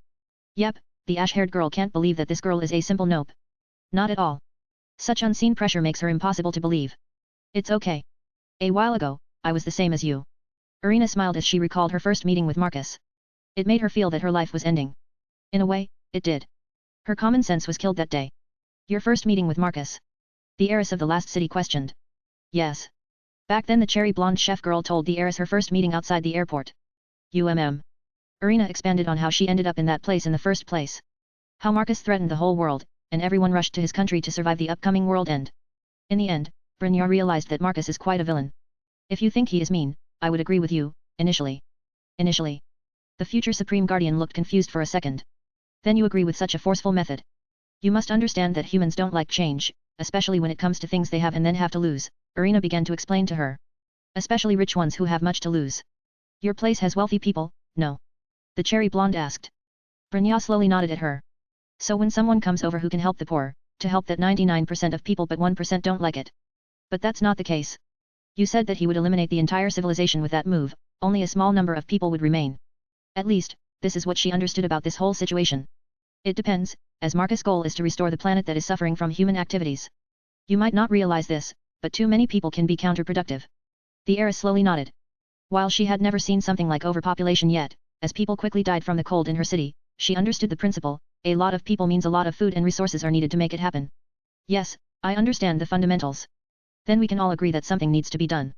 Yep, the ash-haired girl can't believe that this girl is a simple nope. Not at all. Such unseen pressure makes her impossible to believe. It's okay. A while ago, I was the same as you. Irina smiled as she recalled her first meeting with Marcus. It made her feel that her life was ending. In a way, it did. Her common sense was killed that day. Your first meeting with Marcus? The heiress of the last city questioned. Yes. Back then the cherry blonde chef girl told the heiress her first meeting outside the airport. Irina expanded on how she ended up in that place in the first place. How Marcus threatened the whole world, and everyone rushed to his country to survive the upcoming world end. In the end, Brynjar realized that Marcus is quite a villain. If you think he is mean, I would agree with you, initially. Initially. The future Supreme Guardian looked confused for a second. Then you agree with such a forceful method. You must understand that humans don't like change, especially when it comes to things they have and then have to lose, Irina began to explain to her. Especially rich ones who have much to lose. Your place has wealthy people, no? The cherry blonde asked. Brynjar slowly nodded at her. So when someone comes over who can help the poor, to help that 99% of people but 1% don't like it. But that's not the case. You said that he would eliminate the entire civilization with that move, only a small number of people would remain. At least, this is what she understood about this whole situation. It depends, as Marcus' goal is to restore the planet that is suffering from human activities. You might not realize this, but too many people can be counterproductive. The heiress slowly nodded. While she had never seen something like overpopulation yet, as people quickly died from the cold in her city, she understood the principle, a lot of people means a lot of food and resources are needed to make it happen. Yes, I understand the fundamentals. Then we can all agree that something needs to be done.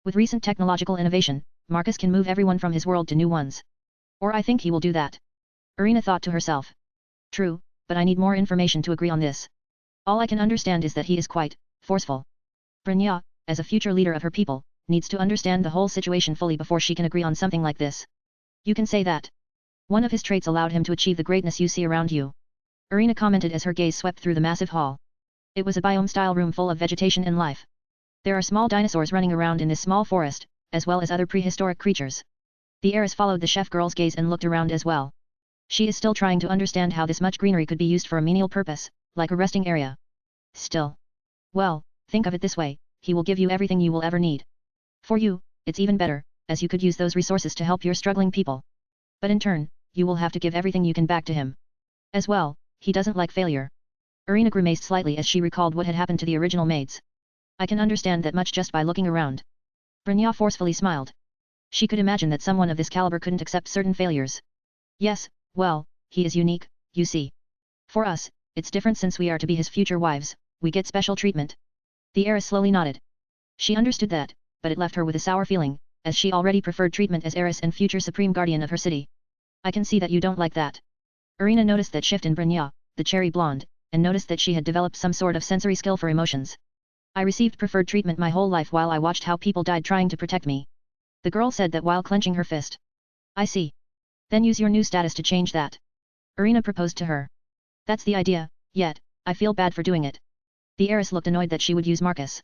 With recent technological innovation, Marcus can move everyone from his world to new ones. Or I think he will do that. Irina thought to herself. True, but I need more information to agree on this. All I can understand is that he is quite forceful. Brynjar, as a future leader of her people, needs to understand the whole situation fully before she can agree on something like this. You can say that. One of his traits allowed him to achieve the greatness you see around you. Irina commented as her gaze swept through the massive hall. It was a biome-style room full of vegetation and life. There are small dinosaurs running around in this small forest, as well as other prehistoric creatures. The heiress followed the chef girl's gaze and looked around as well. She is still trying to understand how this much greenery could be used for a menial purpose, like a resting area. Still. Well, think of it this way, he will give you everything you will ever need. For you, it's even better, as you could use those resources to help your struggling people. But in turn, you will have to give everything you can back to him. As well, he doesn't like failure. Irina grimaced slightly as she recalled what had happened to the original maids. I can understand that much just by looking around. Brynjar forcefully smiled. She could imagine that someone of this caliber couldn't accept certain failures. Yes, well, he is unique, you see. For us, it's different since we are to be his future wives, we get special treatment. The heiress slowly nodded. She understood that, but it left her with a sour feeling, as she already preferred treatment as heiress and future supreme guardian of her city. I can see that you don't like that. Irina noticed that shift in Brynjar, the cherry blonde, and noticed that she had developed some sort of sensory skill for emotions. I received preferred treatment my whole life while I watched how people died trying to protect me. The girl said that while clenching her fist. I see. Then use your new status to change that. Irina proposed to her. That's the idea, yet, I feel bad for doing it. The heiress looked annoyed that she would use Marcus.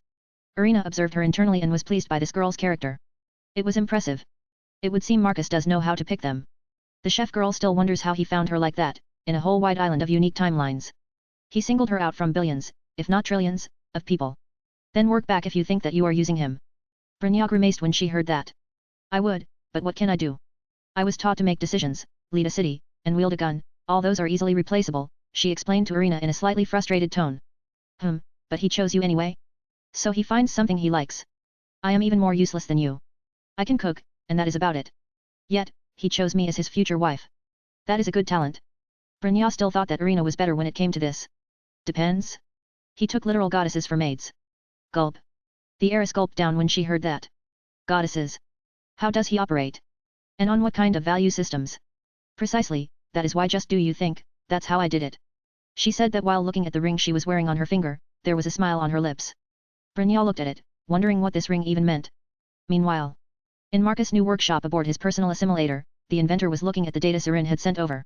Irina observed her internally and was pleased by this girl's character. It was impressive. It would seem Marcus does know how to pick them. The chef girl still wonders how he found her like that, in a whole wide island of unique timelines. He singled her out from billions, if not trillions, of people. Then work back if you think that you are using him. Brynjar grimaced when she heard that. I would, but what can I do? I was taught to make decisions, lead a city, and wield a gun, all those are easily replaceable, she explained to Irina in a slightly frustrated tone. But he chose you anyway? So he finds something he likes. I am even more useless than you. I can cook, and that is about it. Yet, he chose me as his future wife. That is a good talent. Brynjar still thought that Irina was better when it came to this. Depends. He took literal goddesses for maids. Gulp. The heiress gulped down when she heard that. Goddesses. How does he operate? And on what kind of value systems? Precisely, that is why just do you think, that's how I did it. She said that while looking at the ring she was wearing on her finger, there was a smile on her lips. Brynjar looked at it, wondering what this ring even meant. Meanwhile, in Marcus' new workshop aboard his personal assimilator, the inventor was looking at the data Serin had sent over.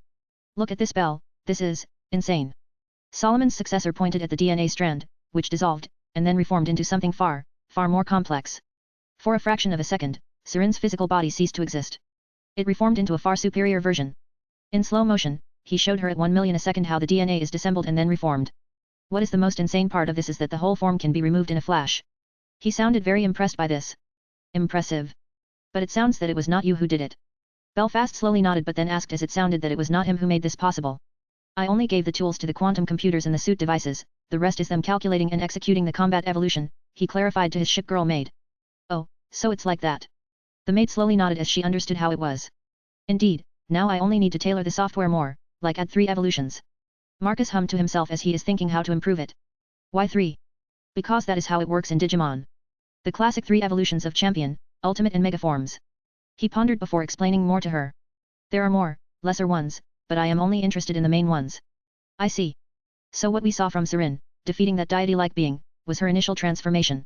Look at this bell, this is insane. Solomon's successor pointed at the DNA strand, which dissolved, and then reformed into something far more complex. For a fraction of a second, Serin's physical body ceased to exist. It reformed into a far superior version. In slow motion, he showed her at 1 million a second how the DNA is disassembled and then reformed. What is the most insane part of this is that the whole form can be removed in a flash. He sounded very impressed by this. Impressive. But it sounds that it was not you who did it. Belfast slowly nodded but then asked as it sounded that it was not him who made this possible. I only gave the tools to the quantum computers and the suit devices, the rest is them calculating and executing the combat evolution, he clarified to his ship girl maid. Oh, so it's like that. The maid slowly nodded as she understood how it was. Indeed, now I only need to tailor the software more, like add 3 evolutions. Marcus hummed to himself as he is thinking how to improve it. Why 3? Because that is how it works in Digimon. The classic 3 evolutions of champion, ultimate and mega forms. He pondered before explaining more to her. There are more, lesser ones, but I am only interested in the main ones. I see. So what we saw from Serin, defeating that deity-like being, was her initial transformation.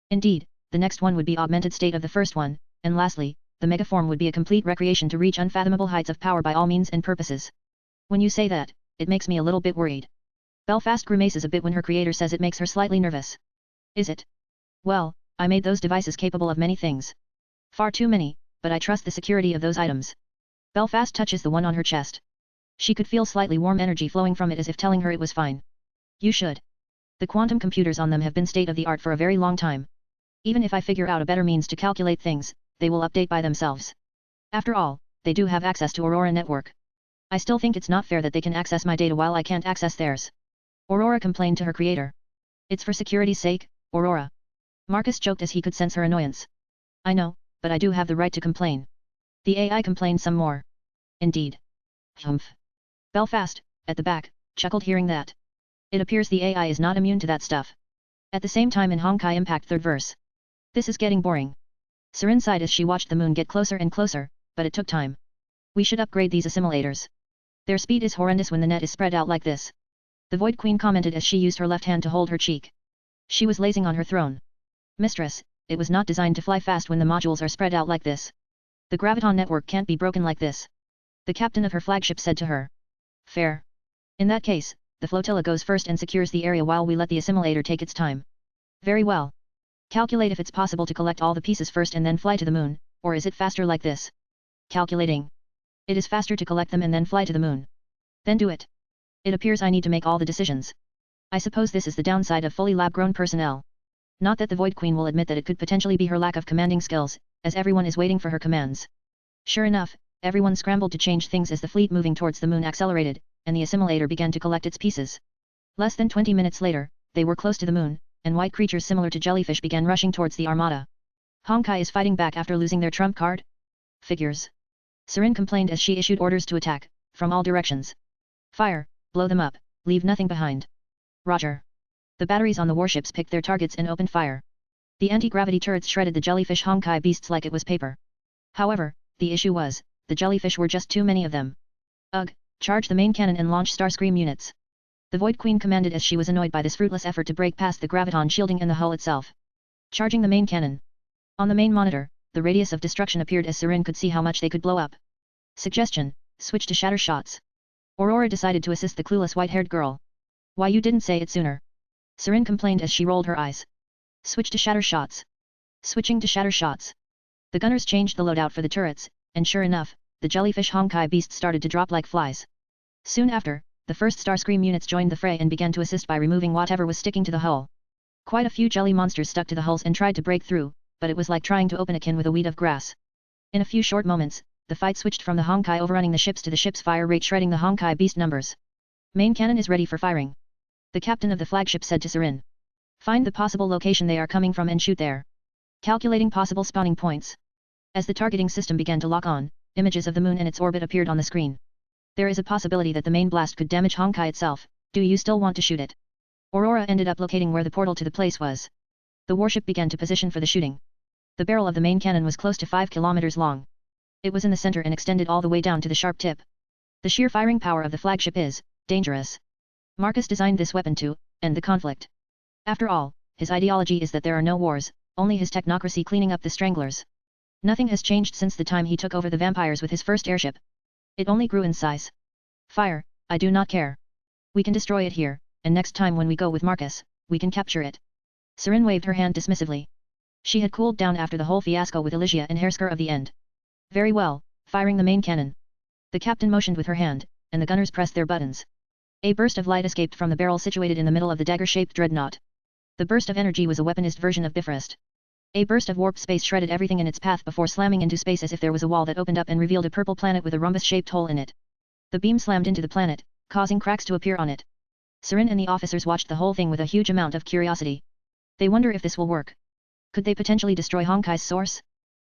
Indeed, the next one would be augmented state of the first one, and lastly, the mega form would be a complete recreation to reach unfathomable heights of power by all means and purposes. When you say that, it makes me a little bit worried. Belfast grimaces a bit when her creator says it makes her slightly nervous. Is it? Well, I made those devices capable of many things. Far too many, but I trust the security of those items. Belfast touches the one on her chest. She could feel slightly warm energy flowing from it as if telling her it was fine. You should. The quantum computers on them have been state-of-the-art for a very long time. Even if I figure out a better means to calculate things, they will update by themselves. After all, they do have access to Aurora network. I still think it's not fair that they can access my data while I can't access theirs. Aurora complained to her creator. It's for security's sake, Aurora. Marcus joked as he could sense her annoyance. I know, but I do have the right to complain. The AI complained some more. Indeed. Humph. Belfast, at the back, chuckled hearing that. It appears the AI is not immune to that stuff. At the same time in Honkai Impact third verse. This is getting boring. Serin sighed as she watched the moon get closer and closer, but it took time. We should upgrade these assimilators. Their speed is horrendous when the net is spread out like this. The Void Queen commented as she used her left hand to hold her cheek. She was lazing on her throne. Mistress, it was not designed to fly fast when the modules are spread out like this. The graviton network can't be broken like this. The captain of her flagship said to her. Fair. In that case, the flotilla goes first and secures the area while we let the assimilator take its time. Very well. Calculate if it's possible to collect all the pieces first and then fly to the moon, or is it faster like this? Calculating. It is faster to collect them and then fly to the moon. Then do it. It appears I need to make all the decisions. I suppose this is the downside of fully lab-grown personnel. Not that the Void Queen will admit that it could potentially be her lack of commanding skills, as everyone is waiting for her commands. Sure enough, everyone scrambled to change things as the fleet moving towards the moon accelerated, and the assimilator began to collect its pieces. Less than 20 minutes later, they were close to the moon, and white creatures similar to jellyfish began rushing towards the armada. Honkai is fighting back after losing their trump card? Figures. Serin complained as she issued orders to attack, from all directions. Fire, blow them up, leave nothing behind. Roger. The batteries on the warships picked their targets and opened fire. The anti-gravity turrets shredded the jellyfish Honkai beasts like it was paper. However, the issue was, the jellyfish were just too many of them. Ugh, charge the main cannon and launch Starscream units. The Void Queen commanded as she was annoyed by this fruitless effort to break past the graviton shielding and the hull itself. Charging the main cannon. On the main monitor, the radius of destruction appeared as Serin could see how much they could blow up. Suggestion, switch to shatter shots. Aurora decided to assist the clueless white-haired girl. Why you didn't say it sooner? Serin complained as she rolled her eyes. Switch to shatter shots. Switching to shatter shots. The gunners changed the loadout for the turrets, and sure enough, the jellyfish Honkai beasts started to drop like flies. Soon after, the first Starscream units joined the fray and began to assist by removing whatever was sticking to the hull. Quite a few jelly monsters stuck to the hulls and tried to break through, but it was like trying to open a can with a weed of grass. In a few short moments, the fight switched from the Honkai overrunning the ships to the ship's fire rate shredding the Honkai beast numbers. Main cannon is ready for firing. The captain of the flagship said to Serin. Find the possible location they are coming from and shoot there. Calculating possible spawning points. As the targeting system began to lock on, images of the moon and its orbit appeared on the screen. There is a possibility that the main blast could damage Honkai itself. Do you still want to shoot it? Aurora ended up locating where the portal to the place was. The warship began to position for the shooting. The barrel of the main cannon was close to 5 kilometers long. It was in the center and extended all the way down to the sharp tip. The sheer firing power of the flagship is dangerous. Marcus designed this weapon to end the conflict. After all, his ideology is that there are no wars, only his technocracy cleaning up the stranglers. Nothing has changed since the time he took over the vampires with his first airship. It only grew in size. Fire, I do not care. We can destroy it here, and next time when we go with Marcus, we can capture it. Serin waved her hand dismissively. She had cooled down after the whole fiasco with Elysia and Hersker of the end. Very well, firing the main cannon. The captain motioned with her hand, and the gunners pressed their buttons. A burst of light escaped from the barrel situated in the middle of the dagger-shaped dreadnought. The burst of energy was a weaponized version of Bifrost. A burst of warp space shredded everything in its path before slamming into space as if there was a wall that opened up and revealed a purple planet with a rhombus-shaped hole in it. The beam slammed into the planet, causing cracks to appear on it. Serin and the officers watched the whole thing with a huge amount of curiosity. They wonder if this will work. Could they potentially destroy Honkai's source?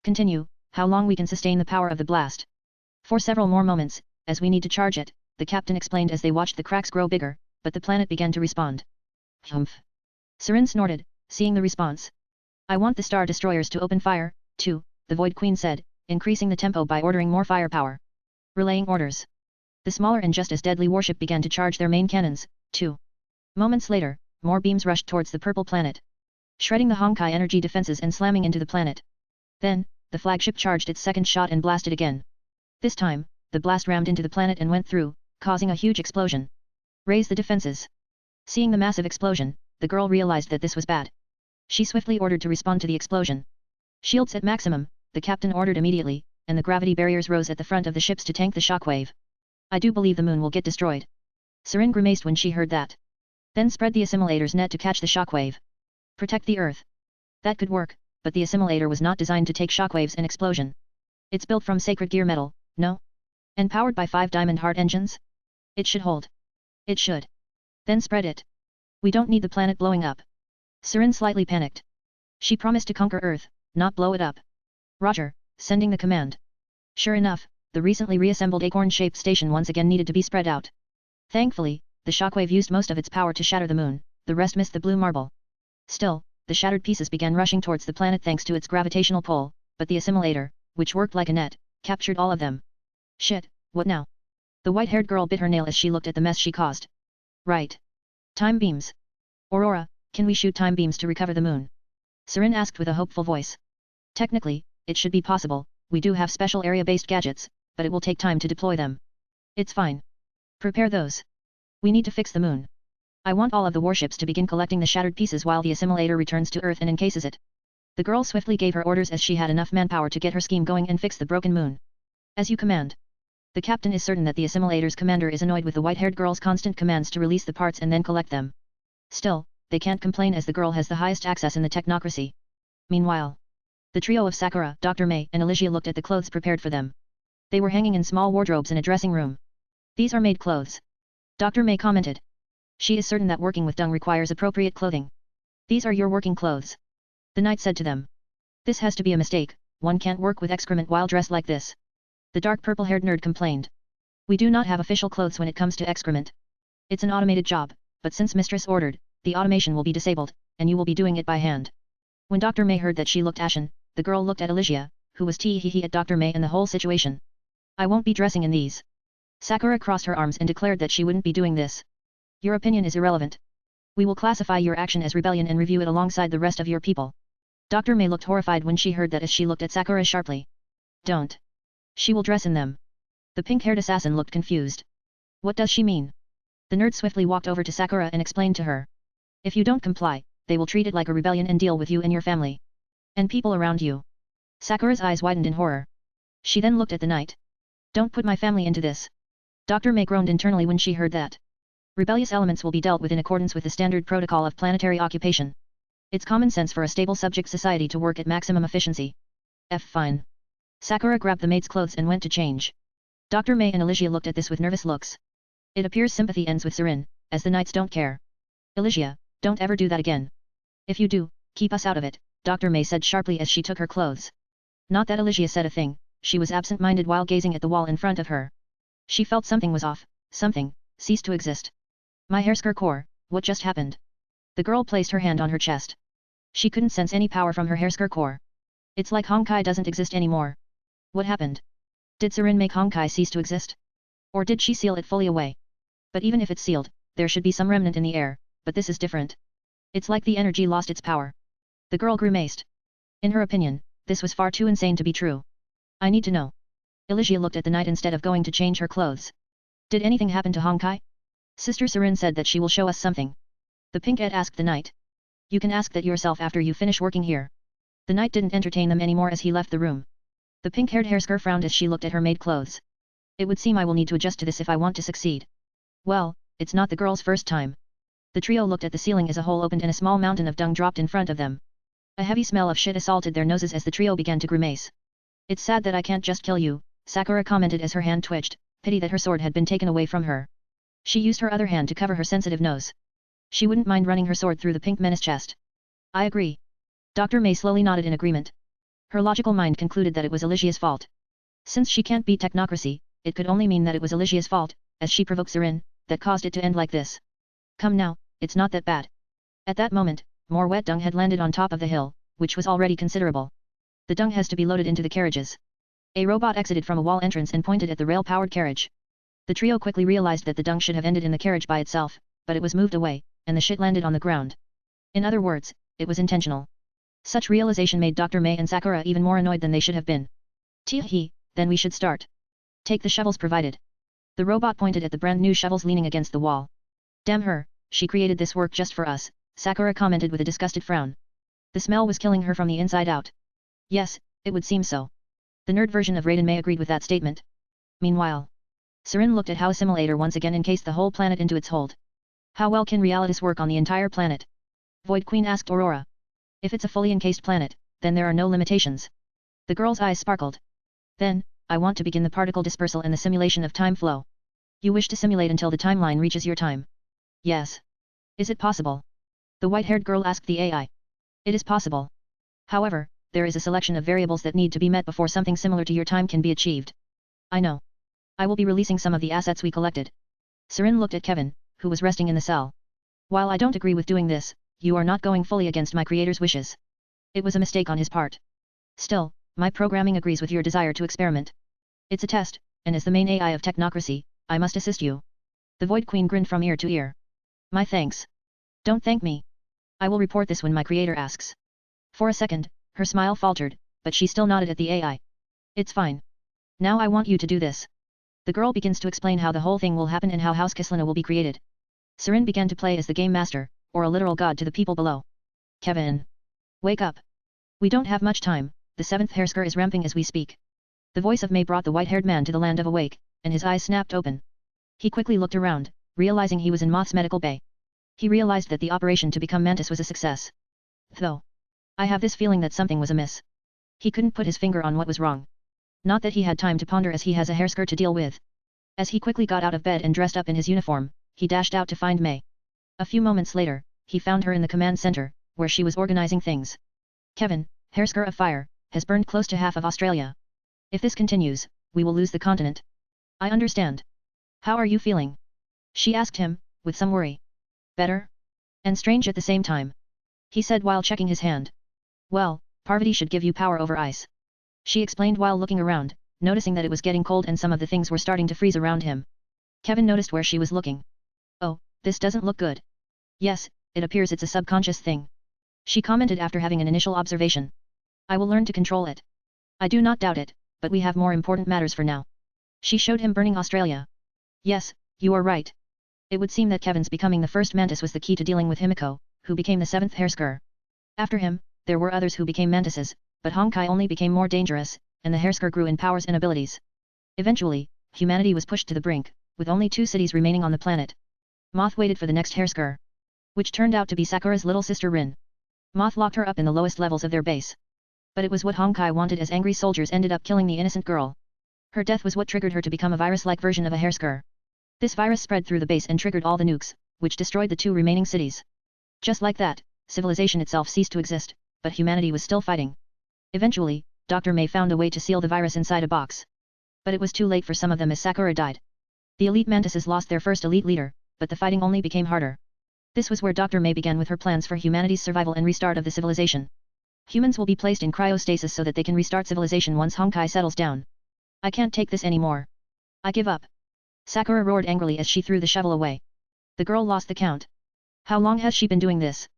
Continue, how long we can sustain the power of the blast. For several more moments, as we need to charge it, the captain explained as they watched the cracks grow bigger, but the planet began to respond. Humph. Serin snorted, seeing the response. I want the Star Destroyers to open fire, too, the Void Queen said, increasing the tempo by ordering more firepower. Relaying orders. The smaller and just as deadly warship began to charge their main cannons, too. Moments later, more beams rushed towards the purple planet, shredding the Honkai energy defenses and slamming into the planet. Then, the flagship charged its second shot and blasted again. This time, the blast rammed into the planet and went through, causing a huge explosion. Raise the defenses. Seeing the massive explosion, the girl realized that this was bad. She swiftly ordered to respond to the explosion. Shields at maximum, the captain ordered immediately, and the gravity barriers rose at the front of the ships to tank the shockwave. I do believe the moon will get destroyed. Serin grimaced when she heard that. Then spread the assimilator's net to catch the shockwave. Protect the Earth. That could work, but the assimilator was not designed to take shockwaves and explosion. It's built from sacred gear metal, no? And powered by 5 diamond heart engines? It should hold. It should. Then spread it. We don't need the planet blowing up. Serin slightly panicked. She promised to conquer Earth, not blow it up. Roger, sending the command. Sure enough, the recently reassembled acorn-shaped station once again needed to be spread out. Thankfully, the shockwave used most of its power to shatter the moon, the rest missed the blue marble. Still, the shattered pieces began rushing towards the planet thanks to its gravitational pull, but the assimilator, which worked like a net, captured all of them. Shit, what now? The white-haired girl bit her nail as she looked at the mess she caused. Right. Time beams. Aurora, can we shoot time beams to recover the moon? Serin asked with a hopeful voice. Technically, it should be possible, we do have special area-based gadgets, but it will take time to deploy them. It's fine. Prepare those. We need to fix the moon. I want all of the warships to begin collecting the shattered pieces while the assimilator returns to Earth and encases it. The girl swiftly gave her orders as she had enough manpower to get her scheme going and fix the broken moon. As you command. The captain is certain that the assimilator's commander is annoyed with the white-haired girl's constant commands to release the parts and then collect them. Still, they can't complain as the girl has the highest access in the technocracy. Meanwhile, the trio of Sakura, Dr. May, and Alicia looked at the clothes prepared for them. They were hanging in small wardrobes in a dressing room. These are maid clothes. Dr. May commented. She is certain that working with dung requires appropriate clothing. These are your working clothes. The knight said to them. This has to be a mistake, one can't work with excrement while dressed like this. The dark purple-haired nerd complained. We do not have official clothes when it comes to excrement. It's an automated job, but since Mistress ordered, the automation will be disabled, and you will be doing it by hand. When Dr. May heard that she looked ashen, the girl looked at Alicia, who was tee-hee-hee at Dr. May and the whole situation. I won't be dressing in these. Sakura crossed her arms and declared that she wouldn't be doing this. Your opinion is irrelevant. We will classify your action as rebellion and review it alongside the rest of your people. Dr. May looked horrified when she heard that as she looked at Sakura sharply. Don't. She will dress in them. The pink-haired assassin looked confused. What does she mean? The nerd swiftly walked over to Sakura and explained to her. If you don't comply, they will treat it like a rebellion and deal with you and your family. And people around you. Sakura's eyes widened in horror. She then looked at the knight. Don't put my family into this. Dr. May groaned internally when she heard that. Rebellious elements will be dealt with in accordance with the standard protocol of planetary occupation. It's common sense for a stable subject society to work at maximum efficiency. Fine. Sakura grabbed the maid's clothes and went to change. Dr. May and Alicia looked at this with nervous looks. It appears sympathy ends with Serin, as the knights don't care. Alicia, don't ever do that again. If you do, keep us out of it, Dr. May said sharply as she took her clothes. Not that Alicia said a thing, she was absent-minded while gazing at the wall in front of her. She felt something was off, something ceased to exist. My Hersker core, what just happened? The girl placed her hand on her chest. She couldn't sense any power from her Hersker core. It's like Honkai doesn't exist anymore. What happened? Did Serin make Honkai cease to exist? Or did she seal it fully away? But even if it's sealed, there should be some remnant in the air, but this is different. It's like the energy lost its power. The girl grimaced. In her opinion, this was far too insane to be true. I need to know. Alicia looked at the knight instead of going to change her clothes. Did anything happen to Honkai? Sister Serin said that she will show us something. The pink-head asked the knight. You can ask that yourself after you finish working here. The knight didn't entertain them anymore as he left the room. The pink-haired Hersker frowned as she looked at her maid clothes. It would seem I will need to adjust to this if I want to succeed. Well, it's not the girl's first time. The trio looked at the ceiling as a hole opened and a small mountain of dung dropped in front of them. A heavy smell of shit assaulted their noses as the trio began to grimace. It's sad that I can't just kill you, Sakura commented as her hand twitched, pity that her sword had been taken away from her. She used her other hand to cover her sensitive nose. She wouldn't mind running her sword through the pink menace chest. I agree. Dr. May slowly nodded in agreement. Her logical mind concluded that it was Alicia's fault. Since she can't beat technocracy, it could only mean that it was Alicia's fault, as she provoked Serin, that caused it to end like this. Come now, it's not that bad. At that moment, more wet dung had landed on top of the hill, which was already considerable. The dung has to be loaded into the carriages. A robot exited from a wall entrance and pointed at the rail-powered carriage. The trio quickly realized that the dung should have ended in the carriage by itself, but it was moved away, and the shit landed on the ground. In other words, it was intentional. Such realization made Dr. May and Sakura even more annoyed than they should have been. Tee-hee, then we should start. Take the shovels provided. The robot pointed at the brand new shovels leaning against the wall. Damn her, she created this work just for us, Sakura commented with a disgusted frown. The smell was killing her from the inside out. Yes, it would seem so. The nerd version of Raiden May agreed with that statement. Meanwhile, Serin looked at how Assimilator once again encased the whole planet into its hold. How well can Realitas work on the entire planet? Void Queen asked Aurora. If it's a fully encased planet, then there are no limitations. The girl's eyes sparkled. Then, I want to begin the particle dispersal and the simulation of time flow. You wish to simulate until the timeline reaches your time? Yes. Is it possible? The white-haired girl asked the AI. It is possible. However, there is a selection of variables that need to be met before something similar to your time can be achieved. I know. I will be releasing some of the assets we collected. Serin looked at Kevin, who was resting in the cell. While I don't agree with doing this, you are not going fully against my creator's wishes. It was a mistake on his part. Still, my programming agrees with your desire to experiment. It's a test, and as the main AI of technocracy, I must assist you. The Void Queen grinned from ear to ear. My thanks. Don't thank me. I will report this when my creator asks. For a second, her smile faltered, but she still nodded at the AI. It's fine. Now I want you to do this. The girl begins to explain how the whole thing will happen and how House Kislana will be created. Serin began to play as the game master, or a literal god to the people below. Kevin. Wake up. We don't have much time, the 7th Hersker is ramping as we speak. The voice of May brought the white-haired man to the land of awake, and his eyes snapped open. He quickly looked around, realizing he was in Moth's medical bay. He realized that the operation to become Mantis was a success. Though, I have this feeling that something was amiss. He couldn't put his finger on what was wrong. Not that he had time to ponder as he has a Hersker to deal with. As he quickly got out of bed and dressed up in his uniform, he dashed out to find May. A few moments later, he found her in the command center, where she was organizing things. Kevin, Hersker of Fire, has burned close to half of Australia. If this continues, we will lose the continent. I understand. How are you feeling? She asked him, with some worry. Better? And strange at the same time. He said while checking his hand. Well, Parvati should give you power over ice. She explained while looking around, noticing that it was getting cold and some of the things were starting to freeze around him. Kevin noticed where she was looking. Oh, this doesn't look good. Yes, it appears it's a subconscious thing. She commented after having an initial observation. I will learn to control it. I do not doubt it, but we have more important matters for now. She showed him burning Australia. Yes, you are right. It would seem that Kevin's becoming the first Mantis was the key to dealing with Himiko, who became the 7th Hersker. After him, there were others who became Mantises, but Honkai only became more dangerous, and the Hersker grew in powers and abilities. Eventually, humanity was pushed to the brink, with only 2 cities remaining on the planet. Moth waited for the next Hersker, which turned out to be Sakura's little sister Rin. Moth locked her up in the lowest levels of their base. But it was what Honkai wanted, as angry soldiers ended up killing the innocent girl. Her death was what triggered her to become a virus-like version of a Hersker. This virus spread through the base and triggered all the nukes, which destroyed the 2 remaining cities. Just like that, civilization itself ceased to exist, but humanity was still fighting. Eventually, Dr. May found a way to seal the virus inside a box. But it was too late for some of them as Sakura died. The elite Mantises lost their first elite leader, but the fighting only became harder. This was where Dr. May began with her plans for humanity's survival and restart of the civilization. Humans will be placed in cryostasis so that they can restart civilization once Honkai settles down. I can't take this anymore. I give up. Sakura roared angrily as she threw the shovel away. The girl lost the count. How long has she been doing this?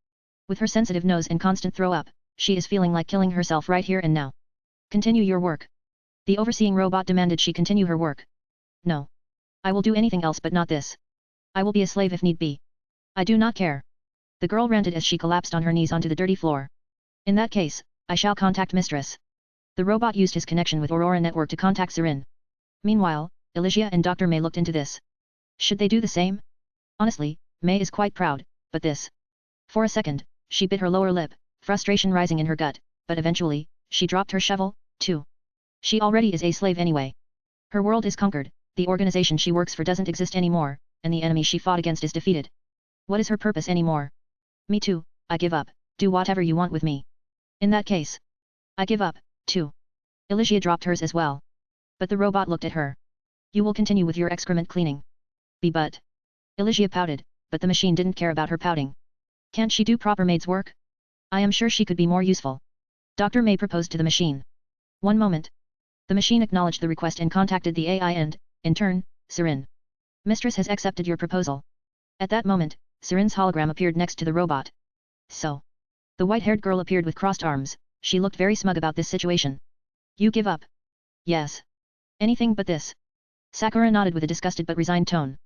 With her sensitive nose and constant throw-up, she is feeling like killing herself right here and now. Continue your work. The overseeing robot demanded she continue her work. No. I will do anything else but not this. I will be a slave if need be. I do not care. The girl ranted as she collapsed on her knees onto the dirty floor. In that case, I shall contact Mistress. The robot used his connection with Aurora Network to contact Sarin. Meanwhile, Elysia and Dr. May looked into this. Should they do the same? Honestly, May is quite proud, but this. For a second, she bit her lower lip, frustration rising in her gut, but eventually, she dropped her shovel, too. She already is a slave anyway. Her world is conquered, the organization she works for doesn't exist anymore, and the enemy she fought against is defeated. What is her purpose anymore? Me too, I give up, do whatever you want with me. In that case, I give up, too. Elysia dropped hers as well. But the robot looked at her. You will continue with your excrement cleaning. But. Elysia pouted, but the machine didn't care about her pouting. Can't she do proper maid's work? I am sure she could be more useful. Dr. May proposed to the machine. One moment. The machine acknowledged the request and contacted the AI and, in turn, Serin. Mistress has accepted your proposal. At that moment, Serin's hologram appeared next to the robot. So. The white-haired girl appeared with crossed arms, she looked very smug about this situation. You give up? Yes. Anything but this. Sakura nodded with a disgusted but resigned tone.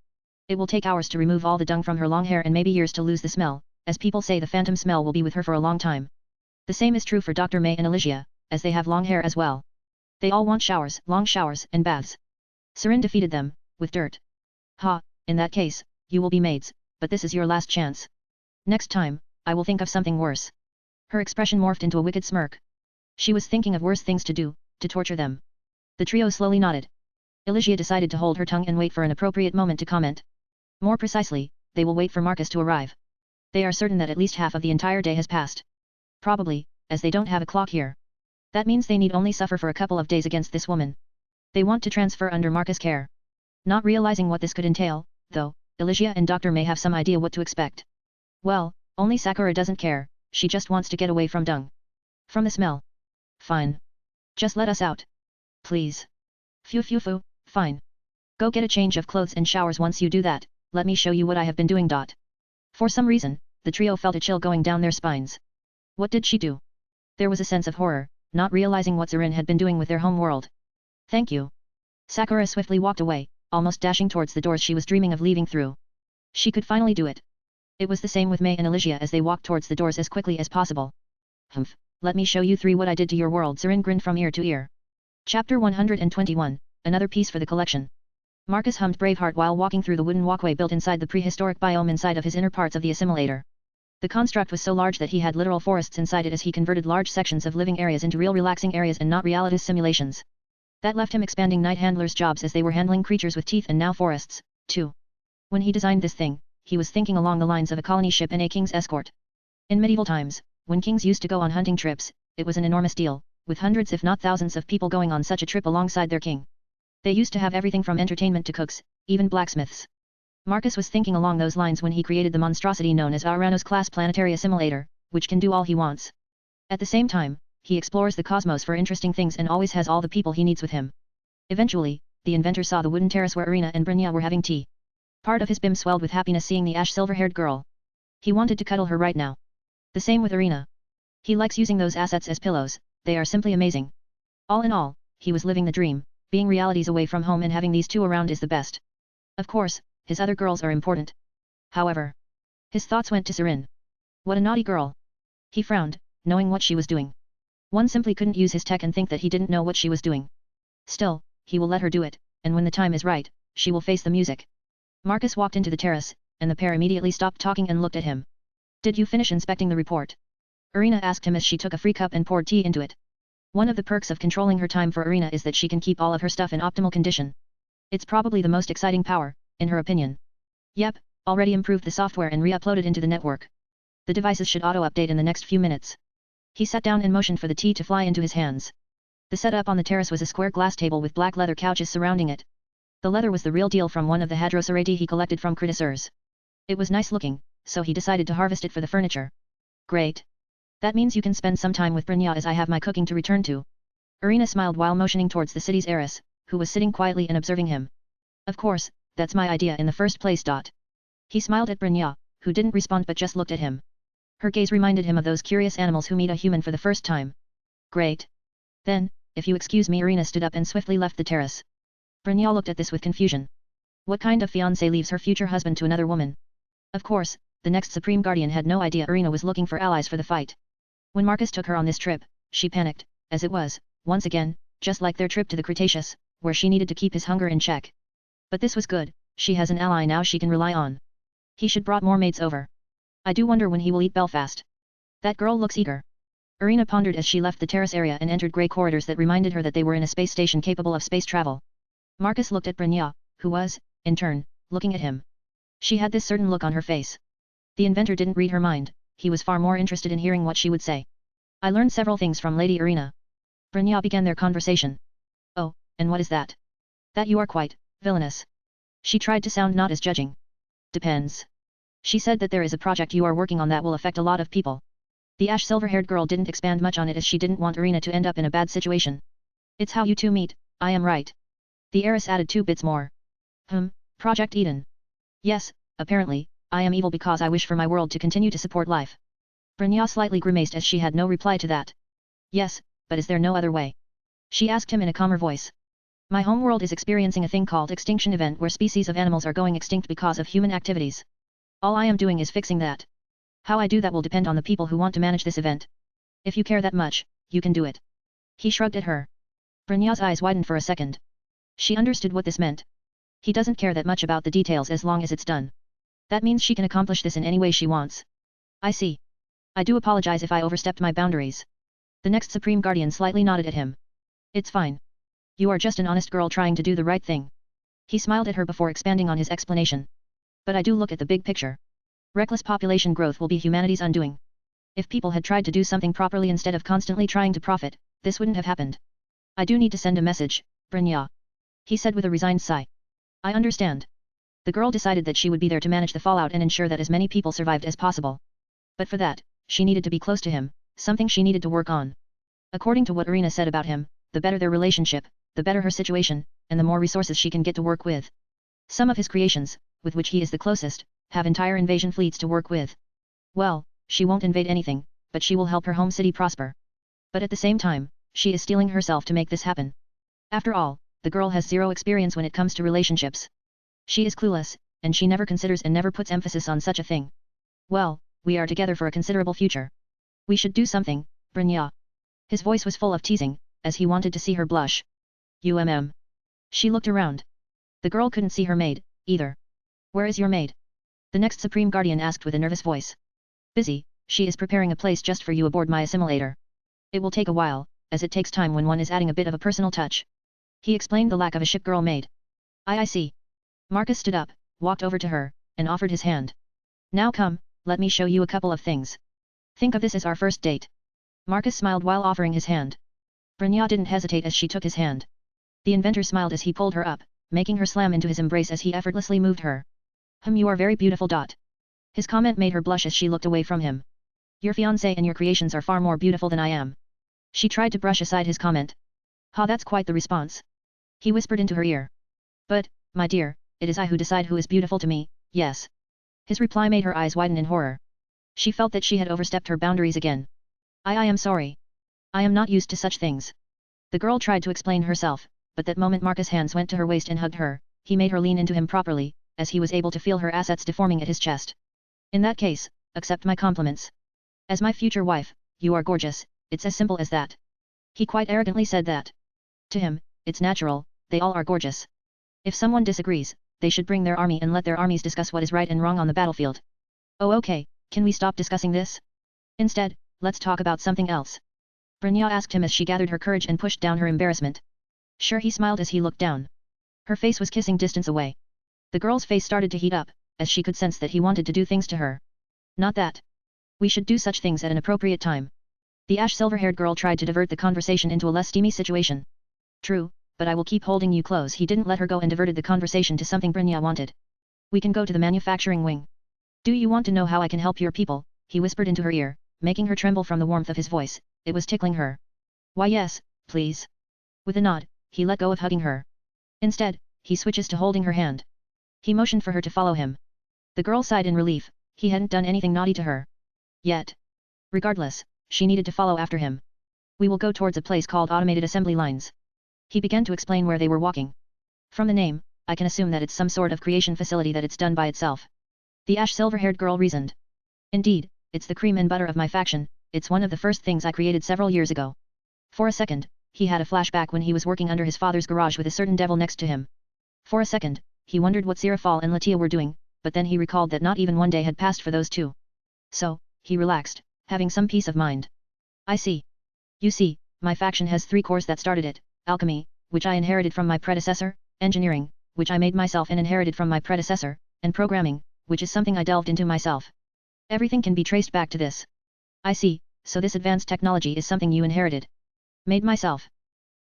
It will take hours to remove all the dung from her long hair and maybe years to lose the smell, as people say the phantom smell will be with her for a long time. The same is true for Dr. May and Alicia, as they have long hair as well. They all want showers, long showers, and baths. Sarin defeated them, with dirt. Ha, in that case, you will be maids, but this is your last chance. Next time, I will think of something worse. Her expression morphed into a wicked smirk. She was thinking of worse things to do, to torture them. The trio slowly nodded. Alicia decided to hold her tongue and wait for an appropriate moment to comment. More precisely, they will wait for Marcus to arrive. They are certain that at least half of the entire day has passed. Probably, as they don't have a clock here. That means they need only suffer for a couple of days against this woman. They want to transfer under Marcus' care. Not realizing what this could entail, though, Alicia and Dr. May have some idea what to expect. Well, only Sakura doesn't care, she just wants to get away from dung. From the smell. Fine. Just let us out. Please. Phew, fine. Go get a change of clothes and showers. Once you do that, let me show you what I have been doing. For some reason, the trio felt a chill going down their spines. What did she do? There was a sense of horror, not realizing what Serin had been doing with their home world. Thank you. Sakura swiftly walked away, almost dashing towards the doors she was dreaming of leaving through. She could finally do it. It was the same with May and Alicia as they walked towards the doors as quickly as possible. Humph, let me show you three what I did to your world. Serin grinned from ear to ear. Chapter 121, another piece for the collection. Marcus hummed Braveheart while walking through the wooden walkway built inside the prehistoric biome inside of his inner parts of the assimilator. The construct was so large that he had literal forests inside it as he converted large sections of living areas into real relaxing areas and not reality simulations. That left him expanding night handlers' jobs as they were handling creatures with teeth and now forests, too. When he designed this thing, he was thinking along the lines of a colony ship and a king's escort. In medieval times, when kings used to go on hunting trips, it was an enormous deal, with hundreds if not thousands of people going on such a trip alongside their king. They used to have everything from entertainment to cooks, even blacksmiths. Marcus was thinking along those lines when he created the monstrosity known as Uranus-class planetary assimilator, which can do all he wants. At the same time, he explores the cosmos for interesting things and always has all the people he needs with him. Eventually, the inventor saw the wooden terrace where Irina and Brynja were having tea. Part of his bim swelled with happiness seeing the ash-silver-haired girl. He wanted to cuddle her right now. The same with Irina. He likes using those assets as pillows, they are simply amazing. All in all, he was living the dream, being realities away from home and having these two around is the best. Of course, his other girls are important. However, his thoughts went to Serin. What a naughty girl. He frowned, knowing what she was doing. One simply couldn't use his tech and think that he didn't know what she was doing. Still, he will let her do it, and when the time is right, she will face the music. Marcus walked into the terrace, and the pair immediately stopped talking and looked at him. Did you finish inspecting the report? Irina asked him as she took a free cup and poured tea into it. One of the perks of controlling her time for Irina is that she can keep all of her stuff in optimal condition. It's probably the most exciting power, in her opinion. Yep, already improved the software and re-uploaded into the network. The devices should auto-update in the next few minutes. He sat down and motioned for the tea to fly into his hands. The setup on the terrace was a square glass table with black leather couches surrounding it. The leather was the real deal from one of the Hadrocerati he collected from Criticers. It was nice looking, so he decided to harvest it for the furniture. Great. That means you can spend some time with Brynja as I have my cooking to return to. Irina smiled while motioning towards the city's heiress, who was sitting quietly and observing him. Of course, that's my idea in the first place. He smiled at Brynja, who didn't respond but just looked at him. Her gaze reminded him of those curious animals who meet a human for the first time. Great. Then, if you excuse me. Irina stood up and swiftly left the terrace. Brynja looked at this with confusion. What kind of fiancé leaves her future husband to another woman? Of course, the next Supreme Guardian had no idea Irina was looking for allies for the fight. When Marcus took her on this trip, she panicked, as it was, once again, just like their trip to the Cretaceous, where she needed to keep his hunger in check. But this was good, she has an ally now she can rely on. He should brought more maids over. I do wonder when he will eat Belfast. That girl looks eager. Irina pondered as she left the terrace area and entered grey corridors that reminded her that they were in a space station capable of space travel. Marcus looked at Brynja, who was, in turn, looking at him. She had this certain look on her face. The inventor didn't read her mind, he was far more interested in hearing what she would say. I learned several things from Lady Irina. Brynja began their conversation. Oh, and what is that? That you are quite villainous. She tried to sound not as judging. Depends. She said that there is a project you are working on that will affect a lot of people. The ash silver-haired girl didn't expand much on it as she didn't want Irina to end up in a bad situation. It's how you two meet, I am right. The heiress added 2 bits more. Project Eden. Yes, apparently, I am evil because I wish for my world to continue to support life. Brynja slightly grimaced as she had no reply to that. Yes, but is there no other way? She asked him in a calmer voice. My homeworld is experiencing a thing called extinction event where species of animals are going extinct because of human activities. All I am doing is fixing that. How I do that will depend on the people who want to manage this event. If you care that much, you can do it. He shrugged at her. Brynja's eyes widened for a second. She understood what this meant. He doesn't care that much about the details as long as it's done. That means she can accomplish this in any way she wants. I see. I do apologize if I overstepped my boundaries. The next Supreme Guardian slightly nodded at him. It's fine. You are just an honest girl trying to do the right thing. He smiled at her before expanding on his explanation. But I do look at the big picture. Reckless population growth will be humanity's undoing. If people had tried to do something properly instead of constantly trying to profit, this wouldn't have happened. I do need to send a message, Brynja. He said with a resigned sigh. I understand. The girl decided that she would be there to manage the fallout and ensure that as many people survived as possible. But for that, she needed to be close to him, something she needed to work on. According to what Irina said about him, the better their relationship, the better her situation, and the more resources she can get to work with. Some of his creations, with which he is the closest, have entire invasion fleets to work with. Well, she won't invade anything, but she will help her home city prosper. But at the same time, she is steeling herself to make this happen. After all, the girl has zero experience when it comes to relationships. She is clueless, and she never considers and never puts emphasis on such a thing. Well, we are together for a considerable future. We should do something, Brynja. His voice was full of teasing, as he wanted to see her blush. She looked around. The girl couldn't see her maid, either. Where is your maid? The next Supreme Guardian asked with a nervous voice. Busy, she is preparing a place just for you aboard my assimilator. It will take a while, as it takes time when one is adding a bit of a personal touch. He explained the lack of a ship girl maid. I see. Marcus stood up, walked over to her, and offered his hand. Now come, let me show you a couple of things. Think of this as our first date. Marcus smiled while offering his hand. Brynja didn't hesitate as she took his hand. The inventor smiled as he pulled her up, making her slam into his embrace as he effortlessly moved her. You are very beautiful. His comment made her blush as she looked away from him. Your fiancé and your creations are far more beautiful than I am. She tried to brush aside his comment. That's quite the response. He whispered into her ear. But, my dear, it is I who decide who is beautiful to me, yes. His reply made her eyes widen in horror. She felt that she had overstepped her boundaries again. I am sorry. I am not used to such things. The girl tried to explain herself, but that moment Marcus' hands went to her waist and hugged her. He made her lean into him properly, as he was able to feel her assets deforming at his chest. In that case, accept my compliments. As my future wife, you are gorgeous, it's as simple as that. He quite arrogantly said that. To him, it's natural, they all are gorgeous. If someone disagrees, they should bring their army and let their armies discuss what is right and wrong on the battlefield. Oh okay, can we stop discussing this? Instead, let's talk about something else. Brynja asked him as she gathered her courage and pushed down her embarrassment. Sure, he smiled as he looked down. Her face was kissing distance away. The girl's face started to heat up, as she could sense that he wanted to do things to her. Not that. We should do such things at an appropriate time. The ash silver-haired girl tried to divert the conversation into a less steamy situation. True, but I will keep holding you close. He didn't let her go and diverted the conversation to something Brynja wanted. We can go to the manufacturing wing. Do you want to know how I can help your people? He whispered into her ear, making her tremble from the warmth of his voice. It was tickling her. Why yes, please. With a nod, he let go of hugging her. Instead, he switches to holding her hand. He motioned for her to follow him. The girl sighed in relief. He hadn't done anything naughty to her. Yet. Regardless, she needed to follow after him. We will go towards a place called Automated Assembly Lines. He began to explain where they were walking. From the name, I can assume that it's some sort of creation facility that it's done by itself. The ash silver-haired girl reasoned. Indeed, it's the cream and butter of my faction, it's one of the first things I created several years ago. For a second, he had a flashback when he was working under his father's garage with a certain devil next to him. For a second, he wondered what Sirafal and Latia were doing, but then he recalled that not even one day had passed for those two. So, he relaxed, having some peace of mind. I see. You see, my faction has 3 cores that started it: alchemy, which I inherited from my predecessor, engineering, which I made myself and inherited from my predecessor, and programming, which is something I delved into myself. Everything can be traced back to this. I see, so this advanced technology is something you inherited. Made myself.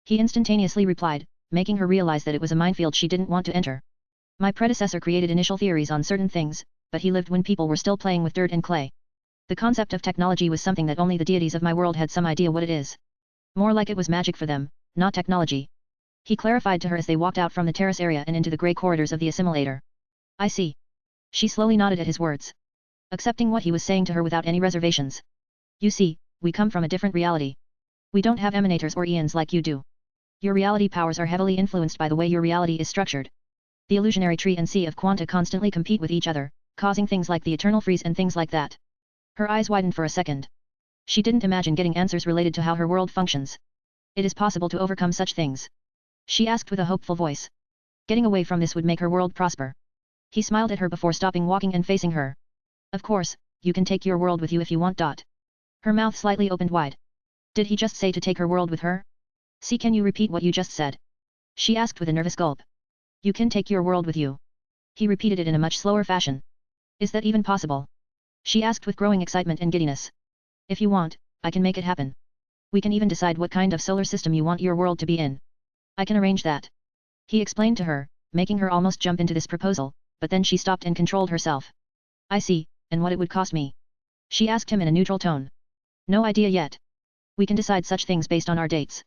He instantaneously replied, making her realize that it was a minefield she didn't want to enter. My predecessor created initial theories on certain things, but he lived when people were still playing with dirt and clay. The concept of technology was something that only the deities of my world had some idea what it is. More like it was magic for them, not technology. He clarified to her as they walked out from the terrace area and into the grey corridors of the assimilator. I see. She slowly nodded at his words, accepting what he was saying to her without any reservations. You see, we come from a different reality. We don't have emanators or eons like you do. Your reality powers are heavily influenced by the way your reality is structured. The illusionary tree and sea of quanta constantly compete with each other, causing things like the eternal freeze and things like that. Her eyes widened for a second. She didn't imagine getting answers related to how her world functions. It is possible to overcome such things. She asked with a hopeful voice. Getting away from this would make her world prosper. He smiled at her before stopping walking and facing her. Of course, you can take your world with you if you want. Her mouth slightly opened wide. Did he just say to take her world with her? See, can you repeat what you just said? She asked with a nervous gulp. You can take your world with you. He repeated it in a much slower fashion. Is that even possible? She asked with growing excitement and giddiness. If you want, I can make it happen. We can even decide what kind of solar system you want your world to be in. I can arrange that. He explained to her, making her almost jump into this proposal, but then she stopped and controlled herself. I see, and what it would cost me? She asked him in a neutral tone. No idea yet. We can decide such things based on our dates.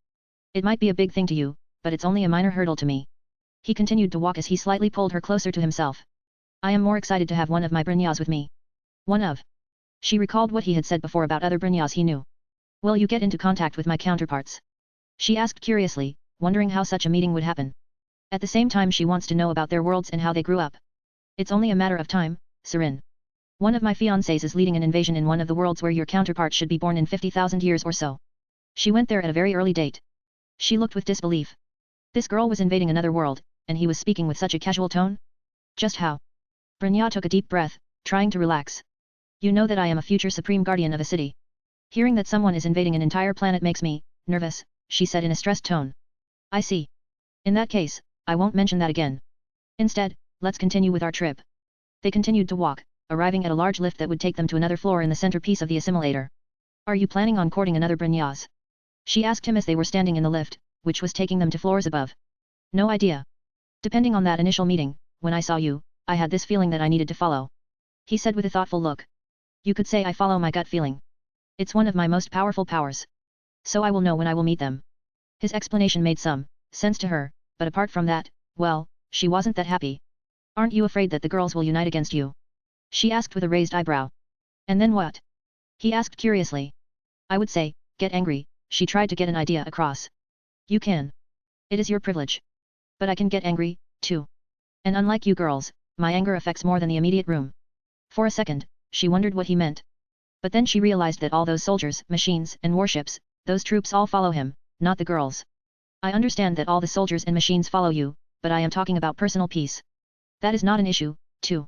It might be a big thing to you, but it's only a minor hurdle to me. He continued to walk as he slightly pulled her closer to himself. I am more excited to have one of my Brynjas with me. One of. She recalled what he had said before about other Brynjas he knew. Will you get into contact with my counterparts? She asked curiously, wondering how such a meeting would happen. At the same time she wants to know about their worlds and how they grew up. It's only a matter of time, Serin. One of my fiancés is leading an invasion in one of the worlds where your counterpart should be born in 50,000 years or so. She went there at a very early date. She looked with disbelief. This girl was invading another world, and he was speaking with such a casual tone? Just how? Brynja took a deep breath, trying to relax. You know that I am a future supreme guardian of a city. Hearing that someone is invading an entire planet makes me nervous, she said in a stressed tone. I see. In that case, I won't mention that again. Instead, let's continue with our trip. They continued to walk, arriving at a large lift that would take them to another floor in the centerpiece of the assimilator. Are you planning on courting another Brynjas? She asked him as they were standing in the lift, which was taking them to floors above. No idea. Depending on that initial meeting, when I saw you, I had this feeling that I needed to follow. He said with a thoughtful look. You could say I follow my gut feeling. It's one of my most powerful powers. So I will know when I will meet them. His explanation made some sense to her, but apart from that, well, she wasn't that happy. Aren't you afraid that the girls will unite against you? She asked with a raised eyebrow. And then what? He asked curiously. I would say, get angry, she tried to get an idea across. You can. It is your privilege. But I can get angry, too. And unlike you girls, my anger affects more than the immediate room. For a second, she wondered what he meant. But then she realized that all those soldiers, machines, and warships, those troops all follow him, not the girls. I understand that all the soldiers and machines follow you, but I am talking about personal peace. That is not an issue, too.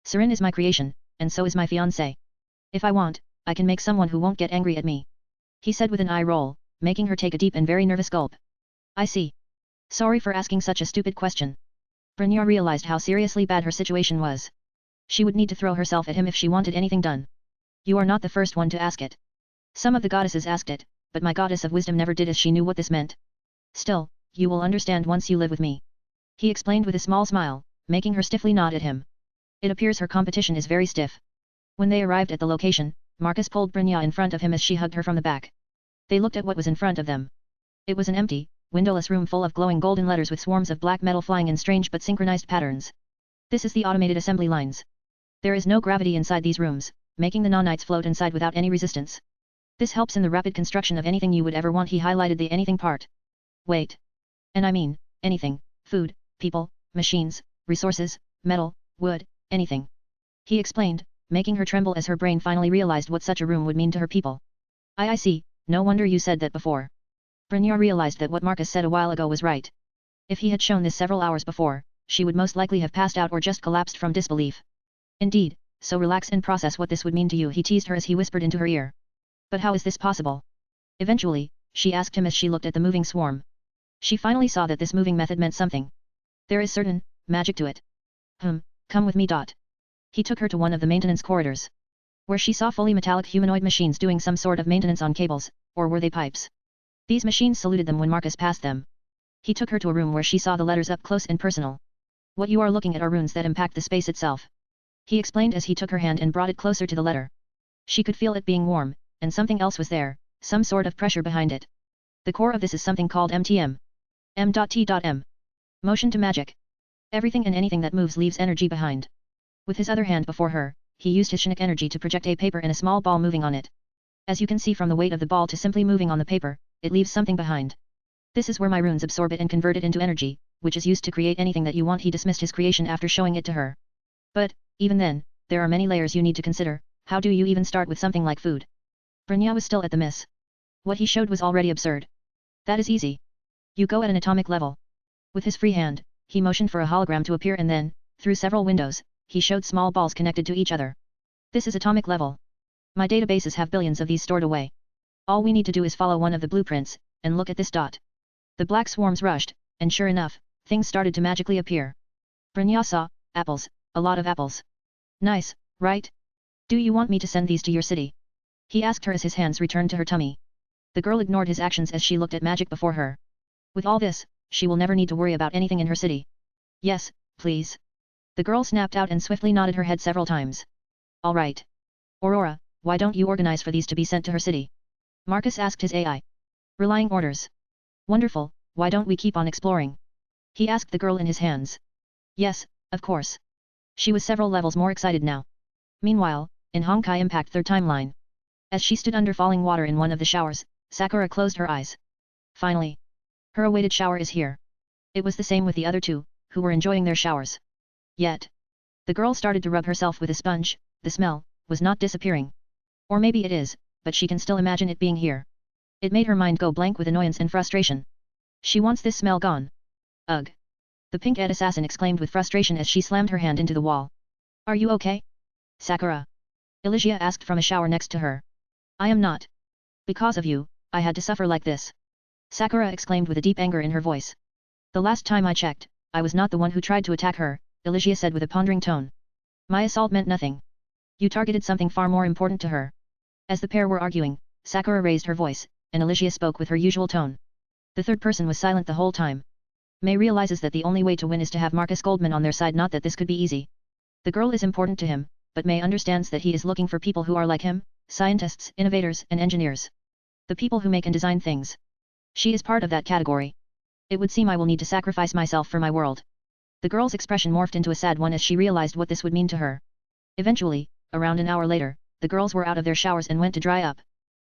Serin is my creation, and so is my fiancé. If I want, I can make someone who won't get angry at me. He said with an eye roll, making her take a deep and very nervous gulp. I see. Sorry for asking such a stupid question. Brynja realized how seriously bad her situation was. She would need to throw herself at him if she wanted anything done. You are not the first one to ask it. Some of the goddesses asked it, but my goddess of wisdom never did as she knew what this meant. Still, you will understand once you live with me. He explained with a small smile, making her stiffly nod at him. It appears her competition is very stiff. When they arrived at the location, Marcus pulled Brynja in front of him as she hugged her from the back. They looked at what was in front of them. It was an empty, windowless room full of glowing golden letters with swarms of black metal flying in strange but synchronized patterns. This is the automated assembly lines. There is no gravity inside these rooms, making the nanites float inside without any resistance. This helps in the rapid construction of anything you would ever want. He highlighted the anything part. Wait. And I mean, anything, food, people, machines, resources, metal, wood, anything. He explained, making her tremble as her brain finally realized what such a room would mean to her people. I see, no wonder you said that before. Brynja realized that what Marcus said a while ago was right. If he had shown this several hours before, she would most likely have passed out or just collapsed from disbelief. Indeed, so relax and process what this would mean to you, he teased her as he whispered into her ear. But how is this possible? Eventually, she asked him as she looked at the moving swarm. She finally saw that this moving method meant something. There is certain magic to it. Come with me. He took her to one of the maintenance corridors, where she saw fully metallic humanoid machines doing some sort of maintenance on cables, or were they pipes? These machines saluted them when Marcus passed them. He took her to a room where she saw the letters up close and personal. What you are looking at are runes that impact the space itself. He explained as he took her hand and brought it closer to the letter. She could feel it being warm, and something else was there, some sort of pressure behind it. The core of this is something called MTM. M.T.M. Motion to magic. Everything and anything that moves leaves energy behind. With his other hand before her, he used his Shinic energy to project a paper and a small ball moving on it. As you can see from the weight of the ball to simply moving on the paper, it leaves something behind. This is where my runes absorb it and convert it into energy, which is used to create anything that you want. He dismissed his creation after showing it to her. But, even then, there are many layers you need to consider. How do you even start with something like food? Pangia was still at the miss. What he showed was already absurd. That is easy. You go at an atomic level. With his free hand, he motioned for a hologram to appear and then, through several windows, he showed small balls connected to each other. This is atomic level. My databases have billions of these stored away. All we need to do is follow one of the blueprints, and look at this dot. The black swarms rushed, and sure enough, things started to magically appear. Pangia saw, apples, a lot of apples. Nice, right? Do you want me to send these to your city? He asked her as his hands returned to her tummy. The girl ignored his actions as she looked at magic before her. With all this, she will never need to worry about anything in her city. Yes, please. The girl snapped out and swiftly nodded her head several times. All right. Aurora, why don't you organize for these to be sent to her city? Marcus asked his AI. Relying orders. Wonderful, why don't we keep on exploring? He asked the girl in his hands. Yes, of course. She was several levels more excited now. Meanwhile, in Honkai Impact 3rd timeline. As she stood under falling water in one of the showers, Sakura closed her eyes. Finally. Her awaited shower is here. It was the same with the other two, who were enjoying their showers. Yet. The girl started to rub herself with a sponge. The smell was not disappearing. Or maybe it is, but she can still imagine it being here. It made her mind go blank with annoyance and frustration. She wants this smell gone. Ugh. The pink-eyed assassin exclaimed with frustration as she slammed her hand into the wall. Are you okay? Sakura. Elysia asked from a shower next to her. I am not. Because of you, I had to suffer like this. Sakura exclaimed with a deep anger in her voice. The last time I checked, I was not the one who tried to attack her, Elysia said with a pondering tone. My assault meant nothing. You targeted something far more important to her. As the pair were arguing, Sakura raised her voice, and Elysia spoke with her usual tone. The third person was silent the whole time. May realizes that the only way to win is to have Marcus Goldman on their side, not that this could be easy. The girl is important to him, but May understands that he is looking for people who are like him, scientists, innovators, and engineers. The people who make and design things. She is part of that category. It would seem I will need to sacrifice myself for my world. The girl's expression morphed into a sad one as she realized what this would mean to her. Eventually, around an hour later, the girls were out of their showers and went to dry up.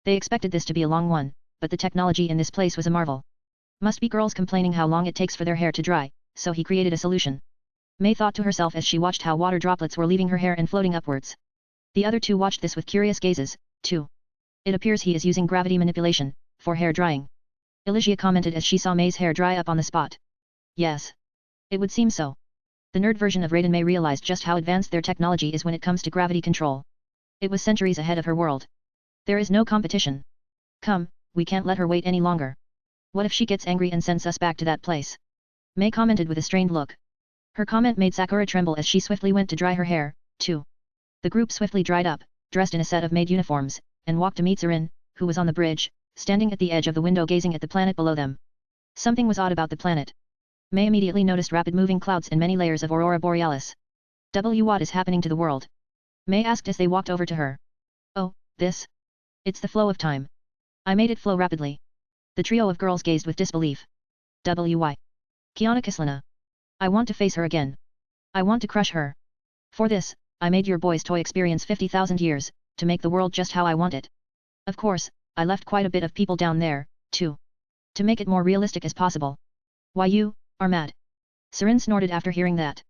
They expected this to be a long one, but the technology in this place was a marvel. Must be girls complaining how long it takes for their hair to dry, so he created a solution. May thought to herself as she watched how water droplets were leaving her hair and floating upwards. The other two watched this with curious gazes, too. It appears he is using gravity manipulation, for hair drying. Elysia commented as she saw May's hair dry up on the spot. Yes. It would seem so. The nerd version of Raiden May realized just how advanced their technology is when it comes to gravity control. It was centuries ahead of her world. There is no competition. Come, we can't let her wait any longer. What if she gets angry and sends us back to that place? May commented with a strained look. Her comment made Sakura tremble as she swiftly went to dry her hair, too. The group swiftly dried up, dressed in a set of maid uniforms, and walked to meet Serin, who was on the bridge, standing at the edge of the window gazing at the planet below them. Something was odd about the planet. May immediately noticed rapid moving clouds and many layers of aurora borealis. What is happening to the world? May asked as they walked over to her. Oh, this? It's the flow of time. I made it flow rapidly. The trio of girls gazed with disbelief. Kiana Kislana. I want to face her again. I want to crush her. For this, I made your boy's toy experience 50,000 years, to make the world just how I want it. Of course, I left quite a bit of people down there, too. To make it more realistic as possible. Why you are mad? Serin snorted after hearing that.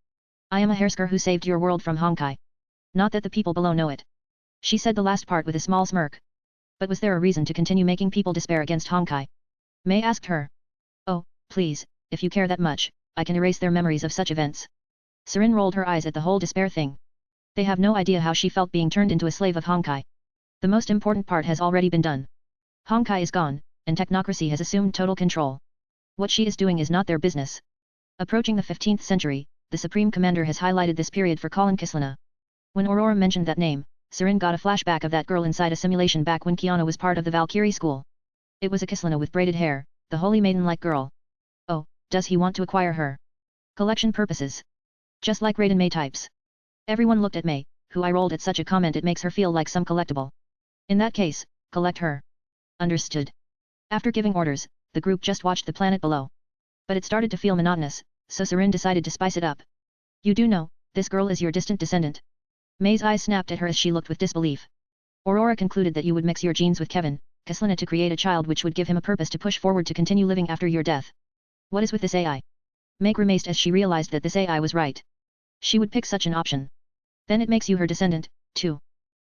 I am a Hersker who saved your world from Honkai. Not that the people below know it. She said the last part with a small smirk. But was there a reason to continue making people despair against Honkai? May asked her. Oh, please, if you care that much, I can erase their memories of such events. Serin rolled her eyes at the whole despair thing. They have no idea how she felt being turned into a slave of Honkai. The most important part has already been done. Honkai is gone, and technocracy has assumed total control. What she is doing is not their business. Approaching the 15th century, the Supreme Commander has highlighted this period for Colin Kislana. When Aurora mentioned that name, Serin got a flashback of that girl inside a simulation back when Kiana was part of the Valkyrie school. It was a Kislana with braided hair, the holy maiden-like girl. Oh, does he want to acquire her? Collection purposes. Just like Raiden May types. Everyone looked at May, who I rolled at such a comment it makes her feel like some collectible. In that case, collect her. Understood. After giving orders, the group just watched the planet below. But it started to feel monotonous, so Sarin decided to spice it up. You do know, this girl is your distant descendant. May's eyes snapped at her as she looked with disbelief. Aurora concluded that you would mix your genes with Kevin, Kaslina to create a child which would give him a purpose to push forward to continue living after your death. What is with this AI? May grimaced as she realized that this AI was right. She would pick such an option. Then it makes you her descendant, too.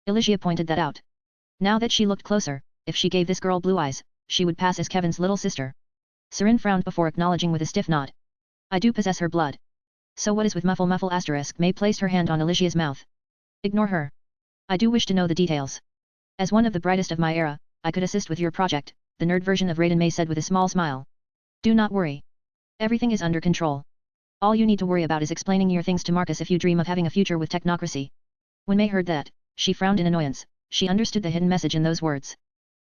Elysia pointed that out. Now that she looked closer, if she gave this girl blue eyes, she would pass as Kevin's little sister. Sarin frowned before acknowledging with a stiff nod. I do possess her blood. So what is with muffle asterisk? May placed her hand on Elysia's mouth. Ignore her. I do wish to know the details. As one of the brightest of my era, I could assist with your project, the nerd version of Raiden May said with a small smile. Do not worry. Everything is under control. All you need to worry about is explaining your things to Marcus if you dream of having a future with technocracy. When May heard that, she frowned in annoyance. She understood the hidden message in those words.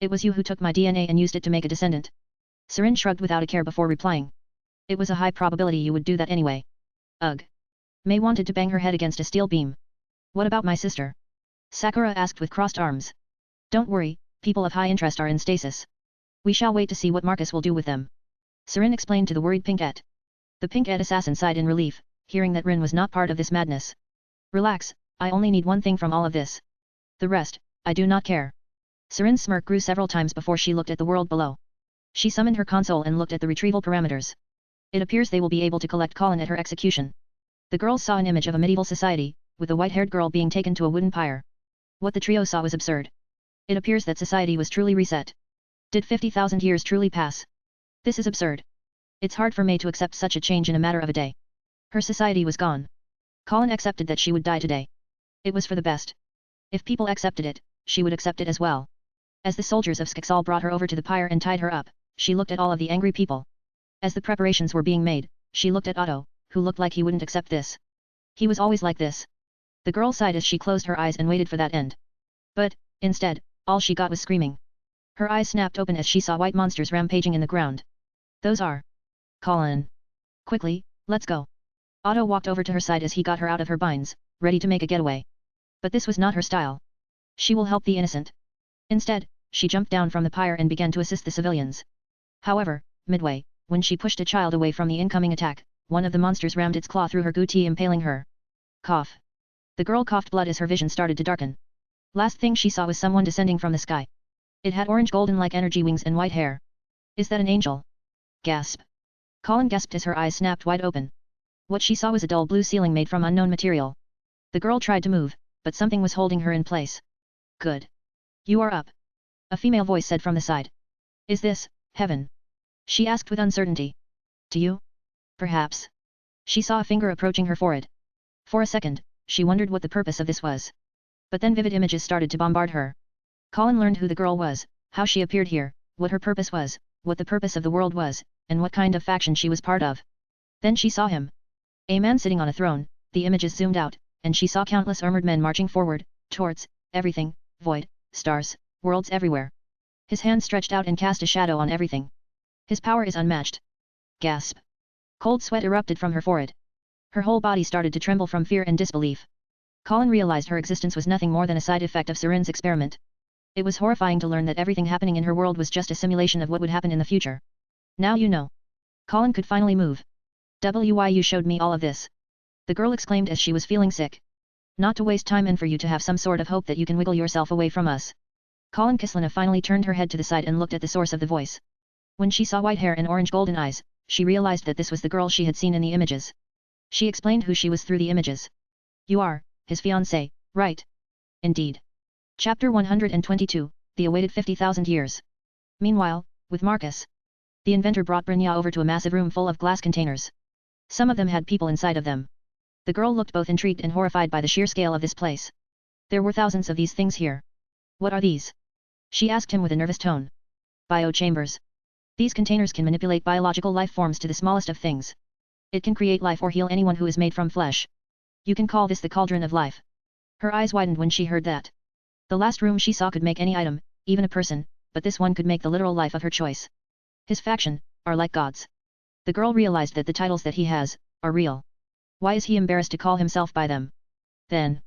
It was you who took my DNA and used it to make a descendant. Sarin shrugged without a care before replying. It was a high probability you would do that anyway. Ugh. May wanted to bang her head against a steel beam. What about my sister? Sakura asked with crossed arms. Don't worry, people of high interest are in stasis. We shall wait to see what Marcus will do with them. Sarin explained to the worried Pinkette. The Pinkette assassin sighed in relief, hearing that Rin was not part of this madness. Relax, I only need one thing from all of this. The rest, I do not care. Sarin's smirk grew several times before she looked at the world below. She summoned her console and looked at the retrieval parameters. It appears they will be able to collect Colin at her execution. The girls saw an image of a medieval society, with a white-haired girl being taken to a wooden pyre. What the trio saw was absurd. It appears that society was truly reset. Did 50,000 years truly pass? This is absurd. It's hard for May to accept such a change in a matter of a day. Her society was gone. Colin accepted that she would die today. It was for the best. If people accepted it, she would accept it as well. As the soldiers of Skexal brought her over to the pyre and tied her up, she looked at all of the angry people. As the preparations were being made, she looked at Otto, who looked like he wouldn't accept this. He was always like this. The girl sighed as she closed her eyes and waited for that end. But, instead, all she got was screaming. Her eyes snapped open as she saw white monsters rampaging in the ground. Those are... Colin. Quickly, let's go. Otto walked over to her side as he got her out of her binds, ready to make a getaway. But this was not her style. She will help the innocent. Instead, she jumped down from the pyre and began to assist the civilians. However, midway, when she pushed a child away from the incoming attack, one of the monsters rammed its claw through her goatee, impaling her. Cough. The girl coughed blood as her vision started to darken. Last thing she saw was someone descending from the sky. It had orange golden-like energy wings and white hair. Is that an angel? Gasp. Colin gasped as her eyes snapped wide open. What she saw was a dull blue ceiling made from unknown material. The girl tried to move, but something was holding her in place. Good. You are up. A female voice said from the side. Is this, heaven? She asked with uncertainty. Do you? Perhaps. She saw a finger approaching her forehead. For a second, she wondered what the purpose of this was. But then vivid images started to bombard her. Colin learned who the girl was, how she appeared here, what her purpose was, what the purpose of the world was, and what kind of faction she was part of. Then she saw him. A man sitting on a throne, the images zoomed out, and she saw countless armored men marching forward, towards, everything, void, stars, worlds everywhere. His hand stretched out and cast a shadow on everything. His power is unmatched. Gasp. Cold sweat erupted from her forehead. Her whole body started to tremble from fear and disbelief. Colin realized her existence was nothing more than a side effect of Sarin's experiment. It was horrifying to learn that everything happening in her world was just a simulation of what would happen in the future. Now you know. Colin could finally move. Why you showed me all of this? The girl exclaimed as she was feeling sick. Not to waste time and for you to have some sort of hope that you can wiggle yourself away from us. Colin Kislina finally turned her head to the side and looked at the source of the voice. When she saw white hair and orange golden eyes, she realized that this was the girl she had seen in the images. She explained who she was through the images. You are, his fiancée, right? Indeed. Chapter 122, The Awaited 50,000 Years. Meanwhile, with Marcus. The inventor brought Brynja over to a massive room full of glass containers. Some of them had people inside of them. The girl looked both intrigued and horrified by the sheer scale of this place. There were thousands of these things here. What are these? She asked him with a nervous tone. Biochambers. These containers can manipulate biological life forms to the smallest of things. It can create life or heal anyone who is made from flesh. You can call this the cauldron of life. Her eyes widened when she heard that. The last room she saw could make any item, even a person, but this one could make the literal life of her choice. His faction, are like gods. The girl realized that the titles that he has, are real. Why is he embarrassed to call himself by them? Then.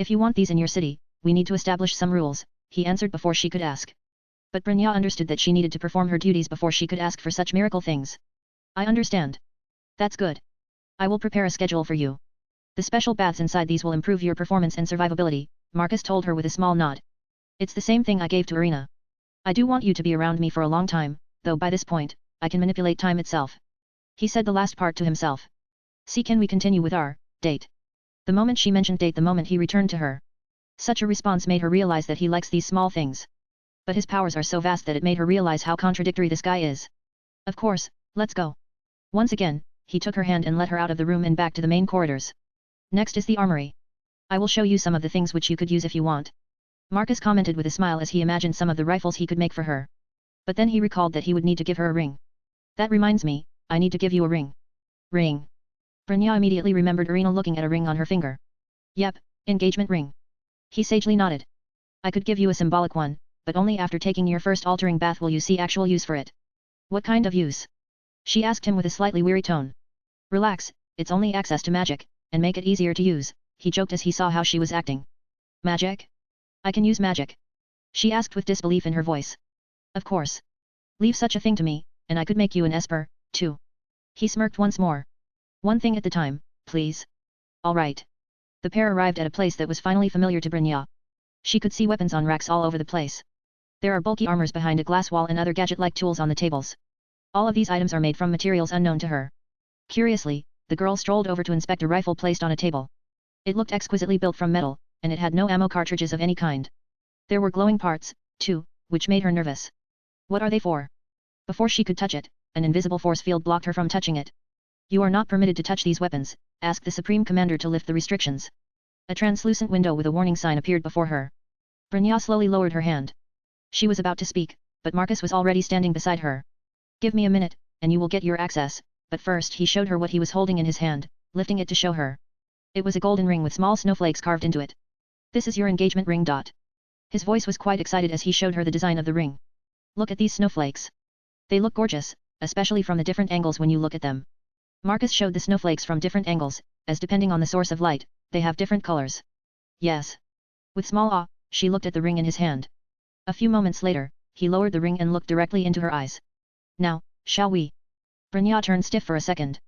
If you want these in your city, we need to establish some rules, he answered before she could ask. But Brynja understood that she needed to perform her duties before she could ask for such miracle things. I understand. That's good. I will prepare a schedule for you. The special baths inside these will improve your performance and survivability, Marcus told her with a small nod. It's the same thing I gave to Irina. I do want you to be around me for a long time, though by this point, I can manipulate time itself. He said the last part to himself. See, can we continue with our date? The moment she mentioned date, the moment he returned to her. Such a response made her realize that he likes these small things. But his powers are so vast that it made her realize how contradictory this guy is. Of course, let's go. Once again, he took her hand and led her out of the room and back to the main corridors. Next is the armory. I will show you some of the things which you could use if you want. Marcus commented with a smile as he imagined some of the rifles he could make for her. But then he recalled that he would need to give her a ring. That reminds me, I need to give you a ring. Ring. Brynja immediately remembered Irina looking at a ring on her finger. Yep, engagement ring. He sagely nodded. I could give you a symbolic one, but only after taking your first altering bath will you see actual use for it. What kind of use? She asked him with a slightly weary tone. Relax, it's only access to magic, and make it easier to use, he joked as he saw how she was acting. Magic? I can use magic? She asked with disbelief in her voice. Of course. Leave such a thing to me, and I could make you an esper, too. He smirked once more. One thing at the time, please. All right. The pair arrived at a place that was finally familiar to Brynja. She could see weapons on racks all over the place. There are bulky armors behind a glass wall and other gadget-like tools on the tables. All of these items are made from materials unknown to her. Curiously, the girl strolled over to inspect a rifle placed on a table. It looked exquisitely built from metal, and it had no ammo cartridges of any kind. There were glowing parts, too, which made her nervous. What are they for? Before she could touch it, an invisible force field blocked her from touching it. You are not permitted to touch these weapons, asked the Supreme Commander to lift the restrictions. A translucent window with a warning sign appeared before her. Brynja slowly lowered her hand. She was about to speak, but Marcus was already standing beside her. Give me a minute, and you will get your access, but first he showed her what he was holding in his hand, lifting it to show her. It was a golden ring with small snowflakes carved into it. This is your engagement ring. His voice was quite excited as he showed her the design of the ring. Look at these snowflakes. They look gorgeous, especially from the different angles when you look at them. Marcus showed the snowflakes from different angles, as depending on the source of light, they have different colors. Yes. With small awe, she looked at the ring in his hand. A few moments later, he lowered the ring and looked directly into her eyes. Now, shall we? Brynja turned stiff for a second.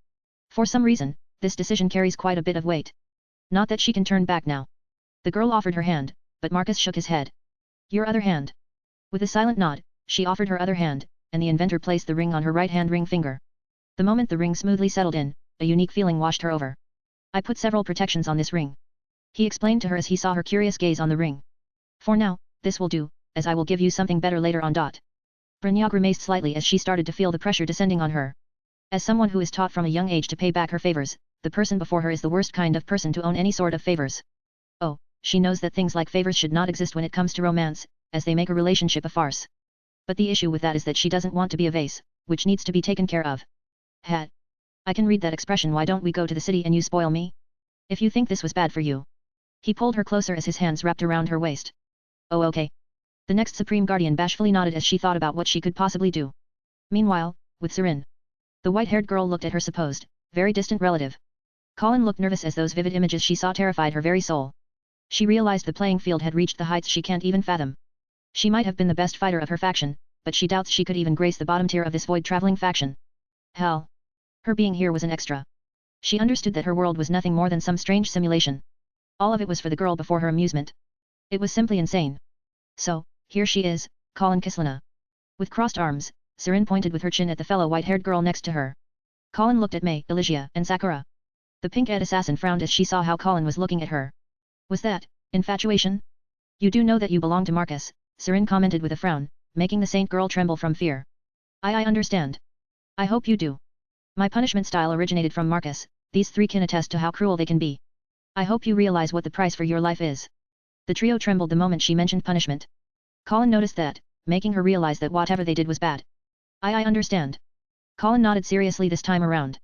For some reason, this decision carries quite a bit of weight. Not that she can turn back now. The girl offered her hand, but Marcus shook his head. Your other hand. With a silent nod, she offered her other hand, and the inventor placed the ring on her right-hand ring finger. The moment the ring smoothly settled in, a unique feeling washed her over. I put several protections on this ring. He explained to her as he saw her curious gaze on the ring. For now, this will do, as I will give you something better later on. Brynja grimaced slightly as she started to feel the pressure descending on her. As someone who is taught from a young age to pay back her favors, the person before her is the worst kind of person to own any sort of favors. Oh, she knows that things like favors should not exist when it comes to romance, as they make a relationship a farce. But the issue with that is that she doesn't want to be a vase, which needs to be taken care of. Hat. I can read that expression. Why don't we go to the city and you spoil me? If you think this was bad for you. He pulled her closer as his hands wrapped around her waist. Oh okay. The next Supreme Guardian bashfully nodded as she thought about what she could possibly do. Meanwhile, with Serin. The white-haired girl looked at her supposed, very distant relative. Colin looked nervous as those vivid images she saw terrified her very soul. She realized the playing field had reached the heights she can't even fathom. She might have been the best fighter of her faction, but she doubts she could even grace the bottom tier of this void-traveling faction. Hell. Her being here was an extra. She understood that her world was nothing more than some strange simulation. All of it was for the girl before her amusement. It was simply insane. So, here she is, Colin Kislana. With crossed arms, Sarin pointed with her chin at the fellow white-haired girl next to her. Colin looked at Mei, Elysia, and Sakura. The pink-eyed assassin frowned as she saw how Colin was looking at her. Was that infatuation? You do know that you belong to Marcus, Sarin commented with a frown, making the saint girl tremble from fear. I understand. I hope you do. My punishment style originated from Marcus, these three can attest to how cruel they can be. I hope you realize what the price for your life is. The trio trembled the moment she mentioned punishment. Colin noticed that, making her realize that whatever they did was bad. I understand. Colin nodded seriously this time around.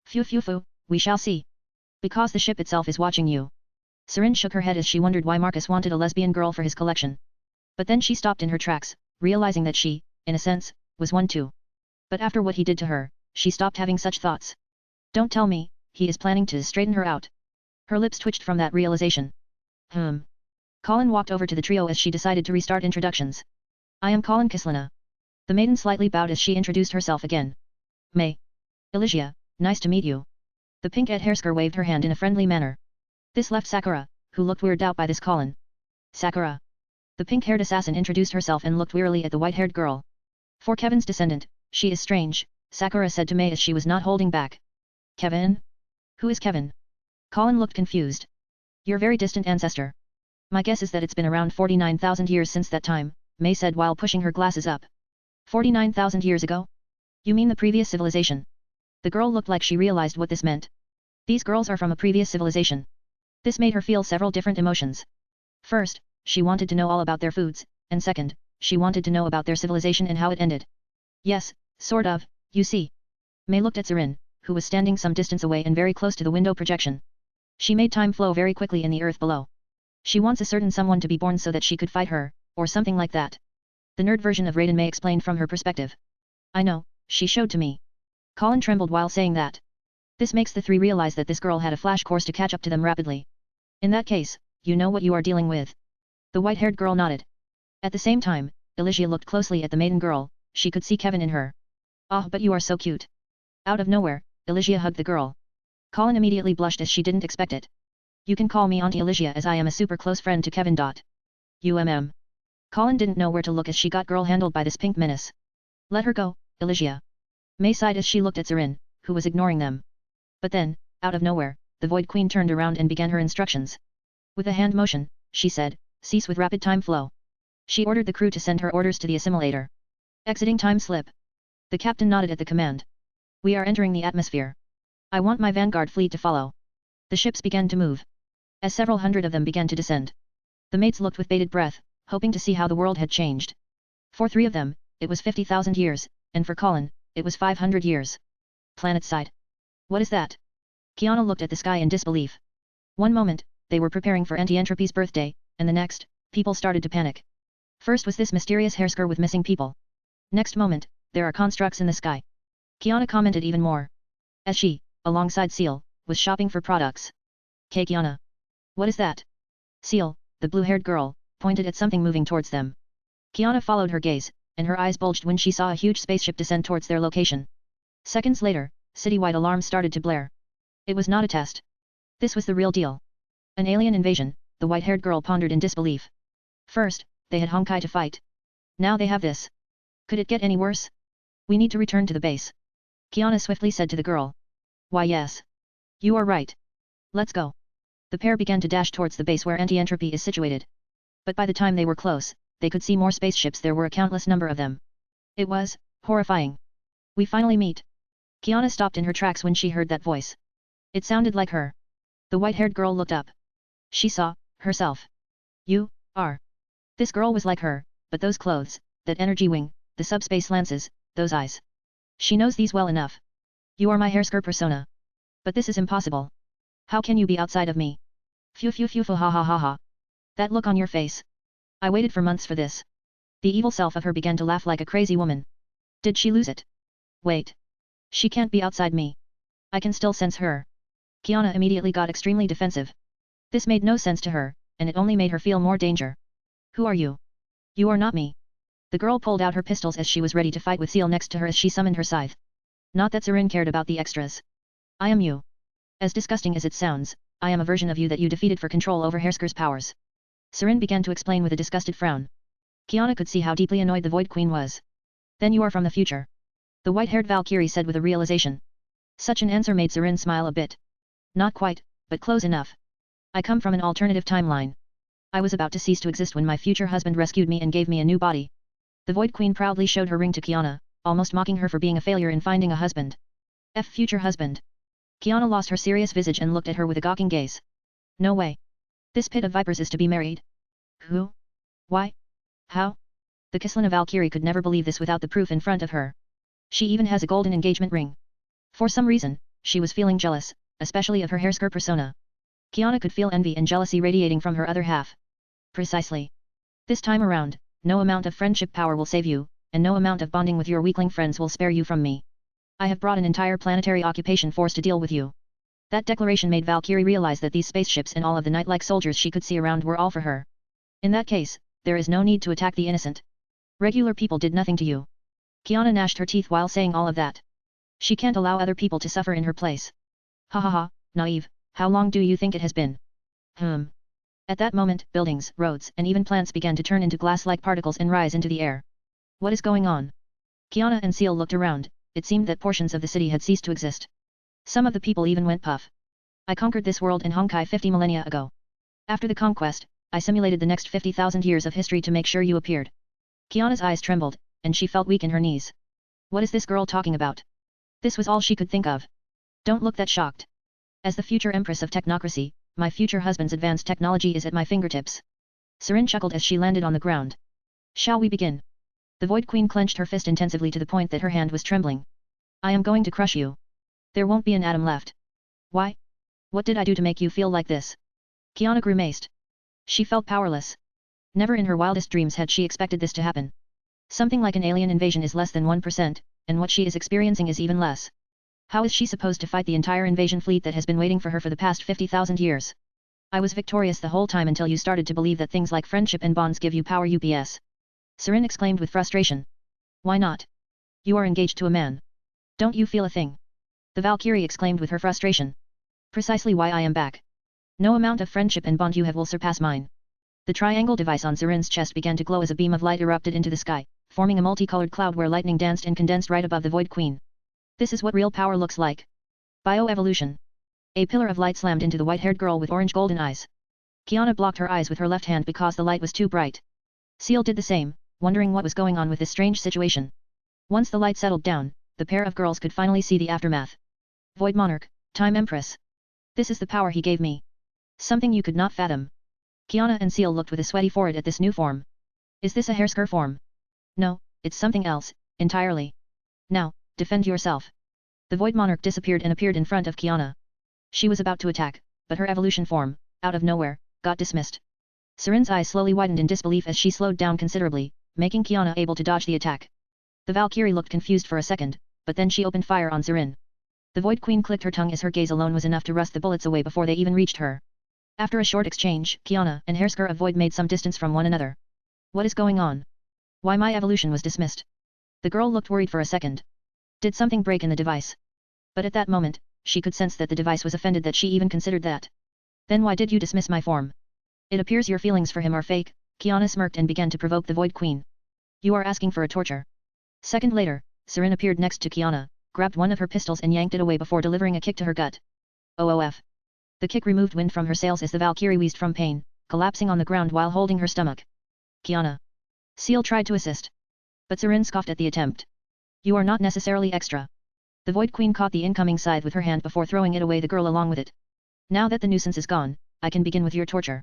Phew, we shall see. Because the ship itself is watching you. Serin shook her head as she wondered why Marcus wanted a lesbian girl for his collection. But then she stopped in her tracks, realizing that she, in a sense, was one too. But after what he did to her, she stopped having such thoughts. Don't tell me, he is planning to straighten her out. Her lips twitched from that realization. Colin walked over to the trio as she decided to restart introductions. I am Colin Kislana. The maiden slightly bowed as she introduced herself again. May. Elysia, nice to meet you. The pink-eyed Hersker waved her hand in a friendly manner. This left Sakura, who looked weirded out by this Colin. Sakura. The pink-haired assassin introduced herself and looked wearily at the white-haired girl. For Kevin's descendant, she is strange, Sakura said to May as she was not holding back. Kevin? Who is Kevin? Colin looked confused. Your very distant ancestor. My guess is that it's been around 49,000 years since that time, May said while pushing her glasses up. 49,000 years ago? You mean the previous civilization? The girl looked like she realized what this meant. These girls are from a previous civilization. This made her feel several different emotions. First, she wanted to know all about their foods, and second, she wanted to know about their civilization and how it ended. Yes, sort of, you see. May looked at Serin, who was standing some distance away and very close to the window projection. She made time flow very quickly in the earth below. She wants a certain someone to be born so that she could fight her, or something like that. The nerd version of Raiden May explained from her perspective. I know, she showed to me. Colin trembled while saying that. This makes the three realize that this girl had a flash course to catch up to them rapidly. In that case, you know what you are dealing with. The white-haired girl nodded. At the same time, Elysia looked closely at the maiden girl, she could see Kevin in her. Ah, but you are so cute. Out of nowhere, Elysia hugged the girl. Colin immediately blushed as she didn't expect it. You can call me Auntie Elysia as I am a super close friend to Kevin. Colin didn't know where to look as she got girl handled by this pink menace. Let her go, Elysia. May sighed as she looked at Serin, who was ignoring them. But then, out of nowhere, the Void Queen turned around and began her instructions. With a hand motion, she said, cease with rapid time flow. She ordered the crew to send her orders to the assimilator. Exiting time slip. The captain nodded at the command. We are entering the atmosphere. I want my vanguard fleet to follow. The ships began to move. As several hundred of them began to descend. The mates looked with bated breath, hoping to see how the world had changed. For three of them, it was 50,000 years, and for Colin, it was 500 years. Planet side. What is that? Kiana looked at the sky in disbelief. One moment, they were preparing for Anti-Entropy's birthday, and the next, people started to panic. First was this mysterious Hersker with missing people. Next moment, there are constructs in the sky. Kiana commented even more. As she, alongside Seal, was shopping for products. Kiana. What is that? Seal, the blue-haired girl, pointed at something moving towards them. Kiana followed her gaze, and her eyes bulged when she saw a huge spaceship descend towards their location. Seconds later, citywide alarms started to blare. It was not a test. This was the real deal. An alien invasion, the white-haired girl pondered in disbelief. First, they had Honkai to fight. Now they have this. Could it get any worse? We need to return to the base. Kiana swiftly said to the girl. Why yes. You are right. Let's go. The pair began to dash towards the base where anti-entropy is situated. But by the time they were close, they could see more spaceships. There were a countless number of them. It was horrifying. We finally meet. Kiana stopped in her tracks when she heard that voice. It sounded like her. The white-haired girl looked up. She saw herself. You are. This girl was like her, but those clothes, that energy wing, the subspace lances, those eyes. She knows these well enough. You are my Hersker persona. But this is impossible. How can you be outside of me? Phew ha ha ha ha. That look on your face. I waited for months for this. The evil self of her began to laugh like a crazy woman. Did she lose it? Wait. She can't be outside me. I can still sense her. Kiana immediately got extremely defensive. This made no sense to her, and it only made her feel more danger. Who are you? You are not me. The girl pulled out her pistols as she was ready to fight with Seal next to her as she summoned her scythe. Not that Sarin cared about the extras. I am you. As disgusting as it sounds, I am a version of you that you defeated for control over Hersker's powers. Sarin began to explain with a disgusted frown. Kiana could see how deeply annoyed the Void Queen was. Then you are from the future. The white-haired Valkyrie said with a realization. Such an answer made Sarin smile a bit. Not quite, but close enough. I come from an alternative timeline. I was about to cease to exist when my future husband rescued me and gave me a new body. The Void Queen proudly showed her ring to Kiana, almost mocking her for being a failure in finding a husband. Future husband. Kiana lost her serious visage and looked at her with a gawking gaze. No way. This pit of vipers is to be married? Who? Why? How? The Kislana Valkyrie could never believe this without the proof in front of her. She even has a golden engagement ring. For some reason, she was feeling jealous, especially of her Hersker persona. Kiana could feel envy and jealousy radiating from her other half. Precisely. This time around, no amount of friendship power will save you, and no amount of bonding with your weakling friends will spare you from me. I have brought an entire planetary occupation force to deal with you. That declaration made Valkyrie realize that these spaceships and all of the knight-like soldiers she could see around were all for her. In that case, there is no need to attack the innocent. Regular people did nothing to you. Kiana gnashed her teeth while saying all of that. She can't allow other people to suffer in her place. Ha ha ha, naive, how long do you think it has been? At that moment, buildings, roads, and even plants began to turn into glass-like particles and rise into the air. What is going on? Kiana and Seal looked around. It seemed that portions of the city had ceased to exist. Some of the people even went puff. I conquered this world in Honkai 50 millennia ago. After the conquest, I simulated the next 50,000 years of history to make sure you appeared. Kiana's eyes trembled, and she felt weak in her knees. What is this girl talking about? This was all she could think of. Don't look that shocked. As the future empress of technocracy, my future husband's advanced technology is at my fingertips. Serin chuckled as she landed on the ground. Shall we begin? The Void Queen clenched her fist intensively to the point that her hand was trembling. I am going to crush you. There won't be an atom left. Why? What did I do to make you feel like this? Kiana grimaced. She felt powerless. Never in her wildest dreams had she expected this to happen. Something like an alien invasion is less than 1%, and what she is experiencing is even less. How is she supposed to fight the entire invasion fleet that has been waiting for her for the past 50,000 years? I was victorious the whole time until you started to believe that things like friendship and bonds give you power. UPS. Serin exclaimed with frustration. Why not? You are engaged to a man. Don't you feel a thing? The Valkyrie exclaimed with her frustration. Precisely why I am back. No amount of friendship and bond you have will surpass mine. The triangle device on Serin's chest began to glow as a beam of light erupted into the sky, forming a multicolored cloud where lightning danced and condensed right above the Void Queen. This is what real power looks like. Bioevolution. A pillar of light slammed into the white-haired girl with orange-golden eyes. Kiana blocked her eyes with her left hand because the light was too bright. Seal did the same, wondering what was going on with this strange situation. Once the light settled down, the pair of girls could finally see the aftermath. Void Monarch, Time Empress. This is the power he gave me. Something you could not fathom. Kiana and Seal looked with a sweaty forehead at this new form. Is this a Hersker form? No, it's something else, entirely. Now, defend yourself. The Void Monarch disappeared and appeared in front of Kiana. She was about to attack, but her evolution form, out of nowhere, got dismissed. Serin's eyes slowly widened in disbelief as she slowed down considerably, making Kiana able to dodge the attack. The Valkyrie looked confused for a second, but then she opened fire on Serin. The Void Queen clicked her tongue as her gaze alone was enough to rust the bullets away before they even reached her. After a short exchange, Kiana and Hersker of Void made some distance from one another. What is going on? Why my evolution was dismissed? The girl looked worried for a second. Did something break in the device? But at that moment, she could sense that the device was offended that she even considered that. Then why did you dismiss my form? It appears your feelings for him are fake. Kiana smirked and began to provoke the Void Queen. You are asking for a torture. Second later, Serin appeared next to Kiana, grabbed one of her pistols and yanked it away before delivering a kick to her gut. OOF. The kick removed wind from her sails as the Valkyrie wheezed from pain, collapsing on the ground while holding her stomach. Kiana. Seal tried to assist. But Serin scoffed at the attempt. You are not necessarily extra. The Void Queen caught the incoming scythe with her hand before throwing it away the girl along with it. Now that the nuisance is gone, I can begin with your torture.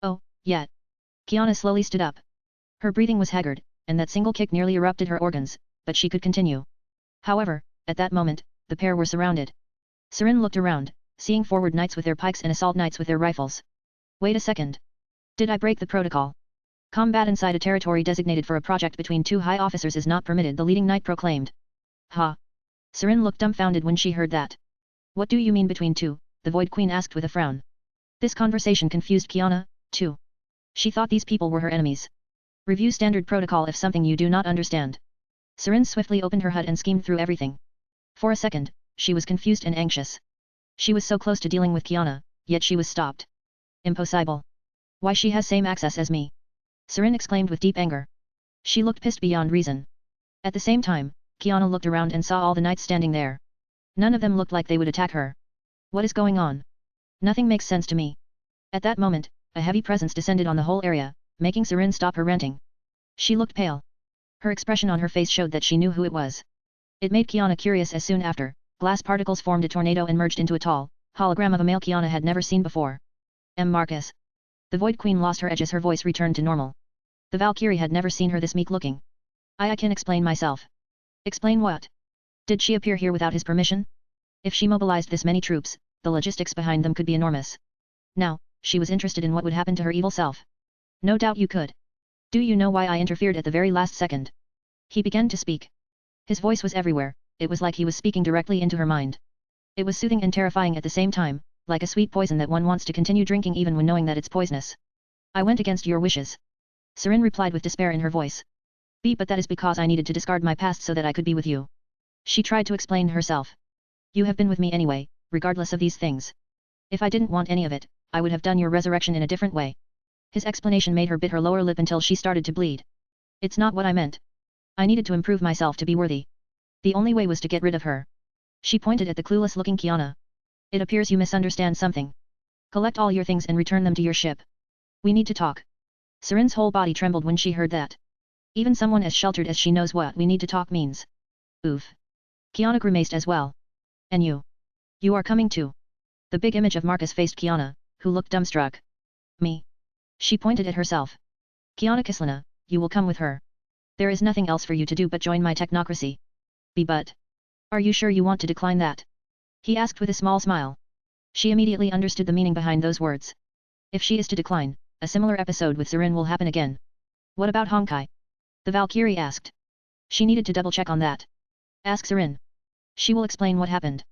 Oh, yeah. Kiana slowly stood up. Her breathing was haggard, and that single kick nearly erupted her organs, but she could continue. However, at that moment, the pair were surrounded. Serin looked around, seeing forward knights with their pikes and assault knights with their rifles. Wait a second. Did I break the protocol? Combat inside a territory designated for a project between two high officers is not permitted, the leading knight proclaimed. Ha! Serin looked dumbfounded when she heard that. What do you mean between two? The Void Queen asked with a frown. This conversation confused Kiana, too. She thought these people were her enemies. Review standard protocol if something you do not understand. Serin swiftly opened her HUD and schemed through everything. For a second, she was confused and anxious. She was so close to dealing with Kiana, yet she was stopped. Impossible. Why she has same access as me? Serin exclaimed with deep anger. She looked pissed beyond reason. At the same time, Kiana looked around and saw all the knights standing there. None of them looked like they would attack her. What is going on? Nothing makes sense to me. At that moment, a heavy presence descended on the whole area, making Serin stop her ranting. She looked pale. Her expression on her face showed that she knew who it was. It made Kiana curious as soon after, glass particles formed a tornado and merged into a tall, hologram of a male Kiana had never seen before. Marcus. The Void Queen lost her edge as her voice returned to normal. The Valkyrie had never seen her this meek looking. I can explain myself. Explain what? Did she appear here without his permission? If she mobilized this many troops, the logistics behind them could be enormous. Now, she was interested in what would happen to her evil self. No doubt you could. Do you know why I interfered at the very last second? He began to speak. His voice was everywhere, it was like he was speaking directly into her mind. It was soothing and terrifying at the same time, like a sweet poison that one wants to continue drinking even when knowing that it's poisonous. I went against your wishes. Serin replied with despair in her voice. But that is because I needed to discard my past so that I could be with you. She tried to explain herself. You have been with me anyway, regardless of these things. If I didn't want any of it, I would have done your resurrection in a different way. His explanation made her bit her lower lip until she started to bleed. It's not what I meant. I needed to improve myself to be worthy. The only way was to get rid of her. She pointed at the clueless-looking Kiana. It appears you misunderstand something. Collect all your things and return them to your ship. We need to talk. Serin's whole body trembled when she heard that. Even someone as sheltered as she knows what we need to talk means. Oof. Kiana grimaced as well. And you? You are coming too. The big image of Marcus faced Kiana, who looked dumbstruck. Me? She pointed at herself. Kiana Kislana, you will come with her. There is nothing else for you to do but join my technocracy. But. Are you sure you want to decline that? He asked with a small smile. She immediately understood the meaning behind those words. If she is to decline, a similar episode with Sarin will happen again. What about Honkai? The Valkyrie asked. She needed to double-check on that. Ask Sarin. She will explain what happened.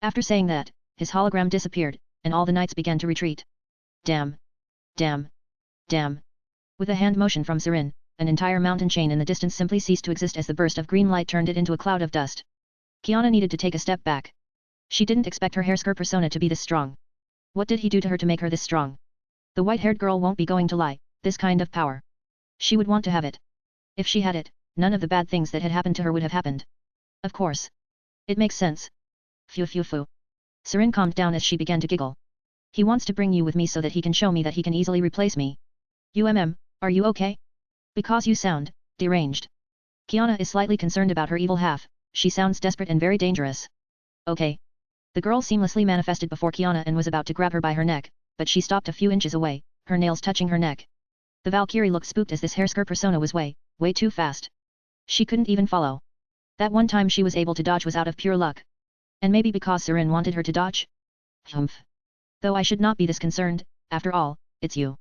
After saying that, his hologram disappeared, and all the knights began to retreat. Damn. Damn. Damn. With a hand motion from Sarin, an entire mountain chain in the distance simply ceased to exist as the burst of green light turned it into a cloud of dust. Kiana needed to take a step back. She didn't expect her Hersker persona to be this strong. What did he do to her to make her this strong? The white-haired girl won't be going to lie, this kind of power. She would want to have it. If she had it, none of the bad things that had happened to her would have happened. Of course. It makes sense. Phew phew phew. Sarin calmed down as she began to giggle. He wants to bring you with me so that he can show me that he can easily replace me. Are you okay? Because you sound deranged. Kiana is slightly concerned about her evil half, she sounds desperate and very dangerous. Okay. The girl seamlessly manifested before Kiana and was about to grab her by her neck, but she stopped a few inches away, her nails touching her neck. The Valkyrie looked spooked as this Hersker persona was way too fast. She couldn't even follow. That one time she was able to dodge was out of pure luck. And maybe because Sarin wanted her to dodge? Humph. Though I should not be this concerned, after all, it's you.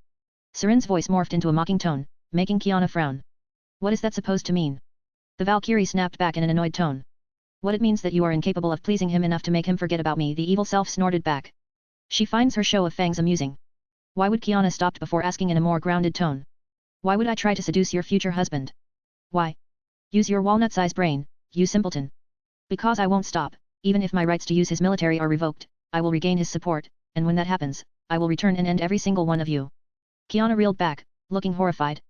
Sarin's voice morphed into a mocking tone, making Kiana frown. What is that supposed to mean? The Valkyrie snapped back in an annoyed tone. What it means that you are incapable of pleasing him enough to make him forget about me, the evil self snorted back. She finds her show of fangs amusing. Why would Kiana stop before asking in a more grounded tone? Why would I try to seduce your future husband? Why? Use your walnut-sized brain, you simpleton. Because I won't stop, even if my rights to use his military are revoked, I will regain his support, and when that happens, I will return and end every single one of you. Kiana reeled back, looking horrified.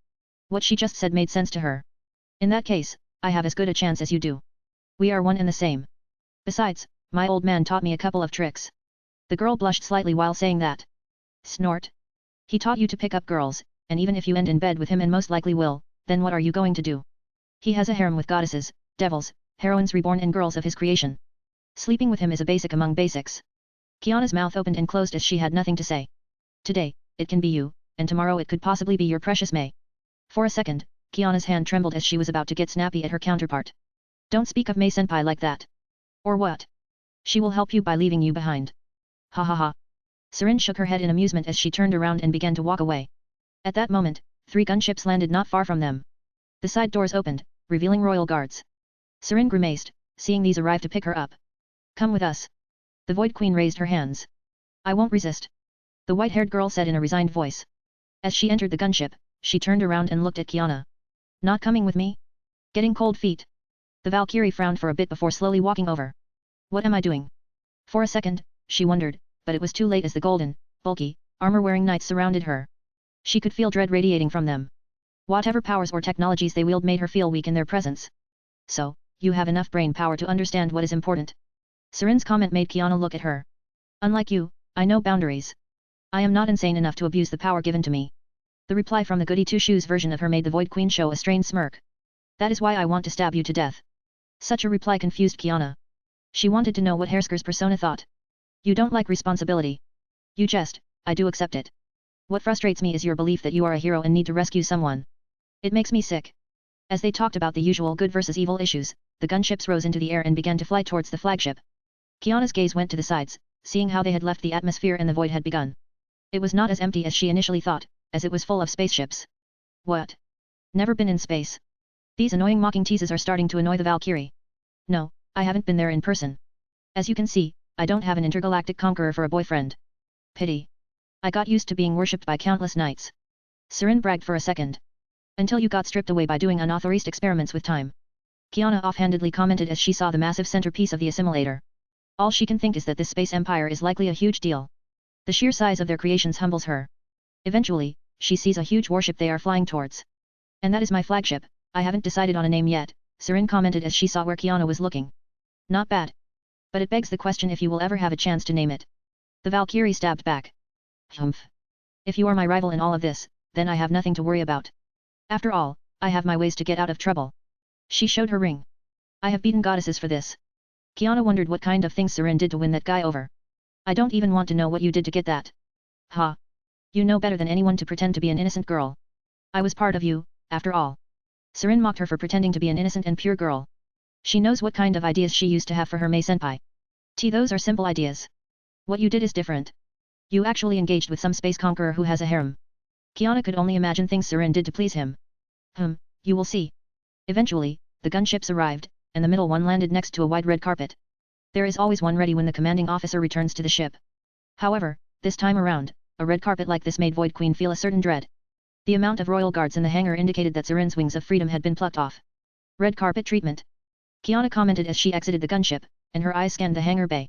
What she just said made sense to her. In that case, I have as good a chance as you do. We are one and the same. Besides, my old man taught me a couple of tricks. The girl blushed slightly while saying that. Snort. He taught you to pick up girls, and even if you end in bed with him and most likely will, then what are you going to do? He has a harem with goddesses, devils, heroines reborn and girls of his creation. Sleeping with him is a basic among basics. Kiana's mouth opened and closed as she had nothing to say. Today, it can be you, and tomorrow it could possibly be your precious May. For a second, Kiana's hand trembled as she was about to get snappy at her counterpart. Don't speak of May-senpai like that. Or what? She will help you by leaving you behind. Ha ha ha. Sarin shook her head in amusement as she turned around and began to walk away. At that moment, 3 gunships landed not far from them. The side doors opened, revealing royal guards. Sarin grimaced, seeing these arrive to pick her up. Come with us. The Void Queen raised her hands. I won't resist. The white-haired girl said in a resigned voice. As she entered the gunship, she turned around and looked at Kiana. Not coming with me? Getting cold feet. The Valkyrie frowned for a bit before slowly walking over. What am I doing? For a second, she wondered, but it was too late as the golden, bulky, armor-wearing knights surrounded her. She could feel dread radiating from them. Whatever powers or technologies they wield made her feel weak in their presence. So, you have enough brain power to understand what is important. Sarin's comment made Kiana look at her. Unlike you, I know boundaries. I am not insane enough to abuse the power given to me. The reply from the goody two-shoes version of her made the Void Queen show a strained smirk. That is why I want to stab you to death. Such a reply confused Kiana. She wanted to know what Hersker's persona thought. You don't like responsibility. You jest, I do accept it. What frustrates me is your belief that you are a hero and need to rescue someone. It makes me sick. As they talked about the usual good versus evil issues, the gunships rose into the air and began to fly towards the flagship. Kiana's gaze went to the sides, seeing how they had left the atmosphere and the void had begun. It was not as empty as she initially thought, as it was full of spaceships. What? Never been in space. These annoying mocking teases are starting to annoy the Valkyrie. No, I haven't been there in person. As you can see, I don't have an intergalactic conqueror for a boyfriend. Pity. I got used to being worshipped by countless knights. Serin bragged for a second. Until you got stripped away by doing unauthorized experiments with time. Kiana offhandedly commented as she saw the massive centerpiece of the assimilator. All she can think is that this space empire is likely a huge deal. The sheer size of their creations humbles her. Eventually, she sees a huge warship they are flying towards. And that is my flagship. I haven't decided on a name yet, Serin commented as she saw where Kiana was looking. Not bad. But it begs the question if you will ever have a chance to name it. The Valkyrie stabbed back. Humph. If you are my rival in all of this, then I have nothing to worry about. After all, I have my ways to get out of trouble. She showed her ring. I have beaten goddesses for this. Kiana wondered what kind of things Serin did to win that guy over. I don't even want to know what you did to get that. Ha. You know better than anyone to pretend to be an innocent girl. I was part of you, after all. Serin mocked her for pretending to be an innocent and pure girl. She knows what kind of ideas she used to have for her Mei-senpai. Those are simple ideas. What you did is different. You actually engaged with some space conqueror who has a harem. Kiana could only imagine things Serin did to please him. You will see. Eventually, the gunships arrived, and the middle one landed next to a wide red carpet. There is always one ready when the commanding officer returns to the ship. However, this time around, a red carpet like this made Void Queen feel a certain dread. The amount of royal guards in the hangar indicated that Serin's wings of freedom had been plucked off. Red carpet treatment. Kiana commented as she exited the gunship, and her eyes scanned the hangar bay.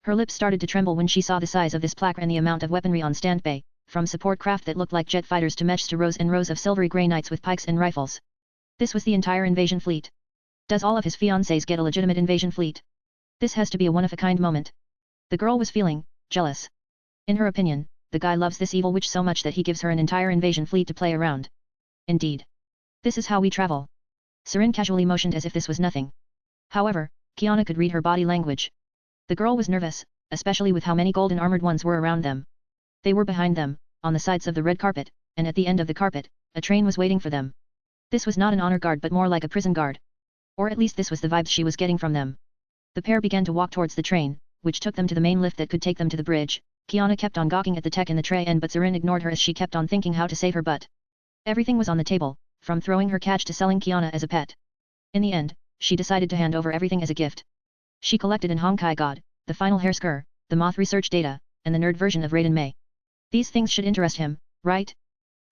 Her lips started to tremble when she saw the size of this plaque and the amount of weaponry on stand bay, from support craft that looked like jet fighters to mechs to rows and rows of silvery grey knights with pikes and rifles. This was the entire invasion fleet. Does all of his fiancés get a legitimate invasion fleet? This has to be a one-of-a-kind moment. The girl was feeling jealous. In her opinion, the guy loves this evil witch so much that he gives her an entire invasion fleet to play around. Indeed. This is how we travel. Serin casually motioned as if this was nothing. However, Kiana could read her body language. The girl was nervous, especially with how many golden armored ones were around them. They were behind them, on the sides of the red carpet, and at the end of the carpet, a train was waiting for them. This was not an honor guard but more like a prison guard. Or at least this was the vibes she was getting from them. The pair began to walk towards the train, which took them to the main lift that could take them to the bridge. Kiana kept on gawking at the tech in the tray end but Serin ignored her as she kept on thinking how to save her butt. Everything was on the table, from throwing her catch to selling Kiana as a pet. In the end, she decided to hand over everything as a gift. She collected an Honkai God, the final Hersker, the Moth research data, and the nerd version of Raiden Mei. These things should interest him, right?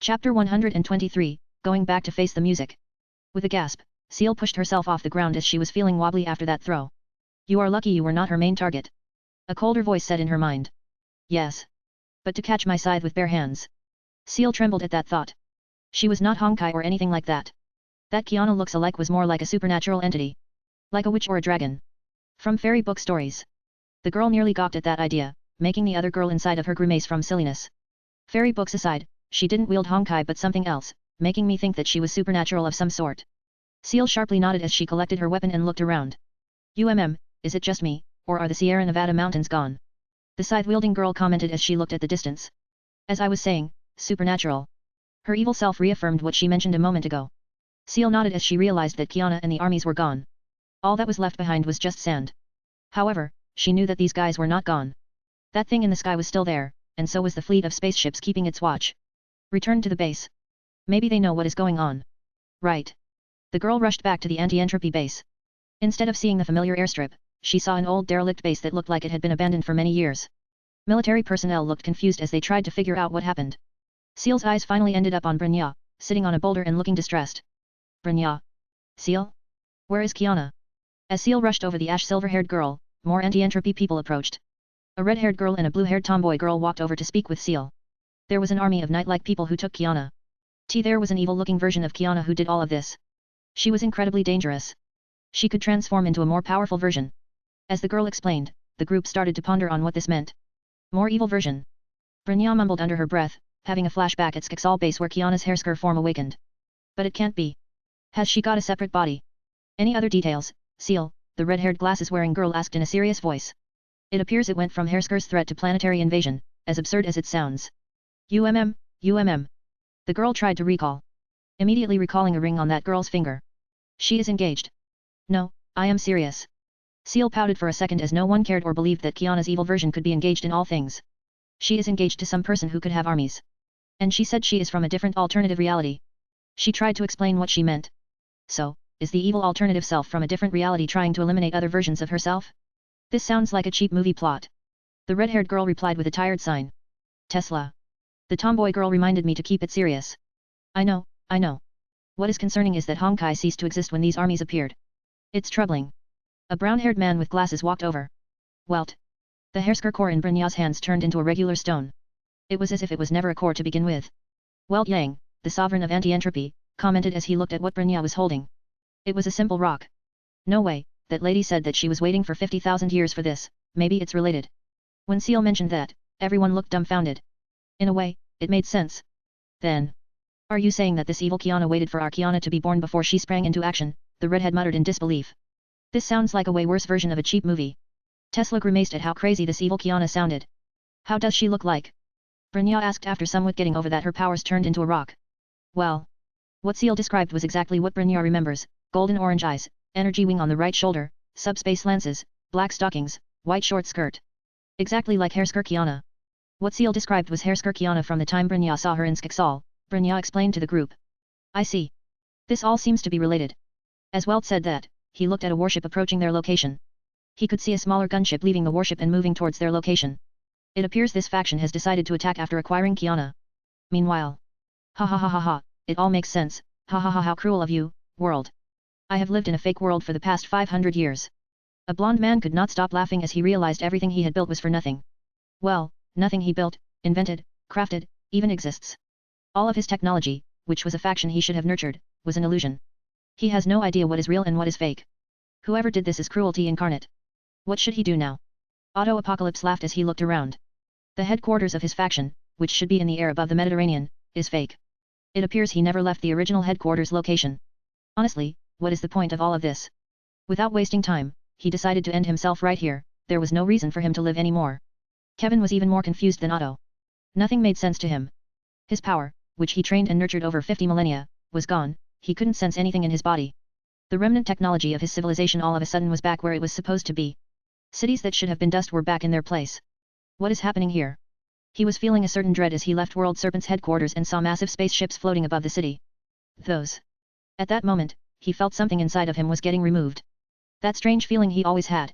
Chapter 123, Going back to face the music. With a gasp, Seal pushed herself off the ground as she was feeling wobbly after that throw. You are lucky you were not her main target. A colder voice said in her mind. Yes. But to catch my scythe with bare hands. Seal trembled at that thought. She was not Honkai or anything like that. That Kiana looks alike was more like a supernatural entity. Like a witch or a dragon. From fairy book stories. The girl nearly gawked at that idea, making the other girl inside of her grimace from silliness. Fairy books aside, she didn't wield Honkai but something else, making me think that she was supernatural of some sort. Seal sharply nodded as she collected her weapon and looked around. Is it just me, or are the Sierra Nevada mountains gone? The scythe-wielding girl commented as she looked at the distance. As I was saying, supernatural. Her evil self reaffirmed what she mentioned a moment ago. Seal nodded as she realized that Kiana and the armies were gone. All that was left behind was just sand. However, she knew that these guys were not gone. That thing in the sky was still there, and so was the fleet of spaceships keeping its watch. Return to the base. Maybe they know what is going on. Right. The girl rushed back to the anti-entropy base. Instead of seeing the familiar airstrip, she saw an old derelict base that looked like it had been abandoned for many years. Military personnel looked confused as they tried to figure out what happened. Seal's eyes finally ended up on Brynja, sitting on a boulder and looking distressed. Brynja? Seal? Where is Kiana? As Seal rushed over the ash-silver-haired girl, more anti-entropy people approached. A red-haired girl and a blue-haired tomboy girl walked over to speak with Seal. There was an army of knight-like people who took Kiana. There was an evil-looking version of Kiana who did all of this. She was incredibly dangerous. She could transform into a more powerful version. As the girl explained, the group started to ponder on what this meant. More evil version. Brynja mumbled under her breath, having a flashback at Skixal base where Kiana's Hersker form awakened. But it can't be. Has she got a separate body? Any other details, Seal? The red-haired glasses-wearing girl asked in a serious voice. It appears it went from Hersker's threat to planetary invasion, as absurd as it sounds. The girl tried to recall. Immediately recalling a ring on that girl's finger. She is engaged. No, I am serious. Seal pouted for a second as no one cared or believed that Kiana's evil version could be engaged in all things. She is engaged to some person who could have armies. And she said she is from a different alternative reality. She tried to explain what she meant. So, is the evil alternative self from a different reality trying to eliminate other versions of herself? This sounds like a cheap movie plot. The red-haired girl replied with a tired sign. Tesla. The tomboy girl reminded me to keep it serious. I know, I know. What is concerning is that Honkai ceased to exist when these armies appeared. It's troubling. A brown-haired man with glasses walked over. Welt. The Hersker core in Brynja's hands turned into a regular stone. It was as if it was never a core to begin with. Welt Yang, the sovereign of anti-entropy, commented as he looked at what Brynja was holding. It was a simple rock. No way, that lady said that she was waiting for 50,000 years for this, maybe it's related. When Seal mentioned that, everyone looked dumbfounded. In a way, it made sense. Then. Are you saying that this evil Kiana waited for our Kiana to be born before she sprang into action? The redhead muttered in disbelief. This sounds like a way worse version of a cheap movie. Tesla grimaced at how crazy this evil Kiana sounded. How does she look like? Brynja asked after somewhat getting over that her powers turned into a rock. Well. What Seal described was exactly what Brynja remembers, golden orange eyes, energy wing on the right shoulder, subspace lances, black stockings, white short skirt. Exactly like Hersker Kiana. What Seal described was Hersker Kiana from the time Brynja saw her in Skixal, Brynja explained to the group. I see. This all seems to be related. As Welt said that, he looked at a warship approaching their location. He could see a smaller gunship leaving the warship and moving towards their location. It appears this faction has decided to attack after acquiring Kiana. Meanwhile. Ha ha ha ha ha, it all makes sense, ha ha ha how cruel of you, world. I have lived in a fake world for the past 500 years. A blond man could not stop laughing as he realized everything he had built was for nothing. Well, nothing he built, invented, crafted, even exists. All of his technology, which was a faction he should have nurtured, was an illusion. He has no idea what is real and what is fake. Whoever did this is cruelty incarnate. What should he do now? Auto Apocalypse laughed as he looked around. The headquarters of his faction, which should be in the air above the Mediterranean, is fake. It appears he never left the original headquarters location. Honestly, what is the point of all of this? Without wasting time, he decided to end himself right here, there was no reason for him to live anymore. Kevin was even more confused than Otto. Nothing made sense to him. His power, which he trained and nurtured over 50 millennia, was gone, he couldn't sense anything in his body. The remnant technology of his civilization all of a sudden was back where it was supposed to be. Cities that should have been dust were back in their place. What is happening here? He was feeling a certain dread as he left World Serpent's headquarters and saw massive spaceships floating above the city. Those. At that moment, he felt something inside of him was getting removed. That strange feeling he always had.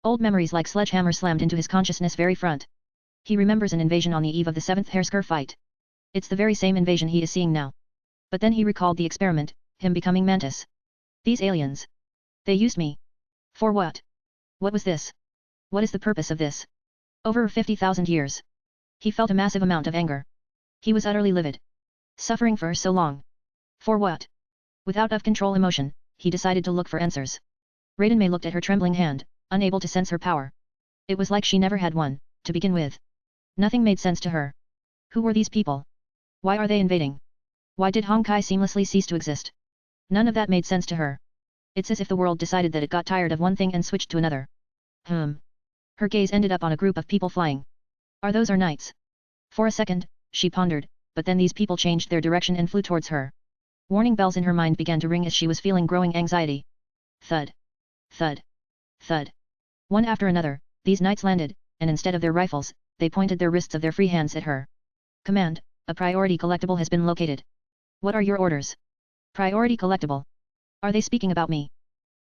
Old memories like sledgehammer slammed into his consciousness very front. He remembers an invasion on the eve of the 7th Hersker fight. It's the very same invasion he is seeing now. But then he recalled the experiment, him becoming Mantis. These aliens. They used me. For what? What was this? What is the purpose of this? Over 50,000 years. He felt a massive amount of anger. He was utterly livid. Suffering for so long. For what? Without of-control emotion, he decided to look for answers. Raiden Mei looked at her trembling hand, unable to sense her power. It was like she never had one, to begin with. Nothing made sense to her. Who were these people? Why are they invading? Why did Honkai seamlessly cease to exist? None of that made sense to her. It's as if the world decided that it got tired of one thing and switched to another. Her gaze ended up on a group of people flying. Are those our knights? For a second, she pondered, but then these people changed their direction and flew towards her. Warning bells in her mind began to ring as she was feeling growing anxiety. Thud. Thud. Thud. One after another, these knights landed, and instead of their rifles, they pointed their wrists of their free hands at her. Command, a priority collectible has been located. What are your orders? Priority collectible. Are they speaking about me?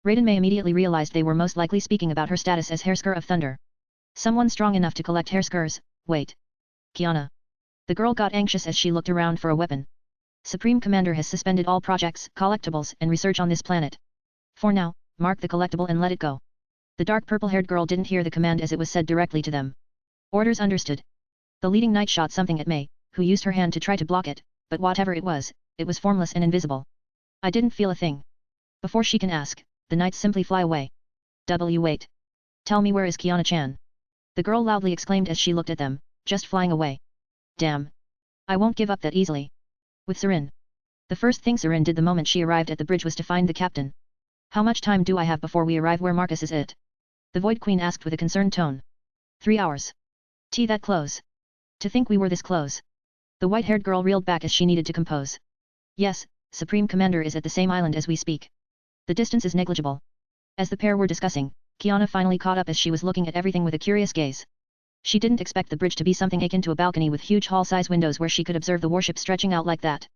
Raiden Mei immediately realized they were most likely speaking about her status as Hersker of Thunder. Someone strong enough to collect Herskers, wait. Kiana. The girl got anxious as she looked around for a weapon. Supreme Commander has suspended all projects, collectibles and research on this planet. For now, mark the collectible and let it go. The dark purple-haired girl didn't hear the command as it was said directly to them. Orders understood. The leading knight shot something at Mei, who used her hand to try to block it, but whatever it was formless and invisible. I didn't feel a thing. Before she can ask, the knights simply fly away. Wait. Tell me where is Kiana-chan? The girl loudly exclaimed as she looked at them, just flying away. Damn. I won't give up that easily. With Serin. The first thing Serin did the moment she arrived at the bridge was to find the captain. How much time do I have before we arrive where Marcus is it? The Void Queen asked with a concerned tone. 3 hours. That close. To think we were this close. The white-haired girl reeled back as she needed to compose. Yes, Supreme Commander is at the same island as we speak. The distance is negligible. As the pair were discussing, Kiana finally caught up as she was looking at everything with a curious gaze. She didn't expect the bridge to be something akin to a balcony with huge hall-size windows where she could observe the warship stretching out like that.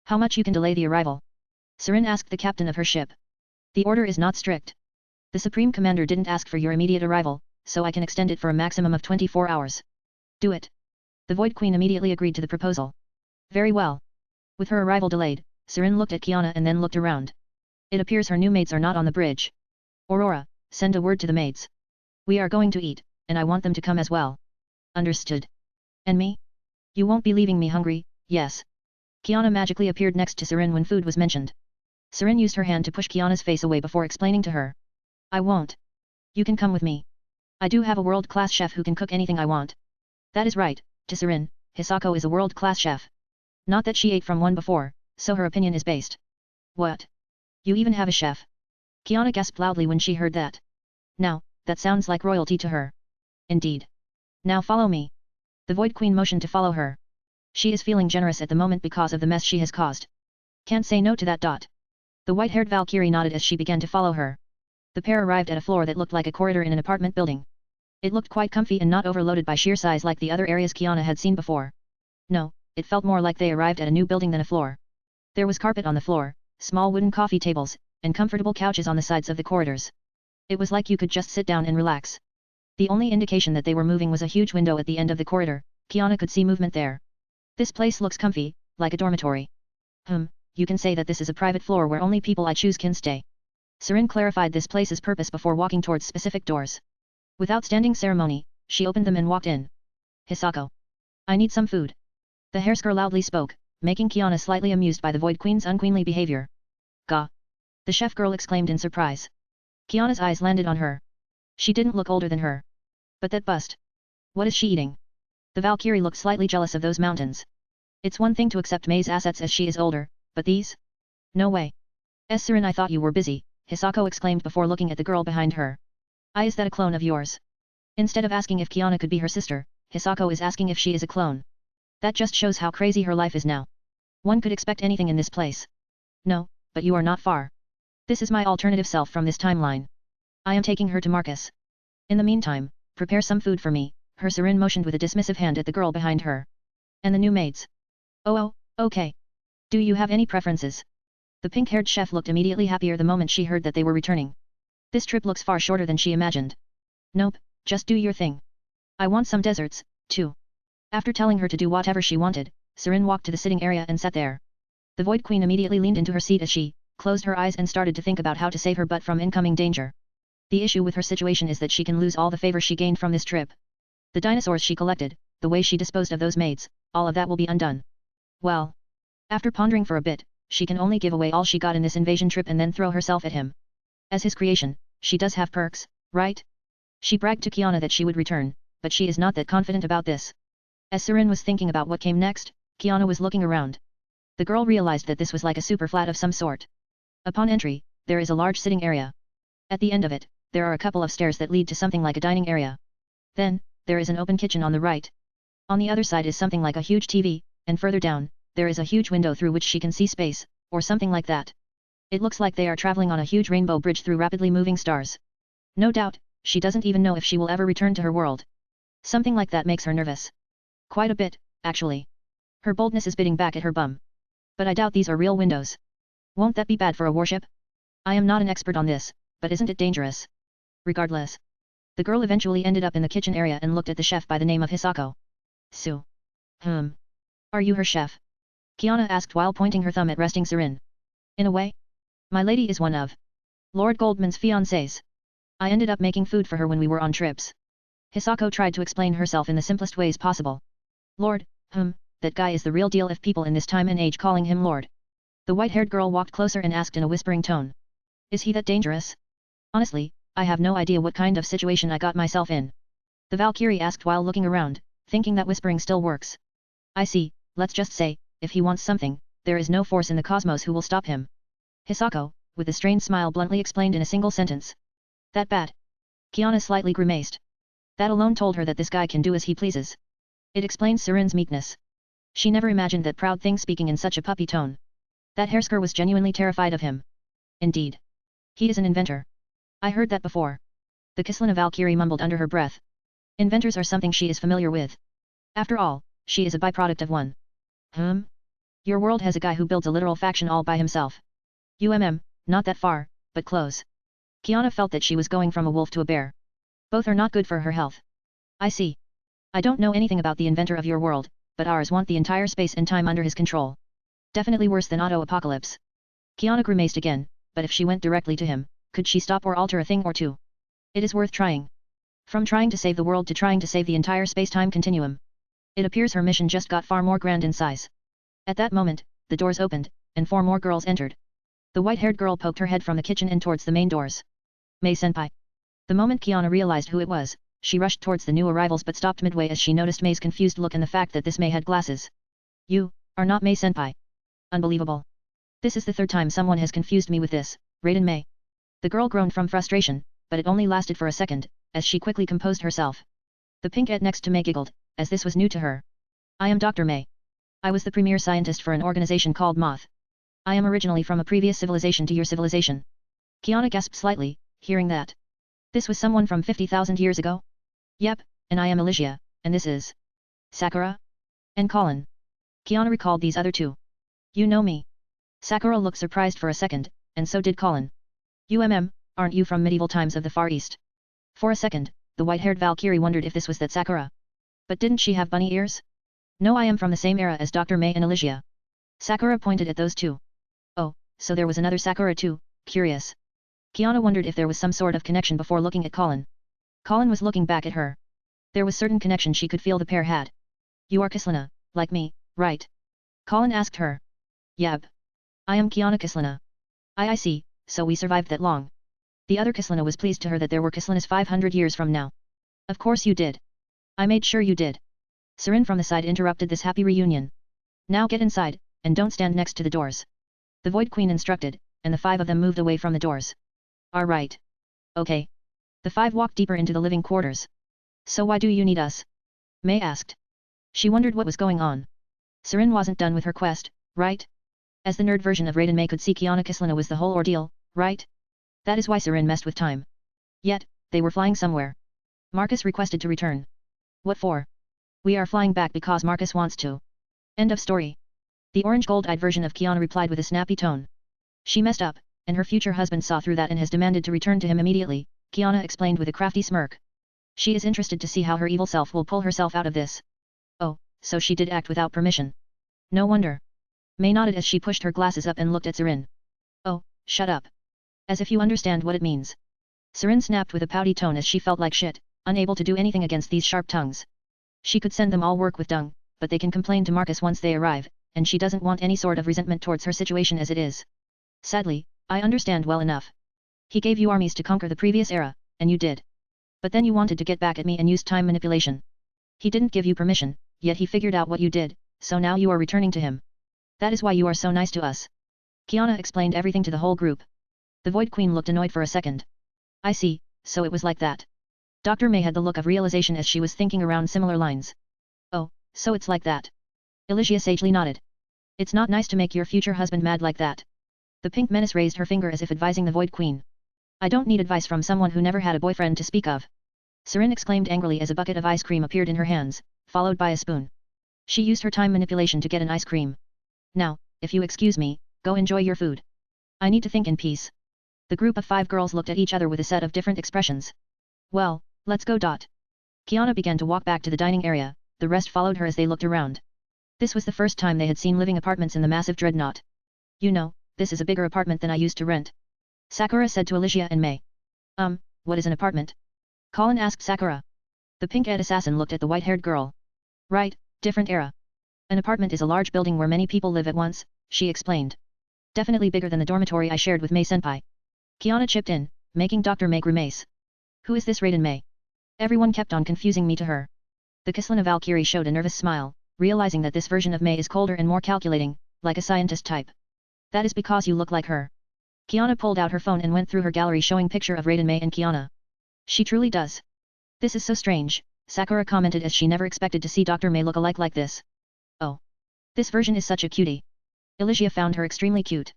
How much you can delay the arrival? Serin asked the captain of her ship. The order is not strict. The Supreme Commander didn't ask for your immediate arrival, so I can extend it for a maximum of 24 hours. Do it. The Void Queen immediately agreed to the proposal. Very well. With her arrival delayed, Serin looked at Kiana and then looked around. It appears her new maids are not on the bridge. Aurora, send a word to the maids. We are going to eat, and I want them to come as well. Understood. And me? You won't be leaving me hungry, yes. Kiana magically appeared next to Serin when food was mentioned. Serin used her hand to push Kiana's face away before explaining to her. I won't. You can come with me. I do have a world-class chef who can cook anything I want. That is right, to Serin, Hisako is a world-class chef. Not that she ate from one before, so her opinion is based. What? You even have a chef? Kiana gasped loudly when she heard that. Now, that sounds like royalty to her. Indeed. Now follow me. The Void Queen motioned to follow her. She is feeling generous at the moment because of the mess she has caused. Can't say no to that. The white-haired Valkyrie nodded as she began to follow her. The pair arrived at a floor that looked like a corridor in an apartment building. It looked quite comfy and not overloaded by sheer size like the other areas Kiana had seen before. No, it felt more like they arrived at a new building than a floor. There was carpet on the floor, small wooden coffee tables, and comfortable couches on the sides of the corridors. It was like you could just sit down and relax. The only indication that they were moving was a huge window at the end of the corridor. Kiana could see movement there. This place looks comfy, like a dormitory. You can say that this is a private floor where only people I choose can stay. Serin clarified this place's purpose before walking towards specific doors. Without standing ceremony, she opened them and walked in. Hisako. I need some food. The Hersker loudly spoke, making Kiana slightly amused by the Void Queen's unqueenly behavior. Gah! The chef girl exclaimed in surprise. Kiana's eyes landed on her. She didn't look older than her. But that bust. What is she eating? The Valkyrie looked slightly jealous of those mountains. It's one thing to accept Mei's assets as she is older, but these? No way. Serin, I thought you were busy, Hisako exclaimed before looking at the girl behind her. Is that a clone of yours? Instead of asking if Kiana could be her sister, Hisako is asking if she is a clone. That just shows how crazy her life is now. One could expect anything in this place. No, but you are not far. This is my alternative self from this timeline. I am taking her to Marcus. In the meantime, prepare some food for me, Serin motioned with a dismissive hand at the girl behind her. And the new maids. Oh, okay. Do you have any preferences? The pink-haired chef looked immediately happier the moment she heard that they were returning. This trip looks far shorter than she imagined. Nope, just do your thing. I want some desserts, too. After telling her to do whatever she wanted, Serin walked to the sitting area and sat there. The Void Queen immediately leaned into her seat as she closed her eyes and started to think about how to save her butt from incoming danger. The issue with her situation is that she can lose all the favor she gained from this trip. The dinosaurs she collected, the way she disposed of those maids, all of that will be undone. Well. After pondering for a bit, she can only give away all she got in this invasion trip and then throw herself at him. As his creation, she does have perks, right? She bragged to Kiana that she would return, but she is not that confident about this. As Serin was thinking about what came next, Kiana was looking around. The girl realized that this was like a super flat of some sort. Upon entry, there is a large sitting area. At the end of it, there are a couple of stairs that lead to something like a dining area. Then, there is an open kitchen on the right. On the other side is something like a huge TV, and further down, there is a huge window through which she can see space, or something like that. It looks like they are traveling on a huge rainbow bridge through rapidly moving stars. No doubt, she doesn't even know if she will ever return to her world. Something like that makes her nervous. Quite a bit, actually. Her boldness is biting back at her bum. But I doubt these are real windows. Won't that be bad for a warship? I am not an expert on this, but isn't it dangerous? Regardless. The girl eventually ended up in the kitchen area and looked at the chef by the name of Hisako. Sue. Are you her chef? Kiana asked while pointing her thumb at resting Serin. In a way. My lady is one of Lord Goldman's fiancés. I ended up making food for her when we were on trips. Hisako tried to explain herself in the simplest ways possible. Lord, that guy is the real deal if people in this time and age calling him Lord. The white-haired girl walked closer and asked in a whispering tone. Is he that dangerous? Honestly, I have no idea what kind of situation I got myself in. The Valkyrie asked while looking around, thinking that whispering still works. I see, let's just say, if he wants something, there is no force in the cosmos who will stop him. Hisako, with a strained smile bluntly explained in a single sentence. That bad? Kiana slightly grimaced. That alone told her that this guy can do as he pleases. It explains Serin's meekness. She never imagined that proud thing speaking in such a puppy tone. That Hersker was genuinely terrified of him. Indeed. He is an inventor. I heard that before. The Kislana Valkyrie mumbled under her breath. Inventors are something she is familiar with. After all, she is a byproduct of one. Your world has a guy who builds a literal faction all by himself. Not that far, but close. Kiana felt that she was going from a wolf to a bear. Both are not good for her health. I see. I don't know anything about the inventor of your world, but ours want the entire space and time under his control. Definitely worse than auto-apocalypse. Kiana grimaced again, but if she went directly to him, could she stop or alter a thing or two? It is worth trying. From trying to save the world to trying to save the entire space-time continuum. It appears her mission just got far more grand in size. At that moment, the doors opened, and 4 more girls entered. The white-haired girl poked her head from the kitchen in towards the main doors. Mei-senpai. The moment Kiana realized who it was, she rushed towards the new arrivals but stopped midway as she noticed Mei's confused look and the fact that this Mei had glasses. You are not Mei-senpai. Unbelievable. This is the 3rd time someone has confused me with this, Raiden Mei. The girl groaned from frustration, but it only lasted for a second, as she quickly composed herself. The pink-et next to Mei giggled, as this was new to her. I am Dr. Mei. I was the premier scientist for an organization called Moth. I am originally from a previous civilization to your civilization. Kiana gasped slightly, hearing that. This was someone from 50,000 years ago? Yep, and I am Elysia, and this is... Sakura? And Colin. Kiana recalled these other 2. You know me. Sakura looked surprised for a second, and so did Colin. Aren't you from medieval times of the Far East? For a second, the white-haired Valkyrie wondered if this was that Sakura. But didn't she have bunny ears? No, I am from the same era as Dr. Mei and Elysia. Sakura pointed at those 2. Oh, so there was another Sakura too, curious. Kiana wondered if there was some sort of connection before looking at Colin. Colin was looking back at her. There was certain connection she could feel the pair had. You are Kislana, like me, right? Colin asked her. Yep. I am Kiana Kislana. I see, so we survived that long. The other Kislana was pleased to her that there were Kislanas 500 years from now. Of course you did. I made sure you did. Serin from the side interrupted this happy reunion. Now get inside, and don't stand next to the doors. The Void Queen instructed, and the 5 of them moved away from the doors. Right. Okay. The 5 walked deeper into the living quarters. So why do you need us? Mei asked. She wondered what was going on. Serin wasn't done with her quest, right? As the nerd version of Raiden Mei could see Kiana Kislana was the whole ordeal, right? That is why Serin messed with time. Yet, they were flying somewhere. Marcus requested to return. What for? We are flying back because Marcus wants to. End of story. The orange gold-eyed version of Kiana replied with a snappy tone. She messed up, and her future husband saw through that and has demanded to return to him immediately, Kiana explained with a crafty smirk. She is interested to see how her evil self will pull herself out of this. Oh, so she did act without permission. No wonder. Mei nodded as she pushed her glasses up and looked at Serin. Oh, shut up. As if you understand what it means. Serin snapped with a pouty tone as she felt like shit, unable to do anything against these sharp tongues. She could send them all work with dung, but they can complain to Marcus once they arrive, and she doesn't want any sort of resentment towards her situation as it is. Sadly, I understand well enough. He gave you armies to conquer the previous era, and you did. But then you wanted to get back at me and used time manipulation. He didn't give you permission, yet he figured out what you did, so now you are returning to him. That is why you are so nice to us. Kiana explained everything to the whole group. The Void Queen looked annoyed for a second. I see, so it was like that. Dr. Mei had the look of realization as she was thinking around similar lines. Oh, so it's like that. Elysia sagely nodded. It's not nice to make your future husband mad like that. The Pink Menace raised her finger as if advising the Void Queen. I don't need advice from someone who never had a boyfriend to speak of. Serin exclaimed angrily as a bucket of ice cream appeared in her hands, followed by a spoon. She used her time manipulation to get an ice cream. Now, if you excuse me, go enjoy your food. I need to think in peace. The group of 5 girls looked at each other with a set of different expressions. Well, let's go. Kiana began to walk back to the dining area, the rest followed her as they looked around. This was the first time they had seen living apartments in the massive dreadnought. You know, this is a bigger apartment than I used to rent. Sakura said to Elysia and Mei. What is an apartment? Colin asked Sakura. The pink-eyed assassin looked at the white-haired girl. Right, different era. An apartment is a large building where many people live at once, she explained. Definitely bigger than the dormitory I shared with Mei-senpai. Kiana chipped in, making Dr. Mei grimace. Who is this Raiden Mei? Everyone kept on confusing me to her. The Kislana Valkyrie showed a nervous smile, realizing that this version of Mei is colder and more calculating, like a scientist type. That is because you look like her. Kiana pulled out her phone and went through her gallery showing picture of Raiden Mei and Kiana. She truly does. This is so strange, Sakura commented as she never expected to see Dr. Mei look alike like this. Oh. This version is such a cutie. Elysia found her extremely cute.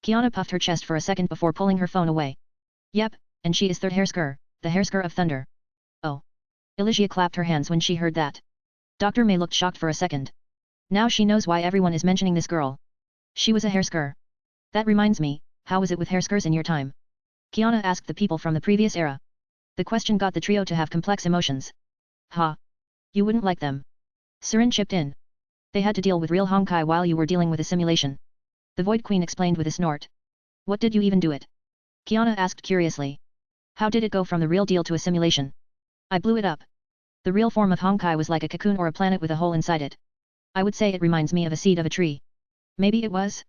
Kiana puffed her chest for a second before pulling her phone away. Yep, and she is third Hersker, the Hersker of Thunder. Oh. Elysia clapped her hands when she heard that. Dr. Mei looked shocked for a second. Now she knows why everyone is mentioning this girl. She was a Hersker. That reminds me, how was it with Herskers in your time? Kiana asked the people from the previous era. The question got the trio to have complex emotions. Ha! You wouldn't like them. Serin chipped in. They had to deal with real Honkai while you were dealing with a simulation. The Void Queen explained with a snort. What did you even do it? Kiana asked curiously. How did it go from the real deal to a simulation? I blew it up. The real form of Honkai was like a cocoon or a planet with a hole inside it. I would say it reminds me of a seed of a tree. Maybe it was?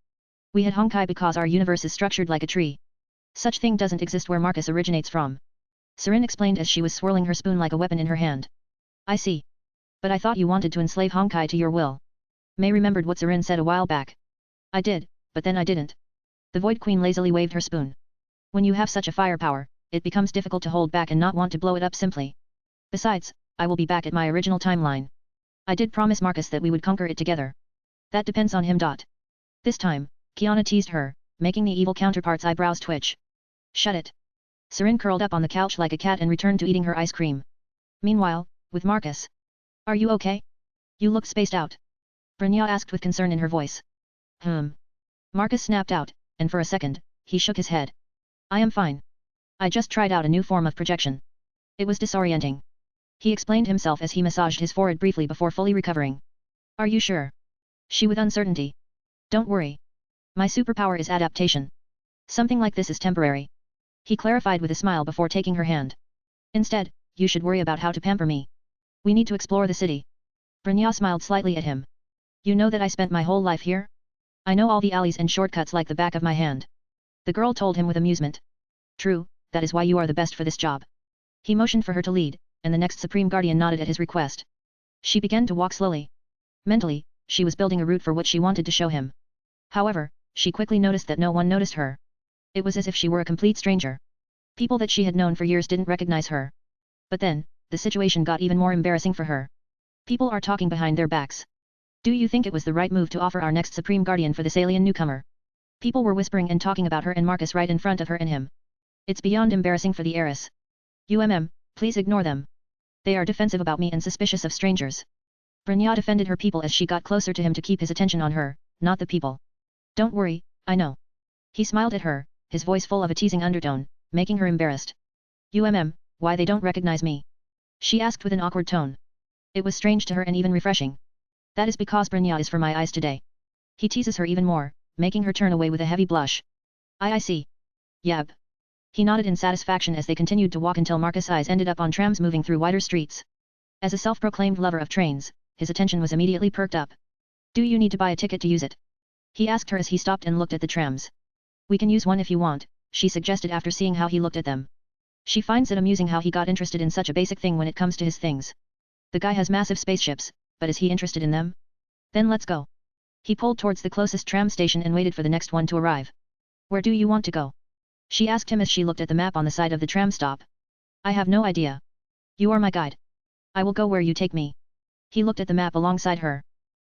We had Honkai because our universe is structured like a tree. Such thing doesn't exist where Marcus originates from. Serin explained as she was swirling her spoon like a weapon in her hand. I see. But I thought you wanted to enslave Honkai to your will. May remembered what Serin said a while back. I did, but then I didn't. The Void Queen lazily waved her spoon. When you have such a firepower, it becomes difficult to hold back and not want to blow it up simply. Besides, I will be back at my original timeline. I did promise Marcus that we would conquer it together. That depends on him. This time, Kiana teased her, making the evil counterpart's eyebrows twitch. Shut it. Serin curled up on the couch like a cat and returned to eating her ice cream. Meanwhile, with Marcus. Are you okay? You look spaced out. Brynja asked with concern in her voice. Marcus snapped out, and for a second, he shook his head. I am fine. I just tried out a new form of projection. It was disorienting. He explained himself as he massaged his forehead briefly before fully recovering. Are you sure? She with uncertainty. Don't worry. My superpower is adaptation. Something like this is temporary. He clarified with a smile before taking her hand. Instead, you should worry about how to pamper me. We need to explore the city. Brynja smiled slightly at him. You know that I spent my whole life here? I know all the alleys and shortcuts like the back of my hand. The girl told him with amusement. True, that is why you are the best for this job. He motioned for her to lead, and the next Supreme Guardian nodded at his request. She began to walk slowly. Mentally, she was building a route for what she wanted to show him. However, she quickly noticed that no one noticed her. It was as if she were a complete stranger. People that she had known for years didn't recognize her. But then, the situation got even more embarrassing for her. People are talking behind their backs. Do you think it was the right move to offer our next Supreme Guardian for this alien newcomer? People were whispering and talking about her and Marcus right in front of her and him. It's beyond embarrassing for the heiress. Please ignore them. They are defensive about me and suspicious of strangers. Brynja defended her people as she got closer to him to keep his attention on her, not the people. Don't worry, I know. He smiled at her, his voice full of a teasing undertone, making her embarrassed. Why they don't recognize me? She asked with an awkward tone. It was strange to her and even refreshing. That is because Brynja is for my eyes today. He teases her even more, making her turn away with a heavy blush. I see. Yab. He nodded in satisfaction as they continued to walk until Marcus' eyes ended up on trams moving through wider streets. As a self-proclaimed lover of trains, his attention was immediately perked up. Do you need to buy a ticket to use it? He asked her as he stopped and looked at the trams. We can use one if you want, she suggested after seeing how he looked at them. She finds it amusing how he got interested in such a basic thing when it comes to his things. The guy has massive spaceships, but is he interested in them? Then let's go. He pulled towards the closest tram station and waited for the next one to arrive. Where do you want to go? She asked him as she looked at the map on the side of the tram stop. I have no idea. You are my guide. I will go where you take me. He looked at the map alongside her.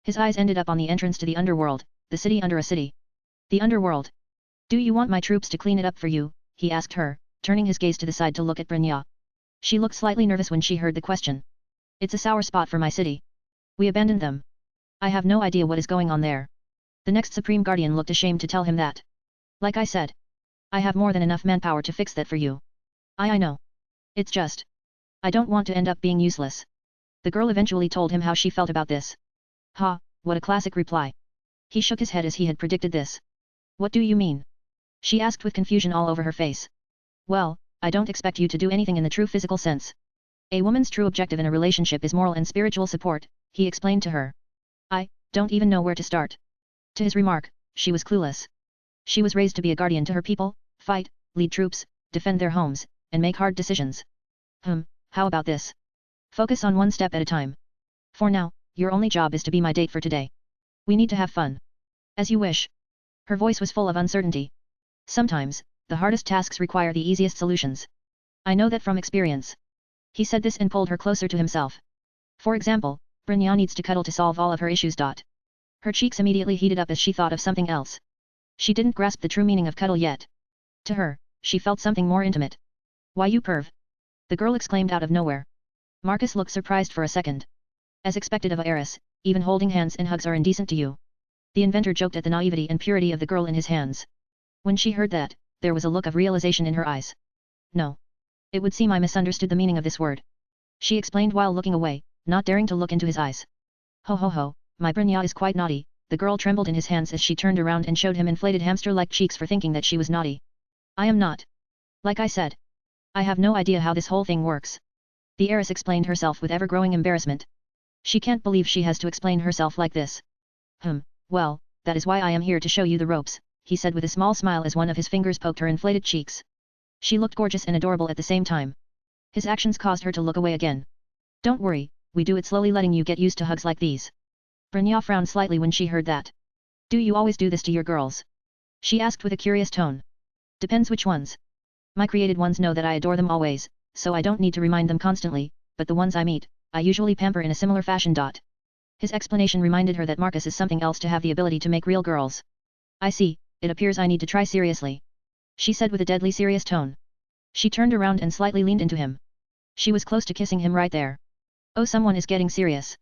His eyes ended up on the entrance to the underworld, the city under a city. The underworld. Do you want my troops to clean it up for you? He asked her, turning his gaze to the side to look at Brynja. She looked slightly nervous when she heard the question. It's a sour spot for my city. We abandoned them. I have no idea what is going on there. The next Supreme Guardian looked ashamed to tell him that. Like I said. I have more than enough manpower to fix that for you. I know. It's just. I don't want to end up being useless. The girl eventually told him how she felt about this. Ha, what a classic reply. He shook his head as he had predicted this. What do you mean? She asked with confusion all over her face. Well, I don't expect you to do anything in the true physical sense. A woman's true objective in a relationship is moral and spiritual support, he explained to her. I don't even know where to start. To his remark, she was clueless. She was raised to be a guardian to her people, fight, lead troops, defend their homes, and make hard decisions. How about this? Focus on one step at a time. For now, your only job is to be my date for today. We need to have fun. As you wish. Her voice was full of uncertainty. Sometimes, the hardest tasks require the easiest solutions. I know that from experience. He said this and pulled her closer to himself. For example, Brynja needs to cuddle to solve all of her issues. Her cheeks immediately heated up as she thought of something else. She didn't grasp the true meaning of cuddle yet. To her, she felt something more intimate. Why you perv? The girl exclaimed out of nowhere. Marcus looked surprised for a second. As expected of a heiress, even holding hands and hugs are indecent to you. The inventor joked at the naivety and purity of the girl in his hands. When she heard that, there was a look of realization in her eyes. No. It would seem I misunderstood the meaning of this word. She explained while looking away, not daring to look into his eyes. Ho ho ho, my Brynja is quite naughty. The girl trembled in his hands as she turned around and showed him inflated hamster-like cheeks for thinking that she was naughty. I am not. Like I said. I have no idea how this whole thing works. The heiress explained herself with ever-growing embarrassment. She can't believe she has to explain herself like this. Well, that is why I am here to show you the ropes, he said with a small smile as one of his fingers poked her inflated cheeks. She looked gorgeous and adorable at the same time. His actions caused her to look away again. Don't worry, we do it slowly, letting you get used to hugs like these. Brynja frowned slightly when she heard that. Do you always do this to your girls? She asked with a curious tone. Depends which ones. My created ones know that I adore them always, so I don't need to remind them constantly, but the ones I meet, I usually pamper in a similar fashion. His explanation reminded her that Marcus is something else to have the ability to make real girls. I see, it appears I need to try seriously. She said with a deadly serious tone. She turned around and slightly leaned into him. She was close to kissing him right there. Oh, someone is getting serious.